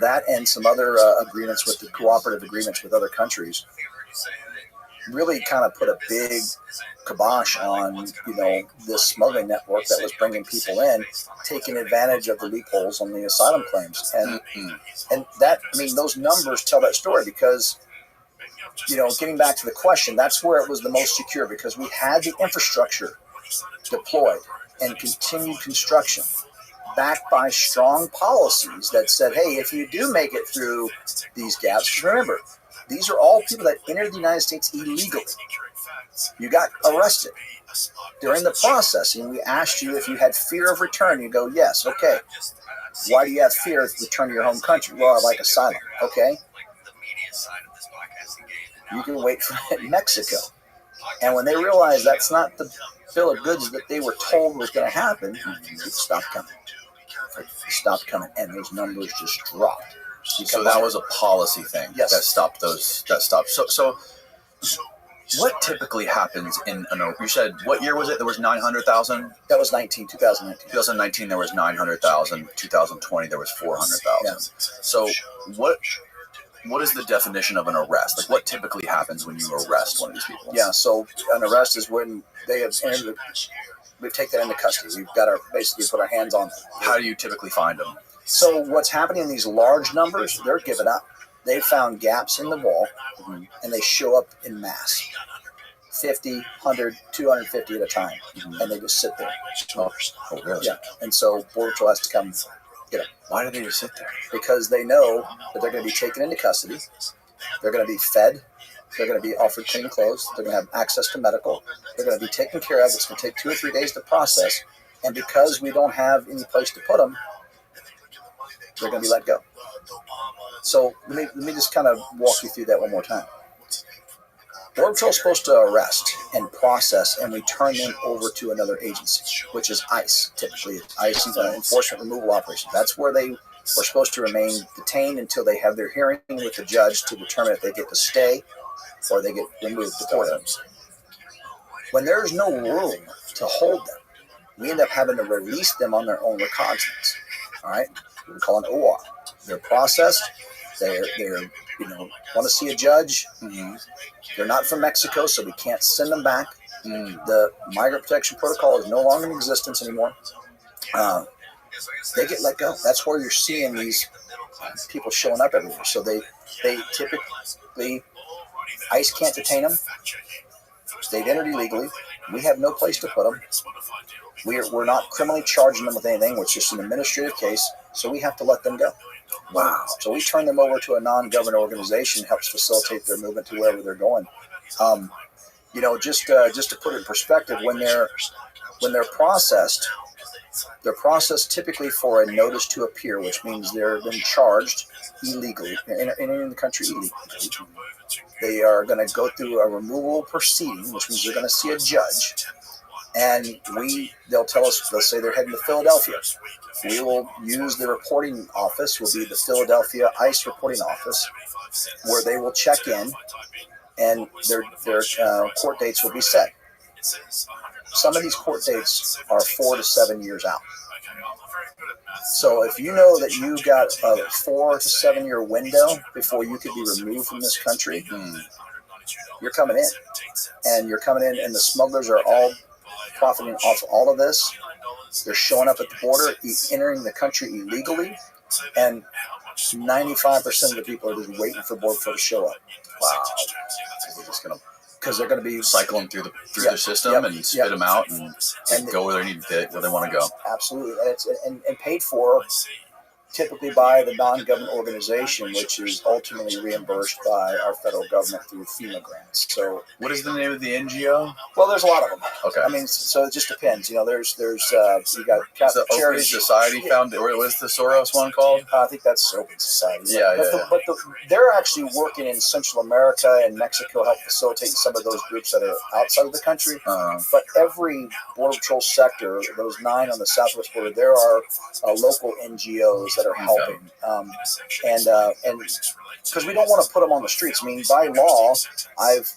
K: That and some other agreements with the cooperative agreements with other countries really kind of put a big kibosh on, this smuggling network that was bringing people in, taking advantage of the loopholes on the asylum claims. And that, those numbers tell that story because, getting back to the question, that's where it was the most secure because we had the infrastructure deployed and continued construction backed by strong policies that said, hey, if you do make it through these gaps, remember, these are all people that entered the United States illegally. You got arrested. During the processing, we asked you if you had fear of return. You go, yes, okay. Why do you have fear of return to your home country? Well, I like asylum. Okay. You can wait for it in Mexico. And when they realized that's not the bill of goods that they were told was going to happen, it stopped coming. It stopped coming, and those numbers just dropped.
B: So that was a policy thing.
K: Yes.
B: That stopped those. That stopped. So what typically happens in you said, what year was it? There was 900,000?
K: That was 2019.
B: 2019, there was 900,000. 2020, there was 400,000.
K: Yeah.
B: So what is the definition of an arrest? Like, what typically happens when you arrest one of these people?
K: Yeah, so an arrest is when they have entered we take that into custody. We've got to basically put our hands on them.
B: How do you typically find them?
K: So what's happening in these large numbers, they're giving up. They found gaps in the wall, and they show up in mass. 50, 100, 250 at a time, and they just sit there.
B: Oh, really?
K: Yeah, and so Border Patrol has to come get them.
B: Why do they just sit there?
K: Because they know that they're going to be taken into custody. They're going to be fed. They're going to be offered clean clothes. They're going to have access to medical. They're going to be taken care of. It's going to take 2 or 3 days to process. And because we don't have any place to put them, they're going to be let go. So let me just kind of walk you through that one more time. Border Patrol is supposed to arrest and process and return them over to another agency, which is ICE, typically. ICE, Enforcement Removal Operations. That's where they were supposed to remain detained until they have their hearing with the judge to determine if they get to stay or they get removed, deported. When there is no room to hold them, we end up having to release them on their own recognizance. All right? We call an OR. They're processed. They're want to see a judge. Mm-hmm. They're not from Mexico, so we can't send them back. The Migrant Protection Protocol is no longer in existence anymore. They get let go. That's where you're seeing these people showing up everywhere. So they typically, ICE can't detain them. They've entered illegally. We have no place to put them. We're not criminally charging them with anything, which is an administrative case, so we have to let them go. Wow. So we turn them over to a non-government organization, helps facilitate their movement to wherever they're going. Just to put it in perspective, when they're processed typically for a notice to appear, which means they're been charged illegally, in the country illegally. They are going to go through a removal proceeding, which means they're going to see a judge. And they'll tell us, they'll say they're heading to Philadelphia. We will use the reporting office, will be the Philadelphia ICE reporting office, where they will check in and their court dates will be set. Some of these court dates are 4 to 7 years out. So if you know that you got a 4 to 7 year window before you could be removed from this country, you're coming in. And you're coming in, and the smugglers are all profiting off all of this. They're showing up at the border, entering the country illegally, and 95% of the people are just waiting for Border Patrol to show up. Wow. Because they're going to be
B: cycling through their system and spit them out and go where they want to go.
K: Absolutely, and it's and paid for typically by the non-government organization, which is ultimately reimbursed by our federal government through FEMA grants. So,
B: what is the name of the NGO?
K: Well, there's a lot of them.
B: Okay.
K: I mean, so it just depends. There's you got Catholic
B: the
K: Charities
B: Open Society Foundation. What's the Soros one called?
K: I think that's Open Society.
B: Yeah.
K: But they're actually working in Central America and Mexico, help facilitate some of those groups that are outside of the country. But every Border Patrol sector, those 9 on the southwest border, there are local NGOs that are helping. And because we don't want to put them on the streets. I mean, by law, I've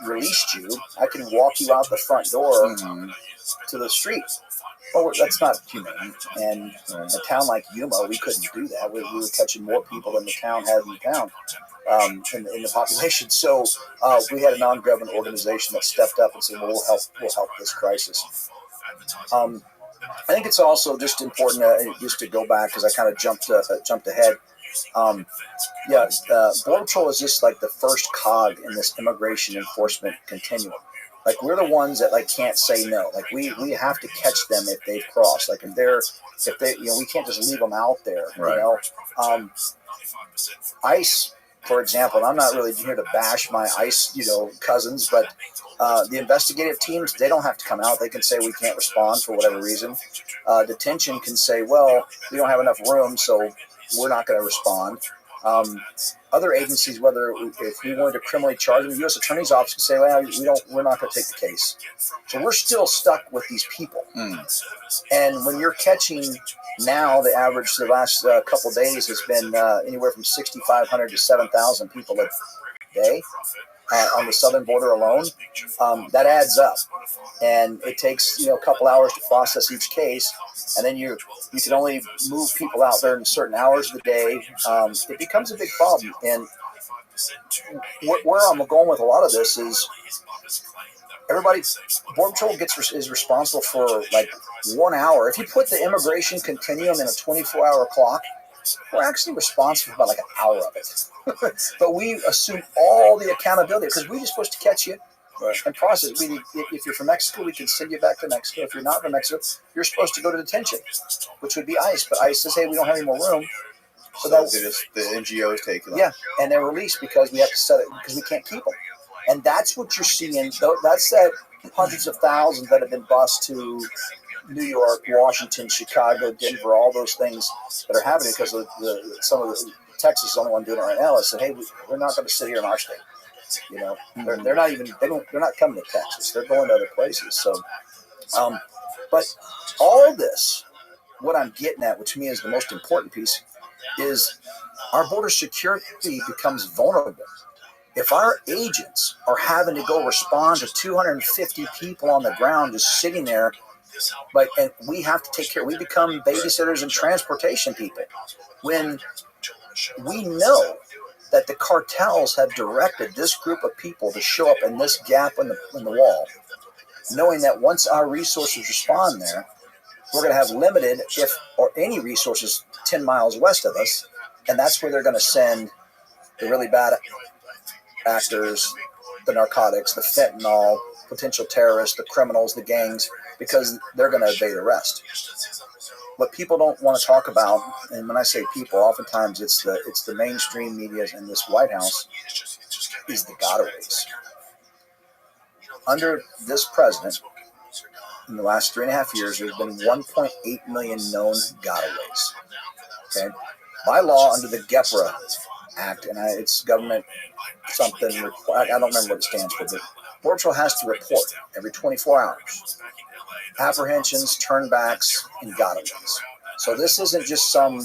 K: released you. I can walk you out the front door to the street. Well, that's not humane. And a town like Yuma, we couldn't do that. We were catching more people than the town had in the town, in the population. So we had a non-government organization that stepped up and said, "Well, we'll help this crisis." I think it's also just important just to go back, because I kind of jumped ahead. Border Patrol is just like the first cog in this immigration enforcement continuum. Like, we're the ones that can't say no. Like, we have to catch them if they've crossed. Like, if they we can't just leave them out there.
B: Right.
K: ICE, for example, and I'm not really here to bash my ICE cousins, but the investigative teams, they don't have to come out. They can say we can't respond for whatever reason. Detention can say, well, we don't have enough room, so we're not going to respond. Other agencies, whether if we wanted to criminally charge them, the U.S. Attorney's Office can say, well, we're not going to take the case. So we're still stuck with these people. And when you're catching now, the average the last couple of days has been anywhere from 6,500 to 7,000 people a day on the southern border alone. That adds up. And it takes a couple hours to process each case, and then you can only move people out there in certain hours of the day. It becomes a big problem. And where I'm going with a lot of this is everybody, Border Patrol is responsible for 1 hour. If you put the immigration continuum in a 24-hour clock, we're actually responsible for about an hour of it. But we assume all the accountability because we're just supposed to catch you and process. If you're from Mexico, we can send you back to Mexico. If you're not from Mexico, you're supposed to go to detention, which would be ICE. But ICE says, hey, we don't have any more room.
B: So that the NGOs take them.
K: Yeah, and they're released because we have to set it because we can't keep them. And that's what you're seeing. That's that hundreds of thousands that have been bused to New York, Washington, Chicago, Denver, all those things that are happening because of some of the Texas is the only one doing it right now. I said, hey, we're not going to sit here in our state. They're not even they're not coming to Texas. They're going to other places. So, but all this, what I'm getting at, which to me is the most important piece, is our border security becomes vulnerable. If our agents are having to go respond to 250 people on the ground just sitting there, and we have to take care, we become babysitters and transportation people. When we know that the cartels have directed this group of people to show up in this gap in the wall, knowing that once our resources respond there, we're going to have limited, if or any resources 10 miles west of us, and that's where they're going to send the really bad actors, the narcotics, the fentanyl, potential terrorists, the criminals, the gangs, because they're going to evade arrest. What people don't want to talk about, and when I say people, oftentimes it's the mainstream media in this White House, is the gotaways. Under this president, in the last 3.5 years, there's been 1.8 million known gotaways. Okay, by law, under the GEPRA Act, and it's government something. I don't remember what it stands for, but Border Patrol has to report every 24 hours apprehensions, turnbacks, and gotaways. So this isn't just some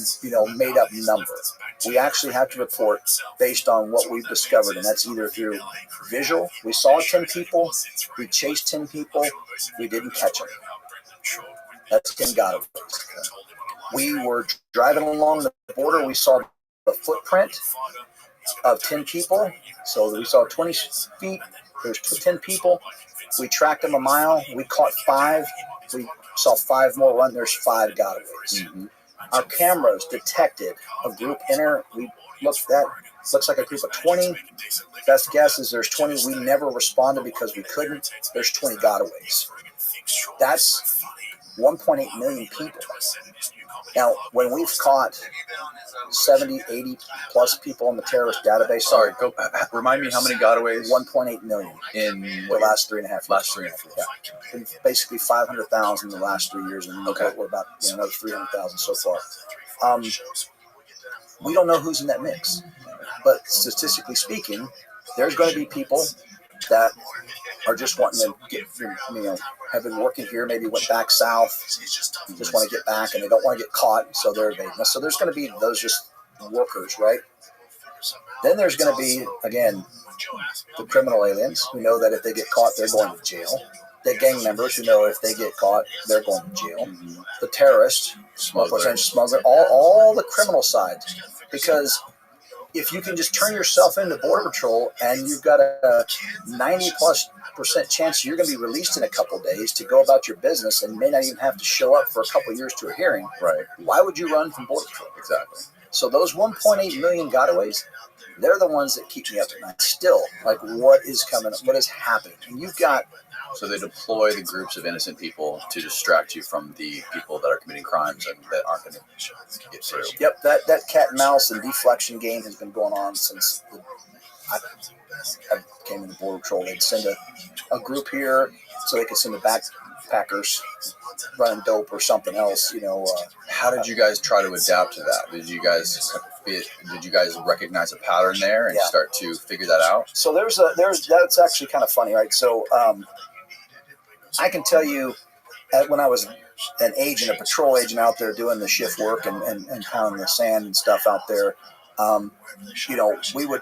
K: made up number. We actually have to report based on what we've discovered, and that's either through visual. We saw 10 people, we chased 10 people, we didn't catch them. That's 10 gotaways. We were driving along the border, we saw the footprint of 10 people. So we saw 20 feet, there's 10 people. We tracked them a mile, we caught 5, we saw 5 more run, there's 5 gotaways. Mm-hmm. Our cameras detected a group enter, we looked at, looks like a group of 20. Best guess is there's 20. We never responded because we couldn't. There's 20 gotaways. That's 1.8 million people. Now, when we've caught 70, 80 plus people in the terrorist database.
B: Sorry, remind me how many gotaways?
K: 1.8 million in the last 3.5 years.
B: Last 3.5 years.
K: Yeah. Basically 500,000 in the last 3 years, and we're about another 300,000 so far. We don't know who's in that mix, but statistically speaking, there's going to be people that are just wanting to get, have been working here, maybe went back south, just want to get back, and they don't want to get caught, so they're evading us. So there's going to be those just workers, right? Then there's going to be, again, the criminal aliens who know that if they get caught, they're going to jail. The gang members who know if they get caught, they're going to jail. Mm-hmm. The terrorists, smuggler, all the criminal sides. Because if you can just turn yourself into Border Patrol and you've got a 90+% chance you're going to be released in a couple of days to go about your business and may not even have to show up for a couple of years to a hearing,
B: right?
K: Why would you run from Border Patrol?
B: Exactly.
K: So those 1.8 million gotaways, they're the ones that keep me up at night. Still, like, what is coming, what is happening? And you've got...
B: So they deploy the groups of innocent people to distract you from the people that are committing crimes and that aren't going to get through.
K: Yep, that cat and mouse and deflection game has been going on since I came into Border Patrol. They'd send a group here so they could send the backpackers running dope or something else.
B: How did you guys try to adapt to that? Did you guys recognize a pattern there and start to figure that out?
K: So that's actually kind of funny, right? So I can tell you, when I was an agent, a patrol agent out there doing the shift work and pounding the sand and stuff out there, we would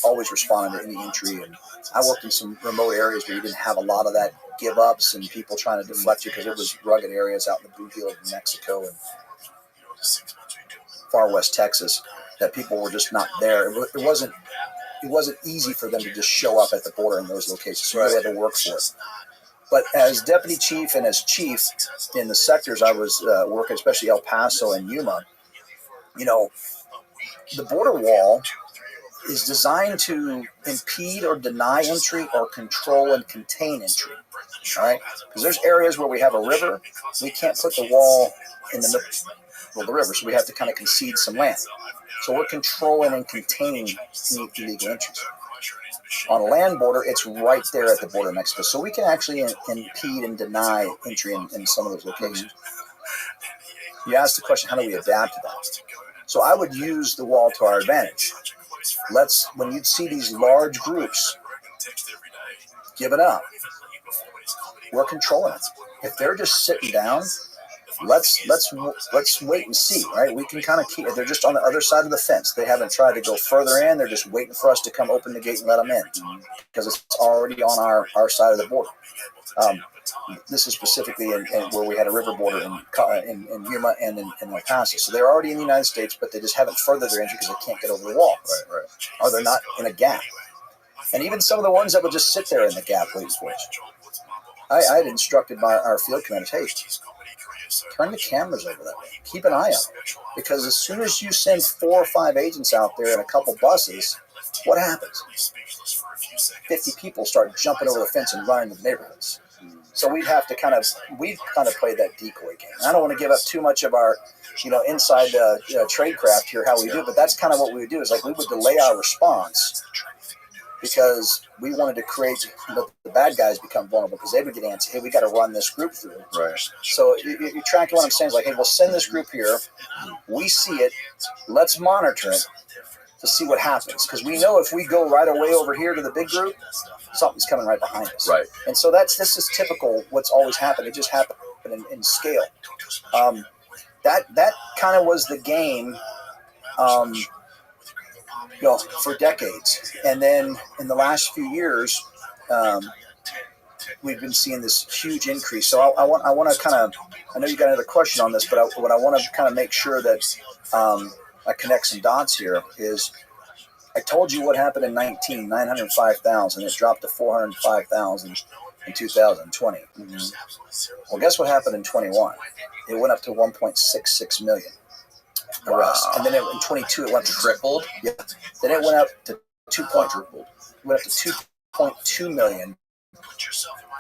K: always respond to any entry. And I worked in some remote areas where you didn't have a lot of that give ups and people trying to deflect you because it was rugged areas out in the boot heel of Mexico and far west Texas that people were just not there. It wasn't easy for them to just show up at the border in those locations. So you really had to work for it. But as deputy chief and as chief in the sectors I was working, especially El Paso and Yuma, the border wall is designed to impede or deny entry or control and contain entry. All right? Because there's areas where we have a river, we can't put the wall in the the river, so we have to kind of concede some land. So we're controlling and containing illegal entries. On a land border, it's right there at the border of Mexico, so we can actually impede and deny entry in some of those locations. You asked the question, how do we adapt to that? So I would use the wall to our advantage. When you see these large groups giving up, we're controlling it. If they're just sitting down, let's wait and see, right? We can kind of keep. They're just on the other side of the fence. They haven't tried to go further in. They're just waiting for us to come open the gate and let them in, because it's already on our side of the border. This is specifically in where we had a river border in Yuma and in El Paso. So they're already in the United States, but they just haven't furthered their entry because they can't get over the wall. Right. Or they're not in a gap. And even some of the ones that would just sit there in the gap waiting for us. I had instructed our field commanders, hey, turn the cameras over that way. Keep an eye out. Because as soon as you send 4 or 5 agents out there and a couple buses, what happens? 50 people start jumping over the fence and running to the neighborhoods. So we've kind of played that decoy game. I don't want to give up too much of our, inside tradecraft here, how we do it, but that's kind of what we would do, is like we would delay our response because we wanted to create the bad guys become vulnerable, because they would get antsy. Hey, we got to run this group through.
B: Right.
K: So you're tracking what I'm saying. Is like, hey, we'll send this group here. We see it. Let's monitor it to see what happens, because we know if we go right away over here to the big group, something's coming right behind us.
B: Right.
K: And so this is typical what's always happened. It just happened in scale. That kind of was the game for decades. And then in the last few years, we've been seeing this huge increase. So I want to kind of, I know you got another question on this, but what I want to kind of make sure that I connect some dots here is, I told you what happened in 905,000. It dropped to 405,000 in 2020. Mm-hmm. Well, guess what happened in 21? It went up to 1.66 million arrests. Wow. And then in 22, it went to tripled. Yeah. Then it went up to 2.2 million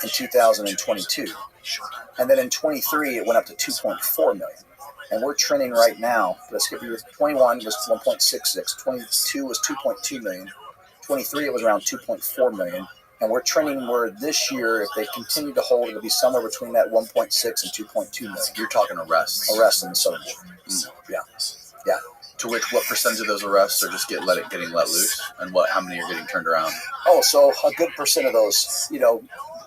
K: in 2022. And then in 23, it went up to 2.4 million. And we're trending right now. Let's skip here. 21 was 1.66. 22 was 2.2 million. 23, it was around 2.4 million. And we're trending where this year, if they continue to hold, it'll be somewhere between that 1.6 and 2.2 million.
B: You're talking arrests.
K: Arrests in the southern border. Yeah.
B: To which, what percentage of those arrests are just getting let loose, and how many are getting turned around?
K: Oh, so a good percent of those,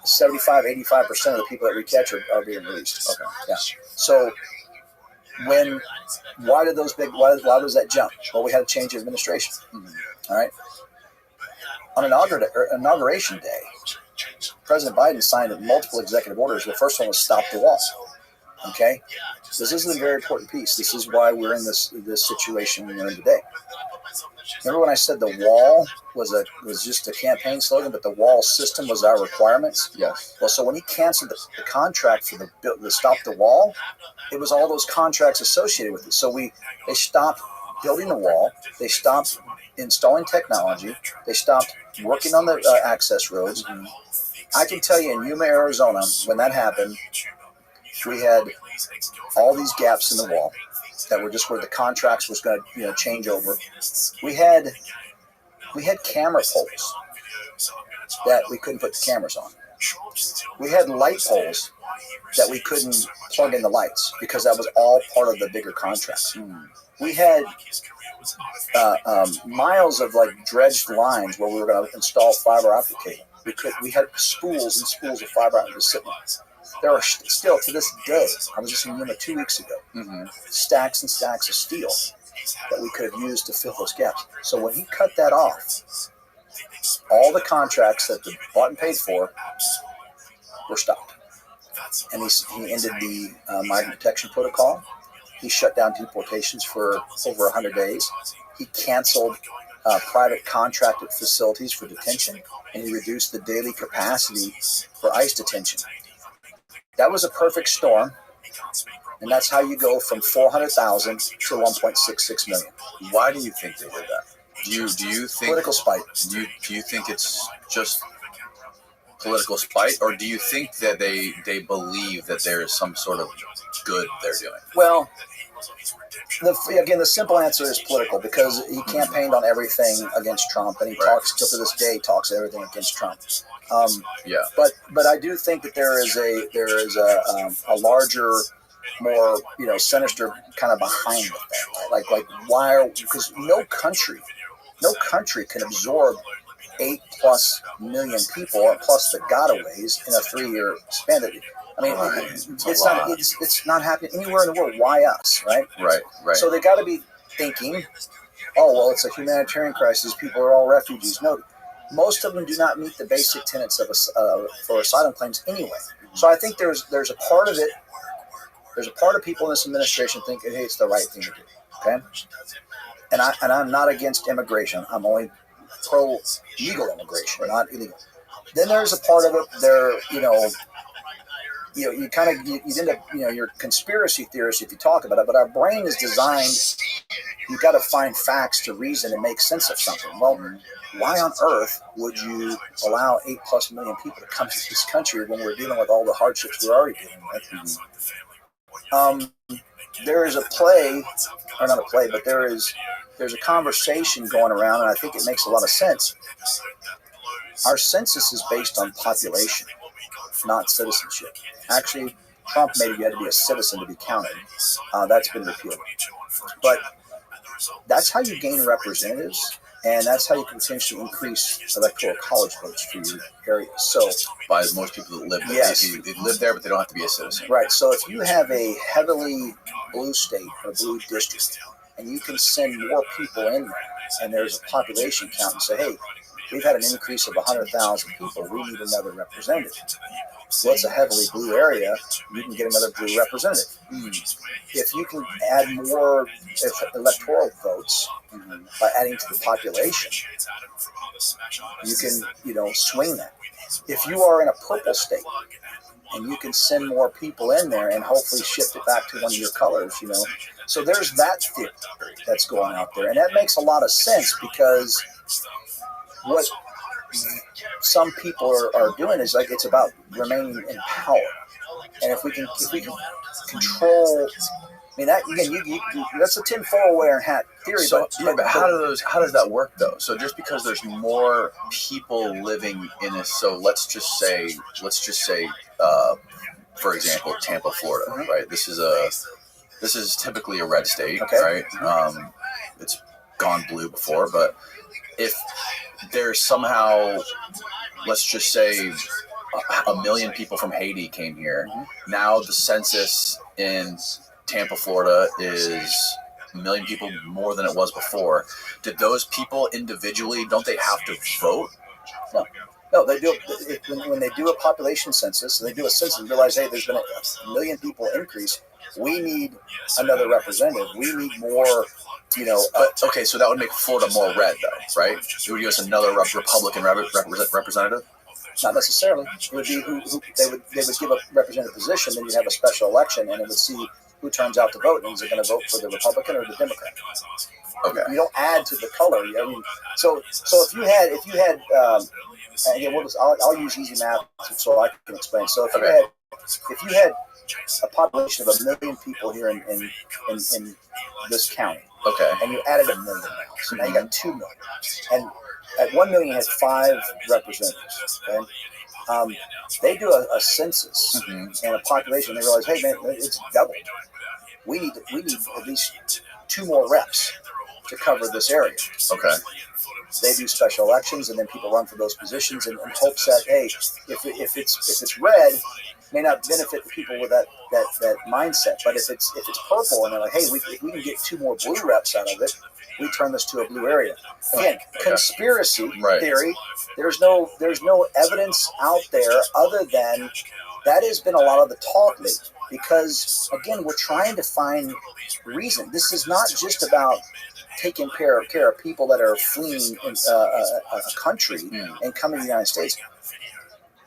K: 75, 85% of the people that we catch are being released. Okay. Yeah. So why does that jump? Well, we had a change of administration. Mm-hmm. All right. On inauguration day, President Biden signed multiple executive orders. The first one was stop the wall. Okay. This is a very important piece. This is why we're in this situation we're in today. Remember when I said the wall was just a campaign slogan, but the wall system was our requirements?
B: Yes.
K: Well, so when he canceled the contract for the stop the wall, it was all those contracts associated with it. So they stopped building the wall. They stopped installing technology. They stopped working on the access roads. I can tell you in Yuma, Arizona, when that happened, we had all these gaps in the wall that were just where the contracts was going to change over. We had camera poles that we couldn't put the cameras on. We had light poles that we couldn't plug in the lights because that was all part of the bigger contracts. We had miles of dredged lines where we were going to install fiber optic cable. We had spools and spools of fiber optic sitting on. There are still, to this day, I was just in Yuma 2 weeks ago, stacks and stacks of steel that we could have used to fill those gaps. So when he cut that off, all the contracts that they bought and paid for were stopped. And he ended the migrant protection protocol. He shut down deportations for over 100 days. He canceled private contracted facilities for detention, and he reduced the daily capacity for ICE detention. That was a perfect storm, and that's how you go from 400,000 to 1.66 million.
B: Why do you think they did that? Do you think
K: political spite?
B: Do you think it's just political spite, or do you think that they believe that there is some sort of good they're doing?
K: Well, the simple answer is political, because he campaigned on everything against Trump, and he talks still to this day talks everything against Trump. But I do think that there is a larger, more sinister kind of behind the thing. Like why? Because no country can absorb 8+ million people plus the gotaways in a 3-year span. I mean, it's not happening anywhere in the world. Why us, right?
B: Right.
K: So they got to be thinking, oh, well, it's a humanitarian crisis. People are all refugees. No, most of them do not meet the basic tenets of for asylum claims anyway. So I think there's a part of it. There's a part of people in this administration thinking, hey, it's the right thing to do. Okay, and I'm not against immigration. I'm only pro legal immigration, not illegal. Then there's a part of it there, you end up, you're conspiracy theorists if you talk about it, but our brain is designed, you've got to find facts to reason and make sense of something. Well, why on earth would you allow 8+ million people to come to this country when we're dealing with all the hardships we're already dealing with? There is a play, or not a play, but there's a conversation going around, and I think it makes a lot of sense. Our census is based on population, not citizenship. Actually, Trump made it you had to be a citizen to be counted. That's been repealed. But that's how you gain representatives, and that's how you can potentially increase electoral college votes for your area. So,
B: by most people that live there, they live there, but they don't have to be a citizen.
K: Right. So if you have a heavily blue state or blue district, and you can send more people in there, and there's a population count, and say, hey, we've had an increase of 100,000 people. We need another representative. Well, it's a heavily blue area. You can get another blue representative. If you can add more electoral votes by adding to the population, you can, swing that. If you are in a purple state and you can send more people in there and hopefully shift it back to one of your colors, So there's that theory that's going out there. And that makes a lot of sense, because what some people are doing is it's about remaining in power. And if we can control, that again, that's a tinfoil wearing hat theory.
B: So, but how does that work though? So just because there's more people living in so let's just say, for example, Tampa, Florida, right? This is typically a red state, right? It's gone blue before, but if there's somehow, let's just say, 1 million people from Haiti came here. Now the census in Tampa, Florida is 1 million people more than it was before. Did those people individually, don't they have to vote?
K: No, they do. When they do a population census, they do a census and realize, hey, there's been a 1 million people increase. We need another representative. We need more,
B: okay, so that would make Florida more red, though, right? It would give us another Republican representative?
K: Not necessarily. It would be they would give a representative position, then you'd have a special election, and it would see who turns out to vote, and is it going to vote for the Republican or the Democrat?
B: Okay.
K: You don't add to the color. So if you had, again, I'll use easy math so I can explain. So if you had a population of 1 million people here in this county, and you added 1 million now, so now you got 2 million, and at 1 million has 5 representatives. Okay? They do a census and a population. They realize, hey man, it's double. We need at least 2 more reps to cover this area.
B: Okay.
K: They do special elections, and then people run for those positions in hopes that, hey, if it's red, may not benefit the people with that mindset. But if it's purple, and they're like, hey, if we can get 2 more blue reps out of it, we turn this to a blue area. Again, conspiracy theory. There's no evidence out there other than that has been a lot of the talk lately. Because again, we're trying to find reason. This is not just about taking care of people that are fleeing a country and coming to the United States.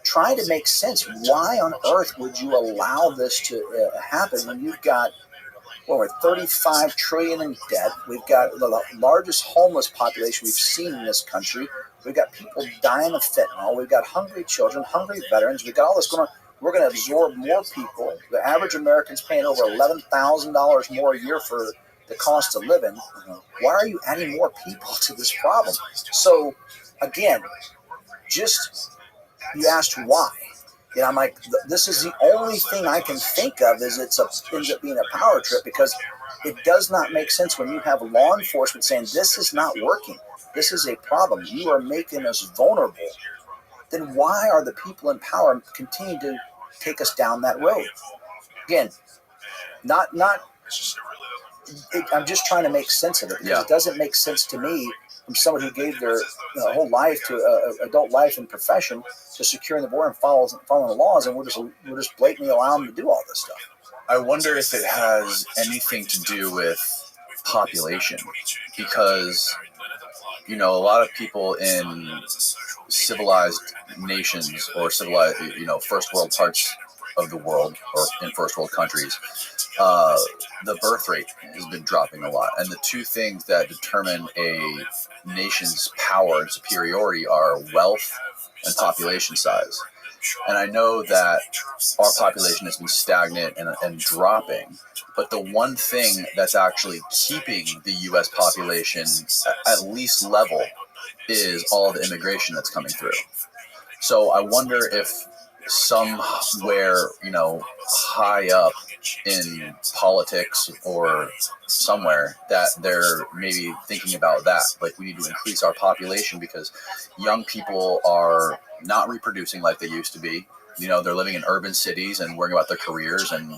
K: Trying to make sense. Why on earth would you allow this to happen when you've got we're 35 trillion in debt? We've got the largest homeless population we've seen in this country. We've got people dying of fentanyl. We've got hungry children, hungry veterans. We've got all this going on. We're going to absorb more people. The average American's paying over $11,000 more a year for the cost of living. Why are you adding more people to this problem? So, again, just you asked why. And I'm like, this is the only thing I can think of is ends up being a power trip, because it does not make sense when you have law enforcement saying this is not working. This is a problem. You are making us vulnerable. Then why are the people in power continuing to take us down that road? Again, I'm just trying to make sense of it, because it doesn't make sense to me from someone who gave their whole life to adult life and profession to securing the border and following the laws, and we're just blatantly allowing them to do all this stuff.
B: I wonder if it has anything to do with population, because a lot of people in civilized nations or civilized, first world parts of the world or in first world countries, the birth rate has been dropping a lot. And the two things that determine a nation's power and superiority are wealth and population size. And I know that our population has been stagnant and dropping, but the one thing that's actually keeping the U.S. population at least level is all the immigration that's coming through. So I wonder if somewhere, high up in politics or somewhere, that they're maybe thinking about that. Like, we need to increase our population because young people are not reproducing like they used to be. They're living in urban cities and worrying about their careers and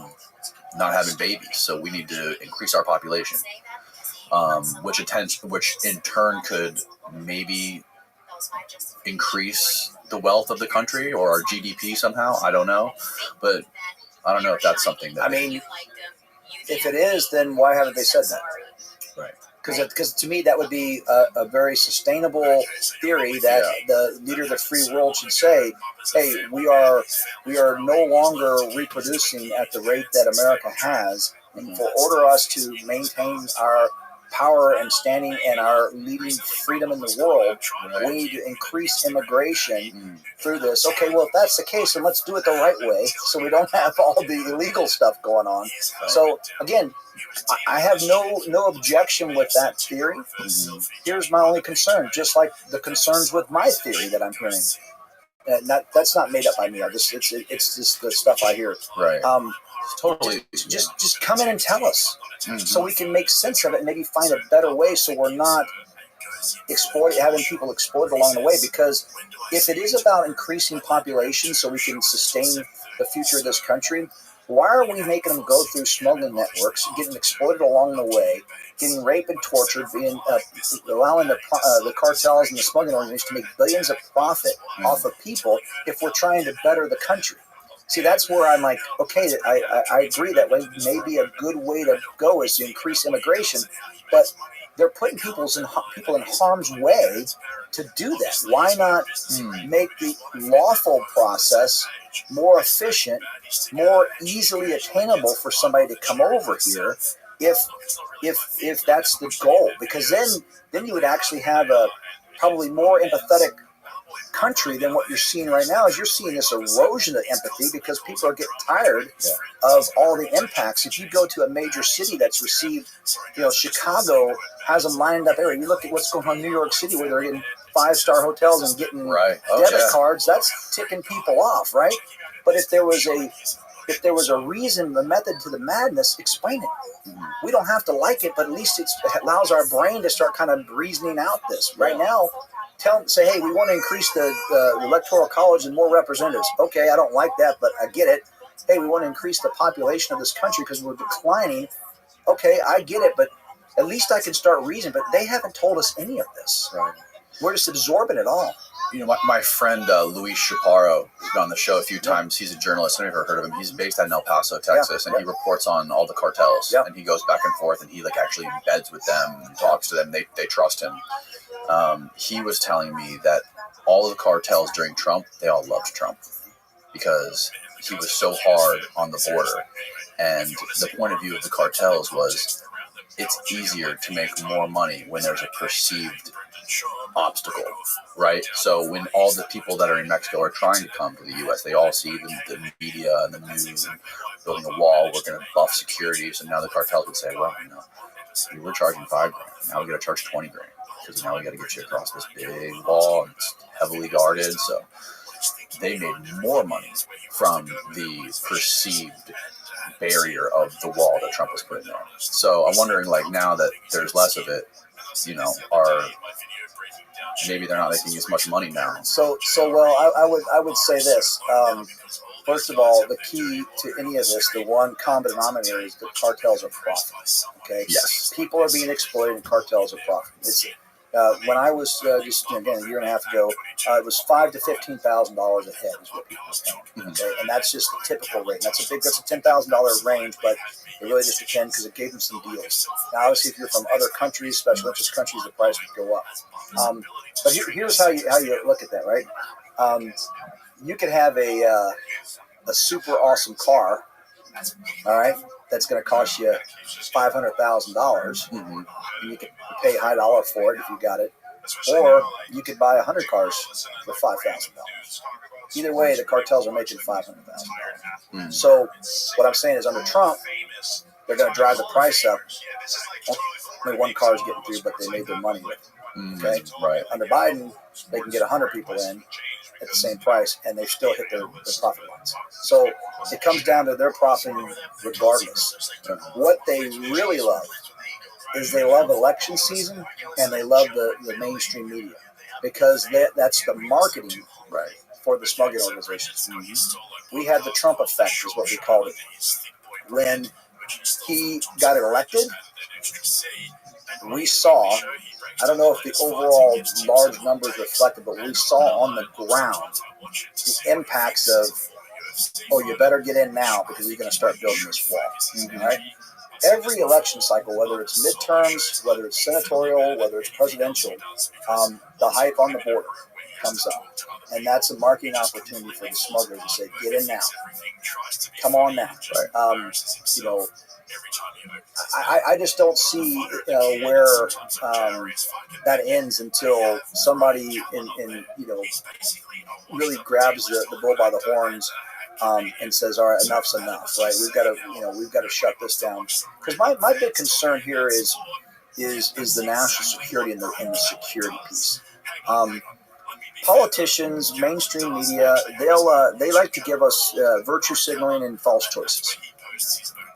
B: not having babies. So we need to increase our population, which in turn could maybe increase the wealth of the country or our GDP somehow. I don't know, but I don't know if that's something that.
K: I mean, if it is, then why haven't they said that?
B: Right.
K: Because to me that would be a very sustainable theory that the leader of the free world should say, hey, we are no longer reproducing at the rate that America has, and for order us to maintain our power and standing and our leading freedom in the world, we need to increase immigration through this. Okay, well, if that's the case, then let's do it the right way so we don't have all the illegal stuff going on. So, again, I have no objection with that theory. Here's my only concern, just like the concerns with my theory that I'm hearing. That's not made up by me. It's just the stuff I hear.
B: Right. Totally.
K: Just come in and tell us, so we can make sense of it and maybe find a better way, so we're not having people exploited along the way. Because if it is about increasing population so we can sustain the future of this country, why are we making them go through smuggling networks, getting exploited along the way, getting raped and tortured, allowing the cartels and the smuggling organizations to make billions of profit off of people if we're trying to better the country? See, that's where I'm like, okay, I agree that maybe a good way to go is to increase immigration, but they're putting people in harm's way to do that. Why not make the lawful process more efficient, more easily attainable for somebody to come over here, if that's the goal? Because then you would actually have a probably more empathetic country than what you're seeing right now. Is you're seeing this erosion of empathy because people are getting tired of all the impacts. If you go to a major city that's received, Chicago has them lined up area. You look at what's going on in New York City, where they're getting 5-star hotels and getting debit cards. That's ticking people off, right? But if there was a reason, the method to the madness, explain it. We don't have to like it, but at least it allows our brain to start kind of reasoning out this. Right now, say, hey, we want to increase the electoral college and more representatives. Okay, I don't like that, but I get it. Hey, we want to increase the population of this country because we're declining. Okay, I get it, but at least I can start reasoning. But they haven't told us any of this.
B: Right.
K: We're just absorbing it all.
B: My friend Luis Chaparro has been on the show a few times. He's a journalist. I've never heard of him. He's based out in El Paso, Texas, and he reports on all the cartels. And he goes back and forth, and he actually embeds with them and talks to them. They trust him. He was telling me that all of the cartels during Trump, they all loved Trump because he was so hard on the border. And the point of view of the cartels was it's easier to make more money when there's a perceived obstacle, right? So when all the people that are in Mexico are trying to come to the U.S., they all see the media and the news and building a wall, we're going to buff security. So now the cartels would say, well, we're charging $5,000. Now we got to charge $20,000 because now we got to get you across this big wall and it's heavily guarded. So they made more money from the perceived barrier of the wall that Trump was putting there. So I'm wondering, like, now that there's less of it, maybe they're not making as much money now.
K: So well, I would say this. First of all, the key to any of this, the one common denominator is the cartels are profiting. Okay.
B: Yes.
K: People are being exploited, and cartels are profiting. It's when I was just again a year and a half ago, it was $5,000 to $15,000 a head is what people were paying. Okay, and that's just the typical rate. That's a $10,000 range, but it really just depends because it gave them some deals. Now, obviously, if you're from other countries, special interest countries, the price would go up. But here's how you look at that, right? You could have a super awesome car, all right, that's going to cost you $500,000. And you could pay high dollar for it if you got it, or you could buy 100 cars for $5,000. Either way, the cartels are making $500,000. So what I'm saying is, under Trump, they're going to drive the price up. Only one car is getting through, but they made their money with it. Okay,
B: right.
K: Under Biden, they can get 100 people in at the same price, and they still hit their profit lines. So it comes down to their profiting regardless. What they really love is they love election season, and they love the mainstream media, because that's the marketing for the smuggling organizations. We had the Trump effect, is what we called it. When he got elected, we saw, I don't know if the overall large numbers reflected, but we saw on the ground the impacts of, you better get in now because you're going to start building this wall. Right? Every election cycle, whether it's midterms, whether it's senatorial, whether it's presidential, the hype on the border comes up. And that's a marketing opportunity for the smugglers to say, get in now. Come on now. I just don't see where that ends until somebody really grabs the bull by the horns and says, all right, enough's enough, right? We've got to shut this down. Because my big concern here is the national security and the security piece. Politicians, mainstream media, they like to give us virtue signaling and false choices.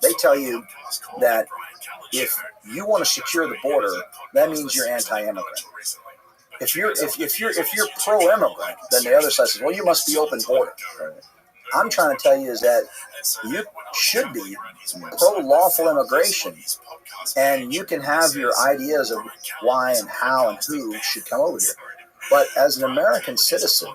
K: They tell you that if you want to secure the border, that means you're anti-immigrant. If you're pro-immigrant, then the other side says, well, you must be open border. I'm trying to tell you is that you should be pro-lawful immigration, and you can have your ideas of why and how and who should come over here. But as an American citizen,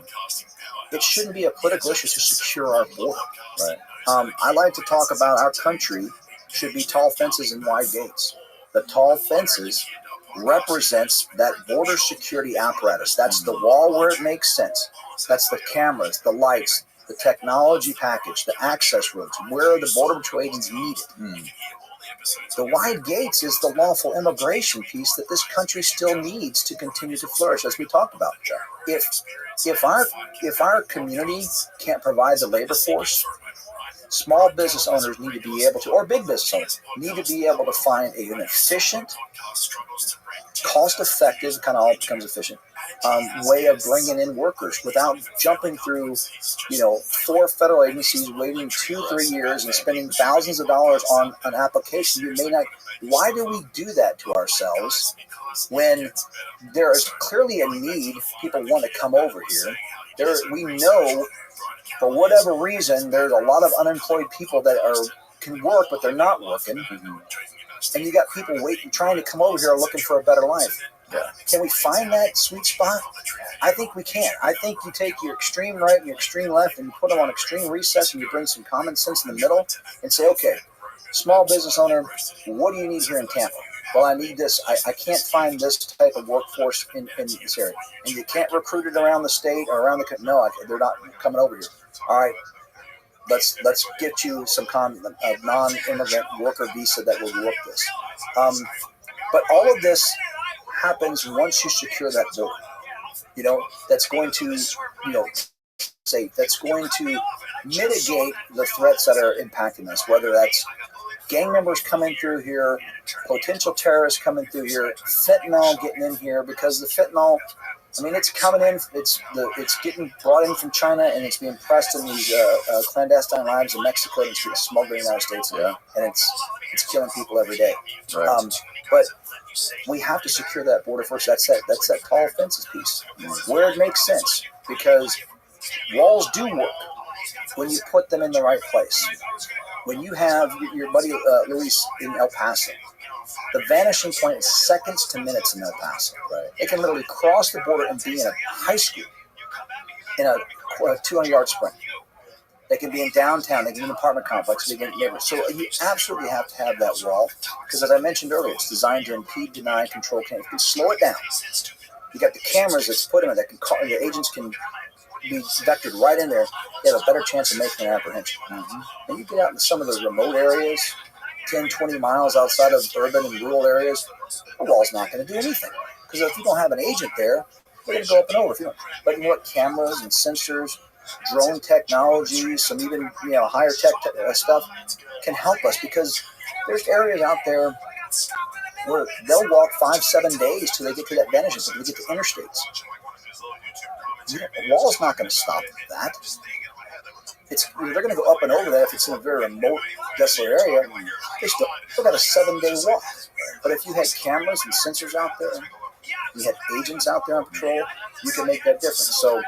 K: it shouldn't be a political issue to secure our border. Right. I like to talk about our country should be tall fences and wide gates. The tall fences represents that border security apparatus. That's the wall where it makes sense. That's the cameras, the lights, the technology package, the access roads, where the Border Patrol agents need it. The wide gates is the lawful immigration piece that this country still needs to continue to flourish, as we talked about. If our community can't provide the labor force, small business owners need to be able to, or big business owners need to be able to find an efficient, cost-effective, kind of all becomes efficient, way of bringing in workers without jumping through, 4 federal agencies, waiting 2-3 years and spending thousands of dollars on an application you may not. Why do we do that to ourselves when there is clearly a need? People want to come over here. We know, for whatever reason, there's a lot of unemployed people that can work, but they're not working. And you got people trying to come over here looking for a better life. Can we find that sweet spot? I think we can. I think you take your extreme right and your extreme left and you put them on extreme recess and you bring some common sense in the middle and say, okay, small business owner, what do you need here in Tampa? Well, I need this. I can't find this type of workforce in this area. And you can't recruit it around the state or around the country. No, they're not coming over here. All right, let's get you some non-immigrant worker visa that will work this. But all of this happens once you secure that border. that's going to, safe, that's going to mitigate the threats that are impacting us, whether that's gang members coming through here, potential terrorists coming through here, fentanyl getting in here, because the fentanyl, it's coming in, it's getting brought in from China, and it's being pressed in these clandestine labs in Mexico, and it's being smuggled in the United States, and it's killing people every day.
B: Right.
K: But we have to secure that border first. That's that tall fences piece, where it makes sense, because walls do work when you put them in the right place. When you have your buddy Luis in El Paso, the vanishing point is seconds to minutes in El Paso. Right. They can literally cross the border and be in a high school in a 200-yard sprint. They can be in downtown. They can be in an apartment complex. They can neighborhoods. So you absolutely have to have that wall, because as I mentioned earlier, it's designed to impede, deny, control. You can slow it down. You got the cameras that's put in it that can call. The agents can be vectored right in there. They have a better chance of making an apprehension. And you get out in some of the remote areas, 10, 20 miles outside of urban and rural areas, the wall's not going to do anything. Because if you don't have an agent there, they're going to go up and over. But you know what? Cameras and sensors, drone technology, some even higher tech stuff can help us, because there's areas out there where they'll walk 5-7 days till they get to that vantage point, till they get to interstates. The wall's not going to stop that. They're going to go up and over that if it's in a very remote, desolate area. They still got a 7-day walk. But if you had cameras and sensors out there, you had agents out there on patrol, you can make that difference. So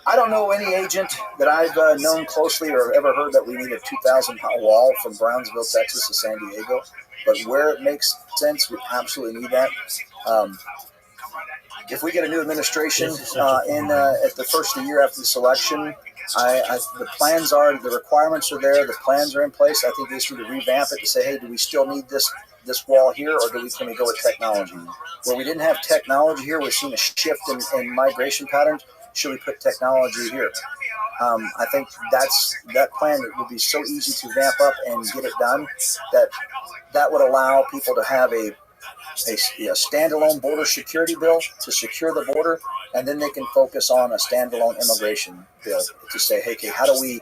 K: I don't know any agent that I've known closely or ever heard that we need a 2,000-pound wall from Brownsville, Texas to San Diego. But where it makes sense, we absolutely need that. If we get a new administration at the first of the year after the election, the plans are, the requirements are there, the plans are in place. I think they just need to revamp it to say, hey, do we still need this wall here, or can we go with technology? Where we didn't have technology here, we're seeing a shift in migration patterns. Should we put technology here? I think that plan would be so easy to vamp up and get it done that would allow people to have a standalone border security bill to secure the border, and then they can focus on a standalone immigration bill to say, hey, how do we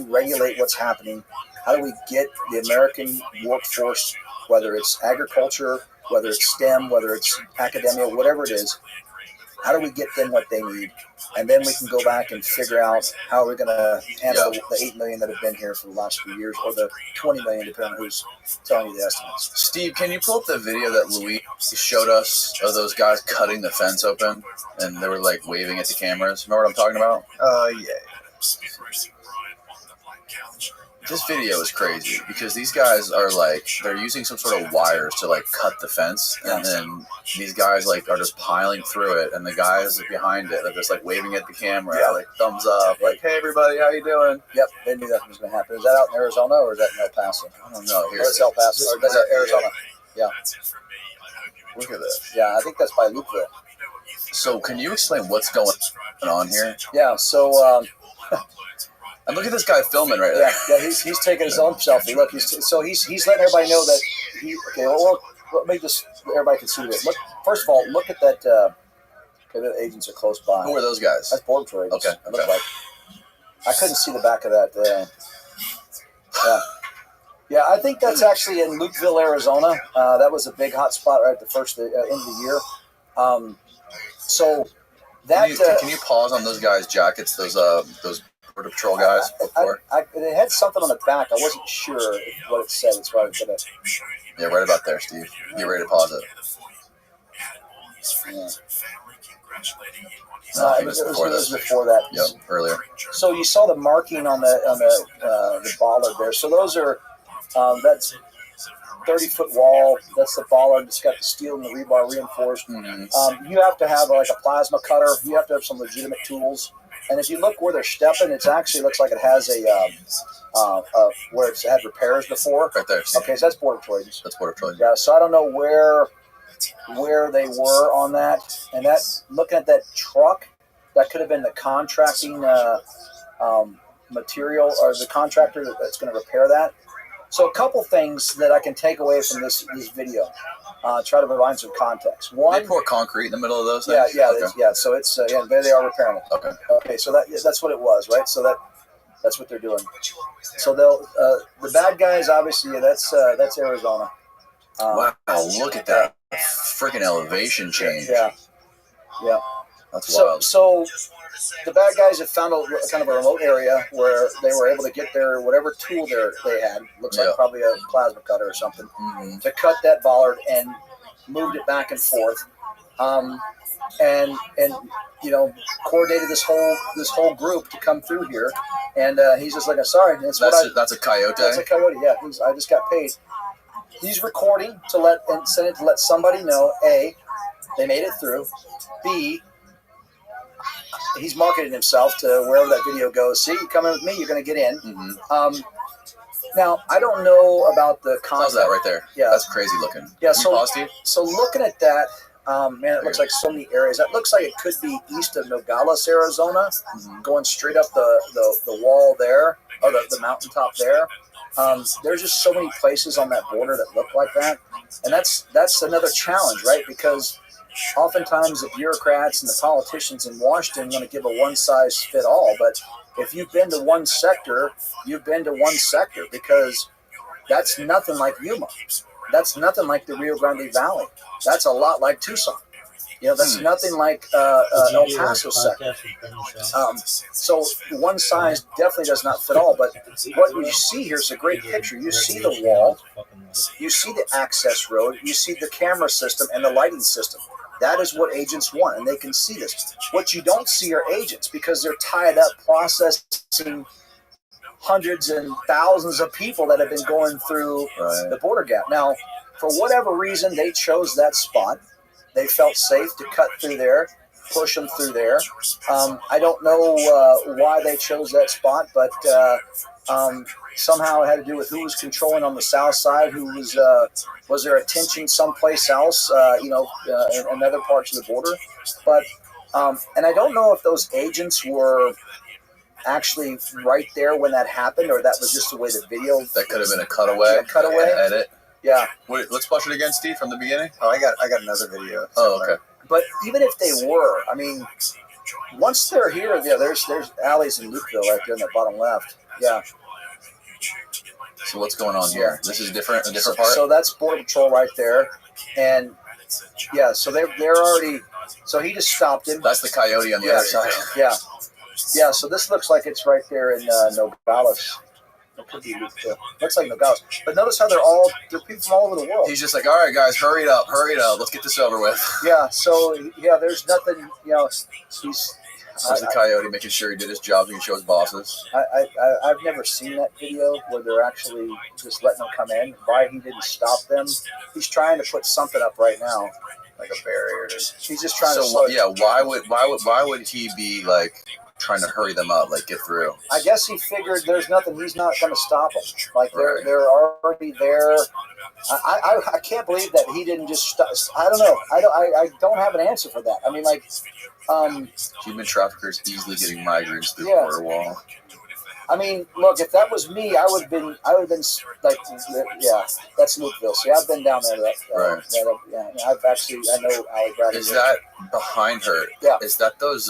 K: regulate what's happening? How do we get the American workforce, whether it's agriculture, whether it's STEM, whether it's academia, whatever it is, how do we get them what they need? And then we can go back and figure out how we're going to handle the 8 million that have been here for the last few years, or the 20 million, depending on who's telling you the estimates.
B: Steve, can you pull up the video that Luis showed us of those guys cutting the fence open, and they were like waving at the cameras? Remember what I'm talking about?
C: Yeah.
B: This video is crazy, because these guys are they're using some sort of wires to cut the fence, and then these guys are just piling through it, and the guys behind it are just waving at the camera, thumbs up, hey everybody, how you doing?
K: Yep, they knew that was going to happen. Is that out in Arizona, or is that in El Paso?
B: I don't know.
K: It's El Paso. That's Arizona. Yeah.
B: Look at this.
K: Yeah, I think that's by Lukeville.
B: So can you explain what's going on here?
K: Yeah, so...
B: and look at this guy filming right there.
K: Yeah, he's taking his own selfie. Look, he's letting everybody know that he. Okay, well, let me just everybody can see it. Look, first of all, look at that. Okay, the agents are close by.
B: Who are those guys?
K: That's Border Patrol agents.
B: Okay.
K: It looks like. I couldn't see the back of that. Yeah, I think that's actually in Lukeville, Arizona. That was a big hot spot right at the first end of the year. So that
B: can you pause on those guys' jackets? Those Border Patrol guys before?
K: It had something on the back. I wasn't sure what it said. That's why I was gonna.
B: Yeah, right about there, Steve. Get ready to pause it.
K: Yeah. It was before that.
B: Yep, earlier.
K: So you saw the marking on the bollard there. So those are that's 30-foot wall. That's the bollard. It's got the steel and the rebar reinforced.
B: Mm-hmm.
K: You have to have a plasma cutter. You have to have some legitimate tools. And if you look where they're stepping, it actually looks like it has where it's had repairs before.
B: Right there.
K: Okay, so that's Border Patrol.
B: That's Border Patrol.
K: Yeah, so I don't know where they were on that. And that, looking at that truck, that could have been the contracting material, or the contractor that's going to repair that. So a couple things that I can take away from this video. Try to provide some context. One,
B: they pour concrete in the middle of those
K: yeah,
B: things?
K: yeah,
B: Okay.
K: yeah. So it's there they are repairing it. Okay. So that's what it was, right? So that's what they're doing. So they'll the bad guys, obviously, that's Arizona.
B: Wow, look at that freaking elevation change.
K: Yeah.
B: That's wild.
K: So the bad guys have found a kind of a remote area where they were able to get their whatever tool they had, looks like probably a plasma cutter or something, to cut that bollard and moved it back and forth, and coordinated this whole group to come through here. And he's just like, sorry, that's
B: a coyote.
K: That's a coyote. Yeah, I just got paid. He's recording to send it to let somebody know, A, they made it through. B, he's marketing himself to wherever that video goes. See, you come in with me, you're going to get in.
B: Mm-hmm.
K: Now, I don't know about the content.
B: How's that right there?
K: Yeah.
B: That's crazy looking.
K: Yeah,
B: so
K: looking at that, man, it looks like so many areas. That looks like it could be east of Nogales, Arizona, going straight up the wall there, or the mountaintop there. There's just so many places on that border that look like that. And that's another challenge, right? Because oftentimes the bureaucrats and the politicians in Washington want to give a one-size-fit-all. But if you've been to one sector, you've been to one sector, because that's nothing like Yuma. That's nothing like the Rio Grande Valley. That's a lot like Tucson. That's nothing like El Paso sector. So one size definitely does not fit all. But what you see here is a great picture. You see the wall, you see the access road, you see the camera system and the lighting system. That is what agents want, and they can see this. What you don't see are agents, because they're tied up processing hundreds and thousands of people that have been going through the border gap. Now, for whatever reason, they chose that spot. They felt safe to cut through there, push them through there. I don't know why they chose that spot, but somehow it had to do with who was controlling on the south side, who was there attention someplace else, in other parts of the border. But and I don't know if those agents were actually right there when that happened, or that was just the way the video.
B: That could have been a cutaway. Edit.
K: Yeah.
B: Wait, let's watch it again, Steve, from the beginning.
C: Oh, I got another video.
B: Oh, okay.
K: But even if they were, I mean, once they're here, there's alleys in Lukeville right there in the bottom left. Yeah.
B: So what's going on here? This is a different part?
K: So that's Border Patrol right there. And, yeah, so they're already, so he just stopped him.
B: That's the coyote on the other side.
K: Yeah. Yeah, so this looks like it's right there in Nogales. It could be looks like Nogales. But notice how they're people from all over the world.
B: He's just like, all right, guys, hurry it up. Let's get this over with.
K: Yeah, so, there's nothing,
B: There's the coyote making sure he did his job. He can show his bosses.
K: I've never seen that video where they're actually just letting them come in. Why he didn't stop them? He's trying to put something up right now, like a barrier. He's just trying to.
B: So why would he be like trying to hurry them up, like get through?
K: I guess he figured there's nothing. He's not going to stop them. Like they're already there. I can't believe that he didn't just stop. I don't know. I don't have an answer for that. I mean, like.
B: Human traffickers easily getting migrants through the border wall.
K: I mean, look, if that was me, I would have been like, yeah, that's Lukeville. See, I've been down there. I know Ali Bradley.
B: Is that behind her?
K: Yeah.
B: Is that those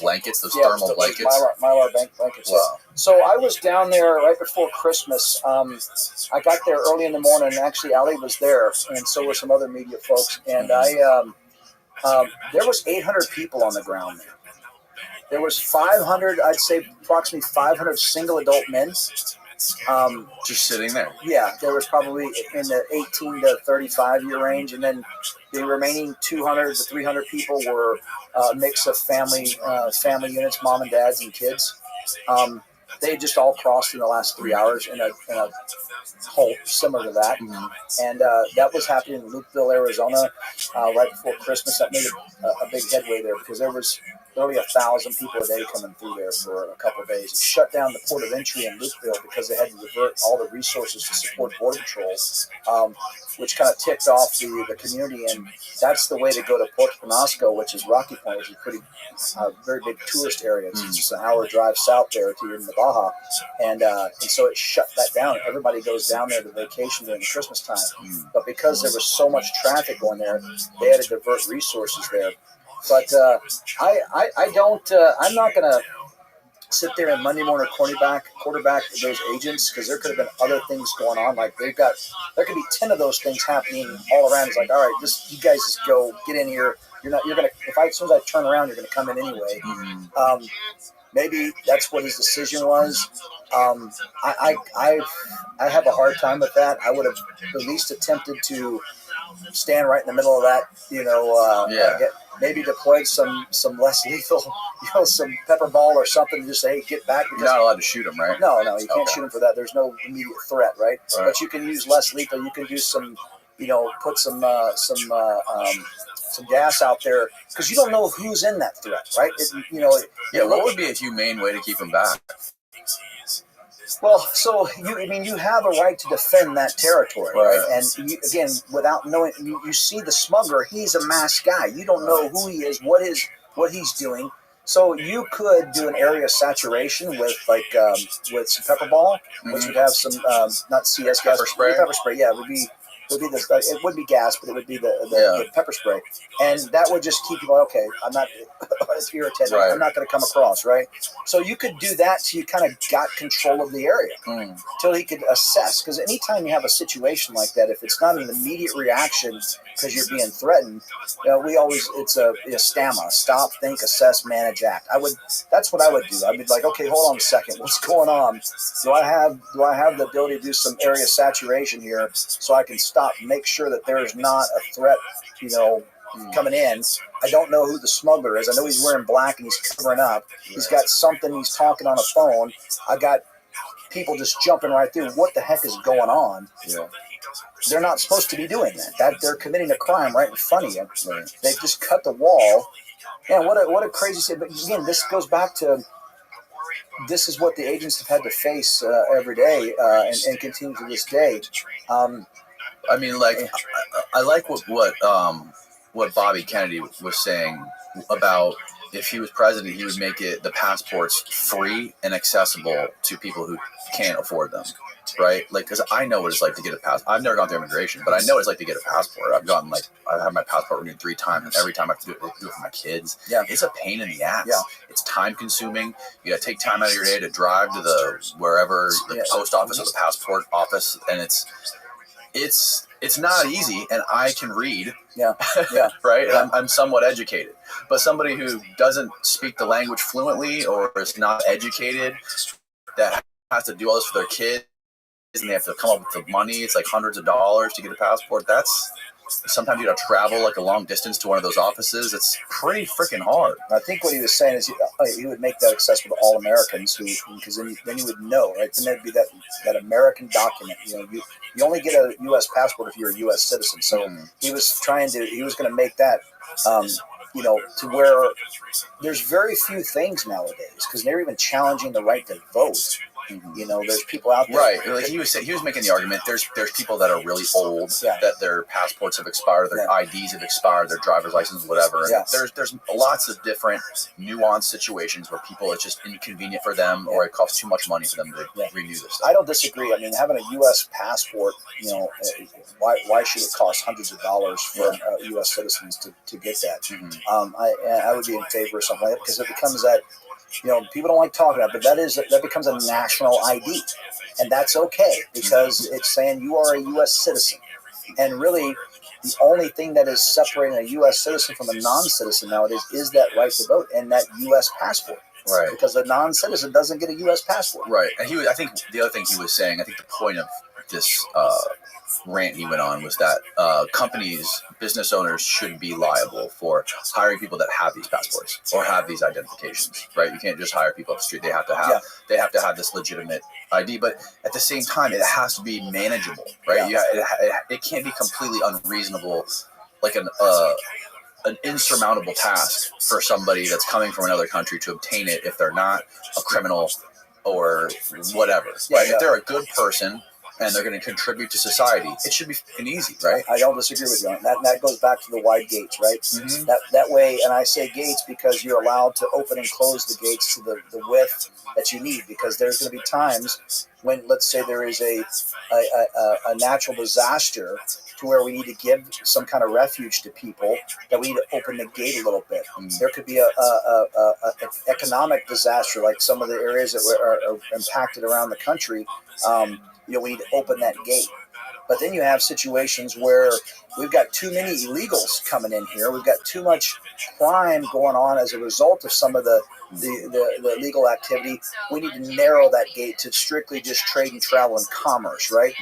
B: blankets, those thermal blankets?
K: Mylar blankets.
B: Wow.
K: So I was down there right before Christmas. I got there early in the morning. Actually, Ali was there, and so were some other media folks. And there was 800 people on the ground there. There was 500, I'd say approximately 500 single adult men.
B: Just sitting there.
K: Yeah, there was probably in the 18 to 35 year range, and then the remaining 200 to 300 people were a mix of family units, mom and dads and kids. They just all crossed in the last 3 hours in a hole similar to that. And that was happening in Lukeville, Arizona, right before Christmas. That made a big headway there, because there was literally 1,000 people a day coming through there for a couple of days. It shut down the port of entry in Lukeville because they had to divert all the resources to support Border Patrol, which kind of ticked off the community. And that's the way to go to Puerto Penasco, which is Rocky Point, which is a pretty very big tourist area. It's just an hour drive south there to in the Baja. And so it shut that down. Everybody goes down there to vacation during the Christmas time. But because there was so much traffic going there, they had to divert resources there. But I'm not going to sit there and Monday morning quarterback those agents, because there could have been other things going on. Like there could be 10 of those things happening all around. It's like, all right, you guys just go get in here. You're going to, as soon as I turn around, you're going to come in anyway. Maybe that's what his decision was. I have a hard time with that. I would have at least attempted to stand right in the middle of that, maybe deployed some less lethal, some pepper ball or something, and just say, hey, get back.
B: You're not allowed to shoot him, right?
K: No, you can't shoot him for that. There's no immediate threat, right? But you can use less lethal. You can do some, put some gas out there, because you don't know who's in that threat, right?
B: What would be a humane way to keep him back?
K: Well, so you have a right to defend that territory, right? And again, without knowing, you see the smuggler, he's a masked guy. You don't know who he is, what he's doing. So you could do an area saturation with some pepper ball, which would have some not CS gas, pepper spray. Yeah, it would be gas, but it would be the pepper spray, and that would just keep you okay. I'm not as irritated. I'm not going to come across, right? So you could do that till you kind of got control of the area, till he could assess. Because anytime you have a situation like that, if it's not an immediate reaction because you're being threatened, it's a STAMA: stop, think, assess, manage, act. That's what I would do. I'd be like, okay, hold on a second, what's going on? Do I have the ability to do some area saturation here so I can stop, make sure that there is not a threat, coming in? I don't know who the smuggler is. I know he's wearing black and he's covering up. He's got something. He's talking on a phone. I got people just jumping right through. What the heck is going on? Yeah. They're not supposed to be doing that. They're committing a crime right in front of you. Right. They've just cut the wall. Yeah, what a crazy thing. But again, this goes back to, this is what the agents have had to face every day and continue to this day.
B: I mean, I like what Bobby Kennedy was saying about, if he was president, he would make the passports free and accessible to people who can't afford them, right? Because I know what it's like to get a passport. I've never gone through immigration, but I know what it's like to get a passport. I've had my passport renewed 3 times, and every time I have to do it for my kids. Yeah. It's a pain in the ass. Yeah. It's time consuming. You got to take time out of your day to drive to the post office or the passport office, and it's not easy, and I can read. Yeah. Right? Yeah. I'm somewhat educated. But somebody who doesn't speak the language fluently or is not educated, that has to do all this for their kids, and they have to come up with the money. It's like hundreds of dollars to get a passport. Sometimes you got to travel like a long distance to one of those offices. It's pretty freaking hard.
K: I think what he was saying is he would make that accessible to all Americans, because then you would know, right? Then there'd be that American document. You only get a U.S. passport if you're a U.S. citizen. So he was going to make that, to where there's very few things nowadays, because they're even challenging the right to vote. There's people out there.
B: Right. Like he was making the argument, there's people that are really old, that their passports have expired, their IDs have expired, their driver's license, whatever. And there's lots of different nuanced situations where it's just inconvenient for them, or it costs too much money for them to renew this stuff.
K: I don't disagree. I mean, having a U.S. passport, why should it cost hundreds of dollars for U.S. citizens to get that? I would be in favor of something like that, because it becomes that. People don't like talking about it, but that becomes a national ID, and that's okay, because it's saying you are a U.S. citizen. And really, the only thing that is separating a U.S. citizen from a non-citizen nowadays is that right to vote and that U.S. passport. Right. Because the non-citizen doesn't get a U.S. passport.
B: Right. And I think the other thing he was saying, I think the point of this rant he went on was that business owners should be liable for hiring people that have these passports or have these identifications, right? You can't just hire people off the street. They have to have this legitimate ID, but at the same time, it has to be manageable, right? It can't be completely unreasonable, like an insurmountable task for somebody that's coming from another country to obtain it if they're not a criminal or whatever. Right? If they're a good person and they're going to contribute to society, it should be fucking easy, right?
K: I don't disagree with you on that. That goes back to the wide gates, right? Mm-hmm. That way, and I say gates because you're allowed to open and close the gates to the width that you need, because there's going to be times when, let's say, there is a natural disaster to where we need to give some kind of refuge to people, that we need to open the gate a little bit. There could be an economic disaster, like some of the areas that are impacted around the country. We need to open that gate. But then you have situations where we've got too many illegals coming in here. We've got too much crime going on as a result of some of the illegal activity. We need to narrow that gate to strictly just trade and travel and commerce, right?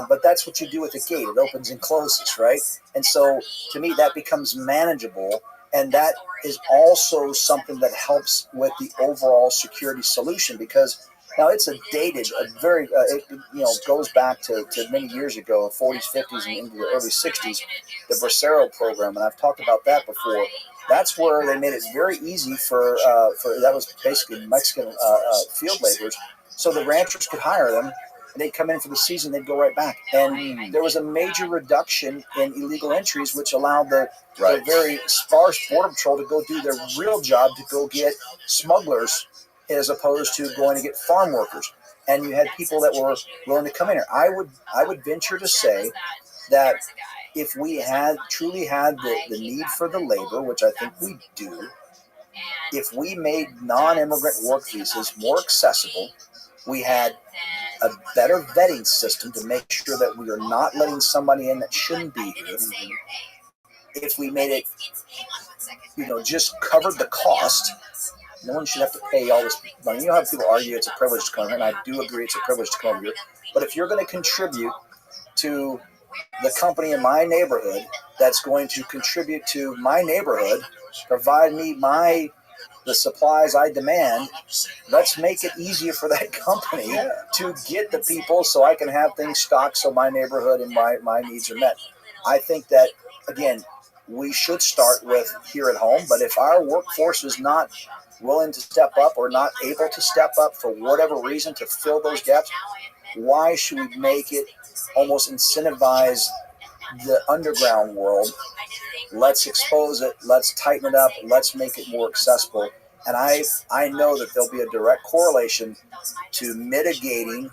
K: But that's what you do with the gate. It opens and closes, right? And so to me, that becomes manageable. And that is also something that helps with the overall security solution, because now it's a very, it goes back to many years ago, 40s, 50s, and into the early 60s, the Bracero program, and I've talked about that before. That's where they made it very easy for that was basically Mexican field laborers, so the ranchers could hire them, and they'd come in for the season, they'd go right back. And there was a major reduction in illegal entries, which allowed the very sparse Border Patrol to go do their real job, to go get smugglers, as opposed to going to get farm workers. And you had people that were willing to come in here. I would venture to say that if we truly had the need for the labor, which I think we do, if we made non-immigrant work visas more accessible, we had a better vetting system to make sure that we are not letting somebody in that shouldn't be here. If we made it, just covered the cost, no one should have to pay all this money. You know how people argue it's a privilege to come here, and I do agree it's a privilege to come here. But if you're going to contribute to the company in my neighborhood that's going to contribute to my neighborhood, provide me the supplies I demand, let's make it easier for that company to get the people so I can have things stocked so my neighborhood and my needs are met. I think that, again, we should start with here at home, but if our workforce is not willing to step up or not able to step up for whatever reason to fill those gaps, why should we make it almost incentivize the underground world? Let's expose it. Let's tighten it up. Let's make it more accessible. And I know that there'll be a direct correlation to mitigating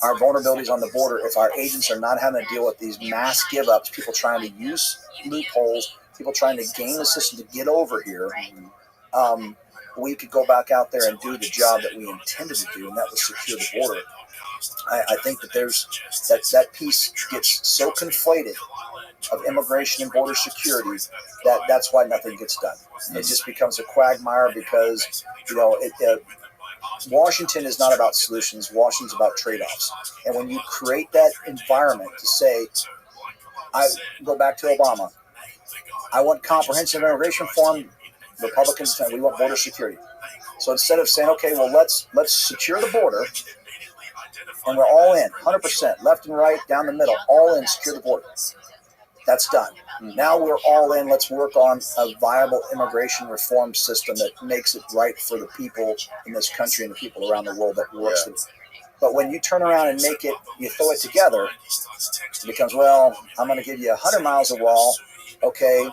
K: our vulnerabilities on the border if our agents are not having to deal with these mass give-ups, people trying to use loopholes, people trying to game the system to get over here. We could go back out there and do the job that we intended to do, and that was secure the border. I think that there's that piece gets so conflated of immigration and border security that's why nothing gets done. It just becomes a quagmire because Washington is not about solutions. Washington's about trade-offs. And when you create that environment to say, I go back to Obama, I want comprehensive immigration reform. Republicans say we want border security. So instead of saying, okay, well, let's secure the border, and we're all in, 100%, left and right, down the middle, all in, secure the border. That's done. Now we're all in. Let's work on a viable immigration reform system that makes it right for the people in this country and the people around the world that works with it. But when you turn around and you throw it together, it becomes, well, I'm going to give you 100 miles of wall. Okay.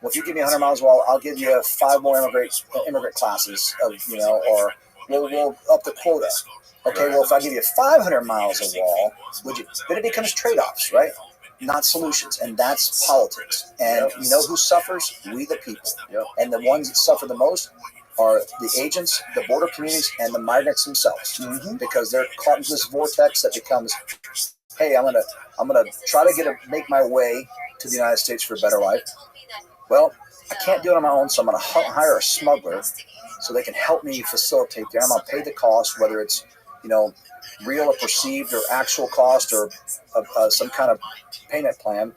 K: Well, if you give me 100 miles of wall, I'll give you 5 more immigrant classes or we'll up the quota. Okay, well, if I give you 500 miles of wall, then it becomes trade-offs, right? Not solutions, and that's politics. And you know who suffers? We the people. And the ones that suffer the most are the agents, the border communities, and the migrants themselves, because they're caught into this vortex that becomes, hey, I'm gonna try to make my way to the United States for a better life. Well, I can't do it on my own, so I'm going to hire a smuggler so they can help me facilitate there. I'm going to pay the cost, whether it's, real or perceived or actual cost or some kind of payment plan.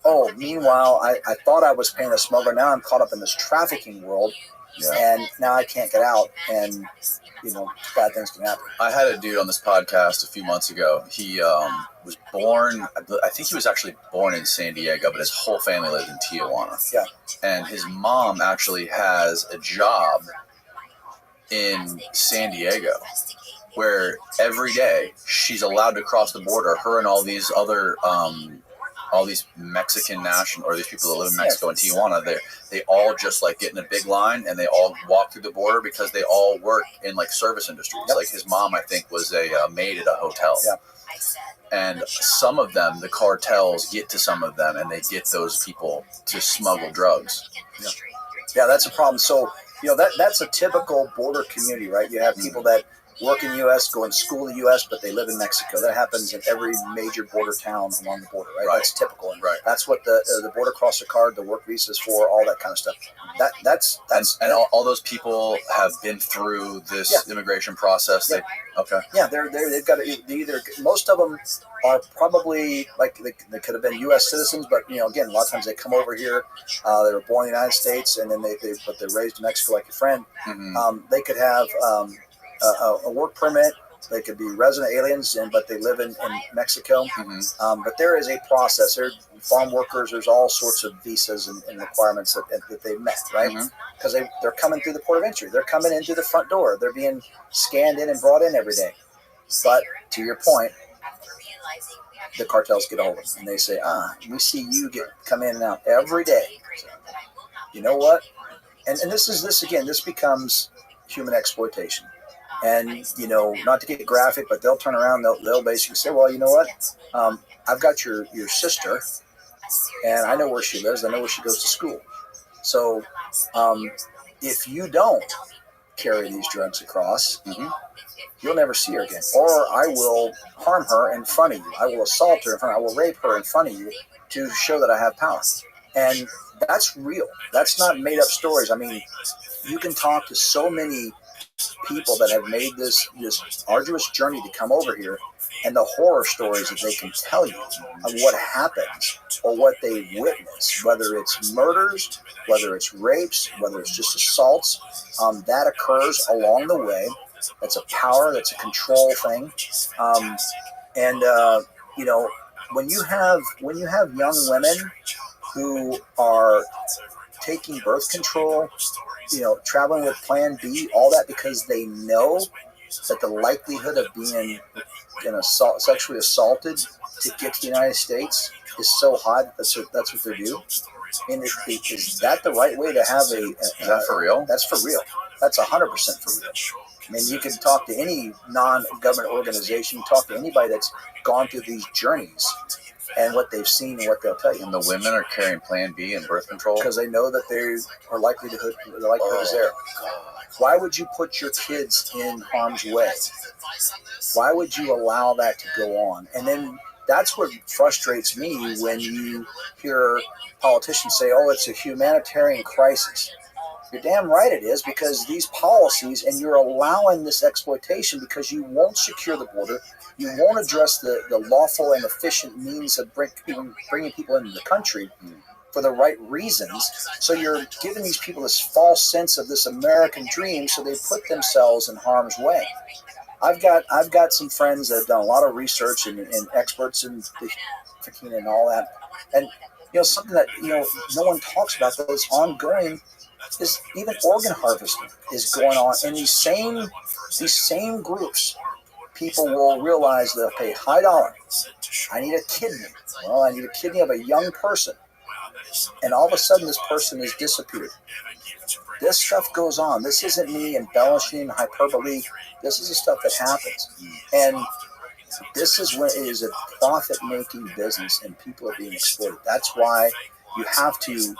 K: Oh, meanwhile, I thought I was paying a smuggler. Now I'm caught up in this trafficking world, and now I can't get out. And bad things can happen.
B: I had a dude on this podcast a few months ago. He was born, I think he was actually born in San Diego, but his whole family lived in Tijuana.
K: Yeah.
B: And his mom actually has a job in San Diego where every day she's allowed to cross the border, her and all these other all these Mexican national, or these people that live in Mexico and Tijuana, they all just like get in a big line and they all walk through the border because they all work in like service industries. Yep. Like his mom, I think, was a maid at a hotel.
K: Yep.
B: And some of them, the cartels get to some of them and they get those people to smuggle drugs.
K: Yep. Yeah, that's a problem. So, that's a typical border community, right? You have people that work in the U.S., go in school in the U.S., but they live in Mexico. That happens in every major border town along the border, right? That's typical. And that's what the border crosser card, the work visas for, all that kind of stuff. That's
B: and all those people have been through this immigration process.
K: Yeah. They've got either, most of them are probably like they could have been U.S. citizens, but again, a lot of times they come over here. They were born in the United States, and then but they're raised in Mexico, like your friend.
B: Mm-hmm.
K: They could have a work permit. They could be resident aliens, but they live in Mexico.
B: Mm-hmm.
K: But there is a process. There, farm workers, there's all sorts of visas and requirements that they've met, right? Because they're coming through the port of entry. They're coming in through the front door. They're being scanned in and brought in every day. But to your point, the cartels get a hold of them, and they say, we see you come in and out every day. So, you know what? And this becomes human exploitation. And, not to get graphic, but they'll turn around, they'll basically say, well, you know what? I've got your sister, and I know where she lives. I know where she goes to school. So if you don't carry these drugs across, you'll never see her again. Or I will harm her in front of you. I will assault her in front of you. I will rape her in front of you to show that I have power. And that's real. That's not made up stories. I mean, you can talk to so many people that have made this arduous journey to come over here, and the horror stories that they can tell you of what happens or what they witness, whether it's murders, whether it's rapes, whether it's just assaults, that occurs along the way. That's a power, that's a control thing. When you have young women who are taking birth control, traveling with Plan B, all that because they know that the likelihood of being sexually assaulted to get to the United States is so high that that's what they do. And is that the right way to have is that for real? That's for real. That's 100% for real. I mean, you can talk to any non-government organization, talk to anybody that's gone through these journeys and what they've seen and what they'll tell you.
B: And the women are carrying Plan B and birth control
K: because they know that the likelihood is there. Why would you put your kids in harm's way? Why would you allow that to go on? And then that's what frustrates me when you hear politicians say, "Oh, it's a humanitarian crisis." You're damn right it is, because these policies, and you're allowing this exploitation because you won't secure the border. You won't address the lawful and efficient means of bringing people into the country for the right reasons. So you're giving these people this false sense of this American dream, so they put themselves in harm's way. I've got some friends that have done a lot of research and experts in the trafficking and all that. And something that no one talks about, but it's ongoing, is even organ harvesting is going on in these same groups. People will realize they'll pay high dollar. I need a kidney. Well, I need a kidney of a young person. And all of a sudden, this person is disappeared. This stuff goes on. This isn't me embellishing hyperbole. This is the stuff that happens. And this is when it is a profit-making business and people are being exploited. That's why you have to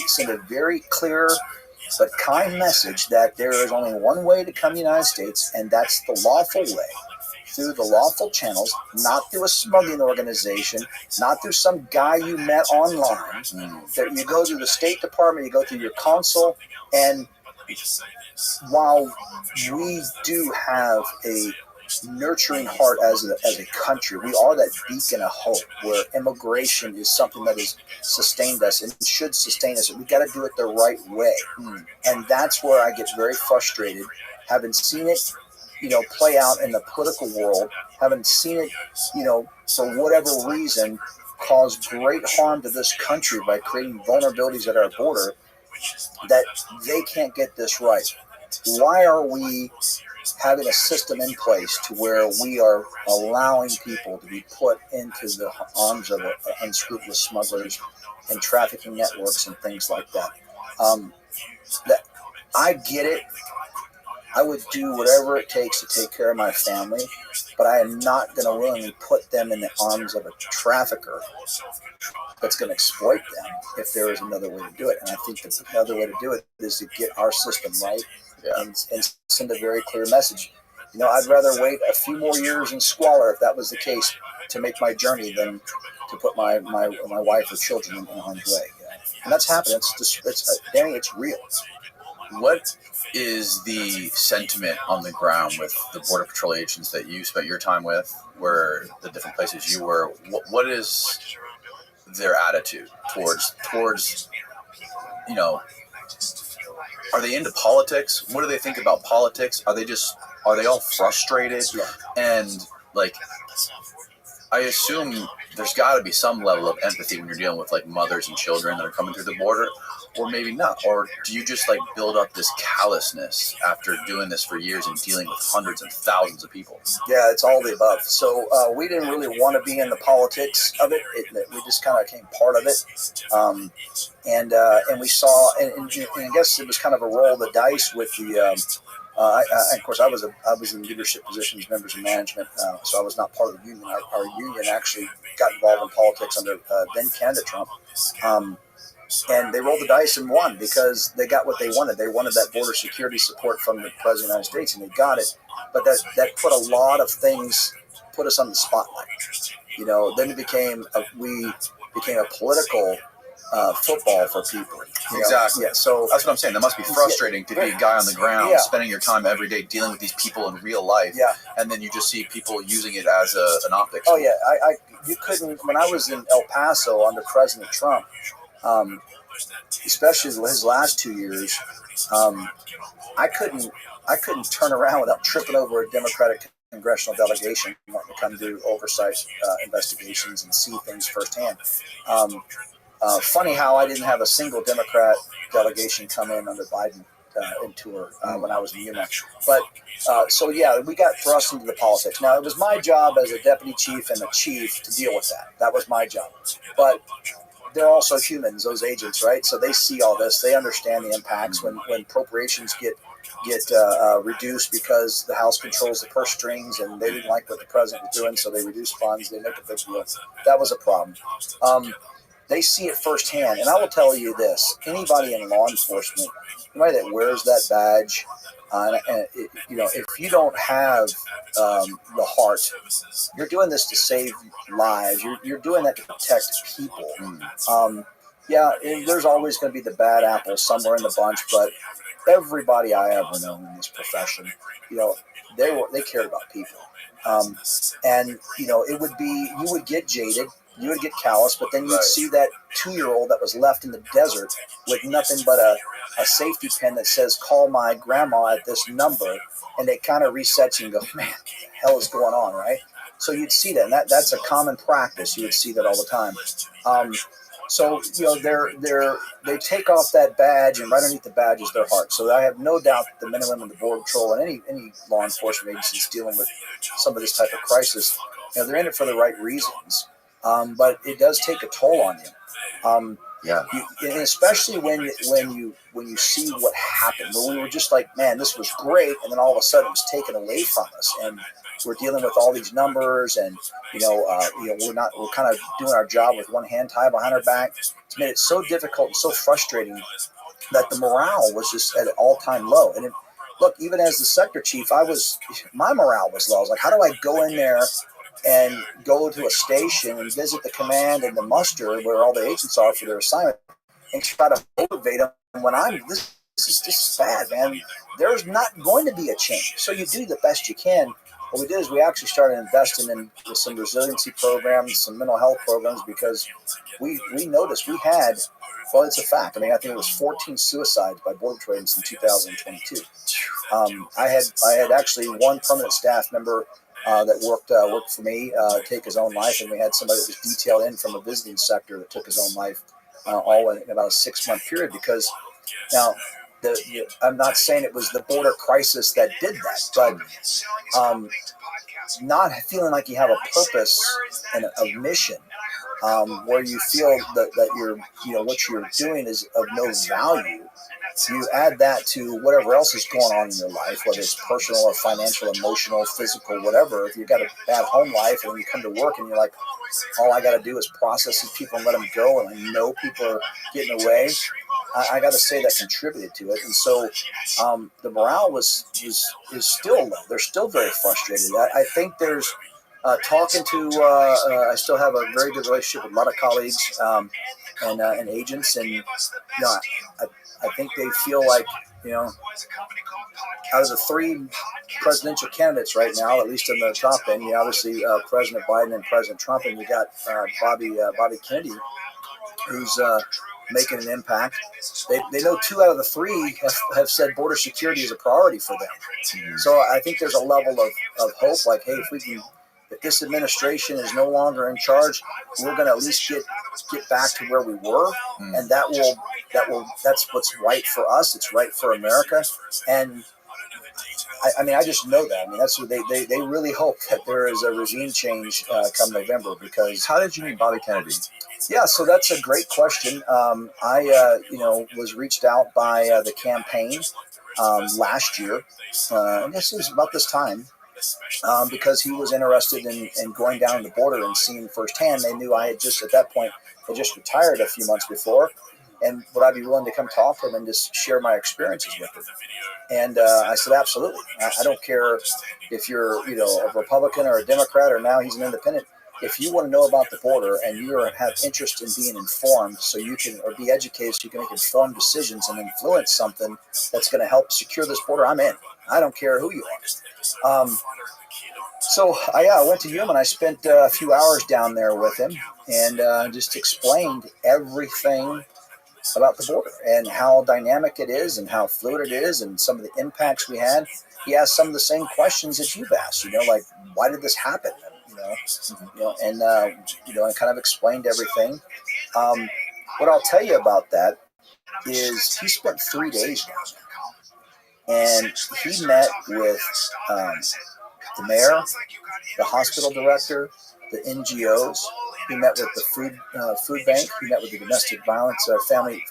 K: send a very clear but kind message that there is only one way to come to the United States, and that's the lawful way, through the lawful channels, not through a smuggling organization, not through some guy you met online. That you go through the State Department, you go through your consul, and while we do have a nurturing heart as a country, we are that beacon of hope where immigration is something that has sustained us and should sustain us. We got to do it the right way. And that's where I get very frustrated having seen it, play out in the political world, having seen it, for whatever reason, cause great harm to this country by creating vulnerabilities at our border, that they can't get this right. Why are we having a system in place to where we are allowing people to be put into the arms of unscrupulous smugglers and trafficking networks and things like that? That I get it. I would do whatever it takes to take care of my family, but I am not going to willingly put them in the arms of a trafficker that's going to exploit them if there is another way to do it. And I think that another way to do it is to get our system right and send a very clear message. I'd rather wait a few more years in squalor, if that was the case, to make my journey than to put my wife or children in harm's way. And that's happening. Danny, it's real.
B: What is the sentiment on the ground with the Border Patrol agents that you spent your time with, where the different places you were? What is their attitude towards are they into politics? What do they think about politics? Are they all frustrated? And I assume there's got to be some level of empathy when you're dealing with mothers and children that are coming through the border, or maybe not. Or do you just build up this callousness after doing this for years and dealing with hundreds and thousands of people?
K: Yeah, it's all the above. So we didn't really want to be in the politics of it. We just kind of became part of it. And we saw, and I guess it was kind of a roll of the dice with the. Of course, I was in leadership positions, members of management, so I was not part of the union. Our union actually got involved in politics under then candidate Trump, and they rolled the dice and won because they got what they wanted. They wanted that border security support from the President of the United States, and they got it. But that put a lot of things, put us on the spotlight. Then we became a political football for people.
B: Exactly.
K: Yeah. So
B: that's what I'm saying. That must be frustrating to be a guy on the ground, spending your time every day dealing with these people in real life.
K: Yeah.
B: And then you just see people using it as an optics.
K: Oh yeah. You couldn't. When I was in El Paso under President Trump, especially his last 2 years, I couldn't turn around without tripping over a Democratic congressional delegation wanting to come do oversight investigations and see things firsthand. Funny how I didn't have a single Democrat delegation come in under Biden in tour when I was in Yuma. But we got thrust into the politics. Now, it was my job as a deputy chief and a chief to deal with that. That was my job. But they're also humans, those agents, right? So they see all this. They understand the impacts when appropriations get reduced because the House controls the purse strings and they didn't like what the president was doing, so they reduced funds. They make a big deal. That was a problem. They see it firsthand. And I will tell you this, anybody in law enforcement, anybody that wears that badge, if you don't have the heart, you're doing this to save lives. You're doing that to protect people. There's always going to be the bad apple somewhere in the bunch, but everybody I ever known in this profession, they cared about people. It would be, you would get jaded, you would get callous, but then you'd see that 2-year-old that was left in the desert with nothing but a safety pin that says, call my grandma at this number, and it kind of resets you and go, man, what the hell is going on, right? So you'd see that, and that's a common practice. You would see that all the time. They take off that badge, and right underneath the badge is their heart. So I have no doubt that the men and women of the Border Patrol and any law enforcement agencies dealing with some of this type of crisis, they're in it for the right reasons. But it does take a toll on you. And especially when you see what happened, where we were just like, man, this was great, and then all of a sudden it was taken away from us, and we're dealing with all these numbers, and we're kind of doing our job with one hand tied behind our back. It's made it so difficult and so frustrating that the morale was just at an all-time low. And look, even as the sector chief, my morale was low. I was like, how do I go in there and go to a station and visit the command and the muster where all the agents are for their assignment and try to motivate them when this is bad, man. There's not going to be a change. So you do the best you can, what we did is we actually started investing in some resiliency programs, some mental health programs, because we noticed we had, well, it's a fact. I mean, I think it was 14 suicides by Border Patrol agents in 2022. I had actually one permanent staff member that worked for me take his own life, and we had somebody that was detailed in from a visiting sector that took his own life, all in about a 6-month period. Because now, I'm not saying it was the border crisis that did that, but not feeling like you have a purpose and a mission, where you feel that you're, what you're doing is of no value. You add that to whatever else is going on in your life, whether it's personal or financial, emotional, physical, whatever. If you've got a bad home life and you come to work and you're like, all I got to do is process these people and let them go, and I know people are getting away, I got to say that contributed to it. And so the morale is still low. They're still very frustrated. I think there's talking to, I still have a very good relationship with a lot of colleagues and agents, and I think they feel like, out of the 3 presidential candidates right now, at least in the top end, obviously President Biden and President Trump, and you got Bobby Kennedy, who's making an impact. They know 2 out of the 3 have said border security is a priority for them. So I think there's a level of hope, like, hey, if this administration is no longer in charge, we're going to at least get back to where we were, and that's what's right for us. It's right for America, and I just know that. I mean, that's what they really hope, that there is a regime change come November. Because
B: how did you meet Bobby Kennedy?
K: Yeah, so that's a great question. I was reached out by the campaign last year. I guess it was about this time. Because he was interested in going down the border and seeing firsthand. They knew I had just, at that point, had just retired a few months before, and would I be willing to come talk to him and just share my experiences with him? And I said, absolutely. I don't care if you're, a Republican or a Democrat, or now he's an independent. If you want to know about the border and you have interest in being informed, so you can, or be educated, so you can make informed decisions and influence something that's going to help secure this border, I'm in. I don't care who you are. So I went to Yuma, and I spent a few hours down there with him, and just explained everything about the border and how dynamic it is and how fluid it is and some of the impacts we had. He asked some of the same questions that you've asked, like, why did this happen? And kind of explained everything. What I'll tell you about that is he spent 3 days down there, and he met with the mayor, the hospital director, the NGOs. He met with the food bank. He met with the domestic violence family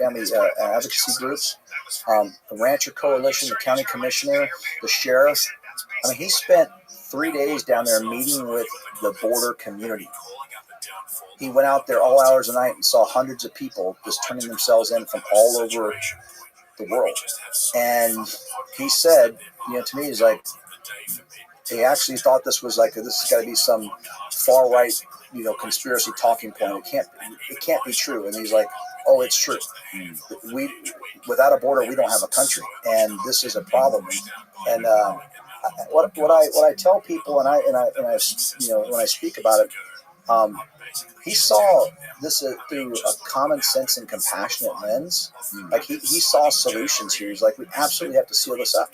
K: advocacy groups, the Rancher Coalition, the county commissioner, the sheriff. I mean, he spent 3 days down there meeting with the border community. He went out there all hours of the night and saw hundreds of people just turning themselves in from all over the world. And he said, to me, he's like, he actually thought this was like, this has got to be some far right, conspiracy talking point. It can't be true. And he's like, oh, it's true. We, without a border, we don't have a country, and this is a problem. And what I tell people, and I when I speak about it, he saw this through a common sense and compassionate lens. Like he saw solutions here. He's like, we absolutely have to seal this up.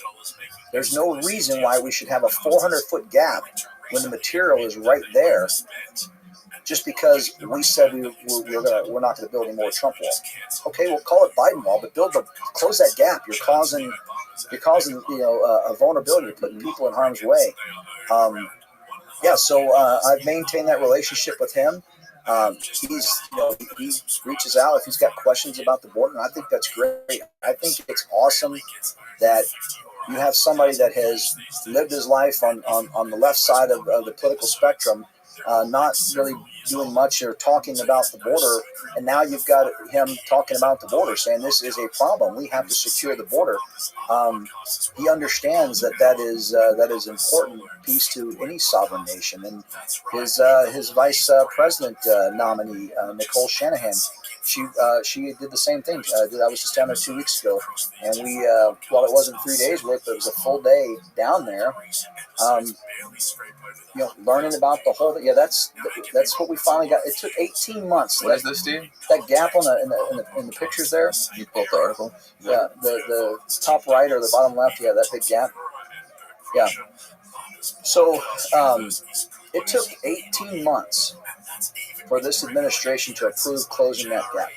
K: There's no reason why we should have a 400-foot gap when the material is right there, just because we said we're not going to build any more Trump wall. Okay, we'll call it Biden wall, but close that gap. You're causing a vulnerability. You're putting people in harm's way. So I've maintained that relationship with him. He reaches out if he's got questions about the border, and I think that's great. I think it's awesome that you have somebody that has lived his life on the left side of the political spectrum, not really doing much or talking about the border, and now you've got him talking about the border, saying this is a problem. We have to secure the border. He understands that is important piece to any sovereign nation. And his vice president nominee, Nicole Shanahan, she did the same thing. I was just down there 2 weeks ago, and we while it wasn't 3 days worth, it was a full day down there. Learning about the whole. Yeah, that's what we finally got. It took 18 months.
B: What is this, Steve?
K: That gap on in the pictures there.
B: You pulled the article.
K: Yeah, the top right or the bottom left. Yeah, that big gap. Yeah. So it took 18 months for this administration to approve closing that gap.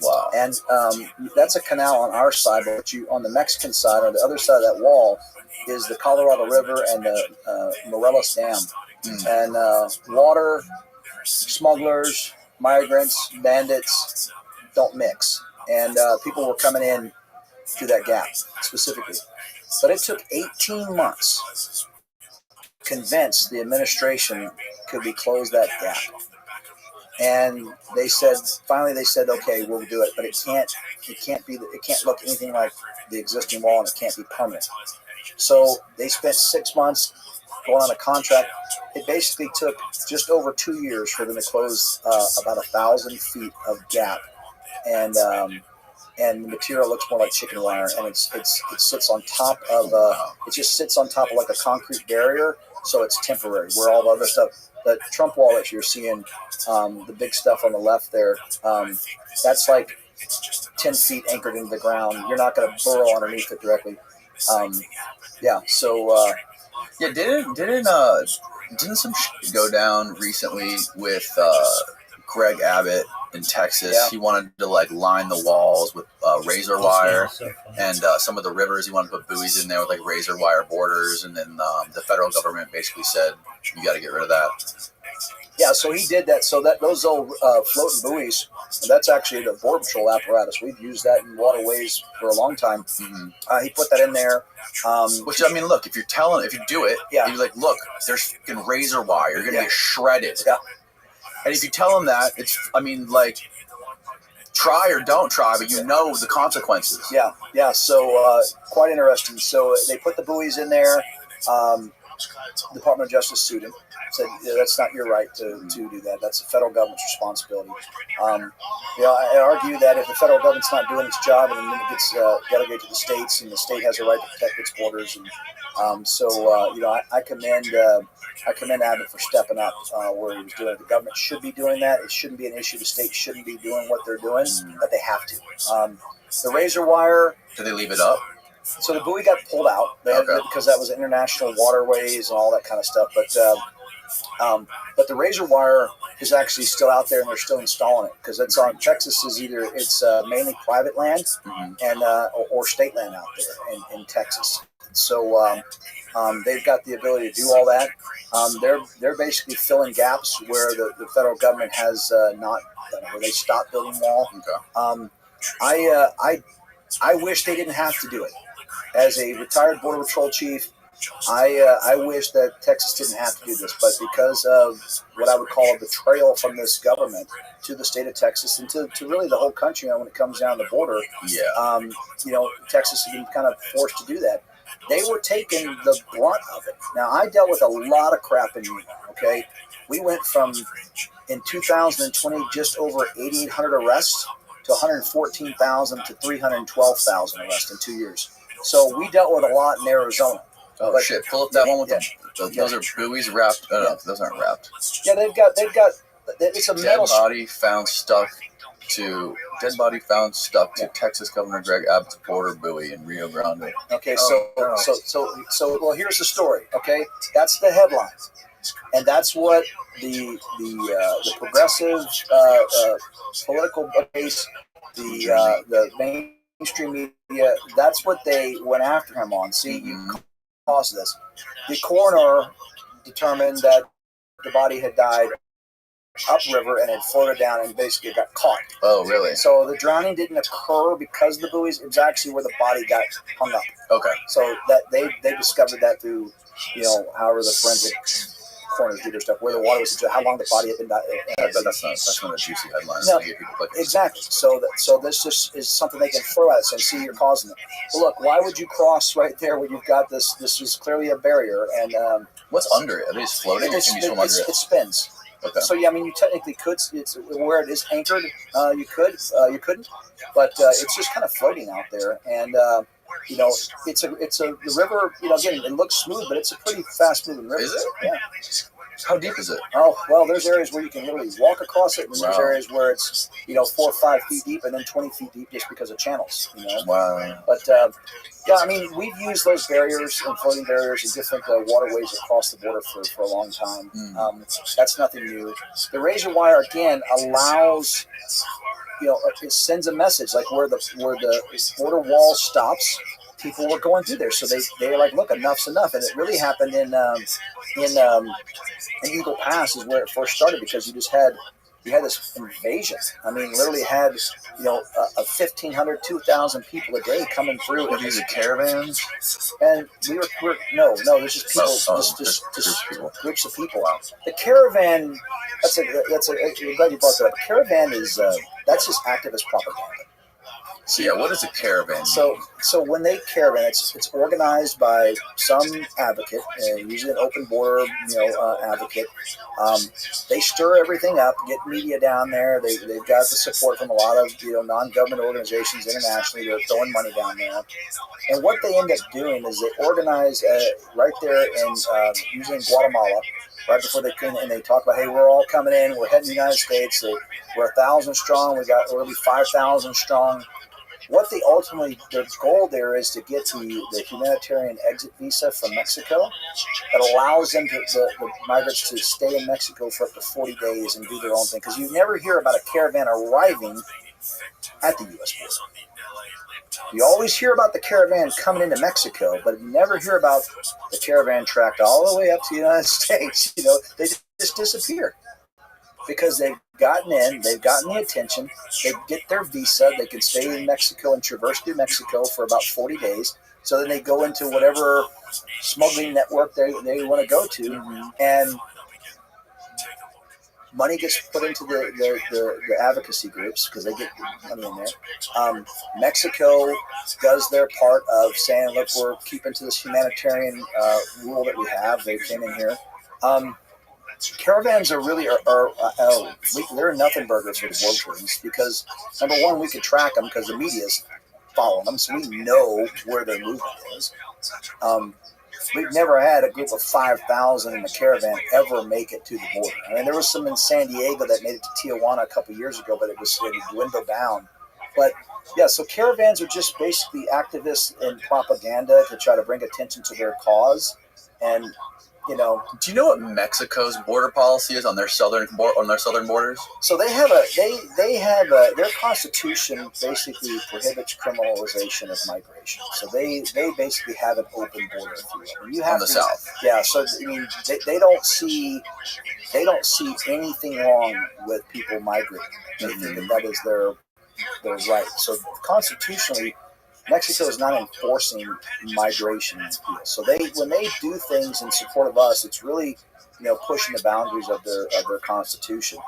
B: Wow.
K: And that's a canal on our side, but on the Mexican side, on the other side of that wall, is the Colorado River and the Morelos Dam. And water, smugglers, migrants, bandits don't mix. And people were coming in through that gap specifically. But it took 18 months to convince the administration could we close that gap. And finally they said, okay, we'll do it, but it can't look anything like the existing wall, and it can't be permanent. So they spent 6 months going on a contract. It basically took just over 2 years for them to close about 1,000 feet of gap, and the material looks more like chicken wire, and it sits on top of it just sits on top of like a concrete barrier, so it's temporary. Where all the other stuff, the Trump wall that you're seeing, the big stuff on the left there, that's like 10 feet anchored into the ground. You're not going to burrow underneath it directly.
B: Didn't some shit go down recently with Greg Abbott in Texas?
K: Yeah.
B: He wanted to line the walls with razor wire, and some of the rivers he wanted to put buoys in there with razor wire borders, and then the federal government basically said you got to get rid of that.
K: Yeah, so he did that. So that those old floating buoys, that's actually the Border Patrol apparatus. We've used that in waterways for a long time.
B: Mm-hmm.
K: He put that in there.
B: Which, I mean, look, if you do it,
K: yeah.
B: you're like, look, there's fucking razor wire. You're going to get shredded.
K: Yeah.
B: And if you tell them that, try or don't try, but you know the consequences.
K: Yeah. So quite interesting. So they put the buoys in there. Department of Justice sued him. Said that's not your right to do that. That's the federal government's responsibility. I argue that if the federal government's not doing its job, and then it gets delegated to the states, and the state has a right to protect its borders, and I commend Abbott for stepping up where he was doing it. The government should be doing that. It shouldn't be an issue. The state shouldn't be doing what they're doing, but they have to. The razor wire.
B: Did they leave it up?
K: So the buoy got pulled out because that was international waterways and all that kind of stuff. But the razor wire is actually still out there, and they're still installing it because it's on Texas. It's mainly private land and or state land out there in Texas. So they've got the ability to do all that. They're basically filling gaps where the federal government has not done it, where they stopped building wall.
B: Okay.
K: I wish they didn't have to do it. As a retired Border Patrol chief, I wish that Texas didn't have to do this, but because of what I would call a betrayal from this government to the state of Texas and to really the whole country when it comes down the border, Texas has been kind of forced to do that. They were taking the brunt of it. Now, I dealt with a lot of crap in Utah, okay? We went from, in 2020, just over 8,800 arrests to 114,000 to 312,000 arrests in 2 years. So we dealt with a lot in Arizona.
B: Oh, shit. Pull up that one with those are buoys wrapped. No, those aren't wrapped.
K: Yeah, they've got, it's a metal.
B: Dead body found stuck to Texas Governor Greg Abbott's border buoy in Rio Grande.
K: Okay, so well, here's the story. Okay, that's the headline, and that's what the progressive political base, the mainstream media, that's what they went after him on. See, you caused this. The coroner determined that the body had died upriver and had floated down and basically got caught.
B: Oh, really?
K: So the drowning didn't occur because of the buoys. It was actually where the body got hung up.
B: Okay.
K: So that they discovered that through, however the forensic coroners do their stuff, where the water was, how long the body had been.
B: That's not a juicy headline.
K: No, exactly. So this just is something they can throw at us and see you're causing it. But look, why would you cross right there when you've got this? This is clearly a barrier. And
B: what's under it? I mean, it's floating. It spins. Okay.
K: So yeah, I mean, you technically could. It's where it is anchored. You couldn't, but it's just kind of floating out there, and it's a the river. Again, it looks smooth, but it's a pretty fast moving river.
B: Is it?
K: Yeah.
B: How deep is it?
K: Oh well, there's areas where you can literally walk across it, and there's areas where it's 4 or 5 feet deep, and then 20 feet deep just because of channels.
B: Wow.
K: But yeah, I mean, we've used those barriers and floating barriers in different waterways across the border for a long time. That's nothing new. The razor wire again allows, it sends a message like where the border wall stops. People were going through there, so they're like, look, enough's enough, and it really happened in Eagle Pass is where it first started because you had this invasion. I mean, literally had 1,500, 2,000 people a day coming through.
B: Were these caravans?
K: And we're no, there's just people, just groups of people. The caravan. That's a. I'm glad you brought that up. A caravan is that's just activist propaganda.
B: So yeah, what is a caravan?
K: So when they caravan, it's organized by some advocate, usually an open border, advocate. They stir everything up, get media down there. They've got the support from a lot of non-government organizations internationally. They're throwing money down there, and what they end up doing is they organize right there in usually in Guatemala. Right before they come in, they talk about, hey, we're all coming in. We're heading to the United States. We're 1,000 strong. We'll be 5,000 strong. What their goal there is to get the humanitarian exit visa from Mexico that allows them the migrants to stay in Mexico for up to 40 days and do their own thing. Because you never hear about a caravan arriving at the U.S. border. You always hear about the caravan coming into Mexico, but you never hear about the caravan tracked all the way up to the United States. They just disappear. Because they've gotten in, they've gotten the attention, they get their visa, they can stay in Mexico and traverse through Mexico for about 40 days. So then they go into whatever smuggling network they want to go to, and money gets put into the advocacy groups because they get money in there. Mexico does their part of saying, look, we're keeping to this humanitarian rule that we have. They came in here. Caravans are really they're nothing burgers for the border patrons because number one, we can track them because the media's following them, so we know where their movement is. We've never had a group of 5,000 in a caravan ever make it to the border. I mean, there was some in San Diego that made it to Tijuana a couple years ago, but it dwindled down. But yeah, so caravans are just basically activists and propaganda to try to bring attention to their cause. And
B: do you know what Mexico's border policy is on their southern borders?
K: So they have their constitution basically prohibits criminalization of migration. So they basically have an open border, if you will. You have
B: on the south.
K: Yeah. So I mean, they don't see anything wrong with people migrating. They think that is their right. So constitutionally, Mexico is not enforcing migration. So when they do things in support of us, it's really pushing the boundaries of their constitution.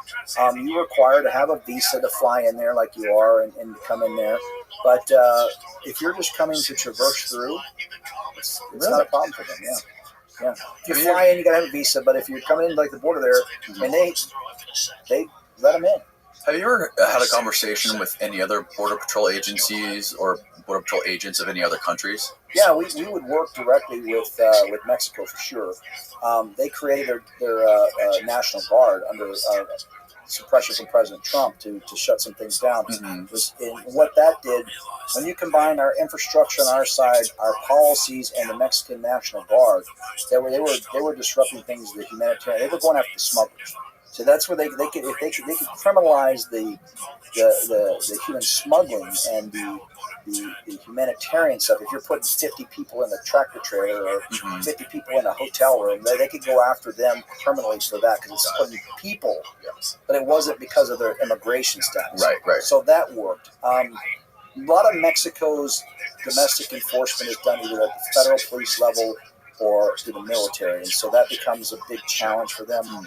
K: You're required to have a visa to fly in there like you are and come in there. But if you're just coming to traverse through, it's not a problem for them. Yeah. If you fly in, you gotta have a visa. But if you're coming in like the border there, and they let them in.
B: Have you ever had a conversation with any other Border Patrol agencies or Border Patrol agents of any other countries?
K: Yeah, we would work directly with Mexico for sure. They created their National Guard under suppression from President Trump to shut some things down. And what that did, when you combine our infrastructure on our side, our policies, and the Mexican National Guard, they were disrupting things. The humanitarian, they were going after the smugglers. So that's where they could criminalize the human smuggling and the humanitarian stuff. If you're putting 50 people in a tractor trailer or 50 people in a hotel room, they could go after them criminally for that because it's putting people. But it wasn't because of their immigration status.
B: Right.
K: So that worked. A lot of Mexico's domestic enforcement is done either at the federal police level or through the military, and so that becomes a big challenge for them.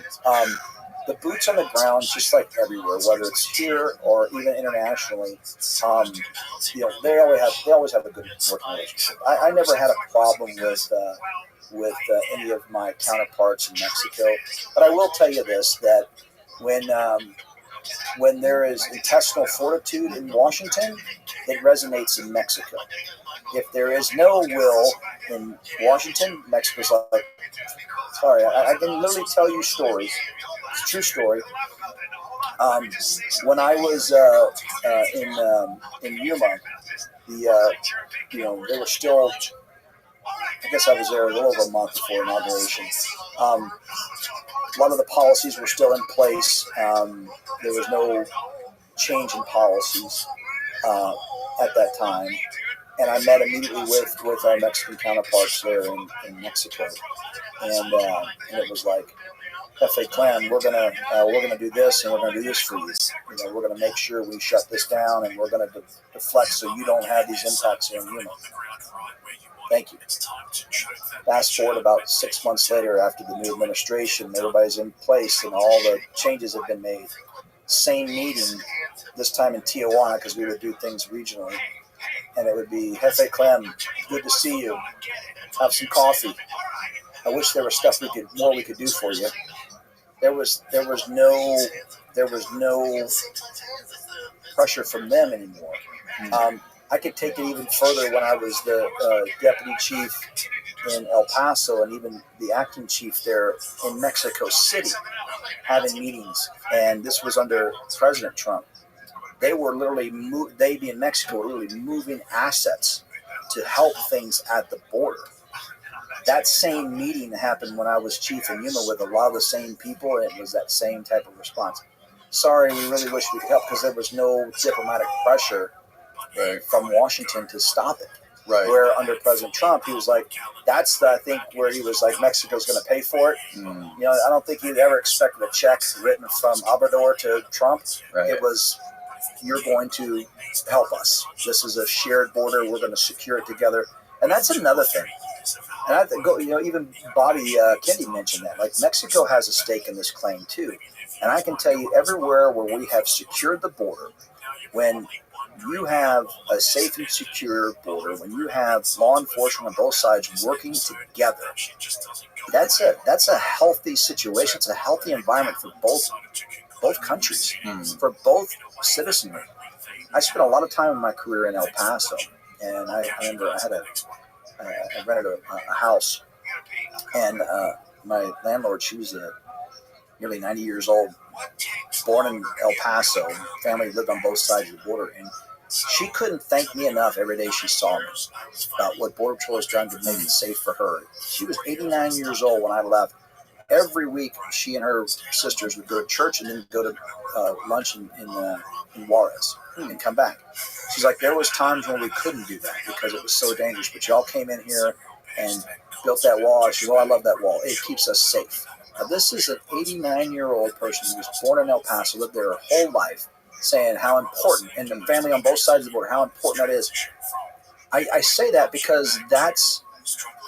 K: The boots on the ground, just like everywhere, whether it's here or even internationally, they always have a good working relationship. I never had a problem with any of my counterparts in Mexico. But I will tell you this, that when there is intestinal fortitude in Washington, it resonates in Mexico. If there is no will in Washington, Mexico's like, sorry, I can literally tell you stories. It's a true story. When I was in Yuma, they were still, I guess I was there a little over a month before inauguration. A lot of the policies were still in place. There was no change in policies at that time. And I met immediately with our Mexican counterparts there in Mexico. And it was like, Hefe Clan, we're gonna do this, and we're gonna do this for you. We're gonna make sure we shut this down, and we're gonna deflect so you don't have these impacts here in Yuma. Thank you. Fast forward about 6 months later, after the new administration, everybody's in place, and all the changes have been made. Same meeting, this time in Tijuana, because we would do things regionally, and it would be, Hefe Clan, good to see you. Have some coffee. I wish there was stuff we could do for you. There was no pressure from them anymore. I could take it even further when I was the deputy chief in El Paso and even the acting chief there in Mexico City having meetings. And this was under President Trump. They were literally, they being Mexico, were literally moving assets to help things at the border. That same meeting happened when I was chief in Yuma with a lot of the same people, and it was that same type of response. Sorry, we really wish we could help, because there was no diplomatic pressure from Washington to stop it.
B: Right.
K: Where under President Trump, he was like, I think where he was like, Mexico's going to pay for it. I don't think he'd ever expected a check written from Obrador to Trump.
B: Right.
K: It was, you're going to help us. This is a shared border. We're going to secure it together. And that's another thing. And I think, even Bobby Kennedy mentioned that. Like, Mexico has a stake in this claim too. And I can tell you, everywhere where we have secured the border, when you have a safe and secure border, when you have law enforcement on both sides working together, that's a healthy situation. It's a healthy environment for both countries, for both citizenry. I spent a lot of time in my career in El Paso, and I remember I rented a house, and my landlord, she was nearly 90 years old, born in El Paso, family lived on both sides of the border, and she couldn't thank me enough every day she saw me about what Border Patrol has done to make it safe for her. She was 89 years old when I left. Every week, she and her sisters would go to church and then go to lunch in Juarez and come back. She's like, there was times when we couldn't do that because it was so dangerous, but y'all came in here and built that wall. She said, I love that wall. It keeps us safe. Now, this is an 89-year-old person who was born in El Paso, lived there her whole life, saying how important, and the family on both sides of the border, how important that is. I say that because that's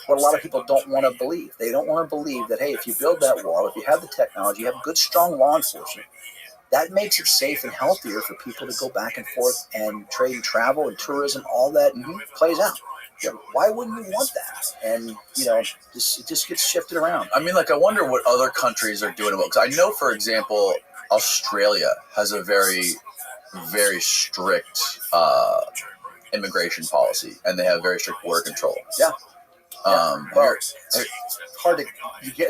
K: what a lot of people don't want to believe. They don't want to believe that, hey, if you build that wall, if you have the technology, you have good, strong law enforcement, that makes it safe and healthier for people to go back and forth and trade and travel and tourism, all that plays out. Why wouldn't you want that? And, it just gets shifted around.
B: I mean, I wonder what other countries are doing about it. Because I know, for example, Australia has a very, very strict immigration policy, and they have very strict border control.
K: Yeah. It's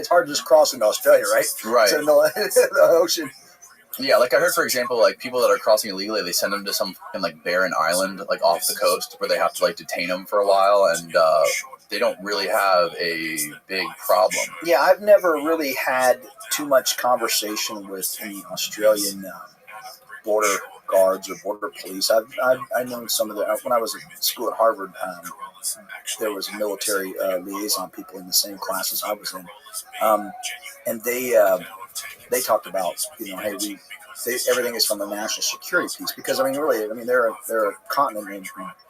K: hard to just cross into Australia, right?
B: Right.
K: It's in the ocean.
B: Yeah, I heard, for example, people that are crossing illegally, they send them to some barren island, off the coast, where they have to detain them for a while, and they don't really have a big problem.
K: Yeah, I've never really had too much conversation with any Australian border guards or border police. I've known some of when I was at school at Harvard, there was military liaison people in the same classes I was in, and they talked about, hey, everything is from the national security piece, because they're a continent in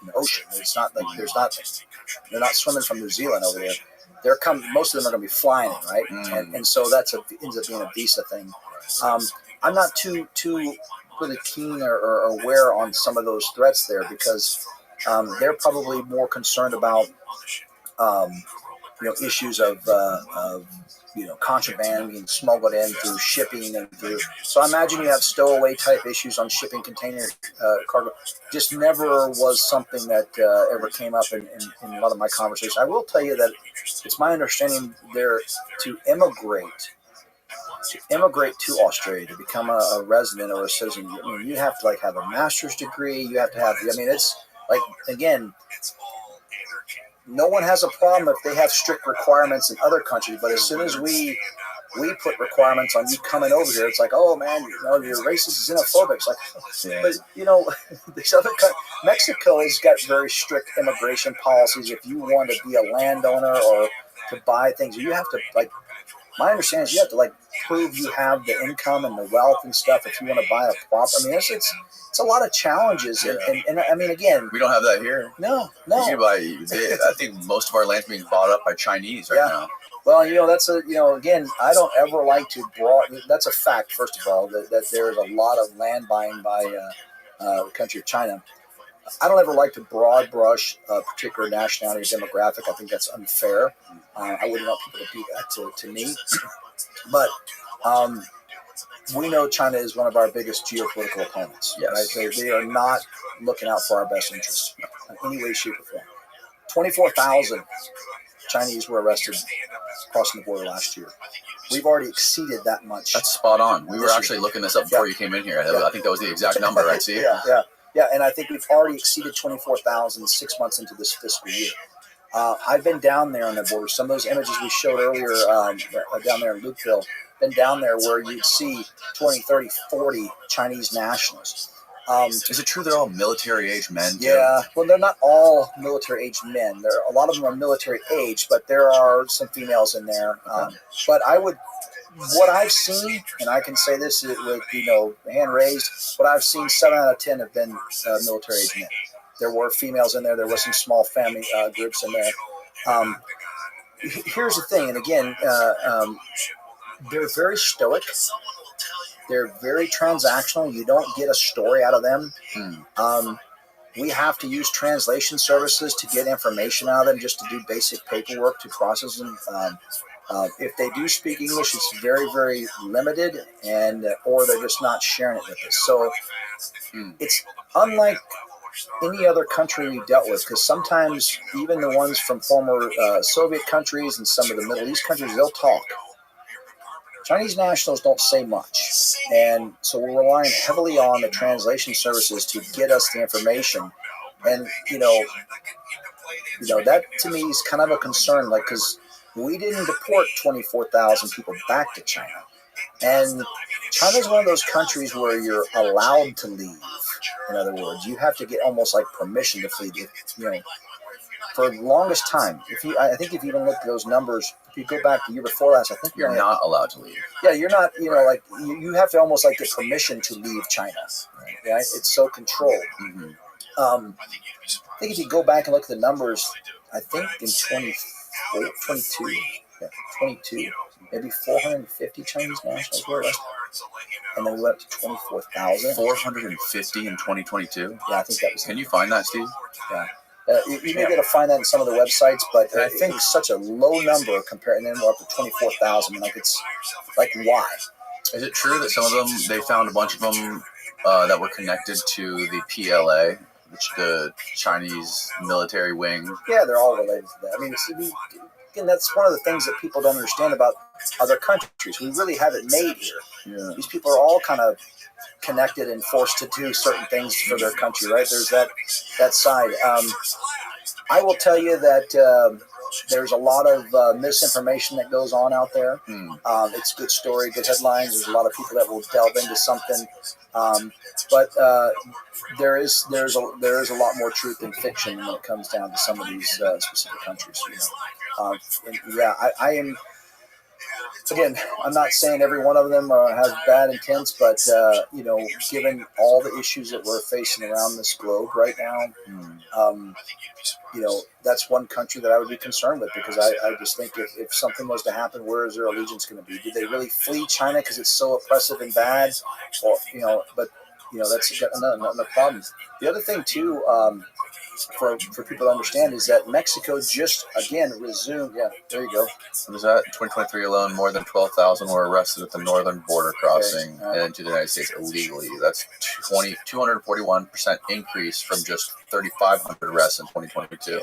K: the ocean. It's not like they're not swimming from New Zealand over there. Most of them are going to be flying, right? And so ends up being a visa thing. I'm not too really keen or aware on some of those threats there, because they're probably more concerned about issues of contraband being smuggled in through shipping and through. So I imagine you have stowaway type issues on shipping container cargo. Just never was something that ever came up in a lot of my conversations. I will tell you that it's my understanding there to immigrate to Australia to become a resident or a citizen. I mean, you have to have a master's degree. You have to have. I mean, it's again. No one has a problem if they have strict requirements in other countries, but as soon as we put requirements on you coming over here, it's like, oh man, you're racist, xenophobic. It's like, but these other Mexico has got very strict immigration policies. If you want to be a landowner or to buy things, you have to my understanding is you have to prove you have the income and the wealth and stuff if you want to buy a property. I mean, it's a lot of challenges, and I mean, again,
B: we don't have that here.
K: No.
B: I think most of our land's being bought up by Chinese now.
K: Well, that's again, I don't ever like to that's a fact, first of all, that there is a lot of land buying by the country of China. I don't ever like to broad brush a particular nationality or demographic. I think that's unfair. I wouldn't want people to do that to me. But we know China is one of our biggest geopolitical opponents.
B: Yes.
K: Right? They are not looking out for our best interests in any way, shape, or form. 24,000 Chinese were arrested crossing the border last year. We've already exceeded that much.
B: That's spot on. We were actually looking this up before you came in here. I think that was the exact number, right? See?
K: Yeah, and I think we've already exceeded 24,000 6 months into this fiscal year. I've been down there on the border. Some of those images we showed earlier down there in Lukeville, been down there where you'd see 20, 30, 40 Chinese nationals.
B: Is it true they're all military-age men, too?
K: Yeah, well, they're not all military-age men. A lot of them are military-age, but there are some females in there. But what I've seen, and I can say this with hand raised, what I've seen, 7 out of 10 have been military-age men. There were females in there. There were some small family groups in there. Here's the thing, and again, they're very stoic. They're very transactional. You don't get a story out of them. We have to use translation services to get information out of them, just to do basic paperwork to process them. If they do speak English, it's very, very limited, or they're just not sharing it with us. So it's unlike any other country we dealt with, because sometimes even the ones from former Soviet countries and some of the Middle East countries, they'll talk. Chinese nationals don't say much, and so we're relying heavily on the translation services to get us the information. And that to me is kind of a concern, because we didn't deport 24,000 people back to China, and China is one of those countries where you're allowed to leave. In other words, you have to get almost like permission to flee. For the longest time, I think if you even look at those numbers, if you go back the year before last, I think
B: you're not allowed to leave.
K: Yeah, you're not. You have to almost get permission to leave China. Right? It's so controlled.
B: Mm-hmm.
K: I think if you go back and look at the numbers, I think in 22, maybe 450 Chinese nationals were arrested, and then we went up to 24,000.
B: 450 in 2022.
K: Yeah, I think that was.
B: Can you find that, Steve?
K: Yeah. You may be able to find that in some of the websites, but I think it's such a low number compared, and then we're up to 24,000. It's why?
B: Is it true that some of them, they found a bunch of them that were connected to the PLA, the Chinese military wing?
K: Yeah, they're all related to that. I mean, again, that's one of the things that people don't understand about other countries. We really have it made here.
B: Yeah.
K: These people are all kind of connected and forced to do certain things for their country, right? There's that side. I will tell you that there's a lot of misinformation that goes on out there. It's a good story, good headlines. There's a lot of people that will delve into something, but there is a lot more truth than fiction when it comes down to some of these specific countries. I am. Again, I'm not saying every one of them has bad intents, but given all the issues that we're facing around this globe right now, that's one country that I would be concerned with, because I just think if something was to happen, where is their allegiance going to be? Do they really flee China because it's so oppressive and bad, or that's another problem. The other thing too, for people to understand is that Mexico just again resumed. Yeah, there you go.
B: Was that 2023 alone? More than 12,000 were arrested at the northern border crossing into the United States illegally. That's 241% increase from just 3,500 arrests in 2022.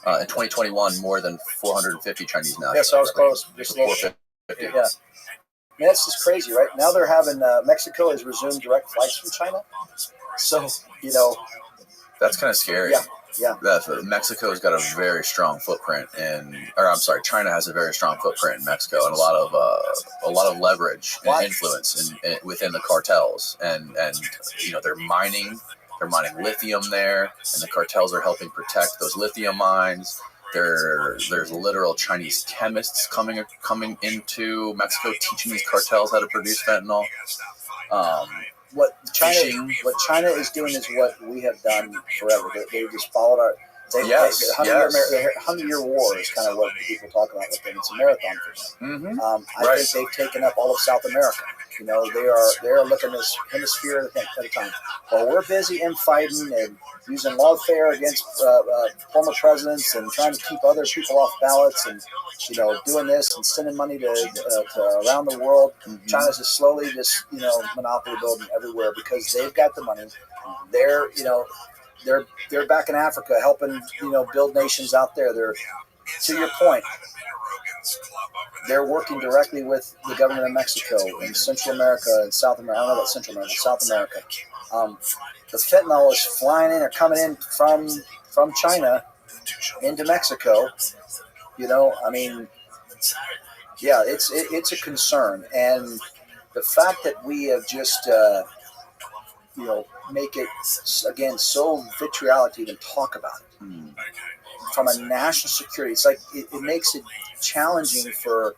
B: In 2021, more than 450 Chinese nationals.
K: Yes, I was close. Just 450. Yeah. That's just crazy, right? Now they're having Mexico has resumed direct flights from China. So,
B: that's kind of scary.
K: Yeah.
B: Mexico's got a very strong footprint China has a very strong footprint in Mexico and a lot of leverage and influence within the cartels. And they're mining lithium there, and the cartels are helping protect those lithium mines. There's literal Chinese chemists coming into Mexico, teaching these cartels how to produce fentanyl.
K: What China is doing is what we have done forever. They just followed our. The 100-Year War is kind of what people talk about with them. It's a marathon for them. I think they've taken up all of South America. They are looking at this hemisphere at a time. While we're busy infighting and using lawfare against former presidents and trying to keep other people off ballots and doing this and sending money to around the world, China's just slowly monopoly building everywhere because they've got the money. They're back in Africa helping build nations out there. They're, to your point, they're working directly with the government of Mexico in Central America and South America. I don't know about Central America, South America. The fentanyl is flying in or coming in from China into Mexico. It's a concern, and the fact that we have just make it again so vitriolic to even talk about it from a national security. It's like it makes it challenging for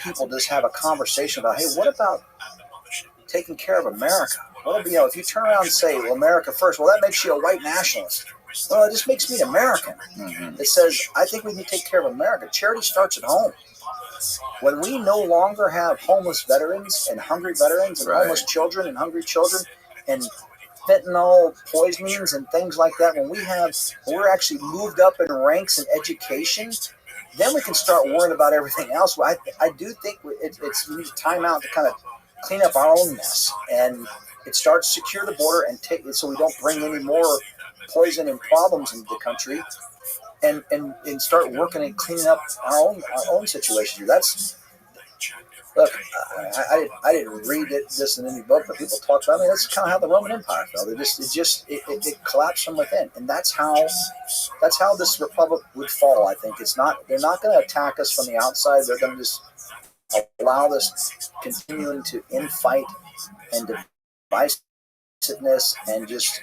K: people to just have a conversation about, hey, what about taking care of America? What if you turn around and say, well, America first, well, that makes you a white nationalist. Well, it just makes me an American. It says, I think we need to take care of America. Charity starts at home. When we no longer have homeless veterans and hungry veterans and homeless children and hungry children and fentanyl poisonings and things like that, when we're actually moved up in ranks in education, then we can start worrying about everything else. I do think it's we need time out to kind of clean up our own mess, and it starts to secure the border and take it so we don't bring any more poison and problems into the country. And start working and cleaning up our own situation here. Look, I didn't read this in any book, but people talk about. That's kind of how the Roman Empire fell. It collapsed from within, and that's how this republic would fall. I think they're not going to attack us from the outside. They're going to just allow this continuing to infight and divisiveness and just.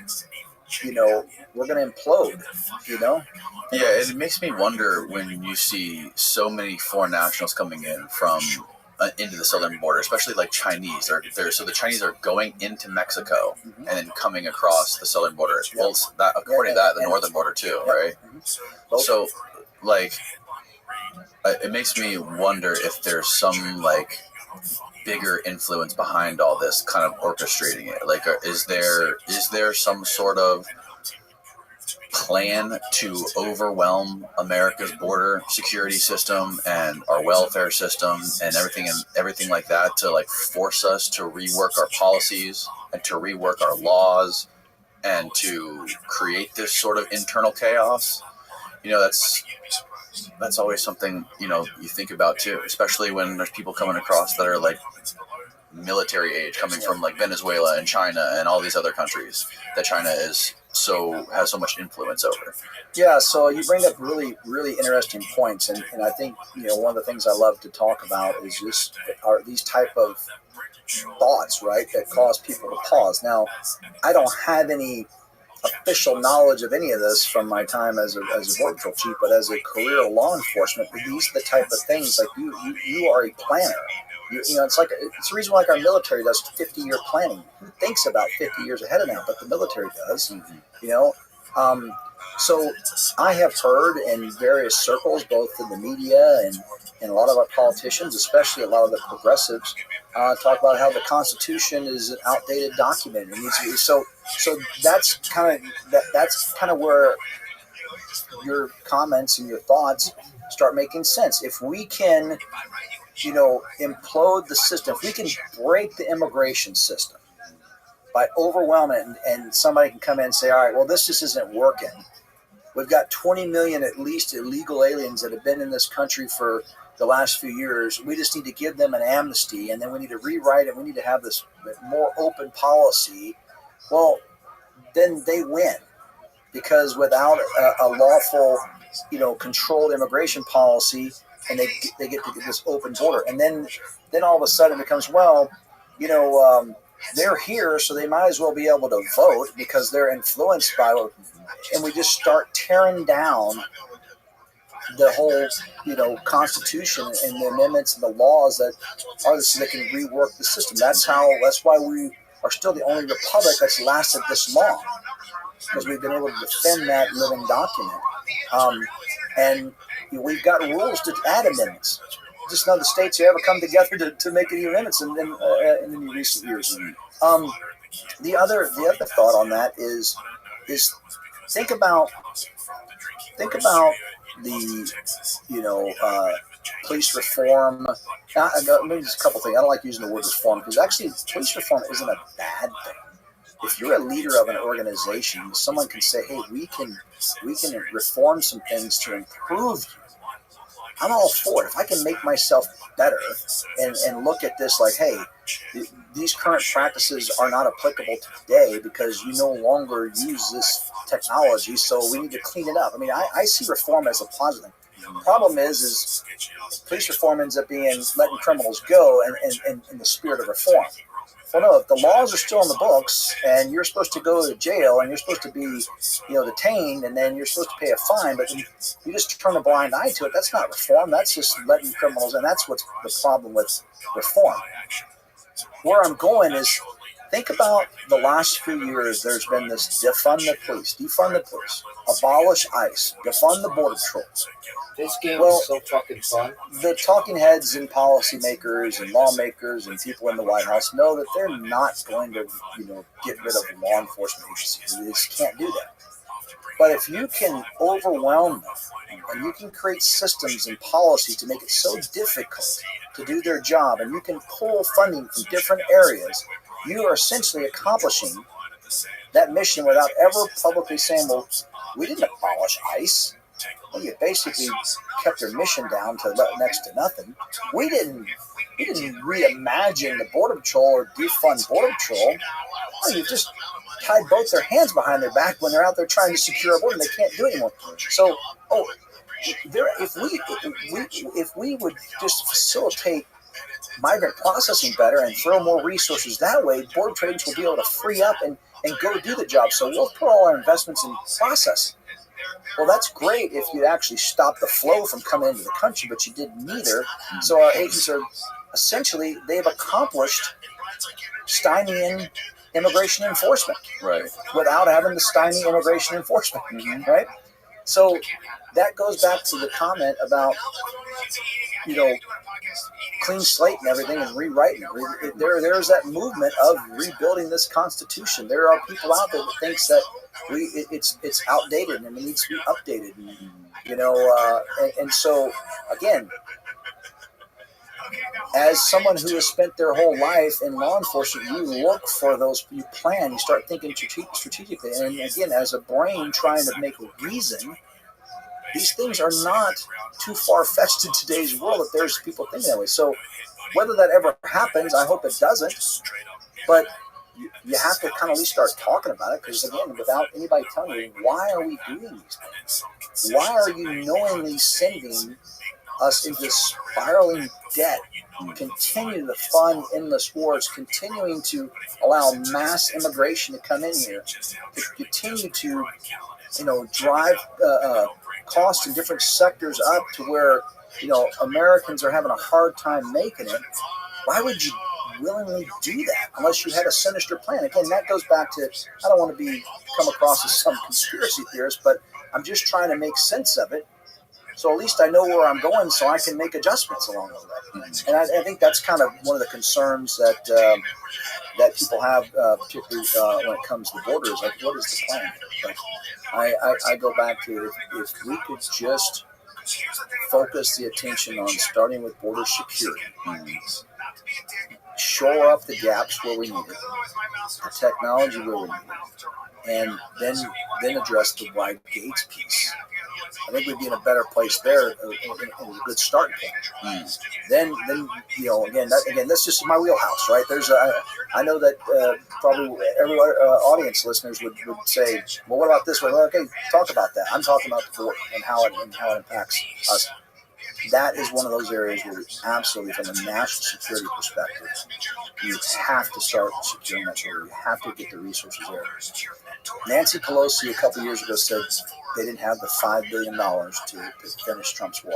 K: We're going to implode,
B: Yeah, it makes me wonder when you see so many foreign nationals coming in from into the southern border, especially like Chinese. So the Chinese are going into Mexico and then coming across the southern border. Well, according to that, the northern border too, right? So, it makes me wonder if there's some bigger influence behind all this, kind of orchestrating it. Is there some sort of plan to overwhelm America's border security system and our welfare system and everything like that to force us to rework our policies and to rework our laws and to create this sort of internal chaos? That's always something, you think about too, especially when there's people coming across that are military age, coming from Venezuela and China and all these other countries that China has so much influence over.
K: Yeah, so you bring up really, really interesting points, and I think one of the things I love to talk about is these type of thoughts, right, that cause people to pause. Now, I don't have any official knowledge of any of this from my time as a border patrol chief, but as a career law enforcement, these are the type of things you are a planner. It's the reason why our military does 50-year planning. Who thinks about 50 years ahead of now? But the military does. So I have heard in various circles, both in the media and a lot of our politicians, especially a lot of the progressives, talk about how the Constitution is an outdated document. It needs to be, so that's kind of where your comments and your thoughts start making sense. If we can, implode the system, if we can break the immigration system by overwhelming it, and somebody can come in and say, all right, well, this just isn't working. We've got 20 million at least illegal aliens that have been in this country for the last few years. We just need to give them an amnesty, and then we need to rewrite it. We need to have this more open policy. Well, then they win, because without a lawful, controlled immigration policy, and they get to get this open border, and then all of a sudden it becomes, well, they're here, so they might as well be able to vote because they're influenced by it, and we just start tearing down the whole, Constitution and the amendments and the laws that are so they can rework the system. That's why we are still the only republic that's lasted this long, because we've been able to defend that living document. And we've got rules to add amendments. Just none of the states have ever come together to make any amendments in the recent years. The other thought on that is think about the police reform. Maybe just a couple things. I don't like using the word reform, because actually police reform isn't a bad thing. If you're a leader of an organization, someone can say, hey, we can reform some things to improve you. I'm all for it. If I can make myself better and look at this like, hey, these current practices are not applicable to today because you no longer use this technology, so we need to clean it up. I mean, I see reform as a positive thing. The problem is police reform ends up being letting criminals go and in the spirit of reform. Well, no, if the laws are still in the books and you're supposed to go to jail and you're supposed to be, detained, and then you're supposed to pay a fine, but you just turn a blind eye to it, that's not reform. That's just letting criminals, and that's what's the problem with reform. Where I'm going is, think about the last few years. There's been this defund the police, abolish ICE, defund the Border Patrol.
E: This game is so fucking fun.
K: The talking heads and policymakers and lawmakers and people in the White House know that they're not going to, get rid of law enforcement agencies. They just can't do that. But if you can overwhelm them and you can create systems and policy to make it so difficult to do their job, and you can pull funding from different areas, you are essentially accomplishing that mission without ever publicly saying, well, we didn't abolish ICE. Well, you basically kept their mission down to next to nothing. We didn't reimagine the Border Patrol or defund Border Patrol. Well, you just tied both their hands behind their back when they're out there trying to secure a border, and they can't do it anymore. So, if we would just facilitate migrant processing better and throw more resources that way, border traders will be able to free up and go do the job. So we'll put all our investments in processing. Well, that's great if you actually stop the flow from coming into the country, but you did neither. So our agents are essentially, they've accomplished stymieing immigration enforcement,
B: right,
K: without having to stymie immigration enforcement, right? So that goes back to the comment about, clean slate and everything and rewriting it. There's that movement of rebuilding this Constitution. There are people out there that thinks that it's outdated and it needs to be updated. And so again, as someone who has spent their whole life in law enforcement, you look for those, you plan, you start thinking strategically. And again, as a brain trying to make reason, these things are not too far-fetched in today's world that there's people thinking that way. So whether that ever happens, I hope it doesn't. But you have to kind of at least start talking about it, because again, without anybody telling you, why are we doing these things? Why are you knowingly sending us into spiraling debt, continue to fund endless wars, continuing to allow mass immigration to come in here, to continue to, drive costs in different sectors up to where, Americans are having a hard time making it? Why would you willingly do that unless you had a sinister plan? Again, that goes back to, I don't want to come across as some conspiracy theorist, but I'm just trying to make sense of it. So at least I know where I'm going, so I can make adjustments along the way. And I think that's kind of one of the concerns that that people have, particularly when it comes to the border, is like, what is the plan? But I go back to if we could just focus the attention on starting with border security, shore up the gaps where we need it, the technology where we need it, and then address the wide gates piece. I think we'd be in a better place there, in a good starting point. Then again, that's just my wheelhouse, right? I know that probably every audience listeners would say, well, what about this one? Well, okay, talk about that. I'm talking about the border and how it impacts us. That is one of those areas where we absolutely, from a national security perspective, you have to start securing that border. You have to get the resources there. Nancy Pelosi a couple years ago said they didn't have the $5 billion to finish Trump's wall.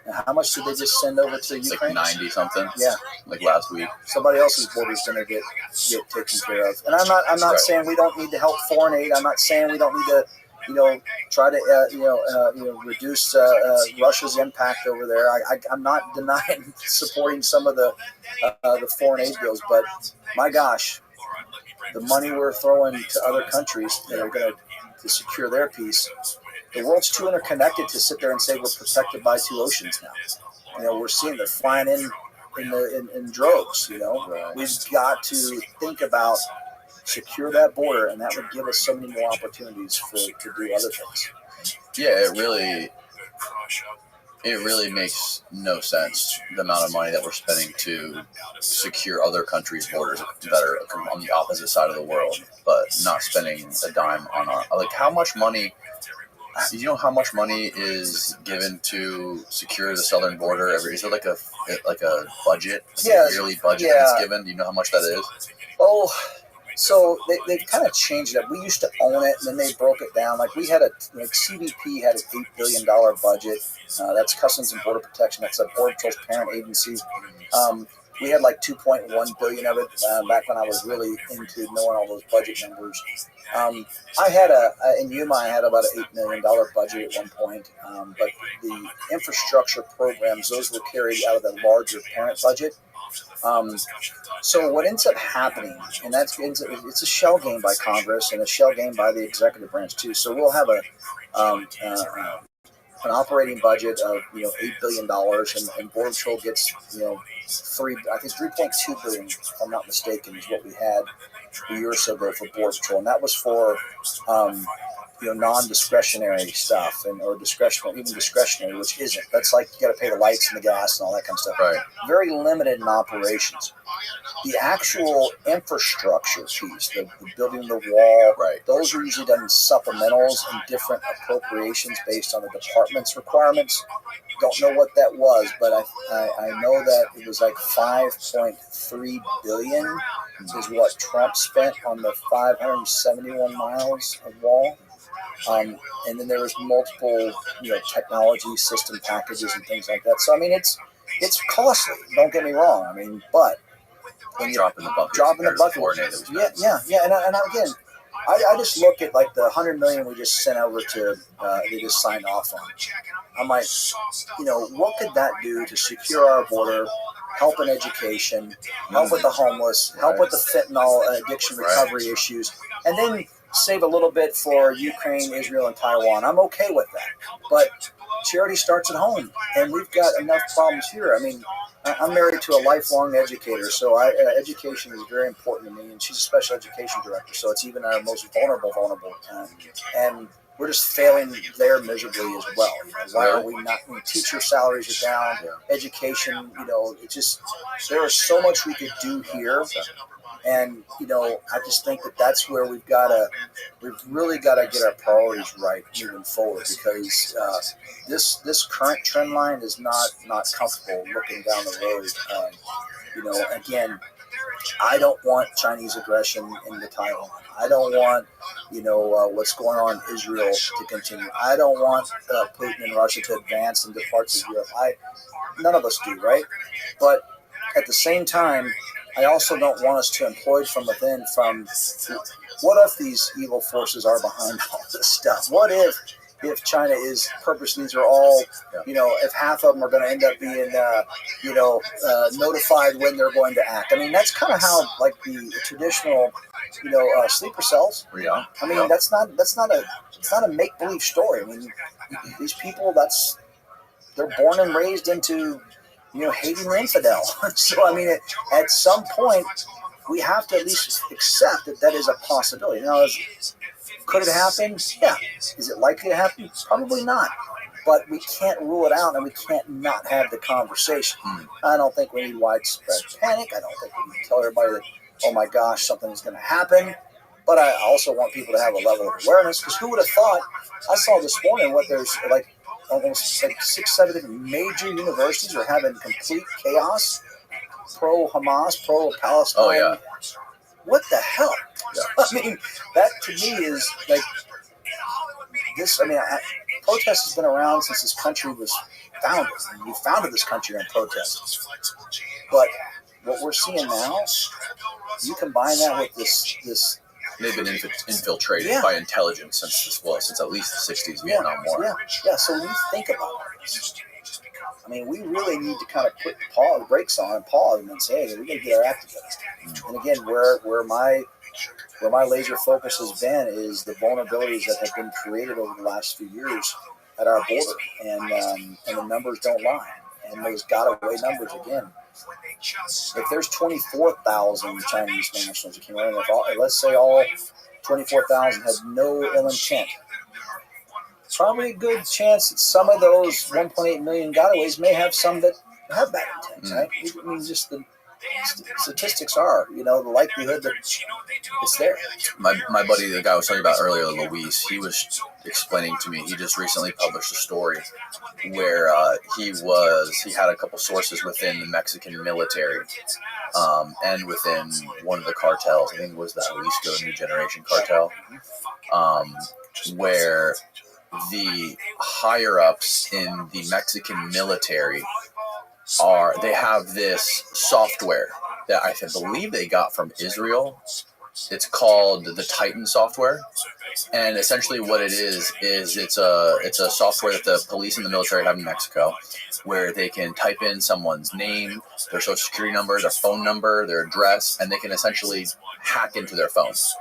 K: Now, how much did they just send over to Ukraine?
B: Like 90 something.
K: Yeah,
B: like last week.
K: Somebody else's border is going to get taken care of. And I'm not saying we don't need to help foreign aid. I'm not saying we don't need to try to reduce Russia's impact over there. I'm not denying supporting some of the foreign aid bills, but my gosh, the money we're throwing to other countries that are going to secure their peace. The world's too interconnected to sit there and say we're protected by two oceans now. We're seeing they're flying in droves. We've got to think about secure that border, and that would give us so many more opportunities to do other things.
B: Yeah, it really makes no sense, the amount of money that we're spending to secure other countries' borders that are on the opposite side of the world, but not spending a dime on our, like, how much money. Do you know how much money is given to secure the southern border? Is there like a budget, a yearly budget that's given? Do you know how much that is?
K: Oh, so they've kind of changed it. We used to own it, and then they broke it down. Like we had CBP had an $8 billion budget. That's Customs and Border Protection. That's a Border Patrol's parent agency. We had like 2.1 billion of it back when I was really into knowing all those budget numbers. I had in Yuma, I had about an $8 million budget at one point, but the infrastructure programs, those were carried out of the larger parent budget. So what ends up happening, and it's a shell game by Congress and a shell game by the executive branch too. So we'll have an operating budget of $8 billion, and Border Patrol gets $3.2 billion, if I'm not mistaken, is what we had a year or so ago for Border Patrol, and that was for non-discretionary stuff or discretionary, even discretionary, which isn't. That's like you got to pay the lights and the gas and all that kind of stuff.
B: Right.
K: Very limited in operations. The actual infrastructure piece, the building the wall, those are usually done in supplementals and different appropriations based on the department's requirements. Don't know what that was, but I know that it was like $5.3 billion is what Trump spent on the 571 miles of wall. And then there was multiple, technology system packages and things like that. So I mean, it's costly. Don't get me wrong. I mean, but when you
B: dropping the bucket,
K: yeah. And again, I just look at like the $100 million we just sent over to, they just signed off on. I'm like, what could that do to secure our border, help in education, help with the homeless, help with the fentanyl addiction recovery issues, and then save a little bit for Ukraine, Israel, and Taiwan. I'm okay with that. But charity starts at home, and we've got enough problems here. I mean, I'm married to a lifelong educator, so education is very important to me, and she's a special education director, so it's even our most vulnerable. And we're just failing there miserably as well. Why are we not? Teacher salaries are down, education, it's just, there is so much we could do here. And, I just think that's where we've really got to get our priorities right moving forward, because this current trend line is not comfortable looking down the road. Again, I don't want Chinese aggression into Taiwan. I don't want, what's going on in Israel to continue. I don't want Putin and Russia to advance into parts of Europe. None of us do, right? But at the same time, I also don't want us to implode from within what if these evil forces are behind all this stuff? What if, if China is purposely, these are all, if half of them are going to end up being, notified when they're going to act. I mean, that's kind of how, like, the traditional, sleeper cells.
B: Yeah.
K: I mean, it's not a make-believe story. I mean, these people, they're born and raised into, hating the infidel. So, I mean, at some point, we have to at least accept that is a possibility. Now, could it happen? Yeah. Is it likely to happen? Probably not. But we can't rule it out, and we can't not have the conversation. I don't think we need widespread panic. I don't think we need to tell everybody that, oh my gosh, something is going to happen. But I also want people to have a level of awareness, because who would have thought? I saw this morning what there's almost 6-7 different major universities are having complete chaos. Pro-Hamas, pro-Palestine.
B: Oh, yeah.
K: What the hell? Yeah. I mean, that to me is like this. I mean, protest has been around since this country was founded. I mean, we founded this country on protest. But what we're seeing now, you combine that with this
B: they've been infiltrated by intelligence since at least the 60s, Vietnam War.
K: Yeah. So when you think about this, I mean, we really need to kind of put the brakes on and pause and then say, hey, we got to get our act together. And again, where my laser focus has been is the vulnerabilities that have been created over the last few years at our border, and the numbers don't lie. And those got-away numbers again. If there's 24,000 Chinese nationals that came in, let's say all 24,000 had no ill intent, probably a good chance that some of those 1.8 million gotaways may have some that have bad intent, right? I mean, just the statistics are, the likelihood that it's there.
B: My buddy, the guy I was talking about earlier, Luis, he was explaining to me, he just recently published a story where he had a couple sources within the Mexican military and within one of the cartels. I think it was the Jalisco New Generation cartel, where the higher-ups in the Mexican military they have this software that I believe they got from Israel. It's called the Titan software, and essentially what it is it's a software that the police and the military have in Mexico, where they can type in someone's name, their social security number, their phone number, their address, and they can essentially hack into their phones,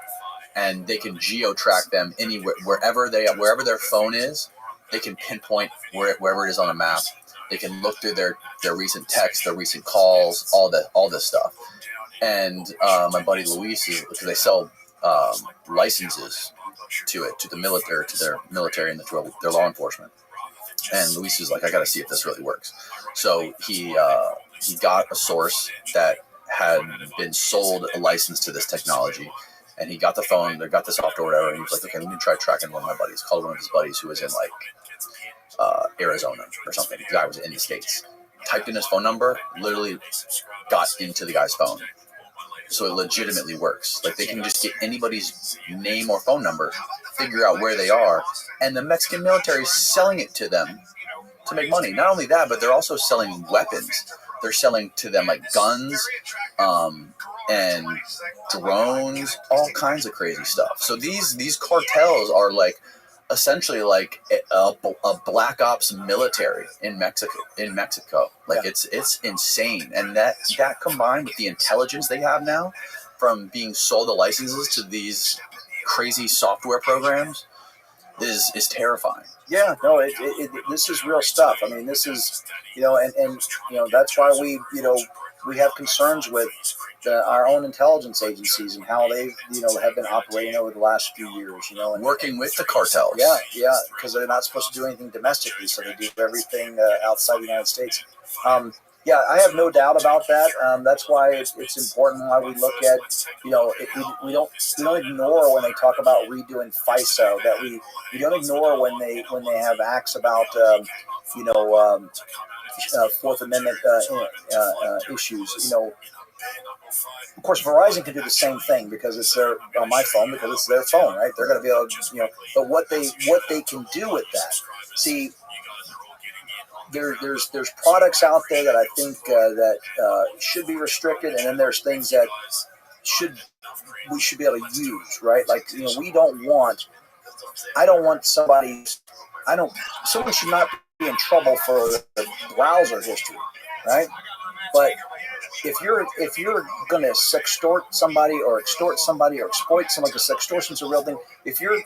B: and they can geo-track them anywhere, wherever their phone is. They can pinpoint wherever it is on a map. They can look through their recent texts, their recent calls, all this stuff. And my buddy Luis, because they sell licenses to the military, to their military and their law enforcement. And Luis is like, I got to see if this really works. So he got a source that had been sold a license to this technology, and he got the phone, they got the software, whatever. And he was like, okay, let me try tracking one of my buddies. Called one of his buddies who was in Arizona or something. The guy was in the States. Typed in his phone number, literally got into the guy's phone. So it legitimately works. Like, they can just get anybody's name or phone number, figure out where they are, and the Mexican military is selling it to them to make money. Not only that, but they're also selling weapons. They're selling to them like guns, and drones, all kinds of crazy stuff. So these cartels are like essentially like a black ops military in Mexico. Like, it's insane. And that combined with the intelligence they have now from being sold the licenses to these crazy software programs is terrifying.
K: Yeah, no, this is real stuff. I mean, this is, and that's why we have concerns with our own intelligence agencies and how they, have been operating over the last few years, and
B: working with the cartels.
K: Yeah, because they're not supposed to do anything domestically, so they do everything outside the United States. Yeah, I have no doubt about that. That's why it's important why we look at, we don't ignore when they talk about redoing FISA, that we don't ignore when they have acts about, Fourth Amendment issues. Of course, Verizon can do the same thing because it's on my phone, because it's their phone, right? They're going to be able to, but what they can do with that. See, there's products out there that I think that should be restricted, and then there's things that we should be able to use, right? Like, I don't want somebody's someone should not be in trouble for the browser history, right? But if you're going to sextort somebody or extort somebody or exploit somebody, because extortion's a real thing. If you're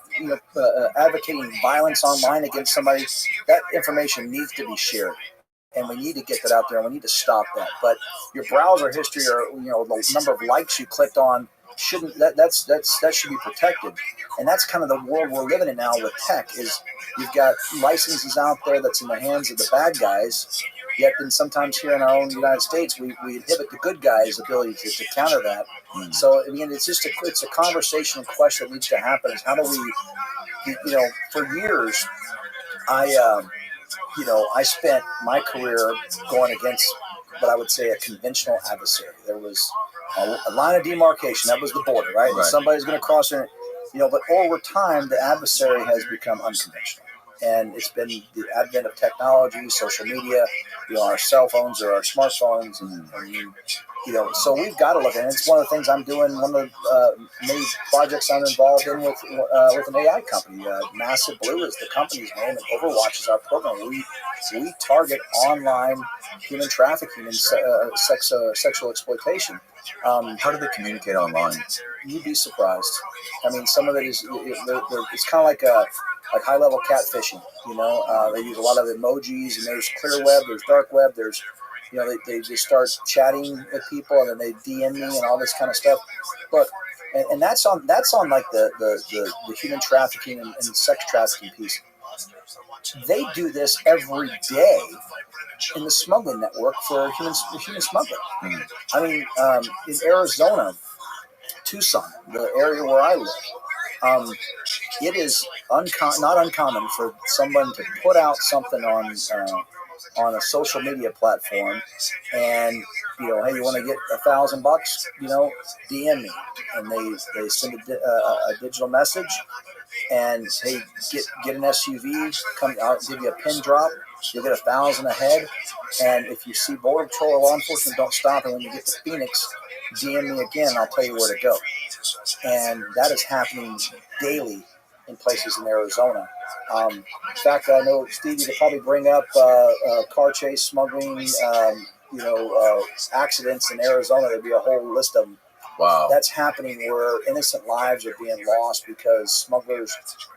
K: advocating violence online against somebody, that information needs to be shared, and we need to get that out there, and we need to stop that. But your browser history, or the number of likes you clicked on, that should be protected. And that's kind of the world we're living in now with tech. Is you've got licenses out there that's in the hands of the bad guys. Yet then sometimes here in our own United States, we inhibit the good guys' ability to counter that. So I mean, it's a conversation and question that needs to happen. Is how do we, for years, I spent my career going against what I would say a conventional adversary. There was a line of demarcation. That was the border, right? And somebody's going to cross there, but over time, the adversary has become unconventional. And it's been the advent of technology, social media, our cell phones or our smartphones, and so we've got to look at it. It's one of the things I'm doing. One of the many projects I'm involved in with an AI company. Massive Blue is the company's name, and Overwatch is our program. We target online human trafficking and sexual exploitation.
B: How do they communicate online?
K: You'd be surprised. I mean, some of it is it's kind of like high-level catfishing. They use a lot of emojis, and there's clear web, there's dark web, there's they just start chatting with people, and then they DM me and all this kind of stuff. Look, and that's on like the human trafficking and sex trafficking piece. They do this every day in the smuggling network for human smuggling. I mean, in Arizona, Tucson, the area where I live, it is not uncommon for someone to put out something on a social media platform, and hey, you want to get $1,000? DM me, and they send a digital message, and hey, get an SUV, I'll give you a pin drop. You'll get $1,000 ahead, and if you see Border Patrol or law enforcement, don't stop. And when you get to Phoenix, DM me again, and I'll tell you where to go. And that is happening daily in places in Arizona. In fact, I know Stevie to probably bring up car chase, smuggling, accidents in Arizona. There'd be a whole list of them.
B: Wow.
K: That's happening where innocent lives are being lost because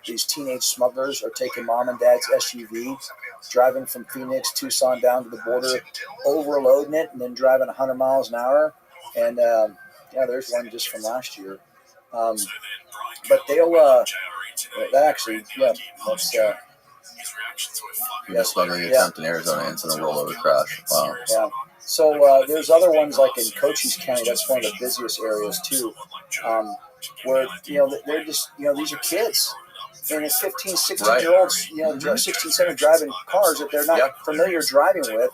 K: these teenage smugglers are taking mom and dad's SUV, driving from Phoenix, Tucson down to the border, overloading it, and then driving 100 miles an hour. And there's one just from last year. But they'll that actually, that's
B: smuggling attempt in Arizona ends in a rollover crash. Wow.
K: Yeah. So there's other ones like in Cochise County. That's one of the busiest areas too, where they're just these are kids, and it's 15, 16-year-olds, 16, 17 driving cars that they're not familiar driving with,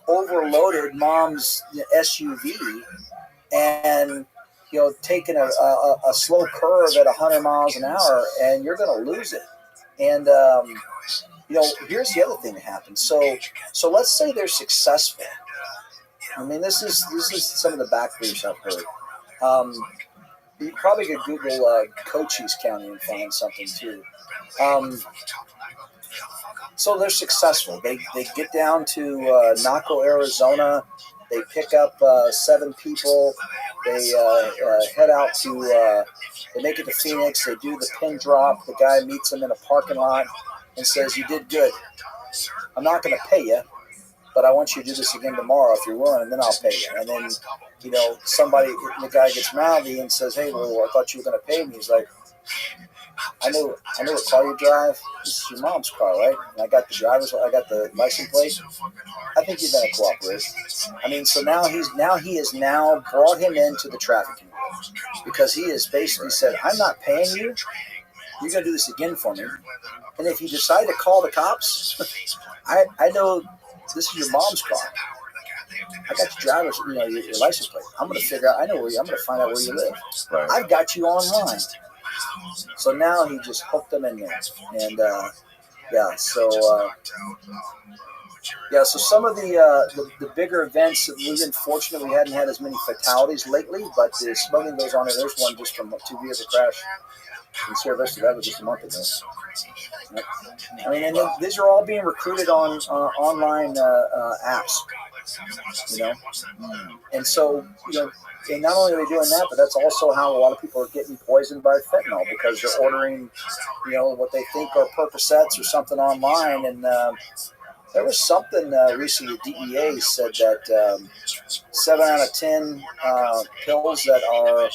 K: overloaded mom's SUV, and taking a slow curve at 100 miles an hour, and you're going to lose it. And here's the other thing that happens. So let's say they're successful. I mean, this is some of the backbriefs I've heard. You probably could Google Cochise County and find something too. So they're successful. They get down to Naco, Arizona. They pick up 7 people. They head out to. They make it to Phoenix. They do the pin drop. The guy meets them in a parking lot and says, "You did good. I'm not going to pay you, but I want you to do this again tomorrow if you're willing, and then I'll pay you." And then, the guy gets mouthy and says, "Hey, well, I thought you were going to pay me." He's like, I know what car you drive. This is your mom's car, right? And I got the license plate. I think you're going to cooperate. I mean, so now he has brought him into the trafficking world, because he has basically said, "I'm not paying you. You're going to do this again for me. And if you decide to call the cops, I know this is your mom's car. I got your your license plate. I'm going to figure out. I'm going to find out where you live. Right. I've got you online." So now he just hooked them in there, and Yeah, so some of the bigger events, we've been fortunate we hadn't had as many fatalities lately, but the smuggling goes on. And there's one just from a 2-vehicle crash in Sierra Vista. That was just a month ago. Yep. I mean, and these are all being recruited on online apps, you know. And so, you know, and not only are they doing that, but that's also how a lot of people are getting poisoned by fentanyl because they're ordering, you know, what they think are Percocets or something online. And there was something recently, the DEA said that 7 out of 10 pills that are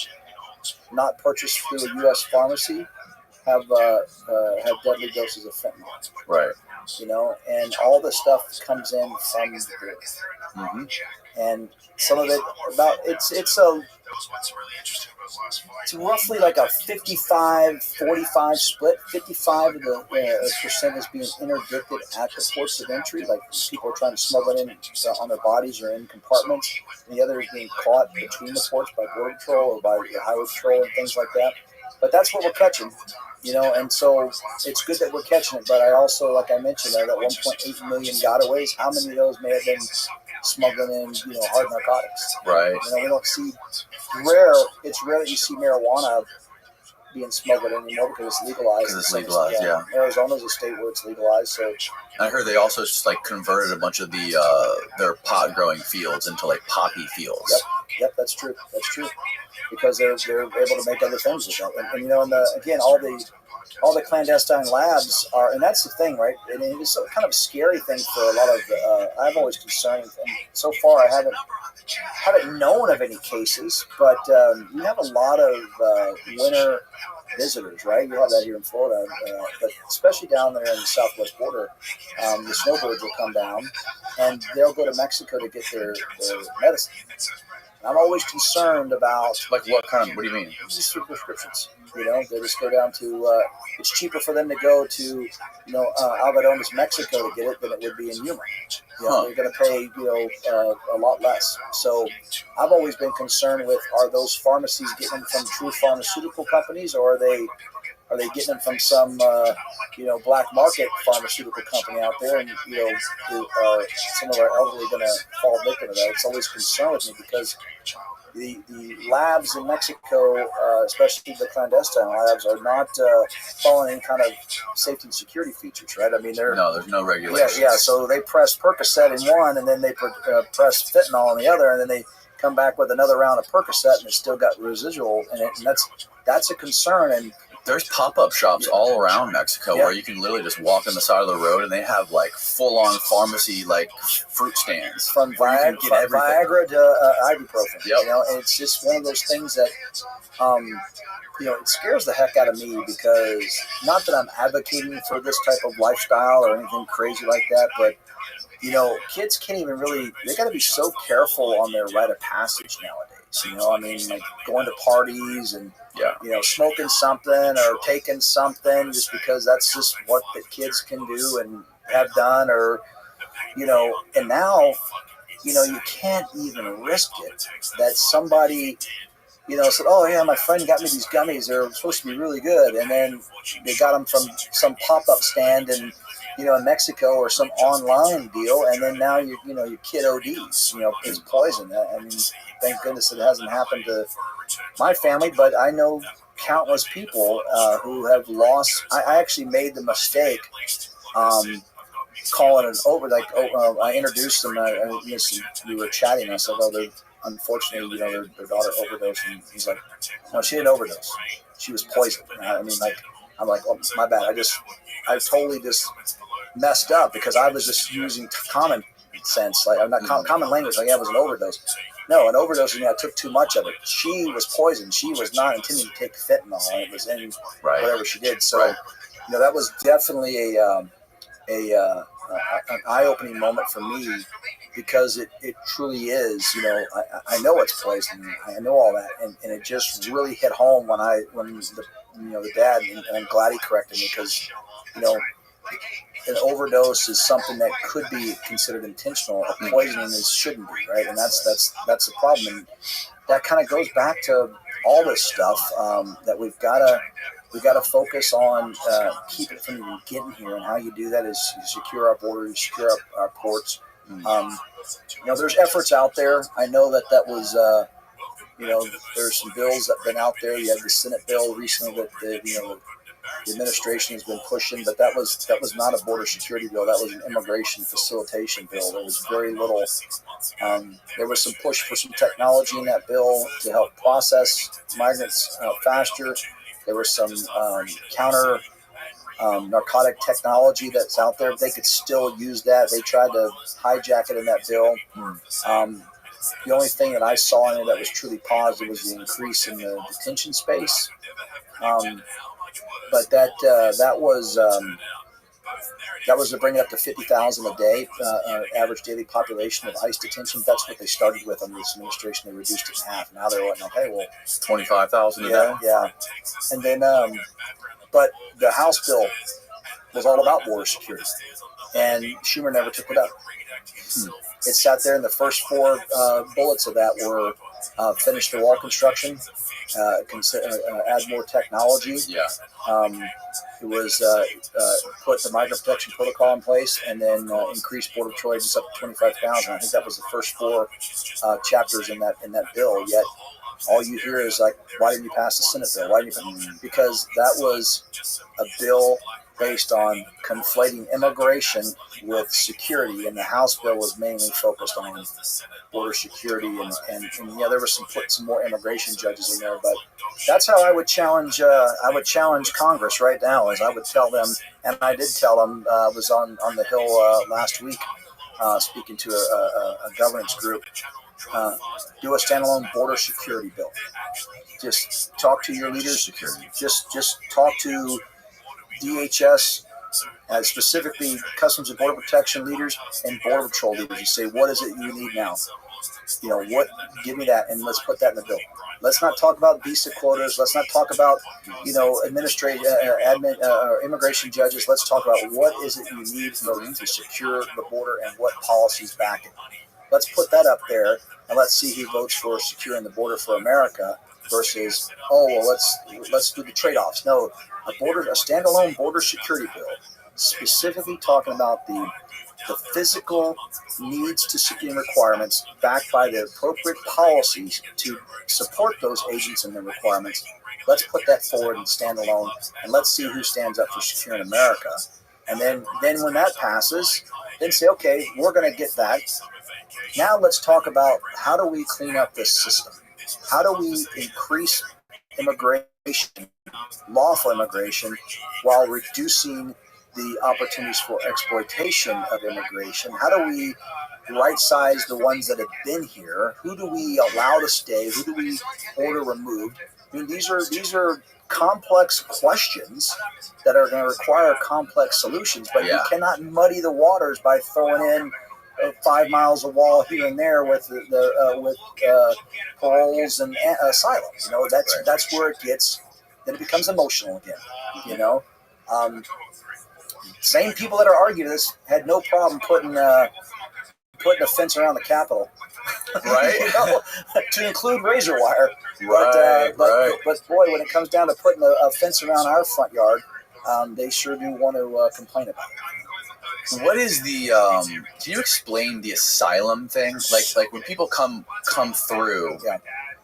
K: not purchased through a U.S. pharmacy have deadly doses of fentanyl.
B: Right.
K: You know, and all the stuff comes in from the
B: Mm-hmm.
K: and some of it it's roughly like a 55-45 split. 55 of the percent is being interdicted at the ports of entry, like people are trying to smuggle it in on their bodies or in compartments. And the other is being caught between the ports by Border Patrol or by the Highway Patrol and things like that. But that's what we're catching, you know, and so it's good that we're catching it. But I also, like I mentioned, that 1.8 million gotaways, how many of those may have been smuggling in, you know, hard narcotics?
B: Right.
K: You know, we don't see it's rare that you see marijuana being smuggled in anymore because it's legalized.
B: Because it's legalized, yeah.
K: Arizona's a state where it's legalized, so.
B: I heard they also just like converted a bunch of their pot growing fields into like poppy fields.
K: Yep, that's true. That's true. Because they're able to make other things with it. And you know, and again, all the clandestine labs are, and that's the thing, right? And it's a kind of a scary thing for a lot of. I'm always concerned, and so far I haven't known of any cases, but you have a lot of winter visitors, right? You have that here in Florida, but especially down there in the southwest border, the snowbirds will come down, and they'll go to Mexico to get their medicine. I'm always concerned about
B: what do you mean?
K: Just through prescriptions. You know, they just go down to. It's cheaper for them to go to, you know, Algodones, Mexico to get it than it would be in Yuma. You know, they're going to pay, you know, a lot less. So I've always been concerned with: are those pharmacies getting them from true pharmaceutical companies, or are they getting them from some, you know, black market pharmaceutical company out there? And, you know, are some of our elderly going to fall victim to that? It's always concerned with me because the labs in Mexico, especially the clandestine labs, are not following any kind of safety and security features, right? I mean,
B: there's no regulations.
K: Yeah. So they press Percocet in one, and then they press fentanyl in the other, and then they come back with another round of Percocet, and it's still got residual in it, and that's a concern. And
B: there's pop-up shops all around Mexico where you can literally just walk on the side of the road and they have like full-on pharmacy like fruit stands
K: from Viagra to ibuprofen.
B: Yep.
K: You know, and it's just one of those things that you know, it scares the heck out of me because not that I'm advocating for this type of lifestyle or anything crazy like that, but you know, kids can't even really, they got to be so careful on their rite of passage nowadays. You know, I mean, like going to parties and, you know, smoking something or taking something just because that's just what the kids can do and have done, or, you know, and now, you know, you can't even risk it that somebody, you know, said, oh, yeah, my friend got me these gummies. They're supposed to be really good. And then they got them from some pop-up stand in Mexico or some online deal. And then now, your kid ODs, you know, is poison. I mean, thank goodness it hasn't happened to my family, but I know countless people who have lost. I actually made the mistake calling it over. Like, I introduced them. We were chatting. I said, "Oh, unfortunately, you know, their daughter overdosed." And he's like, "No, she didn't overdose. She was poisoned." I mean, like, I'm like, "Oh, my bad. I totally just messed up because I was just using common sense, like I'm not common language. Like, yeah, it was an overdose." No, an overdose. I took too much of it. She was poisoned. She was not intending to take fentanyl. It was in whatever she did. So, you know, that was definitely an eye-opening moment for me because it truly is. You know, I know it's poison. I know all that, and it just really hit home when the dad, and I'm glad he corrected me because, you know, an overdose is something that could be considered intentional. A poisoning shouldn't be, right? And that's the problem. And that kind of goes back to all this stuff that we've got to We got to focus on keeping it from even getting here, and how you do that is you secure our borders, secure our ports. There's efforts out there. I know that was, there's some bills that have been out there. You had the Senate bill recently that the administration has been pushing, but that was not a border security bill. That was an immigration facilitation bill. There was very little. There was some push for some technology in that bill to help process migrants faster. There was some counter narcotic technology that's out there. They could still use that. They tried to hijack it in that bill. The only thing that I saw in it that was truly positive was the increase in the detention space. But that was to bring it up to 50,000 a day, average daily population of ICE detention. That's what they started with under this administration. They reduced it in half. Now they're like, okay, well,
B: 25,000 a day.
K: Yeah. And then, but the House bill was all about border security, and Schumer never took it up. It sat there, and the first four bullets of that were finish the wall construction, add more technology.
B: Yeah.
K: It was put the migrant protection protocol in place, and then increase border patrol agents up to 25,000. I think that was the first four chapters in that bill. Yet all you hear is like, why didn't you pass the Senate bill? Why didn't you? Because that was a bill based on conflating immigration with security, and the House bill was mainly focused on border security, and there was put some more immigration judges in there. But that's how I would challenge Congress right now. Is I would tell them, and I did tell them. I was on the Hill last week, speaking to a governance group. Do a standalone border security bill. Just talk to your leaders. Security. Just talk to DHS, specifically Customs and Border Protection leaders and Border Patrol leaders. You say, what is it you need now? Give me that, and let's put that in the bill. Let's not talk about visa quotas. Let's not talk about, administrative, immigration judges. Let's talk about what is it you need to secure the border and what policies back it. Let's put that up there, and let's see who votes for securing the border for America versus, let's do the trade-offs. No, a standalone border security bill, specifically talking about the physical needs to security requirements backed by the appropriate policies to support those agents and their requirements. Let's put that forward and stand alone, and let's see who stands up for securing America. And then when that passes, then say, okay, we're going to get that. Now let's talk about how do we clean up this system? How do we increase immigration, lawful immigration, while reducing the opportunities for exploitation of immigration? How do we right-size the ones that have been here? Who do we allow to stay? Who do we order removed? I mean, these are complex questions that are going to require complex solutions, but you cannot muddy the waters by throwing in 5 miles of wall here and there with paroles and asylum. That's where it gets. Then it becomes emotional again. Same people that are arguing this had no problem putting a fence around the Capitol,
B: right?
K: To include razor wire.
B: Right,
K: but boy, when it comes down to putting a fence around our front yard, they sure do want to complain about it.
B: What is the? Can you explain the asylum thing? Like when people come through,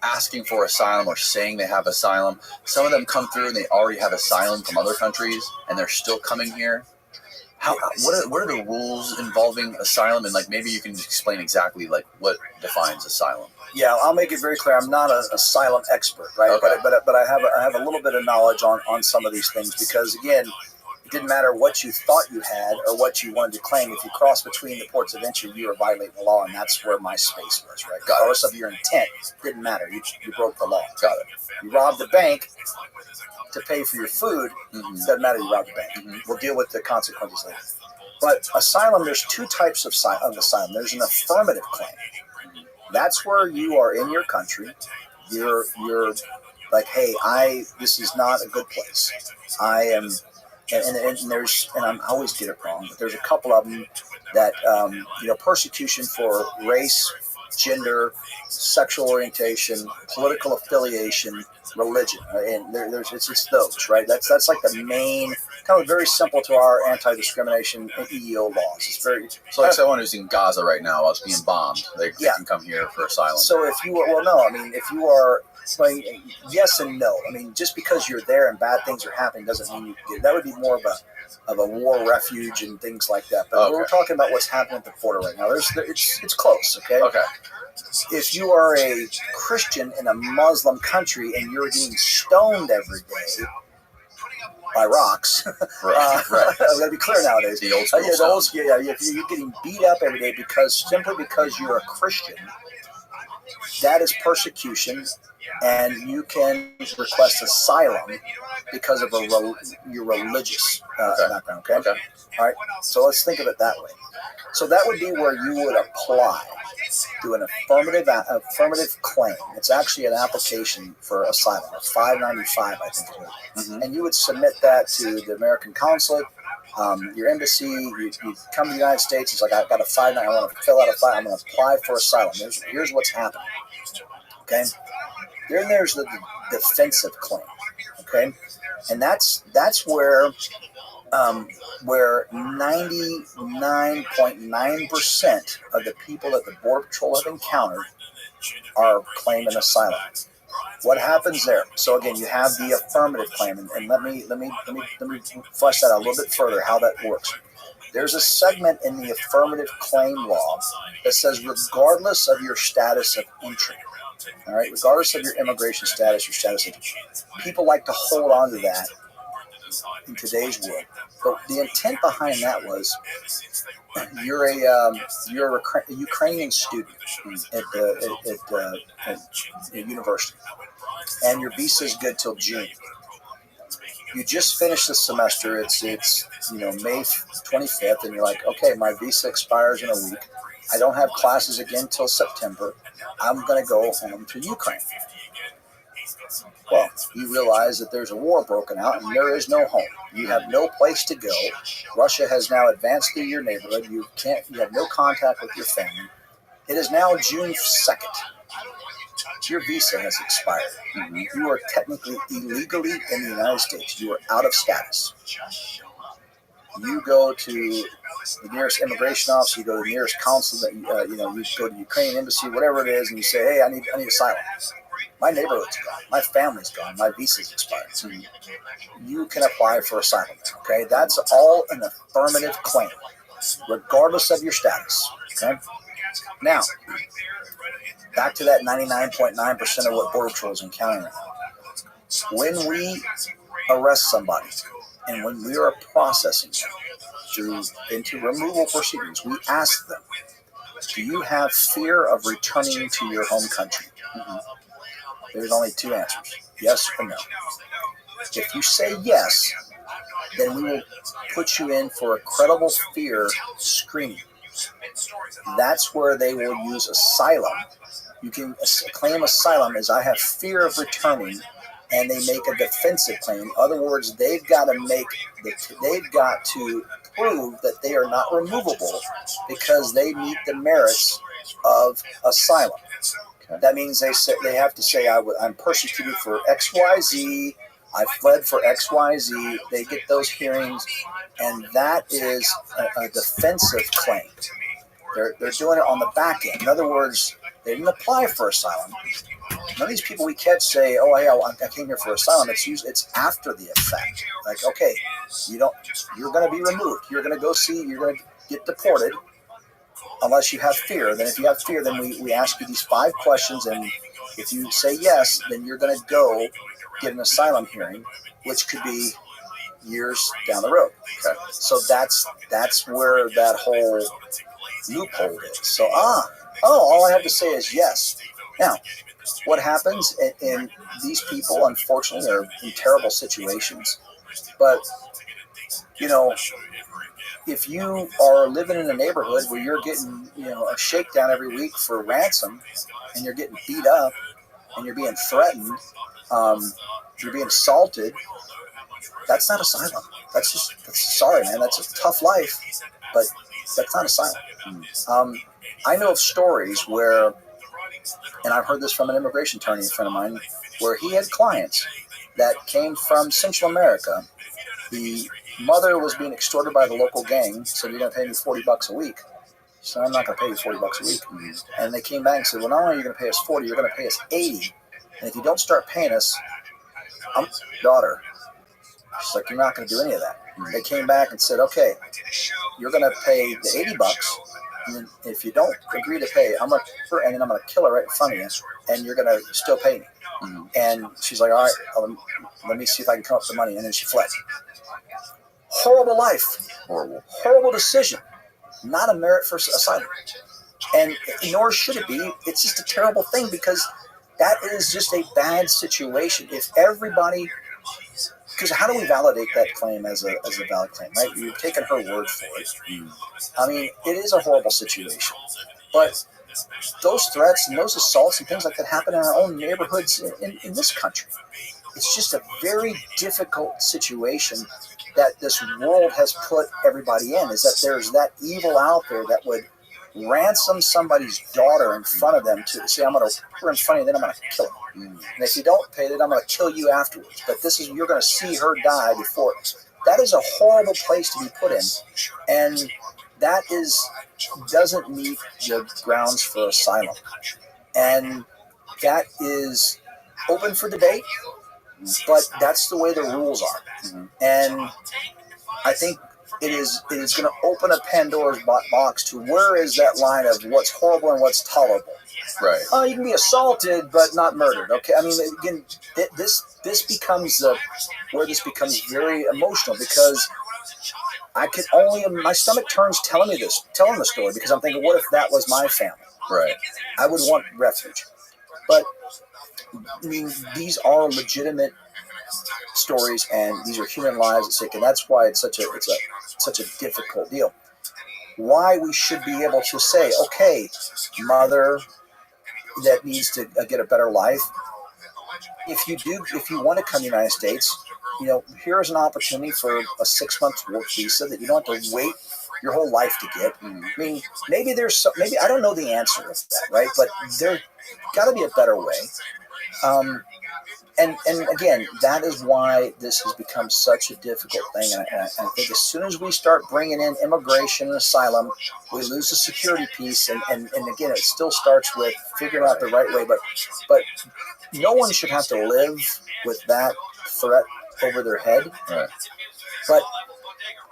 B: asking for asylum or saying they have asylum. Some of them come through and they already have asylum from other countries, and they're still coming here. What are the rules involving asylum? And maybe you can explain exactly what defines asylum.
K: Yeah, I'll make it very clear. I'm not an asylum expert, right? Okay. But I have a little bit of knowledge on some of these things, because again, it didn't matter what you thought you had or what you wanted to claim. If you cross between the ports of entry, you were violating the law, and that's where my space was, right? Regardless of your intent, didn't matter. You broke the law. Got it. You robbed the bank to pay for your food. Doesn't matter. You robbed the bank. We'll deal with the consequences later. But asylum, there's two types of asylum. There's an affirmative claim. That's where you are in your country. You're like, hey, this is not a good place. I am. And I always get it wrong, but there's a couple of them that persecution for race, gender, sexual orientation, political affiliation, religion, and it's those, right? That's like the main, kind of very simple to our anti-discrimination and EEO laws. It's very
B: So like someone who's in Gaza right now, is being bombed, they can come here for asylum.
K: So if you if you are, yes and no. I mean, just because you're there and bad things are happening doesn't mean that would be more of a war refuge and things like that. But we're talking about what's happening at the border right now. It's close, okay?
B: Okay.
K: If you are a Christian in a Muslim country and you're getting stoned every day by rocks,
B: right.
K: I've got to be clear nowadays.
B: The old school
K: if you're getting beat up every day simply because you're a Christian, that is persecution, and you can request asylum because of your religious background. Okay. All right. So let's think of it that way. So that would be where you would apply, do an affirmative claim. It's actually an application for asylum, a 595, I think it is. Mm-hmm. And you would submit that to the American consulate, your embassy. You come to the United States. It's like, I've got a 595. I want to fill out a 5. I'm going to apply for asylum. Here's what's happening. Okay. Then there's the defensive claim. Okay, and that's where 99.9% of the people that the Border Patrol have encountered are claiming asylum. What happens there? So again, you have the affirmative claim, and let me flesh that out a little bit further, how that works. There's a segment in the affirmative claim law that says regardless of your status of entry, all right, regardless of your immigration status, your status of entry, people like to hold on to that in today's world. But the intent behind that was you're a Ukrainian student at university, and your visa is good till June. You just finished the semester. It's May 25th, and you're like, okay, my visa expires in a week. I don't have classes again till September. I'm going to go home to Ukraine. Well, you realize that there's a war broken out and there is no home. You have no place to go. Russia has now advanced through your neighborhood. You have no contact with your family. It is now June 2nd. Your visa has expired. Mm-hmm. You are technically illegally in the United States. You are out of status. You go to the nearest immigration office, you go to the nearest consulate, you go to the Ukrainian embassy, whatever it is, and you say, hey, I need asylum. My neighborhood's gone. My family's gone. My visa's expired. So you can apply for asylum. Okay, that's all an affirmative claim, regardless of your status. Okay. Now, back to that 99.9% of what Border Patrol is encountering. When we arrest somebody, and when we are processing them into removal proceedings, we ask them, do you have fear of returning to your home country? Mm-hmm. There's only two answers, yes or no. If you say yes, then we will put you in for a credible fear screening. That's where they will use asylum. You can claim asylum as I have fear of returning, and they make a defensive claim. In other words, they've got to prove that they are not removable because they meet the merits of asylum. Okay. That means they have to say I'm persecuted for XYZ. I fled for XYZ. They get those hearings, and that is a defensive claim. They're doing it on the back end. In other words, they didn't apply for asylum. None of these people we catch say, "Oh, yeah, I came here for asylum." It's after the effect. Like, okay, you're going to be removed. You're going to get deported unless you have fear. Then if you have fear, then we ask you these 5 questions, and if you say yes, then you're going to go get an asylum hearing, which could be years down the road. Okay. So that's where that whole loophole is. So all I have to say is yes. Now, what happens in these people, unfortunately, are in terrible situations. But, if you are living in a neighborhood where you're getting, a shakedown every week for ransom, and you're getting beat up, and you're being threatened, you're being assaulted, that's not asylum. Sorry, man, that's a tough life, but that's not asylum. I know of stories where, and I've heard this from an immigration attorney, a friend of mine, where he had clients that came from Central America. The mother was being extorted by the local gang, said, "You're going to pay me $40 a week." So I'm not going to pay you $40 a week. And they came back and said, "Well, not only are you going to pay us 40, you're going to pay us 80. And if you don't start paying us, I'm your daughter." She's like, "You're not going to do any of that." They came back and said, "Okay, you're going to pay the $80. And if you don't agree to pay, I'm going to kill her right in front of you, and you're going to still pay me." And she's like, "All right, let me see if I can come up with the money." And then she fled. Horrible life. Horrible decision. Not a merit for asylum. And nor should it be. It's just a terrible thing, because that is just a bad situation. If everybody, because how do we validate that claim as a valid claim, right? You've taken her word for it. I mean, it is a horrible situation. But those threats and those assaults and things like that happen in our own neighborhoods in this country. It's just a very difficult situation that this world has put everybody in, is that there's that evil out there that would ransom somebody's daughter in front of them to say, "I'm going to put her in front of you, then I'm going to kill her. And if you don't pay it, I'm going to kill you afterwards. But you're going to see her die before." That is a horrible place to be put in. And that doesn't meet the grounds for asylum. And that is open for debate, but that's the way the rules are. And I think it is going to open a Pandora's box to where is that line of what's horrible and what's tolerable.
B: Right.
K: Oh, you can be assaulted but not murdered. Okay. I mean, again, this becomes where this becomes very emotional, because my stomach turns telling the story, because I'm thinking, what if that was my family?
B: Right.
K: I would want refuge. But I mean, these are legitimate stories, and these are human lives at stake, and that's why it's such a difficult deal. Why we should be able to say, okay, mother that needs to get a better life, if you want to come to the United States, here's an opportunity for a 6-month work visa that you don't have to wait your whole life to get. I mean, maybe I don't know the answer to that, right? But there got to be a better way. And again, that is why this has become such a difficult thing. And I think as soon as we start bringing in immigration and asylum, we lose the security piece. And again, it still starts with figuring out the right way. But no one should have to live with that threat over their head.
B: Right.
K: But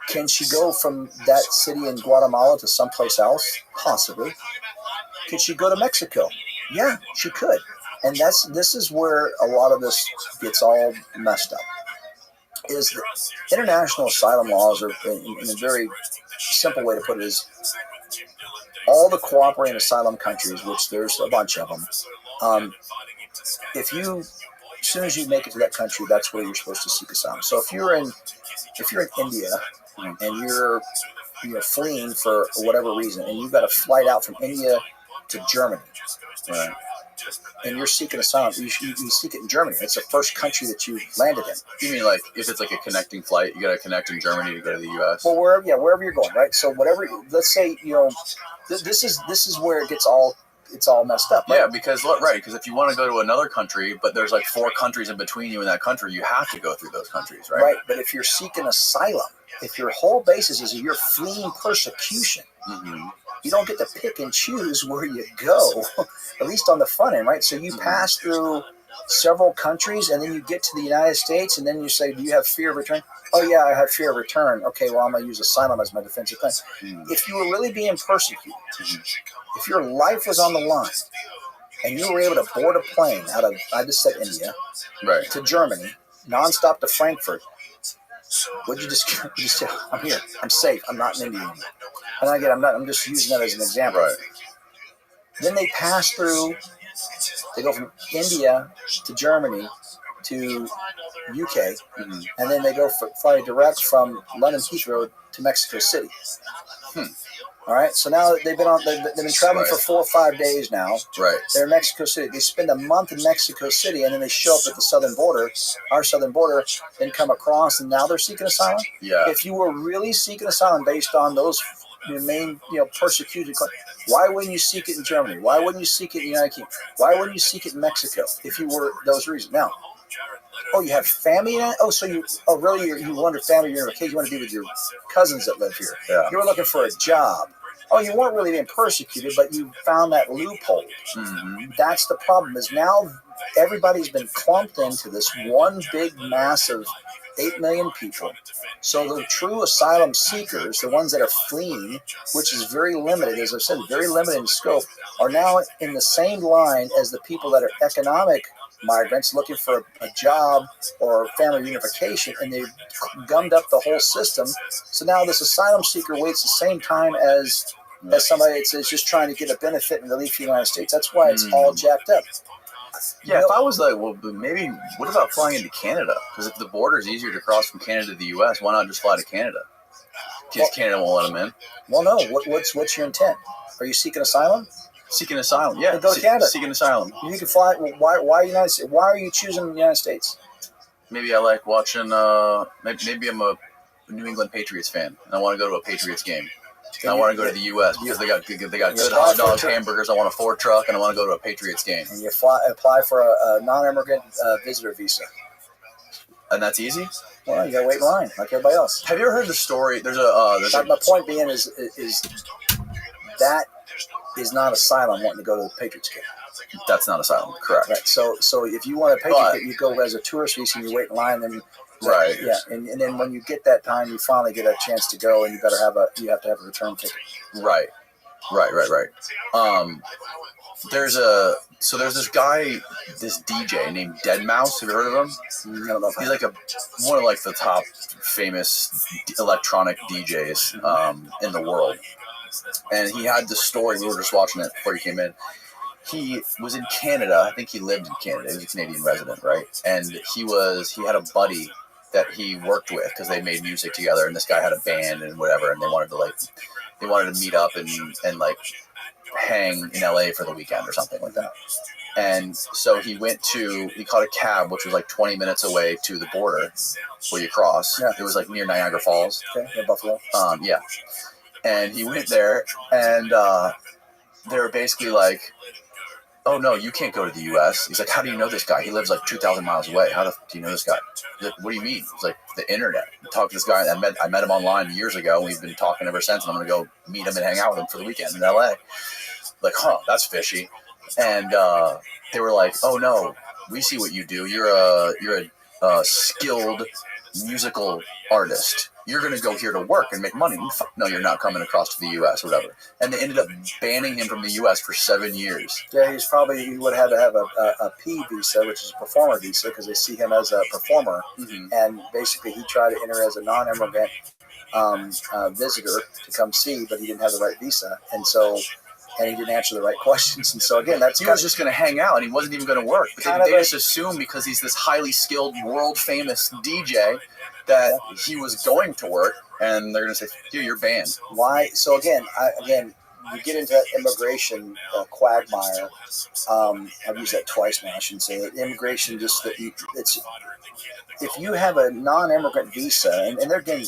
K: can she go from that city in Guatemala to someplace else? Possibly. Could she go to Mexico? Yeah, she could. And this is where a lot of this gets all messed up. Is that international asylum laws are, in a very simple way to put it, is all the cooperating asylum countries, which there's a bunch of them. As soon as you make it to that country, that's where you're supposed to seek asylum. So if you're in India and you're fleeing for whatever reason, and you've got a flight out from India to Germany, right? And you're seeking asylum, you seek it in Germany. It's the first country that you landed in.
B: You mean like if it's like a connecting flight, you got to connect in Germany to go to the U.S.?
K: Well, wherever you're going, right? So whatever, let's say, this is where it gets all messed up. Right?
B: Yeah, because if you want to go to another country, but there's like 4 countries in between you and that country, you have to go through those countries, right?
K: Right, but if you're seeking asylum, if your whole basis is you're fleeing persecution, you don't get to pick and choose where you go, at least on the front end, right? So you pass through several countries, and then you get to the United States, and then you say, "Do you have fear of return?" "Oh, yeah, I have fear of return." "Okay, well, I'm going to use asylum as my defensive claim." If you were really being persecuted, if your life was on the line, and you were able to board a plane out of, I just said India,
B: right,
K: to Germany, nonstop to Frankfurt, would you just say, "I'm here, I'm safe, I'm not in India anymore"? And again, I'm just using that as an example.
B: Right.
K: Then they pass through, they go from India to Germany to UK, and then they go fly direct from London Heathrow to Mexico City. All right, so now they've been traveling for 4 or 5 days now.
B: Right.
K: They're in Mexico City. They spend a month in Mexico City, and then they show up at the southern border, our southern border, then come across, and now they're seeking asylum.
B: Yeah.
K: If you were really seeking asylum based on those main persecuted, Why wouldn't you seek it in Germany? Why wouldn't you seek it in the United Kingdom? Why wouldn't you seek it in Mexico if you were those reasons? Now, you have family? Really? You wanted family, you're in a case, you want to be with your cousins that live here.
B: Yeah.
K: You were looking for a job. You weren't really being persecuted, but you found that loophole.
B: Mm-hmm.
K: That's the problem, is now everybody's been clumped into this one big mass of 8 million people. So the true asylum seekers, the ones that are fleeing, which is very limited, as I've said, very limited in scope, are now in the same line as the people that are economic migrants looking for a job or family reunification, and they've gummed up the whole system. So now this asylum seeker waits the same time as somebody that's just trying to get a benefit and relief from the United States. That's why it's all jacked up.
B: Yeah, if I was like, well, maybe, what about flying into Canada? Because if the border is easier to cross from Canada to the U.S., why not just fly to Canada? Because Canada won't let them in.
K: Well, no. What's your intent? Are you seeking asylum?
B: Seeking asylum, yeah.
K: Go to Canada.
B: Seeking asylum.
K: You can fly. Why United States? Why are you choosing the United States?
B: Maybe I like watching. Maybe I'm a New England Patriots fan, and I want to go to a Patriots game. I want to go to the U.S. because they got good hot dogs, hamburgers. I want a Ford truck, and I want to go to a Patriots game.
K: And you apply for a non-immigrant visitor visa.
B: And that's easy?
K: Well, you got to wait in line like everybody else.
B: Have you ever heard the story?
K: My point being is that is not asylum wanting to go to the Patriots game.
B: That's not asylum, correct.
K: Right. So if you want a Patriots game, you go as a tourist visa and you wait in line, and
B: right.
K: Yeah, and then when you get that time, you finally get a chance to go, and you have to have a return ticket.
B: Right. There's this guy, this DJ named Deadmau5. Have you heard of him?
K: No.
B: He's like one of the top famous electronic DJs in the world. And he had this story. We were just watching it before he came in. He was in Canada. I think he lived in Canada. He was a Canadian resident, right? And he had a buddy that he worked with because they made music together. And this guy had a band and whatever. And they wanted to meet up and hang in LA for the weekend or something like that. And so he caught a cab, which was 20 minutes away to the border where you cross.
K: Yeah.
B: It was near Niagara Falls.
K: Okay, in Buffalo.
B: Yeah. And he went there, and they were basically like, "Oh no, you can't go to the U.S." He's like, "How do you know this guy? He lives 2,000 miles away. How do you know this guy?" He's like, "What do you mean?" He's like, "The internet. I talked to this guy. I met him online years ago. And we've been talking ever since. And I'm gonna go meet him and hang out with him for the weekend in L.A." Like, that's fishy. And they were like, "Oh no, we see what you do. You're a skilled musical artist. You're going to go here to work and make money. No, you're not coming across to the U.S. or whatever." And they ended up banning him from the U.S. for 7 years.
K: Yeah, he would have to have a P visa, which is a performer visa, because they see him as a performer.
B: Mm-hmm.
K: And basically, he tried to enter as a non-immigrant visitor to come see, but he didn't have the right visa, and he didn't answer the right questions. And so again, he was
B: just going to hang out, and he wasn't even going to work. But they just assumed because he's this highly skilled, world famous DJ that he was going to work, and they're going to say, "Dude, you're banned."
K: Why? So again, you get into that immigration quagmire. I've used that twice now. I shouldn't say that. Immigration, if you have a non-immigrant visa, and they're getting.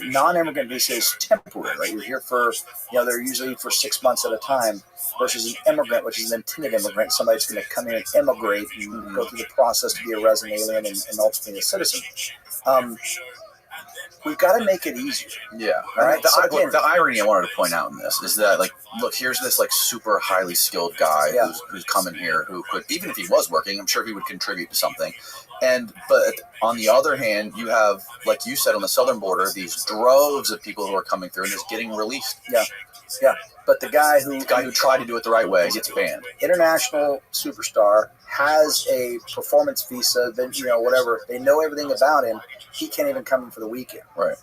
K: Non-immigrant visa is temporary, right? You're here for, they're usually for 6 months at a time, versus an immigrant, which is an intended immigrant, somebody that's going to come in and immigrate and go through the process to be a resident alien and ultimately a citizen. We've got to make it easier.
B: Yeah.
K: Right?
B: The irony I wanted to point out in this is that, look, here's this super highly skilled guy who's coming here who could, even if he was working, I'm sure he would contribute to something. But on the other hand, you have, like you said, on the southern border, these droves of people who are coming through and just getting released.
K: Yeah. But the guy who
B: tried to do it the right way gets banned.
K: International superstar, has a performance visa, then whatever. They know everything about him. He can't even come in for the weekend.
B: Right.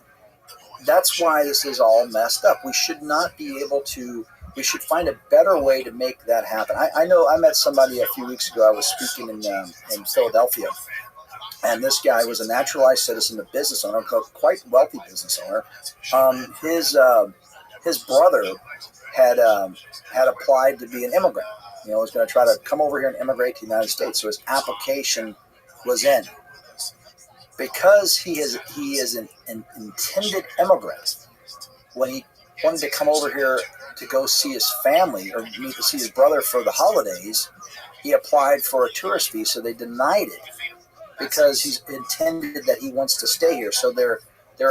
K: That's why this is all messed up. We should not be able to. We should find a better way to make that happen. I know. I met somebody a few weeks ago. I was speaking in Philadelphia. And this guy was a naturalized citizen, a business owner, quite wealthy business owner. His brother had applied to be an immigrant. Was going to try to come over here and immigrate to the United States. So his application was in. Because he is an intended immigrant, when he wanted to come over here to go see his family or meet to see his brother for the holidays. He applied for a tourist visa. They denied it because he's intended that he wants to stay here. So they're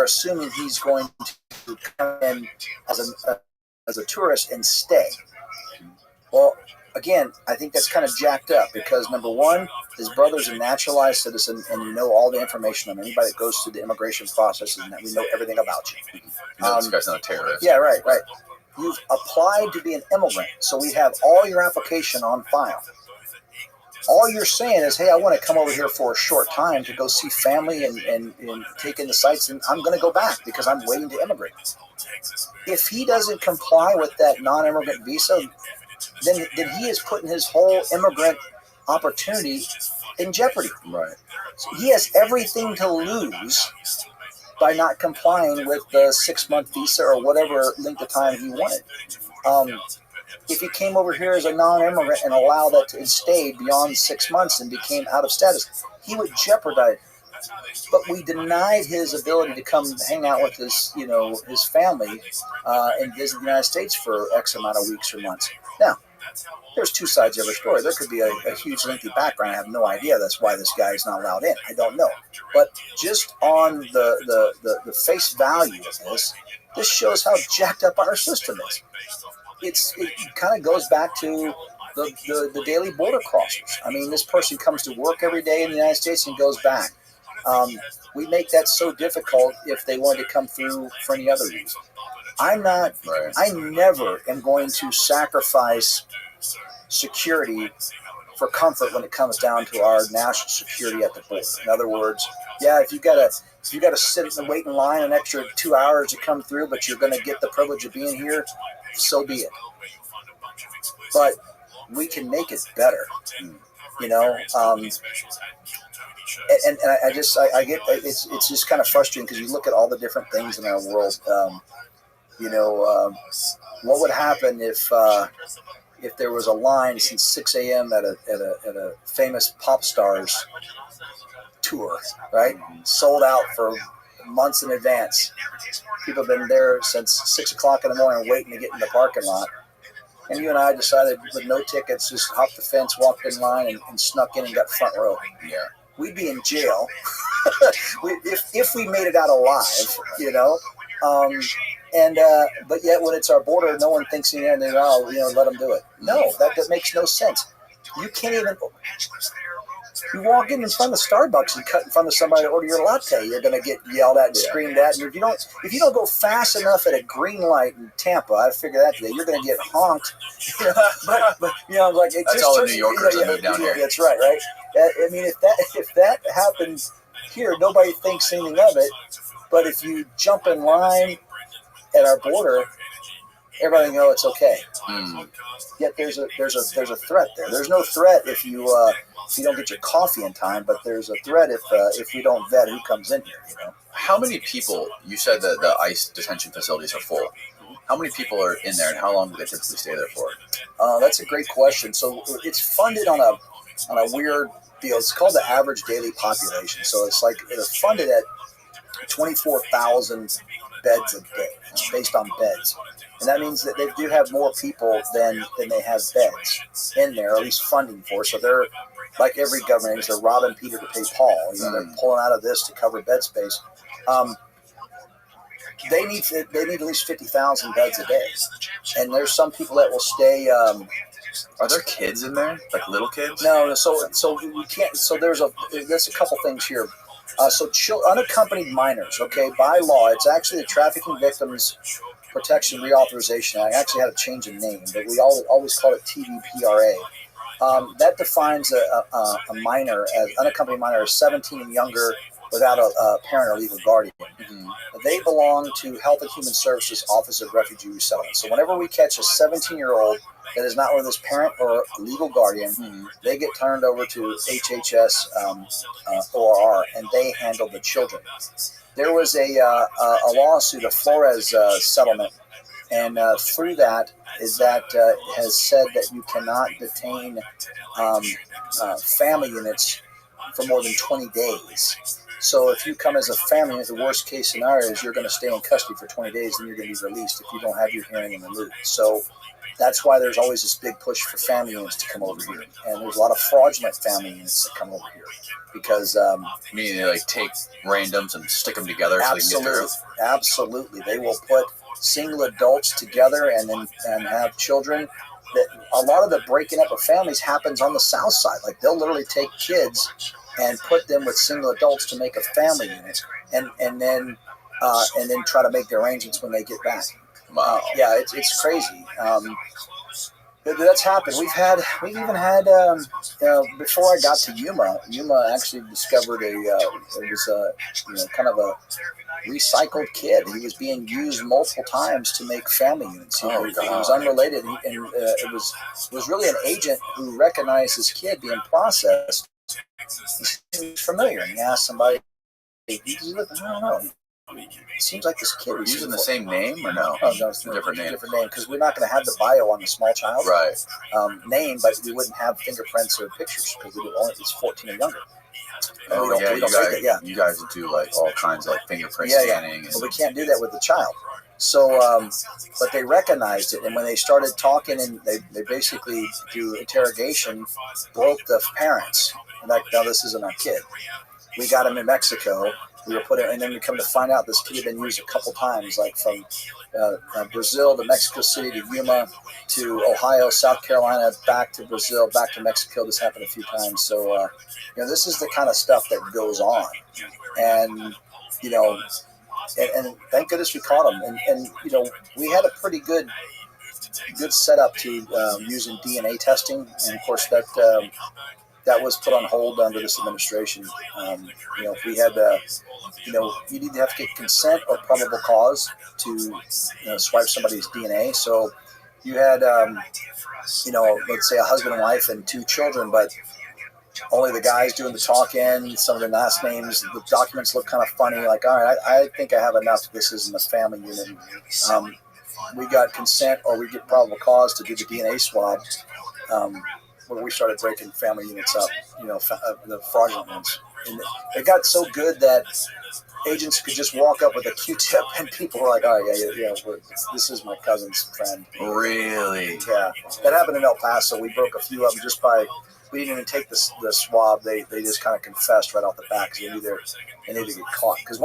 K: assuming he's going to come in as a tourist and stay. Well, again, I think that's kind of jacked up because, number one, his brother's a naturalized citizen and you know all the information on anybody that goes through the immigration process and that we know everything about you.
B: This guy's not a terrorist.
K: Yeah, right. You've applied to be an immigrant, so we have all your application on file. All you're saying is, hey, I want to come over here for a short time to go see family and take in the sights, and I'm going to go back because I'm waiting to immigrate. If he doesn't comply with that non-immigrant visa, then he is putting his whole immigrant opportunity in jeopardy.
B: Right.
K: So he has everything to lose by not complying with the 6-month visa or whatever length of time he wanted. If he came over here as a non-immigrant and allowed that to stay beyond 6 months and became out of status, he would jeopardize. But we denied his ability to come hang out with his family and visit the United States for X amount of weeks or months. Now, there's two sides of every story. There could be a huge lengthy background. I have no idea. That's why this guy is not allowed in. I don't know. But just on the face value of this shows how jacked up our system is. It kind of goes back to the daily border crossers. I mean, this person comes to work every day in the United States and goes back. We make that so difficult if they want to come through for any other reason. I never am going to sacrifice security for comfort when it comes down to our national security at the border. In other words, yeah, if you got to sit and wait in line an extra 2 hours to come through, but you're going to get the privilege of being here, so be it. But we can make it better, and I get it's just kind of frustrating because you look at all the different things in our world. What would happen if there was a line since 6 a.m. at a famous pop star's tour, right? Sold out for months in advance. People have been there since 6 o'clock in the morning waiting to get in the parking lot. And you and I decided with no tickets, just hopped the fence, walked in line, and snuck in and got front row.
B: Yeah.
K: We'd be in jail if we made it out alive, but yet when it's our border, no one thinks anything. Let them do it. No, that makes no sense. You can't even. You walk in front of Starbucks and cut in front of somebody to order your latte, you're going to get yelled at and screamed at. And if you don't go fast enough at a green light in Tampa, I figured that today, you're going to get honked.
B: That's all the New Yorkers that move down here.
K: That's right. I mean, if that happens here, nobody thinks anything of it. But if you jump in line at our border, everybody knows it's okay. Yet there's a threat there. There's no threat if you don't get your coffee in time, but there's a threat if we don't vet who comes in here.
B: How many people? You said that the ICE detention facilities are full. How many people are in there, and how long do they typically stay there for?
K: That's a great question. So it's funded on a weird deal. It's called the average daily population. So it's funded at 24,000 beds a day. It's based on beds. And that means that they do have more people than they have beds in there, or at least funding for. So they're, like every government, they're robbing Peter to pay Paul. They're pulling out of this to cover bed space. They need at least 50,000 beds a day. And there's some people that will stay.
B: Are there kids in there, like little kids?
K: No. So we can't. So there's a couple things here. Unaccompanied minors. Okay, by law, it's actually the Trafficking Victims Protection Reauthorization Act. I actually had a change in name, but we always call it TVPRA. That defines a minor as unaccompanied minor as 17 and younger without a parent or legal guardian. They belong to Health and Human Services Office of Refugee Resettlement. So whenever we catch a 17-year-old that is not with his parent or legal guardian, they get turned over to HHS ORR, and they handle the children. There was a lawsuit, a Flores settlement, and through that has said that you cannot detain family units for more than 20 days. So if you come as a family, the worst case scenario is you're going to stay in custody for 20 days, and you're going to be released if you don't have your hearing and removed. So that's why there's always this big push for family units to come over here, and there's a lot of fraudulent family units that come over here because
B: meaning they like take randoms and stick them together.
K: Absolutely, absolutely. They will put single adults together and have children. That a lot of the breaking up of families happens on the south side. Like they'll literally take kids and put them with single adults to make a family unit, and then try to make the arrangements when they get back. Yeah, it's crazy. That's happened. We've even had before I got to Yuma actually discovered kind of a recycled kid. He was being used multiple times to make family units. He was unrelated, and it was really an agent who recognized this kid being processed. He was familiar, and he asked somebody, "I don't know. It seems like this kid was
B: using the same name or no?
K: Oh, no, it's a different name. Because we're not going to have the bio on the small child name, but we wouldn't have fingerprints or pictures because it's 14 and younger.
B: You guys do like all kinds of like fingerprint scanning.
K: But we can't do that with the child. So, but they recognized it, and when they started talking, and they basically, through interrogation, broke the parents. And like, no, this isn't our kid. We got him in Mexico. We were and then we come to find out this kid had been used a couple times, like from Brazil to Mexico City to Yuma to Ohio, South Carolina, back to Brazil, back to Mexico. This happened a few times. So, this is the kind of stuff that goes on. And, and thank goodness we caught him. And we had a pretty good setup to using DNA testing. And, of course, that was put on hold under this administration. If we had, you need to have to get consent or probable cause to swipe somebody's DNA. So you had, let's say a husband and wife and 2 children, but only the guys doing the talking, some of the last names, the documents look kind of funny. Like, all right, I think I have enough. This isn't a family unit. We got consent or we get probable cause to do the DNA swab. Where we started breaking family units up, the fraudulent ones. And it got so good that agents could just walk up with a Q-tip and people were like, oh, yeah, this is my cousin's friend.
B: Really?
K: Yeah. That happened in El Paso. We broke a few of them we didn't even take the swab. They just kind of confessed right off the bat because they need to get caught. Because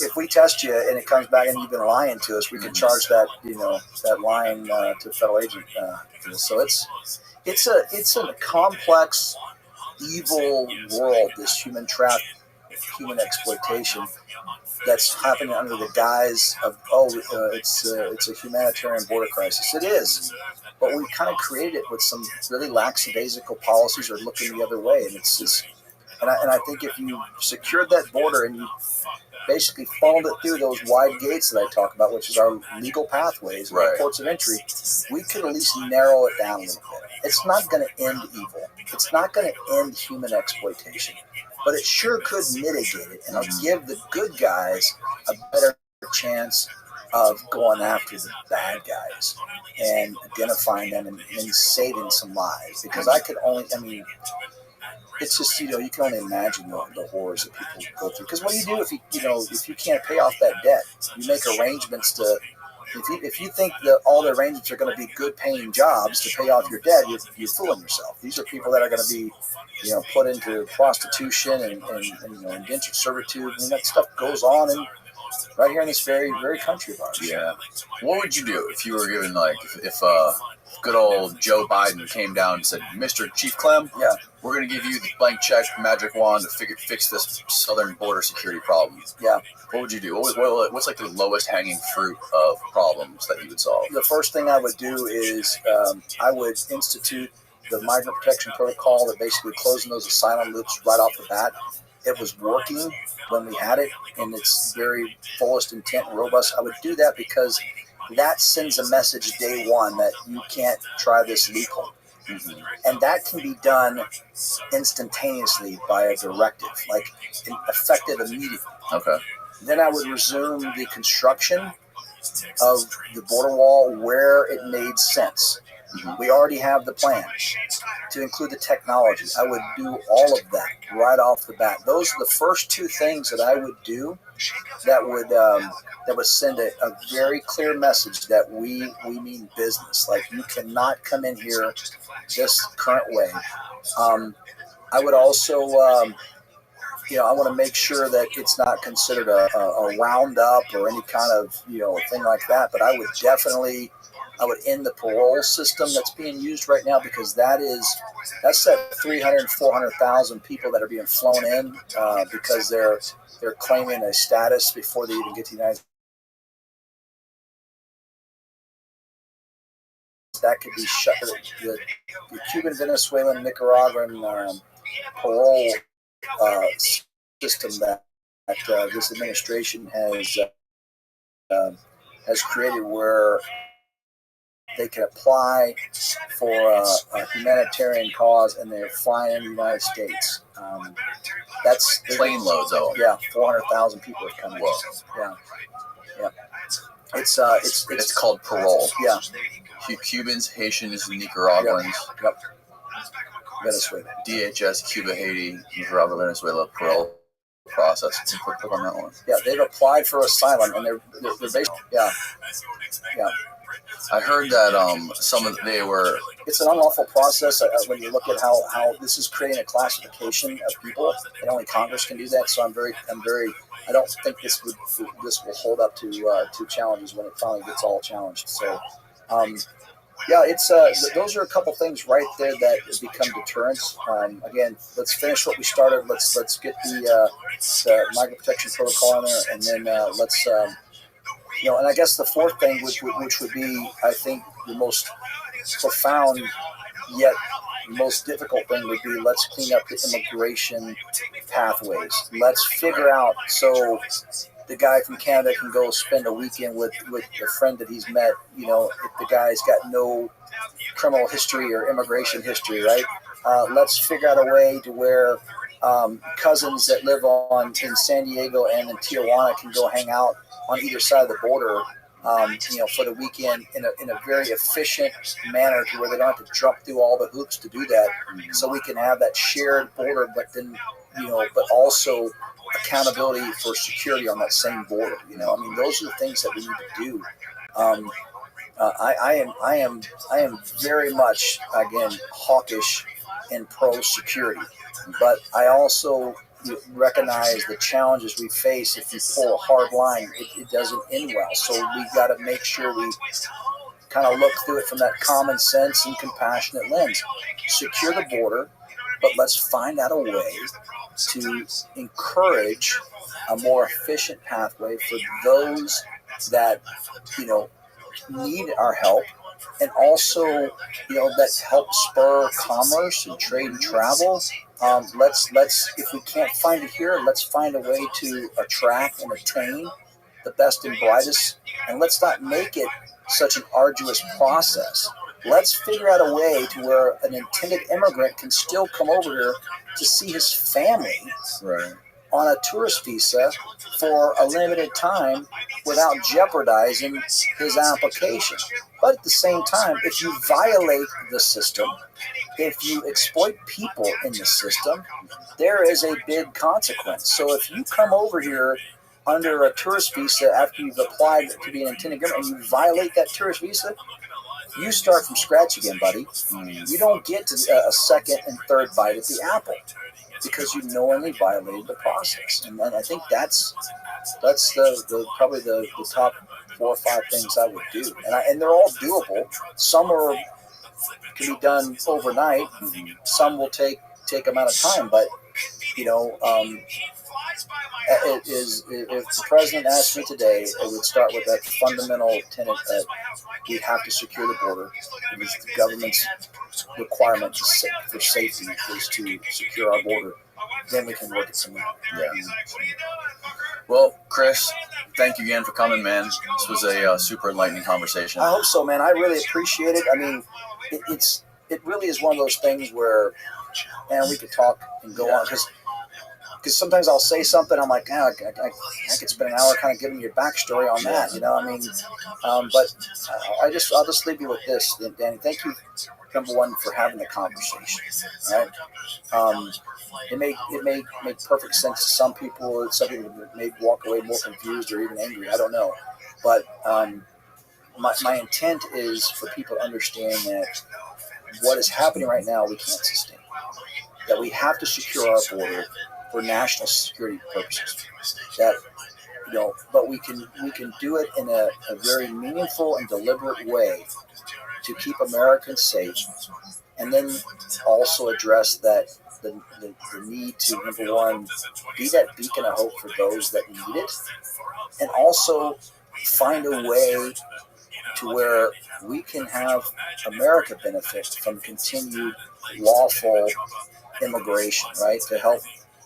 K: if we test you and it comes back and you've been lying to us, we can charge that, that lying to a federal agent. So it's a complex, evil world, this human exploitation that's happening under the guise of, it's a humanitarian border crisis. It is. But we kind of created it with some really lackadaisical policies or looking the other way. And it's just, and I think if you secured that border and you basically funneled it through those wide gates that I talk about, which is our legal pathways, ports of entry, we could at least narrow it down a little bit. It's not going to end evil. It's not going to end human exploitation, but it sure could mitigate it and give the good guys a better chance of going after the bad guys and identifying them and saving some lives. Because it's just, you can only imagine the horrors that people go through. Because what do you do if you can't pay off that debt? You make arrangements to, if you think that all the arrangements are going to be good paying jobs to pay off your debt, you're fooling yourself. These are people that are going to be, put into prostitution and indentured servitude. I mean, that stuff goes on right here in this very, very country of ours.
B: Yeah. What would you do if you were given, like, if good old Joe Biden came down and said, Mr. Chief Clem, we're going to give you the blank check, magic wand to fix this southern border security problem.
K: Yeah.
B: What would you do? What's like the lowest hanging fruit of problems that you would solve?
K: The first thing I would do is I would institute the migrant protection protocol that basically closing those asylum loops right off the bat. It was working when we had it in its very fullest intent and robust. I would do that because that sends a message day one that you can't try this loophole. Mm-hmm. And that can be done instantaneously by a directive, like effective immediately.
B: Okay.
K: Then I would resume the construction of the border wall where it made sense. We already have the plan to include the technology. I would do all of that right off the bat. Those are the first two things that I would do that would send a very clear message that we mean business. Like, you cannot come in here this current way. I would also, I want to make sure that it's not considered a roundup or any kind of, thing like that. But I would end the parole system that's being used right now, because that's that 300 and 400,000 people that are being flown in because they're claiming a status before they even get to the United States. That could be shut. The Cuban, Venezuelan, Nicaraguan parole system that this administration has created, where they can apply for a humanitarian cause and they're flying in the United States. That's
B: plane loads of them.
K: Yeah, 400,000 people have come in. Yeah. It's
B: called parole.
K: Yeah.
B: Cubans, Haitians, Nicaraguans.
K: Yep. Venezuela.
B: DHS, Cuba, Haiti, Nicaragua, Venezuela, parole process. Click on that one.
K: Yeah, they've applied for asylum, and they're basically, yeah.
B: I heard that they were.
K: It's an unlawful process when you look at how this is creating a classification of people, and only Congress can do that. So I'm very. I don't think this will hold up to challenges when it finally gets all challenged. So, those are a couple things right there that become deterrents. Again, let's finish what we started. Let's get the migrant protection protocol in there, and then let's. And I guess the fourth thing, which would be, I think, the most profound yet most difficult thing, would be, let's clean up the immigration pathways. Let's figure out so the guy from Canada can go spend a weekend with a friend that he's met. If the guy's got no criminal history or immigration history, right? Let's figure out a way to where cousins that live in San Diego and in Tijuana can go hang out on either side of the border, for the weekend in a very efficient manner, to where they don't have to jump through all the hoops to do that. So we can have that shared border, but then, but also accountability for security on that same border. Those are the things that we need to do. I am very much, again, hawkish and pro security, but I also recognize the challenges we face. If you pull a hard line, it doesn't end well. So we got to make sure we kind of look through it from that common sense and compassionate lens. Secure the border, but let's find out a way to encourage a more efficient pathway for those that need our help, and also that help spur commerce and trade and travel. Let's if we can't find it here, let's find a way to attract and attain the best and brightest, and let's not make it such an arduous process. Let's figure out a way to where an intended immigrant can still come over here to see his family,
B: right,
K: on a tourist visa for a limited time without jeopardizing his application. But at the same time, if you violate the system, if you exploit people in the system, there is a big consequence. So if you come over here under a tourist visa after you've applied to be an intended immigrant and you violate that tourist visa, you start from scratch again, buddy. You don't get to a second and third bite at the apple because you knowingly violated the process. And I think that's probably the top 4 or 5 things I would do. And they're all doable. Some can be done overnight. Some will take amount of time. But if the president asked me today, it would start with that fundamental tenet that we have to secure the border. It is the government's requirement for safety is to secure our border. Then we can work it from there.
B: Yeah. Well, Chris, thank you again for coming, man. This was a super enlightening conversation.
K: I hope so, man. I really appreciate it. I mean, it really is one of those things where, man, we could talk and go on, because sometimes I'll say something, I'm like, I could spend an hour kind of giving you a backstory on that, you know. I mean, but I'll just leave you with this, Danny. Thank you, number one, for having the conversation. Right? It may make perfect sense to some people. Some people may walk away more confused or even angry. I don't know, but my intent is for people to understand that what is happening right now we can't sustain. That we have to secure our border for national security purposes. That, you know, but we can do it in a very meaningful and deliberate way to keep Americans safe, and then also address that the need to, number one, be that beacon of hope for those that need it, and also find a way to where we can have America benefit from continued lawful immigration, right? To help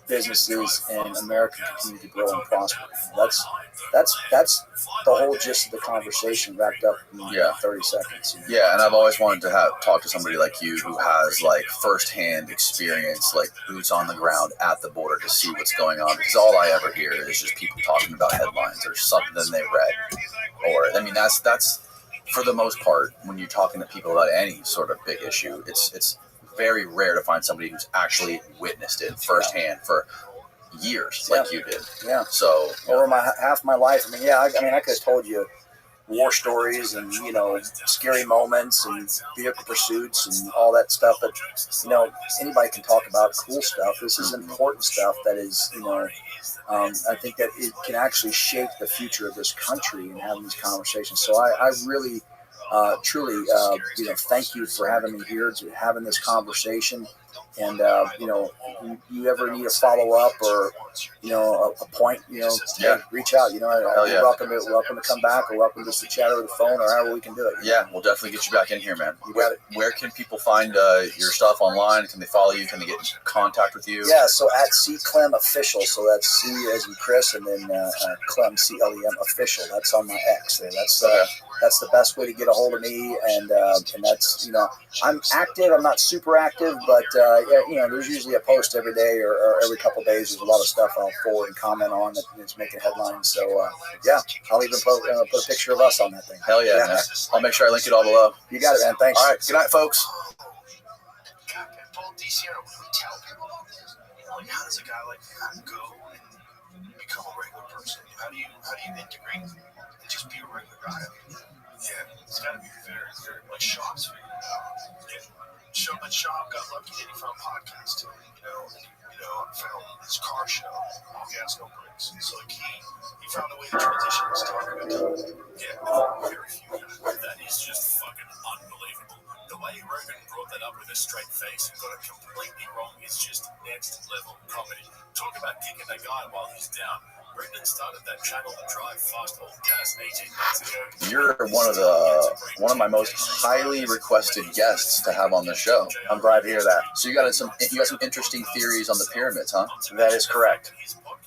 K: businesses and America continue to grow and prosper. That's the whole gist of the conversation wrapped up in 30 seconds. You know?
B: Yeah, and I've always wanted to talk to somebody like you who has like firsthand experience, like boots on the ground at the border to see what's going on. Because all I ever hear is just people talking about headlines or something they read. Or I mean, that's for the most part when you're talking to people about any sort of big issue, it's very rare to find somebody who's actually witnessed it firsthand for years, like you did.
K: Yeah.
B: So
K: over half my life, I mean, I could have told you war stories and, you know, scary moments and vehicle pursuits and all that stuff. But, you know, anybody can talk about cool stuff. This is important stuff that is, you know, I think that it can actually shape the future of this country and having these conversations. So I really, truly, you know, thank you for having me here, to having this conversation. And, you know, you ever need a follow-up or, you know, a point, you know, hey, reach out. You know, you're welcome to come back, or welcome just to chat over the phone, or however we can do it.
B: Yeah, we'll definitely get you back in here, man.
K: You got it.
B: Where can people find your stuff online? Can they follow you? Can they get in contact with you?
K: Yeah, so at CClem Official. So that's C as in Chris, and then Clem, CLEM Official. That's on my X. And that's the best way to get a hold of me. And that's, you know, I'm active. I'm not super active, but you know, there's usually a post every day or every couple of days. There's a lot of stuff I'll forward and comment on that's making headlines. So yeah, I'll even put a picture of us on that thing.
B: Hell yeah, man. I'll make sure I link it all below.
K: You got it, man. Thanks.
B: All right. Good night, folks.
I: How does a guy like that go and become a regular person? How do you integrate and just be a regular guy? Yeah, it's got to be very, very like Shop's figured it out. But Shop got lucky that he found podcasts too, you know, and found his car show, all gas, no brakes. So like he found a way to transition his talking about it. Yeah, very few guys. That is just fucking unbelievable. The way Rogan brought that up with a straight face and got it completely wrong is just next level comedy. Talk about kicking a guy while he's down. Brendan started that channel to drive fast old gas 18 months ago.
B: You're one of my most highly requested guests to have on the show.
K: I'm glad to hear that.
B: So you got some interesting theories on the pyramids, huh?
K: That is correct.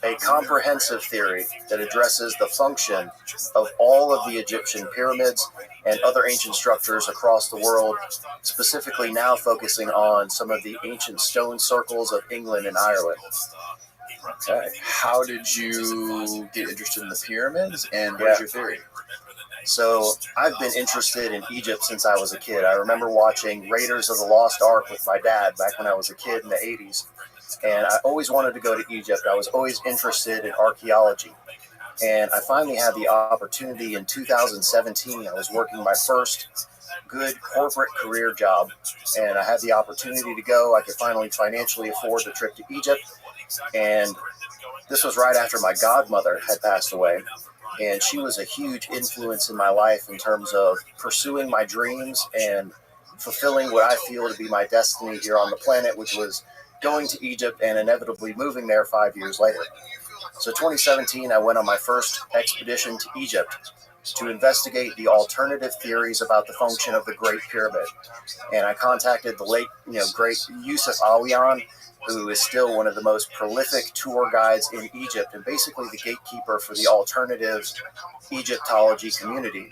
K: A comprehensive theory that addresses the function of all of the Egyptian pyramids and other ancient structures across the world, specifically now focusing on some of the ancient stone circles of England and Ireland.
B: Okay. How did you get interested in the pyramids, and what is your theory?
K: So I've been interested in Egypt since I was a kid. I remember watching Raiders of the Lost Ark with my dad back when I was a kid in the 80s. And I always wanted to go to Egypt. I was always interested in archaeology. And I finally had the opportunity in 2017. I was working my first good corporate career job. And I had the opportunity to go. I could finally financially afford the trip to Egypt. And this was right after my godmother had passed away. And she was a huge influence in my life in terms of pursuing my dreams and fulfilling what I feel to be my destiny here on the planet, which was going to Egypt and inevitably moving there 5 years later. So 2017, I went on my first expedition to Egypt to investigate the alternative theories about the function of the Great Pyramid. And I contacted the late, great Yusuf Aliyan,
A: who is still one of the most prolific tour guides in Egypt and basically the gatekeeper for the alternative Egyptology community.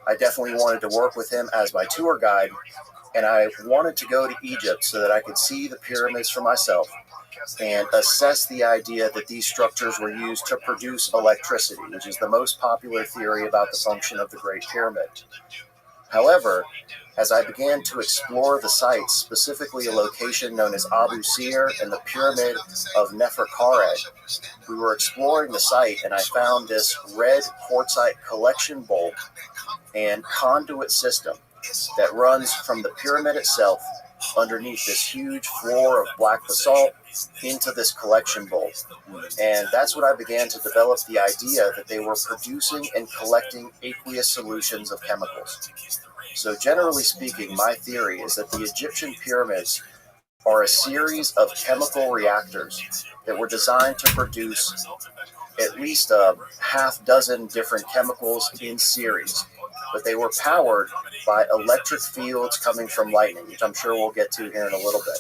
A: I definitely wanted to work with him as my tour guide, and I wanted to go to Egypt so that I could see the pyramids for myself and assess the idea that these structures were used to produce electricity, which is the most popular theory about the function of the Great Pyramid. However, as I began to explore the sites, specifically a location known as Abu Sir and the Pyramid of Neferkare, we were exploring the site and I found this red quartzite collection bowl and conduit system that runs from the pyramid itself underneath this huge floor of black basalt into this collection bowl. And that's when I began to develop the idea that they were producing and collecting aqueous solutions of chemicals. So generally speaking, my theory is that the Egyptian pyramids are a series of chemical reactors that were designed to produce at least a half dozen different chemicals in series, but they were powered by electric fields coming from lightning, which I'm sure we'll get to here in a little bit.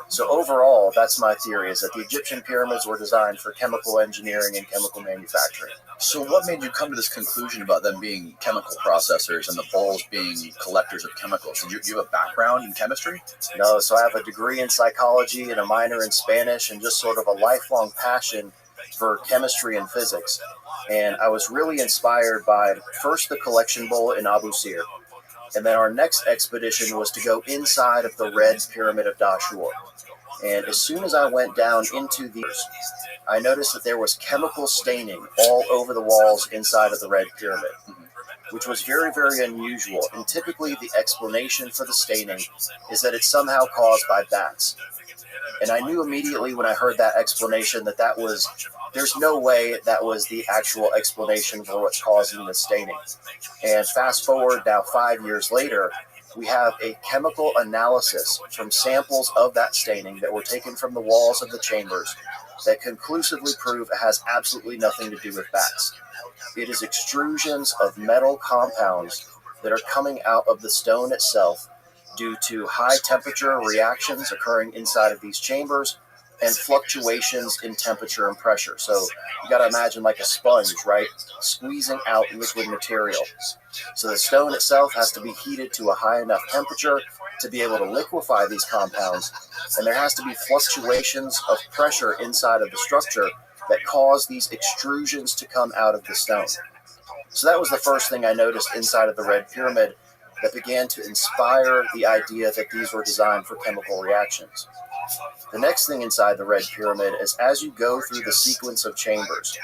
A: So overall, that's my theory, is that the Egyptian pyramids were designed for chemical engineering and chemical manufacturing.
B: So what made you come to this conclusion about them being chemical processors and the bowls being collectors of chemicals? Did you have a background in chemistry?
A: No, so I have a degree in psychology and a minor in Spanish and just sort of a lifelong passion for chemistry and physics. And I was really inspired by first the collection bowl in Abu Sir, and then our next expedition was to go inside of the Red Pyramid of Dashur. And as soon as I went down into these, I noticed that there was chemical staining all over the walls inside of the Red Pyramid, which was very, very unusual. And typically the explanation for the staining is that it's somehow caused by bats. And I knew immediately when I heard that explanation that there's no way that was the actual explanation for what's causing the staining. And fast forward now 5 years later, we have a chemical analysis from samples of that staining that were taken from the walls of the chambers that conclusively prove it has absolutely nothing to do with bats. It is extrusions of metal compounds that are coming out of the stone itself due to high temperature reactions occurring inside of these chambers and fluctuations in temperature and pressure. So you got to imagine like a sponge, right? Squeezing out liquid material. So the stone itself has to be heated to a high enough temperature to be able to liquefy these compounds. And there has to be fluctuations of pressure inside of the structure that cause these extrusions to come out of the stone. So that was the first thing I noticed inside of the Red Pyramid that began to inspire the idea that these were designed for chemical reactions. The next thing inside the Red Pyramid is as you go through the sequence of chambers.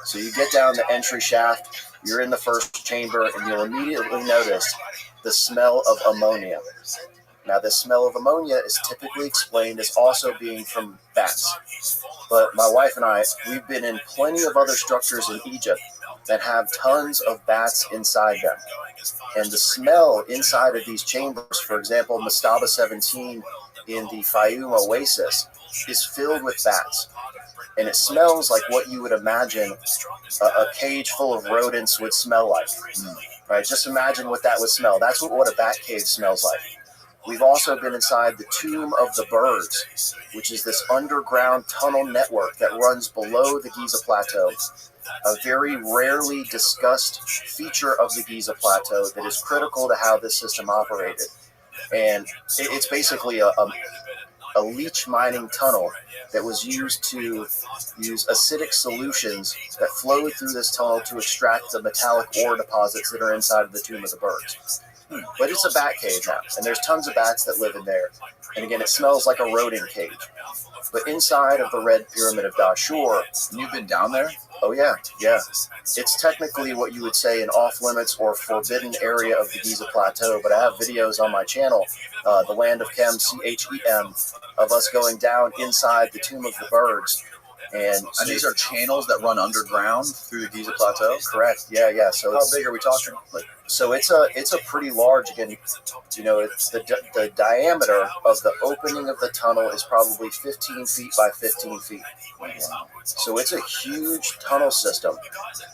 A: So you get down the entry shaft, you're in the first chamber, and you'll immediately notice the smell of ammonia. Now, the smell of ammonia is typically explained as also being from bats. But my wife and I, we've been in plenty of other structures in Egypt that have tons of bats inside them. And the smell inside of these chambers, for example, Mastaba 17 in the Fayum Oasis, is filled with bats. And it smells like what you would imagine a cage full of rodents would smell like. Right? Just imagine what that would smell. That's what a bat cave smells like. We've also been inside the Tomb of the Birds, which is this underground tunnel network that runs below the Giza Plateau, a very rarely discussed feature of the Giza Plateau that is critical to how this system operated. And it's basically a leech mining tunnel that was used to use acidic solutions that flowed through this tunnel to extract the metallic ore deposits that are inside of the Tomb of the Birds. But it's a bat cave now, and there's tons of bats that live in there. And again, it smells like a rodent cage. But inside of the Red Pyramid of Dashur...
B: You've been down there?
A: Oh, yeah. It's technically what you would say an off-limits or forbidden area of the Giza Plateau, but I have videos on my channel, The Land of Chem, CHEM, of us going down inside the Tomb of the Birds. And
B: these are channels that run underground through the Giza Plateau?
A: Correct, yeah. So
B: how big are we talking?
A: So it's a pretty large, again, it's the diameter of the opening of the tunnel is probably 15 feet by 15 feet. So it's a huge tunnel system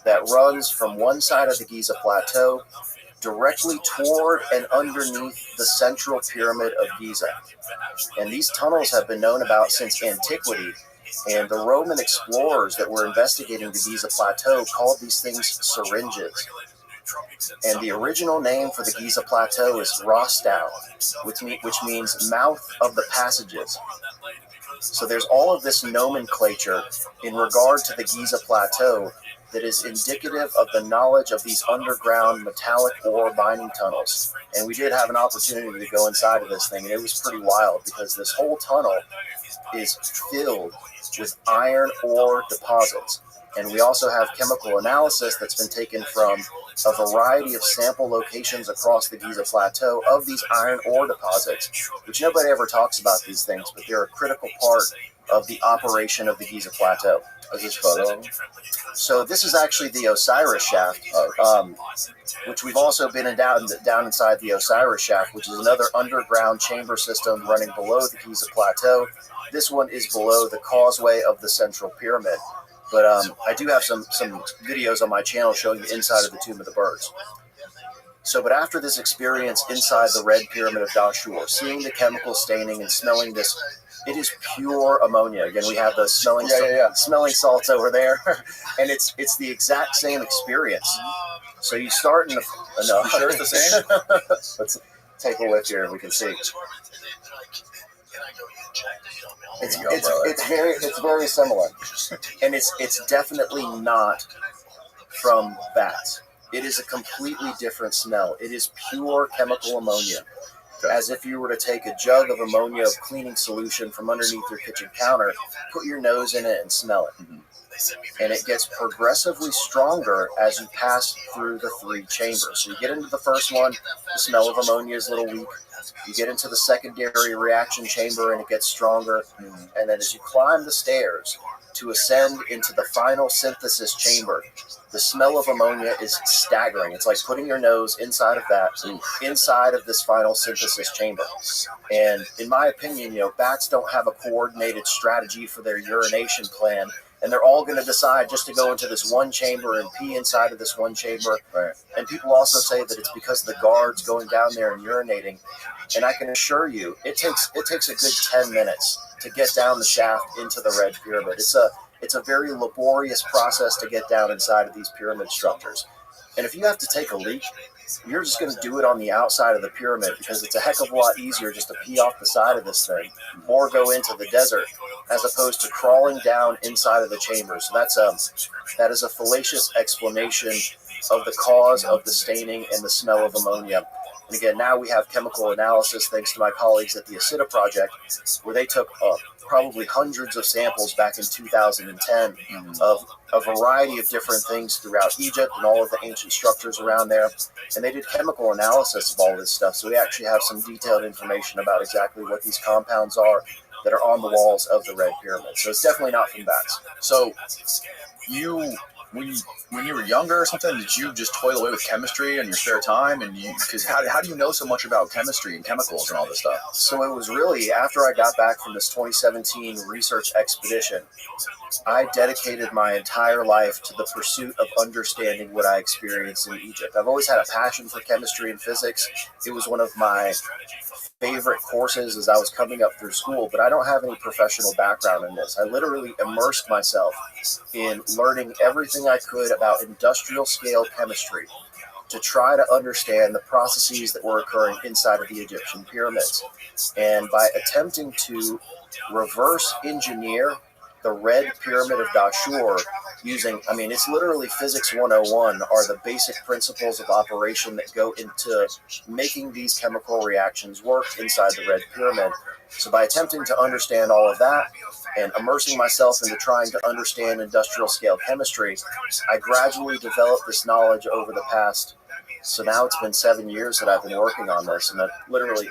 A: that runs from one side of the Giza Plateau
K: directly toward and underneath the central pyramid of Giza. And these tunnels have been known about since antiquity, and the Roman explorers that were investigating the Giza Plateau called these things syringes. And the original name for the Giza Plateau is ROTHSCHILD, which means mouth of the passages. So there's all of this nomenclature in regard to the Giza Plateau that is indicative of the knowledge of these underground metallic ore mining tunnels. And we did have an opportunity to go inside of this thing, and it was pretty wild because this whole tunnel is filled with iron ore deposits. And we also have chemical analysis that's been taken from a variety of sample locations across the Giza Plateau of these iron ore deposits, which nobody ever talks about these things, but they're a critical part of the operation of the Giza Plateau. So this is actually the Osiris shaft, which we've also been down inside the Osiris shaft, which is another underground chamber system running below the Giza Plateau. This one is below the causeway of the central pyramid. But I do have some videos on my channel showing the inside of the Tomb of the Birds. So, but after this experience inside the Red Pyramid of Dashur, seeing the chemical staining and smelling this, it is pure ammonia. Again, we have the smelling salts over there, and it's the exact same experience. So you start in the no,
B: You sure it's the same?
K: Let's take a whiff here, and we can see. It's very similar, and it's definitely not from bats. It is a completely different smell. It is pure chemical ammonia, as if you were to take a jug of ammonia of cleaning solution from underneath your kitchen counter, put your nose in it, and smell it. And it gets progressively stronger as you pass through the 3 chambers. So you get into the first one, the smell of ammonia is a little weak. You get into the secondary reaction chamber, and it gets stronger. And then as you climb the stairs to ascend into the final synthesis chamber, the smell of ammonia is staggering. It's like putting your nose inside of that, inside of this final synthesis chamber. And in my opinion, bats don't have a coordinated strategy for their urination plan, and they're all going to decide just to go into this one chamber and pee inside of this one chamber.
B: Right.
K: And people also say that it's because of the guards going down there and urinating. And I can assure you, it takes a good 10 minutes to get down the shaft into the Red Pyramid. It's a very laborious process to get down inside of these pyramid structures. And if you have to take a leak, you're just going to do it on the outside of the pyramid, because it's a heck of a lot easier just to pee off the side of this thing or go into the desert as opposed to crawling down inside of the chamber. So that is a fallacious explanation of the cause of the staining and the smell of ammonia. And again, now we have chemical analysis, thanks to my colleagues at the Acida Project, where they took probably hundreds of samples back in 2010 of a variety of different things throughout Egypt and all of the ancient structures around there. And they did chemical analysis of all this stuff. So we actually have some detailed information about exactly what these compounds are that are on the walls of the Red Pyramid. So it's definitely not from bats.
B: So when you were younger or something, did you just toil away with chemistry in your spare time? And because how do you know so much about chemistry and chemicals and all this stuff?
K: So it was really after I got back from this 2017 research expedition, I dedicated my entire life to the pursuit of understanding what I experienced in Egypt. I've always had a passion for chemistry and physics. It was one of my favorite courses as I was coming up through school, but I don't have any professional background in this. I literally immersed myself in learning everything I could about industrial scale chemistry to try to understand the processes that were occurring inside of the Egyptian pyramids. And by attempting to reverse engineer the Red Pyramid of Dashur using, it's literally Physics 101 are the basic principles of operation that go into making these chemical reactions work inside the Red Pyramid. So by attempting to understand all of that and immersing myself into trying to understand industrial scale chemistry, I gradually developed this knowledge over the past, so now it's been 7 years that I've been working on this, and literally,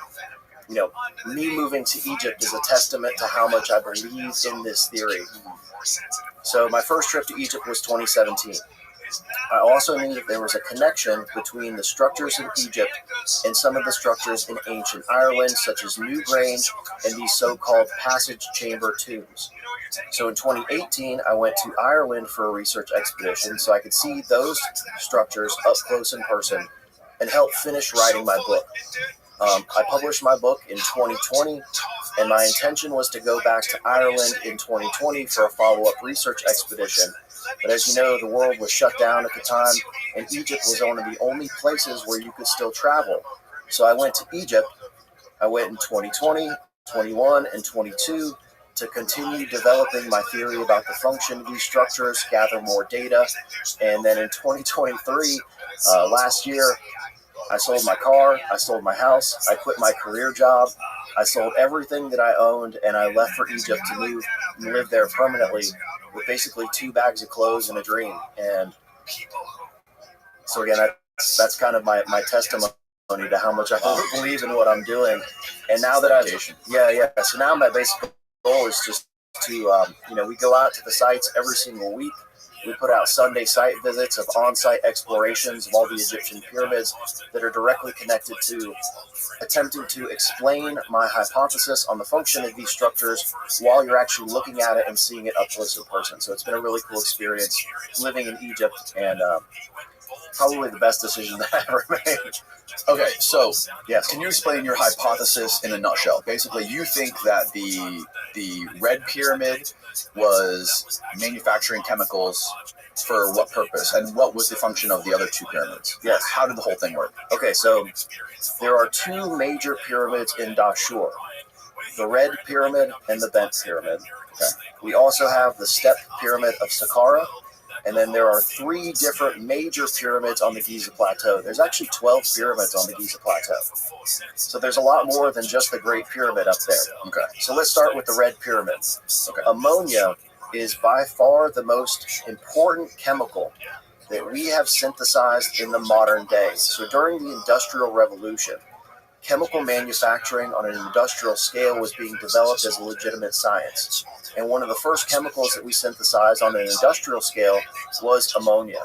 K: me moving to Egypt is a testament to how much I believe in this theory. So my first trip to Egypt was 2017. I also knew that there was a connection between the structures in Egypt and some of the structures in ancient Ireland, such as Newgrange and these so-called passage chamber tombs. So in 2018, I went to Ireland for a research expedition so I could see those structures up close in person.
A: and help finish writing my book. I published my book in 2020, and my intention was to go back to Ireland in 2020 for a follow-up research expedition. But as you know, the world was shut down at the time, and Egypt was one of the only places where you could still travel. So I went to Egypt. I went in 2020, 21, and 22 to continue developing my theory about the function of these structures, gather more data, and then in 2023, last year, I sold my car, I sold my house, I quit my career job, I sold everything that I owned, and I left for Egypt to live there permanently with basically 2 bags of clothes and a dream. And so again, that's kind of my testimony to how much I believe in what I'm doing. And now that so now my basic goal is just to, we go out to the sites every single week. We put out Sunday site visits of on-site explorations of all the Egyptian pyramids that are directly connected to attempting to explain my hypothesis on the function of these structures while you're actually looking at it and seeing it up close in person. So it's been a really cool experience living in Egypt, and probably the best decision that I ever made.
B: Okay, so
A: yes,
B: can you explain your hypothesis in a nutshell? Basically, you think that the Red Pyramid was manufacturing chemicals for what purpose, and what was the function of the other 2 pyramids?
A: Yes.
B: How did the whole thing work?
A: Okay, so there are 2 major pyramids in Dashur: the Red Pyramid and the Bent Pyramid. Okay. We also have the Step Pyramid of Saqqara. And then there are 3 different major pyramids on the Giza Plateau. There's actually 12 pyramids on the Giza Plateau. So there's a lot more than just the Great Pyramid up there.
B: Okay.
A: So let's start with the Red Pyramid. Okay. Ammonia is by far the most important chemical that we have synthesized in the modern day. So during the Industrial Revolution, chemical manufacturing on an industrial scale was being developed as a legitimate science. And one of the first chemicals that we synthesized on an industrial scale was ammonia.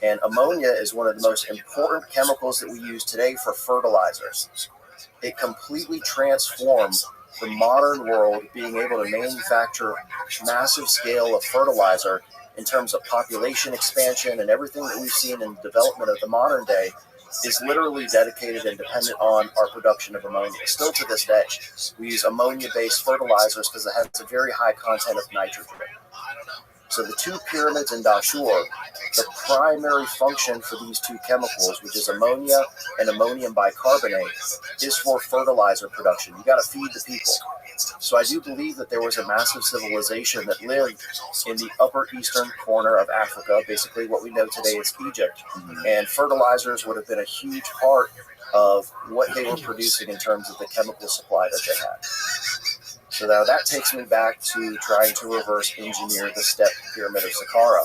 A: And ammonia is one of the most important chemicals that we use today for fertilizers. It completely transformed the modern world, being able to manufacture massive scale of fertilizer in terms of population expansion, and everything that we've seen in the development of the modern day is literally dedicated and dependent on our production of ammonia. Still to this day, we use ammonia-based fertilizers because it has a very high content of nitrogen. So the 2 pyramids in Dashur, the primary function for these 2 chemicals, which is ammonia and ammonium bicarbonate, is for fertilizer production. You got to feed the people. So I do believe that there was a massive civilization that lived in the upper eastern corner of Africa, basically what we know today as Egypt. And fertilizers would have been a huge part of what they were producing in terms of the chemical supply that they had. So now that takes me back to trying to reverse engineer the Step Pyramid of Saqqara.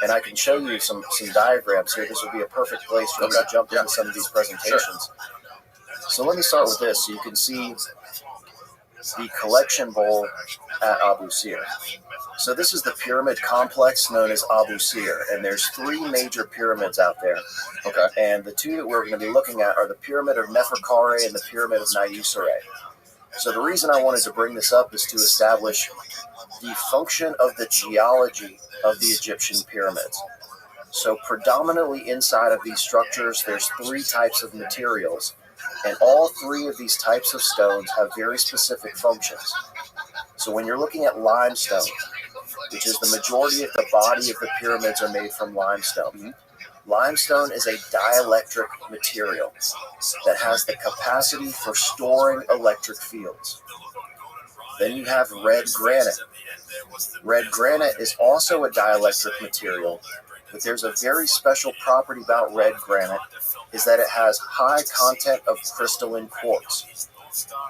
A: And I can show you some diagrams here. This would be a perfect place for me to jump into some of these presentations. So let me start with this. So you can see the collection bowl at Abu Sir. So this is the pyramid complex known as Abu Sir, and there's 3 major pyramids out there. Okay. And the 2 that we're going to be looking at are the Pyramid of Neferkare and the Pyramid of Nayusere. So the reason I wanted to bring this up is to establish the function of the geology of the Egyptian pyramids. So predominantly inside of these structures, there's 3 types of materials, and all 3 of these types of stones have very specific functions. So when you're looking at limestone, which is the majority of the body of the pyramids are made from limestone. Limestone is a dielectric material that has the capacity for storing electric fields. Then you have red granite. Red granite is also a dielectric material, but there's a very special property about red granite, is that it has high content of crystalline quartz.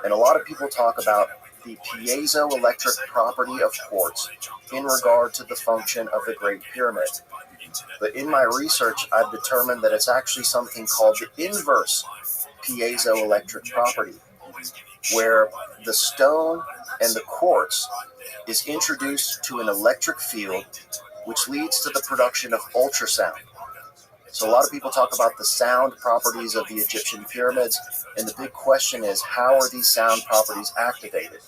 A: And a lot of people talk about the piezoelectric property of quartz in regard to the function of the Great Pyramid. But in my research, I've determined that it's actually something called the inverse piezoelectric property, where the stone and the quartz is introduced to an electric field, which leads to the production of ultrasound. So a lot of people talk about the sound properties of the Egyptian pyramids, and the big question is, how are these sound properties activated?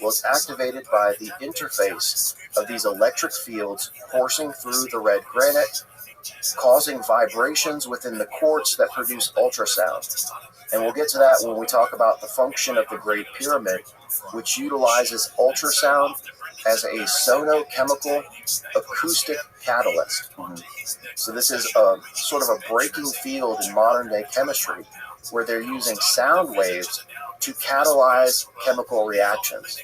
A: Well, it's activated by the interface of these electric fields coursing through the red granite causing vibrations within the quartz that produce ultrasound. And we'll get to that when we talk about the function of the Great Pyramid, which utilizes ultrasound as a sonochemical acoustic catalyst. So this is a sort of a breaking field in modern day chemistry where they're using sound waves to catalyze chemical reactions.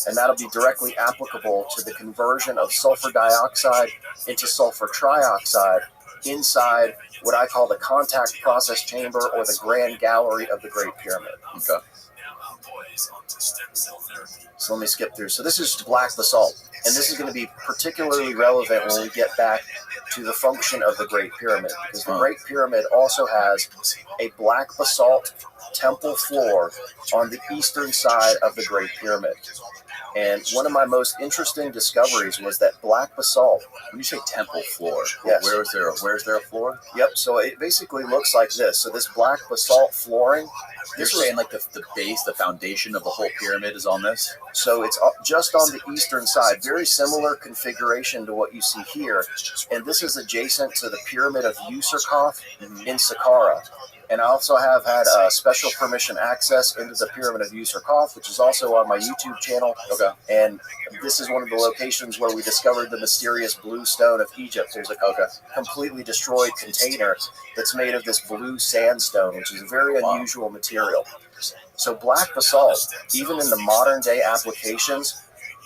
A: And that'll be directly applicable to the conversion of sulfur dioxide into sulfur trioxide inside what I call the contact process chamber or the grand gallery of the Great Pyramid. Okay. So let me skip through. So this is black basalt, and this is going to be particularly relevant when we get back to the function of the Great Pyramid, because the Great Pyramid also has a black basalt temple floor on the eastern side of the Great Pyramid. And one of my most interesting discoveries was that black basalt.
B: When you say temple floor,
A: yes.
B: Where's there a floor?
A: Yep. So it basically looks like this. So this black basalt flooring.
B: You're saying like the base, the foundation of the whole pyramid is on this?
A: So it's just on the eastern side. Very similar configuration to what you see here. And this is adjacent to the Pyramid of Userkov in Saqqara. And I also have had special permission access into the Pyramid of Userkov, which is also on my YouTube channel. Okay. And this is one of the locations where we discovered the mysterious blue stone of Egypt. There's a completely destroyed container that's made of this blue sandstone, which is a very unusual material. So black basalt, even in the modern day applications,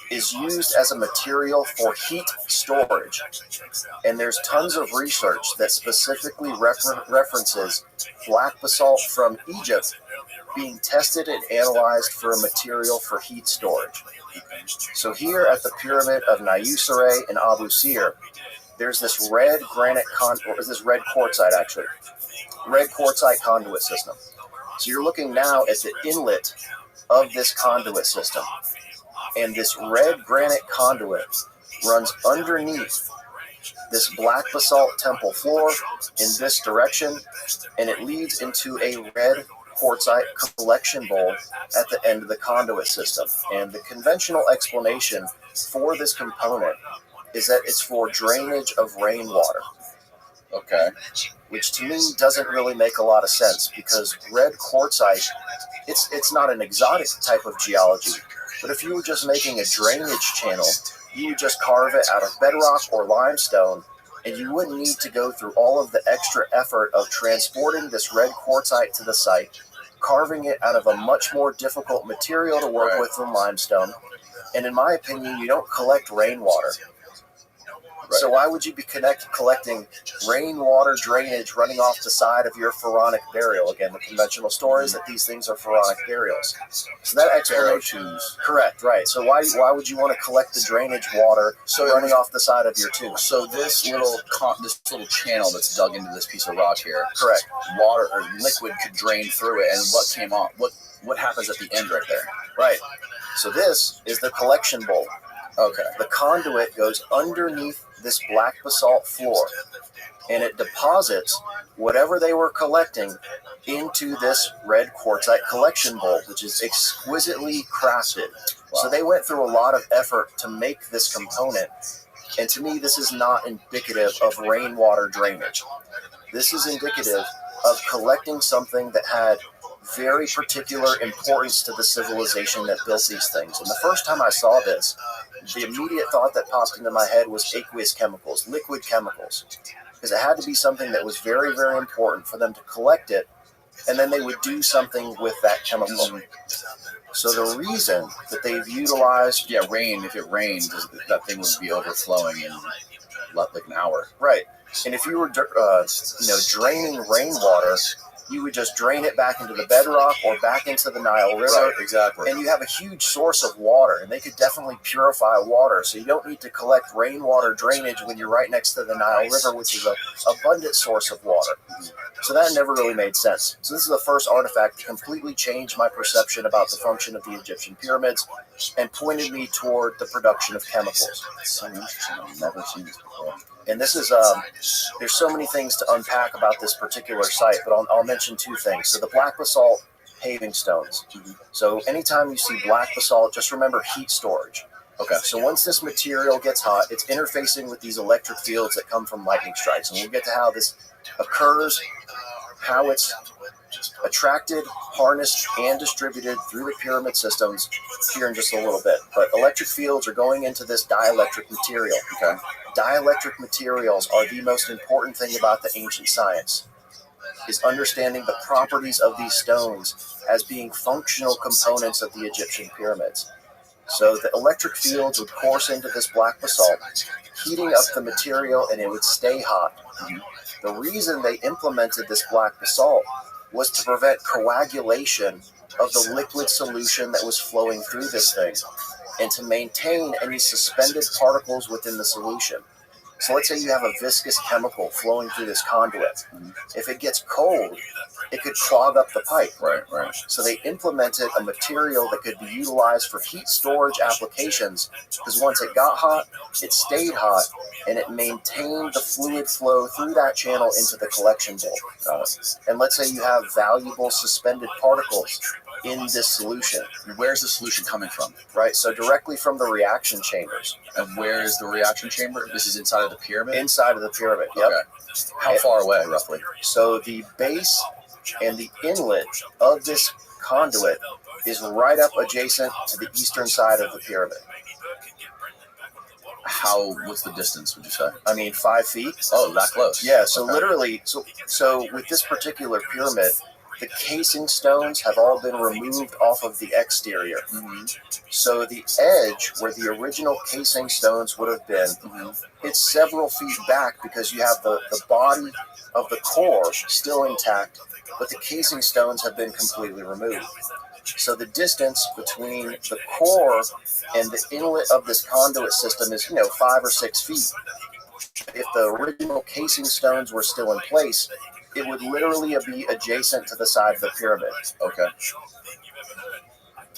A: is used as a material for heat storage. And there's tons of research that specifically references black basalt from Egypt being tested and analyzed for a material for heat storage. So here at the Pyramid of Niuserre in Abu Sir, there's this red granite red quartzite actually, red quartzite conduit system. So you're looking now at the inlet of this conduit system. And this red granite conduit runs underneath this black basalt temple floor in this direction, and it leads into a red quartzite collection bowl at the end of the conduit system. And the conventional explanation for this component is that it's for drainage of rainwater. Okay. Which to me doesn't really make a lot of sense, because red quartzite, it's not an exotic type of geology. But if you were just making a drainage channel, you would just carve it out of bedrock or limestone, and you wouldn't need to go through all of the extra effort of transporting this red quartzite to the site, carving it out of a much more difficult material to work with than limestone. And in my opinion, you don't collect rainwater. So why would you be collecting rainwater drainage running off the side of your pharaonic burial? Again, the conventional story is that these things are pharaonic burials. So that explanation, correct, right. So why would you want to collect the drainage water running off the side of your tomb?
B: So this little channel that's dug into this piece of rock here,
A: correct.
B: Water or liquid could drain through it, and what came off? What happens at the end right there?
A: Right. So this is the collection bowl.
B: Okay.
A: The conduit goes underneath this black basalt floor, and it deposits whatever they were collecting into this red quartzite collection bowl, which is exquisitely crafted. Wow. So they went through a lot of effort to make this component, and to me this is not indicative of rainwater drainage. This is indicative of collecting something that had very particular importance to the civilization that built these things. And the first time I saw this, the immediate thought that popped into my head was aqueous chemicals, liquid chemicals, because it had to be something that was very, very important for them to collect it, and then they would do something with that chemical. So the reason that they've utilized...
B: rain, if it rained, that thing would be overflowing in like an hour.
A: Right. And if you were draining rainwater, you would just drain it back into the bedrock or back into the Nile River.
B: Right, exactly.
A: And you have a huge source of water, and they could definitely purify water. So you don't need to collect rainwater drainage when you're right next to the Nile River, which is an abundant source of water. So that never really made sense. So this is the first artifact that completely changed my perception about the function of the Egyptian pyramids and pointed me toward the production of chemicals.
B: It's so interesting. I've never seen this before.
A: And this is, there's so many things to unpack about this particular site, but I'll mention two things. So the black basalt paving stones. So anytime you see black basalt, just remember heat storage.
B: Okay.
A: So once this material gets hot, it's interfacing with these electric fields that come from lightning strikes. And we'll get to how this occurs, how it's attracted, harnessed, and distributed through the pyramid systems here in just a little bit. But electric fields are going into this dielectric material.
B: Okay.
A: Dielectric materials are the most important thing about the ancient science, is understanding the properties of these stones as being functional components of the Egyptian pyramids. So the electric fields would course into this black basalt, heating up the material, and it would stay hot. The reason they implemented this black basalt was to prevent coagulation of the liquid solution that was flowing through this thing, and to maintain any suspended particles within the solution. So let's say you have a viscous chemical flowing through this conduit. If it gets cold, it could clog up the pipe.
B: Right.
A: So they implemented a material that could be utilized for heat storage applications, because once it got hot, it stayed hot, and it maintained the fluid flow through that channel into the collection bowl. And let's say you have valuable suspended particles in this solution.
B: Where's the solution coming from?
A: Right, so directly from the reaction chambers.
B: And where is the reaction chamber? This is inside of the pyramid?
A: Inside of the pyramid, yep.
B: Okay. How far away, roughly?
A: So the base and the inlet of this conduit is right up adjacent to the eastern side of the pyramid.
B: What's the distance, would you say?
A: I mean, 5 feet.
B: Oh, that close?
A: Yeah, so literally, so with this particular pyramid, the casing stones have all been removed off of the exterior. So the edge where the original casing stones would have been, it's several feet back, because you have the body of the core still intact, but the casing stones have been completely removed. So the distance between the core and the inlet of this conduit system is, 5 or 6 feet. If the original casing stones were still in place, it would literally be adjacent to the side of the pyramid.
B: Okay.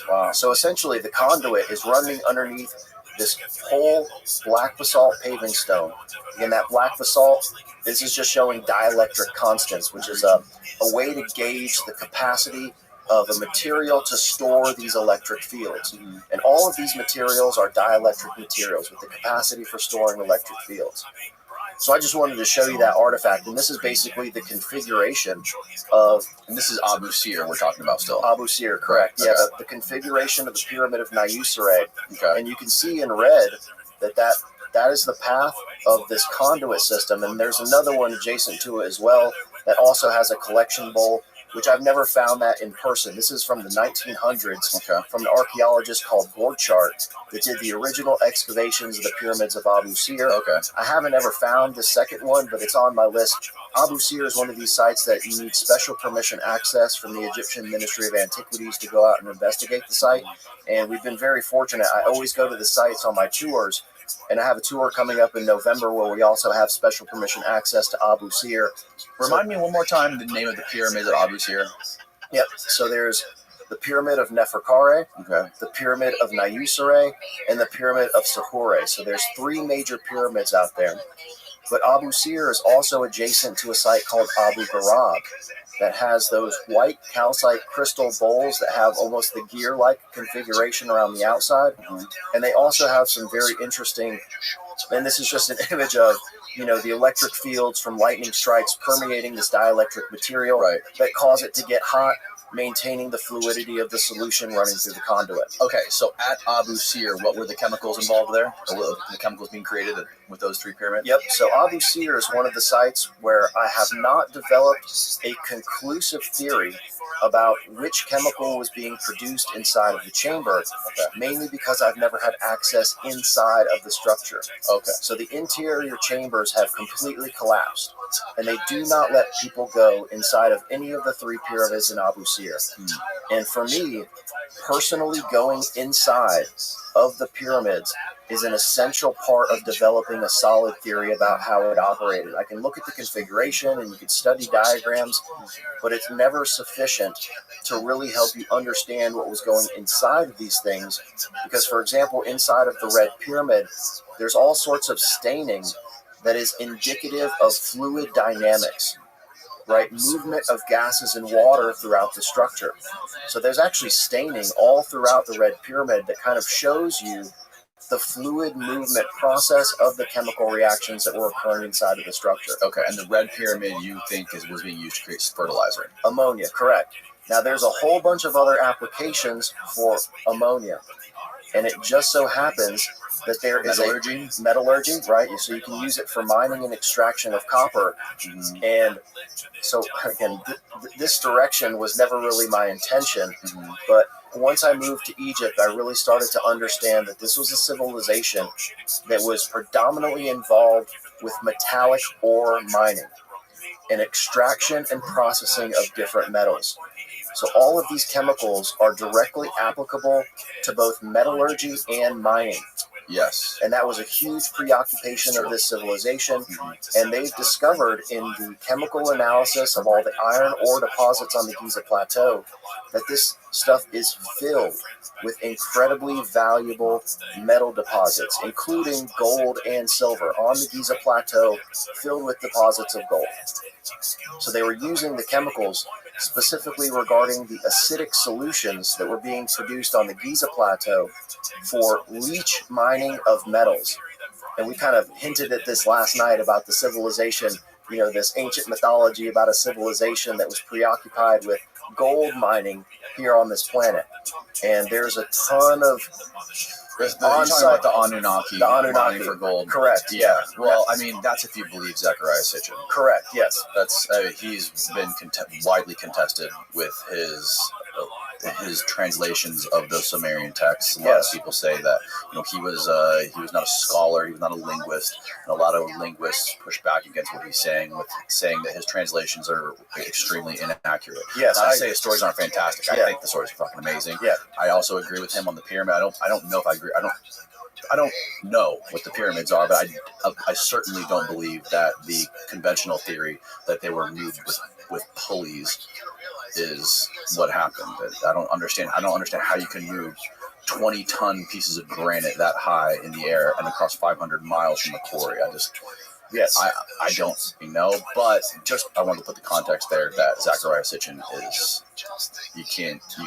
A: Wow. So essentially, the conduit is running underneath this whole black basalt paving stone. Again, that black basalt, this is just showing dielectric constants, which is a way to gauge the capacity of a material to store these electric fields. And all of these materials are dielectric materials with the capacity for storing electric fields. So I just wanted to show you that artifact, and this is basically the configuration of...
B: And this is Abu Sir we're talking about still.
A: Abu Sir, correct.
B: Okay.
A: Yeah, the configuration of the Pyramid of Niuserre.
B: Okay.
A: And you can see in red that is the path of this conduit system, and there's another one adjacent to it as well that also has a collection bowl, which I've never found that in person. This is from the 1900s, from an archaeologist called Borchardt that did the original excavations of the pyramids of Abu Sir.
B: Okay.
A: I haven't ever found the second one, but it's on my list. Abu Sir is one of these sites that you need special permission access from the Egyptian Ministry of Antiquities to go out and investigate the site, and we've been very fortunate. I always go to the sites on my tours, and I have a tour coming up in November where we also have special permission access to Abu Sir.
B: Remind me one more time the name of the pyramid of Abu Sir.
A: Yep. So there's the Pyramid of Neferkare, the Pyramid of Niuserre, and the Pyramid of Sahura. So there's 3 major pyramids out there. But Abu Sir is also adjacent to a site called Abu Gharaib that has those white calcite crystal bowls that have almost the gear-like configuration around the outside. And they also have some very interesting, and this is just an image of, the electric fields from lightning strikes permeating this dielectric material that cause it to get hot, maintaining the fluidity of the solution running through the conduit.
B: Okay, so at Abu Sir, what were the chemicals involved there? Or what were the chemicals being created with those 3 pyramids?
A: Yep, so Abu Sir is one of the sites where I have not developed a conclusive theory about which chemical was being produced inside of the chamber, mainly because I've never had access inside of the structure.
B: Okay.
A: So the interior chambers have completely collapsed, and they do not let people go inside of any of the 3 pyramids in Abu Sir. And for me, personally, going inside of the pyramids is an essential part of developing a solid theory about how it operated. I can look at the configuration and you can study diagrams, but it's never sufficient to really help you understand what was going inside of these things. Because, for example, inside of the Red Pyramid, there's all sorts of staining that is indicative of fluid dynamics, right? Movement of gases and water throughout the structure. So there's actually staining all throughout the Red Pyramid that kind of shows you
K: the fluid movement process of the chemical reactions that were occurring inside of the structure.
B: Okay, and the red pyramid you think was being used to create fertilizer?
K: Ammonia, correct. Now, there's a whole bunch of other applications for ammonia, and it just so happens that there is metallurgy, right? So you can use it for mining and extraction of copper. Mm-hmm. And so, again, this direction was never really my intention, mm-hmm. but once I moved to Egypt, I really started to understand that this was a civilization that was predominantly involved with metallic ore mining and extraction and processing of different metals. So all of these chemicals are directly applicable to both metallurgy and mining.
B: Yes.
K: And that was a huge preoccupation of this civilization. And they've discovered in the chemical analysis of all the iron ore deposits on the Giza Plateau that this stuff is filled with incredibly valuable metal deposits, including gold and silver on the Giza Plateau, filled with deposits of gold. So they were using the chemicals specifically regarding the acidic solutions that were being produced on the Giza Plateau for leach mining of metals. And we kind of hinted at this last night about the civilization, you know, this ancient mythology about a civilization that was preoccupied with gold mining here on this planet. And there's a ton of
B: on-site, the Anunnaki mining for gold.
K: Correct.
B: Yeah. Well, I mean, that's if you believe Zechariah Sitchin.
K: Correct. Yes.
B: That's he's been widely contested with his translations of those Sumerian texts. A lot of people say that he was not a scholar, he was not a linguist, and a lot of linguists push back against what he's saying, with saying that his translations are extremely inaccurate.
K: Yes,
B: I say his stories aren't fantastic. I think the stories are fucking amazing.
K: Yeah.
B: I also agree with him on the pyramid. I don't know if I agree. I don't know what the pyramids are, but I certainly don't believe that the conventional theory that they were moved with pulleys is what happened. I don't understand how you can move 20-ton pieces of granite that high in the air and across 500 miles from the quarry. I don't know, but I want to put the context there that Zechariah Sitchin is, you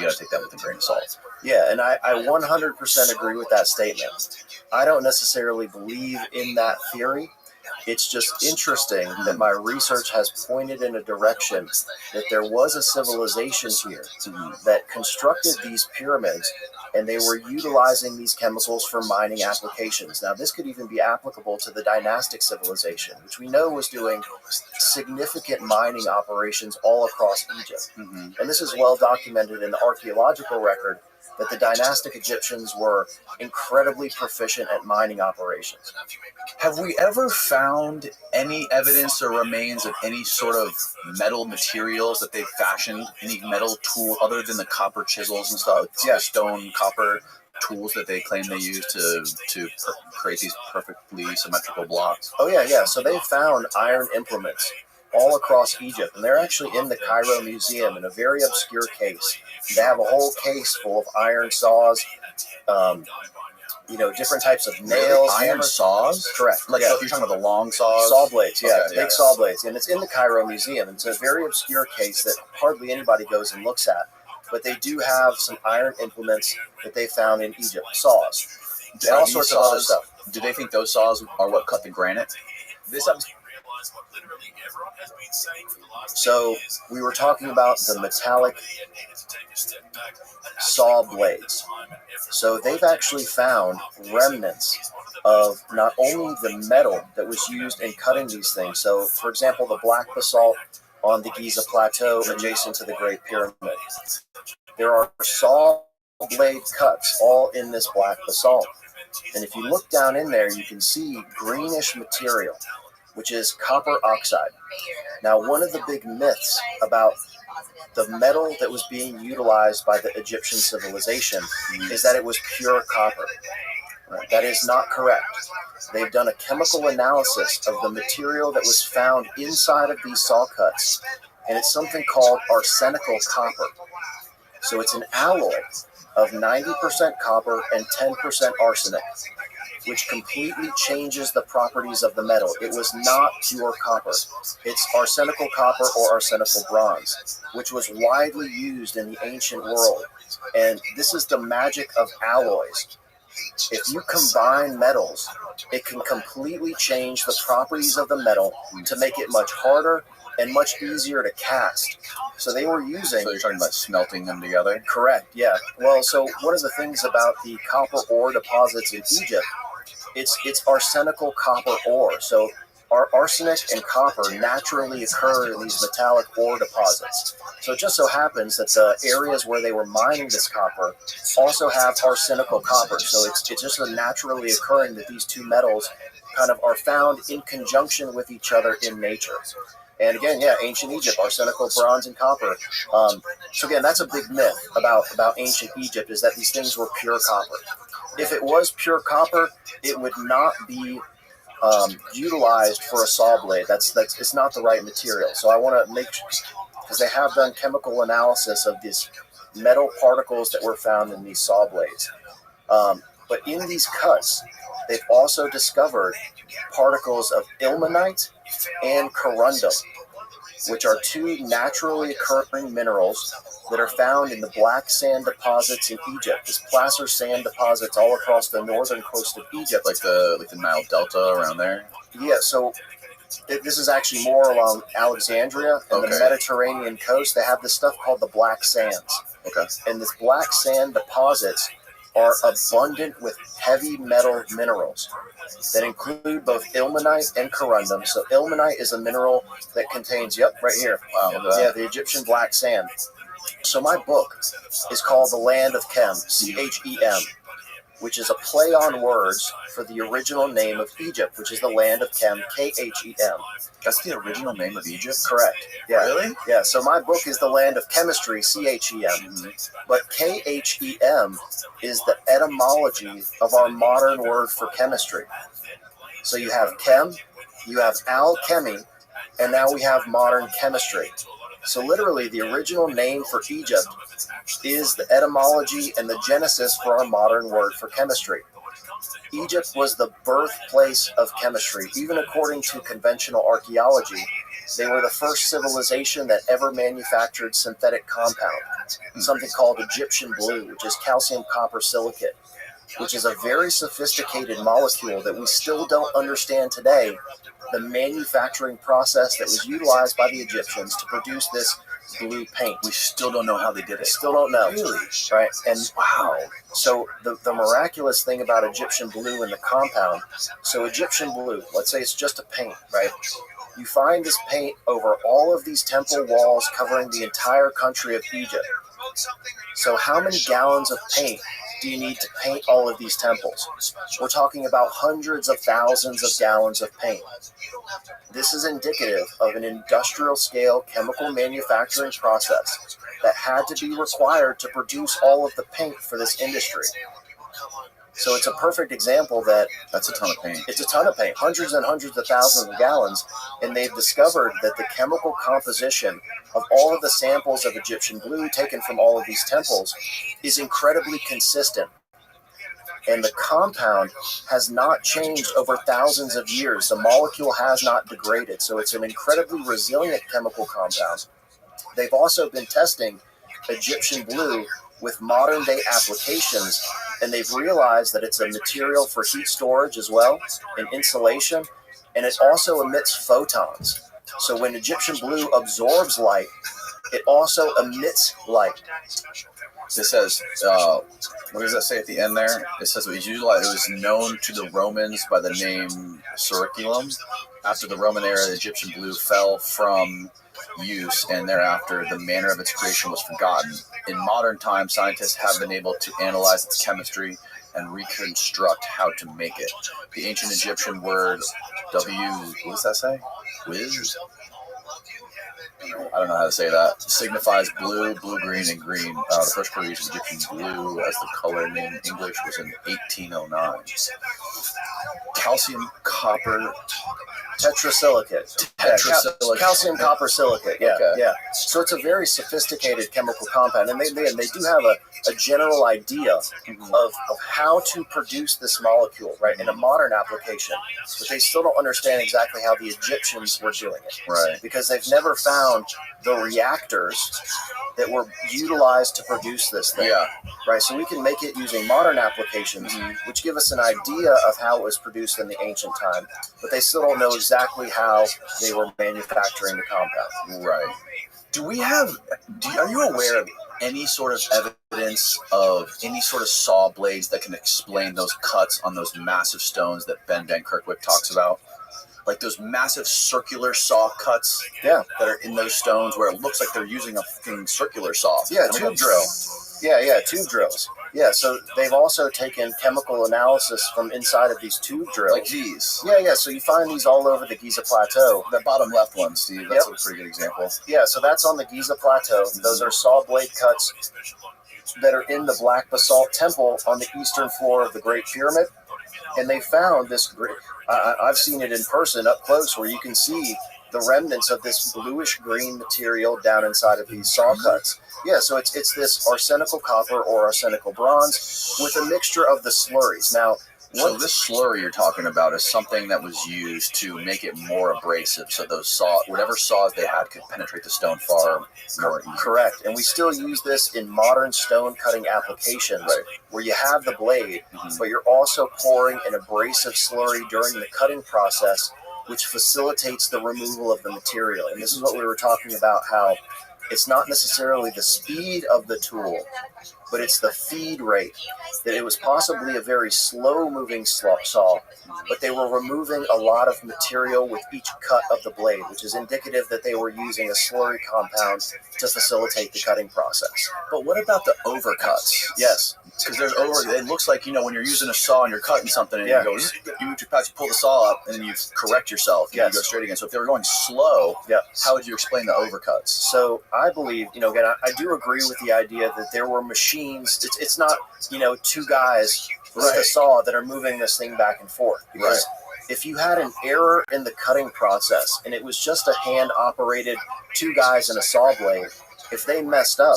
B: got to take that with a grain of salt.
K: Yeah, and I 100% agree with that statement. I don't necessarily believe in that theory. It's just interesting that my research has pointed in a direction that there was a civilization here that constructed these pyramids, and they were utilizing these chemicals for mining applications. Now, this could even be applicable to the dynastic civilization, which we know was doing significant mining operations all across Egypt. Mm-hmm. And this is well documented in the archaeological record that the dynastic Egyptians were incredibly proficient at mining operations.
B: Have we ever found any evidence or remains of any sort of metal materials that they've fashioned? Any metal tool other than the copper chisels and stuff? Yeah, stone, copper tools that they claim they use to create these perfectly symmetrical blocks?
K: Oh, yeah. So they found iron implements all across Egypt, and they're actually in the Cairo Museum in a very obscure case. They have a whole case full of iron saws, different types of nails.
B: Iron saws?
K: Correct.
B: You're talking about the long saws?
K: Saw blades, big saw blades. And it's in the Cairo Museum. It's a very obscure case that hardly anybody goes and looks at. But they do have some iron implements that they found in Egypt, saws. And all sorts of other stuff.
B: Do they think those saws are what cut the granite?
K: So we were talking about the metallic saw blades. So they've actually found remnants of not only the metal that was used in cutting these things. So, for example, the black basalt on the Giza Plateau adjacent to the Great Pyramid. There are saw blade cuts all in this black basalt. And if you look down in there, you can see greenish material, which is copper oxide. Now, one of the big myths about the metal that was being utilized by the Egyptian civilization is that it was pure copper. Right? That is not correct. They've done a chemical analysis of the material that was found inside of these saw cuts, and it's something called arsenical copper. So it's an alloy of 90% copper and 10% arsenic, which completely changes the properties of the metal. It was not pure copper. It's arsenical copper or arsenical bronze, which was widely used in the ancient world. And this is the magic of alloys. if you combine metals, it can completely change the properties of the metal to make it much harder and much easier to cast. So they were using...
B: So you're talking about smelting them together?
K: Correct, yeah. Well, so one of the things about the copper ore deposits in Egypt, it's arsenical copper ore. So our arsenic and copper naturally occur in these metallic ore deposits. So it just so happens that the areas where they were mining this copper also have arsenical copper. So it's just naturally occurring that these two metals kind of are found in conjunction with each other in nature. And again, yeah, ancient Egypt, arsenical, bronze, and copper. So again, that's a big myth about ancient Egypt, is that these things were pure copper. If it was pure copper, it would not be utilized for a saw blade. It's not the right material. So I want to make sure, because they have done chemical analysis of these metal particles that were found in these saw blades. But in these cuts, they've also discovered particles of ilmenite and corundum, which are two naturally occurring minerals that are found in the black sand deposits in Egypt. There's placer sand deposits all across the northern coast of Egypt.
B: Like the Nile Delta around there?
K: Yeah, so this is actually more along Alexandria and the Mediterranean coast. They have this stuff called the black sands.
B: Okay.
K: And this black sand deposits are abundant with heavy metal minerals that include both ilmenite and corundum. So ilmenite is a mineral that contains, right here, the Egyptian black sand. So my book is called The Land of Chem, Chem, which is a play on words for the original name of Egypt, which is the land of Chem, Khem.
B: That's the original name of Egypt?
K: Correct. Yeah.
B: Really?
K: Yeah, so my book is The Land of Chemistry, Chem. But Khem is the etymology of our modern word for chemistry. So you have chem, you have alchemy, and now we have modern chemistry. So literally, the original name for Egypt is the etymology and the genesis for our modern word for chemistry. Egypt was the birthplace of chemistry. Even according to conventional archaeology, they were the first civilization that ever manufactured synthetic compound, something called Egyptian blue, which is calcium copper silicate, which is a very sophisticated molecule that we still don't understand today, the manufacturing process that was utilized by the Egyptians to produce this blue paint.
B: We still don't know how they did it.
K: Still don't know.
B: Really?
K: Right? And wow. So the miraculous thing about Egyptian blue and the compound, so Egyptian blue, let's say it's just a paint, right? You find this paint over all of these temple walls covering the entire country of Egypt. So how many gallons of paint do you need to paint all of these temples? We're talking about hundreds of thousands of gallons of paint. This is indicative of an industrial scale chemical manufacturing process that had to be required to produce all of the paint for this industry. So it's a perfect example that
B: that's a ton of paint.
K: It's a ton of paint, hundreds and hundreds of thousands of gallons, and they've discovered that the chemical composition of all of the samples of Egyptian blue taken from all of these temples is incredibly consistent. And the compound has not changed over thousands of years. The molecule has not degraded, so it's an incredibly resilient chemical compound. They've also been testing Egyptian blue with modern day applications, and they've realized that it's a material for heat storage as well, and insulation, and it also emits photons. So when Egyptian blue absorbs light, it also emits light.
B: This says, what does that say at the end there? It says it was known to the Romans by the name Circulum. After the Roman era, the Egyptian blue fell from use, and thereafter the manner of its creation was forgotten. In modern times, scientists have been able to analyze its chemistry and reconstruct how to make it. The ancient Egyptian word what does that say? Wiz? I don't know how to say that. Signifies blue, blue-green, and green. The first quarter used Egyptian blue as the color name in English was in 1809. Calcium copper
K: tetrasilicate. Calcium copper silicate. Yeah,
B: Okay.
K: yeah. So it's a very sophisticated chemical compound, and they do have a general idea of how to produce this molecule, right, in a modern application. But they still don't understand exactly how the Egyptians were doing it,
B: Right.
K: Because they've never found the reactors that were utilized to produce this thing.
B: Yeah.
K: Right, so we can make it using modern applications, which give us an idea of how it was produced in the ancient time, but they still don't know exactly how they were manufacturing the compound.
B: Right. Are you aware of any sort of evidence of any sort of saw blades that can explain those cuts on those massive stones that Ben Van Kerkhoff talks about? Like those massive circular saw cuts that are in those stones where it looks like they're using a fucking circular saw.
K: Yeah, tube drill. Yeah, tube drills. Yeah, so they've also taken chemical analysis from inside of these tube drills.
B: Like these.
K: Yeah, so you find these all over the Giza Plateau.
B: The bottom left one, Steve, that's a pretty good example.
K: Yeah, so that's on the Giza Plateau. Those are saw blade cuts that are in the Black Basalt Temple on the eastern floor of the Great Pyramid. And they found this great... I've seen it in person up close where you can see the remnants of this bluish-green material down inside of these saw cuts. Yeah, so it's this arsenical copper or arsenical bronze with a mixture of the slurries. Now,
B: so this slurry you're talking about is something that was used to make it more abrasive, so those whatever saws they had could penetrate the stone far more easily.
K: Correct, and we still use this in modern stone cutting applications, where you have the blade, but you're also pouring an abrasive slurry during the cutting process, which facilitates the removal of the material. And this is what we were talking about, how it's not necessarily the speed of the tool, but it's the feed rate. That it was possibly a very slow-moving saw, but they were removing a lot of material with each cut of the blade, which is indicative that they were using a slurry compound to facilitate the cutting process.
B: But what about the overcuts?
K: Yes.
B: Because it looks like, when you're using a saw and you're cutting something and you pull the saw up and then you correct yourself and you go straight again. So if they were going slow, how would you explain the overcuts?
K: So I believe, again, I do agree with the idea that there were machines. It's not, two guys with a saw that are moving this thing back and forth. Because if you had an error in the cutting process and it was just a hand-operated two guys and a saw blade, if they messed up,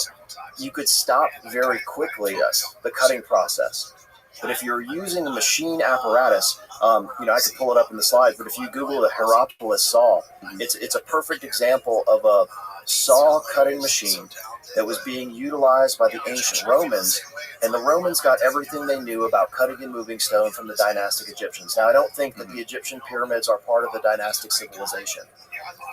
K: you could stop very quickly the cutting process. But if you're using a machine apparatus, I could pull it up in the slides, but if you Google the Hierapolis saw, it's a perfect example of a saw cutting machine that was being utilized by the ancient Romans, and the Romans got everything they knew about cutting and moving stone from the dynastic Egyptians. Now, I don't think that the Egyptian pyramids are part of the dynastic civilization.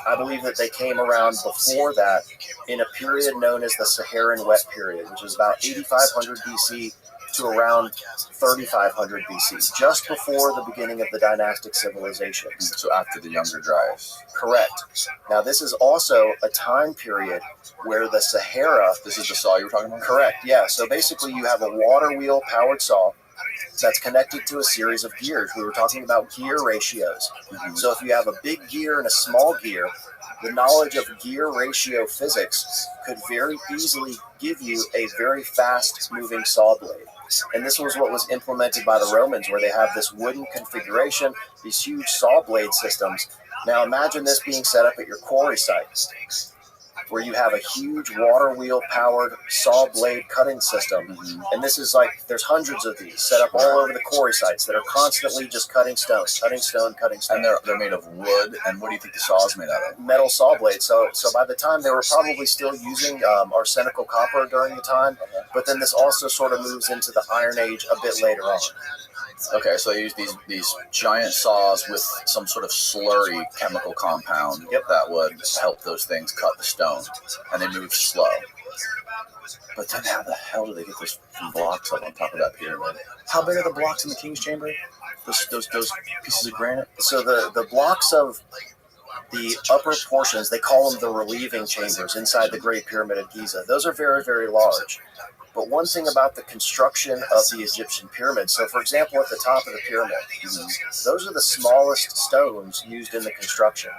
K: I believe that they came around before that in a period known as the Saharan Wet Period, which is about 8500 BC to around 3500 BC, just before the beginning of the dynastic civilization.
B: So after the Younger Dryas.
K: Correct. Now, this is also a time period where the Sahara...
B: This is the saw you were talking about?
K: Correct, yeah. So basically you have a water wheel powered saw that's connected to a series of gears. We were talking about gear ratios. So if you have a big gear and a small gear, the knowledge of gear ratio physics could very easily give you a very fast-moving saw blade. And this was what was implemented by the Romans, where they have this wooden configuration, these huge saw blade systems. Now imagine this being set up at your quarry site, where you have a huge water wheel powered saw blade cutting system. And this is there's hundreds of these set up all over the quarry sites that are constantly just cutting stone.
B: And they're made of wood. And what do you think the saw is made out of?
K: Metal saw blades. So by the time they were probably still using arsenical copper during the time, but then this also sort of moves into the Iron Age a bit later on.
B: Okay, so they use these giant saws with some sort of slurry chemical compound that would help those things cut the stone, and they move slow. But then how the hell do they get those blocks up on top of that pyramid? How big are the blocks in the King's Chamber? Those pieces of granite?
K: So the blocks of the upper portions, they call them the relieving chambers inside the Great Pyramid of Giza. Those are very, very large. But one thing about the construction of the Egyptian pyramids, so for example, at the top of the pyramid, those are the smallest stones used in the construction.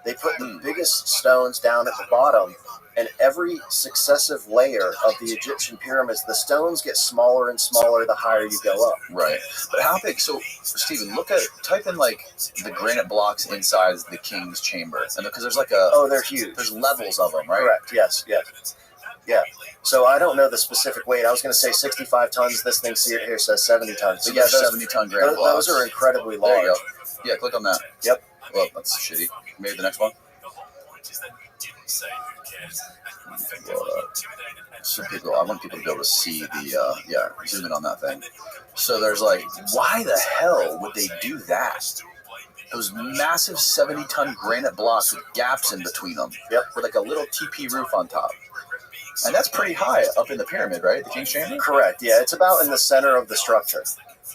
K: They put the biggest stones down at the bottom, and every successive layer of the Egyptian pyramids, the stones get smaller and smaller the higher you go up.
B: Right. But how big? So, Stephen, type in the granite blocks inside the King's Chamber, and because there's
K: they're huge.
B: There's levels of them, right?
K: Correct. Yes. Yeah. So I don't know the specific weight. I was going to say 65 tons. This thing here says 70 tons.
B: But yeah, 70-ton granite blocks.
K: Those are incredibly large.
B: There you go. Yeah, click on that.
K: Yep.
B: Well, that's shitty. Maybe the next one. so I want people to be able to see the zoom in on that thing. So there's like, why the hell would they do that? Those massive 70-ton granite blocks with gaps in between them. Yep, with like a little teepee roof on top. And that's pretty high up in the pyramid, right? The King's Chamber?
K: Correct, yeah. It's about in the center of the structure.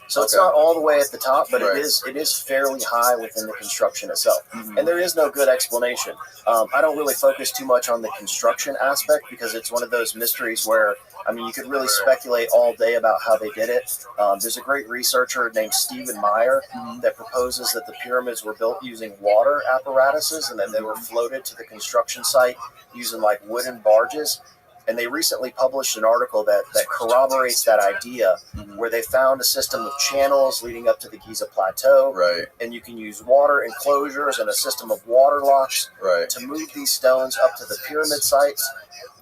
K: So it's not all the way at the top, but it is fairly high within the construction itself. Mm-hmm. And there is no good explanation. I don't really focus too much on the construction aspect because it's one of those mysteries where, I mean, you could really speculate all day about how they did it. There's a great researcher named Stephen Meyer that proposes that the pyramids were built using water apparatuses and then they were floated to the construction site using like wooden barges. And they recently published an article that corroborates that idea, where they found a system of channels leading up to the Giza Plateau.
B: Right.
K: And you can use water enclosures and a system of water locks to move these stones up to the pyramid sites.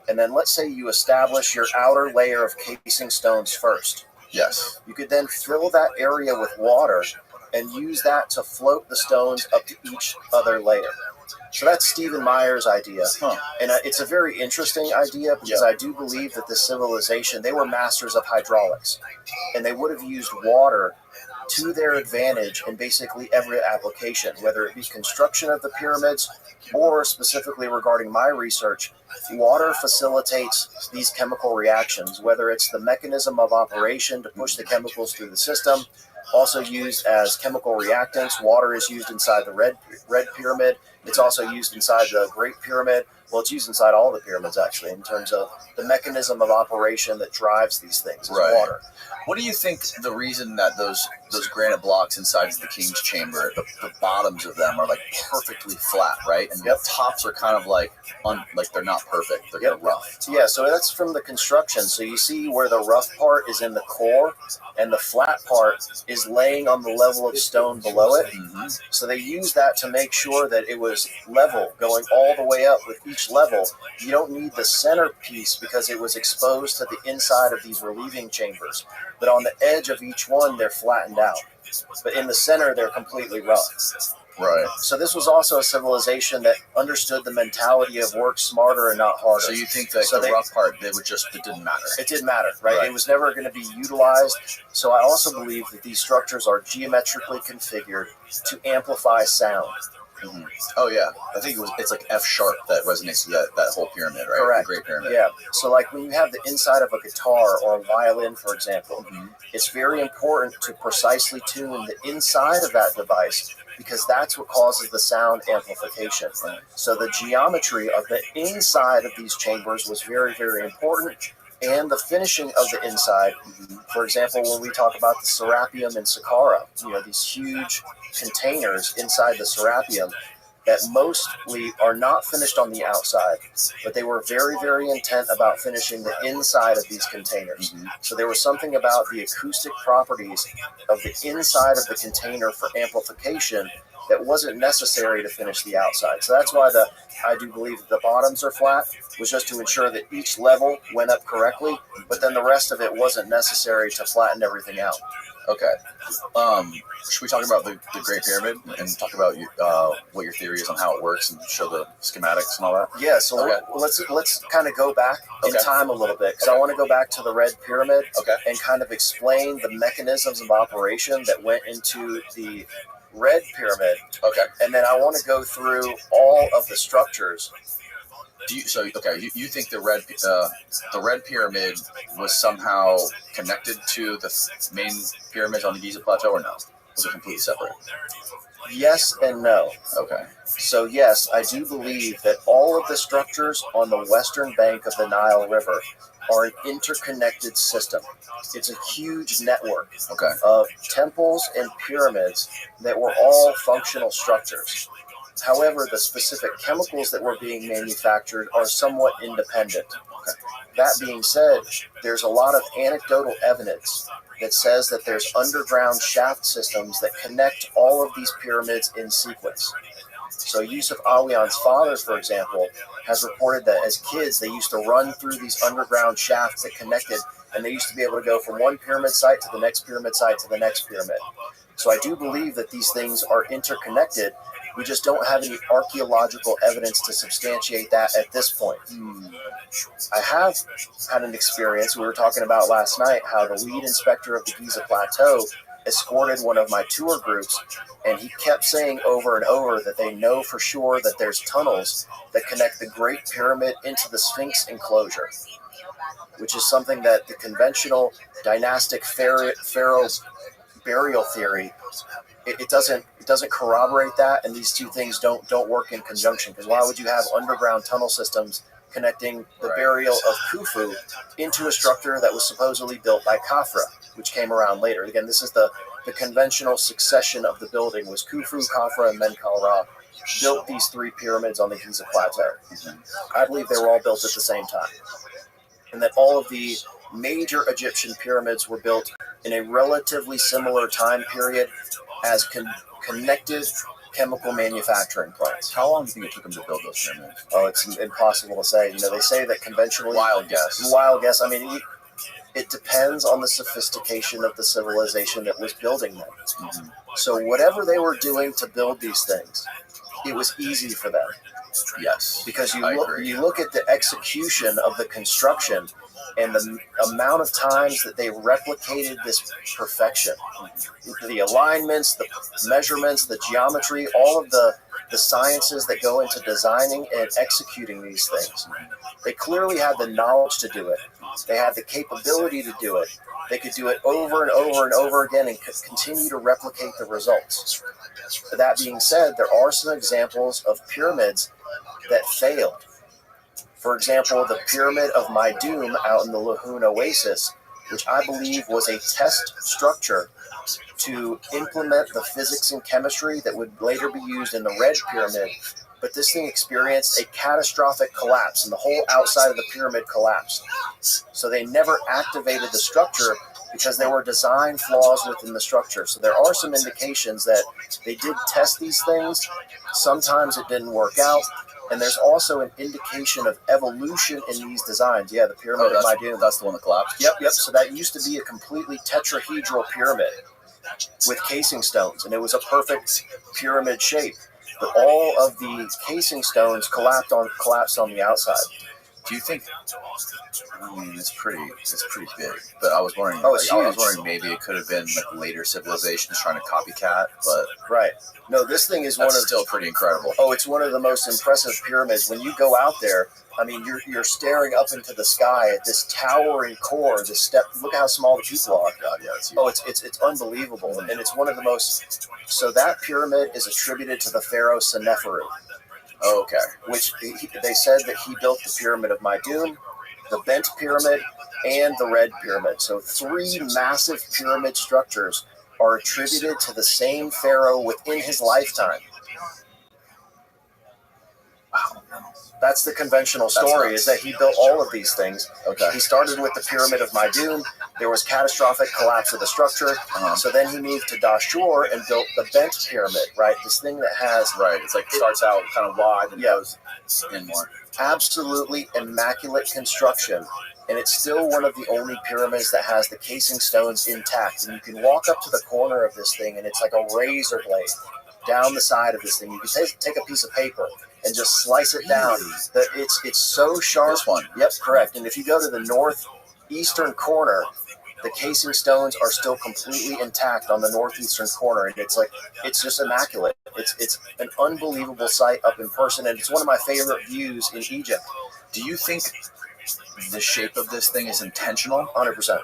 K: And then let's say you establish your outer layer of casing stones first.
B: Yes.
K: You could then fill that area with water and use that to float the stones up to each other layer. So that's Stephen Meyer's idea. And it's a very interesting idea because I do believe that this civilization, they were masters of hydraulics. And they would have used water to their advantage in basically every application, whether it be construction of the pyramids or specifically regarding my research, water facilitates these chemical reactions, whether it's the mechanism of operation to push the chemicals through the system, also used as chemical reactants. Water is used inside the red pyramid. It's also used inside the Great Pyramid. Well, it's used inside all the pyramids, actually, in terms of the mechanism of operation that drives these things, is water.
B: What do you think the reason that those granite blocks inside the King's Chamber, the bottoms of them are like perfectly flat, right? And the tops are kind of like they're not perfect. They're kind of rough.
K: Yeah, so that's from the construction. So you see where the rough part is in the core and the flat part is laying on the level of stone below it. Mm-hmm. So they use that to make sure that it was level going all the way up with each level. You don't need the centerpiece because it was exposed to the inside of these relieving chambers. But on the edge of each one, they're flattened out. But in the center, they're completely rough.
B: Right.
K: So this was also a civilization that understood the mentality of work smarter and not harder.
B: So you think that the rough part, it didn't matter?
K: It didn't matter, right? It was never going to be utilized. So I also believe that these structures are geometrically configured to amplify sound.
B: Mm-hmm. Oh yeah, I think it's like F sharp that resonates with that whole pyramid, right?
K: Correct.
B: The Great Pyramid.
K: Yeah. So like when you have the inside of a guitar or a violin, for example, it's very important to precisely tune the inside of that device because that's what causes the sound amplification. So the geometry of the inside of these chambers was very, very important. And the finishing of the inside, for example, when we talk about the Serapeum and Saqqara, these huge containers inside the Serapeum that mostly are not finished on the outside, but they were very, very intent about finishing the inside of these containers. So there was something about the acoustic properties of the inside of the container for amplification that wasn't necessary to finish the outside. So that's why I do believe that the bottoms are flat, was just to ensure that each level went up correctly, but then the rest of it wasn't necessary to flatten everything out.
B: Okay. Should we talk about the Great Pyramid and talk about what your theory is on how it works and show the schematics and all that?
K: Yeah, so let's kind of go back in time a little bit, because I want to go back to the Red Pyramid and kind of explain the mechanisms of operation that went into the Red Pyramid. Okay. And then I want to go through all of the structures.
B: You think the Red Pyramid was somehow connected to the main pyramids on the Giza Plateau, or no? Was it completely separate?
K: Yes and no.
B: Okay.
K: So yes, I do believe that all of the structures on the western bank of the Nile River are an interconnected system. It's a huge network of temples and pyramids that were all functional structures. However, the specific chemicals that were being manufactured are somewhat independent. That being said, there's a lot of anecdotal evidence that says that there's underground shaft systems that connect all of these pyramids in sequence. So Yusuf Aliyan's father, for example, has reported that as kids, they used to run through these underground shafts that connected, and they used to be able to go from one pyramid site to the next pyramid site to the next pyramid. So I do believe that these things are interconnected, We just don't have any archaeological evidence to substantiate that at this point. I have had an experience, we were talking about last night, how the lead inspector of the Giza Plateau escorted one of my tour groups, and he kept saying over and over that they know for sure that there's tunnels that connect the Great Pyramid into the Sphinx enclosure, which is something that the conventional dynastic pharaoh burial theory, it doesn't corroborate that, and these two things don't work in conjunction. Because why would you have underground tunnel systems connecting the burial of Khufu into a structure that was supposedly built by Khafra, which came around later? Again, this is the conventional succession of the building, was Khufu, Khafra, and Menkaure built these three pyramids on the Giza Plateau. I believe they were all built at the same time, and that all of the major Egyptian pyramids were built in a relatively similar time period as connected chemical manufacturing plants.
B: How long do you think it took them to build those pyramids?
K: Oh, it's impossible to say. They say that conventionally...
B: Wild guess.
K: I mean, it depends on the sophistication of the civilization that was building them. Mm-hmm. So whatever they were doing to build these things, it was easy for them.
B: Yes.
K: Because you look at the execution of the construction and the amount of times that they replicated this perfection. The alignments, the measurements, the geometry, all of the sciences that go into designing and executing these things. They clearly had the knowledge to do it. They had the capability to do it. They could do it over and over and over again and continue to replicate the results. That being said, there are some examples of pyramids that failed. For example, the Pyramid of Maidum out in the Lahoun Oasis, which I believe was a test structure to implement the physics and chemistry that would later be used in the Red Pyramid, but this thing experienced a catastrophic collapse, and the whole outside of the pyramid collapsed. So they never activated the structure because there were design flaws within the structure. So there are some indications that they did test these things. Sometimes it didn't work out. And there's also an indication of evolution in these designs. Yeah, the Pyramid of Maidum.
B: That's the one that collapsed?
K: Yep. So that used to be a completely tetrahedral pyramid with casing stones, and it was a perfect pyramid shape. But all of the casing stones collapsed on the outside.
B: Do you think? I mean, it's pretty big. But I was wondering.
K: Oh, it's huge.
B: I was wondering maybe it could have been like later civilizations trying to copycat. But
K: right. No, this thing is
B: still pretty incredible.
K: Oh, it's one of the most impressive pyramids. When you go out there, I mean, you're staring up into the sky at this towering core. Look how small the people are.
B: God, yeah, it's huge.
K: It's unbelievable, and it's one of the most. So that pyramid is attributed to the pharaoh Seneferu.
B: Oh, okay.
K: Which they said that he built the Pyramid of Maidum, the Bent Pyramid, and the Red Pyramid. So 3 massive pyramid structures are attributed to the same pharaoh within his lifetime. Wow. That's the conventional story, is that he built all of these things.
B: Okay.
K: He started with the Pyramid of Maidum. There was catastrophic collapse of the structure. Uh-huh. So then he moved to Dashur and built the Bent Pyramid, right? This thing that has...
B: Right. It's like starts out kind of wide and goes in more.
K: Absolutely immaculate construction. And it's still one of the only pyramids that has the casing stones intact. And you can walk up to the corner of this thing, and it's like a razor blade down the side of this thing. You can take a piece of paper and just slice it down. It's so sharp.
B: This one.
K: Yep, correct. And if you go to the northeastern corner, the casing stones are still completely intact on the northeastern corner, and it's just immaculate. It's an unbelievable sight up in person, and it's one of my favorite views in Egypt.
B: Do you think the shape of this thing is intentional?
K: 100%.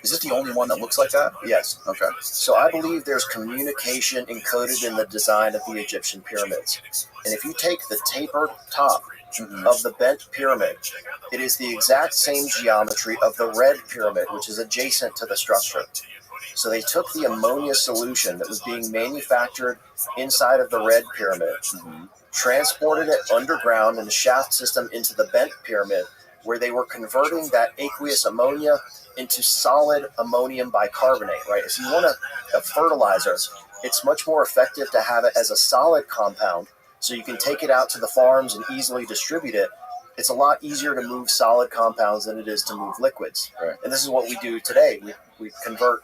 B: Is it the only one that looks like that?
K: Yes.
B: Okay.
K: So I believe there's communication encoded in the design of the Egyptian pyramids. And if you take the tapered top of the Bent Pyramid, it is the exact same geometry of the Red Pyramid, which is adjacent to the structure. So they took the ammonia solution that was being manufactured inside of the Red Pyramid, transported it underground in a shaft system into the Bent Pyramid, where they were converting that aqueous ammonia into solid ammonium bicarbonate, right? If you want a fertilizer, it's much more effective to have it as a solid compound, so you can take it out to the farms and easily distribute it. It's a lot easier to move solid compounds than it is to move liquids.
B: Right.
K: And this is what we do today. We convert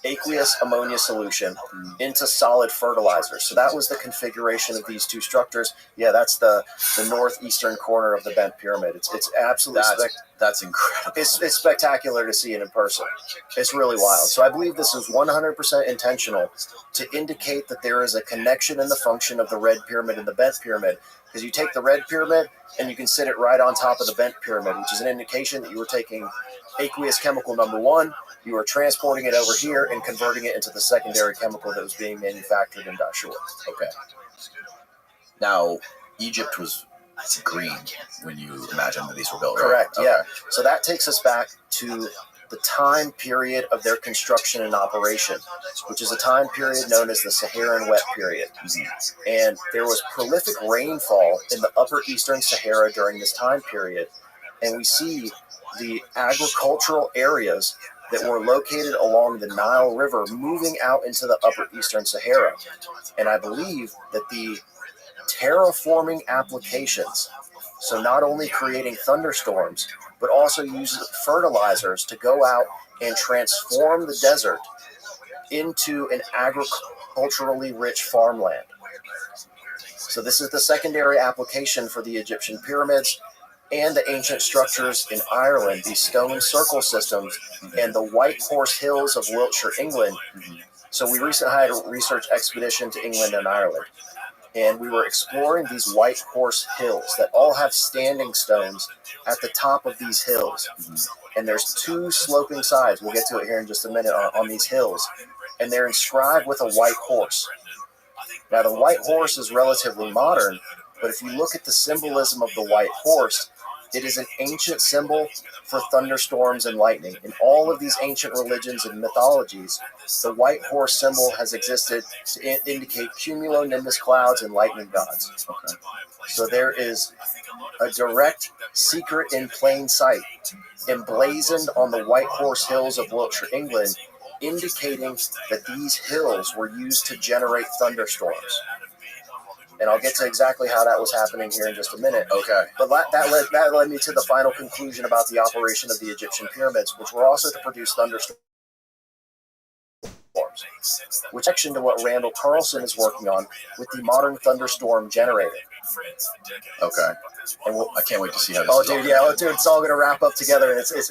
A: aqueous ammonia solution into solid fertilizer. So that was the configuration of these two structures. Yeah, that's the northeastern corner of the bent pyramid. It's absolutely
B: that's incredible.
A: It's spectacular to see it in person. It's really wild. So I believe this is 100% intentional to indicate that there is a connection in the function of the red pyramid and the bent pyramid. Because you take the red pyramid and you can sit it right on top of the bent pyramid, which is an indication that you were taking aqueous chemical number 1, you were transporting it over here and converting it into the secondary chemical that was being manufactured in Dashur.
B: Okay. Now, Egypt was green when you imagine that these were built, right?
A: Correct, yeah. So that takes us back to the time period of their construction and operation, which is a time period known as the Saharan wet period. And there was prolific rainfall in the upper eastern Sahara during this time period. And we see the agricultural areas that were located along the Nile River moving out into the upper eastern Sahara. And I believe that the terraforming applications, so not only creating thunderstorms, but also using fertilizers to go out and transform the desert into an agriculturally rich farmland. So this is the secondary application for the Egyptian pyramids and the ancient structures in Ireland, these stone circle systems, and the White Horse Hills of Wiltshire, England. So we recently had a research expedition to England and Ireland, and we were exploring these White Horse Hills that all have standing stones at the top of these hills. And there's 2 sloping sides, we'll get to it here in just a minute, on these hills, and they're inscribed with a white horse. Now the white horse is relatively modern, but if you look at the symbolism of the white horse, it is an ancient symbol for thunderstorms and lightning. In all of these ancient religions and mythologies, the white horse symbol has existed to indicate cumulonimbus clouds and lightning gods. Okay. So there is a direct secret in plain sight emblazoned on the White Horse Hills of Wiltshire, England, indicating that these hills were used to generate thunderstorms. And I'll get to exactly how that was happening here in just a minute.
B: Okay.
A: But that led me to the final conclusion about the operation of the Egyptian pyramids, which were also to produce thunderstorms, which connection to what Randall Carlson is working on with the modern thunderstorm generator.
B: Okay. And I can't wait to see how this
A: it's all going to wrap up together. And it's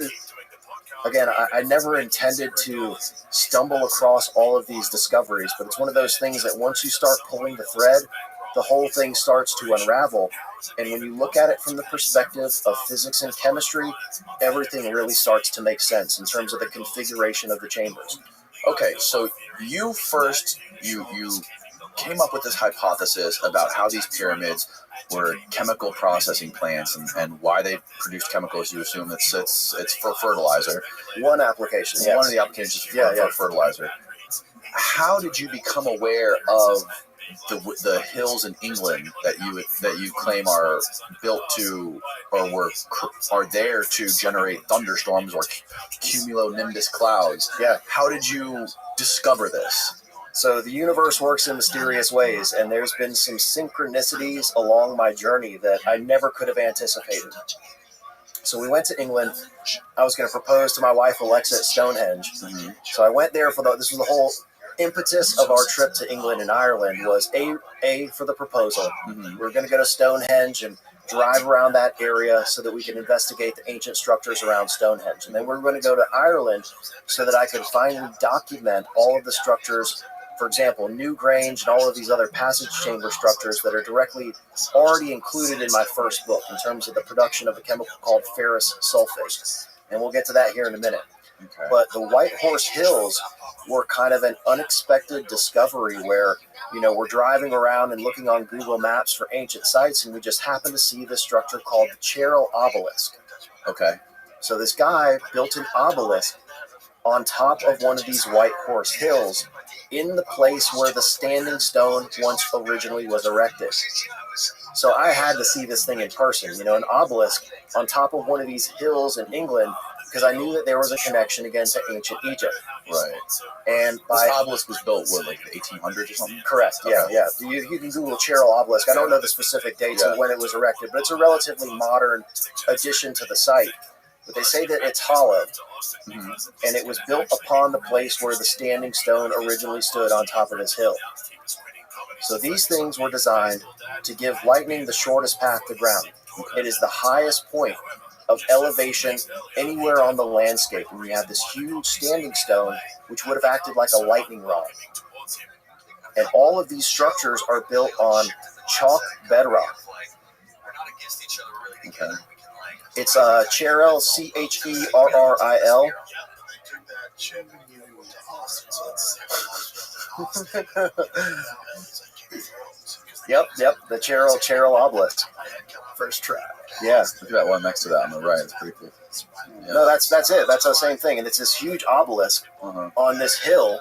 A: again, I never intended to stumble across all of these discoveries, but it's one of those things that once you start pulling the thread, the whole thing starts to unravel. And when you look at it from the perspective of physics and chemistry, everything really starts to make sense in terms of the configuration of the chambers.
B: Okay, so you came up with this hypothesis about how these pyramids were chemical processing plants and why they produced chemicals. You assume it's for fertilizer.
A: One application.
B: Yes. One of the applications for fertilizer. How did you become aware of the hills in England that you claim are built to or are there to generate thunderstorms or cumulonimbus clouds?
A: Yeah.
B: How did you discover this?
A: So the universe works in mysterious ways, and there's been some synchronicities along my journey that I never could have anticipated. So we went to England. I was going to propose to my wife Alexa at Stonehenge. Mm-hmm. So I went there this was the whole impetus of our trip to England and Ireland was A for the proposal. Mm-hmm. We were going to go to Stonehenge and drive around that area so that we could investigate the ancient structures around Stonehenge. And then we were going to go to Ireland so that I could finally document all of the structures, for example, Newgrange and all of these other passage chamber structures that are directly already included in my first book in terms of the production of a chemical called ferrous sulfate. And we'll get to that here in a minute. Okay. But the White Horse Hills were kind of an unexpected discovery where, we're driving around and looking on Google Maps for ancient sites, and we just happened to see this structure called the Cheryl Obelisk.
B: Okay.
A: So this guy built an obelisk on top of one of these White Horse Hills in the place where the standing stone once originally was erected. So I had to see this thing in person, an obelisk on top of one of these hills in England, because I knew that there was a connection again to ancient Egypt.
B: Right.
A: And
B: this obelisk was built, like the 1800s or something?
A: Correct, yeah. You can Google Cheryl Obelisk. I don't know the specific dates of when it was erected, but it's a relatively modern addition to the site.
K: but they say that it's hollow, and it was built upon the place where the standing stone originally stood on top of this hill. So these things were designed to give lightning the shortest path to ground. It is the highest point of elevation anywhere on the landscape, and we have this huge standing stone which would have acted like a lightning rod. And all of these structures are built on chalk bedrock.
B: Okay.
K: It's Cherril, Cherril. Yep, the Cherril obelisk.
C: First try.
K: Yeah.
B: Look at that one next to that on the right. It's pretty cool. Yeah.
K: No, that's it. That's the same thing. And it's this huge obelisk on this hill.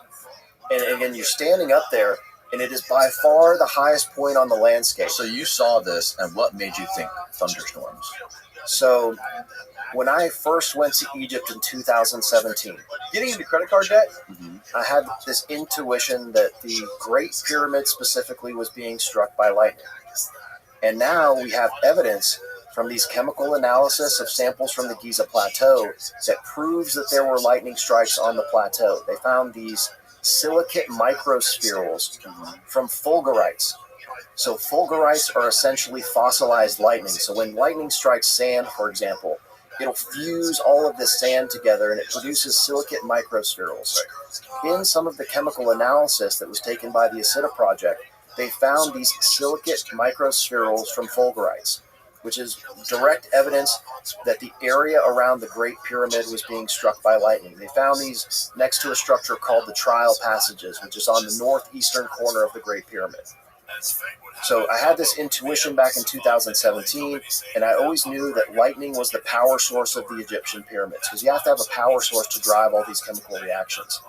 K: And again, you're standing up there, and it is by far the highest point on the landscape.
B: So you saw this, and what made you think thunderstorms?
K: So when I first went to Egypt in 2017,
B: Getting into credit card debt?
K: I had this intuition that the Great Pyramid specifically was being struck by lightning. And now we have evidence from these chemical analysis of samples from the Giza Plateau that proves that there were lightning strikes on the plateau. They found these silicate microspherules from fulgurites. So fulgurites are essentially fossilized lightning. So when lightning strikes sand, for example, it'll fuse all of this sand together and it produces silicate microspherules. In some of the chemical analysis that was taken by the ACITA project, they found these silicate microspherules from fulgurites, which is direct evidence that the area around the Great Pyramid was being struck by lightning. They found these next to a structure called the Trial Passages, which is on the northeastern corner of the Great Pyramid. So I had this intuition back in 2017, and I always knew that lightning was the power source of the Egyptian pyramids, because you have to have a power source to drive all these chemical reactions.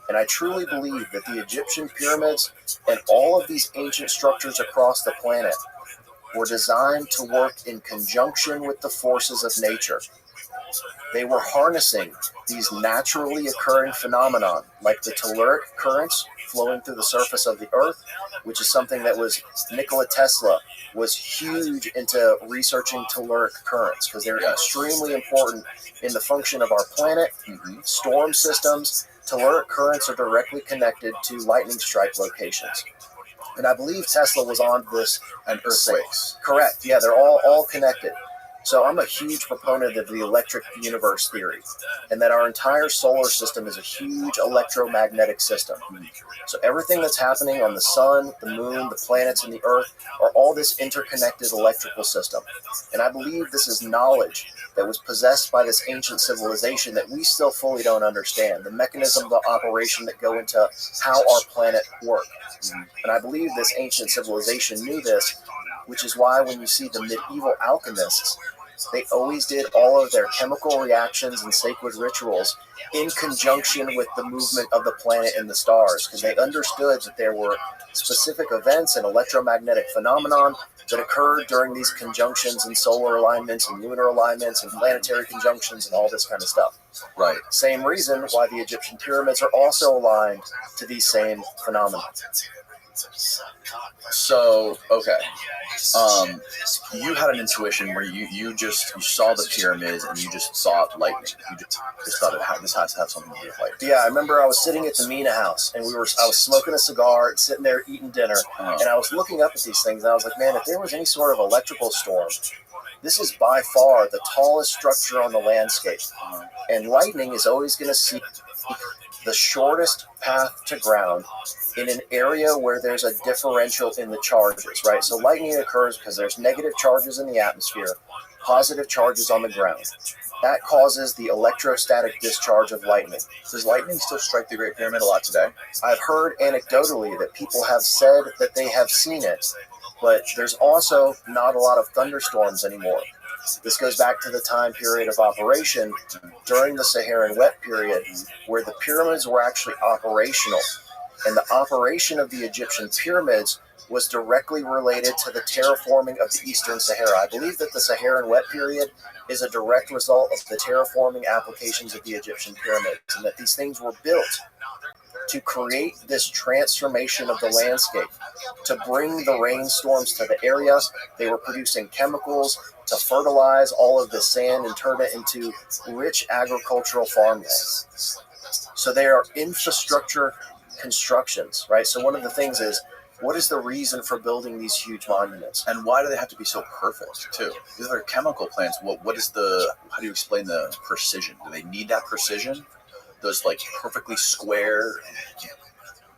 K: And I truly believe that the Egyptian pyramids and all of these ancient structures across the planet were designed to work in conjunction with the forces of nature. They were harnessing these naturally occurring phenomena, like the telluric currents flowing through the surface of the earth, which is something that was Nikola Tesla was huge into researching telluric currents because they're extremely important in the function of our planet, storm systems. Telluric currents are directly connected to lightning strike locations. And I believe Tesla was on this and earthquakes. Correct. Yeah, they're all connected. So I'm a huge proponent of the electric universe theory, and that our entire solar system is a huge electromagnetic system. So everything that's happening on the sun, the moon, the planets, and the earth are all this interconnected electrical system. And I believe this is knowledge that was possessed by this ancient civilization that we still fully don't understand, the mechanisms of operation that go into how our planet works. And I believe this ancient civilization knew this, which is why when you see the medieval alchemists, they always did all of their chemical reactions and sacred rituals in conjunction with the movement of the planet and the stars, because they understood that there were specific events and electromagnetic phenomenon that occurred during these conjunctions and solar alignments and lunar alignments and planetary conjunctions and all this kind of stuff.
B: Right.
K: Same reason why the Egyptian pyramids are also aligned to these same phenomena.
B: So, okay. You had an intuition where you saw the pyramids and you just saw lightning. You just thought this has to have something to do with lightning.
K: Yeah, I remember I was sitting at the Mina house and I was smoking a cigar, sitting there eating dinner, and I was looking up at these things and I was like, man, if there was any sort of electrical storm, this is by far the tallest structure on the landscape. And lightning is always going to seek the shortest path to ground in an area where there's a differential in the charges, right? So lightning occurs because there's negative charges in the atmosphere, positive charges on the ground. That causes the electrostatic discharge of lightning.
B: Does lightning still strike the Great Pyramid a lot today?
K: I've heard anecdotally that people have said that they have seen it, but there's also not a lot of thunderstorms anymore. This goes back to the time period of operation during the Saharan wet period, where the pyramids were actually operational. And the operation of the Egyptian pyramids was directly related to the terraforming of the Eastern Sahara. I believe that the Saharan wet period is a direct result of the terraforming applications of the Egyptian pyramids, and that these things were built
A: to create this transformation of the landscape, to bring the rainstorms to the area. They were producing chemicals to fertilize all of the sand and turn it into rich agricultural farmland. So they are infrastructure constructions, right? So one of the things is, what is the reason for building these huge monuments?
B: And why do they have to be so perfect, too? These are chemical plants. How do you explain the precision? Do they need that precision? Those, like, perfectly square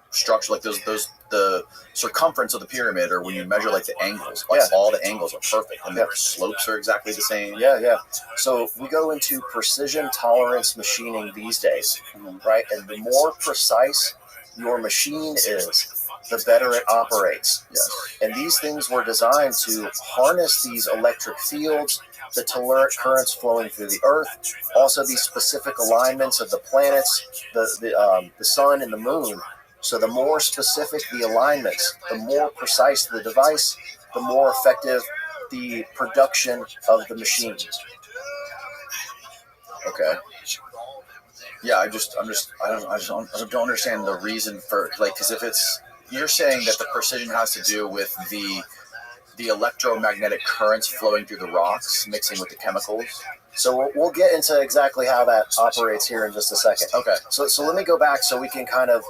B: structure, like the circumference of the pyramid, or when you measure, like, the angles, like, all the angles are perfect, and the slopes are exactly the same.
A: Yeah. So we go into precision tolerance machining these days, right? And the more precise your machine is, the better it operates.
B: Yes.
A: And these things were designed to harness these electric fields, the telluric currents flowing through the earth, also these specific alignments of the planets, the sun and the moon. So the more specific the alignments, the more precise the device, the more effective the production of the machine.
B: Okay. Yeah, I don't understand the reason for, like, because if it's, you're saying that the precision has to do with the electromagnetic currents flowing through the rocks mixing with the chemicals.
A: So we'll get into exactly how that operates here in just a second.
B: Okay.
A: So let me go back so we can kind of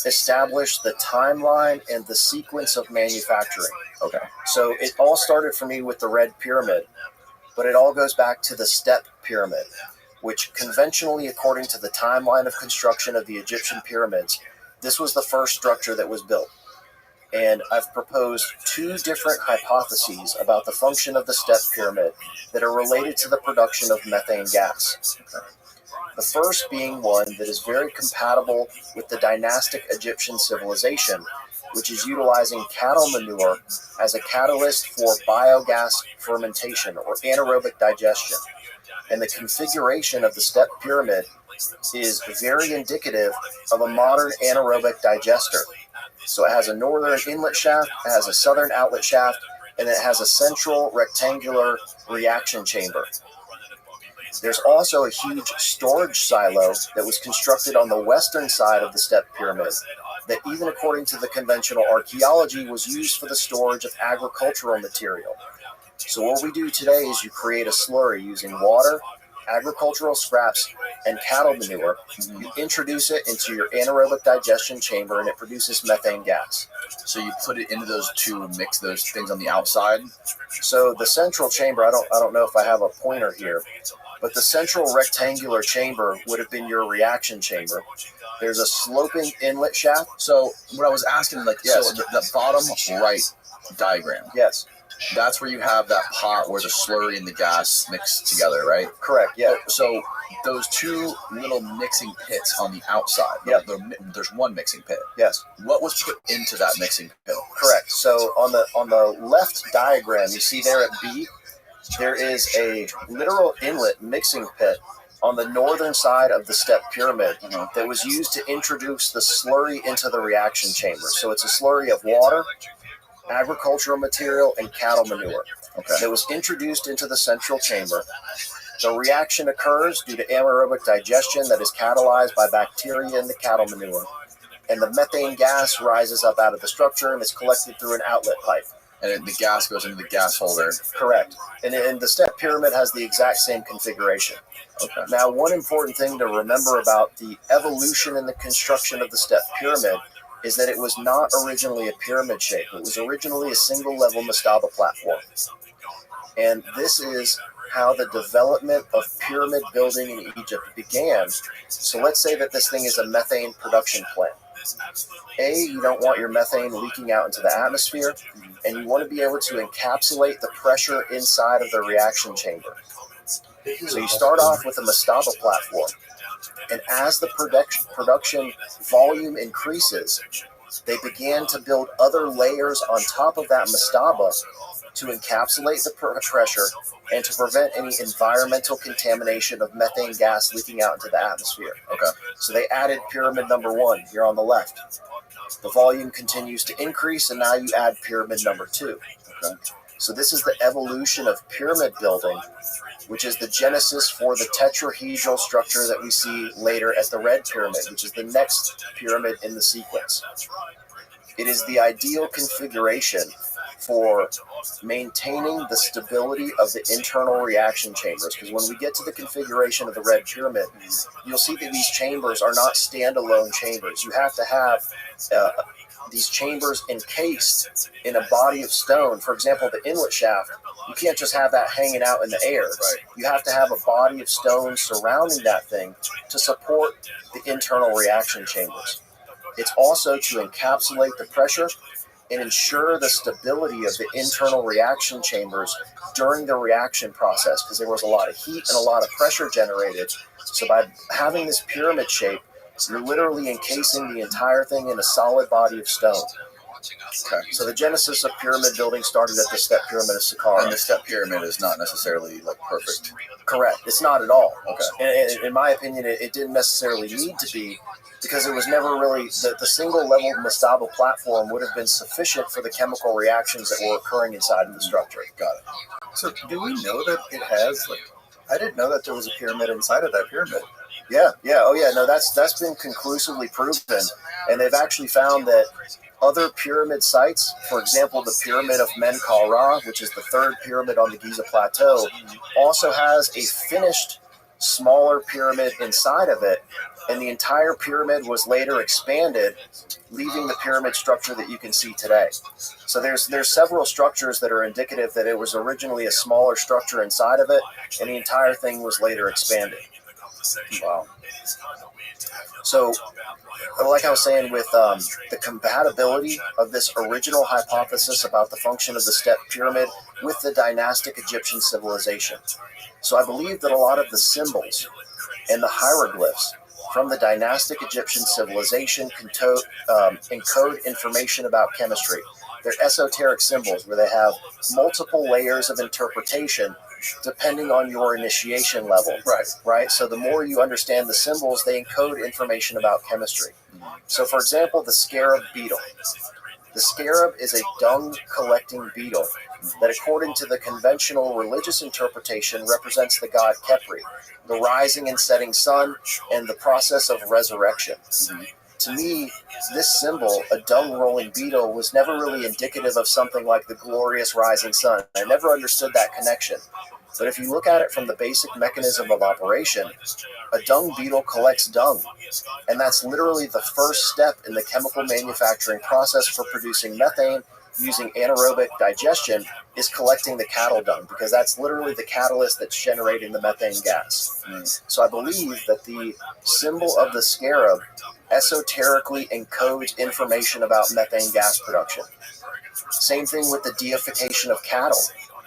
A: establish the timeline and the sequence of manufacturing.
B: Okay.
A: So it all started for me with the red pyramid, but it all goes back to the step pyramid, which conventionally, according to the timeline of construction of the Egyptian pyramids, this was the first structure that was built. And I've proposed two different hypotheses about the function of the step pyramid that are related to the production of methane gas. The first being one that is very compatible with the dynastic Egyptian civilization, which is utilizing cattle manure as a catalyst for biogas fermentation or anaerobic digestion. And the configuration of the step pyramid is very indicative of a modern anaerobic digester. So it has a northern inlet shaft, it has a southern outlet shaft, and it has a central rectangular reaction chamber. There's also a huge storage silo that was constructed on the western side of the step pyramid that, even according to the conventional archaeology, was used for the storage of agricultural material. So what we do today is you create a slurry using water, agricultural scraps, and cattle manure. You introduce it into your anaerobic digestion chamber, and it produces methane gas.
B: So you put it into those two, mix those things on the outside.
A: So the central chamber, I don't know if I have a pointer here, but the central rectangular chamber would have been your reaction chamber. There's a sloping inlet shaft.
B: So what I was asking, like,
A: yes.
B: So the bottom right diagram.
A: Yes.
B: That's where you have that pot where the slurry and the gas mix together, right?
A: Correct, yeah.
B: So those two little mixing pits on the outside, there's one mixing pit.
A: Yes.
B: What was put into that mixing pit?
A: Correct. So on the left diagram, you see there at B, there is a literal inlet mixing pit on the northern side of the step pyramid that was used to introduce the slurry into the reaction chamber. So it's a slurry of water, agricultural material, and cattle manure that was introduced into the central chamber. The reaction occurs due to anaerobic digestion that is catalyzed by bacteria in the cattle manure, and the methane gas rises up out of the structure and is collected through an outlet pipe.
B: And the gas goes into the gas holder.
A: Correct. And the step pyramid has the exact same configuration. Okay. Now, one important thing to remember about the evolution in the construction of the step pyramid is that it was not originally a pyramid shape. It was originally a single-level mastaba platform. And this is how the development of pyramid building in Egypt began. So let's say that this thing is a methane production plant. You don't want your methane leaking out into the atmosphere, and you want to be able to encapsulate the pressure inside of the reaction chamber. So you start off with a mastaba platform. And as the production volume increases, they began to build other layers on top of that mastaba to encapsulate the pressure and to prevent any environmental contamination of methane gas leaking out into the atmosphere.
B: Okay.
A: So they added pyramid number 1 here on the left. The volume continues to increase, and now you add pyramid number 2.
B: Okay.
K: So this is the evolution of pyramid building, which is the genesis for the tetrahedral structure that we see later as the Red Pyramid, which is the next pyramid in the sequence. It is the ideal configuration for maintaining the stability of the internal reaction chambers, because when we get to the configuration of the Red Pyramid, you'll see that these chambers are not standalone chambers. You have to have these chambers encased in a body of stone. For example, the inlet shaft, you can't just have that hanging out in the air. Right. You have to have a body of stone surrounding that thing to support the internal reaction chambers. It's also to encapsulate the pressure and ensure the stability of the internal reaction chambers during the reaction process, because there was a lot of heat and a lot of pressure generated. So by having this pyramid shape, you're literally encasing the entire thing in a solid body of stone. Okay. So the genesis of pyramid building started at the step pyramid of Saqqara.
B: And the step pyramid is not necessarily like perfect.
K: Correct. It's not at all.
B: Okay.
K: In my opinion, it didn't necessarily need to be, because it was never really, the single level mastaba platform would have been sufficient for the chemical reactions that were occurring inside of the structure.
B: Got it.
C: So do we know that it has, like, I didn't know that there was a pyramid inside of that pyramid.
K: Yeah. Oh yeah, no, that's been conclusively proven. And they've actually found that other pyramid sites, for example, the Pyramid of Menkaure, which is the third pyramid on the Giza Plateau, also has a finished smaller pyramid inside of it, and the entire pyramid was later expanded, leaving the pyramid structure that you can see today. So there's several structures that are indicative that it was originally a smaller structure inside of it, and the entire thing was later expanded. Wow. So, like I was saying, with the compatibility of this original hypothesis about the function of the step pyramid with the dynastic Egyptian civilization. So I believe that a lot of the symbols and the hieroglyphs from the dynastic Egyptian civilization encode information about chemistry. They're esoteric symbols where they have multiple layers of interpretation depending on your initiation level. Right? So the more you understand the symbols, they encode information about chemistry. So for example, the scarab beetle. The scarab is a dung-collecting beetle that, according to the conventional religious interpretation, represents the god Khepri, the rising and setting sun, and the process of resurrection. To me, this symbol, a dung-rolling beetle, was never really indicative of something like the glorious rising sun. I never understood that connection. But if you look at it from the basic mechanism of operation, a dung beetle collects dung. And that's literally the first step in the chemical manufacturing process for producing methane using anaerobic digestion, is collecting the cattle dung, because that's literally the catalyst that's generating the methane gas. So I believe that the symbol of the scarab esoterically encodes information about methane gas production. Same thing with the deification of cattle.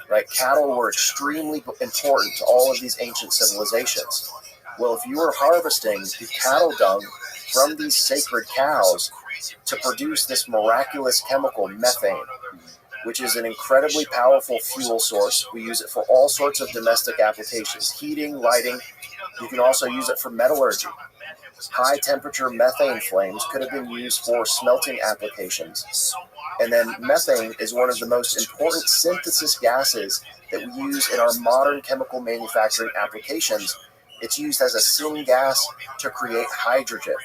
K: Right? Cattle were extremely important to all of these ancient civilizations. Well, if you were harvesting the cattle dung from these sacred cows to produce this miraculous chemical, methane, which is an incredibly powerful fuel source. We use it for all sorts of domestic applications, heating, lighting. You can also use it for metallurgy. High temperature methane flames could have been used for smelting applications. And then methane is one of the most important synthesis gases that we use in our modern chemical manufacturing applications. It's used as a syngas to create hydrogen,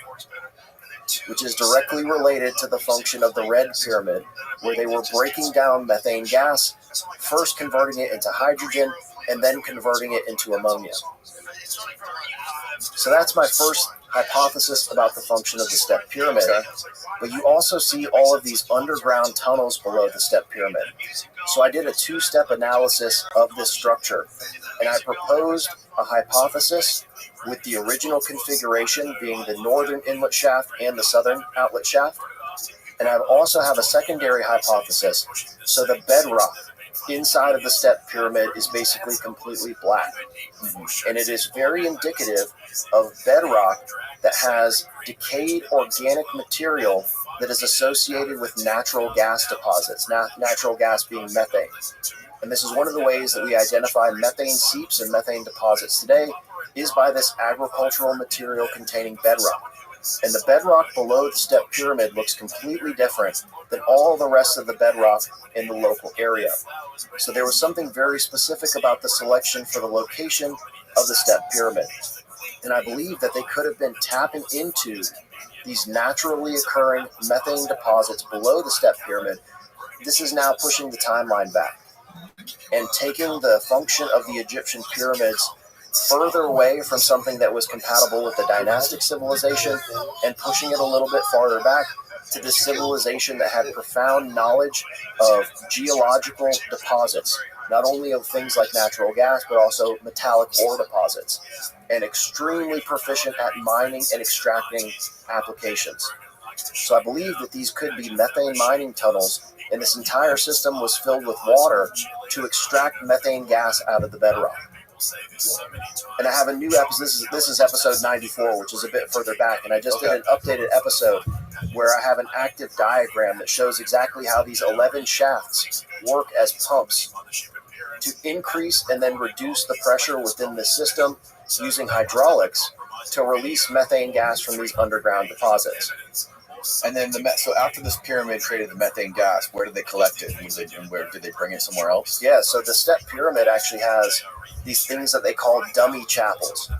K: which is directly related to the function of the Red Pyramid, where they were breaking down methane gas, first converting it into hydrogen, and then converting it into ammonia. So that's my first hypothesis about the function of the step pyramid. But you also see all of these underground tunnels below the step pyramid. So I did a two-step analysis of this structure, and I proposed a hypothesis with the original configuration being the northern inlet shaft and the southern outlet shaft. And I also have a secondary hypothesis. So the bedrock inside of the step pyramid is basically completely black. And it is very indicative of bedrock that has decayed organic material that is associated with natural gas deposits, natural gas being methane. And this is one of the ways that we identify methane seeps and methane deposits today, is by this agricultural material containing bedrock.
A: And the bedrock below the step pyramid looks completely different than all the rest of the bedrock in the local area. So there was something very specific about the selection for the location of the step pyramid. And I believe that they could have been tapping into these naturally occurring methane deposits below the step pyramid. This is now pushing the timeline back and taking the function of the Egyptian pyramids further away from something that was compatible with the dynastic civilization and pushing it a little bit farther back to this civilization that had profound knowledge of geological deposits, not only of things like natural gas, but also metallic ore deposits, and extremely proficient at mining and extracting applications. So I believe that these could be methane mining tunnels, and this entire system was filled with water to extract methane gas out of the bedrock. And I have a new episode. This is episode 94, which is a bit further back, and I just did an updated episode where I have an active diagram that shows exactly how these 11 shafts work as pumps to increase and then reduce the pressure within the system using hydraulics to release methane gas from these underground deposits.
B: And then so after this pyramid created the methane gas, where did they collect it? Where did they bring it somewhere else?
A: Yeah, so the step pyramid actually has these things that they call dummy chapels.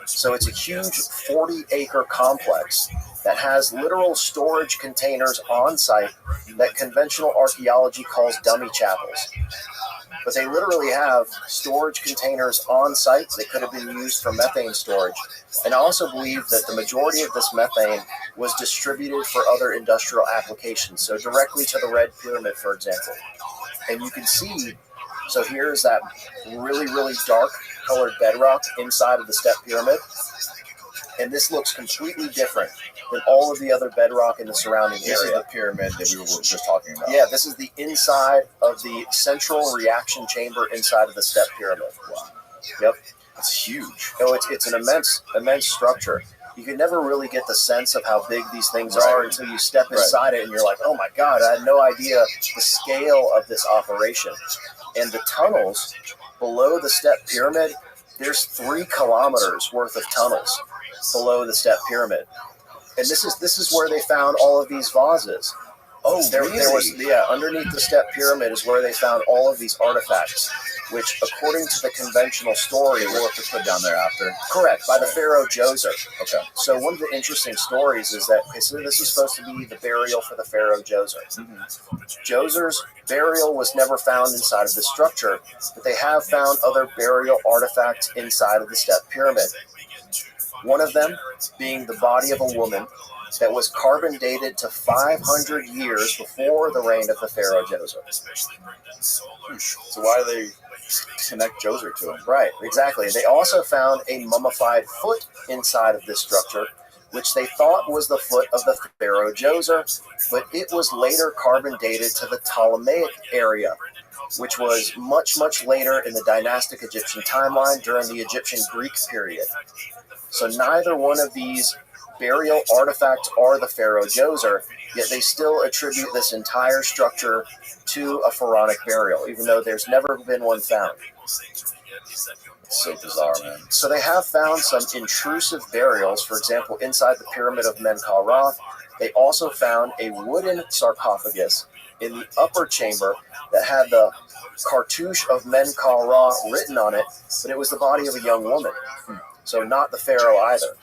A: So it's a huge 40-acre complex that has literal storage containers on site that conventional archaeology calls dummy chapels. But they literally have storage containers on site that could have been used for methane storage. And I also believe that the majority of this methane was distributed for other industrial applications, so directly to the Red Pyramid, for example. And you can see, so here's that really, really dark colored bedrock inside of the step pyramid. And this looks completely different than all of the other bedrock in the surrounding area.
B: This is the pyramid that we were just talking about.
A: Yeah, this is the inside of the central reaction chamber inside of the step pyramid. Wow. Yep.
B: It's huge.
A: No, it's an immense structure. You can never really get the sense of how big these things are until you step inside it and you're like, oh my God, I had no idea the scale of this operation. And the tunnels below the step pyramid, there's 3 kilometers worth of tunnels below the step pyramid. And this is where they found all of these vases.
B: Oh,
A: there
B: really?
A: was underneath the step pyramid is where they found all of these artifacts, which, according to the conventional story,
B: we'll have to put down there after.
A: Correct, by the pharaoh Djoser.
B: Okay.
A: So one of the interesting stories is that so this is supposed to be the burial for the pharaoh Djoser.
B: Mm-hmm.
A: Djoser's burial was never found inside of the structure, but they have found other burial artifacts inside of the step pyramid. One of them being the body of a woman that was carbon dated to 500 years before the reign of the pharaoh Djoser.
B: So why do they connect Djoser to him?
A: Right, exactly. They also found a mummified foot inside of this structure, which they thought was the foot of the pharaoh Djoser, but it was later carbon dated to the Ptolemaic area, which was much, much later in the dynastic Egyptian timeline during the Egyptian Greek period. So neither one of these burial artifacts are the pharaoh Djoser, yet they still attribute this entire structure to a pharaonic burial, even though there's never been one found.
B: It's so bizarre, man.
A: So they have found some intrusive burials, for example, inside the pyramid of Menkaure. They also found a wooden sarcophagus in the upper chamber that had the cartouche of Menkaure written on it, but it was the body of a young woman. So not the pharaoh either.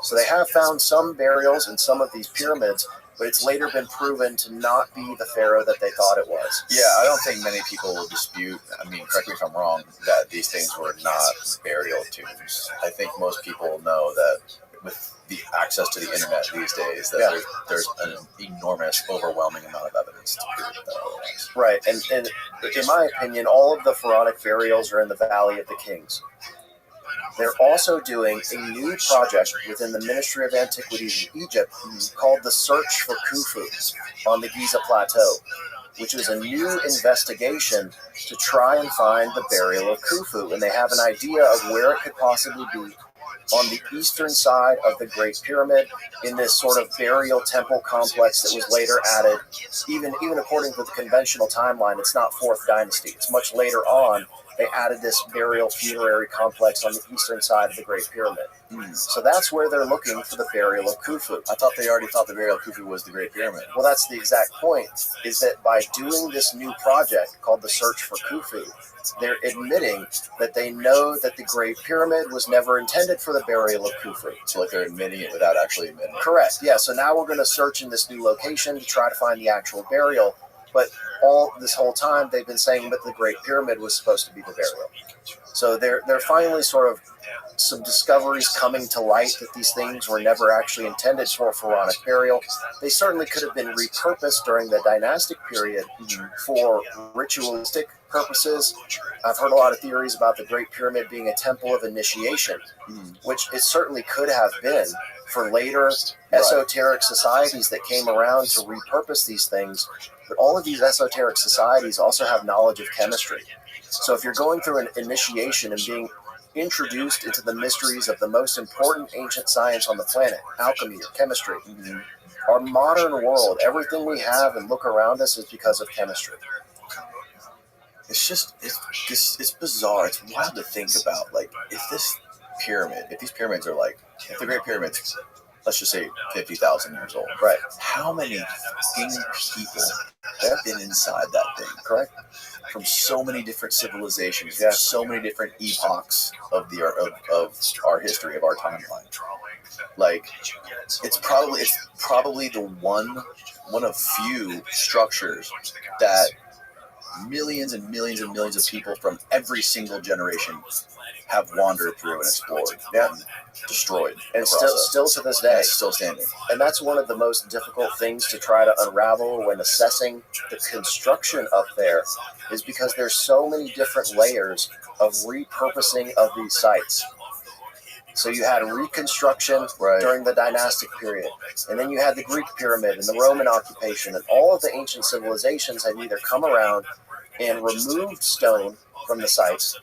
A: So they have found some burials in some of these pyramids, but it's later been proven to not be the pharaoh that they thought it was.
B: Yeah, I don't think many people will dispute, I mean, correct me if I'm wrong, that these things were not burial tombs. I think most people know that with the access to the internet these days, that there's an enormous, overwhelming amount of evidence to prove that otherwise.
A: Right, and in my opinion, all of the pharaonic burials are in the Valley of the Kings. They're also doing a new project within the Ministry of Antiquities in Egypt called the Search for Khufu on the Giza Plateau, which is a new investigation to try and find the burial of Khufu. And they have an idea of where it could possibly be on the eastern side of the Great Pyramid in this sort of burial temple complex that was later added. Even according to the conventional timeline, it's not 4th dynasty. It's much later on
K: they added this burial funerary complex on the eastern side of the Great Pyramid. So that's where they're looking for the burial of Khufu.
B: I thought they already thought the burial of Khufu was the Great Pyramid.
K: Well, that's the exact point, is that by doing this new project called the Search for Khufu, they're admitting that they know that the Great Pyramid was never intended for the burial of Khufu.
B: So like they're admitting it without actually admitting it.
K: Correct, yeah. So now we're going to search in this new location to try to find the actual burial. But all this whole time, they've been saying that the Great Pyramid was supposed to be the burial. So they're finally sort of some discoveries coming to light that these things were never actually intended for pharaonic burial. They certainly could have been repurposed during the dynastic period for ritualistic purposes. I've heard a lot of theories about the Great Pyramid being a temple of initiation, which it certainly could have been for later esoteric societies that came around to repurpose these things. But all of these esoteric societies also have knowledge of chemistry. So if you're going through an initiation and being introduced into the mysteries of the most important ancient science on the planet, alchemy or chemistry, our modern world, everything we have and look around us is because of chemistry.
B: It's just, it's bizarre. It's wild to think about. Like, if these pyramids are like, if the Great Pyramids, let's just say 50,000 years old,
K: right?
B: How many fucking people have been inside that thing? Correct. From so many different civilizations, from so many different epochs of our history, of our timeline. Like, it's probably the one of few structures that millions and millions and millions of people from every single generation have wandered through and explored, and destroyed,
K: and still to this day,
B: still standing.
K: And that's one of the most difficult things to try to unravel when assessing the construction up there, is because there's so many different layers of repurposing of these sites. So you had reconstruction during the dynastic period, and then you had the Greek pyramid and the Roman occupation, and all of the ancient civilizations had either come around and removed stone from the sites,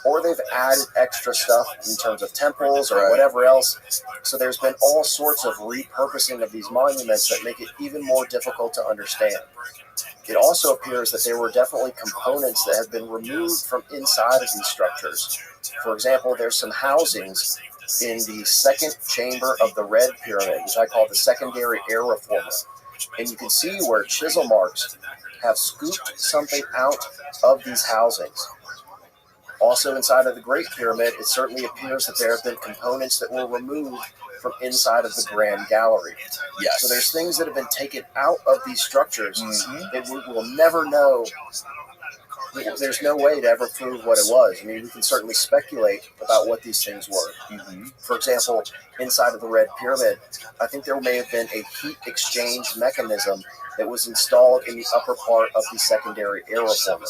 K: or they've added extra stuff in terms of temples or whatever else. So there's been all sorts of repurposing of these monuments that make it even more difficult to understand. It also appears that there were definitely components that have been removed from inside of these structures. For example, there's some housings in the second chamber of the Red Pyramid, which I call the secondary air reformer. And you can see where chisel marks have scooped something out of these housings. Also inside of the Great Pyramid, it certainly appears that there have been components that were removed from inside of the Grand Gallery.
B: Yes.
K: So there's things that have been taken out of these structures that we will never know. There's no way to ever prove what it was. I mean, we can certainly speculate about what these things were. For example, inside of the Red Pyramid, I think there may have been a heat exchange mechanism that was installed in the upper part of the secondary air reformer.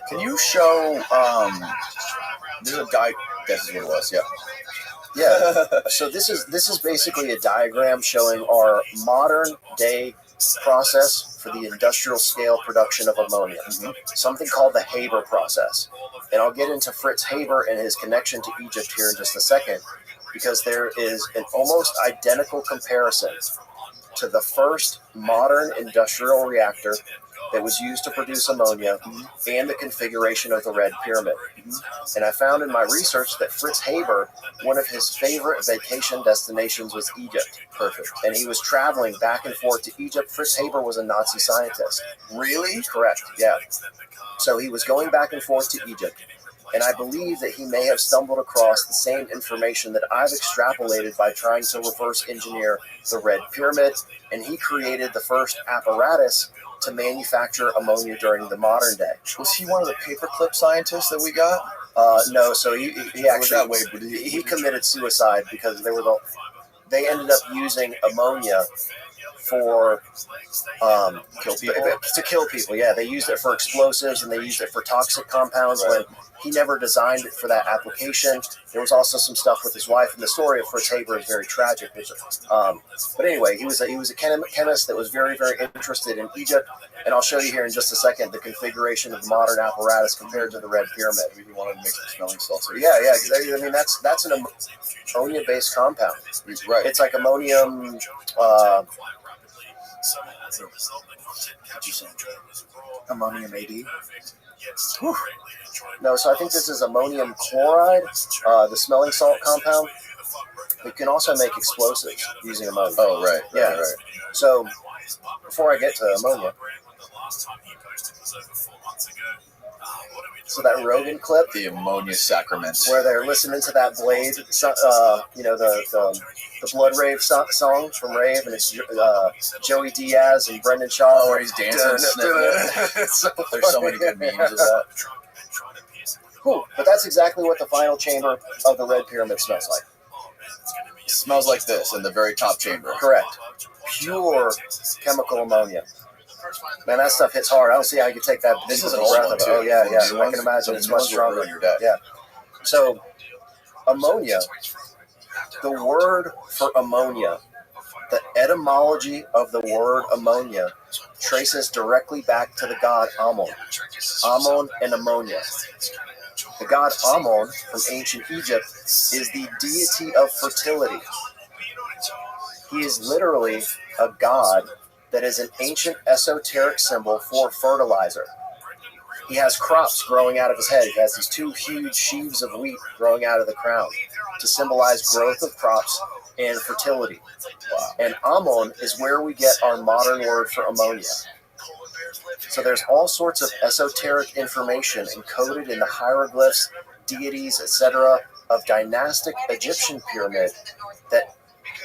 B: Can you show, there's a guy, this is what it was,
K: Yeah. So this is basically a diagram showing our modern day process for the industrial scale production of ammonia, something called the Haber process. And I'll get into Fritz Haber and his connection to Egypt here in just a second, because there is an almost identical comparison to the first modern industrial reactor that was used to produce ammonia and the configuration of the Red Pyramid. And I found in my research that Fritz Haber, one of his favorite vacation destinations was Egypt.
B: Perfect.
K: And he was traveling back and forth to Egypt. Fritz Haber was a Nazi scientist.
B: Really?
K: Correct, yeah. So he was going back and forth to Egypt. And I believe that he may have stumbled across the same information that I've extrapolated by trying to reverse engineer the Red Pyramid. And he created the first apparatus to manufacture ammonia during the modern day.
B: Was he one of the paperclip scientists that we got?
K: No, so he actually he committed suicide because they ended up using ammonia for to kill people. Yeah, they used it for explosives and they used it for toxic compounds when he never designed it for that application. There was also some stuff with his wife, and the story of Fritz Haber is very tragic. But anyway, he was a chemist that was very, very interested in Egypt, and I'll show you here in just a second the configuration of the modern apparatus compared to the Red Pyramid.
B: We wanted to make some smelling salts.
K: Yeah. I mean, that's an ammonia-based compound.
B: Right.
K: It's like ammonium.
C: Ammonium 80.
A: No, so I think this is ammonium chloride, the smelling salt compound. We can also make explosives using ammonia.
B: Oh, right.
A: Yeah.
B: Right.
A: So before I get to ammonia, so that Rogan clip,
B: The ammonia sacrament.
A: where they're listening to that Blade, the Blood Rave song from Rave, and it's Joey Diaz and Brendan Shaw
B: where he's dancing and sniffing it. There's so many good memes of that.
A: Cool, but that's exactly what the final chamber of the Red Pyramid smells like.
B: It smells like this in the very top chamber.
A: Correct. Pure chemical ammonia. Man, that stuff hits hard. I don't see how you can take that.
B: This is
A: a
B: an old
A: breath
B: one,
A: of it.
B: too.
A: Oh, yeah. I can imagine it's much stronger. Yeah. So, ammonia, the word for ammonia, the etymology of the word ammonia traces directly back to the god Ammon. Ammon and ammonia. The god Ammon from ancient Egypt is the deity of fertility. He is literally a god that is an ancient esoteric symbol for fertilizer. He has crops growing out of his head. He has these two huge sheaves of wheat growing out of the crown to symbolize growth of crops and fertility. And Ammon is where we get our modern word for ammonia. So there's all sorts of esoteric information encoded in the hieroglyphs, deities, etc. of dynastic Egyptian pyramid that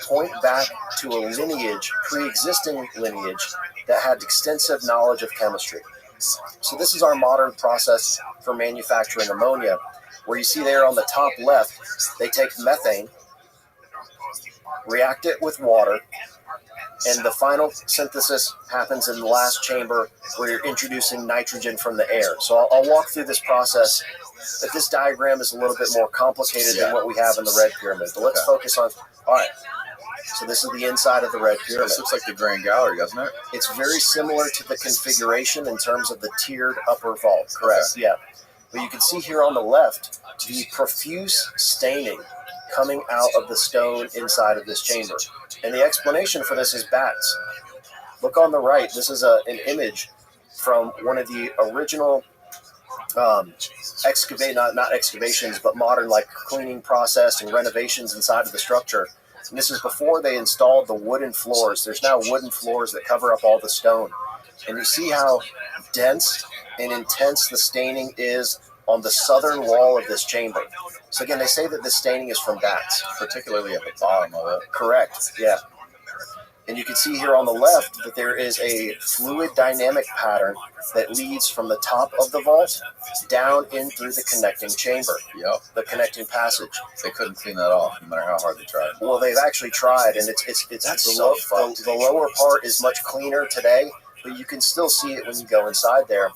A: point back to a lineage, pre-existing lineage, that had extensive knowledge of chemistry. So this is our modern process for manufacturing ammonia, where you see there on the top left, they take methane, react it with water, and the final synthesis happens in the last chamber where you're introducing nitrogen from the air. So I'll walk through this process, but this diagram is a little bit more complicated than what we have in the Red Pyramid. But let's focus on, all right, so this is the inside of the Red Pyramid.
B: This looks like the Grand Gallery, doesn't it?
A: It's very similar to the configuration in terms of the tiered upper vault, correct? Okay. Yeah. But you can see here on the left, the profuse staining coming out of the stone inside of this chamber. And the explanation for this is bats. Look on the right. This is an image from one of the original not excavations, but modern like cleaning process and renovations inside of the structure. And this is before they installed the wooden floors. There's now wooden floors that cover up all the stone. And you see how dense and intense the staining is on the southern wall of this chamber. So again, they say that this staining is from bats,
B: particularly at the bottom of it.
A: Correct, yeah. And you can see here on the left that there is a fluid dynamic pattern that leads from the top of the vault down in through the connecting chamber, the connecting passage.
B: They couldn't clean that off, no matter how hard they tried.
A: Well, they've actually tried, and the lower part is much cleaner today, but you can still see it when you go inside there.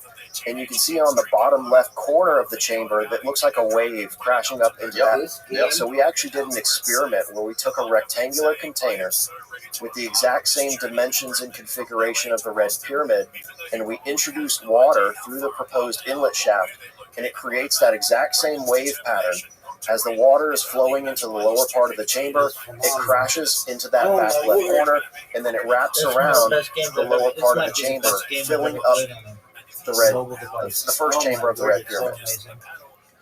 A: And you can see on the bottom left corner of the chamber that looks like a wave crashing up into that. So we actually did an experiment where we took a rectangular container with the exact same dimensions and configuration of the Red Pyramid, and we introduced water through the proposed inlet shaft, and it creates that exact same wave pattern. As the water is flowing into the lower part of the chamber, it crashes into that back left corner, and then it wraps around the lower part of the chamber, filling up the first chamber of the Red Pyramid.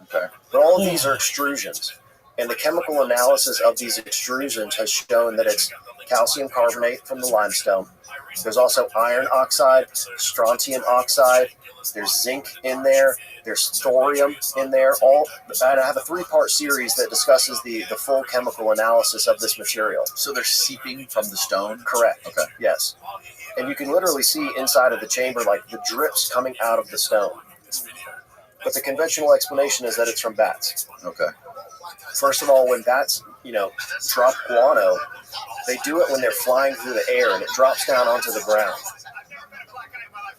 A: Okay. But all of these are extrusions, and the chemical analysis of these extrusions has shown that it's calcium carbonate from the limestone. There's also iron oxide, strontium oxide, there's zinc in there, there's thorium in there. I have a 3-part series that discusses the full chemical analysis of this material.
B: So they're seeping from the stone?
A: Correct.
B: Okay.
A: Yes. And you can literally see inside of the chamber like the drips coming out of the stone. But the conventional explanation is that it's from bats.
B: Okay.
A: First of all, when bats, drop guano, they do it when they're flying through the air and it drops down onto the ground.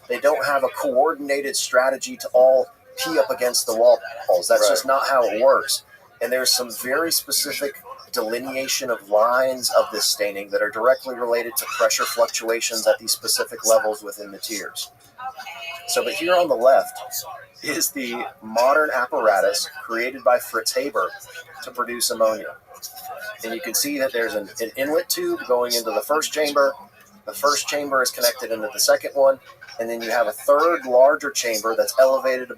A: They don't have a coordinated strategy to all pee up against the walls. That's just not how it works. And there's some very specific delineation of lines of this staining that are directly related to pressure fluctuations at these specific levels within the tiers. So, but here on the left is the modern apparatus created by Fritz Haber to produce ammonia. And you can see that there's an inlet tube going into the first chamber. The first chamber is connected into the second one. And then you have a third larger chamber that's elevated